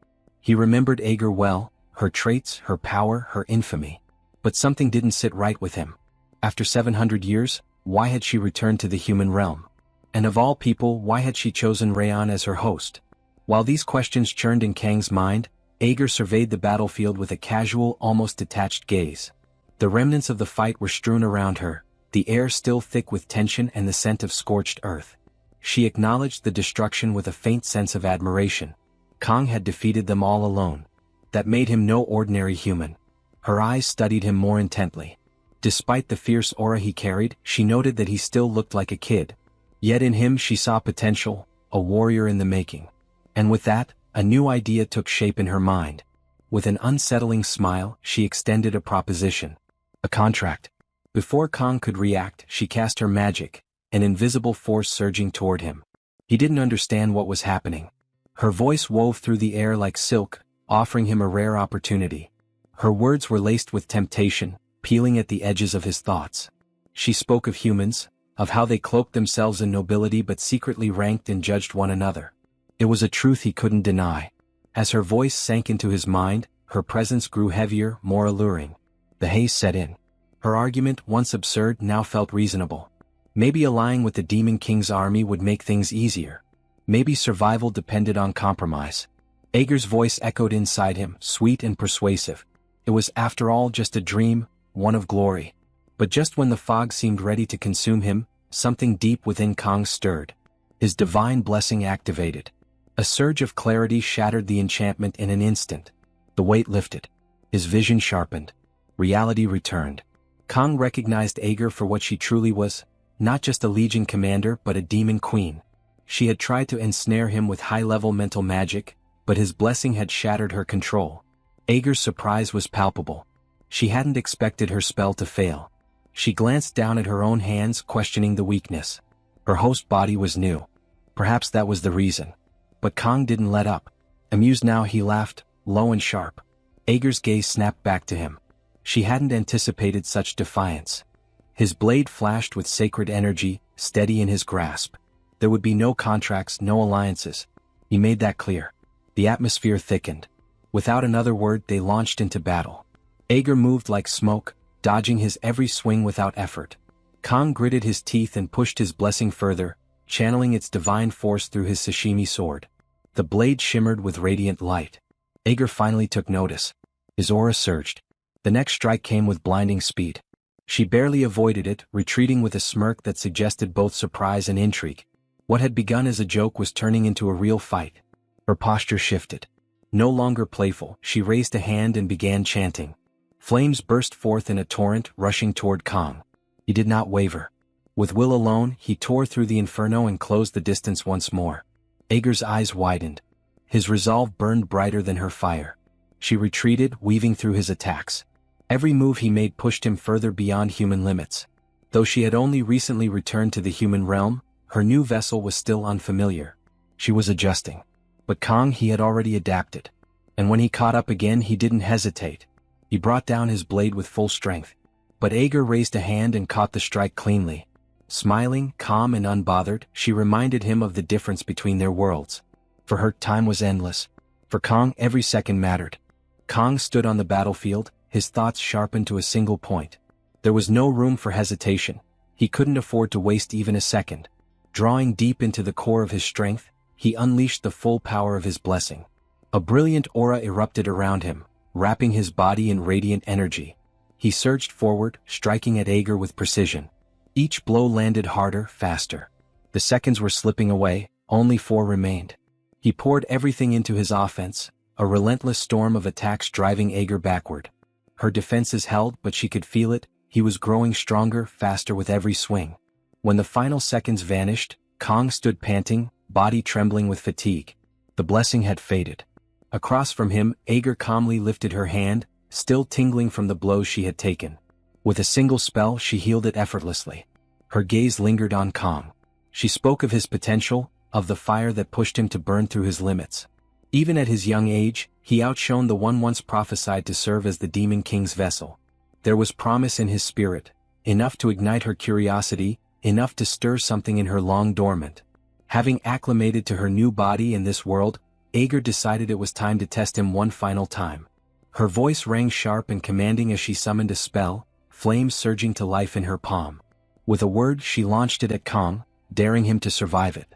He remembered Ager well, her traits, her power, her infamy. But something didn't sit right with him. After 700 years, why had she returned to the human realm? And of all people, why had she chosen Rayon as her host? While these questions churned in Kang's mind, Ager surveyed the battlefield with a casual, almost detached gaze. The remnants of the fight were strewn around her, the air still thick with tension and the scent of scorched earth. She acknowledged the destruction with a faint sense of admiration. Kang had defeated them all alone. That made him no ordinary human. Her eyes studied him more intently. Despite the fierce aura he carried, she noted that he still looked like a kid. Yet in him she saw potential, a warrior in the making. And with that, a new idea took shape in her mind. With an unsettling smile, she extended a proposition. A contract. Before Kang could react, she cast her magic, an invisible force surging toward him. He didn't understand what was happening. Her voice wove through the air like silk, offering him a rare opportunity. Her words were laced with temptation, peeling at the edges of his thoughts. She spoke of humans, of how they cloaked themselves in nobility but secretly ranked and judged one another. It was a truth he couldn't deny. As her voice sank into his mind, her presence grew heavier, more alluring. The haze set in. Her argument, once absurd, now felt reasonable. Maybe allying with the Demon King's army would make things easier. Maybe survival depended on compromise. Ager's voice echoed inside him, sweet and persuasive. It was, after all, just a dream, one of glory. But just when the fog seemed ready to consume him, something deep within Kang stirred. His divine blessing activated. A surge of clarity shattered the enchantment in an instant. The weight lifted. His vision sharpened. Reality returned. Kang recognized Ager for what she truly was, not just a Legion commander but a demon queen. She had tried to ensnare him with high-level mental magic, but his blessing had shattered her control. Ager's surprise was palpable. She hadn't expected her spell to fail. She glanced down at her own hands, questioning the weakness. Her host body was new. Perhaps that was the reason. But Kang didn't let up. Amused now, he laughed, low and sharp. Ager's gaze snapped back to him. She hadn't anticipated such defiance. His blade flashed with sacred energy, steady in his grasp. There would be no contracts, no alliances. He made that clear. The atmosphere thickened. Without another word, they launched into battle. Ager moved like smoke, dodging his every swing without effort. Kang gritted his teeth and pushed his blessing further, channeling its divine force through his sashimi sword. The blade shimmered with radiant light. Ager finally took notice. His aura surged. The next strike came with blinding speed. She barely avoided it, retreating with a smirk that suggested both surprise and intrigue. What had begun as a joke was turning into a real fight. Her posture shifted. No longer playful, she raised a hand and began chanting. Flames burst forth in a torrent, rushing toward Kang. He did not waver. With will alone, he tore through the inferno and closed the distance once more. Ager's eyes widened. His resolve burned brighter than her fire. She retreated, weaving through his attacks. Every move he made pushed him further beyond human limits. Though she had only recently returned to the human realm, her new vessel was still unfamiliar. She was adjusting. But Kang, he had already adapted. And when he caught up again, he didn't hesitate. He brought down his blade with full strength. But Ager raised a hand and caught the strike cleanly. Smiling, calm and unbothered, she reminded him of the difference between their worlds. For her, time was endless. For Kang, every second mattered. Kang stood on the battlefield, his thoughts sharpened to a single point. There was no room for hesitation. He couldn't afford to waste even a second. Drawing deep into the core of his strength, he unleashed the full power of his blessing. A brilliant aura erupted around him, wrapping his body in radiant energy. He surged forward, striking at Ager with precision. Each blow landed harder, faster. The seconds were slipping away, only 4 remained. He poured everything into his offense, a relentless storm of attacks driving Aeger backward. Her defenses held, but she could feel it. He was growing stronger, faster with every swing. When the final seconds vanished, Kong stood panting, body trembling with fatigue. The blessing had faded. Across from him, Aeger calmly lifted her hand, still tingling from the blows she had taken. With a single spell, she healed it effortlessly. Her gaze lingered on Kong. She spoke of his potential, of the fire that pushed him to burn through his limits. Even at his young age, he outshone the one once prophesied to serve as the Demon King's vessel. There was promise in his spirit, enough to ignite her curiosity, enough to stir something in her long dormant. Having acclimated to her new body in this world, Aeger decided it was time to test him one final time. Her voice rang sharp and commanding as she summoned a spell, flames surging to life in her palm. With a word, she launched it at Kong, daring him to survive it.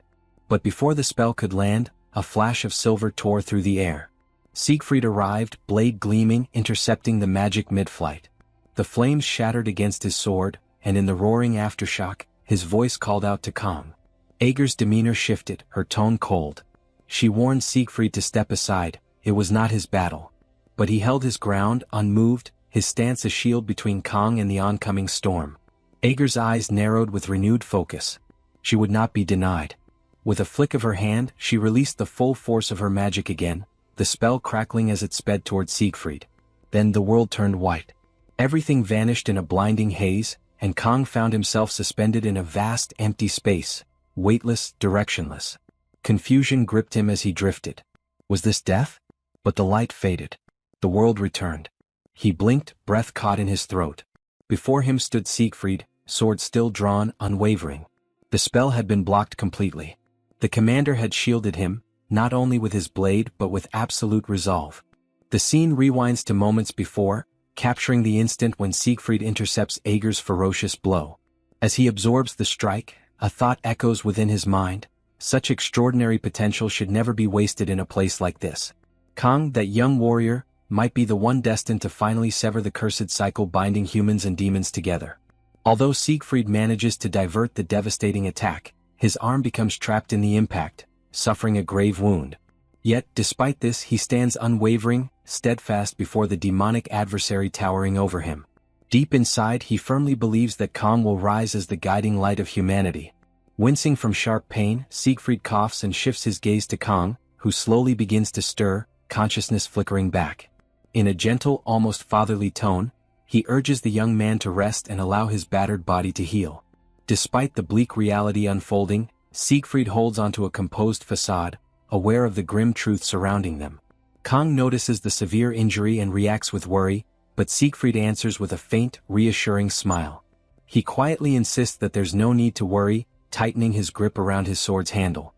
But before the spell could land, a flash of silver tore through the air. Siegfried arrived, blade gleaming, intercepting the magic mid-flight. The flames shattered against his sword, and in the roaring aftershock, his voice called out to Kong. Aeger's demeanor shifted, her tone cold. She warned Siegfried to step aside. It was not his battle. But he held his ground, unmoved, his stance a shield between Kong and the oncoming storm. Aeger's eyes narrowed with renewed focus. She would not be denied. With a flick of her hand, she released the full force of her magic again, the spell crackling as it sped toward Siegfried. Then the world turned white. Everything vanished in a blinding haze, and Kong found himself suspended in a vast, empty space, weightless, directionless. Confusion gripped him as he drifted. Was this death? But the light faded. The world returned. He blinked, breath caught in his throat. Before him stood Siegfried, sword still drawn, unwavering. The spell had been blocked completely. The commander had shielded him, not only with his blade but with absolute resolve. The scene rewinds to moments before, capturing the instant when Siegfried intercepts Aeger's ferocious blow. As he absorbs the strike, a thought echoes within his mind. Such extraordinary potential should never be wasted in a place like this. Kong, that young warrior, might be the one destined to finally sever the cursed cycle binding humans and demons together. Although Siegfried manages to divert the devastating attack, his arm becomes trapped in the impact, suffering a grave wound. Yet, despite this, he stands unwavering, steadfast before the demonic adversary towering over him. Deep inside, he firmly believes that Kong will rise as the guiding light of humanity. Wincing from sharp pain, Siegfried coughs and shifts his gaze to Kong, who slowly begins to stir, consciousness flickering back. In a gentle, almost fatherly tone, he urges the young man to rest and allow his battered body to heal. Despite the bleak reality unfolding, Siegfried holds onto a composed facade, aware of the grim truth surrounding them. Kong notices the severe injury and reacts with worry, but Siegfried answers with a faint, reassuring smile. He quietly insists that there's no need to worry, tightening his grip around his sword's handle.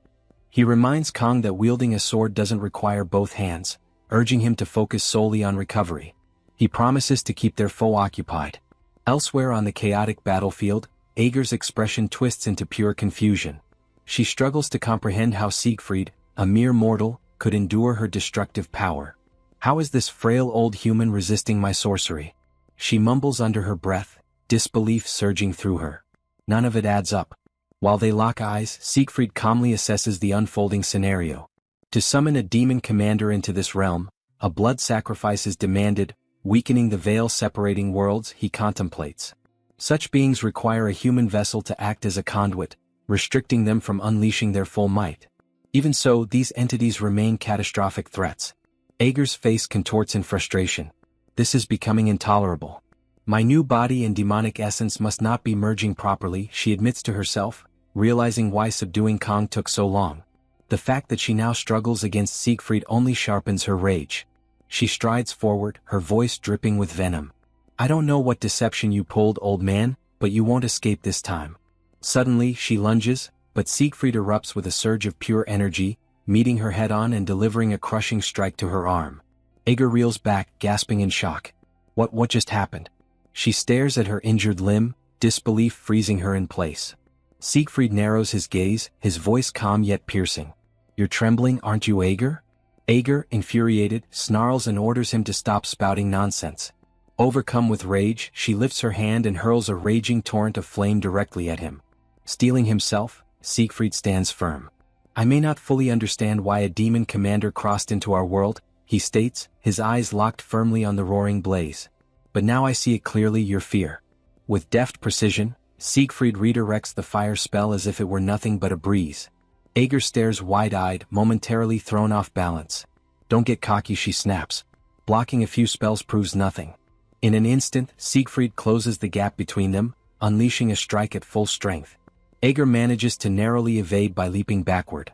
He reminds Kong that wielding a sword doesn't require both hands, urging him to focus solely on recovery. He promises to keep their foe occupied. Elsewhere on the chaotic battlefield, Aeger's expression twists into pure confusion. She struggles to comprehend how Siegfried, a mere mortal, could endure her destructive power. How is this frail old human resisting my sorcery? She mumbles under her breath, disbelief surging through her. None of it adds up. While they lock eyes, Siegfried calmly assesses the unfolding scenario. To summon a demon commander into this realm, a blood sacrifice is demanded, weakening the veil separating worlds he contemplates. Such beings require a human vessel to act as a conduit, restricting them from unleashing their full might. Even so, these entities remain catastrophic threats. Aeger's face contorts in frustration. This is becoming intolerable. My new body and demonic essence must not be merging properly, she admits to herself, realizing why subduing Kong took so long. The fact that she now struggles against Siegfried only sharpens her rage. She strides forward, her voice dripping with venom. I don't know what deception you pulled, old man, but you won't escape this time. Suddenly, she lunges, but Siegfried erupts with a surge of pure energy, meeting her head-on and delivering a crushing strike to her arm. Aeger reels back, gasping in shock. What just happened? She stares at her injured limb, disbelief freezing her in place. Siegfried narrows his gaze, his voice calm yet piercing. You're trembling, aren't you, Aeger? Aeger, infuriated, snarls and orders him to stop spouting nonsense. Overcome with rage, she lifts her hand and hurls a raging torrent of flame directly at him. Steeling himself, Siegfried stands firm. I may not fully understand why a demon commander crossed into our world, he states, his eyes locked firmly on the roaring blaze. But now I see it clearly, your fear. With deft precision, Siegfried redirects the fire spell as if it were nothing but a breeze. Aeger stares wide-eyed, momentarily thrown off balance. Don't get cocky, she snaps. Blocking a few spells proves nothing. In an instant, Siegfried closes the gap between them, unleashing a strike at full strength. Aeger manages to narrowly evade by leaping backward.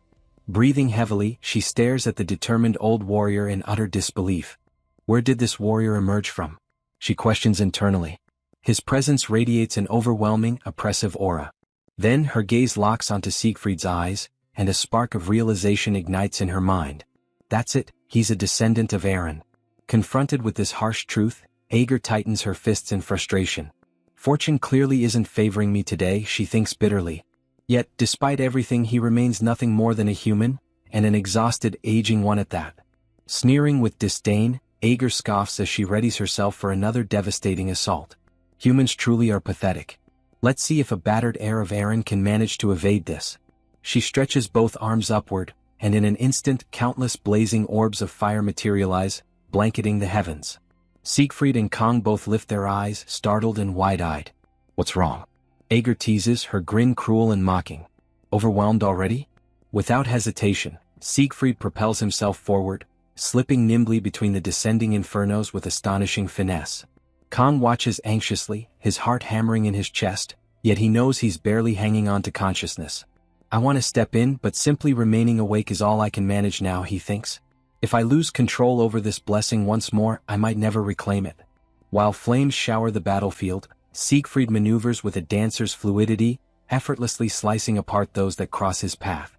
Breathing heavily, she stares at the determined old warrior in utter disbelief. Where did this warrior emerge from? She questions internally. His presence radiates an overwhelming, oppressive aura. Then her gaze locks onto Siegfried's eyes, and a spark of realization ignites in her mind. That's it, he's a descendant of Eren. Confronted with this harsh truth, Aeger tightens her fists in frustration. Fortune clearly isn't favoring me today, she thinks bitterly. Yet, despite everything, he remains nothing more than a human, and an exhausted, aging one at that. Sneering with disdain, Aeger scoffs as she readies herself for another devastating assault. Humans truly are pathetic. Let's see if a battered heir of Eren can manage to evade this. She stretches both arms upward, and in an instant countless blazing orbs of fire materialize, blanketing the heavens. Siegfried and Kong both lift their eyes, startled and wide-eyed. What's wrong? Aeger teases, her grin cruel and mocking. Overwhelmed already? Without hesitation, Siegfried propels himself forward, slipping nimbly between the descending infernos with astonishing finesse. Kong watches anxiously, his heart hammering in his chest, yet he knows he's barely hanging on to consciousness. I want to step in, but simply remaining awake is all I can manage now, he thinks. If I lose control over this blessing once more, I might never reclaim it. While flames shower the battlefield, Siegfried maneuvers with a dancer's fluidity, effortlessly slicing apart those that cross his path.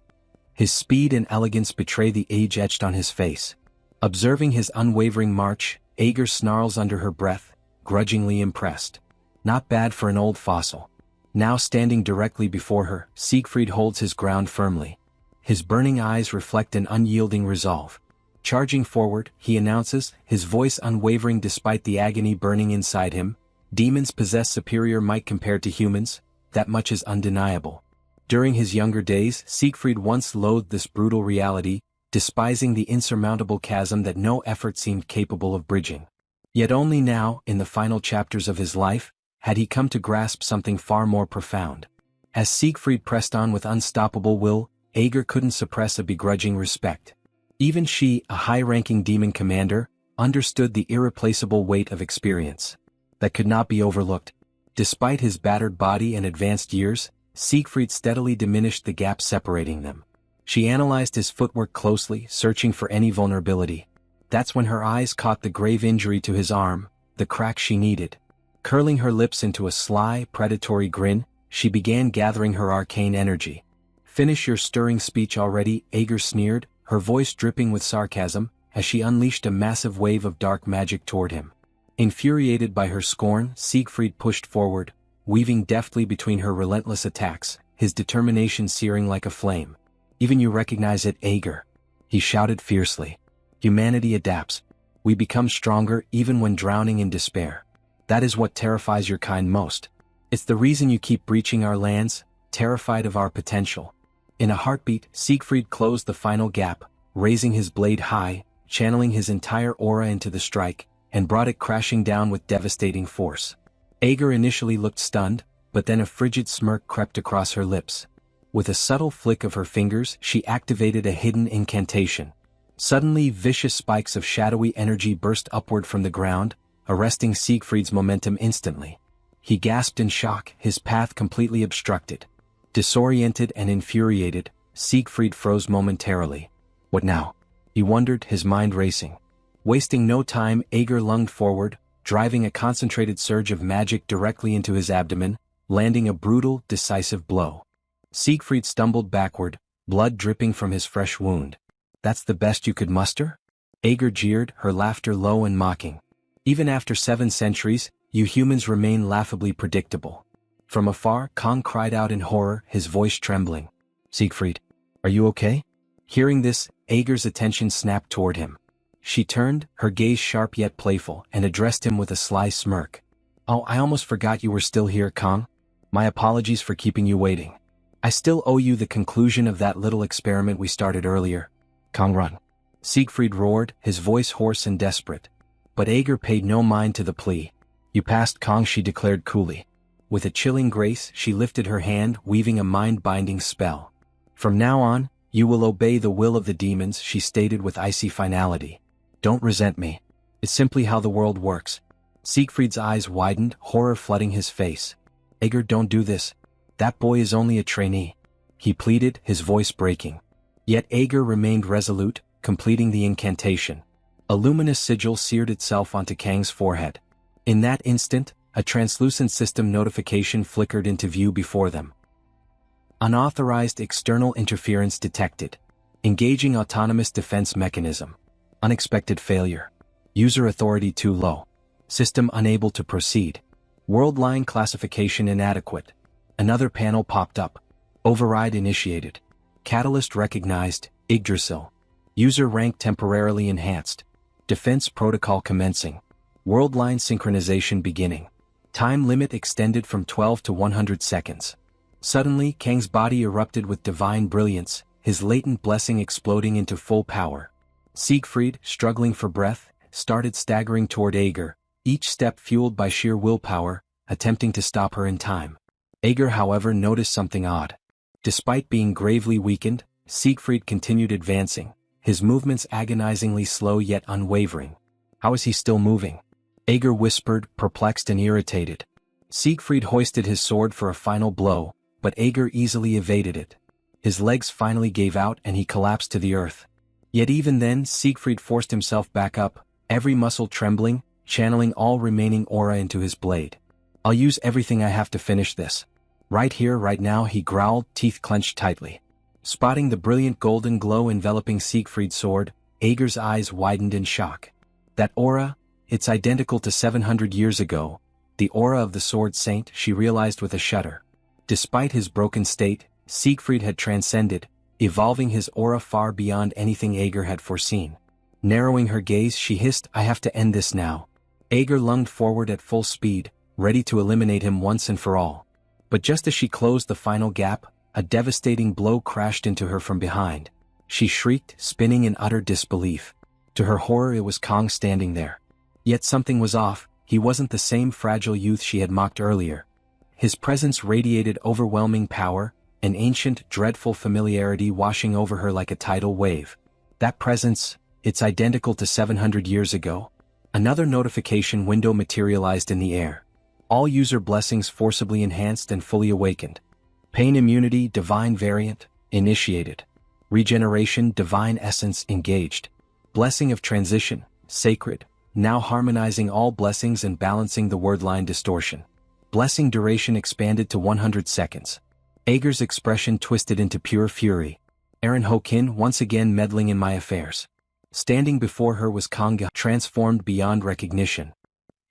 His speed and elegance betray the age etched on his face. Observing his unwavering march, Aeger snarls under her breath, grudgingly impressed. Not bad for an old fossil. Now standing directly before her, Siegfried holds his ground firmly. His burning eyes reflect an unyielding resolve. Charging forward, he announces, his voice unwavering despite the agony burning inside him, demons possess superior might compared to humans, that much is undeniable. During his younger days, Siegfried once loathed this brutal reality, despising the insurmountable chasm that no effort seemed capable of bridging. Yet only now, in the final chapters of his life, had he come to grasp something far more profound. As Siegfried pressed on with unstoppable will, Aeger couldn't suppress a begrudging respect. Even she, a high-ranking demon commander, understood the irreplaceable weight of experience that could not be overlooked. Despite his battered body and advanced years, Siegfried steadily diminished the gap separating them. She analyzed his footwork closely, searching for any vulnerability. That's when her eyes caught the grave injury to his arm, the crack she needed. Curling her lips into a sly, predatory grin, she began gathering her arcane energy. Finish your stirring speech already, Aeger sneered, her voice dripping with sarcasm, as she unleashed a massive wave of dark magic toward him. Infuriated by her scorn, Siegfried pushed forward, weaving deftly between her relentless attacks, his determination searing like a flame. Even you recognize it, Aeger? He shouted fiercely. Humanity adapts. We become stronger even when drowning in despair. That is what terrifies your kind most. It's the reason you keep breaching our lands, terrified of our potential. In a heartbeat, Siegfried closed the final gap, raising his blade high, channeling his entire aura into the strike, and brought it crashing down with devastating force. Aeger initially looked stunned, but then a frigid smirk crept across her lips. With a subtle flick of her fingers, she activated a hidden incantation. Suddenly, vicious spikes of shadowy energy burst upward from the ground, arresting Siegfried's momentum instantly. He gasped in shock, his path completely obstructed. Disoriented and infuriated, Siegfried froze momentarily. What now? He wondered, his mind racing. Wasting no time, Aeger lunged forward, driving a concentrated surge of magic directly into his abdomen, landing a brutal, decisive blow. Siegfried stumbled backward, blood dripping from his fresh wound. That's the best you could muster? Aeger jeered, her laughter low and mocking. Even after 7 centuries, you humans remain laughably predictable. From afar, Kong cried out in horror, his voice trembling. Siegfried, are you okay? Hearing this, Aeger's attention snapped toward him. She turned, her gaze sharp yet playful, and addressed him with a sly smirk. Oh, I almost forgot you were still here, Kong. My apologies for keeping you waiting. I still owe you the conclusion of that little experiment we started earlier. Kong, run. Siegfried roared, his voice hoarse and desperate. But Ager paid no mind to the plea. You passed Kong, she declared coolly. With a chilling grace, she lifted her hand, weaving a mind-binding spell. From now on, you will obey the will of the demons, she stated with icy finality. Don't resent me. It's simply how the world works. Siegfried's eyes widened, horror flooding his face. Ager, don't do this. That boy is only a trainee. He pleaded, his voice breaking. Yet Ager remained resolute, completing the incantation. A luminous sigil seared itself onto Kang's forehead. In that instant, a translucent system notification flickered into view before them. Unauthorized external interference detected. Engaging autonomous defense mechanism. Unexpected failure. User authority too low. System unable to proceed. World line classification inadequate. Another panel popped up. Override initiated. Catalyst recognized, Yggdrasil. User rank temporarily enhanced. Defense protocol commencing. World line synchronization beginning. Time limit extended from 12 to 100 seconds. Suddenly, Kang's body erupted with divine brilliance, his latent blessing exploding into full power. Siegfried, struggling for breath, started staggering toward Ager, each step fueled by sheer willpower, attempting to stop her in time. Ager, however, noticed something odd. Despite being gravely weakened, Siegfried continued advancing, his movements agonizingly slow yet unwavering. How is he still moving? Ager whispered, perplexed and irritated. Siegfried hoisted his sword for a final blow, but Ager easily evaded it. His legs finally gave out and he collapsed to the earth. Yet even then, Siegfried forced himself back up, every muscle trembling, channeling all remaining aura into his blade. I'll use everything I have to finish this. Right here, right now, he growled, teeth clenched tightly. Spotting the brilliant golden glow enveloping Siegfried's sword, Ager's eyes widened in shock. That aura, it's identical to 700 years ago, the aura of the Sword Saint, she realized with a shudder. Despite his broken state, Siegfried had transcended, evolving his aura far beyond anything Ager had foreseen. Narrowing her gaze, she hissed, I have to end this now. Ager lunged forward at full speed, ready to eliminate him once and for all. But just as she closed the final gap, a devastating blow crashed into her from behind. She shrieked, spinning in utter disbelief. To her horror, it was Kong standing there. Yet something was off, he wasn't the same fragile youth she had mocked earlier. His presence radiated overwhelming power, an ancient, dreadful familiarity washing over her like a tidal wave. That presence, it's identical to 700 years ago. Another notification window materialized in the air. All user blessings forcibly enhanced and fully awakened. Pain immunity, divine variant, initiated. Regeneration, divine essence, engaged. Blessing of transition, sacred, now harmonizing all blessings and balancing the wordline distortion. Blessing duration expanded to 100 seconds. Ager's expression twisted into pure fury. Aaron Hokin once again meddling in my affairs. Standing before her was Kanga, transformed beyond recognition.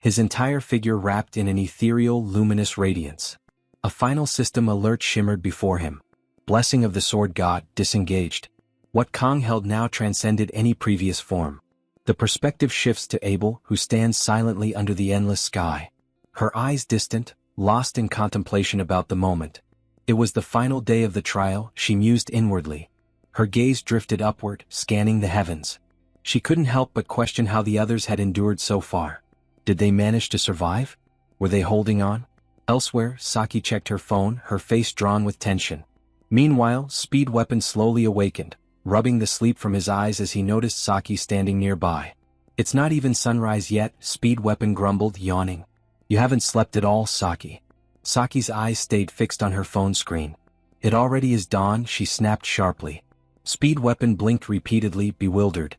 His entire figure wrapped in an ethereal, luminous radiance. A final system alert shimmered before him. Blessing of the Sword God, disengaged. What Kong held now transcended any previous form. The perspective shifts to Abel, who stands silently under the endless sky. Her eyes distant, lost in contemplation about the moment. It was the final day of the trial, she mused inwardly. Her gaze drifted upward, scanning the heavens. She couldn't help but question how the others had endured so far. Did they manage to survive? Were they holding on? Elsewhere, Saki checked her phone, her face drawn with tension. Meanwhile, Speed Weapon slowly awakened, rubbing the sleep from his eyes as he noticed Saki standing nearby. It's not even sunrise yet, Speed Weapon grumbled, yawning. You haven't slept at all, Saki. Saki's eyes stayed fixed on her phone screen. It already is dawn, she snapped sharply. Speed Weapon blinked repeatedly, bewildered.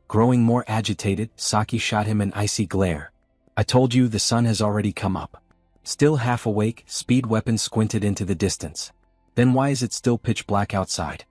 Growing more agitated, Saki shot him an icy glare. I told you the sun has already come up. Still half awake, Speed Weapon squinted into the distance. Then why is it still pitch black outside?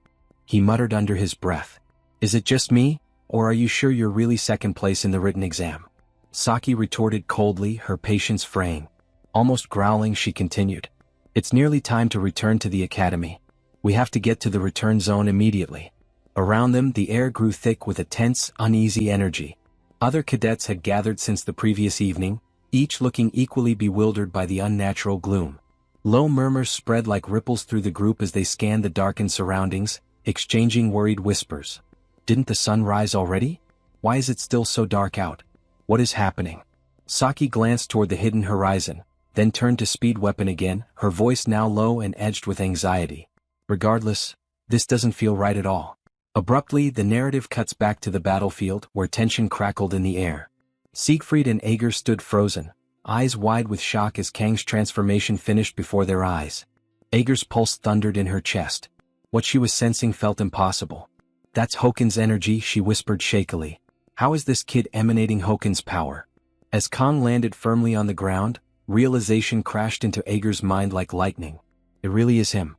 He muttered under his breath. Is it just me, or are you sure you're really second place in the written exam? Saki retorted coldly, her patience fraying. Almost growling, she continued. It's nearly time to return to the academy. We have to get to the return zone immediately. Around them, the air grew thick with a tense, uneasy energy. Other cadets had gathered since the previous evening, each looking equally bewildered by the unnatural gloom. Low murmurs spread like ripples through the group as they scanned the darkened surroundings, exchanging worried whispers. Didn't the sun rise already? Why is it still so dark out? What is happening? Saki glanced toward the hidden horizon, then turned to speed weapon again, her voice now low and edged with anxiety. Regardless, this doesn't feel right at all. Abruptly, the narrative cuts back to the battlefield where tension crackled in the air. Siegfried and Ager stood frozen, eyes wide with shock as Kang's transformation finished before their eyes. Ager's pulse thundered in her chest. What she was sensing felt impossible. That's Hoken's energy, she whispered shakily. How is this kid emanating Hoken's power? As Kang landed firmly on the ground, realization crashed into Ager's mind like lightning. It really is him.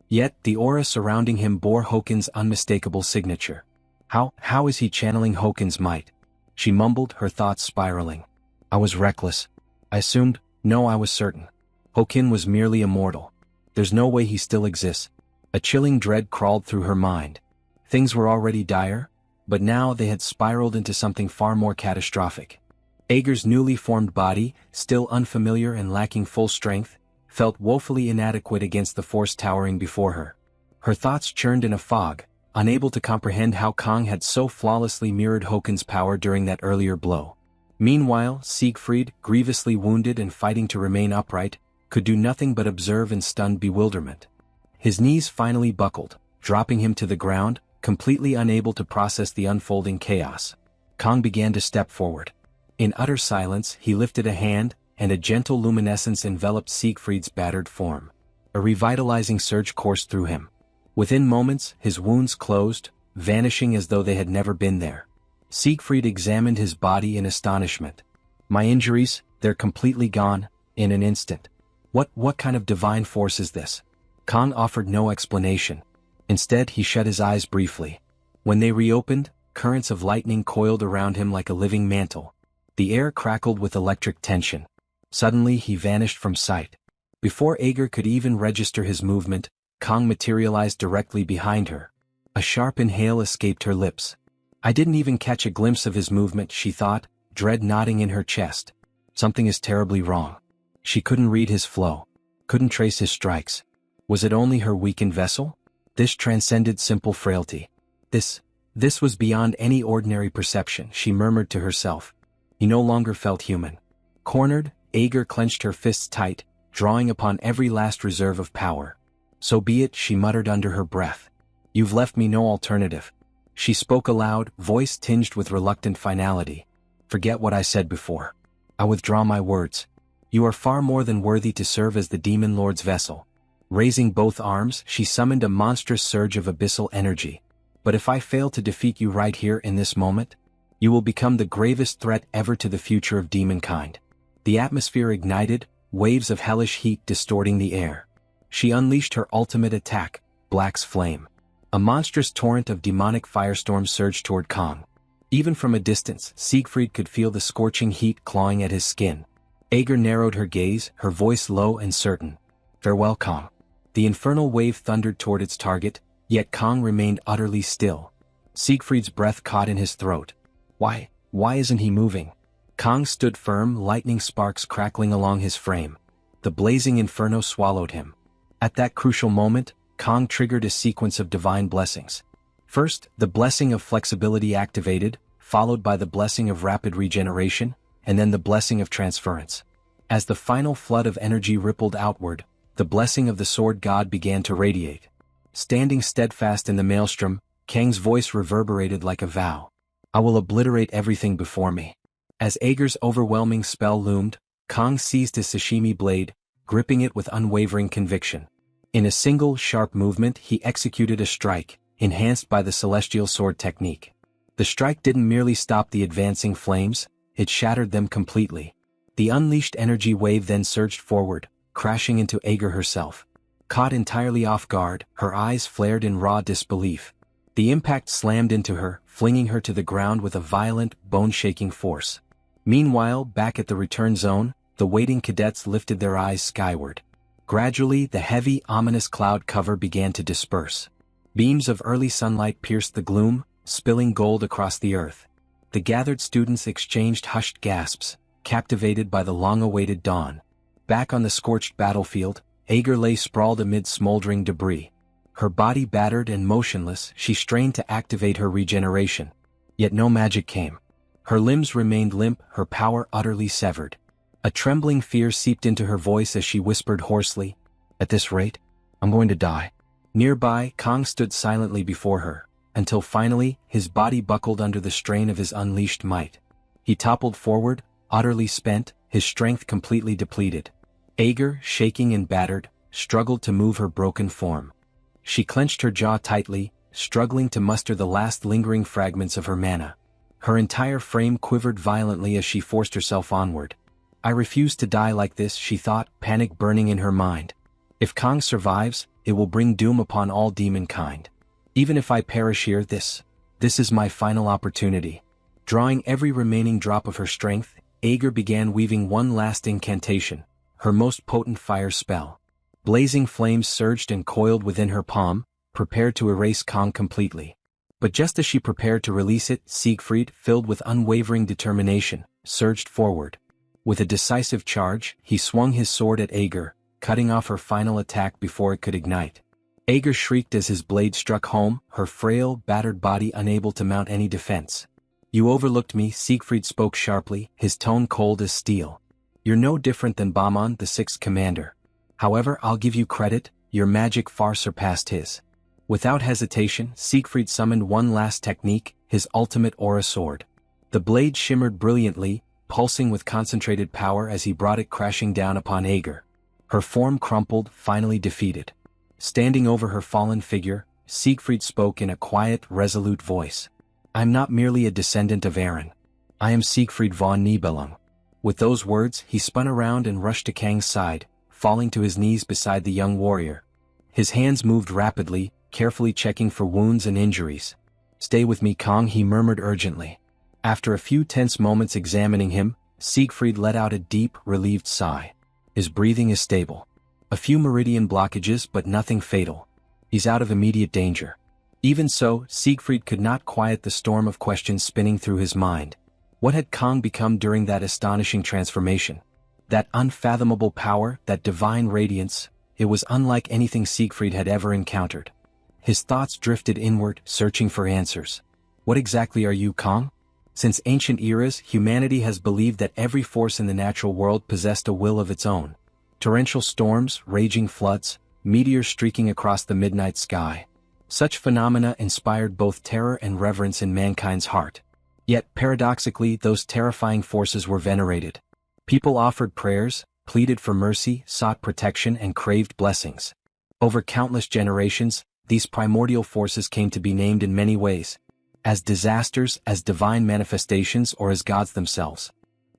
Yet, the aura surrounding him bore Hoken's unmistakable signature. How is he channeling Hoken's might? She mumbled, her thoughts spiraling. I was reckless. I assumed, no, I was certain. Hoken was merely immortal. There's no way he still exists. A chilling dread crawled through her mind. Things were already dire, but now they had spiraled into something far more catastrophic. Ager's newly formed body, still unfamiliar and lacking full strength, felt woefully inadequate against the force towering before her. Her thoughts churned in a fog, unable to comprehend how Kang had so flawlessly mirrored Hoken's power during that earlier blow. Meanwhile, Siegfried, grievously wounded and fighting to remain upright, could do nothing but observe in stunned bewilderment. His knees finally buckled, dropping him to the ground, completely unable to process the unfolding chaos. Kang began to step forward. In utter silence, he lifted a hand, and a gentle luminescence enveloped Siegfried's battered form. A revitalizing surge coursed through him. Within moments, his wounds closed, vanishing as though they had never been there. Siegfried examined his body in astonishment. My injuries, they're completely gone, in an instant. What kind of divine force is this? Kang offered no explanation. Instead, he shut his eyes briefly. When they reopened, currents of lightning coiled around him like a living mantle. The air crackled with electric tension. Suddenly, he vanished from sight. Before Ager could even register his movement, Kang materialized directly behind her. A sharp inhale escaped her lips. I didn't even catch a glimpse of his movement, she thought, dread knotting in her chest. Something is terribly wrong. She couldn't read his flow. Couldn't trace his strikes. Was it only her weakened vessel? This transcended simple frailty. This was beyond any ordinary perception, she murmured to herself. He no longer felt human. Cornered, Ager clenched her fists tight, drawing upon every last reserve of power. So be it, she muttered under her breath. You've left me no alternative. She spoke aloud, voice tinged with reluctant finality. Forget what I said before. I withdraw my words. You are far more than worthy to serve as the Demon Lord's vessel. Raising both arms, she summoned a monstrous surge of abyssal energy. But if I fail to defeat you right here in this moment, you will become the gravest threat ever to the future of demonkind. The atmosphere ignited, waves of hellish heat distorting the air. She unleashed her ultimate attack, Black's Flame. A monstrous torrent of demonic firestorms surged toward Kang. Even from a distance, Siegfried could feel the scorching heat clawing at his skin. Ager narrowed her gaze, her voice low and certain. Farewell, Kang. The infernal wave thundered toward its target, yet Kang remained utterly still. Siegfried's breath caught in his throat. Why isn't he moving? Kang stood firm, lightning sparks crackling along his frame. The blazing inferno swallowed him. At that crucial moment, Kang triggered a sequence of divine blessings. First, the blessing of flexibility activated, followed by the blessing of rapid regeneration, and then the blessing of transference. As the final flood of energy rippled outward, the blessing of the sword god began to radiate. Standing steadfast in the maelstrom, Kang's voice reverberated like a vow. I will obliterate everything before me. As Ager's overwhelming spell loomed, Kang seized his sashimi blade, gripping it with unwavering conviction. In a single, sharp movement, he executed a strike, enhanced by the celestial sword technique. The strike didn't merely stop the advancing flames, it shattered them completely. The unleashed energy wave then surged forward, crashing into Ager herself. Caught entirely off guard, her eyes flared in raw disbelief. The impact slammed into her, flinging her to the ground with a violent, bone-shaking force. Meanwhile, back at the return zone, the waiting cadets lifted their eyes skyward. Gradually, the heavy, ominous cloud cover began to disperse. Beams of early sunlight pierced the gloom, spilling gold across the earth. The gathered students exchanged hushed gasps, captivated by the long-awaited dawn. Back on the scorched battlefield, Ager lay sprawled amid smoldering debris. Her body battered and motionless, she strained to activate her regeneration. Yet no magic came. Her limbs remained limp, her power utterly severed. A trembling fear seeped into her voice as she whispered hoarsely, "At this rate, I'm going to die." Nearby, Kong stood silently before her, until finally, his body buckled under the strain of his unleashed might. He toppled forward, utterly spent, his strength completely depleted. Ager, shaking and battered, struggled to move her broken form. She clenched her jaw tightly, struggling to muster the last lingering fragments of her mana. Her entire frame quivered violently as she forced herself onward. "I refuse to die like this," she thought, panic burning in her mind. "If Kong survives, it will bring doom upon all demonkind. Even if I perish here, this is my final opportunity." Drawing every remaining drop of her strength, Ager began weaving one last incantation, her most potent fire spell. Blazing flames surged and coiled within her palm, prepared to erase Kong completely. But just as she prepared to release it, Siegfried, filled with unwavering determination, surged forward. With a decisive charge, he swung his sword at Ager, cutting off her final attack before it could ignite. Ager shrieked as his blade struck home, her frail, battered body unable to mount any defense. "You overlooked me," Siegfried spoke sharply, his tone cold as steel. "You're no different than Bamon, the sixth commander. However, I'll give you credit, your magic far surpassed his." Without hesitation, Siegfried summoned one last technique, his ultimate aura sword. The blade shimmered brilliantly, pulsing with concentrated power as he brought it crashing down upon Ager. Her form crumpled, finally defeated. Standing over her fallen figure, Siegfried spoke in a quiet, resolute voice. "I'm not merely a descendant of Eren. I am Siegfried von Nibelung." With those words, he spun around and rushed to Kang's side, falling to his knees beside the young warrior. His hands moved rapidly, carefully checking for wounds and injuries. "Stay with me, Kong," he murmured urgently. After a few tense moments examining him, Siegfried let out a deep, relieved sigh. His breathing is stable. A few meridian blockages, but nothing fatal. He's out of immediate danger. Even so, Siegfried could not quiet the storm of questions spinning through his mind. What had Kong become during that astonishing transformation? That unfathomable power, that divine radiance, it was unlike anything Siegfried had ever encountered. His thoughts drifted inward, searching for answers. What exactly are you, Kong? Since ancient eras, humanity has believed that every force in the natural world possessed a will of its own. Torrential storms, raging floods, meteors streaking across the midnight sky. Such phenomena inspired both terror and reverence in mankind's heart. Yet, paradoxically, those terrifying forces were venerated. People offered prayers, pleaded for mercy, sought protection, and craved blessings. Over countless generations, these primordial forces came to be named in many ways. As disasters, as divine manifestations, or as gods themselves.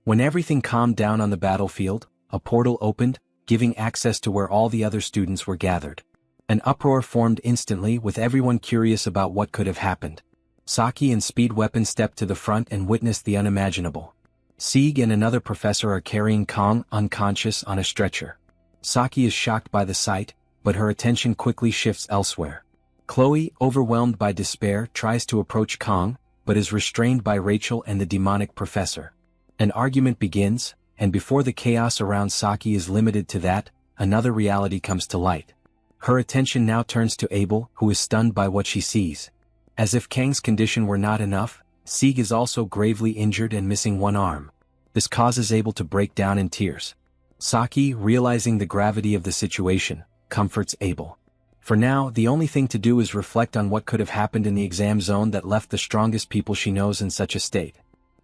When everything calmed down on the battlefield, a portal opened, giving access to where all the other students were gathered. An uproar formed instantly, with everyone curious about what could have happened. Saki and Speed Weapon stepped to the front and witnessed the unimaginable. Sieg and another professor are carrying Kong, unconscious, on a stretcher. Saki is shocked by the sight, but her attention quickly shifts elsewhere. Chloe, overwhelmed by despair, tries to approach Kong, but is restrained by Rachel and the demonic professor. An argument begins, and before the chaos around Saki is limited to that, another reality comes to light. Her attention now turns to Abel, who is stunned by what she sees. As if Kang's condition were not enough, Sieg is also gravely injured and missing one arm. This causes Abel to break down in tears. Saki, realizing the gravity of the situation, comforts Abel. For now, the only thing to do is reflect on what could have happened in the exam zone that left the strongest people she knows in such a state.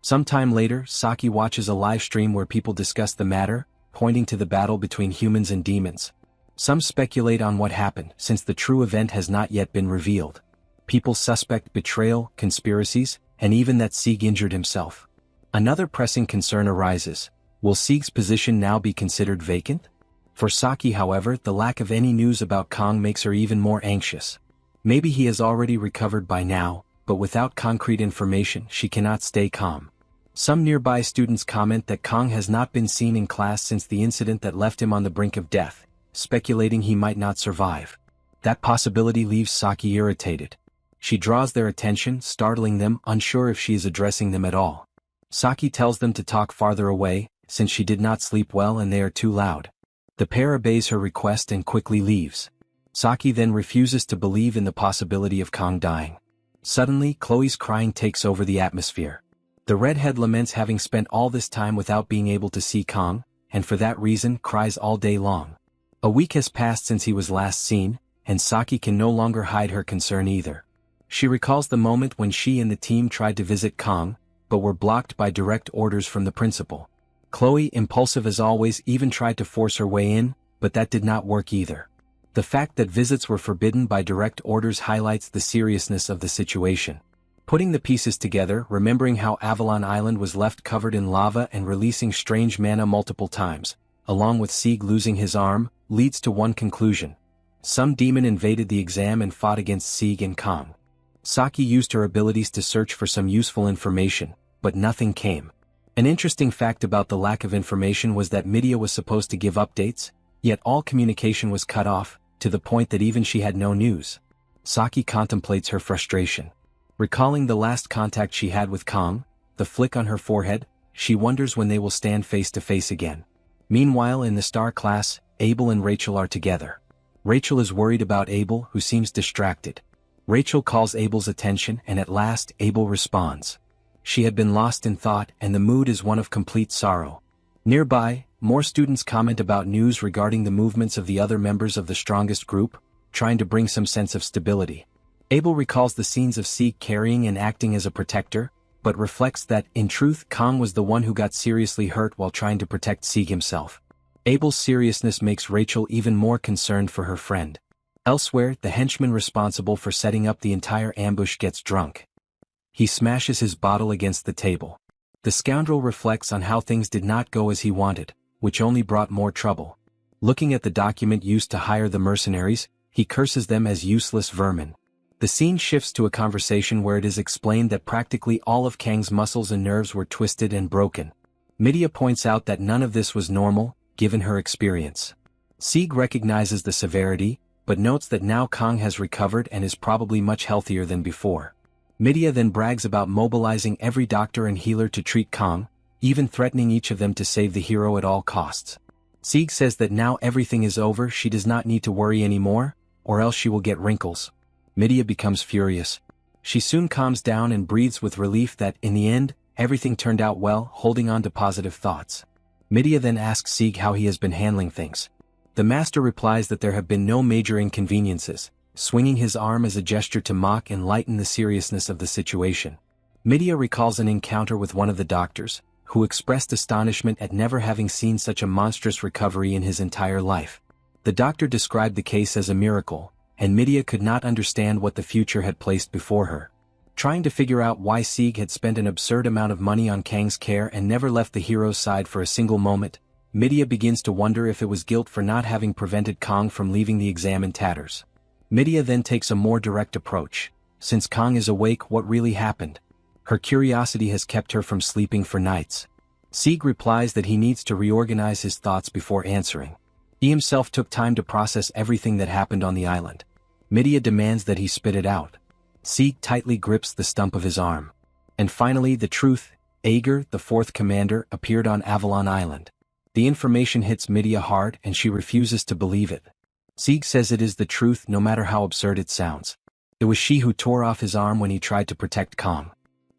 Sometime later, Saki watches a live stream where people discuss the matter, pointing to the battle between humans and demons. Some speculate on what happened, since the true event has not yet been revealed. People suspect betrayal, conspiracies, and even that Sieg injured himself. Another pressing concern arises. Will Sieg's position now be considered vacant? For Saki, however, the lack of any news about Kong makes her even more anxious. Maybe he has already recovered by now, but without concrete information, she cannot stay calm. Some nearby students comment that Kong has not been seen in class since the incident that left him on the brink of death, speculating he might not survive. That possibility leaves Saki irritated. She draws their attention, startling them, unsure if she is addressing them at all. Saki tells them to talk farther away, since she did not sleep well and they are too loud. The pair obeys her request and quickly leaves. Saki then refuses to believe in the possibility of Kong dying. Suddenly, Chloe's crying takes over the atmosphere. The redhead laments having spent all this time without being able to see Kong, and for that reason cries all day long. A week has passed since he was last seen, and Saki can no longer hide her concern either. She recalls the moment when she and the team tried to visit Kong, but were blocked by direct orders from the principal. Chloe, impulsive as always, even tried to force her way in, but that did not work either. The fact that visits were forbidden by direct orders highlights the seriousness of the situation. Putting the pieces together, remembering how Avalon Island was left covered in lava and releasing strange mana multiple times, along with Sieg losing his arm, leads to one conclusion. Some demon invaded the exam and fought against Sieg and Kong. Saki used her abilities to search for some useful information, but nothing came. An interesting fact about the lack of information was that Midea was supposed to give updates, yet all communication was cut off, to the point that even she had no news. Saki contemplates her frustration. Recalling the last contact she had with Kong, the flick on her forehead, she wonders when they will stand face to face again. Meanwhile, in the star class, Abel and Rachel are together. Rachel is worried about Abel, who seems distracted. Rachel calls Abel's attention, and at last Abel responds. She had been lost in thought, and the mood is one of complete sorrow. Nearby, more students comment about news regarding the movements of the other members of the strongest group, trying to bring some sense of stability. Abel recalls the scenes of Sieg carrying and acting as a protector, but reflects that, in truth, Kong was the one who got seriously hurt while trying to protect Sieg himself. Abel's seriousness makes Rachel even more concerned for her friend. Elsewhere, the henchman responsible for setting up the entire ambush gets drunk. He smashes his bottle against the table. The scoundrel reflects on how things did not go as he wanted, which only brought more trouble. Looking at the document used to hire the mercenaries, he curses them as useless vermin. The scene shifts to a conversation where it is explained that practically all of Kang's muscles and nerves were twisted and broken. Midea points out that none of this was normal, given her experience. Sieg recognizes the severity, but notes that now Kong has recovered and is probably much healthier than before. Midea then brags about mobilizing every doctor and healer to treat Kong, even threatening each of them to save the hero at all costs. Sieg says that now everything is over, she does not need to worry anymore, or else she will get wrinkles. Midea becomes furious. She soon calms down and breathes with relief that, in the end, everything turned out well, holding on to positive thoughts. Midea then asks Sieg how he has been handling things. The master replies that there have been no major inconveniences, swinging his arm as a gesture to mock and lighten the seriousness of the situation. Midea recalls an encounter with one of the doctors, who expressed astonishment at never having seen such a monstrous recovery in his entire life. The doctor described the case as a miracle, and Midea could not understand what the future had placed before her. Trying to figure out why Sieg had spent an absurd amount of money on Kang's care and never left the hero's side for a single moment, Midea begins to wonder if it was guilt for not having prevented Kong from leaving the exam in tatters. Midea then takes a more direct approach. Since Kong is awake, what really happened? Her curiosity has kept her from sleeping for nights. Sieg replies that he needs to reorganize his thoughts before answering. He himself took time to process everything that happened on the island. Midea demands that he spit it out. Sieg tightly grips the stump of his arm. And finally, the truth: Ager, the fourth commander, appeared on Avalon Island. The information hits Midea hard and she refuses to believe it. Sieg says it is the truth no matter how absurd it sounds. It was she who tore off his arm when he tried to protect Kong.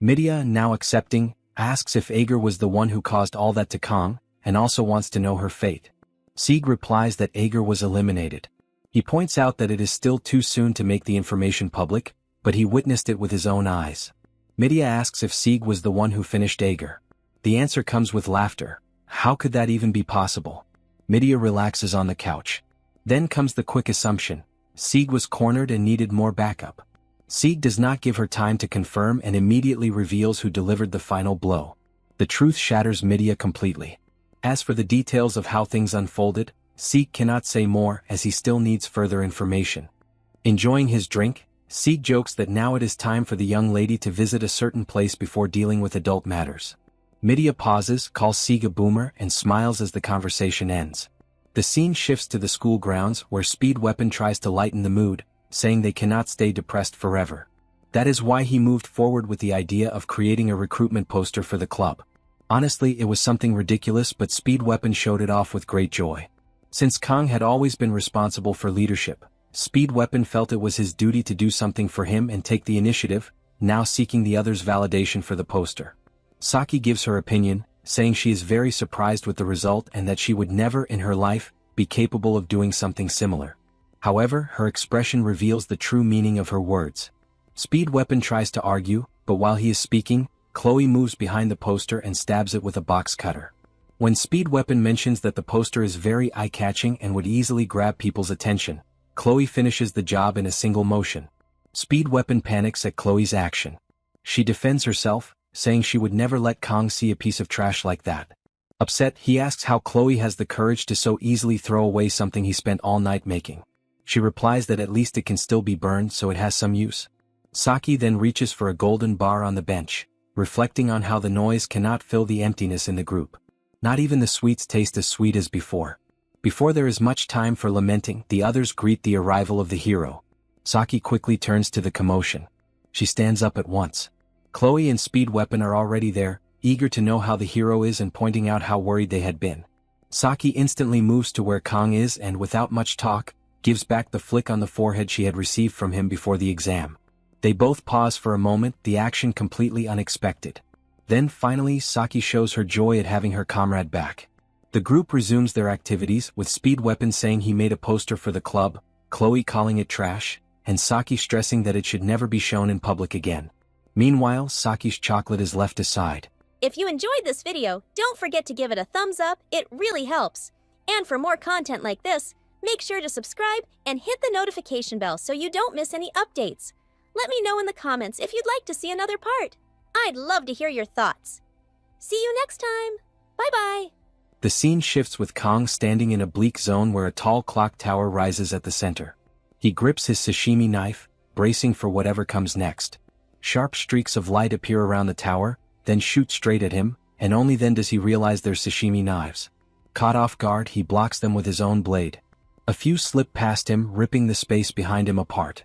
Midea, now accepting, asks if Ager was the one who caused all that to Kong, and also wants to know her fate. Sieg replies that Ager was eliminated. He points out that it is still too soon to make the information public, but he witnessed it with his own eyes. Midea asks if Sieg was the one who finished Ager. The answer comes with laughter. How could that even be possible? Midea relaxes on the couch. Then comes the quick assumption: Sieg was cornered and needed more backup. Sieg does not give her time to confirm and immediately reveals who delivered the final blow. The truth shatters Midea completely. As for the details of how things unfolded, Sieg cannot say more as he still needs further information. Enjoying his drink, Sieg jokes that now it is time for the young lady to visit a certain place before dealing with adult matters. Midea pauses, calls Sieg a boomer, and smiles as the conversation ends. The scene shifts to the school grounds where Speed Weapon tries to lighten the mood, saying they cannot stay depressed forever. That is why he moved forward with the idea of creating a recruitment poster for the club. Honestly, it was something ridiculous, but Speed Weapon showed it off with great joy. Since Kong had always been responsible for leadership, Speed Weapon felt it was his duty to do something for him and take the initiative, now seeking the other's validation for the poster. Saki gives her opinion, saying she is very surprised with the result and that she would never in her life be capable of doing something similar. However, her expression reveals the true meaning of her words. Speed Weapon tries to argue, but while he is speaking, Chloe moves behind the poster and stabs it with a box cutter. When Speed Weapon mentions that the poster is very eye-catching and would easily grab people's attention, Chloe finishes the job in a single motion. Speed Weapon panics at Chloe's action. She defends herself, saying she would never let Kong see a piece of trash like that. Upset, he asks how Chloe has the courage to so easily throw away something he spent all night making. She replies that at least it can still be burned, so it has some use. Saki then reaches for a golden bar on the bench, reflecting on how the noise cannot fill the emptiness in the group. Not even the sweets taste as sweet as before. Before there is much time for lamenting, the others greet the arrival of the hero. Saki quickly turns to the commotion. She stands up at once. Chloe and Speed Weapon are already there, eager to know how the hero is and pointing out how worried they had been. Saki instantly moves to where Kong is and without much talk, gives back the flick on the forehead she had received from him before the exam. They both pause for a moment, the action completely unexpected. Then finally Saki shows her joy at having her comrade back. The group resumes their activities, with Speed Weapon saying he made a poster for the club, Chloe calling it trash, and Saki stressing that it should never be shown in public again. Meanwhile, Saki's chocolate is left aside. If you enjoyed this video, don't forget to give it a thumbs up, it really helps. And for more content like this, make sure to subscribe and hit the notification bell so you don't miss any updates. Let me know in the comments if you'd like to see another part. I'd love to hear your thoughts. See you next time. Bye-bye. The scene shifts with Kong standing in a bleak zone where a tall clock tower rises at the center. He grips his sashimi knife, bracing for whatever comes next. Sharp streaks of light appear around the tower, then shoot straight at him, and only then does he realize they're sashimi knives. Caught off guard, he blocks them with his own blade. A few slip past him, ripping the space behind him apart.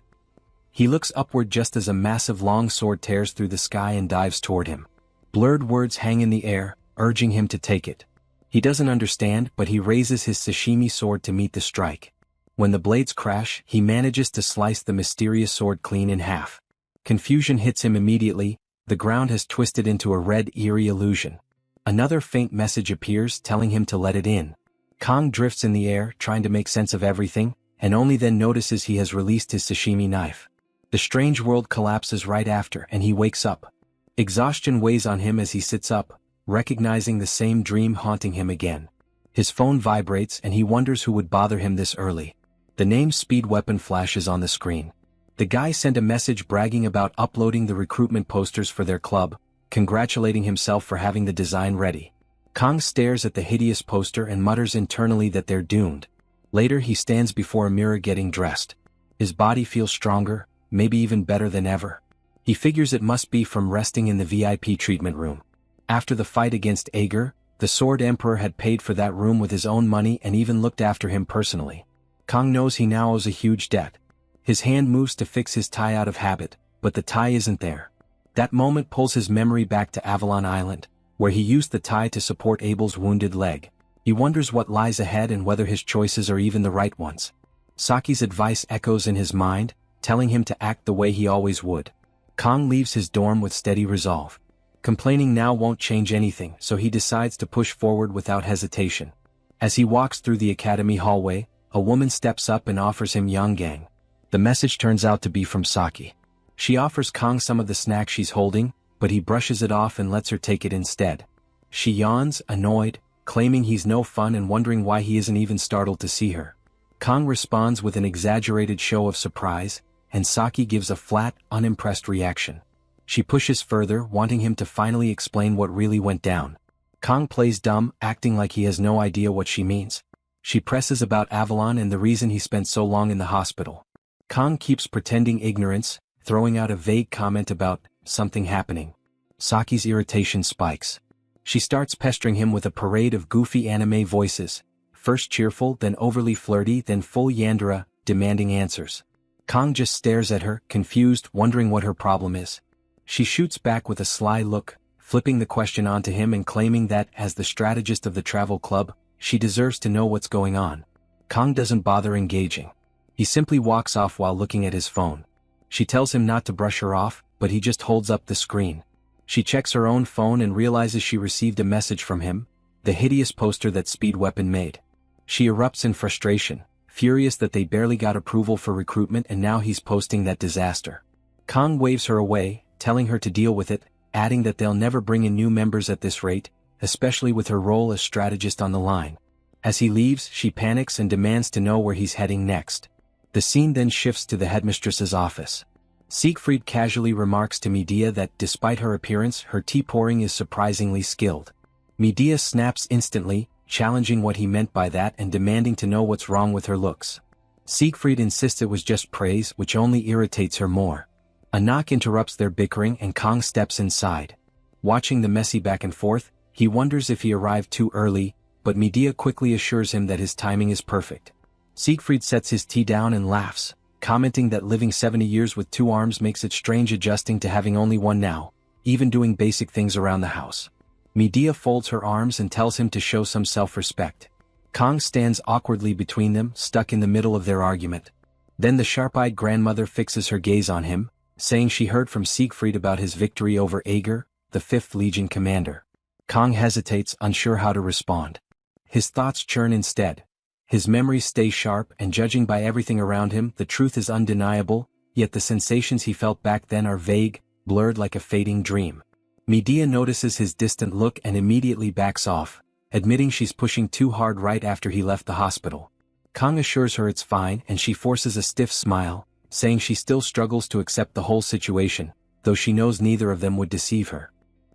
He looks upward just as a massive long sword tears through the sky and dives toward him. Blurred words hang in the air, urging him to take it. He doesn't understand, but he raises his sashimi sword to meet the strike. When the blades crash, he manages to slice the mysterious sword clean in half. Confusion hits him immediately, the ground has twisted into a red eerie illusion. Another faint message appears telling him to let it in. Kong drifts in the air, trying to make sense of everything, and only then notices he has released his sashimi knife. The strange world collapses right after, and he wakes up. Exhaustion weighs on him as he sits up, recognizing the same dream haunting him again. His phone vibrates and he wonders who would bother him this early. The name Speed Weapon flashes on the screen. The guy sent a message bragging about uploading the recruitment posters for their club, congratulating himself for having the design ready. Kong stares at the hideous poster and mutters internally that they're doomed. Later he stands before a mirror getting dressed. His body feels stronger, maybe even better than ever. He figures it must be from resting in the VIP treatment room. After the fight against Ager, the Sword Emperor had paid for that room with his own money and even looked after him personally. Kong knows he now owes a huge debt. His hand moves to fix his tie out of habit, but the tie isn't there. That moment pulls his memory back to Avalon Island, where he used the tie to support Abel's wounded leg. He wonders what lies ahead and whether his choices are even the right ones. Saki's advice echoes in his mind, telling him to act the way he always would. Kong leaves his dorm with steady resolve. Complaining now won't change anything, so he decides to push forward without hesitation. As he walks through the academy hallway, a woman steps up and offers him Yongang. The message turns out to be from Saki. She offers Kong some of the snack she's holding, but he brushes it off and lets her take it instead. She yawns, annoyed, claiming he's no fun and wondering why he isn't even startled to see her. Kong responds with an exaggerated show of surprise, and Saki gives a flat, unimpressed reaction. She pushes further, wanting him to finally explain what really went down. Kong plays dumb, acting like he has no idea what she means. She presses about Avalon and the reason he spent so long in the hospital. Kong keeps pretending ignorance, throwing out a vague comment about something happening. Saki's irritation spikes. She starts pestering him with a parade of goofy anime voices, first cheerful, then overly flirty, then full yandere, demanding answers. Kong just stares at her, confused, wondering what her problem is. She shoots back with a sly look, flipping the question onto him and claiming that, as the strategist of the travel club, she deserves to know what's going on. Kong doesn't bother engaging. He simply walks off while looking at his phone. She tells him not to brush her off, but he just holds up the screen. She checks her own phone and realizes she received a message from him, the hideous poster that Speed Weapon made. She erupts in frustration, furious that they barely got approval for recruitment and now he's posting that disaster. Kang waves her away, telling her to deal with it, adding that they'll never bring in new members at this rate, especially with her role as strategist on the line. As he leaves, she panics and demands to know where he's heading next. The scene then shifts to the headmistress's office. Siegfried casually remarks to Medea that despite her appearance, her tea pouring is surprisingly skilled. Medea snaps instantly, challenging what he meant by that and demanding to know what's wrong with her looks. Siegfried insists it was just praise, which only irritates her more. A knock interrupts their bickering and Kang steps inside. Watching the messy back and forth, he wonders if he arrived too early, but Medea quickly assures him that his timing is perfect. Siegfried sets his tea down and laughs, commenting that living 70 years with 2 arms makes it strange adjusting to having only one now, even doing basic things around the house. Medea folds her arms and tells him to show some self-respect. Kang stands awkwardly between them, stuck in the middle of their argument. Then the sharp-eyed grandmother fixes her gaze on him, saying she heard from Siegfried about his victory over Ager, the 5th Legion commander. Kang hesitates, unsure how to respond. His thoughts churn instead. His memories stay sharp and judging by everything around him, the truth is undeniable, yet the sensations he felt back then are vague, blurred like a fading dream. Medea notices his distant look and immediately backs off, admitting she's pushing too hard right after he left the hospital. Kang assures her it's fine and she forces a stiff smile, saying she still struggles to accept the whole situation, though she knows neither of them would deceive her.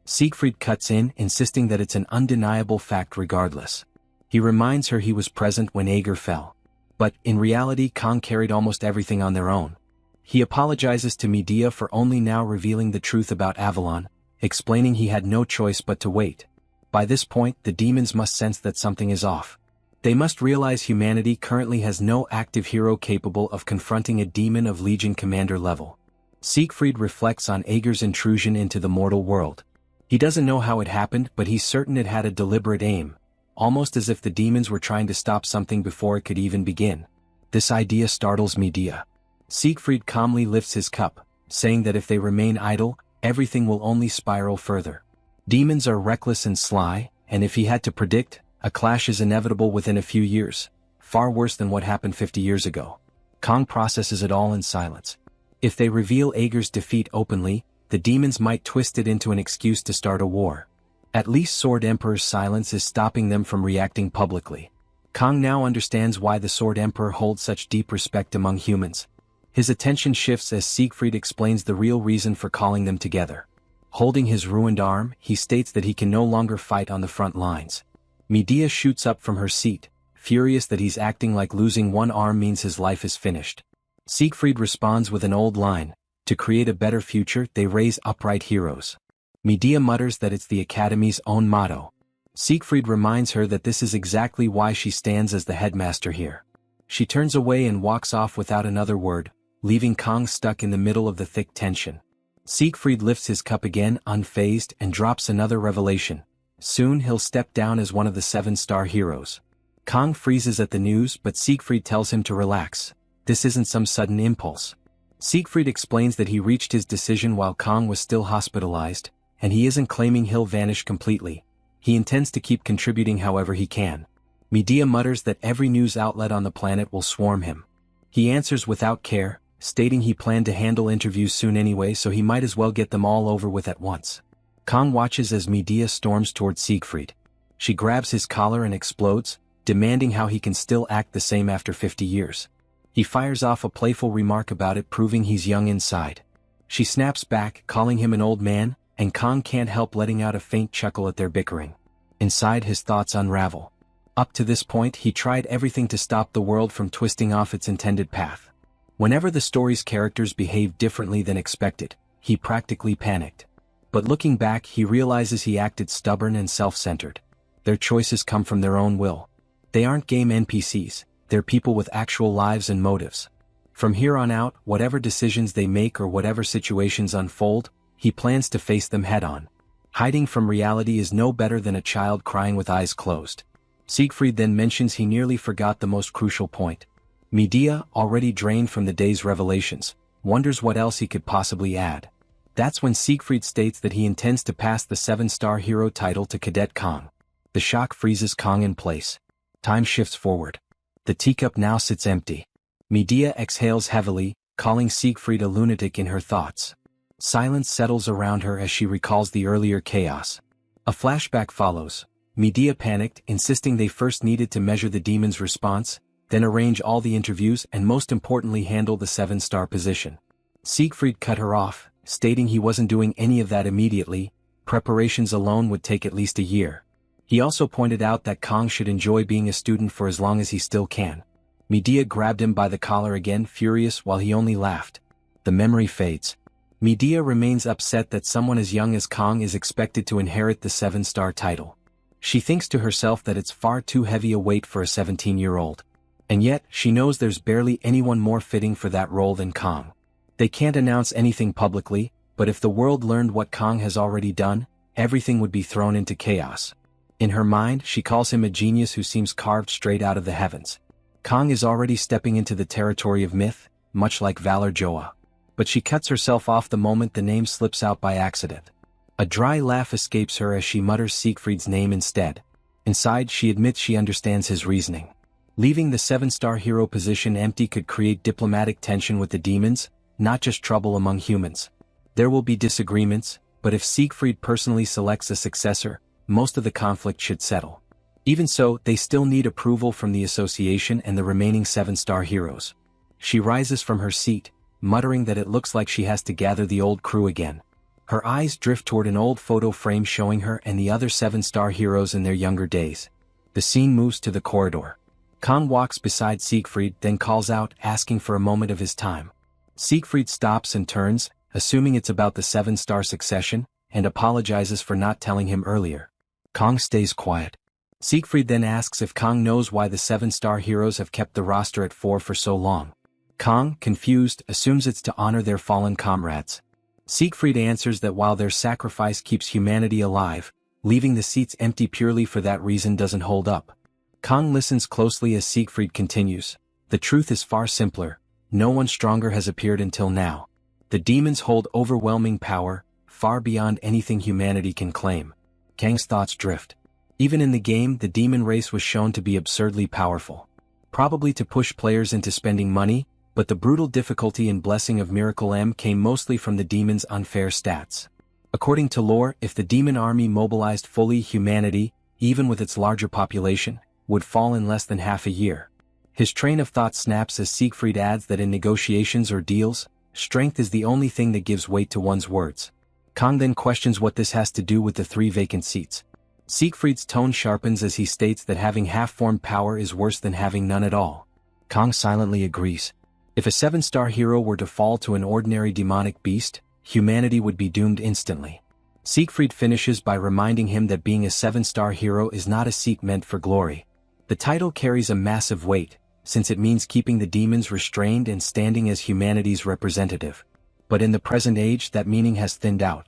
Siegfried cuts in, insisting that it's an undeniable fact regardless. He reminds her he was present when Ager fell. But, in reality, Kang carried almost everything on their own. He apologizes to Medea for only now revealing the truth about Avalon, explaining he had no choice but to wait. By this point, the demons must sense that something is off. They must realize humanity currently has no active hero capable of confronting a demon of Legion commander level. Siegfried reflects on Ager's intrusion into the mortal world. He doesn't know how it happened, but he's certain it had a deliberate aim, almost as if the demons were trying to stop something before it could even begin. This idea startles Medea. Siegfried calmly lifts his cup, saying that if they remain idle, everything will only spiral further. Demons are reckless and sly, and if he had to predict, a clash is inevitable within a few years, far worse than what happened 50 years ago. Kang processes it all in silence. If they reveal Ager's defeat openly, the demons might twist it into an excuse to start a war. At least Sword Emperor's silence is stopping them from reacting publicly. Kang now understands why the Sword Emperor holds such deep respect among humans. His attention shifts as Siegfried explains the real reason for calling them together. Holding his ruined arm, he states that he can no longer fight on the front lines. Medea shoots up from her seat, furious that he's acting like losing one arm means his life is finished. Siegfried responds with an old line, "To create a better future, they raise upright heroes." Medea mutters that it's the Academy's own motto. Siegfried reminds her that this is exactly why she stands as the headmaster here. She turns away and walks off without another word, leaving Kang stuck in the middle of the thick tension. Siegfried lifts his cup again, unfazed, and drops another revelation. Soon he'll step down as one of the 7-star heroes. Kang freezes at the news, but Siegfried tells him to relax. This isn't some sudden impulse. Siegfried explains that he reached his decision while Kang was still hospitalized, and he isn't claiming he'll vanish completely. He intends to keep contributing however he can. Medea mutters that every news outlet on the planet will swarm him. He answers without care, stating he planned to handle interviews soon anyway, so he might as well get them all over with at once. Kang watches as Medea storms toward Siegfried. She grabs his collar and explodes, demanding how he can still act the same after 50 years. He fires off a playful remark about it, proving he's young inside. She snaps back, calling him an old man, and Kang can't help letting out a faint chuckle at their bickering. Inside, his thoughts unravel. Up to this point, he tried everything to stop the world from twisting off its intended path. Whenever the story's characters behaved differently than expected, he practically panicked. But looking back, he realizes he acted stubborn and self-centered. Their choices come from their own will. They aren't game NPCs, they're people with actual lives and motives. From here on out, whatever decisions they make or whatever situations unfold, he plans to face them head-on. Hiding from reality is no better than a child crying with eyes closed. Siegfried then mentions he nearly forgot the most crucial point. Medea, already drained from the day's revelations, wonders what else he could possibly add. That's when Siegfried states that he intends to pass the 7-star hero title to Cadet Kong. The shock freezes Kong in place. Time shifts forward. The teacup now sits empty. Medea exhales heavily, calling Siegfried a lunatic in her thoughts. Silence settles around her as she recalls the earlier chaos. A flashback follows. Medea panicked, insisting they first needed to measure the demon's response, then arrange all the interviews and most importantly handle the 7-star position. Siegfried cut her off, stating he wasn't doing any of that immediately. Preparations alone would take at least a year. He also pointed out that Kong should enjoy being a student for as long as he still can. Medea grabbed him by the collar again, furious, while he only laughed. The memory fades. Medea remains upset that someone as young as Kong is expected to inherit the 7-star title. She thinks to herself that it's far too heavy a weight for a 17-year-old. And yet, she knows there's barely anyone more fitting for that role than Kong. They can't announce anything publicly, but if the world learned what Kong has already done, everything would be thrown into chaos. In her mind, she calls him a genius who seems carved straight out of the heavens. Kong is already stepping into the territory of myth, much like Valor Joa. But she cuts herself off the moment the name slips out by accident. A dry laugh escapes her as she mutters Siegfried's name instead. Inside, she admits she understands his reasoning. Leaving the 7-star hero position empty could create diplomatic tension with the demons, not just trouble among humans. There will be disagreements, but if Siegfried personally selects a successor, most of the conflict should settle. Even so, they still need approval from the association and the remaining 7-star heroes. She rises from her seat, muttering that it looks like she has to gather the old crew again. Her eyes drift toward an old photo frame showing her and the other 7-star heroes in their younger days. The scene moves to the corridor. Kong walks beside Siegfried, then calls out, asking for a moment of his time. Siegfried stops and turns, assuming it's about the 7-star succession, and apologizes for not telling him earlier. Kong stays quiet. Siegfried then asks if Kong knows why the 7-star heroes have kept the roster at 4 for so long. Kong, confused, assumes it's to honor their fallen comrades. Siegfried answers that while their sacrifice keeps humanity alive, leaving the seats empty purely for that reason doesn't hold up. Kong listens closely as Siegfried continues. The truth is far simpler. No one stronger has appeared until now. The demons hold overwhelming power, far beyond anything humanity can claim. Kang's thoughts drift. Even in the game, the demon race was shown to be absurdly powerful. Probably to push players into spending money, but the brutal difficulty and blessing of Miracle M came mostly from the demon's unfair stats. According to lore, if the demon army mobilized fully, humanity, even with its larger population, would fall in less than half a year. His train of thought snaps as Siegfried adds that in negotiations or deals, strength is the only thing that gives weight to one's words. Kong then questions what this has to do with the 3 vacant seats. Siegfried's tone sharpens as he states that having half-formed power is worse than having none at all. Kong silently agrees. If a 7-star hero were to fall to an ordinary demonic beast, humanity would be doomed instantly. Siegfried finishes by reminding him that being a 7-star hero is not a seat meant for glory. The title carries a massive weight, since it means keeping the demons restrained and standing as humanity's representative. But in the present age, that meaning has thinned out.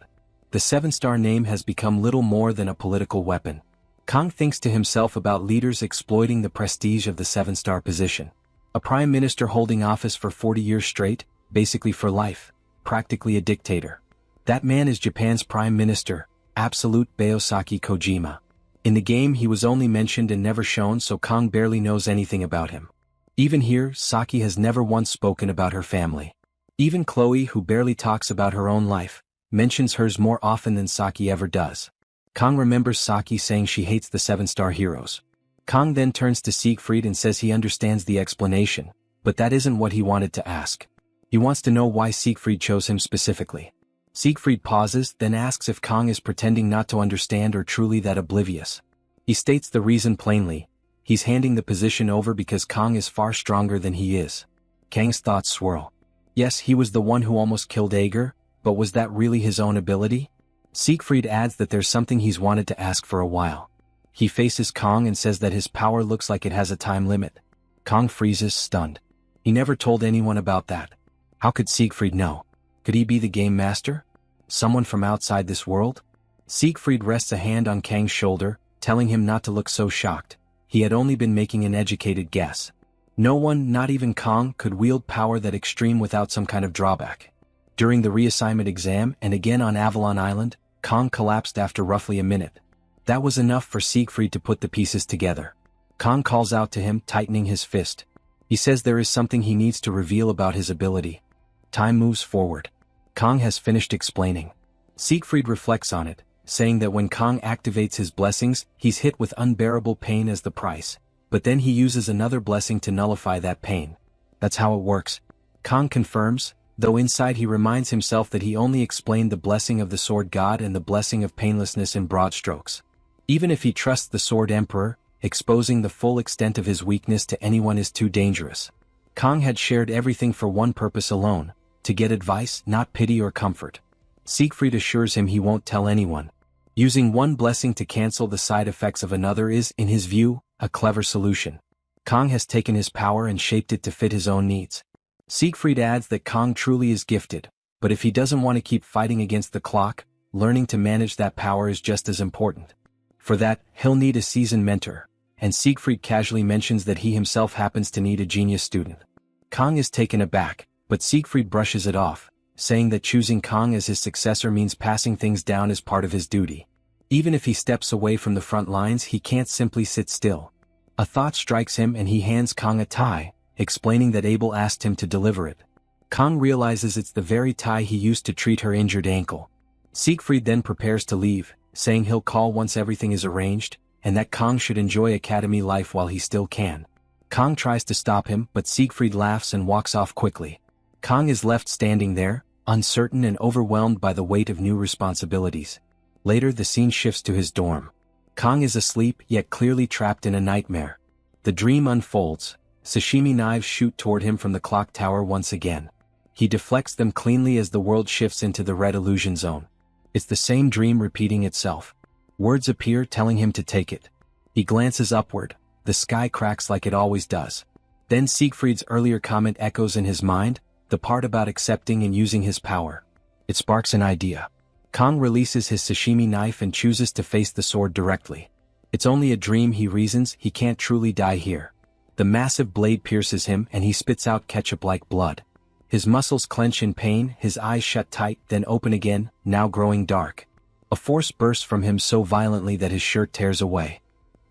The 7-star name has become little more than a political weapon. Kong thinks to himself about leaders exploiting the prestige of the 7-star position. A prime minister holding office for 40 years straight, basically for life, practically a dictator. That man is Japan's prime minister, Absolute Bayosaki Kojima. In the game he was only mentioned and never shown, so Kong barely knows anything about him. Even here, Saki has never once spoken about her family. Even Chloe, who barely talks about her own life, mentions hers more often than Saki ever does. Kong remembers Saki saying she hates the 7-star heroes. Kong then turns to Siegfried and says he understands the explanation, but that isn't what he wanted to ask. He wants to know why Siegfried chose him specifically. Siegfried pauses, then asks if Kong is pretending not to understand or truly that oblivious. He states the reason plainly. He's handing the position over because Kong is far stronger than he is. Kang's thoughts swirl. Yes, he was the one who almost killed Ager, but was that really his own ability? Siegfried adds that there's something he's wanted to ask for a while. He faces Kong and says that his power looks like it has a time limit. Kong freezes, stunned. He never told anyone about that. How could Siegfried know? Could he be the game master? Someone from outside this world? Siegfried rests a hand on Kang's shoulder, telling him not to look so shocked. He had only been making an educated guess. No one, not even Kong, could wield power that extreme without some kind of drawback. During the reassignment exam and again on Avalon Island, Kong collapsed after roughly a minute. That was enough for Siegfried to put the pieces together. Kong calls out to him, tightening his fist. He says there is something he needs to reveal about his ability. Time moves forward. Kong has finished explaining. Siegfried reflects on it, saying that when Kong activates his blessings, he's hit with unbearable pain as the price, but then he uses another blessing to nullify that pain. That's how it works. Kong confirms, though inside he reminds himself that he only explained the blessing of the Sword God and the blessing of painlessness in broad strokes. Even if he trusts the Sword Emperor, exposing the full extent of his weakness to anyone is too dangerous. Kong had shared everything for one purpose alone, to get advice, not pity or comfort. Siegfried assures him he won't tell anyone. Using one blessing to cancel the side effects of another is, in his view, a clever solution. Kong has taken his power and shaped it to fit his own needs. Siegfried adds that Kong truly is gifted, but if he doesn't want to keep fighting against the clock, learning to manage that power is just as important. For that, he'll need a seasoned mentor, and Siegfried casually mentions that he himself happens to need a genius student. Kong is taken aback, but Siegfried brushes it off, saying that choosing Kong as his successor means passing things down as part of his duty. Even if he steps away from the front lines, he can't simply sit still. A thought strikes him and he hands Kong a tie, explaining that Abel asked him to deliver it. Kong realizes it's the very tie he used to treat her injured ankle. Siegfried then prepares to leave, saying he'll call once everything is arranged, and that Kong should enjoy academy life while he still can. Kong tries to stop him, but Siegfried laughs and walks off quickly. Kong is left standing there, uncertain and overwhelmed by the weight of new responsibilities. Later the scene shifts to his dorm. Kong is asleep, yet clearly trapped in a nightmare. The dream unfolds. Sashimi knives shoot toward him from the clock tower once again. He deflects them cleanly as the world shifts into the red illusion zone. It's the same dream repeating itself. Words appear telling him to take it. He glances upward. The sky cracks like it always does. Then Siegfried's earlier comment echoes in his mind, the part about accepting and using his power. It sparks an idea. Kong releases his sashimi knife and chooses to face the sword directly. It's only a dream, he reasons, he can't truly die here. The massive blade pierces him and he spits out ketchup-like blood. His muscles clench in pain, his eyes shut tight, then open again, now growing dark. A force bursts from him so violently that his shirt tears away.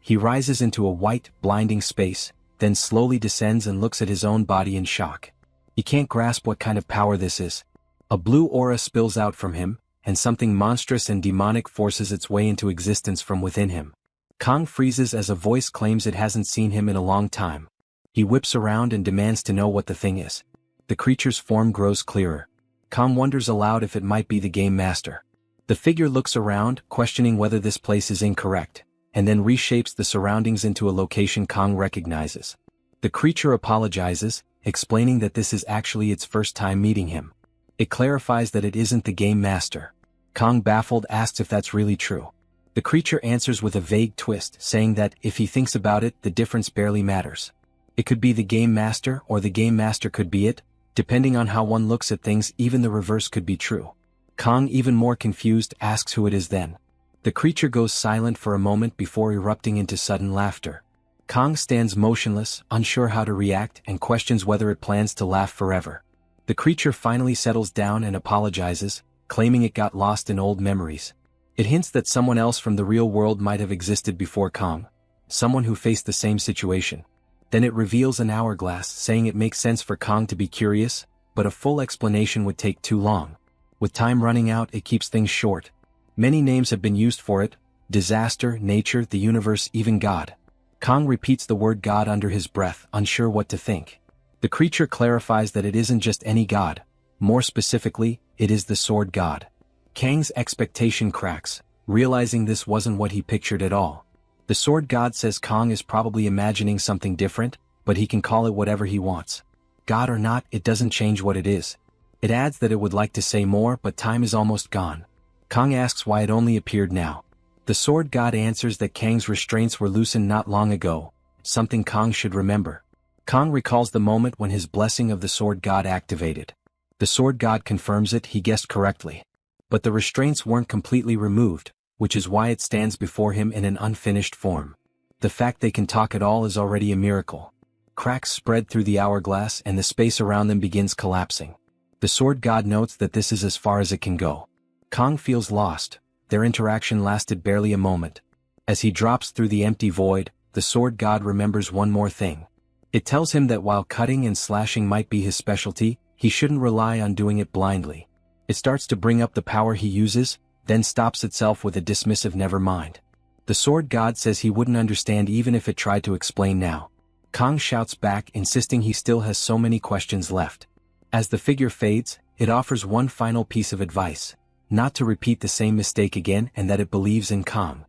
He rises into a white, blinding space, then slowly descends and looks at his own body in shock. He can't grasp what kind of power this is. A blue aura spills out from him, and something monstrous and demonic forces its way into existence from within him. Kong freezes as a voice claims it hasn't seen him in a long time. He whips around and demands to know what the thing is. The creature's form grows clearer. Kong wonders aloud if it might be the game master. The figure looks around, questioning whether this place is incorrect, and then reshapes the surroundings into a location Kong recognizes. The creature apologizes, explaining that this is actually its first time meeting him. It clarifies that it isn't the game master. Kong, baffled, asks if that's really true. The creature answers with a vague twist, saying that, if he thinks about it, the difference barely matters. It could be the game master, or the game master could be it. Depending on how one looks at things, even the reverse could be true. Kong, even more confused, asks who it is then. The creature goes silent for a moment before erupting into sudden laughter. Kong stands motionless, unsure how to react, and questions whether it plans to laugh forever. The creature finally settles down and apologizes, claiming it got lost in old memories. It hints that someone else from the real world might have existed before Kong, someone who faced the same situation. Then it reveals an hourglass, saying it makes sense for Kong to be curious, but a full explanation would take too long. With time running out, it keeps things short. Many names have been used for it: disaster, nature, the universe, even God. Kong repeats the word God under his breath, unsure what to think. The creature clarifies that it isn't just any god. More specifically, it is the Sword God. Kang's expectation cracks, realizing this wasn't what he pictured at all. The Sword God says Kong is probably imagining something different, but he can call it whatever he wants. God or not, it doesn't change what it is. It adds that it would like to say more, but time is almost gone. Kong asks why it only appeared now. The Sword God answers that Kang's restraints were loosened not long ago, something Kong should remember. Kong recalls the moment when his blessing of the Sword God activated. The Sword God confirms it, he guessed correctly. But the restraints weren't completely removed, which is why it stands before him in an unfinished form. The fact they can talk at all is already a miracle. Cracks spread through the hourglass and the space around them begins collapsing. The sword god notes that this is as far as it can go. Kang feels lost. Their interaction lasted barely a moment. As he drops through the empty void, the sword god remembers one more thing. It tells him that while cutting and slashing might be his specialty, he shouldn't rely on doing it blindly. It starts to bring up the power he uses, then stops itself with a dismissive never mind. The sword god says he wouldn't understand even if it tried to explain now. Kang shouts back, insisting he still has so many questions left. As the figure fades, it offers one final piece of advice: not to repeat the same mistake again, and that it believes in Kang.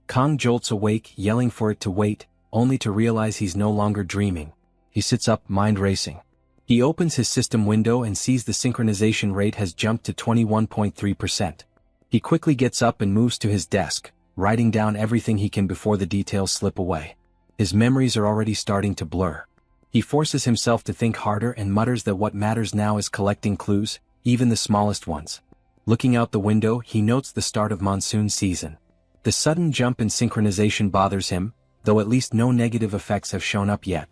Kang jolts awake, yelling for it to wait, only to realize he's no longer dreaming. He sits up, mind racing. He opens his system window and sees the synchronization rate has jumped to 21.3%. He quickly gets up and moves to his desk, writing down everything he can before the details slip away. His memories are already starting to blur. He forces himself to think harder and mutters that what matters now is collecting clues, even the smallest ones. Looking out the window, he notes the start of monsoon season. The sudden jump in synchronization bothers him, though at least no negative effects have shown up yet.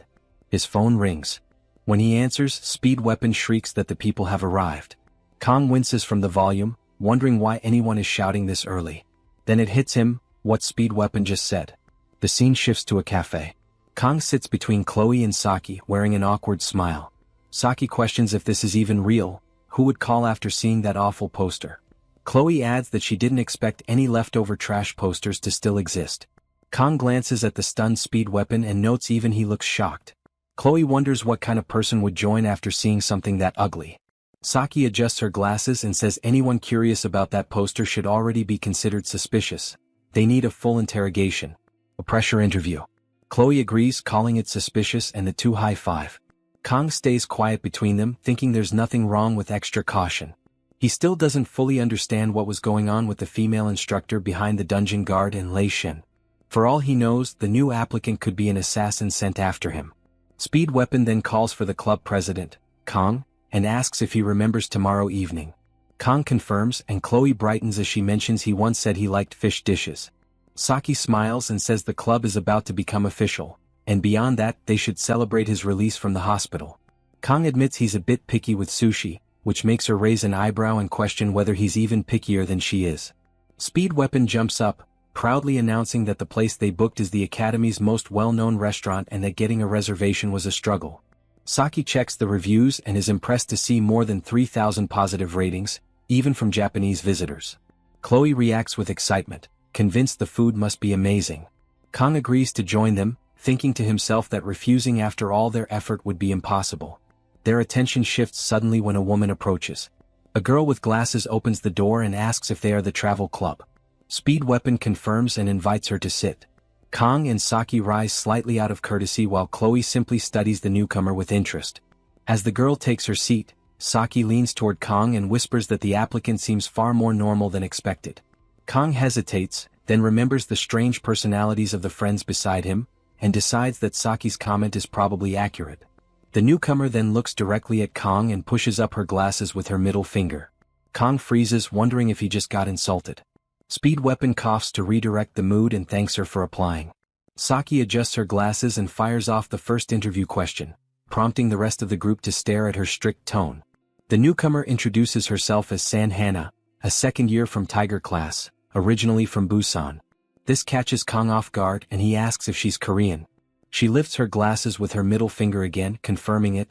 His phone rings. When he answers, Speed Weapon shrieks that the people have arrived. Kang winces from the volume, wondering why anyone is shouting this early. Then it hits him, what Speed Weapon just said. The scene shifts to a cafe. Kang sits between Chloe and Saki, wearing an awkward smile. Saki questions if this is even real, who would call after seeing that awful poster. Chloe adds that she didn't expect any leftover trash posters to still exist. Kang glances at the stunned Speed Weapon and notes even he looks shocked. Chloe wonders what kind of person would join after seeing something that ugly. Saki adjusts her glasses and says anyone curious about that poster should already be considered suspicious. They need a full interrogation. A pressure interview. Chloe agrees, calling it suspicious, and the two high-five. Kang stays quiet between them, thinking there's nothing wrong with extra caution. He still doesn't fully understand what was going on with the female instructor behind the dungeon guard and Lei Shin. For all he knows, the new applicant could be an assassin sent after him. Speed Weapon then calls for the club president, Kang, and asks if he remembers tomorrow evening. Kang confirms, and Chloe brightens as she mentions he once said he liked fish dishes. Saki smiles and says the club is about to become official, and beyond that they should celebrate his release from the hospital. Kang admits he's a bit picky with sushi, which makes her raise an eyebrow and question whether he's even pickier than she is. Speed Weapon jumps up, proudly announcing that the place they booked is the Academy's most well-known restaurant and that getting a reservation was a struggle. Saki checks the reviews and is impressed to see more than 3,000 positive ratings, even from Japanese visitors. Chloe reacts with excitement, convinced the food must be amazing. Kang agrees to join them, thinking to himself that refusing after all their effort would be impossible. Their attention shifts suddenly when a woman approaches. A girl with glasses opens the door and asks if they are the travel club. Speed Weapon confirms and invites her to sit. Kang and Saki rise slightly out of courtesy while Chloe simply studies the newcomer with interest. As the girl takes her seat, Saki leans toward Kang and whispers that the applicant seems far more normal than expected. Kang hesitates, then remembers the strange personalities of the friends beside him, and decides that Saki's comment is probably accurate. The newcomer then looks directly at Kang and pushes up her glasses with her middle finger. Kang freezes, wondering if he just got insulted. Speed Weapon coughs to redirect the mood and thanks her for applying. Saki adjusts her glasses and fires off the first interview question, prompting the rest of the group to stare at her strict tone. The newcomer introduces herself as San Hana, a second year from Tiger class, originally from Busan. This catches Kang off guard and he asks if she's Korean. She lifts her glasses with her middle finger again, confirming it.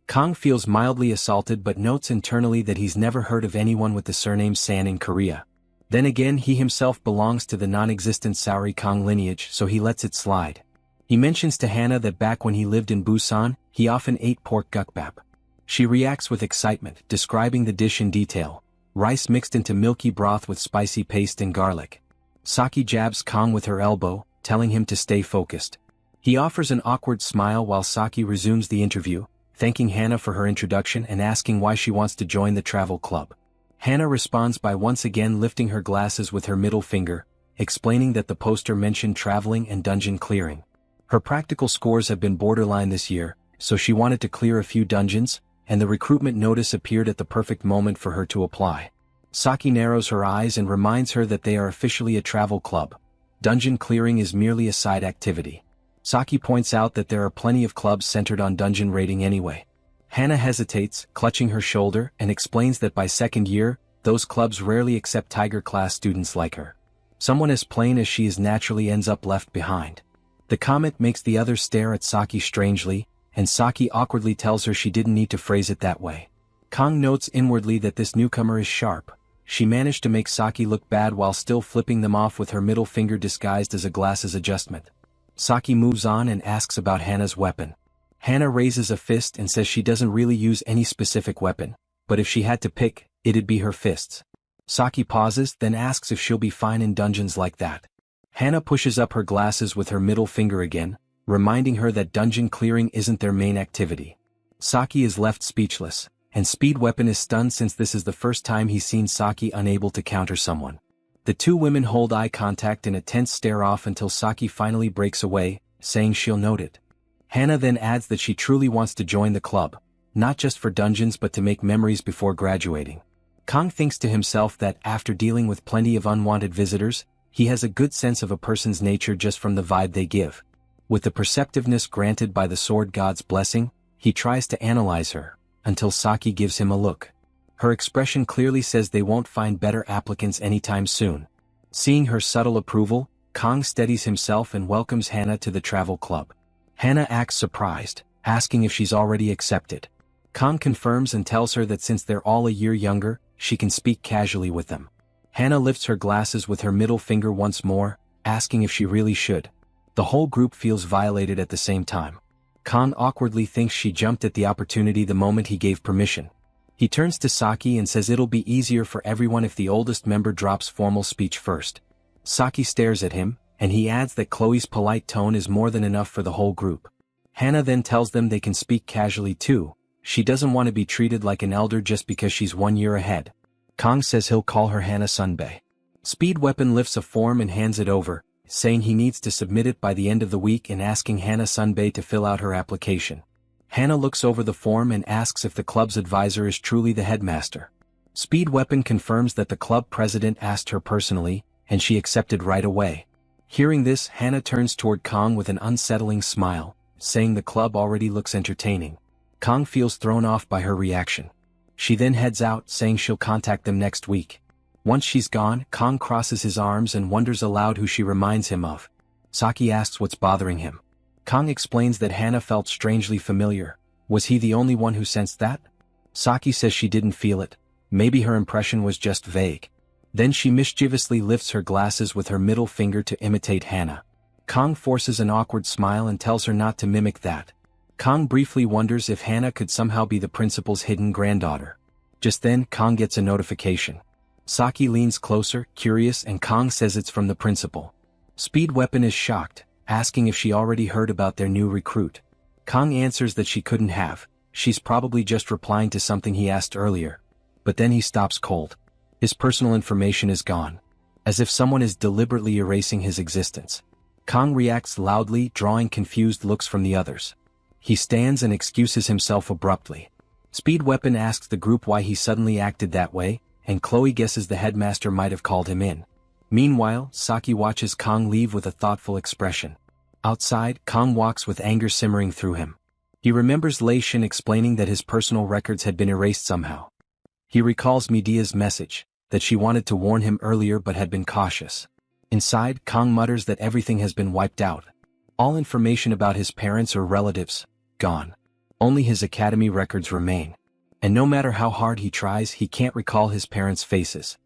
Kang feels mildly assaulted but notes internally that he's never heard of anyone with the surname San in Korea. Then again, he himself belongs to the non-existent Saori Kang lineage, so he lets it slide. He mentions to Hana that back when he lived in Busan, he often ate pork gukbap. She reacts with excitement, describing the dish in detail. Rice mixed into milky broth with spicy paste and garlic. Saki jabs Kang with her elbow, telling him to stay focused. He offers an awkward smile while Saki resumes the interview, thanking Hana for her introduction and asking why she wants to join the travel club. Hana responds by once again lifting her glasses with her middle finger, explaining that the poster mentioned traveling and dungeon clearing. Her practical scores have been borderline this year, so she wanted to clear a few dungeons, and the recruitment notice appeared at the perfect moment for her to apply. Saki narrows her eyes and reminds her that they are officially a travel club. Dungeon clearing is merely a side activity. Saki points out that there are plenty of clubs centered on dungeon raiding anyway. Hana hesitates, clutching her shoulder, and explains that by second year, those clubs rarely accept Tiger-class students like her. Someone as plain as she is naturally ends up left behind. The comment makes the others stare at Saki strangely, and Saki awkwardly tells her she didn't need to phrase it that way. Kong notes inwardly that this newcomer is sharp. She managed to make Saki look bad while still flipping them off with her middle finger disguised as a glasses adjustment. Saki moves on and asks about Hana's weapon. Hana raises a fist and says she doesn't really use any specific weapon, but if she had to pick, it'd be her fists. Saki pauses, then asks if she'll be fine in dungeons like that. Hana pushes up her glasses with her middle finger again, reminding her that dungeon clearing isn't their main activity. Saki is left speechless, and Speed Weapon is stunned since this is the first time he's seen Saki unable to counter someone. The two women hold eye contact in a tense stare-off until Saki finally breaks away, saying she'll note it. Hana then adds that she truly wants to join the club, not just for dungeons but to make memories before graduating. Kong thinks to himself that after dealing with plenty of unwanted visitors, he has a good sense of a person's nature just from the vibe they give. With the perceptiveness granted by the sword god's blessing, he tries to analyze her, until Saki gives him a look. Her expression clearly says they won't find better applicants anytime soon. Seeing her subtle approval, Kong steadies himself and welcomes Hana to the travel club. Hana acts surprised, asking if she's already accepted. Kong confirms and tells her that since they're all a year younger, she can speak casually with them. Hana lifts her glasses with her middle finger once more, asking if she really should. The whole group feels violated at the same time. Kong awkwardly thinks she jumped at the opportunity the moment he gave permission. He turns to Saki and says it'll be easier for everyone if the oldest member drops formal speech first. Saki stares at him, and he adds that Chloe's polite tone is more than enough for the whole group. Hana then tells them they can speak casually too. She doesn't want to be treated like an elder just because she's 1 year ahead. Kong says he'll call her Hana Sunbae. Speed Weapon lifts a form and hands it over, saying he needs to submit it by the end of the week and asking Hana Sunbae to fill out her application. Hana looks over the form and asks if the club's advisor is truly the headmaster. Speed Weapon confirms that the club president asked her personally, and she accepted right away. Hearing this, Hana turns toward Kong with an unsettling smile, saying the club already looks entertaining. Kong feels thrown off by her reaction. She then heads out, saying she'll contact them next week. Once she's gone, Kong crosses his arms and wonders aloud who she reminds him of. Saki asks what's bothering him. Kong explains that Hana felt strangely familiar. Was he the only one who sensed that? Saki says she didn't feel it. Maybe her impression was just vague. Then she mischievously lifts her glasses with her middle finger to imitate Hana. Kong forces an awkward smile and tells her not to mimic that. Kong briefly wonders if Hana could somehow be the principal's hidden granddaughter. Just then, Kong gets a notification. Saki leans closer, curious, and Kong says it's from the principal. Speed Weapon is shocked, asking if she already heard about their new recruit. Kong answers that she couldn't have. She's probably just replying to something he asked earlier. But then he stops cold. His personal information is gone. As if someone is deliberately erasing his existence. Kong reacts loudly, drawing confused looks from the others. He stands and excuses himself abruptly. Speed Weapon asks the group why he suddenly acted that way, and Chloe guesses the headmaster might have called him in. Meanwhile, Saki watches Kong leave with a thoughtful expression. Outside, Kong walks with anger simmering through him. He remembers Lei Shin explaining that his personal records had been erased somehow. He recalls Medea's message, that she wanted to warn him earlier but had been cautious. Inside, Kong mutters that everything has been wiped out. All information about his parents or relatives, gone. Only his academy records remain. And no matter how hard he tries, he can't recall his parents' faces.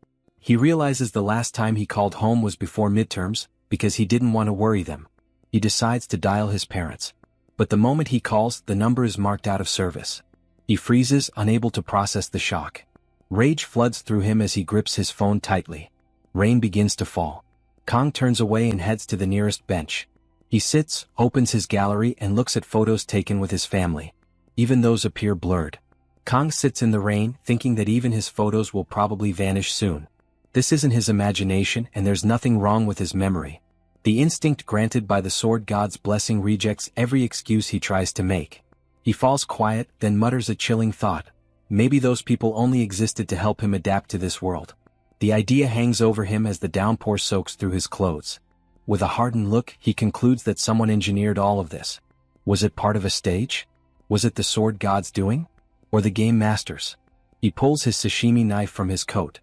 He realizes the last time he called home was before midterms, because he didn't want to worry them. He decides to dial his parents. But the moment he calls, the number is marked out of service. He freezes, unable to process the shock. Rage floods through him as he grips his phone tightly. Rain begins to fall. Kong turns away and heads to the nearest bench. He sits, opens his gallery and looks at photos taken with his family. Even those appear blurred. Kong sits in the rain, thinking that even his photos will probably vanish soon. This isn't his imagination and there's nothing wrong with his memory. The instinct granted by the sword god's blessing rejects every excuse he tries to make. He falls quiet, then mutters a chilling thought. Maybe those people only existed to help him adapt to this world. The idea hangs over him as the downpour soaks through his clothes. With a hardened look, he concludes that someone engineered all of this. Was it part of a stage? Was it the sword god's doing? Or the game master's? He pulls his sashimi knife from his coat.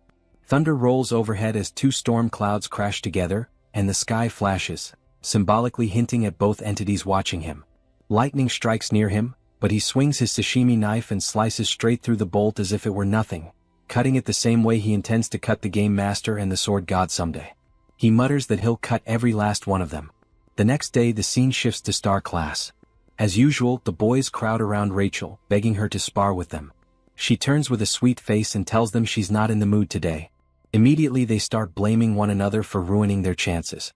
Thunder rolls overhead as two storm clouds crash together, and the sky flashes, symbolically hinting at both entities watching him. Lightning strikes near him, but he swings his sashimi knife and slices straight through the bolt as if it were nothing, cutting it the same way he intends to cut the game master and the sword god someday. He mutters that he'll cut every last one of them. The next day the scene shifts to Star Class. As usual, the boys crowd around Rachel, begging her to spar with them. She turns with a sweet face and tells them she's not in the mood today. Immediately they start blaming one another for ruining their chances.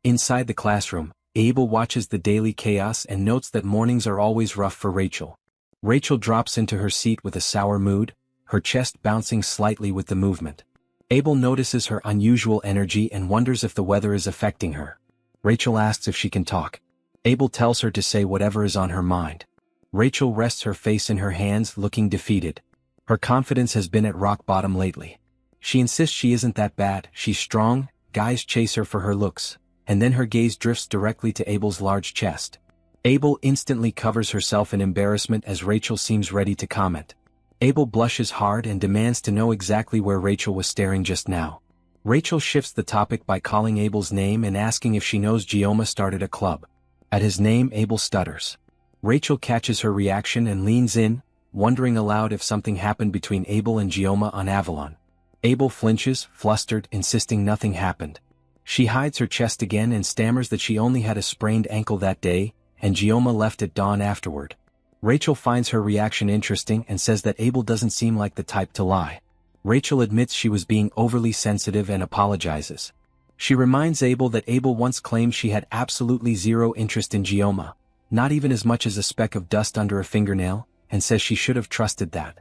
Inside the classroom, Abel watches the daily chaos and notes that mornings are always rough for Rachel. Rachel drops into her seat with a sour mood, her chest bouncing slightly with the movement. Abel notices her unusual energy and wonders if the weather is affecting her. Rachel asks if she can talk. Abel tells her to say whatever is on her mind. Rachel rests her face in her hands, looking defeated. Her confidence has been at rock bottom lately. She insists she isn't that bad, she's strong, guys chase her for her looks, and then her gaze drifts directly to Abel's large chest. Abel instantly covers herself in embarrassment as Rachel seems ready to comment. Abel blushes hard and demands to know exactly where Rachel was staring just now. Rachel shifts the topic by calling Abel's name and asking if she knows Gioma started a club. At his name, Abel stutters. Rachel catches her reaction and leans in, wondering aloud if something happened between Abel and Gioma on Avalon. Abel flinches, flustered, insisting nothing happened. She hides her chest again and stammers that she only had a sprained ankle that day, and Gioma left at dawn afterward. Rachel finds her reaction interesting and says that Abel doesn't seem like the type to lie. Rachel admits she was being overly sensitive and apologizes. She reminds Abel that Abel once claimed she had absolutely zero interest in Gioma, not even as much as a speck of dust under a fingernail, and says she should have trusted that.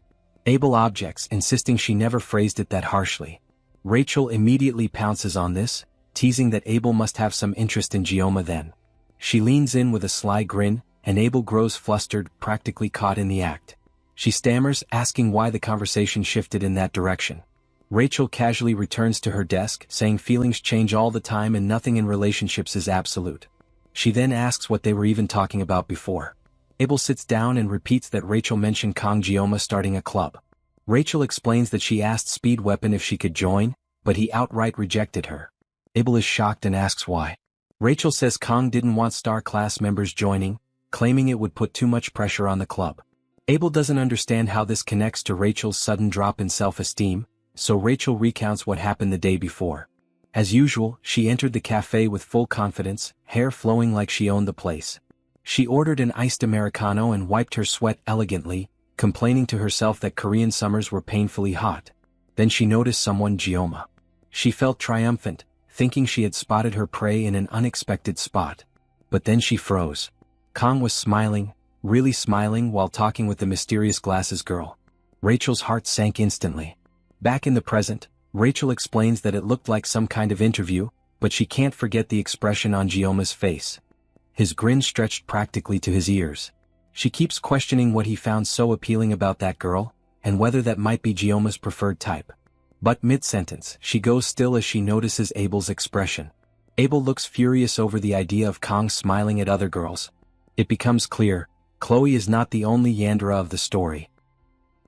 Abel objects, insisting she never phrased it that harshly. Rachel immediately pounces on this, teasing that Abel must have some interest in Gioma then. She leans in with a sly grin, and Abel grows flustered, practically caught in the act. She stammers, asking why the conversation shifted in that direction. Rachel casually returns to her desk, saying feelings change all the time and nothing in relationships is absolute. She then asks what they were even talking about before. Abel sits down and repeats that Rachel mentioned Kong Gioma starting a club. Rachel explains that she asked Speed Weapon if she could join, but he outright rejected her. Abel is shocked and asks why. Rachel says Kong didn't want Star Class members joining, claiming it would put too much pressure on the club. Abel doesn't understand how this connects to Rachel's sudden drop in self-esteem, so Rachel recounts what happened the day before. As usual, she entered the cafe with full confidence, hair flowing like she owned the place. She ordered an iced Americano and wiped her sweat elegantly, complaining to herself that Korean summers were painfully hot. Then she noticed someone, Gioma. She felt triumphant, thinking she had spotted her prey in an unexpected spot. But then she froze. Kong was smiling, really smiling while talking with the mysterious glasses girl. Rachel's heart sank instantly. Back in the present, Rachel explains that it looked like some kind of interview, but she can't forget the expression on Gioma's face. His grin stretched practically to his ears. She keeps questioning what he found so appealing about that girl, and whether that might be Gioma's preferred type. But mid-sentence, she goes still as she notices Abel's expression. Abel looks furious over the idea of Kong smiling at other girls. It becomes clear, Chloe is not the only Yandere of the story.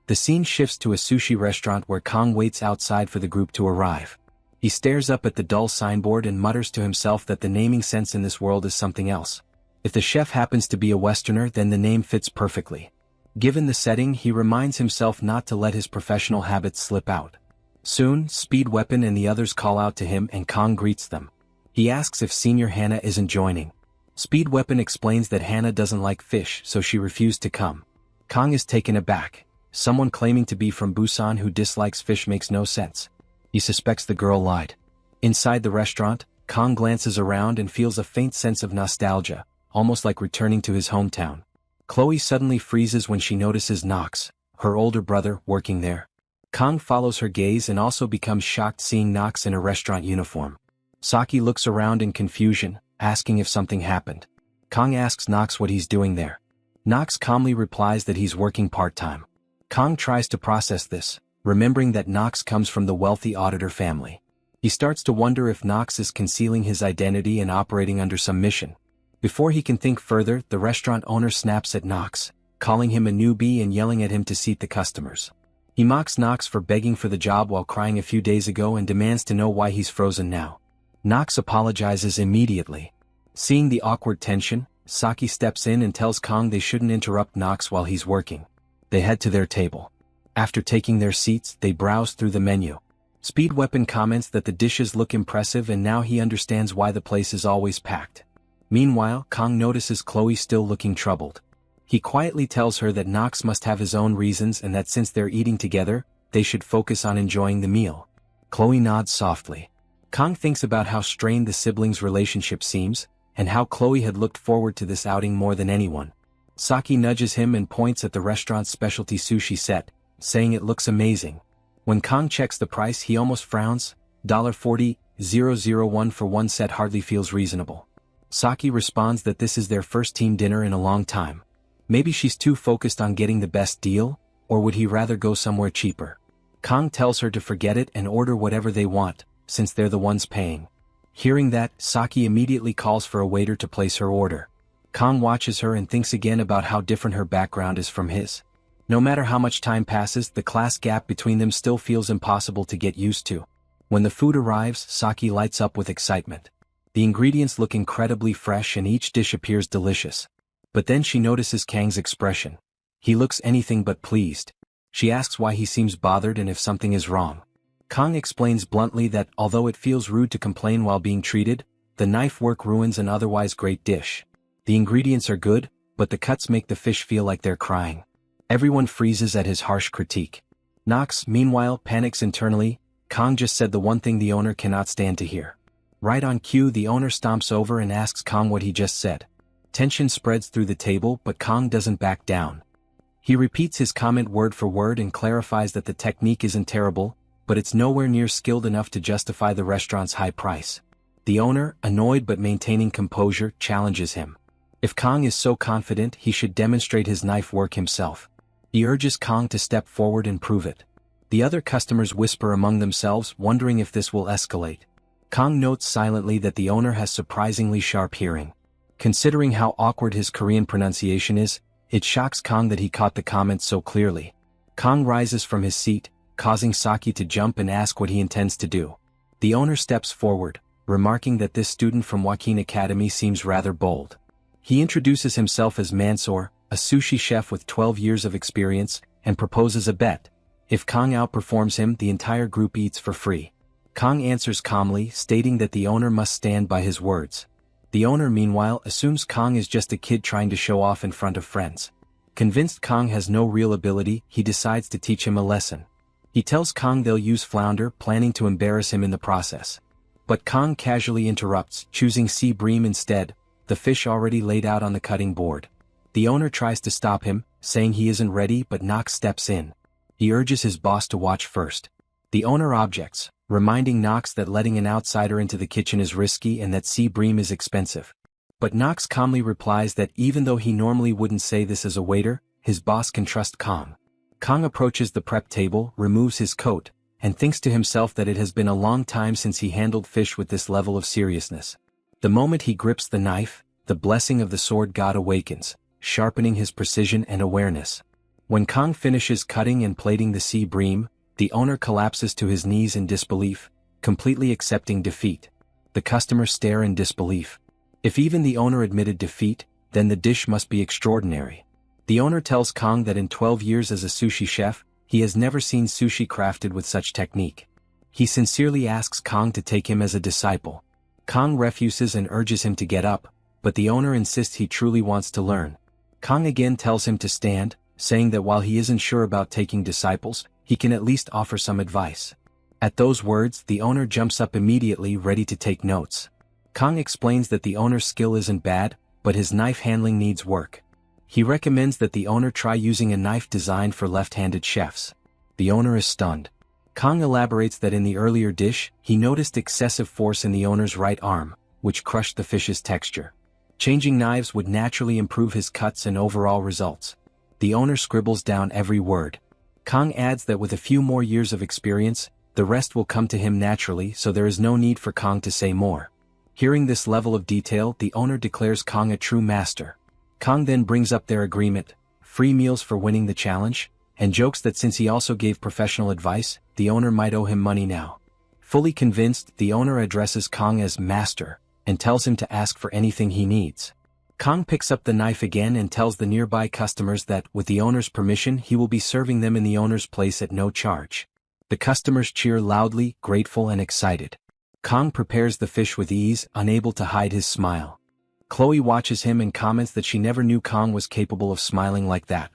The scene shifts to a sushi restaurant where Kong waits outside for the group to arrive. He stares up at the dull signboard and mutters to himself that the naming sense in this world is something else. If the chef happens to be a Westerner, then the name fits perfectly. Given the setting, he reminds himself not to let his professional habits slip out. Soon, Speed Weapon and the others call out to him and Kong greets them. He asks if Senior Hannah isn't joining. Speed Weapon explains that Hannah doesn't like fish, so she refused to come. Kong is taken aback. Someone claiming to be from Busan who dislikes fish makes no sense. He suspects the girl lied. Inside the restaurant, Kong glances around and feels a faint sense of nostalgia, almost like returning to his hometown. Chloe suddenly freezes when she notices Knox, her older brother, working there. Kong follows her gaze and also becomes shocked seeing Knox in a restaurant uniform. Saki looks around in confusion, asking if something happened. Kong asks Knox what he's doing there. Knox calmly replies that he's working part-time. Kong tries to process this, remembering that Knox comes from the wealthy auditor family. He starts to wonder if Knox is concealing his identity and operating under some mission. Before he can think further, the restaurant owner snaps at Knox, calling him a newbie and yelling at him to seat the customers. He mocks Knox for begging for the job while crying a few days ago and demands to know why he's frozen now. Knox apologizes immediately. Seeing the awkward tension, Saki steps in and tells Kong they shouldn't interrupt Knox while he's working. They head to their table. After taking their seats, they browse through the menu. Speed Weapon comments that the dishes look impressive and now he understands why the place is always packed. Meanwhile, Kong notices Chloe still looking troubled. He quietly tells her that Knox must have his own reasons and that since they're eating together, they should focus on enjoying the meal. Chloe nods softly. Kong thinks about how strained the siblings' relationship seems, and how Chloe had looked forward to this outing more than anyone. Saki nudges him and points at the restaurant's specialty sushi set, saying it looks amazing. When Kong checks the price, he almost frowns. $40,001 for one set hardly feels reasonable. Saki responds that this is their first team dinner in a long time. Maybe she's too focused on getting the best deal, or would he rather go somewhere cheaper? Kong tells her to forget it and order whatever they want, since they're the ones paying. Hearing that, Saki immediately calls for a waiter to place her order. Kong watches her and thinks again about how different her background is from his. No matter how much time passes, the class gap between them still feels impossible to get used to. When the food arrives, Saki lights up with excitement. The ingredients look incredibly fresh and each dish appears delicious. But then she notices Kang's expression. He looks anything but pleased. She asks why he seems bothered and if something is wrong. Kong explains bluntly that although it feels rude to complain while being treated, the knife work ruins an otherwise great dish. The ingredients are good, but the cuts make the fish feel like they're crying. Everyone freezes at his harsh critique. Knox, meanwhile, panics internally. Kong just said the one thing the owner cannot stand to hear. Right on cue, the owner stomps over and asks Kong what he just said. Tension spreads through the table, but Kong doesn't back down. He repeats his comment word for word and clarifies that the technique isn't terrible, but it's nowhere near skilled enough to justify the restaurant's high price. The owner, annoyed but maintaining composure, challenges him. If Kong is so confident, he should demonstrate his knife work himself. He urges Kong to step forward and prove it. The other customers whisper among themselves, wondering if this will escalate. Kong notes silently that the owner has surprisingly sharp hearing. Considering how awkward his Korean pronunciation is, it shocks Kong that he caught the comment so clearly. Kong rises from his seat, causing Saki to jump and ask what he intends to do. The owner steps forward, remarking that this student from Joaquin Academy seems rather bold. He introduces himself as Mansoor, a sushi chef with 12 years of experience, and proposes a bet. If Kong outperforms him, the entire group eats for free. Kong answers calmly, stating that the owner must stand by his words. The owner, meanwhile, assumes Kong is just a kid trying to show off in front of friends. Convinced Kong has no real ability, he decides to teach him a lesson. He tells Kong they'll use flounder, planning to embarrass him in the process. But Kong casually interrupts, choosing sea bream instead, the fish already laid out on the cutting board. The owner tries to stop him, saying he isn't ready, but Knox steps in. He urges his boss to watch first. The owner objects, reminding Knox that letting an outsider into the kitchen is risky and that sea bream is expensive. But Knox calmly replies that even though he normally wouldn't say this as a waiter, his boss can trust Kong. Kong approaches the prep table, removes his coat, and thinks to himself that it has been a long time since he handled fish with this level of seriousness. The moment he grips the knife, the blessing of the sword god awakens, sharpening his precision and awareness. When Kong finishes cutting and plating the sea bream, the owner collapses to his knees in disbelief, completely accepting defeat. The customers stare in disbelief. If even the owner admitted defeat, then the dish must be extraordinary. The owner tells Kong that in 12 years as a sushi chef, he has never seen sushi crafted with such technique. He sincerely asks Kong to take him as a disciple. Kong refuses and urges him to get up, but the owner insists he truly wants to learn. Kong again tells him to stand, saying that while he isn't sure about taking disciples, he can at least offer some advice. At those words, the owner jumps up immediately, ready to take notes. Kong explains that the owner's skill isn't bad, but his knife handling needs work. He recommends that the owner try using a knife designed for left-handed chefs. The owner is stunned. Kong elaborates that in the earlier dish, he noticed excessive force in the owner's right arm, which crushed the fish's texture. Changing knives would naturally improve his cuts and overall results. The owner scribbles down every word. Kong adds that with a few more years of experience, The rest will come to him naturally, so there is no need for Kong to say more. Hearing this level of detail, the owner declares Kong a true master. Kong then brings up their agreement, free meals for winning the challenge, and jokes that since he also gave professional advice, the owner might owe him money now. Fully convinced, the owner addresses Kong as master, and tells him to ask for anything he needs. Kong picks up the knife again and tells the nearby customers that, with the owner's permission, he will be serving them in the owner's place at no charge. The customers cheer loudly, grateful and excited. Kong prepares the fish with ease, unable to hide his smile. Chloe watches him and comments that she never knew Kong was capable of smiling like that.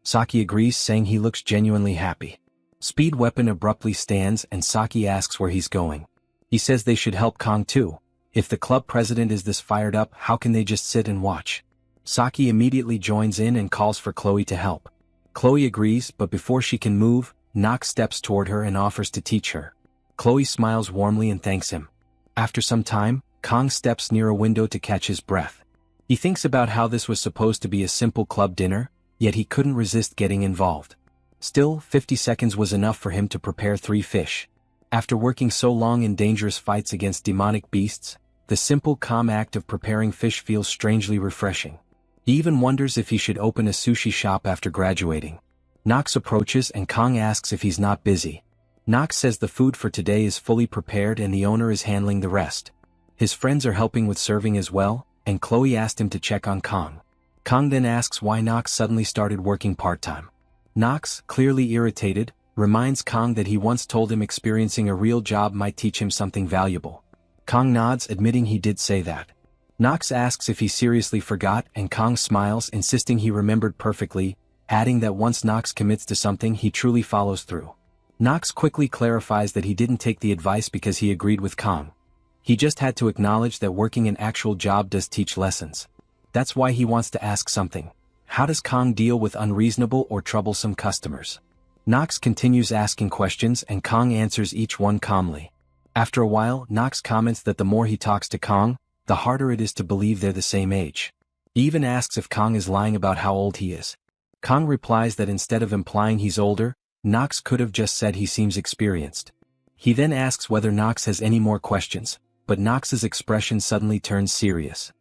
Saki agrees, saying he looks genuinely happy. Speed Weapon abruptly stands and Saki asks where he's going. He says they should help Kong too. If the club president is this fired up, how can they just sit and watch? Saki immediately joins in and calls for Chloe to help. Chloe agrees, but before she can move, Nox steps toward her and offers to teach her. Chloe smiles warmly and thanks him. After some time, Kong steps near a window to catch his breath. He thinks about how this was supposed to be a simple club dinner, yet he couldn't resist getting involved. Still, 50 seconds was enough for him to prepare 3 fish. After working so long in dangerous fights against demonic beasts, the simple calm act of preparing fish feels strangely refreshing. He even wonders if he should open a sushi shop after graduating. Nox approaches and Kong asks if he's not busy. Nox says the food for today is fully prepared and the owner is handling the rest. His friends are helping with serving as well, and Chloe asked him to check on Kong. Kong then asks why Nox suddenly started working part-time. Nox, clearly irritated, reminds Kong that he once told him experiencing a real job might teach him something valuable. Kong nods, admitting he did say that. Nox asks if he seriously forgot and Kong smiles, insisting he remembered perfectly, adding that once Nox commits to something he truly follows through. Nox quickly clarifies that he didn't take the advice because he agreed with Kong. He just had to acknowledge that working an actual job does teach lessons. That's why he wants to ask something. How does Kong deal with unreasonable or troublesome customers? Nox continues asking questions and Kong answers each one calmly. After a while, Nox comments that the more he talks to Kong, the harder it is to believe they're the same age. He even asks if Kong is lying about how old he is. Kong replies that instead of implying he's older, Nox could have just said he seems experienced. He then asks whether Nox has any more questions, but Nox's expression suddenly turns serious.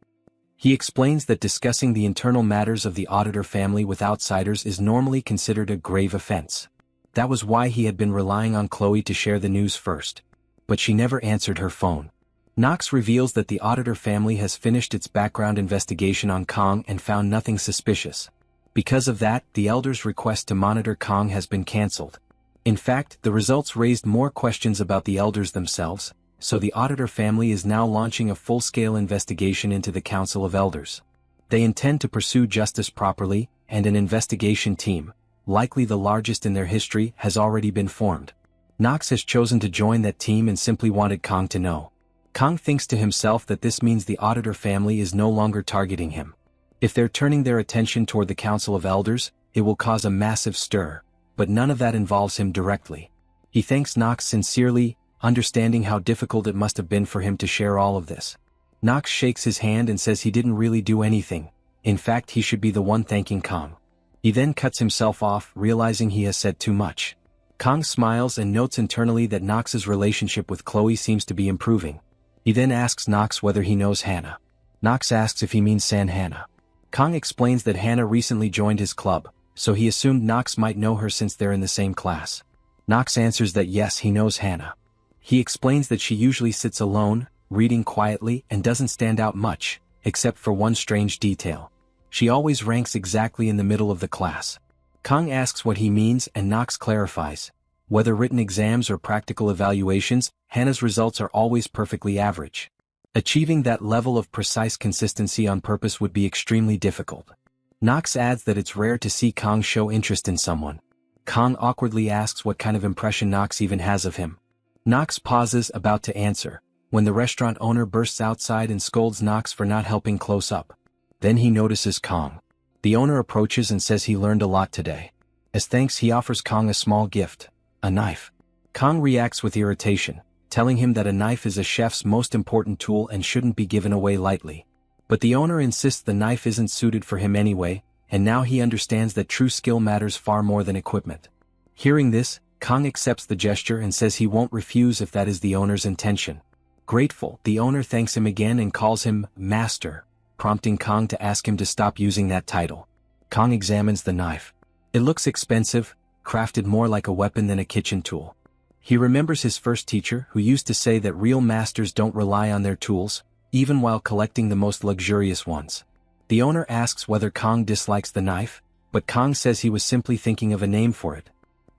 He explains that discussing the internal matters of the auditor family with outsiders is normally considered a grave offense. That was why he had been relying on Chloe to share the news first. But she never answered her phone. Nox reveals that the auditor family has finished its background investigation on Kong and found nothing suspicious. Because of that, the elders' request to monitor Kong has been cancelled. In fact, the results raised more questions about the elders themselves, so the auditor family is now launching a full-scale investigation into the Council of Elders. They intend to pursue justice properly, and an investigation team, likely the largest in their history, has already been formed. Nox has chosen to join that team and simply wanted Kong to know. Kong thinks to himself that this means the auditor family is no longer targeting him. If they're turning their attention toward the Council of Elders, it will cause a massive stir, but none of that involves him directly. He thanks Nox sincerely, understanding how difficult it must have been for him to share all of this. Nox shakes his hand and says he didn't really do anything. In fact, he should be the one thanking Kong. He then cuts himself off, realizing he has said too much. Kong smiles and notes internally that Nox's relationship with Chloe seems to be improving. He then asks Nox whether he knows Hannah. Nox asks if he means San Hannah. Kong explains that Hannah recently joined his club, so he assumed Nox might know her since they're in the same class. Nox answers that yes, he knows Hannah. He explains that she usually sits alone, reading quietly, and doesn't stand out much, except for one strange detail. She always ranks exactly in the middle of the class. Kong asks what he means and Nox clarifies. Whether written exams or practical evaluations, Hannah's results are always perfectly average. Achieving that level of precise consistency on purpose would be extremely difficult. Nox adds that it's rare to see Kong show interest in someone. Kong awkwardly asks what kind of impression Nox even has of him. Nox pauses, about to answer, when the restaurant owner bursts outside and scolds Nox for not helping close up. Then he notices Kong. The owner approaches and says he learned a lot today. As thanks, he offers Kong a small gift, a knife. Kong reacts with irritation, telling him that a knife is a chef's most important tool and shouldn't be given away lightly. But the owner insists the knife isn't suited for him anyway, and now he understands that true skill matters far more than equipment. Hearing this, Kong accepts the gesture and says he won't refuse if that is the owner's intention. Grateful, the owner thanks him again and calls him Master, prompting Kong to ask him to stop using that title. Kong examines the knife. It looks expensive, crafted more like a weapon than a kitchen tool. He remembers his first teacher who used to say that real masters don't rely on their tools, even while collecting the most luxurious ones. The owner asks whether Kong dislikes the knife, but Kong says he was simply thinking of a name for it.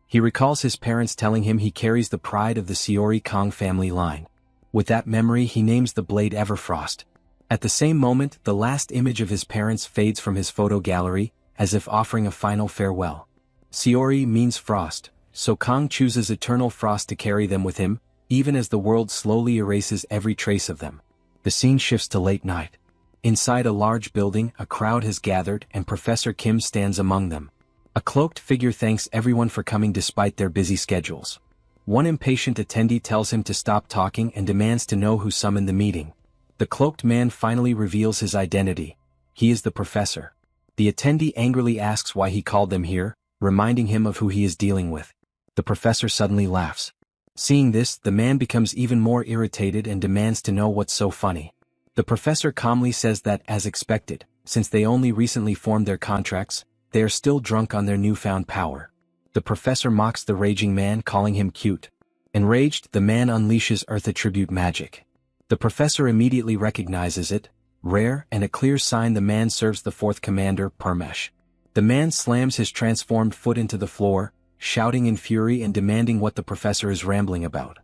He recalls his parents telling him he carries the pride of the Seori Kong family line. With that memory he names the blade Everfrost. At the same moment the last image of his parents fades from his photo gallery, as if offering a final farewell. Seori means frost, so Kong chooses eternal frost to carry them with him, even as the world slowly erases every trace of them. The scene shifts to late night. Inside a large building a crowd has gathered and Professor Kim stands among them. A cloaked figure thanks everyone for coming despite their busy schedules. One impatient attendee tells him to stop talking and demands to know who summoned the meeting. The cloaked man finally reveals his identity. He is the professor. The attendee angrily asks why he called them here, reminding him of who he is dealing with. The professor suddenly laughs. Seeing this, the man becomes even more irritated and demands to know what's so funny. The professor calmly says that, as expected, since they only recently formed their contracts, they are still drunk on their newfound power. The professor mocks the raging man, calling him cute. Enraged, the man unleashes Earth attribute magic. The professor immediately recognizes it, rare and a clear sign the man serves the fourth commander, Parmesh. The man slams his transformed foot into the floor, shouting in fury and demanding what the professor is rambling about.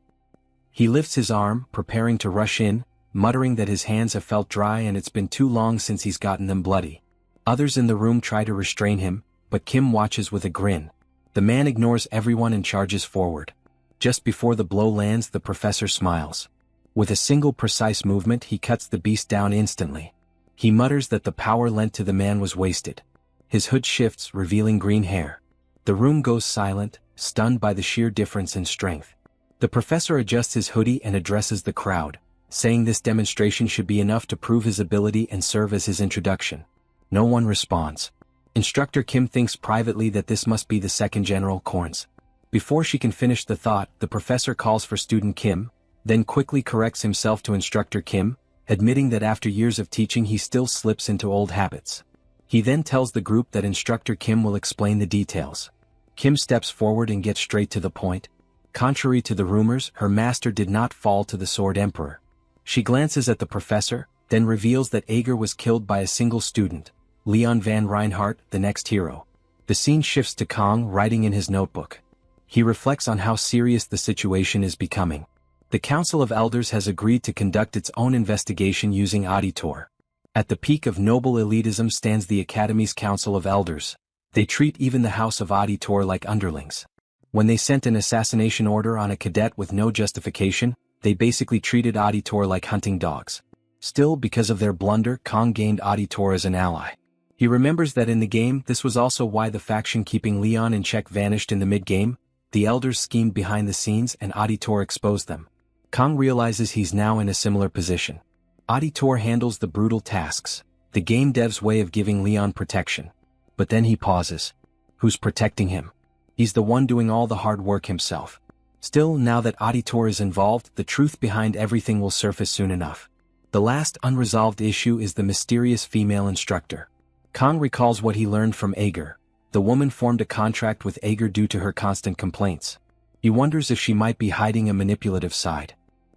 He lifts his arm, preparing to rush in, muttering that his hands have felt dry and it's been too long since he's gotten them bloody. Others in the room try to restrain him, but Kim watches with a grin. The man ignores everyone and charges forward. Just before the blow lands, the professor smiles. With a single precise movement he cuts the beast down instantly. He mutters that the power lent to the man was wasted. His hood shifts, revealing green hair. The room goes silent, stunned by the sheer difference in strength. The professor adjusts his hoodie and addresses the crowd, saying this demonstration should be enough to prove his ability and serve as his introduction. No one responds. Instructor Kim thinks privately that this must be the second General Korns. Before she can finish the thought, the professor calls for student Kim, then quickly corrects himself to Instructor Kim, admitting that after years of teaching he still slips into old habits. He then tells the group that Instructor Kim will explain the details. Kim steps forward and gets straight to the point. Contrary to the rumors, her master did not fall to the Sword Emperor. She glances at the professor, then reveals that Ager was killed by a single student, Leon van Reinhardt, the next hero. The scene shifts to Kong writing in his notebook. He reflects on how serious the situation is becoming. The Council of Elders has agreed to conduct its own investigation using Auditor. At the peak of noble elitism stands the Academy's Council of Elders. They treat even the House of Auditor like underlings. When they sent an assassination order on a cadet with no justification, they basically treated Auditor like hunting dogs. Still, because of their blunder, Kong gained Auditor as an ally. He remembers that in the game, this was also why the faction keeping Leon in check vanished in the mid-game. The Elders schemed behind the scenes and Auditor exposed them. Kong realizes he's now in a similar position. Auditor handles the brutal tasks, the game dev's way of giving Leon protection. But then he pauses. Who's protecting him? He's the one doing all the hard work himself. Still, now that Auditor is involved, the truth behind everything will surface soon enough. The last unresolved issue is the mysterious female instructor. Kong recalls what he learned from Ager. The woman formed a contract with Ager due to her constant complaints. He wonders if she might be hiding a manipulative side.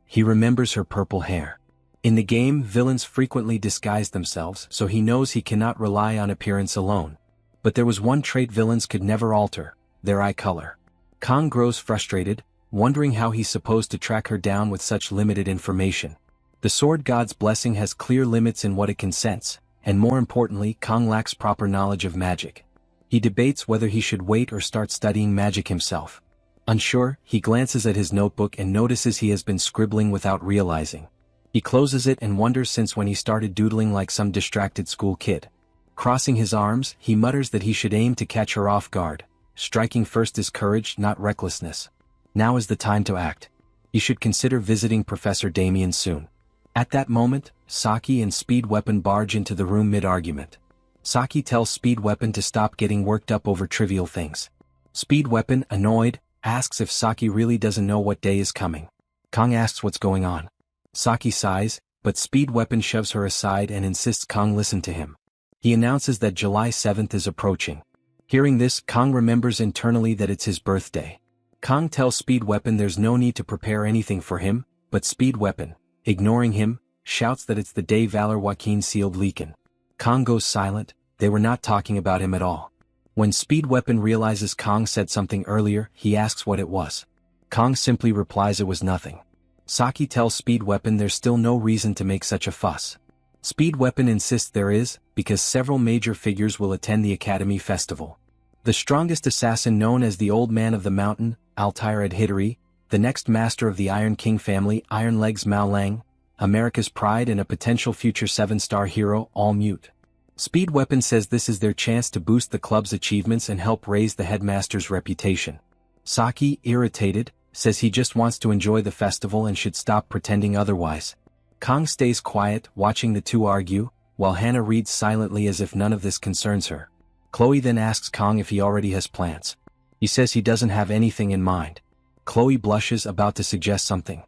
He remembers her purple hair. In the game, villains frequently disguise themselves, so he knows he cannot rely on appearance alone. But there was one trait villains could never alter: their eye color. Kong grows frustrated, wondering how he's supposed to track her down with such limited information. The Sword God's blessing has clear limits in what it can sense, and more importantly, Kong lacks proper knowledge of magic. He debates whether he should wait or start studying magic himself. Unsure, he glances at his notebook and notices he has been scribbling without realizing. He closes it and wonders since when he started doodling like some distracted school kid. Crossing his arms, he mutters that he should aim to catch her off guard. Striking first is courage, not recklessness. Now is the time to act. He should consider visiting Professor Damien soon. At that moment, Saki and Speed Weapon barge into the room mid-argument. Saki tells Speed Weapon to stop getting worked up over trivial things. Speed Weapon, annoyed, asks if Saki really doesn't know what day is coming. Kong asks what's going on. Saki sighs, but Speed Weapon shoves her aside and insists Kong listen to him. He announces that July 7th is approaching. Hearing this, Kong remembers internally that it's his birthday. Kong tells Speed Weapon there's no need to prepare anything for him, but Speed Weapon, ignoring him, shouts that it's the day Valor Joaquin sealed Leakin. Kong goes silent. They were not talking about him at all. When Speed Weapon realizes Kong said something earlier, he asks what it was. Kong simply replies it was nothing. Saki tells Speed Weapon there's still no reason to make such a fuss. Speed Weapon insists there is, because several major figures will attend the Academy Festival. The strongest assassin known as the Old Man of the Mountain, Altair Ed Hidari, the next master of the Iron King family, Iron Legs Mao Lang, America's pride and a potential future 7-star hero, all mute. Speed Weapon says this is their chance to boost the club's achievements and help raise the headmaster's reputation. Saki, irritated, says he just wants to enjoy the festival and should stop pretending otherwise. Kong stays quiet, watching the two argue, while Hannah reads silently as if none of this concerns her. Chloe then asks Kong if he already has plans. He says he doesn't have anything in mind. Chloe blushes, about to suggest something.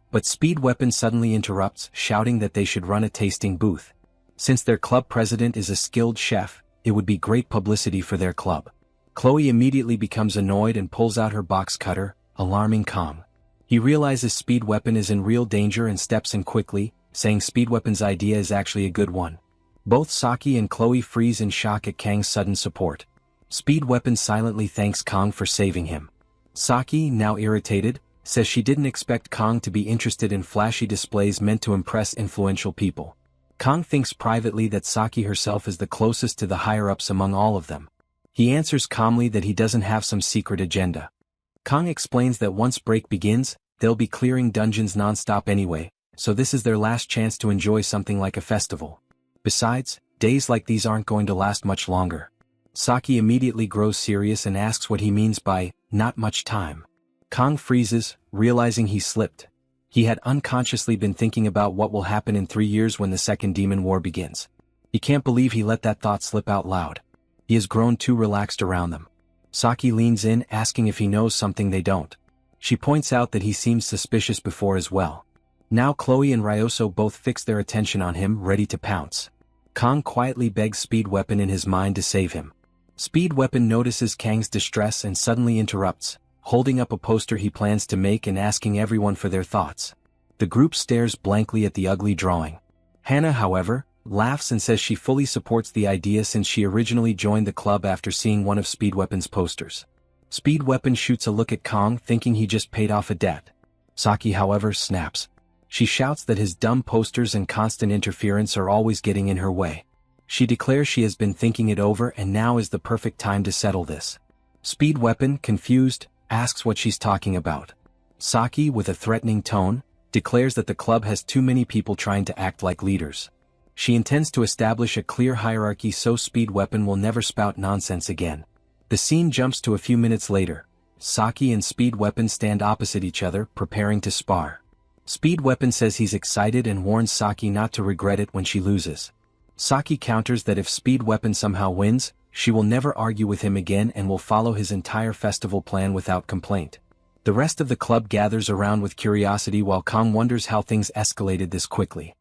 But Speed Weapon suddenly interrupts, shouting that they should run a tasting booth. Since their club president is a skilled chef, it would be great publicity for their club. Chloe immediately becomes annoyed and pulls out her box cutter, alarming Kong. He realizes Speed Weapon is in real danger and steps in quickly, saying Speed Weapon's idea is actually a good one. Both Saki and Chloe freeze in shock at Kang's sudden support. Speed Weapon silently thanks Kong for saving him. Saki, now irritated, says she didn't expect Kong to be interested in flashy displays meant to impress influential people. Kong thinks privately that Saki herself is the closest to the higher-ups among all of them. He answers calmly that he doesn't have some secret agenda. Kong explains that once break begins, they'll be clearing dungeons non-stop anyway, so this is their last chance to enjoy something like a festival. Besides, days like these aren't going to last much longer. Saki immediately grows serious and asks what he means by, not much time. Kong freezes, realizing he slipped. He had unconsciously been thinking about what will happen in 3 years when the Second Demon War begins. He can't believe he let that thought slip out loud. He has grown too relaxed around them. Saki leans in, asking if he knows something they don't. She points out that he seems suspicious before as well. Now Chloe and Ryoso both fix their attention on him, ready to pounce. Kong quietly begs Speed Weapon in his mind to save him. Speed Weapon notices Kang's distress and suddenly interrupts, holding up a poster he plans to make and asking everyone for their thoughts. The group stares blankly at the ugly drawing. Hannah, however, laughs and says she fully supports the idea since she originally joined the club after seeing one of Speed Weapon's posters. Speed Weapon shoots a look at Kong, thinking he just paid off a debt. Saki, however, snaps. She shouts that his dumb posters and constant interference are always getting in her way. She declares she has been thinking it over and now is the perfect time to settle this. Speed Weapon, confused, asks what she's talking about. Saki, with a threatening tone, declares that the club has too many people trying to act like leaders. She intends to establish a clear hierarchy so Speed Weapon will never spout nonsense again. The scene jumps to a few minutes later. Saki and Speed Weapon stand opposite each other, preparing to spar. Speed Weapon says he's excited and warns Saki not to regret it when she loses. Saki counters that if Speed Weapon somehow wins, she will never argue with him again and will follow his entire festival plan without complaint. The rest of the club gathers around with curiosity while Kong wonders how things escalated this quickly.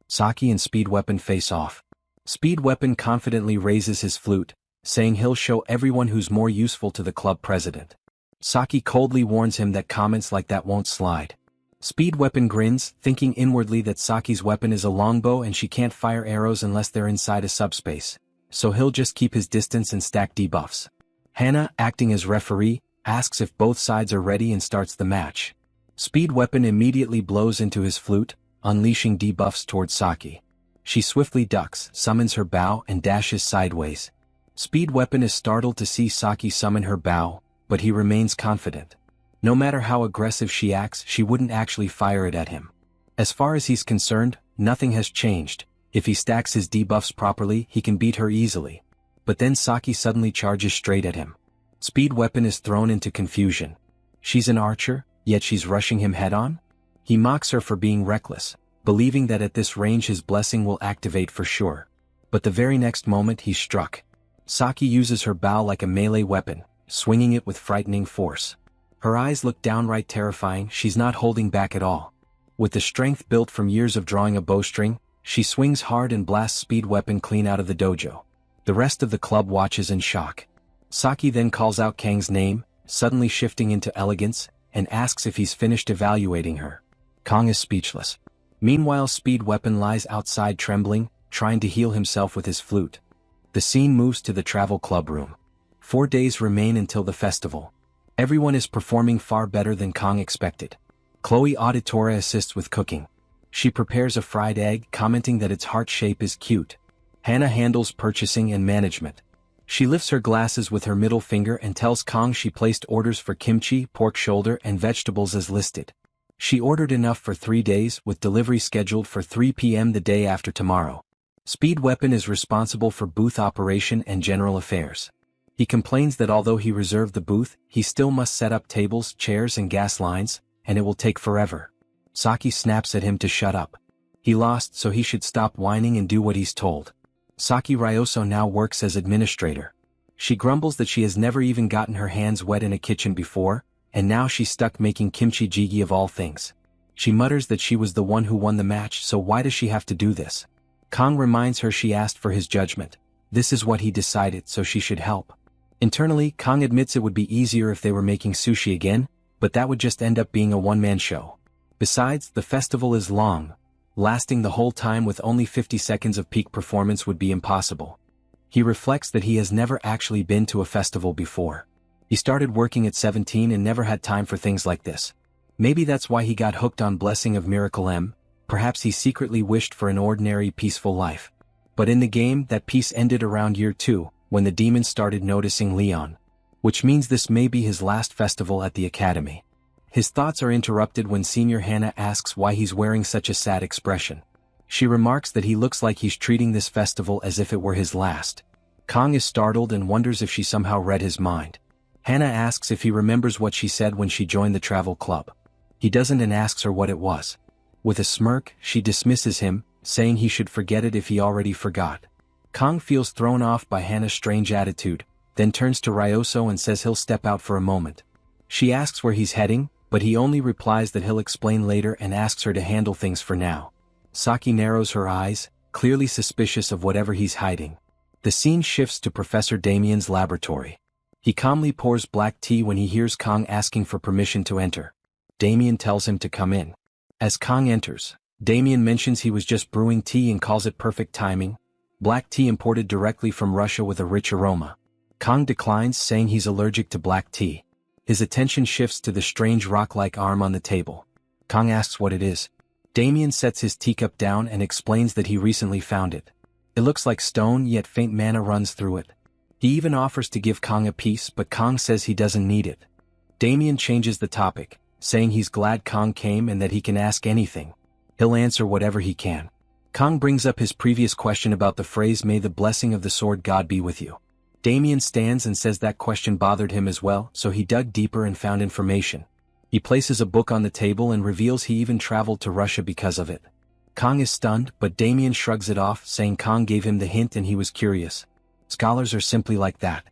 Saki and Speed Weapon face off. Speed Weapon confidently raises his flute, saying he'll show everyone who's more useful to the club president. Saki coldly warns him that comments like that won't slide. Speed Weapon grins, thinking inwardly that Saki's weapon is a longbow and she can't fire arrows unless they're inside a subspace, so he'll just keep his distance and stack debuffs. Hannah, acting as referee, asks if both sides are ready and starts the match. Speed Weapon immediately blows into his flute, unleashing debuffs towards Saki. She swiftly ducks, summons her bow and dashes sideways. Speed Weapon is startled to see Saki summon her bow, but he remains confident. No matter how aggressive she acts, she wouldn't actually fire it at him. As far as he's concerned, nothing has changed. If he stacks his debuffs properly, he can beat her easily. But then Saki suddenly charges straight at him. Speed Weapon is thrown into confusion. She's an archer, yet she's rushing him head-on? He mocks her for being reckless, believing that at this range his blessing will activate for sure. But the very next moment he's struck. Saki uses her bow like a melee weapon, swinging it with frightening force. Her eyes look downright terrifying. She's not holding back at all. With the strength built from years of drawing a bowstring, she swings hard and blasts Speed Weapon clean out of the dojo. The rest of the club watches in shock. Saki then calls out Kang's name, suddenly shifting into elegance, and asks if he's finished evaluating her. Kang is speechless. Meanwhile, Speed Weapon lies outside trembling, trying to heal himself with his flute. The scene moves to the travel club room. 4 days remain until the festival. Everyone is performing far better than Kang expected. Chloe Auditora assists with cooking. She prepares a fried egg, commenting that its heart shape is cute. Hannah handles purchasing and management. She lifts her glasses with her middle finger and tells Kang she placed orders for kimchi, pork shoulder, and vegetables as listed. She ordered enough for 3 days, with delivery scheduled for 3 p.m. the day after tomorrow. Speed Weapon is responsible for booth operation and general affairs. He complains that although he reserved the booth, he still must set up tables, chairs, and gas lines, and it will take forever. Saki snaps at him to shut up. He lost, so he should stop whining and do what he's told. Saki Ryoso now works as administrator. She grumbles that she has never even gotten her hands wet in a kitchen before, and now she's stuck making kimchi jjigae of all things. She mutters that she was the one who won the match, so why does she have to do this? Kang reminds her she asked for his judgment. This is what he decided, so she should help. Internally, Kang admits it would be easier if they were making sushi again, but that would just end up being a one-man show. Besides, the festival is long. Lasting the whole time with only 50 seconds of peak performance would be impossible. He reflects that he has never actually been to a festival before. He started working at 17 and never had time for things like this. Maybe that's why he got hooked on Blessing of Miracle M. Perhaps he secretly wished for an ordinary, peaceful life. But in the game, that peace ended around year 2, when the demons started noticing Leon. Which means this may be his last festival at the academy. His thoughts are interrupted when Senior Hannah asks why he's wearing such a sad expression. She remarks that he looks like he's treating this festival as if it were his last. Kang is startled and wonders if she somehow read his mind. Hannah asks if he remembers what she said when she joined the travel club. He doesn't and asks her what it was. With a smirk, she dismisses him, saying he should forget it if he already forgot. Kang feels thrown off by Hannah's strange attitude, then turns to Ryoso and says he'll step out for a moment. She asks where he's heading, but he only replies that he'll explain later and asks her to handle things for now. Saki narrows her eyes, clearly suspicious of whatever he's hiding. The scene shifts to Professor Damien's laboratory. He calmly pours black tea when he hears Kang asking for permission to enter. Damien tells him to come in. As Kang enters, Damien mentions he was just brewing tea and calls it perfect timing. Black tea imported directly from Russia with a rich aroma. Kang declines, saying he's allergic to black tea. His attention shifts to the strange rock-like arm on the table. Kang asks what it is. Damien sets his teacup down and explains that he recently found it. It looks like stone, yet faint mana runs through it. He even offers to give Kang a piece, but Kang says he doesn't need it. Damien changes the topic, saying he's glad Kang came and that he can ask anything. He'll answer whatever he can. Kang brings up his previous question about the phrase "May the blessing of the sword god be with you." Damien stands and says that question bothered him as well, so he dug deeper and found information. He places a book on the table and reveals he even traveled to Russia because of it. Kang is stunned, but Damien shrugs it off, saying Kang gave him the hint and he was curious. Scholars are simply like that.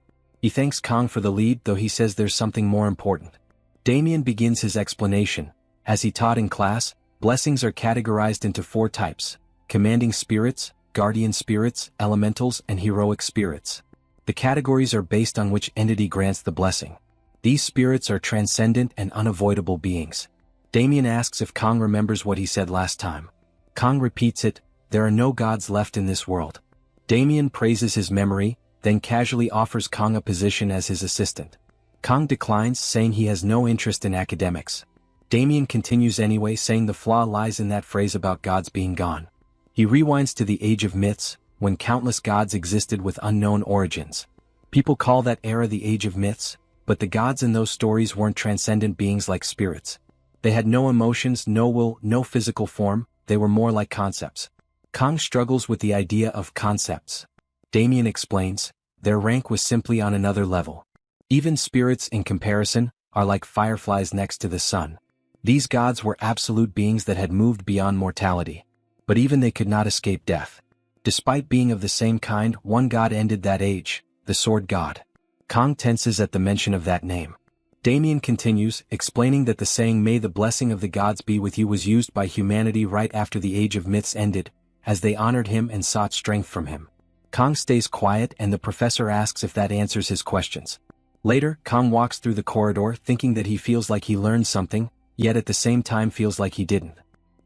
He thanks Kang for the lead, though he says there's something more important. Damien begins his explanation. As he taught in class, blessings are categorized into 4 types: commanding spirits, guardian spirits, elementals, and heroic spirits. The categories are based on which entity grants the blessing. These spirits are transcendent and unavoidable beings. Damien asks if Kang remembers what he said last time. Kang repeats it, "There are no gods left in this world." Damien praises his memory, then casually offers Kang a position as his assistant. Kang declines, saying he has no interest in academics. Damien continues anyway, saying the flaw lies in that phrase about gods being gone. He rewinds to the Age of Myths, when countless gods existed with unknown origins. People call that era the Age of Myths, but the gods in those stories weren't transcendent beings like spirits. They had no emotions, no will, no physical form, they were more like concepts. Kang struggles with the idea of concepts. Damien explains, their rank was simply on another level. Even spirits, in comparison, are like fireflies next to the sun. These gods were absolute beings that had moved beyond mortality. But even they could not escape death. Despite being of the same kind, one god ended that age, the sword god. Kang tenses at the mention of that name. Damien continues, explaining that the saying "May the blessing of the gods be with you" was used by humanity right after the Age of Myths ended, as they honored him and sought strength from him. Kong stays quiet and the professor asks if that answers his questions. Later, Kong walks through the corridor thinking that he feels like he learned something, yet at the same time feels like he didn't.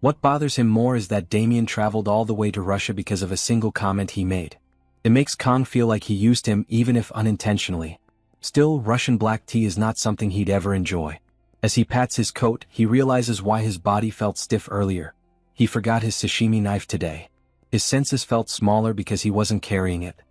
What bothers him more is that Damien traveled all the way to Russia because of a single comment he made. It makes Kong feel like he used him even if unintentionally. Still, Russian black tea is not something he'd ever enjoy. As he pats his coat, he realizes why his body felt stiff earlier. He forgot his sashimi knife today. His senses felt smaller because he wasn't carrying it.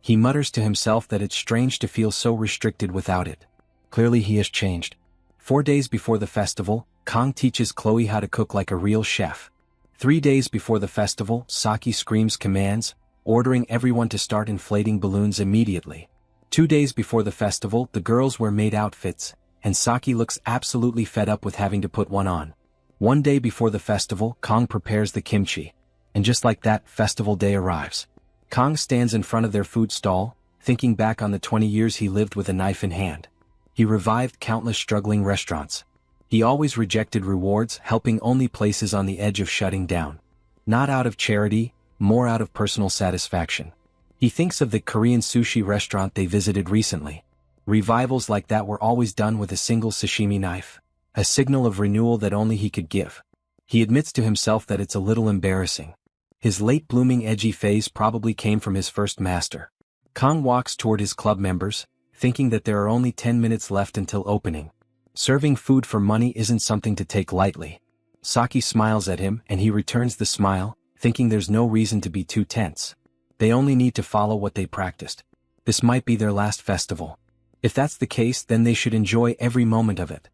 He mutters to himself that it's strange to feel so restricted without it. Clearly he has changed. 4 days before the festival, Kong teaches Chloe how to cook like a real chef. 3 days before the festival, Saki screams commands, ordering everyone to start inflating balloons immediately. 2 days before the festival, the girls wear maid outfits, and Saki looks absolutely fed up with having to put one on. 1 day before the festival, Kong prepares the kimchi. And just like that, festival day arrives. Kong stands in front of their food stall, thinking back on the 20 years he lived with a knife in hand. He revived countless struggling restaurants. He always rejected rewards, helping only places on the edge of shutting down. Not out of charity, more out of personal satisfaction. He thinks of the Korean sushi restaurant they visited recently. Revivals like that were always done with a single sashimi knife, a signal of renewal that only he could give. He admits to himself that it's a little embarrassing. His late-blooming edgy phase probably came from his first master. Kong walks toward his club members, thinking that there are only 10 minutes left until opening. Serving food for money isn't something to take lightly. Saki smiles at him and he returns the smile, thinking there's no reason to be too tense. They only need to follow what they practiced. This might be their last festival. If that's the case, then they should enjoy every moment of it.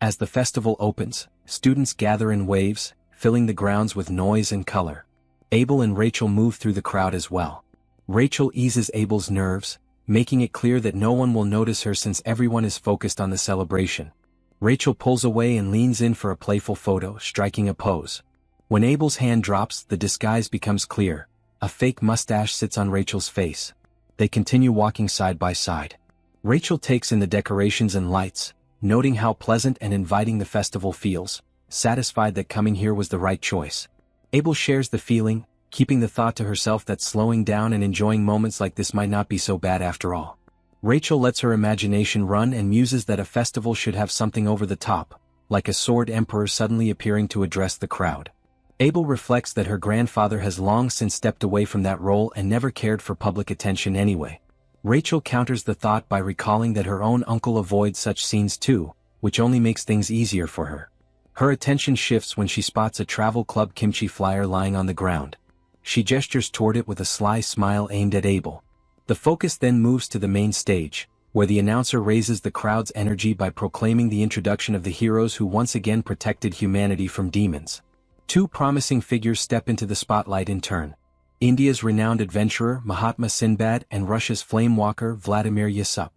As the festival opens, students gather in waves, filling the grounds with noise and color. Abel and Rachel move through the crowd as well. Rachel eases Abel's nerves, making it clear that no one will notice her since everyone is focused on the celebration. Rachel pulls away and leans in for a playful photo, striking a pose. When Abel's hand drops, the disguise becomes clear. A fake mustache sits on Rachel's face. They continue walking side by side. Rachel takes in the decorations and lights, noting how pleasant and inviting the festival feels, satisfied that coming here was the right choice. Abel shares the feeling, keeping the thought to herself that slowing down and enjoying moments like this might not be so bad after all. Rachel lets her imagination run and muses that a festival should have something over the top, like a sword emperor suddenly appearing to address the crowd. Abel reflects that her grandfather has long since stepped away from that role and never cared for public attention anyway. Rachel counters the thought by recalling that her own uncle avoids such scenes too, which only makes things easier for her. Her attention shifts when she spots a travel club kimchi flyer lying on the ground. She gestures toward it with a sly smile aimed at Abel. The focus then moves to the main stage, where the announcer raises the crowd's energy by proclaiming the introduction of the heroes who once again protected humanity from demons. 2 promising figures step into the spotlight in turn. India's renowned adventurer Mahatma Sinbad and Russia's flamewalker Vladimir Yasup.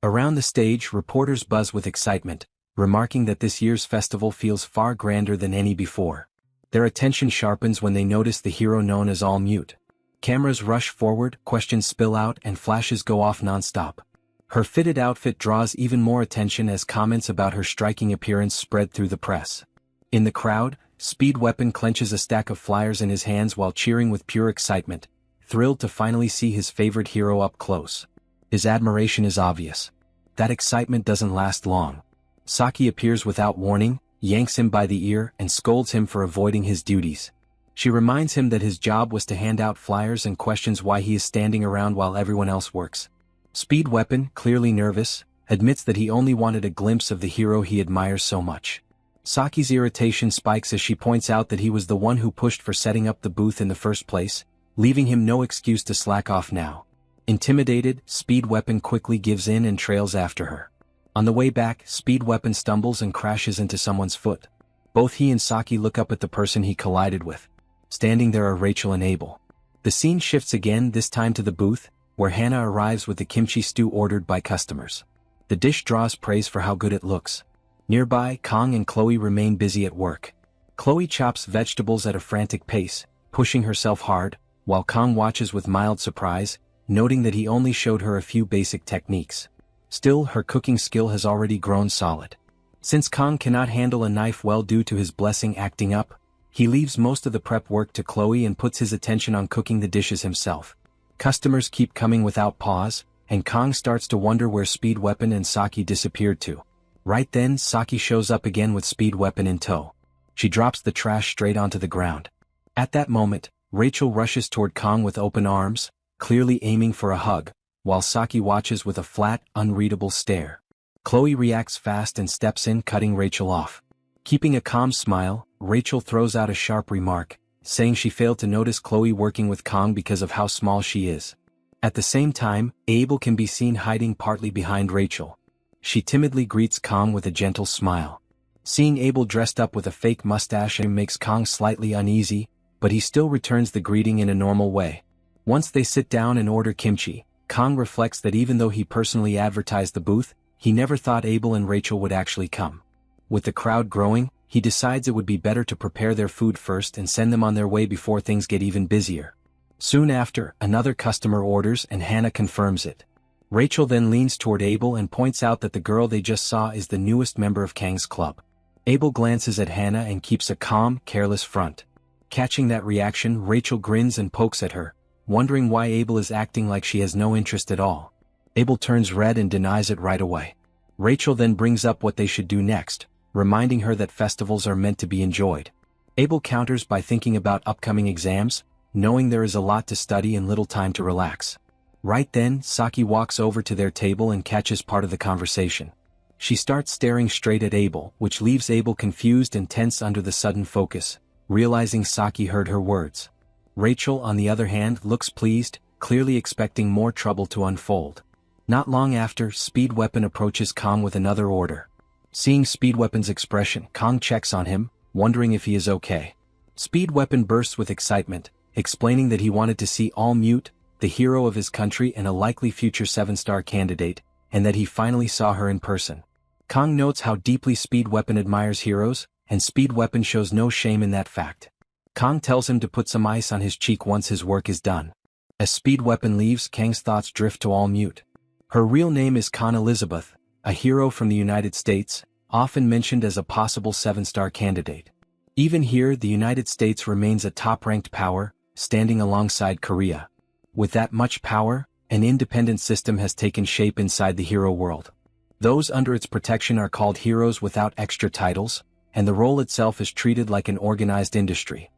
Around the stage, reporters buzz with excitement, remarking that this year's festival feels far grander than any before. Their attention sharpens when they notice the hero known as All Mute. Cameras rush forward, questions spill out, and flashes go off non-stop. Her fitted outfit draws even more attention as comments about her striking appearance spread through the press. In the crowd, Speed Weapon clenches a stack of flyers in his hands while cheering with pure excitement, thrilled to finally see his favorite hero up close. His admiration is obvious. That excitement doesn't last long. Saki appears without warning, yanks him by the ear and scolds him for avoiding his duties. She reminds him that his job was to hand out flyers and questions why he is standing around while everyone else works. Speed Weapon, clearly nervous, admits that he only wanted a glimpse of the hero he admires so much. Saki's irritation spikes as she points out that he was the one who pushed for setting up the booth in the first place, leaving him no excuse to slack off now. Intimidated, Speed Weapon quickly gives in and trails after her. On the way back, Speed Weapon stumbles and crashes into someone's foot. Both he and Saki look up at the person he collided with. Standing there are Rachel and Abel. The scene shifts again, this time to the booth, where Hannah arrives with the kimchi stew ordered by customers. The dish draws praise for how good it looks. Nearby, Kong and Chloe remain busy at work. Chloe chops vegetables at a frantic pace, pushing herself hard, while Kong watches with mild surprise, noting that he only showed her a few basic techniques. Still, her cooking skill has already grown solid. Since Kang cannot handle a knife well due to his blessing acting up, he leaves most of the prep work to Chloe and puts his attention on cooking the dishes himself. Customers keep coming without pause, and Kang starts to wonder where Speed Weapon and Saki disappeared to. Right then, Saki shows up again with Speed Weapon in tow. She drops the trash straight onto the ground. At that moment, Rachel rushes toward Kang with open arms, clearly aiming for a hug, while Saki watches with a flat, unreadable stare. Chloe reacts fast and steps in, cutting Rachel off. Keeping a calm smile, Rachel throws out a sharp remark, saying she failed to notice Chloe working with Kang because of how small she is. At the same time, Abel can be seen hiding partly behind Rachel. She timidly greets Kang with a gentle smile. Seeing Abel dressed up with a fake mustache makes Kang slightly uneasy, but he still returns the greeting in a normal way. Once they sit down and order kimchi, Kang reflects that even though he personally advertised the booth, he never thought Abel and Rachel would actually come. With the crowd growing, he decides it would be better to prepare their food first and send them on their way before things get even busier. Soon after, another customer orders and Hannah confirms it. Rachel then leans toward Abel and points out that the girl they just saw is the newest member of Kang's club. Abel glances at Hannah and keeps a calm, careless front. Catching that reaction, Rachel grins and pokes at her, wondering why Abel is acting like she has no interest at all. Abel turns red and denies it right away. Rachel then brings up what they should do next, reminding her that festivals are meant to be enjoyed. Abel counters by thinking about upcoming exams, knowing there is a lot to study and little time to relax. Right then, Saki walks over to their table and catches part of the conversation. She starts staring straight at Abel, which leaves Abel confused and tense under the sudden focus, realizing Saki heard her words. Rachel, on the other hand, looks pleased, clearly expecting more trouble to unfold. Not long after, Speed Weapon approaches Kang with another order. Seeing Speed Weapon's expression, Kang checks on him, wondering if he is okay. Speed Weapon bursts with excitement, explaining that he wanted to see All Mute, the hero of his country and a likely future 7-star candidate, and that he finally saw her in person. Kang notes how deeply Speed Weapon admires heroes, and Speed Weapon shows no shame in that fact. Kang tells him to put some ice on his cheek once his work is done. As Speed Weapon leaves, Kang's thoughts drift to All Mute. Her real name is Khan Elizabeth, a hero from the United States, often mentioned as a possible 7-star candidate. Even here, the United States remains a top-ranked power, standing alongside Korea. With that much power, an independent system has taken shape inside the hero world. Those under its protection are called heroes without extra titles, and the role itself is treated like an organized industry.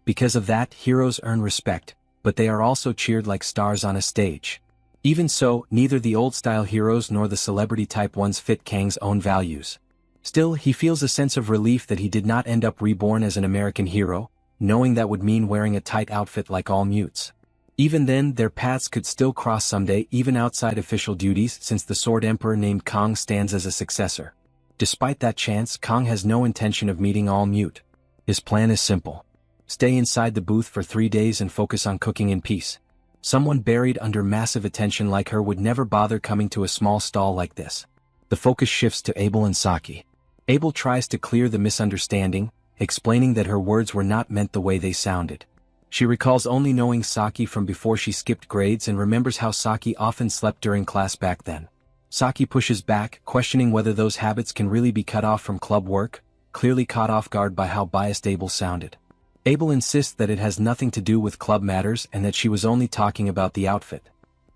Because of that, heroes earn respect, but they are also cheered like stars on a stage. Even so, neither the old-style heroes nor the celebrity-type ones fit Kang's own values. Still, he feels a sense of relief that he did not end up reborn as an American hero, knowing that would mean wearing a tight outfit like All Mutes. Even then, their paths could still cross someday, even outside official duties, since the Sword Emperor named Kang stands as a successor. Despite that chance, Kang has no intention of meeting All Mute. His plan is simple. Stay inside the booth for 3 days and focus on cooking in peace. Someone buried under massive attention like her would never bother coming to a small stall like this. The focus shifts to Abel and Saki. Abel tries to clear the misunderstanding, explaining that her words were not meant the way they sounded. She recalls only knowing Saki from before she skipped grades and remembers how Saki often slept during class back then. Saki pushes back, questioning whether those habits can really be cut off from club work, clearly caught off guard by how biased Abel sounded. Abel insists that it has nothing to do with club matters and that she was only talking about the outfit.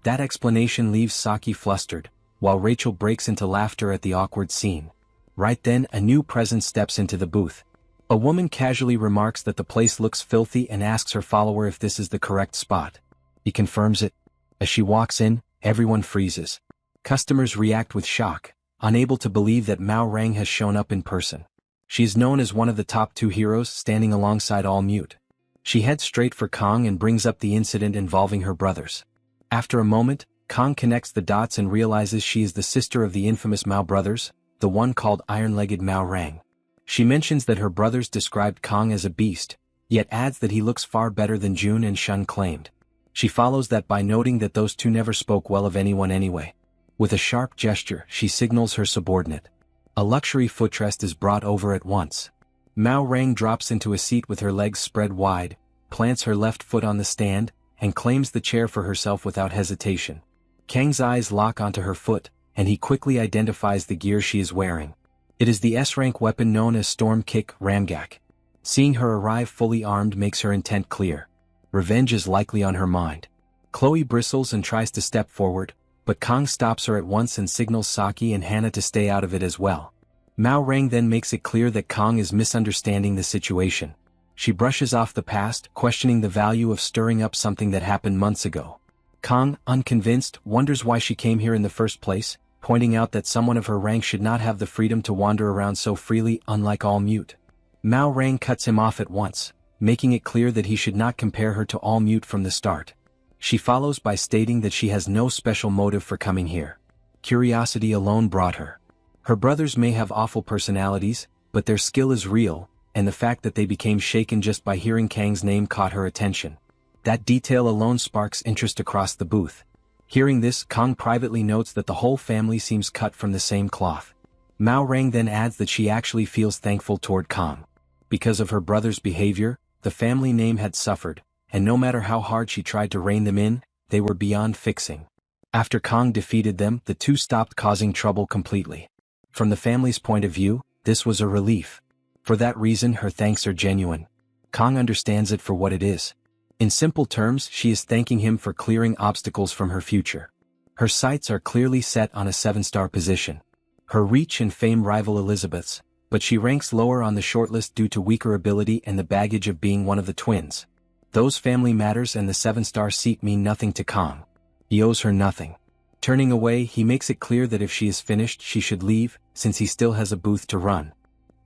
That explanation leaves Saki flustered, while Rachel breaks into laughter at the awkward scene. Right then, a new presence steps into the booth. A woman casually remarks that the place looks filthy and asks her follower if this is the correct spot. He confirms it. As she walks in, everyone freezes. Customers react with shock, unable to believe that Mao Rang has shown up in person. She is known as one of the top 2 heroes, standing alongside All Mute. She heads straight for Kang and brings up the incident involving her brothers. After a moment, Kang connects the dots and realizes she is the sister of the infamous Mao brothers, the one called Iron-Legged Mao Rang. She mentions that her brothers described Kang as a beast, yet adds that he looks far better than Jun and Shun claimed. She follows that by noting that those two never spoke well of anyone anyway. With a sharp gesture, she signals her subordinate. A luxury footrest is brought over at once. Mao Rang drops into a seat with her legs spread wide, plants her left foot on the stand, and claims the chair for herself without hesitation. Kang's eyes lock onto her foot, and he quickly identifies the gear she is wearing. It is the S-rank weapon known as Storm Kick Ramgak. Seeing her arrive fully armed makes her intent clear. Revenge is likely on her mind. Chloe bristles and tries to step forward, but Kang stops her at once and signals Saki and Hana to stay out of it as well. Mao Rang then makes it clear that Kang is misunderstanding the situation. She brushes off the past, questioning the value of stirring up something that happened months ago. Kang, unconvinced, wonders why she came here in the first place, pointing out that someone of her rank should not have the freedom to wander around so freely, unlike all mute. Mao Rang cuts him off at once, making it clear that he should not compare her to all mute from the start. She follows by stating that she has no special motive for coming here. Curiosity alone brought her. Her brothers may have awful personalities, but their skill is real, and the fact that they became shaken just by hearing Kang's name caught her attention. That detail alone sparks interest across the booth. Hearing this, Kang privately notes that the whole family seems cut from the same cloth. Mao Rang then adds that she actually feels thankful toward Kang. Because of her brother's behavior, the family name had suffered, and no matter how hard she tried to rein them in, they were beyond fixing. After Kang defeated them, the two stopped causing trouble completely. From the family's point of view, this was a relief. For that reason, her thanks are genuine. Kang understands it for what it is. In simple terms, she is thanking him for clearing obstacles from her future. Her sights are clearly set on a 7-star position. Her reach and fame rival Elizabeth's, but she ranks lower on the shortlist due to weaker ability and the baggage of being one of the twins. Those family matters and the 7-star seat mean nothing to Kang. He owes her nothing. Turning away, he makes it clear that if she is finished, she should leave, since he still has a booth to run.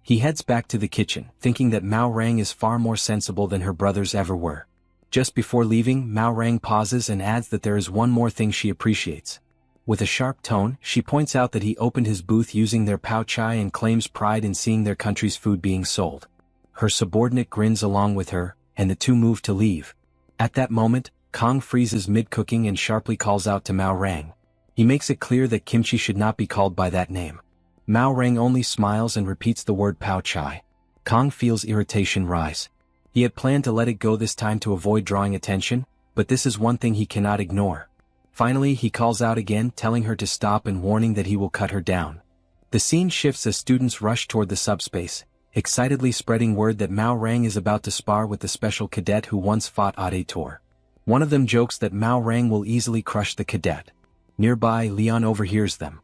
He heads back to the kitchen, thinking that Mao Rang is far more sensible than her brothers ever were. Just before leaving, Mao Rang pauses and adds that there is one more thing she appreciates. With a sharp tone, she points out that he opened his booth using their pao chai and claims pride in seeing their country's food being sold. Her subordinate grins along with her, and the two move to leave. At that moment, Kang freezes mid-cooking and sharply calls out to Mao Rang. He makes it clear that kimchi should not be called by that name. Mao Rang only smiles and repeats the word pao chai. Kang feels irritation rise. He had planned to let it go this time to avoid drawing attention, but this is one thing he cannot ignore. Finally, he calls out again, telling her to stop and warning that he will cut her down. The scene shifts as students rush toward the subspace, excitedly spreading word that Mao Rang is about to spar with the special cadet who once fought Ade-Tor. One of them jokes that Mao Rang will easily crush the cadet. Nearby, Leon overhears them.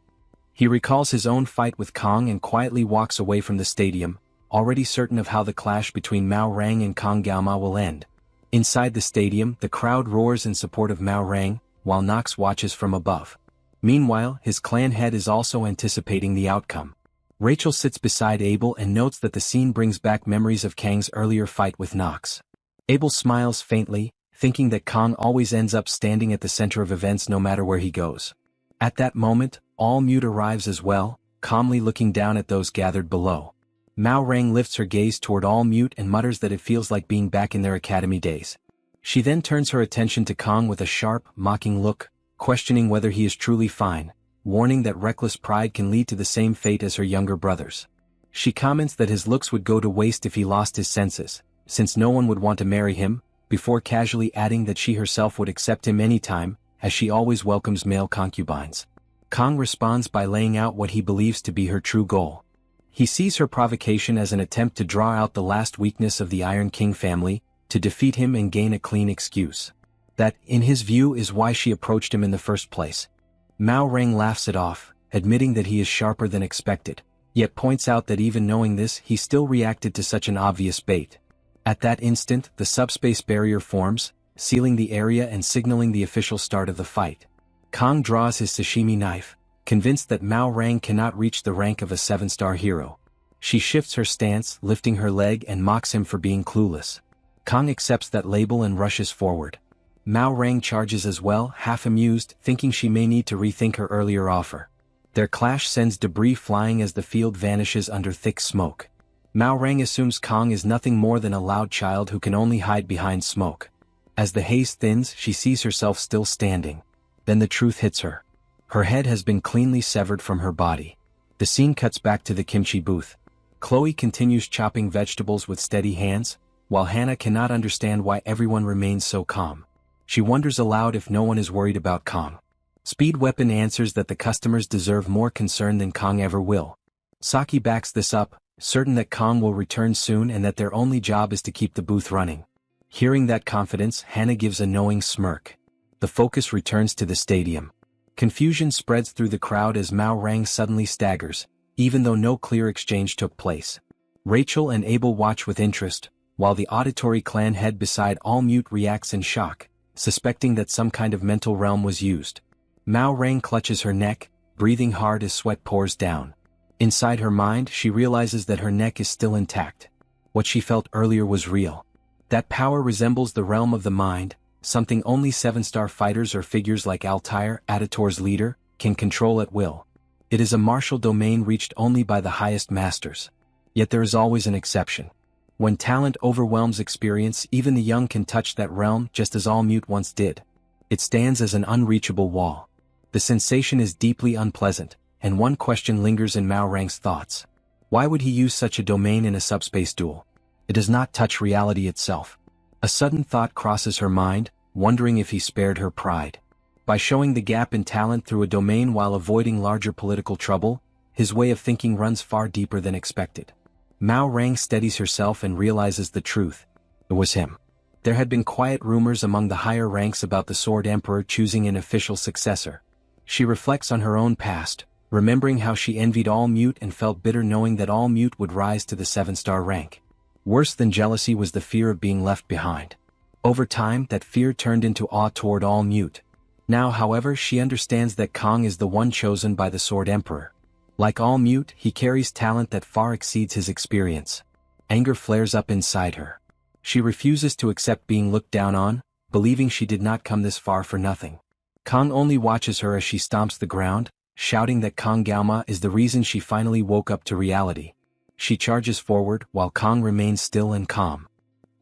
He recalls his own fight with Kang and quietly walks away from the stadium, already certain of how the clash between Mao Rang and Kang Gaoma will end. Inside the stadium, the crowd roars in support of Mao Rang, while Nox watches from above. Meanwhile, his clan head is also anticipating the outcome. Rachel sits beside Abel and notes that the scene brings back memories of Kang's earlier fight with Nox. Abel smiles faintly, thinking that Kang always ends up standing at the center of events no matter where he goes. At that moment, All Mute arrives as well, calmly looking down at those gathered below. Mao Rang lifts her gaze toward All Mute and mutters that it feels like being back in their academy days. She then turns her attention to Kang with a sharp, mocking look, questioning whether he is truly fine, warning that reckless pride can lead to the same fate as her younger brothers. She comments that his looks would go to waste if he lost his senses, since no one would want to marry him, before casually adding that she herself would accept him anytime, as she always welcomes male concubines. Kang responds by laying out what he believes to be her true goal. He sees her provocation as an attempt to draw out the last weakness of the Iron King family, to defeat him and gain a clean excuse. That, in his view, is why she approached him in the first place. Mao Rang laughs it off, admitting that he is sharper than expected, yet points out that even knowing this, he still reacted to such an obvious bait. At that instant, the subspace barrier forms, sealing the area and signaling the official start of the fight. Kang draws his sashimi knife, convinced that Mao Rang cannot reach the rank of a 7-star hero. She shifts her stance, lifting her leg and mocks him for being clueless. Kang accepts that label and rushes forward. Mao Rang charges as well, half amused, thinking she may need to rethink her earlier offer. Their clash sends debris flying as the field vanishes under thick smoke. Mao Rang assumes Kang is nothing more than a loud child who can only hide behind smoke. As the haze thins, she sees herself still standing. Then the truth hits her. Her head has been cleanly severed from her body. The scene cuts back to the kimchi booth. Chloe continues chopping vegetables with steady hands, while Hana cannot understand why everyone remains so calm. She wonders aloud if no one is worried about Kang. Speed Weapon answers that the customers deserve more concern than Kong ever will. Saki backs this up, certain that Kong will return soon and that their only job is to keep the booth running. Hearing that confidence, Hannah gives a knowing smirk. The focus returns to the stadium. Confusion spreads through the crowd as Mao Rang suddenly staggers, even though no clear exchange took place. Rachel and Abel watch with interest, while the auditory clan head beside All Mute reacts in shock, suspecting that some kind of mental realm was used. Mao Rang clutches her neck, breathing hard as sweat pours down. Inside her mind, she realizes that her neck is still intact. What she felt earlier was real. That power resembles the realm of the mind, something only 7-star fighters or figures like Altair, Aditor's leader, can control at will. It is a martial domain reached only by the highest masters. Yet there is always an exception. When talent overwhelms experience, even the young can touch that realm just as All Mute once did. It stands as an unreachable wall. The sensation is deeply unpleasant, and one question lingers in Mao Rang's thoughts. Why would he use such a domain in a subspace duel? It does not touch reality itself. A sudden thought crosses her mind, wondering if he spared her pride. By showing the gap in talent through a domain while avoiding larger political trouble, his way of thinking runs far deeper than expected. Mao Rang steadies herself and realizes the truth. It was him. There had been quiet rumors among the higher ranks about the Sword Emperor choosing an official successor. She reflects on her own past, remembering how she envied All Mute and felt bitter knowing that All Mute would rise to the 7-star rank. Worse than jealousy was the fear of being left behind. Over time, that fear turned into awe toward All Mute. Now, however, she understands that Kong is the one chosen by the Sword Emperor. Like All Mute, he carries talent that far exceeds his experience. Anger flares up inside her. She refuses to accept being looked down on, believing she did not come this far for nothing. Kong only watches her as she stomps the ground, shouting that Kong Gaoma is the reason she finally woke up to reality. She charges forward while Kong remains still and calm.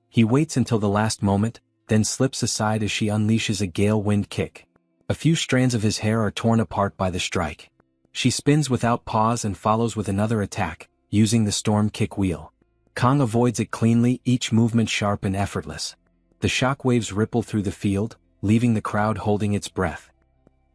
He waits until the last moment, then slips aside as she unleashes a gale wind kick. A few strands of his hair are torn apart by the strike. She spins without pause and follows with another attack, using the storm kick wheel. Kong avoids it cleanly, each movement sharp and effortless. The shockwaves ripple through the field, leaving the crowd holding its breath.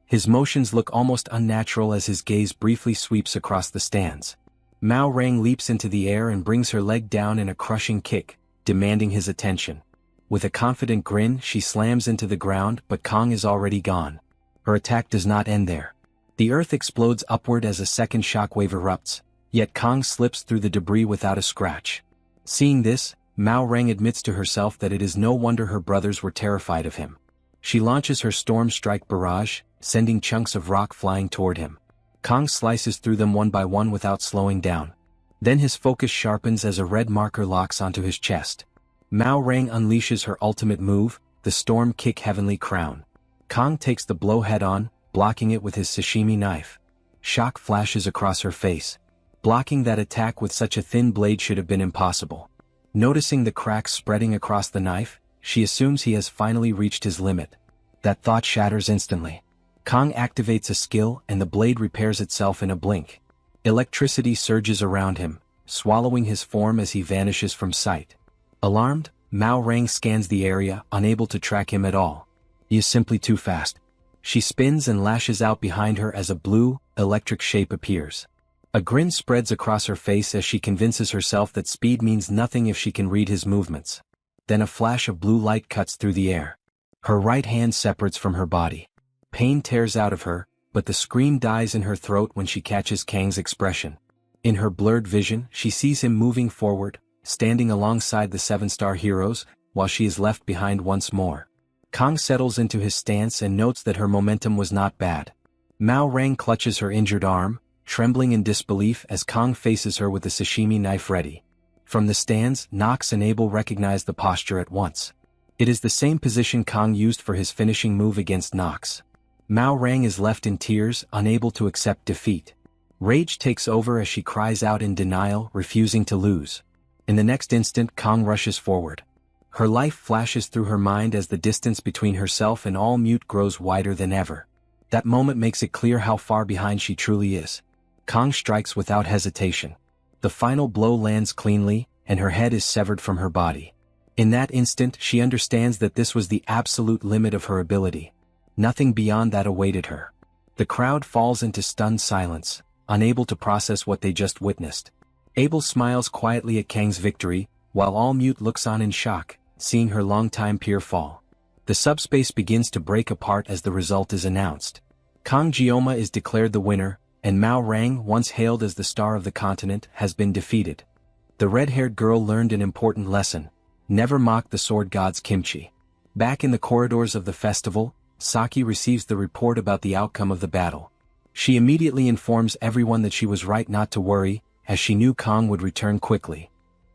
His motions look almost unnatural as his gaze briefly sweeps across the stands. Mao Rang leaps into the air and brings her leg down in a crushing kick, demanding his attention. With a confident grin, she slams into the ground, but Kong is already gone. Her attack does not end there. The earth explodes upward as a second shockwave erupts, yet Kong slips through the debris without a scratch. Seeing this, Mao Rang admits to herself that it is no wonder her brothers were terrified of him. She launches her Storm Strike barrage, sending chunks of rock flying toward him. Kong slices through them one by one without slowing down. Then his focus sharpens as a red marker locks onto his chest. Mao Rang unleashes her ultimate move, the Storm Kick Heavenly Crown. Kong takes the blow head-on, blocking it with his sashimi knife. Shock flashes across her face. Blocking that attack with such a thin blade should have been impossible. Noticing the cracks spreading across the knife, she assumes he has finally reached his limit. That thought shatters instantly. Kong activates a skill and the blade repairs itself in a blink. Electricity surges around him, swallowing his form as he vanishes from sight. Alarmed, Mao Rang scans the area, unable to track him at all. He is simply too fast. She spins and lashes out behind her as a blue, electric shape appears. A grin spreads across her face as she convinces herself that speed means nothing if she can read his movements. Then a flash of blue light cuts through the air. Her right hand separates from her body. Pain tears out of her, but the scream dies in her throat when she catches Kang's expression. In her blurred vision, she sees him moving forward, standing alongside the 7-star heroes, while she is left behind once more. Kong settles into his stance and notes that her momentum was not bad. Mao Rang clutches her injured arm, trembling in disbelief as Kong faces her with the sashimi knife ready. From the stands, Nox and Abel recognize the posture at once. It is the same position Kong used for his finishing move against Nox. Mao Rang is left in tears, unable to accept defeat. Rage takes over as she cries out in denial, refusing to lose. In the next instant, Kong rushes forward. Her life flashes through her mind as the distance between herself and All Mute grows wider than ever. That moment makes it clear how far behind she truly is. Kong strikes without hesitation. The final blow lands cleanly, and her head is severed from her body. In that instant, she understands that this was the absolute limit of her ability. Nothing beyond that awaited her. The crowd falls into stunned silence, unable to process what they just witnessed. Abel smiles quietly at Kang's victory, while all mute looks on in shock, seeing her longtime peer fall. The subspace begins to break apart as the result is announced. Kang Jioma is declared the winner, and Mao Rang, once hailed as the star of the continent, has been defeated. The red-haired girl learned an important lesson: never mock the sword god's kimchi. Back in the corridors of the festival, Saki receives the report about the outcome of the battle. She immediately informs everyone that she was right not to worry, as she knew Kang would return quickly.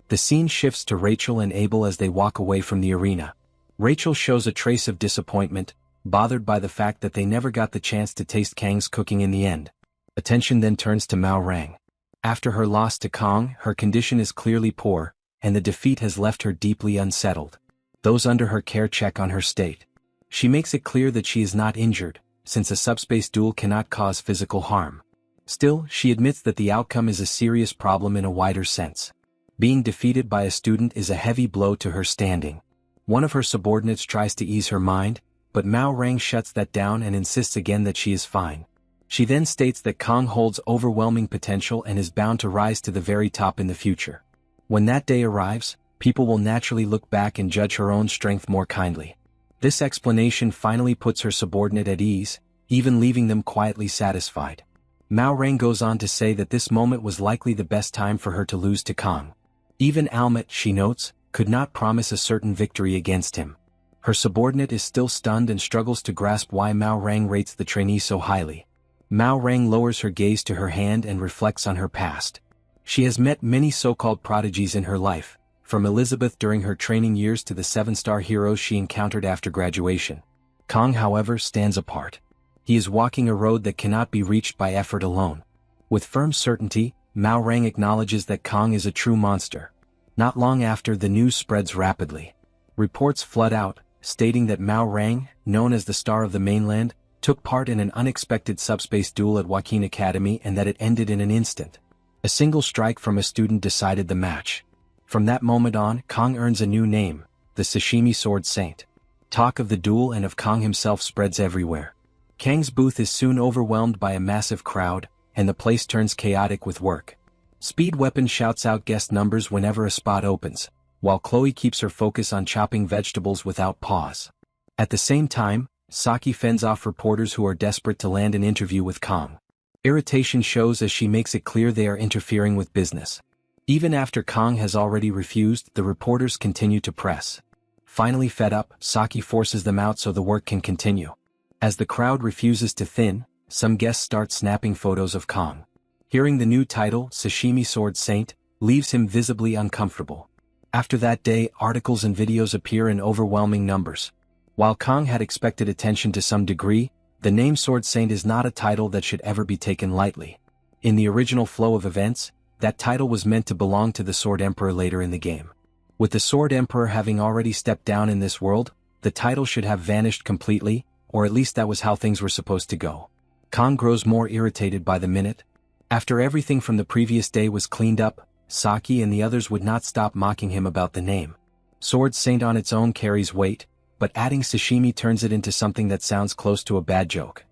The scene shifts to Rachel and Abel as they walk away from the arena. Rachel shows a trace of disappointment, bothered by the fact that they never got the chance to taste Kang's cooking in the end. Attention then turns to Mao Rang. After her loss to Kang, her condition is clearly poor, and the defeat has left her deeply unsettled. Those under her care check on her state. She makes it clear that she is not injured, since a subspace duel cannot cause physical harm. Still, she admits that the outcome is a serious problem in a wider sense. Being defeated by a student is a heavy blow to her standing. One of her subordinates tries to ease her mind, but Mao Rang shuts that down and insists again that she is fine. She then states that Kang holds overwhelming potential and is bound to rise to the very top in the future. When that day arrives, people will naturally look back and judge her own strength more kindly. This explanation finally puts her subordinate at ease, even leaving them quietly satisfied. Mao Rang goes on to say that this moment was likely the best time for her to lose to Kang. Even Almet, she notes, could not promise a certain victory against him. Her subordinate is still stunned and struggles to grasp why Mao Rang rates the trainee so highly. Mao Rang lowers her gaze to her hand and reflects on her past. She has met many so-called prodigies in her life, from Elizabeth during her training years to the 7-star heroes she encountered after graduation. Kang, however, stands apart. He is walking a road that cannot be reached by effort alone. With firm certainty, Mao Rang acknowledges that Kang is a true monster. Not long after, the news spreads rapidly. Reports flood out, stating that Mao Rang, known as the Star of the Mainland, took part in an unexpected subspace duel at Joaquin Academy and that it ended in an instant. A single strike from a student decided the match. From that moment on, Kang earns a new name, the Sashimi Sword Saint. Talk of the duel and of Kang himself spreads everywhere. Kang's booth is soon overwhelmed by a massive crowd, and the place turns chaotic with work. Speed Weapon shouts out guest numbers whenever a spot opens, while Chloe keeps her focus on chopping vegetables without pause. At the same time, Saki fends off reporters who are desperate to land an interview with Kang. Irritation shows as she makes it clear they are interfering with business. Even after Kang has already refused, the reporters continue to press. Finally fed up, Saki forces them out so the work can continue. As the crowd refuses to thin, some guests start snapping photos of Kang. Hearing the new title, Sashimi Sword Saint, leaves him visibly uncomfortable. After that day, articles and videos appear in overwhelming numbers. While Kang had expected attention to some degree, the name Sword Saint is not a title that should ever be taken lightly. In the original flow of events, that title was meant to belong to the Sword Emperor later in the game. With the Sword Emperor having already stepped down in this world, the title should have vanished completely, or at least that was how things were supposed to go. Kang grows more irritated by the minute. After everything from the previous day was cleaned up, Saki and the others would not stop mocking him about the name. Sword Saint on its own carries weight, but adding sashimi turns it into something that sounds close to a bad joke.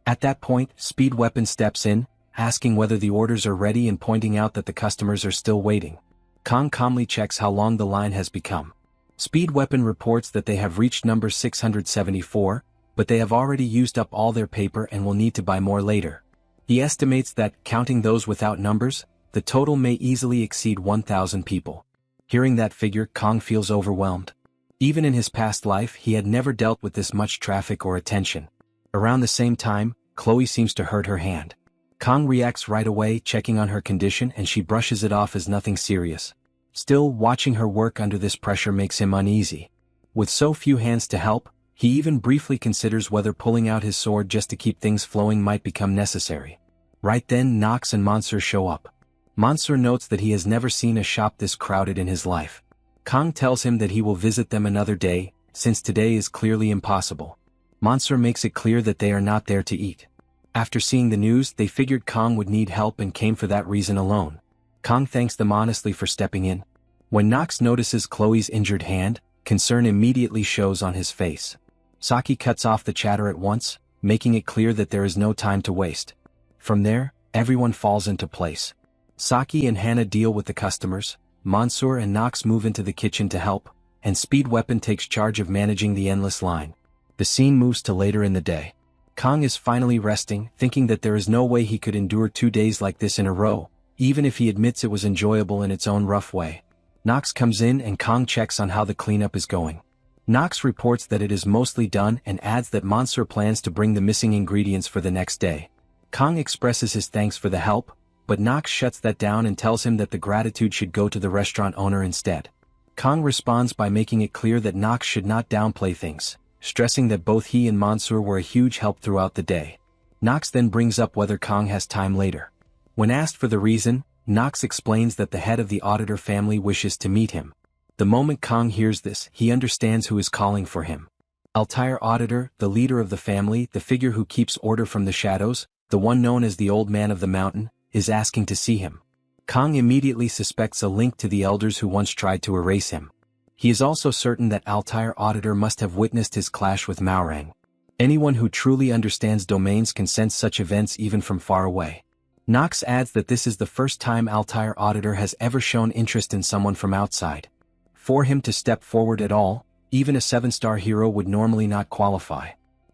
At that point, Speed Weapon steps in, asking whether the orders are ready and pointing out that the customers are still waiting. Kang calmly checks how long the line has become. Speed Weapon reports that they have reached number 674, but they have already used up all their paper and will need to buy more later. He estimates that, counting those without numbers, the total may easily exceed 1,000 people. Hearing that figure, Kang feels overwhelmed. Even in his past life, he had never dealt with this much traffic or attention. Around the same time, Chloe seems to hurt her hand. Kang reacts right away, checking on her condition, and she brushes it off as nothing serious. Still, watching her work under this pressure makes him uneasy. With so few hands to help, he even briefly considers whether pulling out his sword just to keep things flowing might become necessary. Right then, Nox and Monsieur show up. Monsieur notes that he has never seen a shop this crowded in his life. Kang tells him that he will visit them another day, since today is clearly impossible. Monsieur makes it clear that they are not there to eat. After seeing the news, they figured Kang would need help and came for that reason alone. Kang thanks them honestly for stepping in. When Nox notices Chloe's injured hand, concern immediately shows on his face. Saki cuts off the chatter at once, making it clear that there is no time to waste. From there, everyone falls into place. Saki and Hana deal with the customers, Mansoor and Nox move into the kitchen to help, and Speed Weapon takes charge of managing the endless line. The scene moves to later in the day. Kong is finally resting, thinking that there is no way he could endure 2 days like this in a row, even if he admits it was enjoyable in its own rough way. Nox comes in and Kong checks on how the cleanup is going. Nox reports that it is mostly done and adds that Mansoor plans to bring the missing ingredients for the next day. Kong expresses his thanks for the help, but Nox shuts that down and tells him that the gratitude should go to the restaurant owner instead. Kong responds by making it clear that Nox should not downplay things, stressing that both he and Mansoor were a huge help throughout the day. Nox then brings up whether Kong has time later. When asked for the reason, Nox explains that the head of the auditor family wishes to meet him. The moment Kong hears this, he understands who is calling for him. Altair Auditor, the leader of the family, the figure who keeps order from the shadows, the one known as the Old Man of the Mountain, is asking to see him. Kong immediately suspects a link to the elders who once tried to erase him. He is also certain that Altair Auditor must have witnessed his clash with Maorang. Anyone who truly understands domains can sense such events even from far away. Nox adds that this is the first time Altair Auditor has ever shown interest in someone from outside. For him to step forward at all, even a 7-star hero would normally not qualify.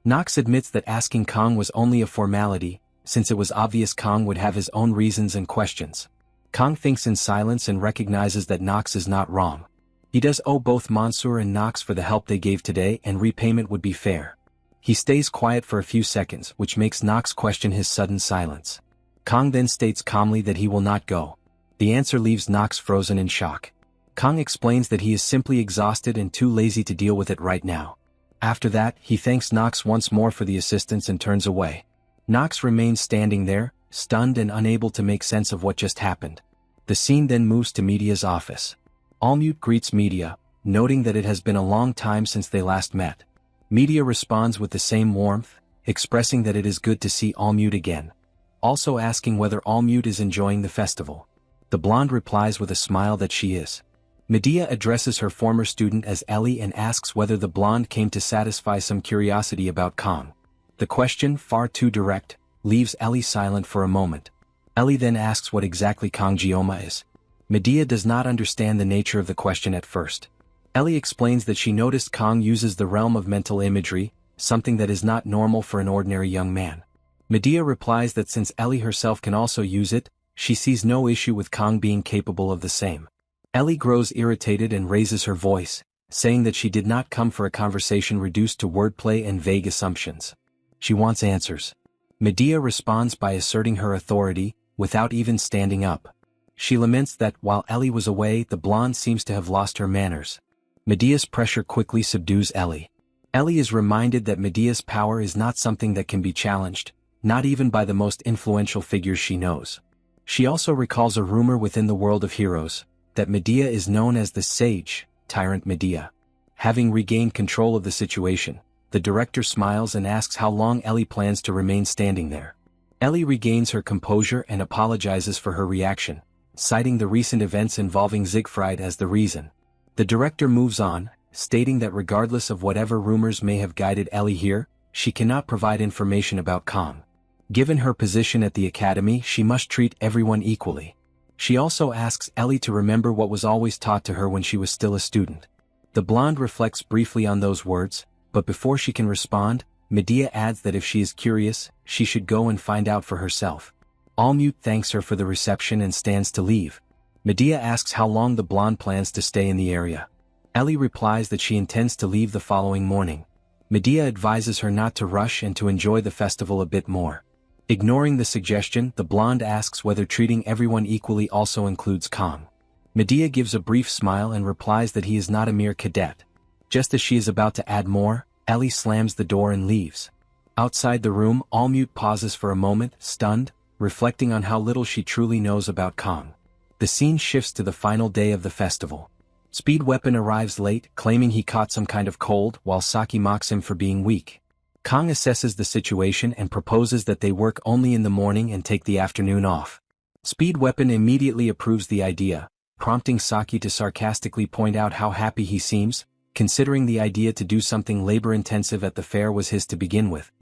Nox admits that asking Kong was only a formality, since it was obvious Kong would have his own reasons and questions. Kong thinks in silence and recognizes that Nox is not wrong. He does owe both Mansoor and Nox for the help they gave today, and repayment would be fair. He stays quiet for a few seconds, which makes Nox question his sudden silence. Kong then states calmly that he will not go. The answer leaves Nox frozen in shock. Kong explains that he is simply exhausted and too lazy to deal with it right now. After that, he thanks Nox once more for the assistance and turns away. Nox remains standing there, stunned and unable to make sense of what just happened. The scene then moves to Media's office. Allmute greets Media, noting that it has been a long time since they last met. Media responds with the same warmth, expressing that it is good to see Allmute again. Also asking whether Allmute is enjoying the festival. The blonde replies with a smile that she is. Medea addresses her former student as Ellie and asks whether the blonde came to satisfy some curiosity about Kong. The question, far too direct, leaves Ellie silent for a moment. Ellie then asks what exactly Kong Geoma is. Medea does not understand the nature of the question at first. Ellie explains that she noticed Kong uses the realm of mental imagery, something that is not normal for an ordinary young man. Medea replies that since Ellie herself can also use it, she sees no issue with Kong being capable of the same. Ellie grows irritated and raises her voice, saying that she did not come for a conversation reduced to wordplay and vague assumptions. She wants answers. Medea responds by asserting her authority, without even standing up. She laments that, while Ellie was away, the blonde seems to have lost her manners. Medea's pressure quickly subdues Ellie. Ellie is reminded that Medea's power is not something that can be challenged, not even by the most influential figures she knows. She also recalls a rumor within the world of heroes, that Medea is known as the Sage, Tyrant Medea. Having regained control of the situation, the director smiles and asks how long Ellie plans to remain standing there. Ellie regains her composure and apologizes for her reaction, citing the recent events involving Siegfried as the reason. The director moves on, stating that regardless of whatever rumors may have guided Ellie here, she cannot provide information about Kong. Given her position at the academy, she must treat everyone equally. She also asks Ellie to remember what was always taught to her when she was still a student. The blonde reflects briefly on those words, but before she can respond, Medea adds that if she is curious, she should go and find out for herself. Allmute thanks her for the reception and stands to leave. Medea asks how long the blonde plans to stay in the area. Ellie replies that she intends to leave the following morning. Medea advises her not to rush and to enjoy the festival a bit more. Ignoring the suggestion, the blonde asks whether treating everyone equally also includes Kong. Medea gives a brief smile and replies that he is not a mere cadet. Just as she is about to add more, Ellie slams the door and leaves. Outside the room, Allmute pauses for a moment, stunned, reflecting on how little she truly knows about Kong. The scene shifts to the final day of the festival. Speed Weapon arrives late, claiming he caught some kind of cold, while Saki mocks him for being weak. Kong assesses the situation and proposes that they work only in the morning and take the afternoon off. Speed Weapon immediately approves the idea, prompting Saki to sarcastically point out how happy he seems, considering the idea to do something labor-intensive at the fair was his to begin with.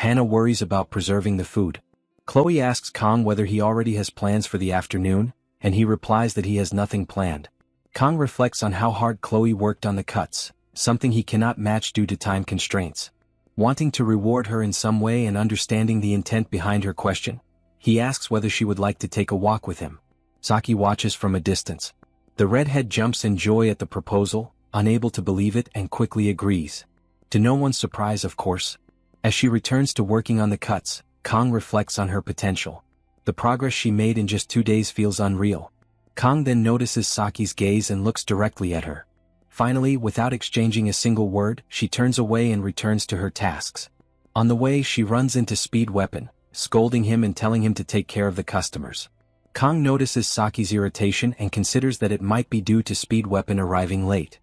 Hannah worries about preserving the food. Chloe asks Kang whether he already has plans for the afternoon, and he replies that he has nothing planned. Kang reflects on how hard Chloe worked on the cuts, something he cannot match due to time constraints. Wanting to reward her in some way and understanding the intent behind her question, he asks whether she would like to take a walk with him. Saki watches from a distance. The redhead jumps in joy at the proposal, unable to believe it, and quickly agrees. To no one's surprise, of course. As she returns to working on the cuts, Kang reflects on her potential. The progress she made in just 2 days feels unreal. Kang then notices Saki's gaze and looks directly at her. Finally, without exchanging a single word, she turns away and returns to her tasks. On the way, she runs into Speed Weapon, scolding him and telling him to take care of the customers. Kang notices Saki's irritation and considers that it might be due to Speed Weapon arriving late.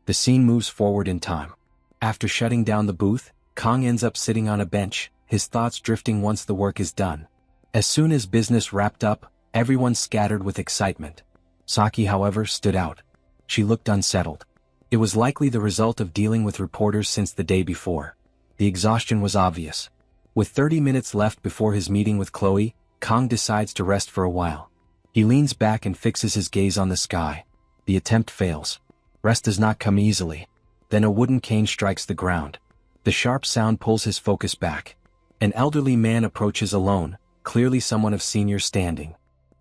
The scene moves forward in time. After shutting down the booth, Kang ends up sitting on a bench, his thoughts drifting once the work is done. As soon as business wrapped up, everyone scattered with excitement. Saki, however, stood out. She looked unsettled. It was likely the result of dealing with reporters since the day before. The exhaustion was obvious. With 30 minutes left before his meeting with Chloe, Kang decides to rest for a while. He leans back and fixes his gaze on the sky. The attempt fails. Rest does not come easily. Then a wooden cane strikes the ground. The sharp sound pulls his focus back. An elderly man approaches alone, clearly someone of senior standing.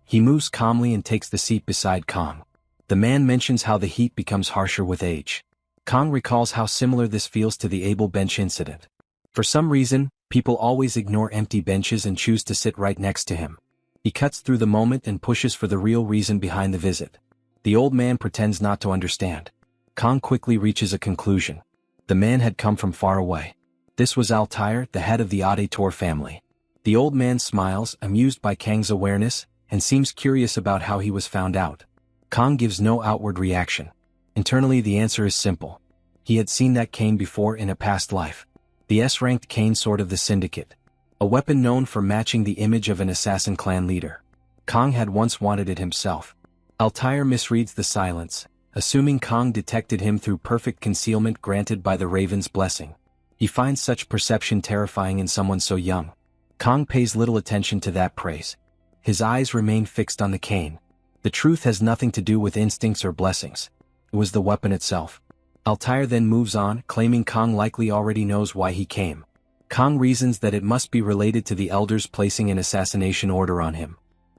He moves calmly and takes the seat beside Kang. The man mentions how the heat becomes harsher with age. Kang recalls how similar this feels to the Able bench incident. For some reason, people always ignore empty benches and choose to sit right next to him. He cuts through the moment and pushes for the real reason behind the visit. The old man pretends not to understand. Kang quickly reaches a conclusion. The man had come from far away. This was Altair, the head of the Auditor family. The old man smiles, amused by Kang's awareness, and seems curious about how he was found out. Kang gives no outward reaction. Internally, the answer is simple. He had seen that cane before in a past life. The S-ranked cane sword of the Syndicate. A weapon known for matching the image of an assassin clan leader. Kang had once wanted it himself. Altair misreads the silence, assuming Kang detected him through perfect concealment granted by the Raven's blessing. He finds such perception terrifying in someone so young. Kang pays little attention to that praise. His eyes remain fixed on the cane. The truth has nothing to do with instincts or blessings. It was the weapon itself. Altair then moves on, claiming Kang likely already knows why he came. Kang reasons that it must be related to the elders placing an assassination order on him.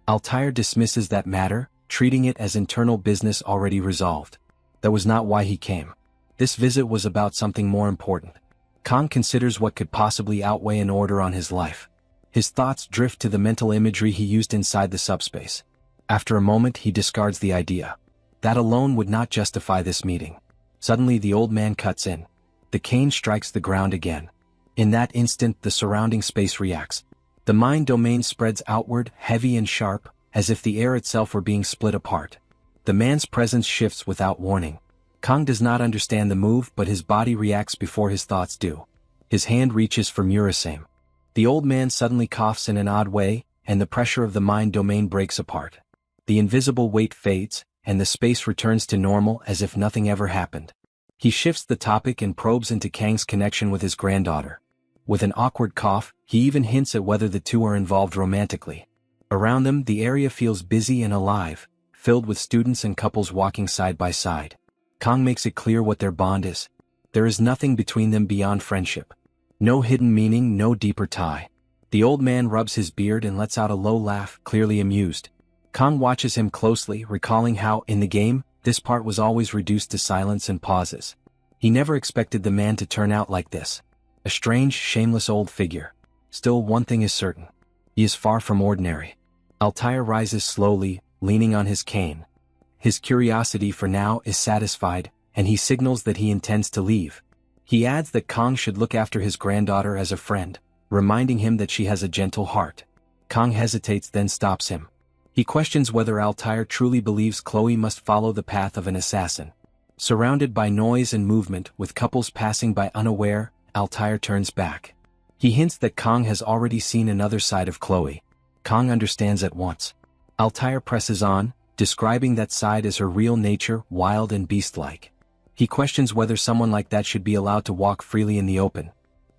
Altair dismisses that matter, treating it as internal business already resolved. That was not why he came. This visit was about something more important. Kang considers what could possibly outweigh an order on his life. His thoughts drift to the mental imagery he used inside the subspace. After a moment, he discards the idea. That alone would not justify this meeting. Suddenly, the old man cuts in. The cane strikes the ground again. In that instant, the surrounding space reacts. The mind domain spreads outward, heavy and sharp, as if the air itself were being split apart. The man's presence shifts without warning. Kang does not understand the move, but his body reacts before his thoughts do. His hand reaches for Murasame. The old man suddenly coughs in an odd way, and the pressure of the mind domain breaks apart. The invisible weight fades, and the space returns to normal as if nothing ever happened. He shifts the topic and probes into Kang's connection with his granddaughter. With an awkward cough, he even hints at whether the two are involved romantically. Around them, the area feels busy and alive, filled with students and couples walking side by side. Kang makes it clear what their bond is. There is nothing between them beyond friendship. No hidden meaning, no deeper tie. The old man rubs his beard and lets out a low laugh, clearly amused. Kang watches him closely, recalling how, in the game, this part was always reduced to silence and pauses. He never expected the man to turn out like this. A strange, shameless old figure. Still, one thing is certain. He is far from ordinary. Altair rises slowly, leaning on his cane. His curiosity for now is satisfied, and he signals that he intends to leave. He adds that Kang should look after his granddaughter as a friend, reminding him that she has a gentle heart. Kang hesitates, then stops him. He questions whether Altair truly believes Chloe must follow the path of an assassin. Surrounded by noise and movement, with couples passing by unaware, Altair turns back. He hints that Kang has already seen another side of Chloe. Kang understands at once. Altair presses on, describing that side as her real nature, wild and beast-like. He questions whether someone like that should be allowed to walk freely in the open.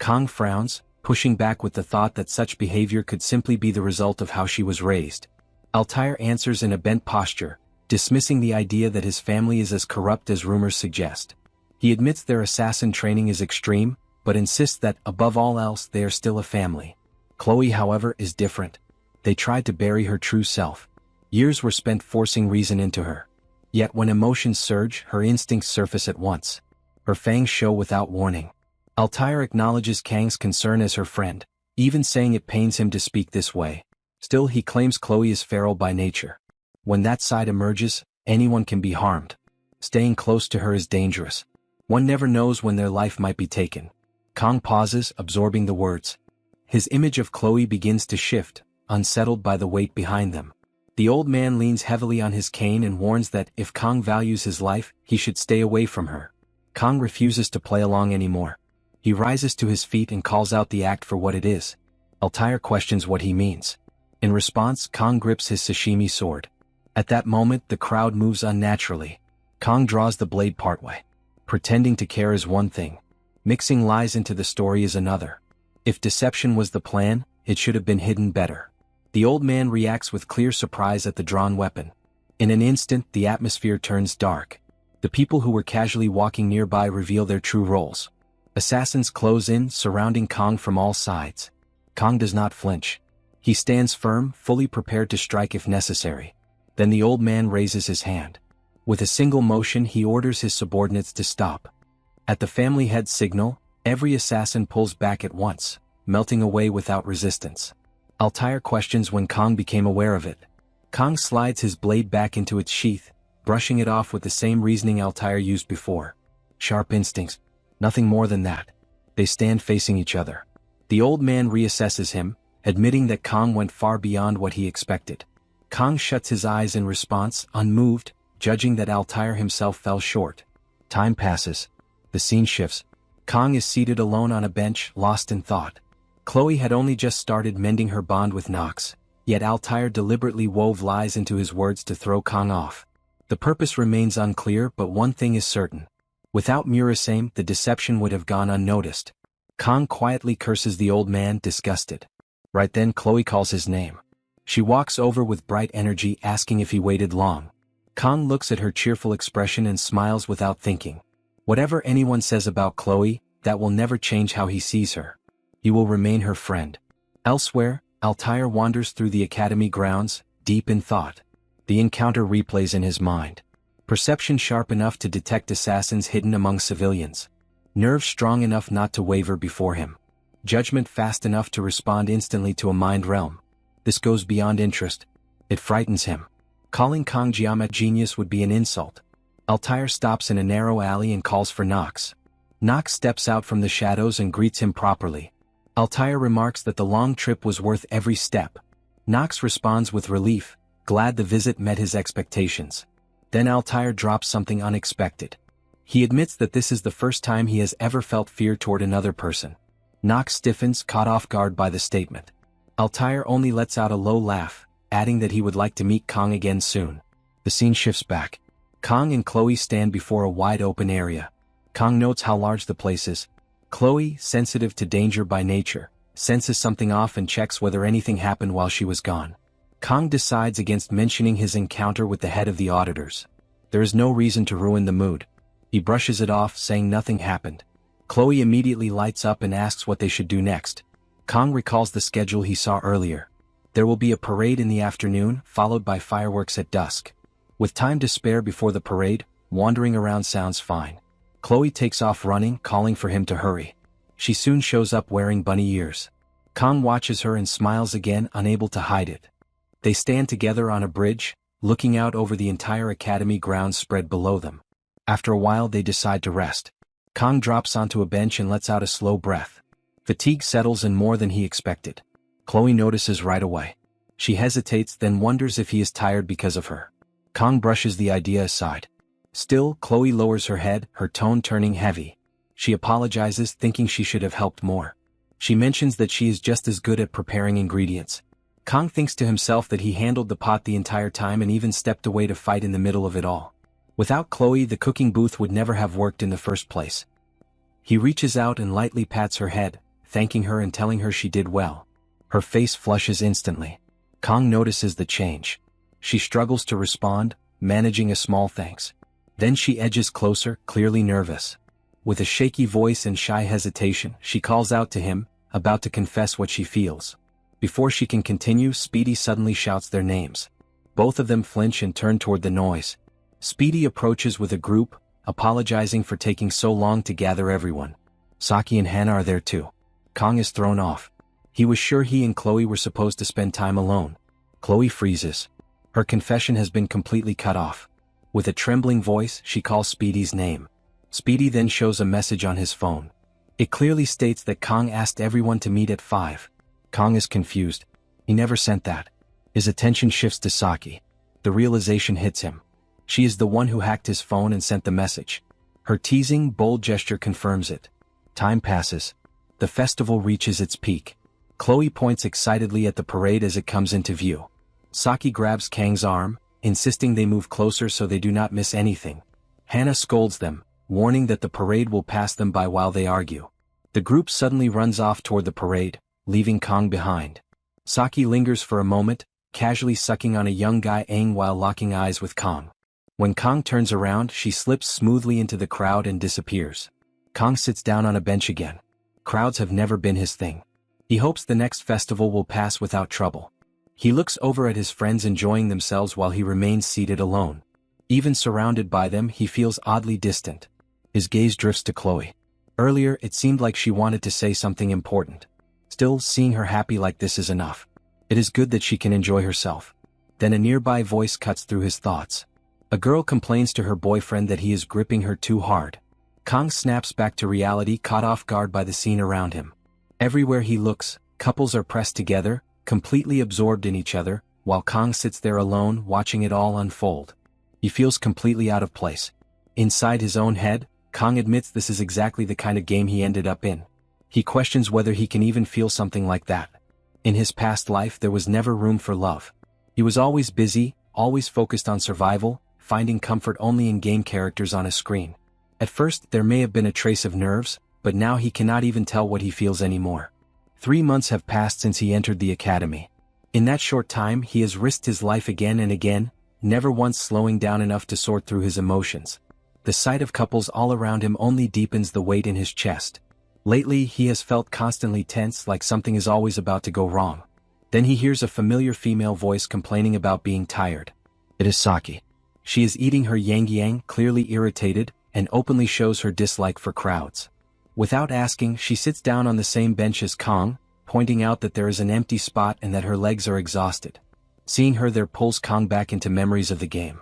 Kang frowns, pushing back with the thought that such behavior could simply be the result of how she was raised. Altair answers in a bent posture, dismissing the idea that his family is as corrupt as rumors suggest. He admits their assassin training is extreme, but insists that, above all else, they are still a family. Chloe, however, is different. They tried to bury her true self. Years were spent forcing reason into her. Yet when emotions surge, her instincts surface at once. Her fangs show without warning. Altair acknowledges Kang's concern as her friend, even saying it pains him to speak this way. Still, he claims Chloe is feral by nature. When that side emerges, anyone can be harmed. Staying close to her is dangerous. One never knows when their life might be taken. Kang pauses, absorbing the words. His image of Chloe begins to shift, unsettled by the weight behind them. The old man leans heavily on his cane and warns that if Kang values his life, he should stay away from her. Kang refuses to play along anymore. He rises to his feet and calls out the act for what it is. Altair questions what he means. In response, Kang grips his sashimi sword. At that moment, the crowd moves unnaturally. Kang draws the blade partway. Pretending to care is one thing. Mixing lies into the story is another. If deception was the plan, it should have been hidden better. The old man reacts with clear surprise at the drawn weapon. In an instant, the atmosphere turns dark. The people who were casually walking nearby reveal their true roles. Assassins close in, surrounding Kang from all sides. Kang does not flinch. He stands firm, fully prepared to strike if necessary. Then the old man raises his hand. With a single motion, he orders his subordinates to stop. At the family head's signal, every assassin pulls back at once, melting away without resistance. Altair questions when Kang became aware of it. Kang slides his blade back into its sheath, brushing it off with the same reasoning Altair used before. Sharp instincts. Nothing more than that. They stand facing each other. The old man reassesses him, admitting that Kang went far beyond what he expected. Kang shuts his eyes in response, unmoved, judging that Altair himself fell short. Time passes. The scene shifts. Kang is seated alone on a bench, lost in thought. Chloe had only just started mending her bond with Nox, yet Altair deliberately wove lies into his words to throw Kang off. The purpose remains unclear, but one thing is certain. Without Murasame, the deception would have gone unnoticed. Kang quietly curses the old man, disgusted. Right then, Chloe calls his name. She walks over with bright energy, asking if he waited long. Kang looks at her cheerful expression and smiles without thinking. Whatever anyone says about Chloe, that will never change how he sees her. He will remain her friend. Elsewhere, Altair wanders through the academy grounds, deep in thought. The encounter replays in his mind. Perception sharp enough to detect assassins hidden among civilians. Nerve strong enough not to waver before him. Judgment fast enough to respond instantly to a mind realm. This goes beyond interest. It frightens him. Calling Kang Jiamat genius would be an insult. Altair stops in a narrow alley and calls for Nox. Nox steps out from the shadows and greets him properly. Altair remarks that the long trip was worth every step. Nox responds with relief, glad the visit met his expectations. Then Altair drops something unexpected. He admits that this is the first time he has ever felt fear toward another person. Nox stiffens, caught off guard by the statement. Altair only lets out a low laugh, adding that he would like to meet Kang again soon. The scene shifts back. Kang and Chloe stand before a wide-open area. Kang notes how large the place is. Chloe, sensitive to danger by nature, senses something off and checks whether anything happened while she was gone. Kang decides against mentioning his encounter with the head of the auditors. There is no reason to ruin the mood. He brushes it off, saying nothing happened. Chloe immediately lights up and asks what they should do next. Kang recalls the schedule he saw earlier. There will be a parade in the afternoon, followed by fireworks at dusk. With time to spare before the parade, wandering around sounds fine. Chloe takes off running, calling for him to hurry. She soon shows up wearing bunny ears. Kang watches her and smiles again, unable to hide it. They stand together on a bridge, looking out over the entire academy grounds spread below them. After a while they decide to rest. Kang drops onto a bench and lets out a slow breath. Fatigue settles in more than he expected. Chloe notices right away. She hesitates, then wonders if he is tired because of her. Kang brushes the idea aside. Still, Chloe lowers her head, her tone turning heavy. She apologizes, thinking she should have helped more. She mentions that she is just as good at preparing ingredients. Kang thinks to himself that he handled the pot the entire time and even stepped away to fight in the middle of it all. Without Chloe, the cooking booth would never have worked in the first place. He reaches out and lightly pats her head, thanking her and telling her she did well. Her face flushes instantly. Kong notices the change. She struggles to respond, managing a small thanks. Then she edges closer, clearly nervous. With a shaky voice and shy hesitation, she calls out to him, about to confess what she feels. Before she can continue, Speedy suddenly shouts their names. Both of them flinch and turn toward the noise. Speedy approaches with a group, apologizing for taking so long to gather everyone. Saki and Hana are there too. Kong is thrown off. He was sure he and Chloe were supposed to spend time alone. Chloe freezes. Her confession has been completely cut off. With a trembling voice, she calls Speedy's name. Speedy then shows a message on his phone. It clearly states that Kong asked everyone to meet at 5. Kong is confused. He never sent that. His attention shifts to Saki. The realization hits him. She is the one who hacked his phone and sent the message. Her teasing, bold gesture confirms it. Time passes. The festival reaches its peak. Chloe points excitedly at the parade as it comes into view. Saki grabs Kang's arm, insisting they move closer so they do not miss anything. Hana scolds them, warning that the parade will pass them by while they argue. The group suddenly runs off toward the parade, leaving Kong behind. Saki lingers for a moment, casually sucking on a young guy Aang while locking eyes with Kong. When Kong turns around, she slips smoothly into the crowd and disappears. Kong sits down on a bench again. Crowds have never been his thing. He hopes the next festival will pass without trouble. He looks over at his friends enjoying themselves while he remains seated alone. Even surrounded by them, he feels oddly distant. His gaze drifts to Chloe. Earlier, it seemed like she wanted to say something important. Still, seeing her happy like this is enough. It is good that she can enjoy herself. Then a nearby voice cuts through his thoughts. A girl complains to her boyfriend that he is gripping her too hard. Kong snaps back to reality, caught off guard by the scene around him. Everywhere he looks, couples are pressed together, completely absorbed in each other, while Kong sits there alone watching it all unfold. He feels completely out of place. Inside his own head, Kong admits this is exactly the kind of game he ended up in. He questions whether he can even feel something like that. In his past life there was never room for love. He was always busy, always focused on survival, finding comfort only in game characters on a screen. At first there may have been a trace of nerves, but now he cannot even tell what he feels anymore. 3 months have passed since he entered the academy. In that short time he has risked his life again and again, never once slowing down enough to sort through his emotions. The sight of couples all around him only deepens the weight in his chest. Lately he has felt constantly tense, like something is always about to go wrong. Then he hears a familiar female voice complaining about being tired. It is Saki. She is eating her yang, clearly irritated, and openly shows her dislike for crowds. Without asking, she sits down on the same bench as Kong, pointing out that there is an empty spot and that her legs are exhausted. Seeing her there pulls Kong back into memories of the game.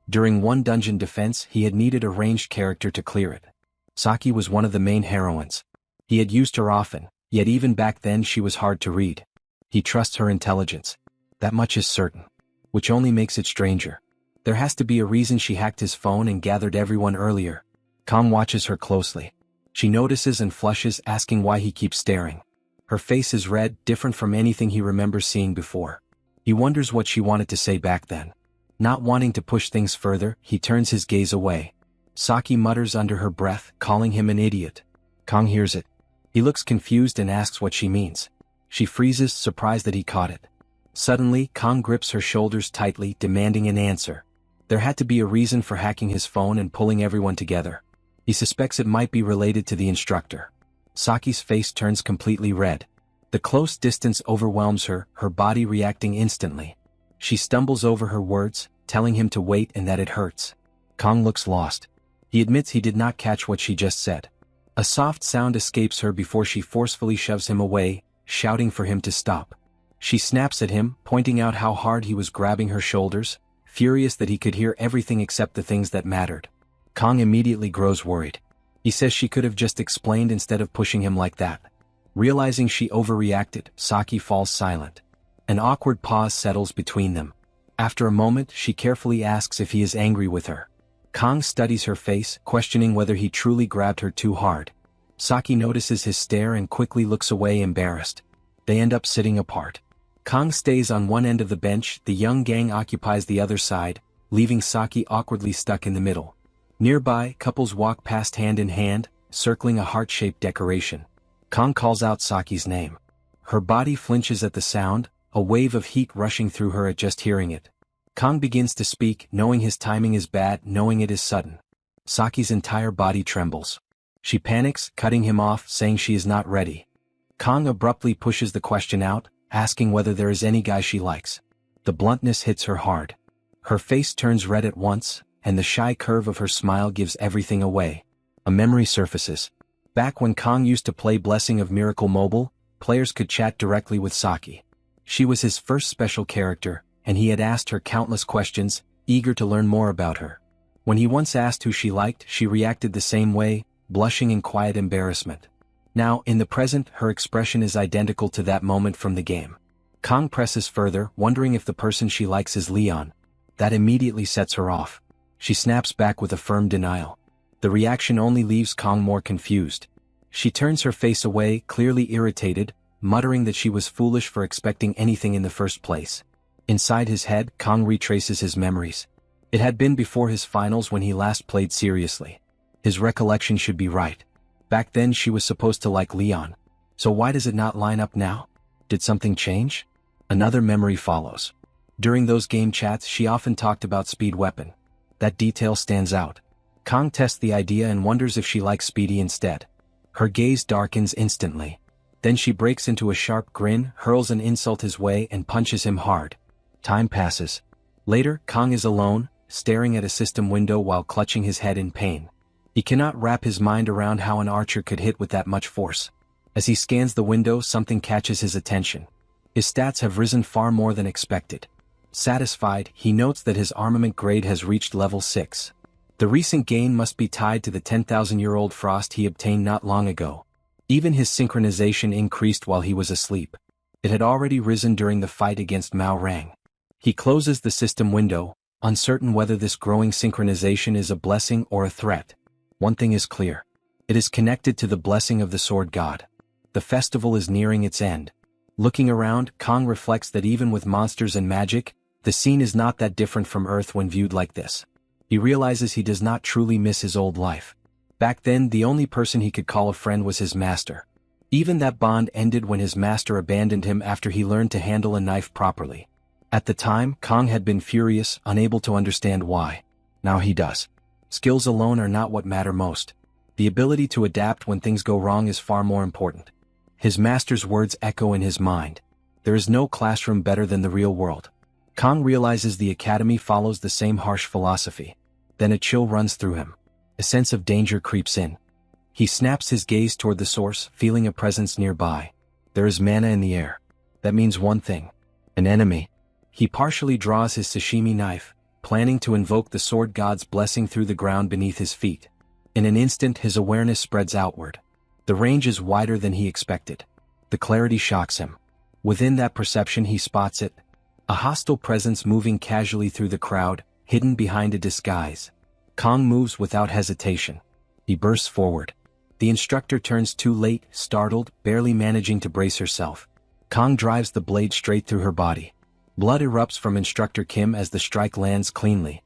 During one dungeon defense, he had needed a ranged character to clear it. Saki was one of the main heroines. He had used her often, yet even back then she was hard to read. He trusts her intelligence. That much is certain. Which only makes it stranger. There has to be a reason she hacked his phone and gathered everyone earlier. Kong watches her closely. She notices and flushes, asking why he keeps staring. Her face is red, different from anything he remembers seeing before. He wonders what she wanted to say back then. Not wanting to push things further, he turns his gaze away. Saki mutters under her breath, calling him an idiot. Kong hears it. He looks confused and asks what she means. She freezes, surprised that he caught it. Suddenly, Kong grips her shoulders tightly, demanding an answer. There had to be a reason for hacking his phone and pulling everyone together. He suspects it might be related to the instructor. Saki's face turns completely red. The close distance overwhelms her, her body reacting instantly. She stumbles over her words, telling him to wait and that it hurts. Kong looks lost. He admits he did not catch what she just said. A soft sound escapes her before she forcefully shoves him away, shouting for him to stop. She snaps at him, pointing out how hard he was grabbing her shoulders, furious that he could hear everything except the things that mattered. Kong immediately grows worried. He says she could have just explained instead of pushing him like that. Realizing she overreacted, Saki falls silent. An awkward pause settles between them. After a moment, she carefully asks if he is angry with her. Kong studies her face, questioning whether he truly grabbed her too hard. Saki notices his stare and quickly looks away, embarrassed. They end up sitting apart. Kong stays on one end of the bench, the young gang occupies the other side, leaving Saki awkwardly stuck in the middle. Nearby, couples walk past hand in hand, circling a heart-shaped decoration. Kang calls out Saki's name. Her body flinches at the sound, a wave of heat rushing through her at just hearing it. Kang begins to speak, knowing his timing is bad, knowing it is sudden. Saki's entire body trembles. She panics, cutting him off, saying she is not ready. Kang abruptly pushes the question out, asking whether there is any guy she likes. The bluntness hits her hard. Her face turns red at once, and the shy curve of her smile gives everything away. A memory surfaces. Back when Kang used to play Blessing of Miracle Mobile, players could chat directly with Saki. She was his first special character, and he had asked her countless questions, eager to learn more about her. When he once asked who she liked, she reacted the same way, blushing in quiet embarrassment. Now, in the present, her expression is identical to that moment from the game. Kang presses further, wondering if the person she likes is Leon. That immediately sets her off. She snaps back with a firm denial. The reaction only leaves Kang more confused. She turns her face away, clearly irritated, muttering that she was foolish for expecting anything in the first place. Inside his head, Kang retraces his memories. It had been before his finals when he last played seriously. His recollection should be right. Back then she was supposed to like Leon. So why does it not line up now? Did something change? Another memory follows. During those game chats she often talked about Speed Weapon. That detail stands out. Kang tests the idea and wonders if she likes Speedy instead. Her gaze darkens instantly. Then she breaks into a sharp grin, hurls an insult his way and punches him hard. Time passes. Later, Kang is alone, staring at a system window while clutching his head in pain. He cannot wrap his mind around how an archer could hit with that much force. As he scans the window, something catches his attention. His stats have risen far more than expected. Satisfied, he notes that his armament grade has reached level 6. The recent gain must be tied to the 10,000-year-old frost he obtained not long ago. Even his synchronization increased while he was asleep. It had already risen during the fight against Mao Rang. He closes the system window, uncertain whether this growing synchronization is a blessing or a threat. One thing is clear. It is connected to the blessing of the sword god. The festival is nearing its end. Looking around, Kang reflects that even with monsters and magic, the scene is not that different from Earth when viewed like this. He realizes he does not truly miss his old life. Back then, the only person he could call a friend was his master. Even that bond ended when his master abandoned him after he learned to handle a knife properly. At the time, Kang had been furious, unable to understand why. Now he does. Skills alone are not what matter most. The ability to adapt when things go wrong is far more important. His master's words echo in his mind. There is no classroom better than the real world. Kang realizes the academy follows the same harsh philosophy. Then a chill runs through him. A sense of danger creeps in. He snaps his gaze toward the source, feeling a presence nearby. There is mana in the air. That means one thing. An enemy. He partially draws his sashimi knife, planning to invoke the sword god's blessing through the ground beneath his feet. In an instant his awareness spreads outward. The range is wider than he expected. The clarity shocks him. Within that perception he spots it. A hostile presence moving casually through the crowd, hidden behind a disguise. Kang moves without hesitation. He bursts forward. The instructor turns too late, startled, barely managing to brace herself. Kang drives the blade straight through her body. Blood erupts from Instructor Kim as the strike lands cleanly.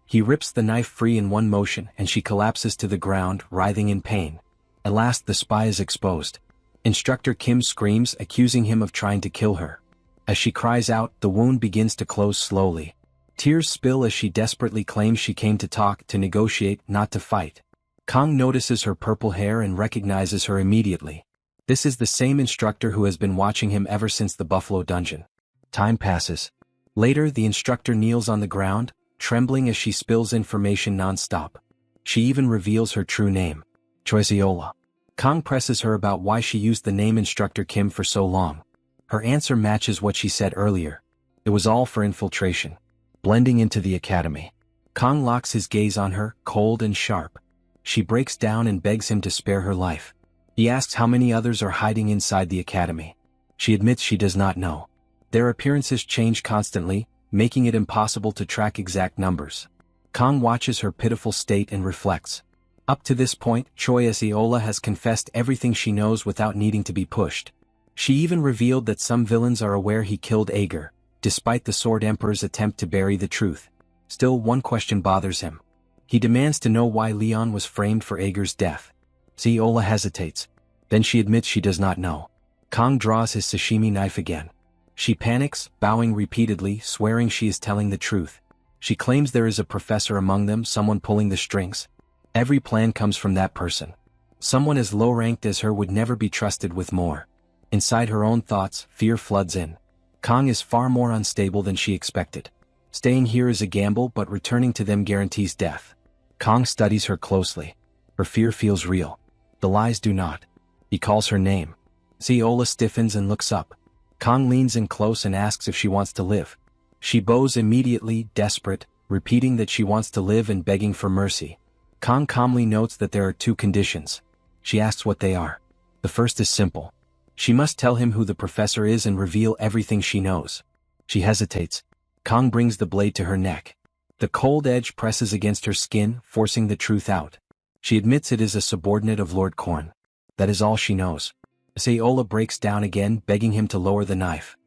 He rips the knife free in one motion and she collapses to the ground, writhing in pain. At last the spy is exposed. Instructor Kim screams, accusing him of trying to kill her. As she cries out, the wound begins to close slowly. Tears spill as she desperately claims she came to talk, to negotiate, not to fight. Kang notices her purple hair and recognizes her immediately. This is the same instructor who has been watching him ever since the Buffalo Dungeon. Time passes. Later, the instructor kneels on the ground, trembling as she spills information non-stop. She even reveals her true name. Choiseola. Kang presses her about why she used the name Instructor Kim for so long. Her answer matches what she said earlier. It was all for infiltration. Blending into the academy. Kang locks his gaze on her, cold and sharp. She breaks down and begs him to spare her life. He asks how many others are hiding inside the academy. She admits she does not know. Their appearances change constantly, making it impossible to track exact numbers. Kang watches her pitiful state and reflects. Up to this point, Choiseola has confessed everything she knows without needing to be pushed. She even revealed that some villains are aware he killed Ager, despite the Sword Emperor's attempt to bury the truth. Still, one question bothers him. He demands to know why Leon was framed for Ager's death. Choiseola hesitates. Then she admits she does not know. Kong draws his sashimi knife again. She panics, bowing repeatedly, swearing she is telling the truth. She claims there is a professor among them, someone pulling the strings. Every plan comes from that person. Someone as low-ranked as her would never be trusted with more. Inside her own thoughts, fear floods in. Kong is far more unstable than she expected. Staying here is a gamble, but returning to them guarantees death. Kong studies her closely. Her fear feels real. The lies do not. He calls her name. Siola stiffens and looks up. Kong leans in close and asks if she wants to live. She bows immediately, desperate, repeating that she wants to live and begging for mercy. Kong calmly notes that there are two conditions. She asks what they are. The first is simple. She must tell him who the professor is and reveal everything she knows. She hesitates. Kong brings the blade to her neck. The cold edge presses against her skin, forcing the truth out. She admits it is a subordinate of Lord Korn. That is all she knows. Sayola breaks down again, begging him to lower the knife.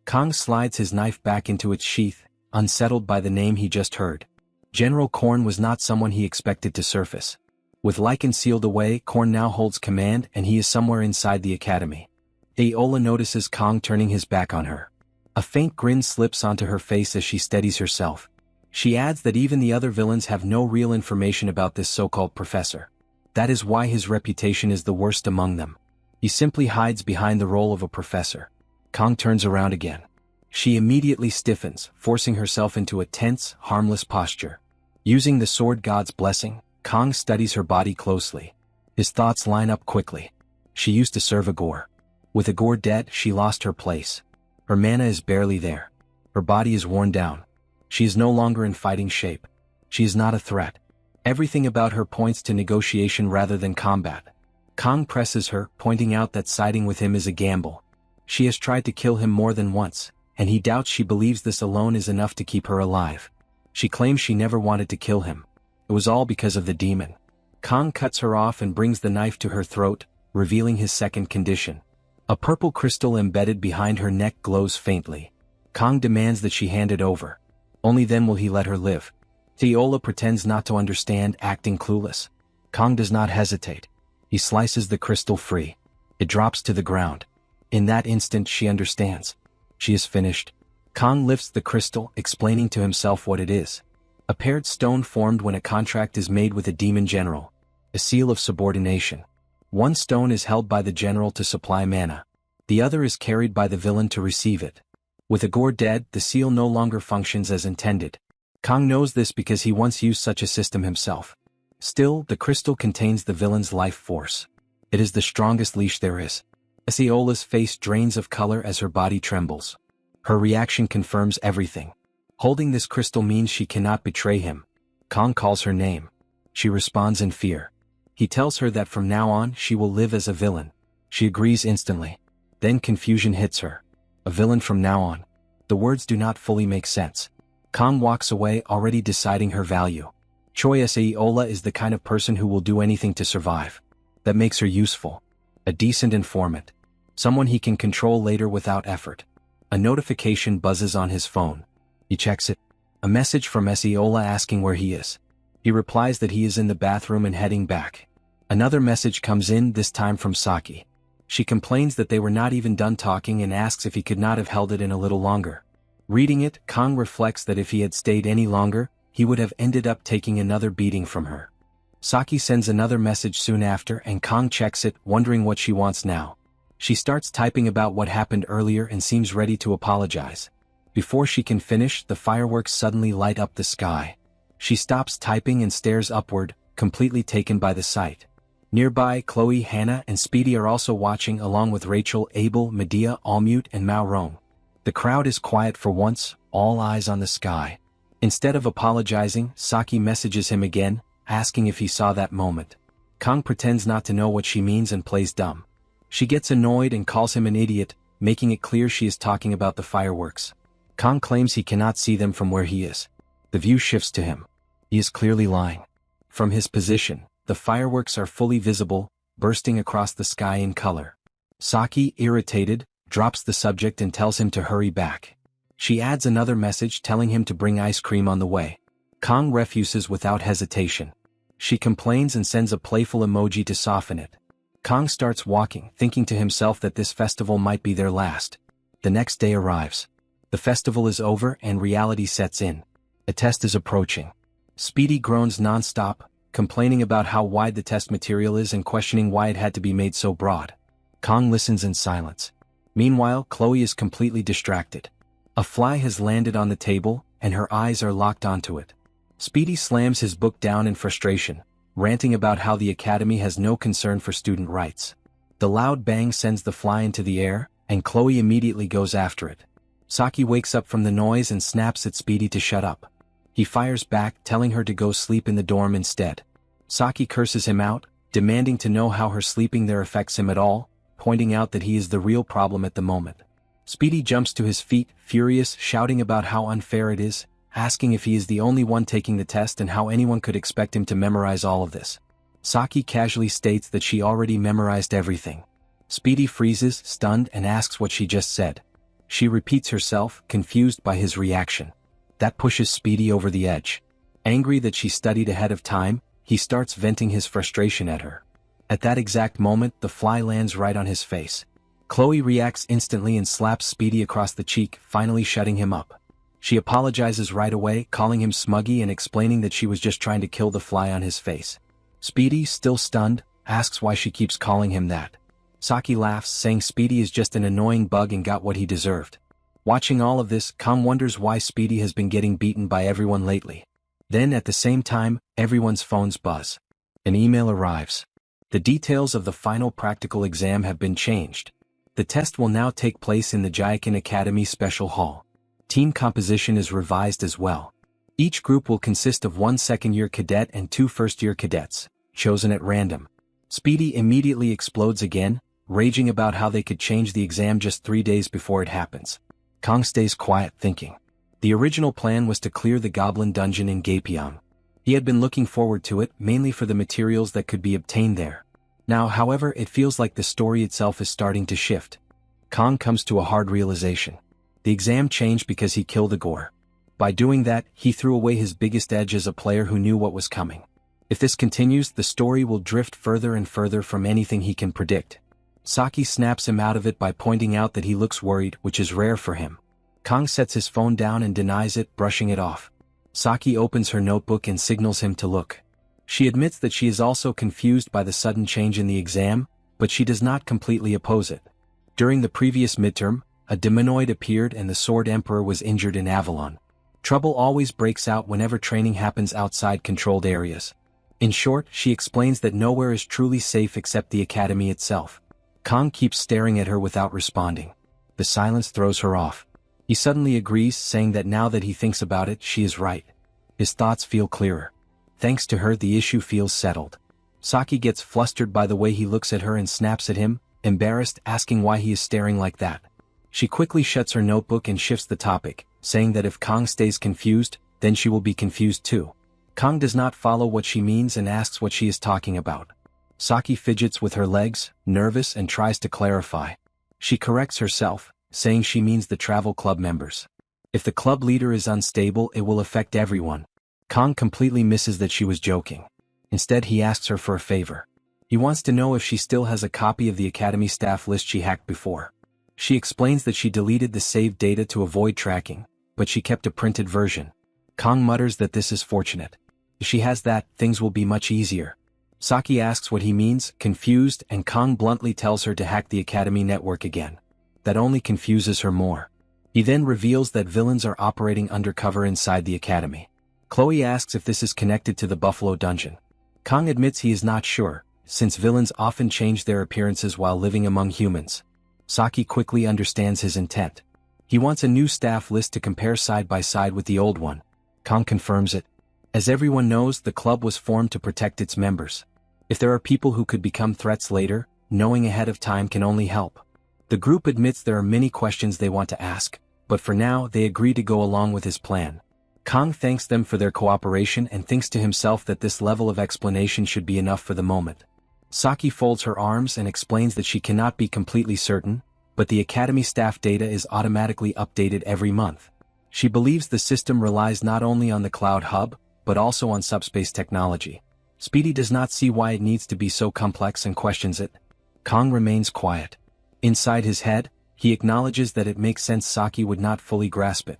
Kong slides his knife back into its sheath, unsettled by the name he just heard. General Korn was not someone he expected to surface. With Lycan sealed away, Korn now holds command and he is somewhere inside the academy. Aola notices Kong turning his back on her. A faint grin slips onto her face as she steadies herself. She adds that even the other villains have no real information about this so-called professor. That is why his reputation is the worst among them. He simply hides behind the role of a professor. Kong turns around again. She immediately stiffens, forcing herself into a tense, harmless posture. Using the sword god's blessing, Kong studies her body closely. His thoughts line up quickly. She used to serve Agor. With Agor dead, she lost her place. Her mana is barely there. Her body is worn down. She is no longer in fighting shape. She is not a threat. Everything about her points to negotiation rather than combat. Kong presses her, pointing out that siding with him is a gamble. She has tried to kill him more than once, and he doubts she believes this alone is enough to keep her alive. She claims she never wanted to kill him. It was all because of the demon. Kong cuts her off and brings the knife to her throat, revealing his second condition. A purple crystal embedded behind her neck glows faintly. Kong demands that she hand it over. Only then will he let her live. Theola pretends not to understand, acting clueless. Kong does not hesitate. He slices the crystal free. It drops to the ground. In that instant she understands. She is finished. Kong lifts the crystal, explaining to himself what it is. A paired stone formed when a contract is made with a demon general. A seal of subordination. One stone is held by the general to supply mana. The other is carried by the villain to receive it. With Agor dead, the seal no longer functions as intended. Kong knows this because he once used such a system himself. Still, the crystal contains the villain's life force. It is the strongest leash there is. Asiola's face drains of color as her body trembles. Her reaction confirms everything. Holding this crystal means she cannot betray him. Kong calls her name. She responds in fear. He tells her that from now on she will live as a villain. She agrees instantly. Then confusion hits her. A villain from now on. The words do not fully make sense. Kong walks away, already deciding her value. Choi Asaiola is the kind of person who will do anything to survive. That makes her useful. A decent informant. Someone he can control later without effort. A notification buzzes on his phone. He checks it. A message from Asaiola asking where he is. He replies that he is in the bathroom and heading back. Another message comes in, this time from Saki. She complains that they were not even done talking and asks if he could not have held it in a little longer. Reading it, Kong reflects that if he had stayed any longer, he would have ended up taking another beating from her. Saki sends another message soon after and Kong checks it, wondering what she wants now. She starts typing about what happened earlier and seems ready to apologize. Before she can finish, the fireworks suddenly light up the sky. She stops typing and stares upward, completely taken by the sight. Nearby, Chloe, Hannah, and Speedy are also watching along with Rachel, Abel, Medea, Allmute, and Mao Rong. The crowd is quiet for once, all eyes on the sky. Instead of apologizing, Saki messages him again, asking if he saw that moment. Kong pretends not to know what she means and plays dumb. She gets annoyed and calls him an idiot, making it clear she is talking about the fireworks. Kong claims he cannot see them from where he is. The view shifts to him. He is clearly lying. From his position, the fireworks are fully visible, bursting across the sky in color. Saki, irritated, drops the subject and tells him to hurry back. She adds another message telling him to bring ice cream on the way. Kong refuses without hesitation. She complains and sends a playful emoji to soften it. Kong starts walking, thinking to himself that this festival might be their last. The next day arrives. The festival is over and reality sets in. A test is approaching. Speedy groans non-stop, complaining about how wide the test material is and questioning why it had to be made so broad. Kong listens in silence. Meanwhile, Chloe is completely distracted. A fly has landed on the table, and her eyes are locked onto it. Speedy slams his book down in frustration, ranting about how the academy has no concern for student rights. The loud bang sends the fly into the air, and Chloe immediately goes after it. Saki wakes up from the noise and snaps at Speedy to shut up. He fires back, telling her to go sleep in the dorm instead. Saki curses him out, demanding to know how her sleeping there affects him at all, pointing out that he is the real problem at the moment. Speedy jumps to his feet, furious, shouting about how unfair it is, asking if he is the only one taking the test and how anyone could expect him to memorize all of this. Saki casually states that she already memorized everything. Speedy freezes, stunned, and asks what she just said. She repeats herself, confused by his reaction. That pushes Speedy over the edge. Angry that she studied ahead of time, he starts venting his frustration at her. At that exact moment, the fly lands right on his face. Chloe reacts instantly and slaps Speedy across the cheek, finally shutting him up. She apologizes right away, calling him smuggy and explaining that she was just trying to kill the fly on his face. Speedy, still stunned, asks why she keeps calling him that. Saki laughs, saying Speedy is just an annoying bug and got what he deserved. Watching all of this, Kong wonders why Speedy has been getting beaten by everyone lately. Then at the same time, everyone's phones buzz. An email arrives. The details of the final practical exam have been changed. The test will now take place in the Jaikin Academy Special Hall. Team composition is revised as well. Each group will consist of 1 second-year cadet and 2 first-year cadets, chosen at random. Speedy immediately explodes again, raging about how they could change the exam just 3 days before it happens. Kong stays quiet, thinking. The original plan was to clear the Goblin Dungeon in Gapyeong. He had been looking forward to it, mainly for the materials that could be obtained there. Now, however, it feels like the story itself is starting to shift. Kong comes to a hard realization. The exam changed because he killed Igor. By doing that, he threw away his biggest edge as a player who knew what was coming. If this continues, the story will drift further and further from anything he can predict. Saki snaps him out of it by pointing out that he looks worried, which is rare for him. Kong sets his phone down and denies it, brushing it off. Saki opens her notebook and signals him to look. She admits that she is also confused by the sudden change in the exam, but she does not completely oppose it. During the previous midterm, a demonoid appeared and the Sword Emperor was injured in Avalon. Trouble always breaks out whenever training happens outside controlled areas. In short, she explains that nowhere is truly safe except the academy itself. Kong keeps staring at her without responding. The silence throws her off. He suddenly agrees, saying that now that he thinks about it, she is right. His thoughts feel clearer. Thanks to her, the issue feels settled. Saki gets flustered by the way he looks at her and snaps at him, embarrassed, asking why he is staring like that. She quickly shuts her notebook and shifts the topic, saying that if Kong stays confused, then she will be confused too. Kong does not follow what she means and asks what she is talking about. Saki fidgets with her legs, nervous, and tries to clarify. She corrects herself, saying she means the travel club members. If the club leader is unstable, it will affect everyone. Kong completely misses that she was joking. Instead, he asks her for a favor. He wants to know if she still has a copy of the academy staff list she hacked before. She explains that she deleted the saved data to avoid tracking, but she kept a printed version. Kong mutters that this is fortunate. If she has that, things will be much easier. Saki asks what he means, confused, and Kong bluntly tells her to hack the academy network again. That only confuses her more. He then reveals that villains are operating undercover inside the academy. Chloe asks if this is connected to the Buffalo Dungeon. Kong admits he is not sure, since villains often change their appearances while living among humans. Saki quickly understands his intent. He wants a new staff list to compare side by side with the old one. Kong confirms it. As everyone knows, the club was formed to protect its members. If there are people who could become threats later, knowing ahead of time can only help. The group admits there are many questions they want to ask, but for now they agree to go along with his plan. Kong thanks them for their cooperation and thinks to himself that this level of explanation should be enough for the moment. Saki folds her arms and explains that she cannot be completely certain, but the academy staff data is automatically updated every month. She believes the system relies not only on the cloud hub, but also on subspace technology. Speedy does not see why it needs to be so complex and questions it. Kong remains quiet. Inside his head, he acknowledges that it makes sense Saki would not fully grasp it.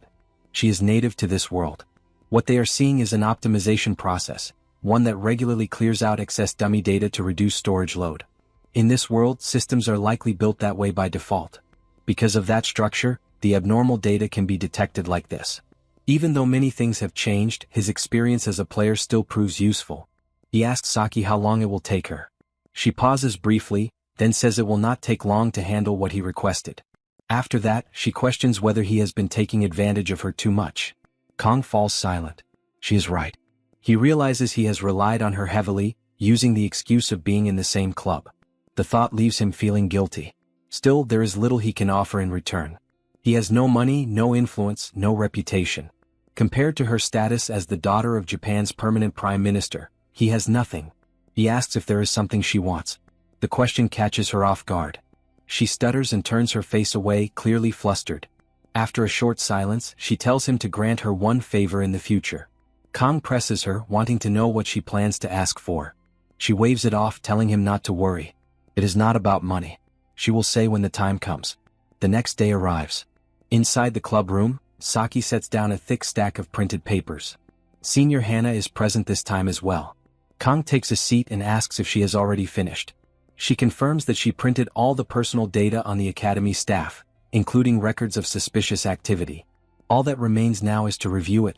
She is native to this world. What they are seeing is an optimization process, one that regularly clears out excess dummy data to reduce storage load. In this world, systems are likely built that way by default. Because of that structure, the abnormal data can be detected like this. Even though many things have changed, his experience as a player still proves useful. He asks Saki how long it will take her. She pauses briefly, then says it will not take long to handle what he requested. After that, she questions whether he has been taking advantage of her too much. Kong falls silent. She is right. He realizes he has relied on her heavily, using the excuse of being in the same club. The thought leaves him feeling guilty. Still, there is little he can offer in return. He has no money, no influence, no reputation. Compared to her status as the daughter of Japan's permanent prime minister, he has nothing. He asks if there is something she wants. The question catches her off guard. She stutters and turns her face away, clearly flustered. After a short silence, she tells him to grant her one favor in the future. Kong presses her, wanting to know what she plans to ask for. She waves it off, telling him not to worry. It is not about money. She will say when the time comes. The next day arrives. Inside the club room, Saki sets down a thick stack of printed papers. Senior Hana is present this time as well. Kong takes a seat and asks if she has already finished. She confirms that she printed all the personal data on the academy staff, including records of suspicious activity. All that remains now is to review it.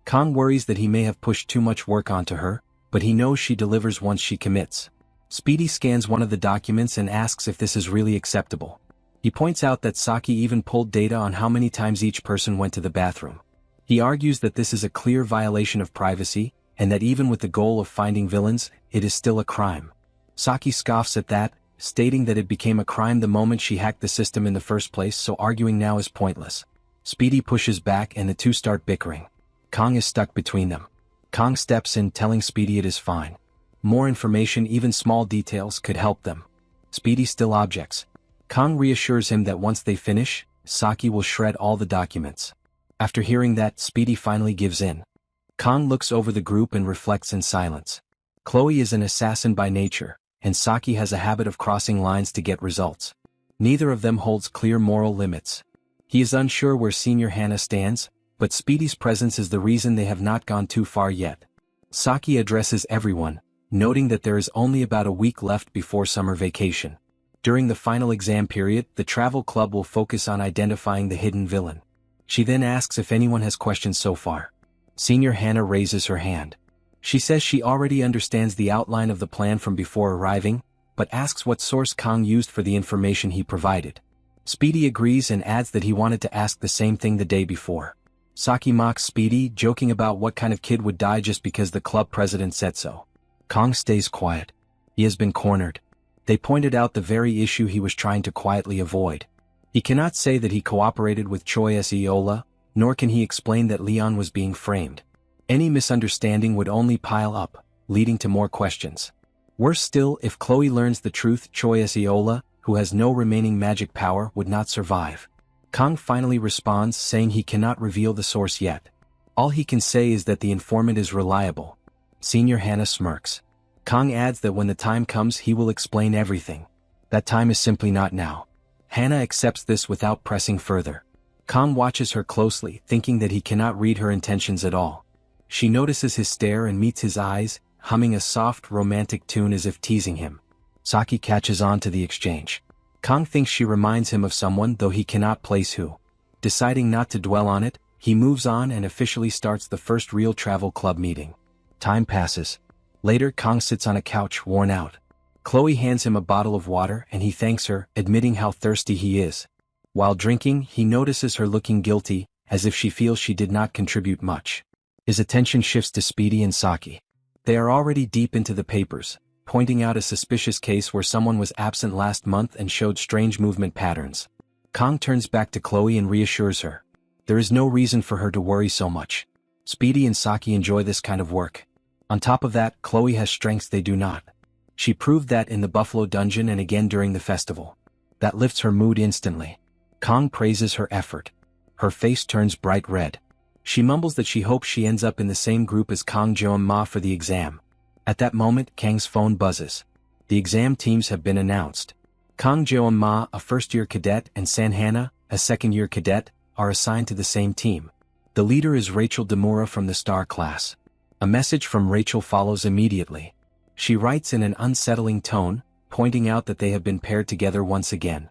Kong worries that he may have pushed too much work onto her, but he knows she delivers once she commits. Speedy scans one of the documents and asks if this is really acceptable. He points out that Saki even pulled data on how many times each person went to the bathroom. He argues that this is a clear violation of privacy, and that even with the goal of finding villains, it is still a crime. Saki scoffs at that, stating that it became a crime the moment she hacked the system in the first place, so arguing now is pointless. Speedy pushes back and the two start bickering. Kong is stuck between them. Kong steps in, telling Speedy it is fine. More information, even small details, could help them. Speedy still objects. Kong reassures him that once they finish, Saki will shred all the documents. After hearing that, Speedy finally gives in. Kong looks over the group and reflects in silence. Chloe is an assassin by nature, and Saki has a habit of crossing lines to get results. Neither of them holds clear moral limits. He is unsure where Senior Hana stands, but Speedy's presence is the reason they have not gone too far yet. Saki addresses everyone, noting that there is only about a week left before summer vacation. During the final exam period, the travel club will focus on identifying the hidden villain. She then asks if anyone has questions so far. Senior Hana raises her hand. She says she already understands the outline of the plan from before arriving, but asks what source Kong used for the information he provided. Speedy agrees and adds that he wanted to ask the same thing the day before. Saki mocks Speedy, joking about what kind of kid would die just because the club president said so. Kong stays quiet. He has been cornered. They pointed out the very issue he was trying to quietly avoid. He cannot say that he cooperated with Choi Eola, nor can he explain that Leon was being framed. Any misunderstanding would only pile up, leading to more questions. Worse still, if Chloe learns the truth, Choi Eola, who has no remaining magic power, would not survive. Kong finally responds, saying he cannot reveal the source yet. All he can say is that the informant is reliable. Senior Hana smirks. Kong adds that when the time comes he will explain everything. That time is simply not now. Hana accepts this without pressing further. Kong watches her closely, thinking that he cannot read her intentions at all. She notices his stare and meets his eyes, humming a soft, romantic tune as if teasing him. Saki catches on to the exchange. Kong thinks she reminds him of someone, though he cannot place who. Deciding not to dwell on it, he moves on and officially starts the first real travel club meeting. Time passes. Later, Kong sits on a couch, worn out. Chloe hands him a bottle of water and he thanks her, admitting how thirsty he is. While drinking, he notices her looking guilty, as if she feels she did not contribute much. His attention shifts to Speedy and Saki. They are already deep into the papers, pointing out a suspicious case where someone was absent last month and showed strange movement patterns. Kong turns back to Chloe and reassures her. There is no reason for her to worry so much. Speedy and Saki enjoy this kind of work. On top of that, Chloe has strengths they do not. She proved that in the Buffalo Dungeon and again during the festival. That lifts her mood instantly. Kong praises her effort. Her face turns bright red. She mumbles that she hopes she ends up in the same group as Kang Joam Ma for the exam. At that moment, Kang's phone buzzes. The exam teams have been announced. Kang Jeon-ma, a first-year cadet, and San-hana, a second-year cadet, are assigned to the same team. The leader is Rachel Demura from the Star class. A message from Rachel follows immediately. She writes in an unsettling tone, pointing out that they have been paired together once again.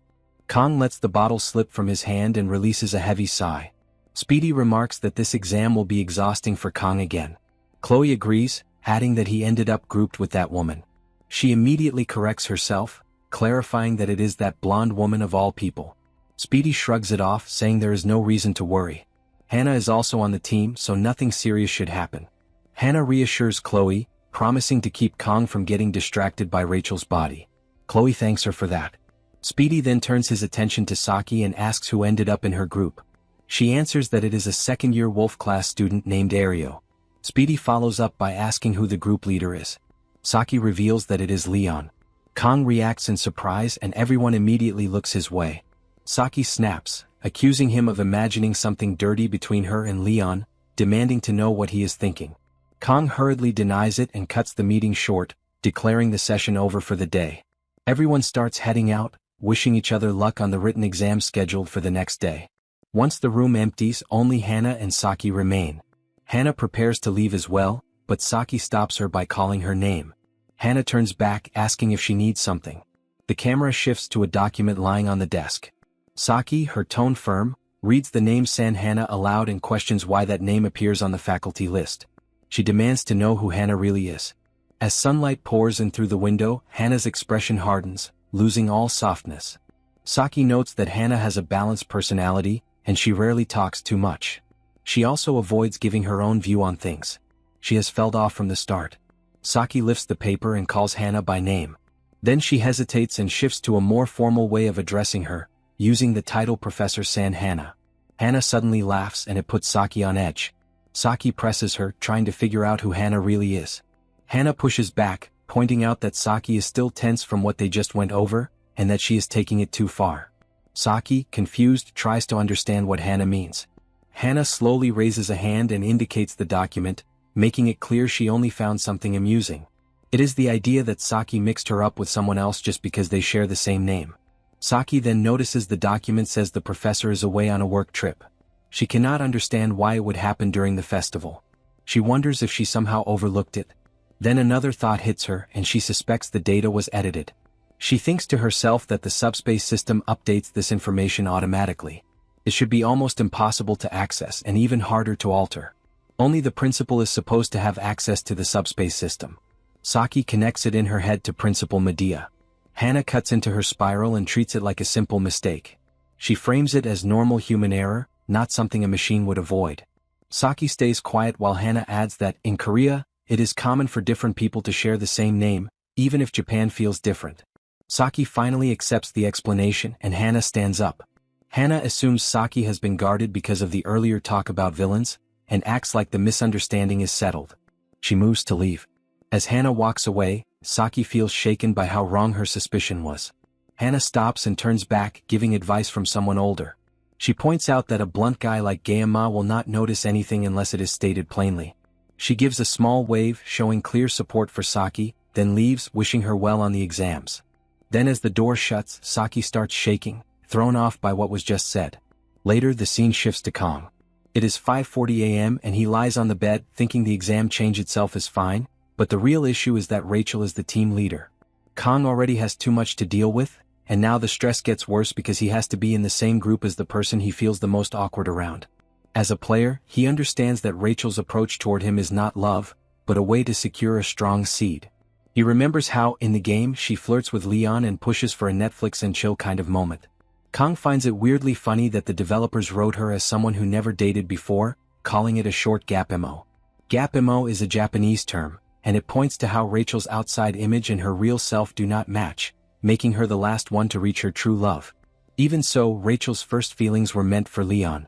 Kang lets the bottle slip from his hand and releases a heavy sigh. Speedy remarks that this exam will be exhausting for Kang again. Chloe agrees, adding that he ended up grouped with that woman. She immediately corrects herself, clarifying that it is that blonde woman of all people. Speedy shrugs it off, saying there is no reason to worry. Hannah is also on the team, so nothing serious should happen. Hannah reassures Chloe, promising to keep Kang from getting distracted by Rachel's body. Chloe thanks her for that. Speedy then turns his attention to Saki and asks who ended up in her group. She answers that it is a second-year Wolf class student named Ario. Speedy follows up by asking who the group leader is. Saki reveals that it is Leon. Kang reacts in surprise and everyone immediately looks his way. Saki snaps, accusing him of imagining something dirty between her and Leon, demanding to know what he is thinking. Kang hurriedly denies it and cuts the meeting short, declaring the session over for the day. Everyone starts heading out, wishing each other luck on the written exam scheduled for the next day. Once the room empties, only Hannah and Saki remain. Hannah prepares to leave as well, but Saki stops her by calling her name. Hannah turns back, asking if she needs something. The camera shifts to a document lying on the desk. Saki, her tone firm, reads the name San-hana aloud and questions why that name appears on the faculty list. She demands to know who Hannah really is. As sunlight pours in through the window, Hannah's expression hardens, losing all softness. Saki notes that Hannah has a balanced personality, and she rarely talks too much. She also avoids giving her own view on things. She has felt off from the start. Saki lifts the paper and calls Hannah by name. Then she hesitates and shifts to a more formal way of addressing her, using the title Professor San-hana. Hannah suddenly laughs and it puts Saki on edge. Saki presses her, trying to figure out who Hannah really is. Hannah pushes back, pointing out that Saki is still tense from what they just went over, and that she is taking it too far. Saki, confused, tries to understand what Hannah means. Hannah slowly raises a hand and indicates the document, making it clear she only found something amusing. It is the idea that Saki mixed her up with someone else just because they share the same name. Saki then notices the document says the professor is away on a work trip. She cannot understand why it would happen during the festival. She wonders if she somehow overlooked it. Then another thought hits her and she suspects the data was edited. She thinks to herself that the subspace system updates this information automatically. It should be almost impossible to access and even harder to alter. Only the principal is supposed to have access to the subspace system. Saki connects it in her head to Principal Medea. Hannah cuts into her spiral and treats it like a simple mistake. She frames it as normal human error, not something a machine would avoid. Saki stays quiet while Hannah adds that, in Korea, it is common for different people to share the same name, even if Japan feels different. Saki finally accepts the explanation and Hannah stands up. Hannah assumes Saki has been guarded because of the earlier talk about villains, and acts like the misunderstanding is settled. She moves to leave. As Hannah walks away, Saki feels shaken by how wrong her suspicion was. Hannah stops and turns back, giving advice from someone older. She points out that a blunt guy like Gaema will not notice anything unless it is stated plainly. She gives a small wave, showing clear support for Saki, then leaves, wishing her well on the exams. Then as the door shuts, Saki starts shaking, thrown off by what was just said. Later the scene shifts to Kang. It is 5:40 a.m. and he lies on the bed, thinking the exam change itself is fine, but the real issue is that Rachel is the team leader. Kang already has too much to deal with, and now the stress gets worse because he has to be in the same group as the person he feels the most awkward around. As a player, he understands that Rachel's approach toward him is not love, but a way to secure a strong seed. He remembers how, in the game, she flirts with Leon and pushes for a Netflix and chill kind of moment. Kang finds it weirdly funny that the developers wrote her as someone who never dated before, calling it a short gap emo. Gap emo is a Japanese term, and it points to how Rachel's outside image and her real self do not match, making her the last one to reach her true love. Even so, Rachel's first feelings were meant for Leon.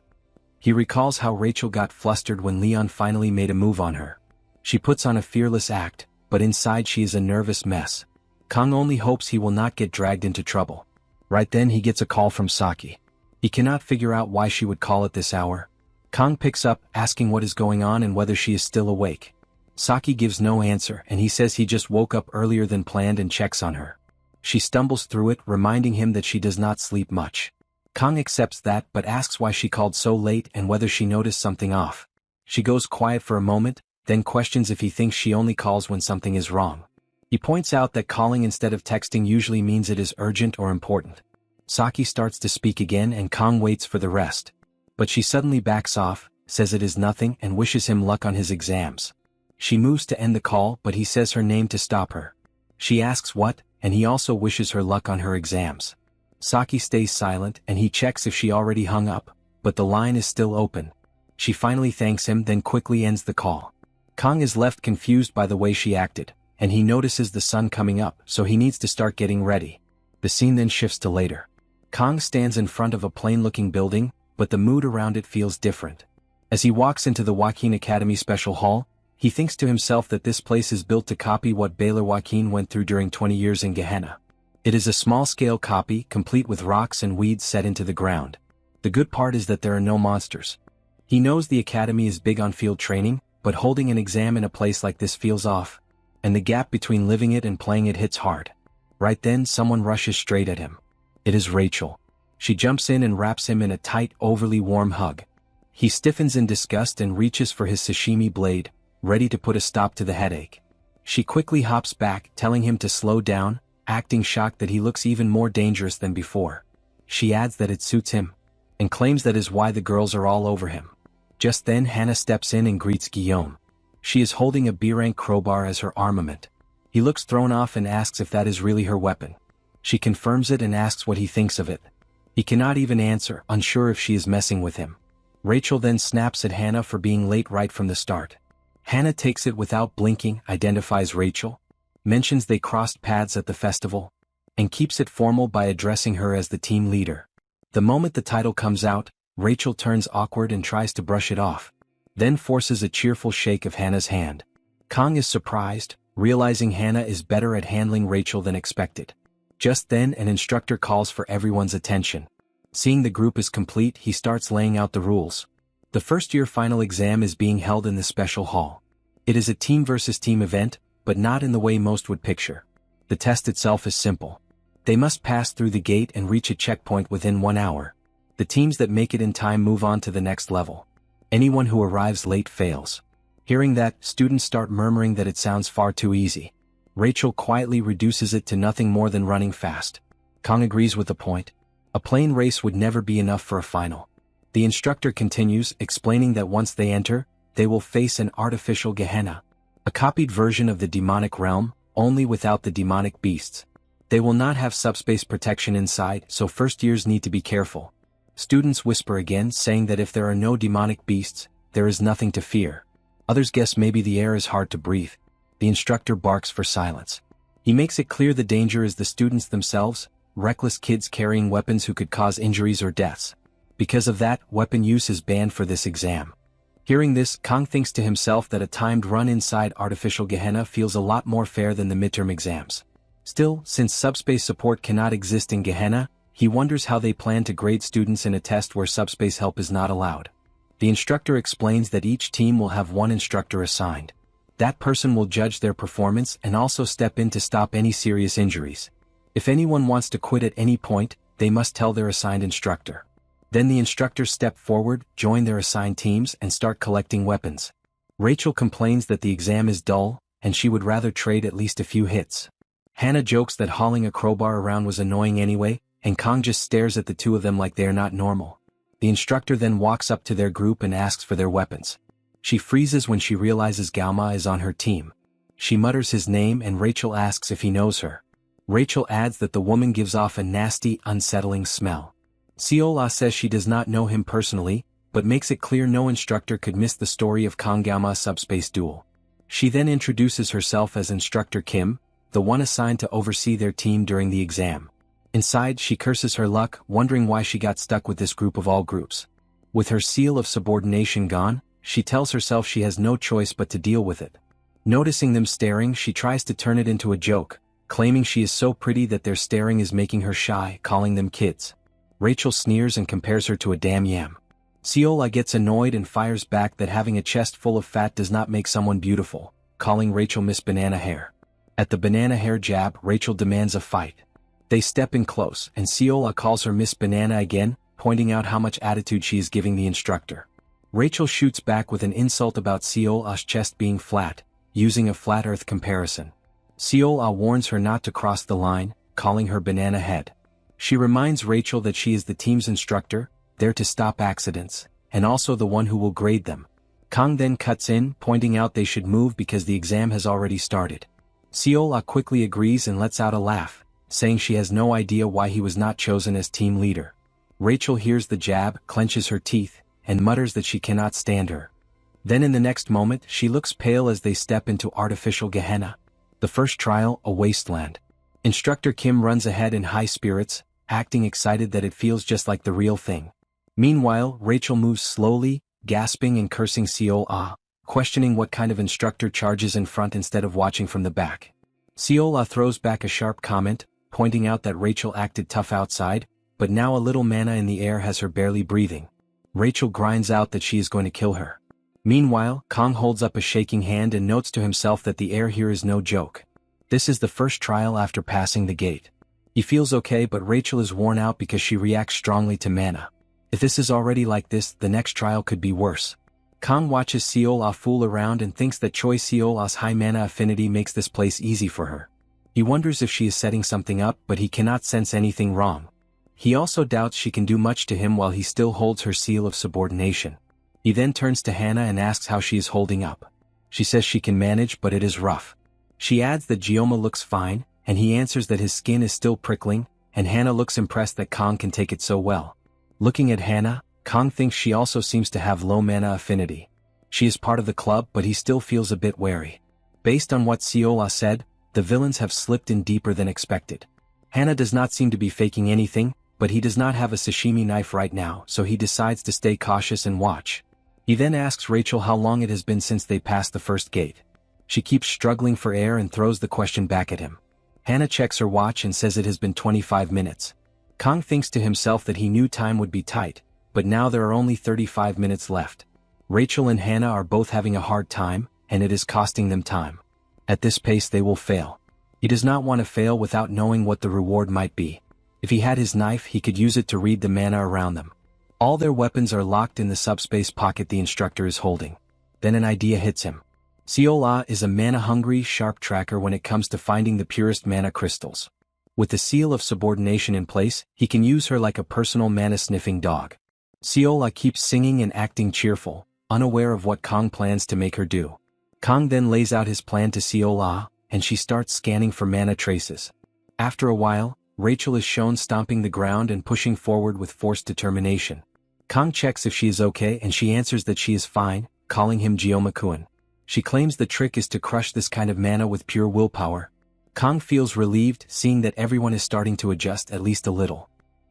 He recalls how Rachel got flustered when Leon finally made a move on her. She puts on a fearless act, but inside she is a nervous mess. Kang only hopes he will not get dragged into trouble. Right then he gets a call from Saki. He cannot figure out why she would call at this hour. Kang picks up, asking what is going on and whether she is still awake. Saki gives no answer and he says he just woke up earlier than planned and checks on her. She stumbles through it, reminding him that she does not sleep much. Kang accepts that but asks why she called so late and whether she noticed something off. She goes quiet for a moment, then questions if he thinks she only calls when something is wrong. He points out that calling instead of texting usually means it is urgent or important. Saki starts to speak again and Kang waits for the rest. But she suddenly backs off, says it is nothing and wishes him luck on his exams. She moves to end the call but he says her name to stop her. She asks what, and he also wishes her luck on her exams. Saki stays silent and he checks if she already hung up, but the line is still open. She finally thanks him then quickly ends the call. Kang is left confused by the way she acted, and he notices the sun coming up so he needs to start getting ready. The scene then shifts to later. Kang stands in front of a plain-looking building, but the mood around it feels different. As he walks into the Joaquin Academy Special Hall, he thinks to himself that this place is built to copy what Baylor Joaquin went through during 20 years in Gehenna. It is a small-scale copy, complete with rocks and weeds set into the ground. The good part is that there are no monsters. He knows the academy is big on field training, but holding an exam in a place like this feels off, and the gap between living it and playing it hits hard. Right then someone rushes straight at him. It is Rachel. She jumps in and wraps him in a tight, overly warm hug. He stiffens in disgust and reaches for his sashimi blade, ready to put a stop to the headache. She quickly hops back, telling him to slow down, acting shocked that he looks even more dangerous than before. She adds that it suits him, and claims that is why the girls are all over him. Just then Hannah steps in and greets Guillaume. She is holding a B-rank crowbar as her armament. He looks thrown off and asks if that is really her weapon. She confirms it and asks what he thinks of it. He cannot even answer, unsure if she is messing with him. Rachel then snaps at Hannah for being late right from the start. Hannah takes it without blinking, identifies Rachel, mentions they crossed paths at the festival, and keeps it formal by addressing her as the team leader. The moment the title comes out, Rachel turns awkward and tries to brush it off, then forces a cheerful shake of Hannah's hand. Kang is surprised, realizing Hannah is better at handling Rachel than expected. Just then an instructor calls for everyone's attention. Seeing the group is complete, he starts laying out the rules. The first-year final exam is being held in the special hall. It is a team versus team event, but not in the way most would picture. The test itself is simple. They must pass through the gate and reach a checkpoint within 1 hour. The teams that make it in time move on to the next level. Anyone who arrives late fails. Hearing that, students start murmuring that it sounds far too easy. Rachel quietly reduces it to nothing more than running fast. Kang agrees with the point. A plain race would never be enough for a final. The instructor continues, explaining that once they enter, they will face an artificial Gehenna, a copied version of the demonic realm, only without the demonic beasts. They will not have subspace protection inside, so first years need to be careful. Students whisper again, saying that if there are no demonic beasts, there is nothing to fear. Others guess maybe the air is hard to breathe. The instructor barks for silence. He makes it clear the danger is the students themselves, reckless kids carrying weapons who could cause injuries or deaths. Because of that, weapon use is banned for this exam. Hearing this, Kang thinks to himself that a timed run inside artificial Gehenna feels a lot more fair than the midterm exams. Still, since subspace support cannot exist in Gehenna, he wonders how they plan to grade students in a test where subspace help is not allowed. The instructor explains that each team will have one instructor assigned. That person will judge their performance and also step in to stop any serious injuries. If anyone wants to quit at any point, they must tell their assigned instructor. Then the instructors step forward, join their assigned teams, and start collecting weapons. Rachel complains that the exam is dull, and she would rather trade at least a few hits. Hannah jokes that hauling a crowbar around was annoying anyway, and Kang just stares at the two of them like they are not normal. The instructor then walks up to their group and asks for their weapons. She freezes when she realizes Gauma is on her team. She mutters his name and Rachel asks if he knows her. Rachel adds that the woman gives off a nasty, unsettling smell. Seola says she does not know him personally, but makes it clear no instructor could miss the story of Kang Gauma subspace duel. She then introduces herself as Instructor Kim, the one assigned to oversee their team during the exam. Inside, she curses her luck, wondering why she got stuck with this group of all groups. With her seal of subordination gone, she tells herself she has no choice but to deal with it. Noticing them staring, she tries to turn it into a joke, claiming she is so pretty that their staring is making her shy, calling them kids. Rachel sneers and compares her to a damn yam. Seola gets annoyed and fires back that having a chest full of fat does not make someone beautiful, calling Rachel Miss Banana Hair. At the banana hair jab, Rachel demands a fight. They step in close, and Seola calls her Miss Banana again, pointing out how much attitude she is giving the instructor. Rachel shoots back with an insult about Seola's chest being flat, using a flat earth comparison. Seola warns her not to cross the line, calling her banana head. She reminds Rachel that she is the team's instructor, there to stop accidents, and also the one who will grade them. Kang then cuts in, pointing out they should move because the exam has already started. Seola quickly agrees and lets out a laugh, saying she has no idea why he was not chosen as team leader. Rachel hears the jab, clenches her teeth, and mutters that she cannot stand her. Then in the next moment she looks pale as they step into artificial Gehenna. The first trial, a wasteland. Instructor Kim runs ahead in high spirits, acting excited that it feels just like the real thing. Meanwhile, Rachel moves slowly, gasping and cursing Seola, questioning what kind of instructor charges in front instead of watching from the back. Seola throws back a sharp comment, pointing out that Rachel acted tough outside, but now a little mana in the air has her barely breathing. Rachel grinds out that she is going to kill her. Meanwhile, Kang holds up a shaking hand and notes to himself that the air here is no joke. This is the first trial after passing the gate. He feels okay, but Rachel is worn out because she reacts strongly to mana. If this is already like this, the next trial could be worse. Kang watches Seola fool around and thinks that Choi Seola's high mana affinity makes this place easy for her. He wonders if she is setting something up, but he cannot sense anything wrong. He also doubts she can do much to him while he still holds her seal of subordination. He then turns to Hannah and asks how she is holding up. She says she can manage, but it is rough. She adds that Gioma looks fine, and he answers that his skin is still prickling, and Hannah looks impressed that Kang can take it so well. Looking at Hannah, Kang thinks she also seems to have low mana affinity. She is part of the club, but he still feels a bit wary. Based on what Seola said, the villains have slipped in deeper than expected. Hannah does not seem to be faking anything, but he does not have a sashimi knife right now, so he decides to stay cautious and watch. He then asks Rachel how long it has been since they passed the first gate. She keeps struggling for air and throws the question back at him. Hannah checks her watch and says it has been 25 minutes. Kang thinks to himself that he knew time would be tight, but now there are only 35 minutes left. Rachel and Hannah are both having a hard time, and it is costing them time. At this pace they will fail. He does not want to fail without knowing what the reward might be. If he had his knife, he could use it to read the mana around them. All their weapons are locked in the subspace pocket the instructor is holding. Then an idea hits him. Seola is a mana-hungry, sharp tracker when it comes to finding the purest mana crystals. With the seal of subordination in place, he can use her like a personal mana-sniffing dog. Seola keeps singing and acting cheerful, unaware of what Kang plans to make her do. Kang then lays out his plan to Seola, and she starts scanning for mana traces. After a while, Rachel is shown stomping the ground and pushing forward with forced determination. Kang checks if she is okay and she answers that she is fine, calling him Gioma-kun. She claims the trick is to crush this kind of mana with pure willpower. Kang feels relieved seeing that everyone is starting to adjust at least a little.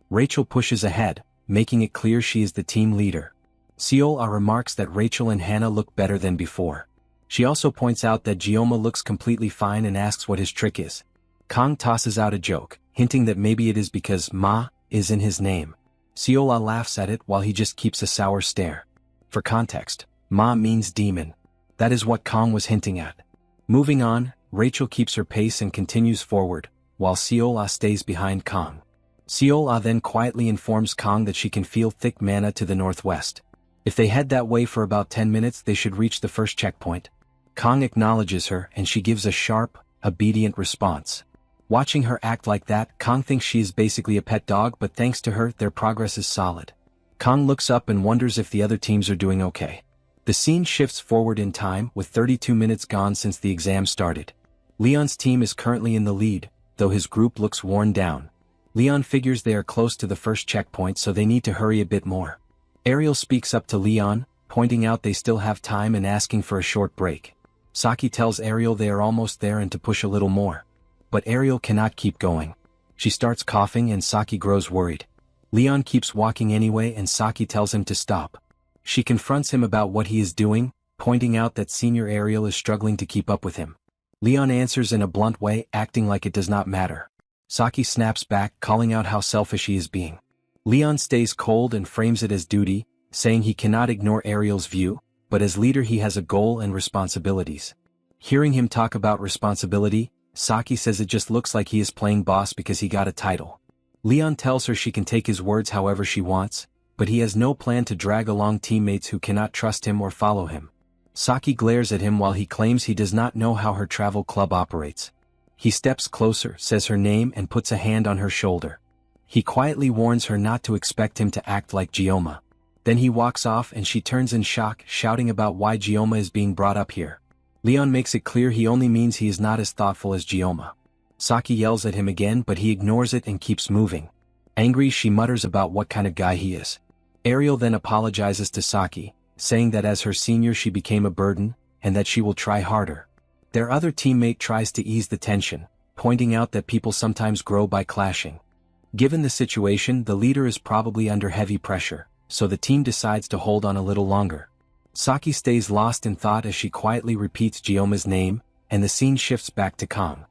Rachel pushes ahead, making it clear she is the team leader. Seola remarks that Rachel and Hannah look better than before. She also points out that Gioma looks completely fine and asks what his trick is. Kang tosses out a joke, hinting that maybe it is because Ma is in his name. Seola laughs at it while he just keeps a sour stare. For context, Ma means demon. That is what Kang was hinting at. Moving on, Rachel keeps her pace and continues forward, while Seola stays behind Kang. Seola then quietly informs Kang that she can feel thick mana to the northwest. If they head that way for about 10 minutes they should reach the first checkpoint. Kang acknowledges her and she gives a sharp, obedient response. Watching her act like that, Kang thinks she is basically a pet dog, but thanks to her, their progress is solid. Kang looks up and wonders if the other teams are doing okay. The scene shifts forward in time, with 32 minutes gone since the exam started. Leon's team is currently in the lead, though his group looks worn down. Leon figures they are close to the first checkpoint, so they need to hurry a bit more. Ariel speaks up to Leon, pointing out they still have time and asking for a short break. Saki tells Ariel they are almost there and to push a little more. But Ariel cannot keep going. She starts coughing and Saki grows worried. Leon keeps walking anyway and Saki tells him to stop. She confronts him about what he is doing, pointing out that Senior Ariel is struggling to keep up with him. Leon answers in a blunt way, acting like it does not matter. Saki snaps back, calling out how selfish he is being. Leon stays cold and frames it as duty, saying he cannot ignore Ariel's view, but as leader he has a goal and responsibilities. Hearing him talk about responsibility, Saki says it just looks like he is playing boss because he got a title. Leon tells her she can take his words however she wants, but he has no plan to drag along teammates who cannot trust him or follow him. Saki glares at him while he claims he does not know how her travel club operates. He steps closer, says her name and puts a hand on her shoulder. He quietly warns her not to expect him to act like Gioma. Then he walks off and she turns in shock, shouting about why Gioma is being brought up here. Leon makes it clear he only means he is not as thoughtful as Gioma. Saki yells at him again but he ignores it and keeps moving. Angry, she mutters about what kind of guy he is. Ariel then apologizes to Saki, saying that as her senior she became a burden, and that she will try harder. Their other teammate tries to ease the tension, pointing out that people sometimes grow by clashing. Given the situation, the leader is probably under heavy pressure, so the team decides to hold on a little longer. Saki stays lost in thought as she quietly repeats Gioma's name, and the scene shifts back to Kong.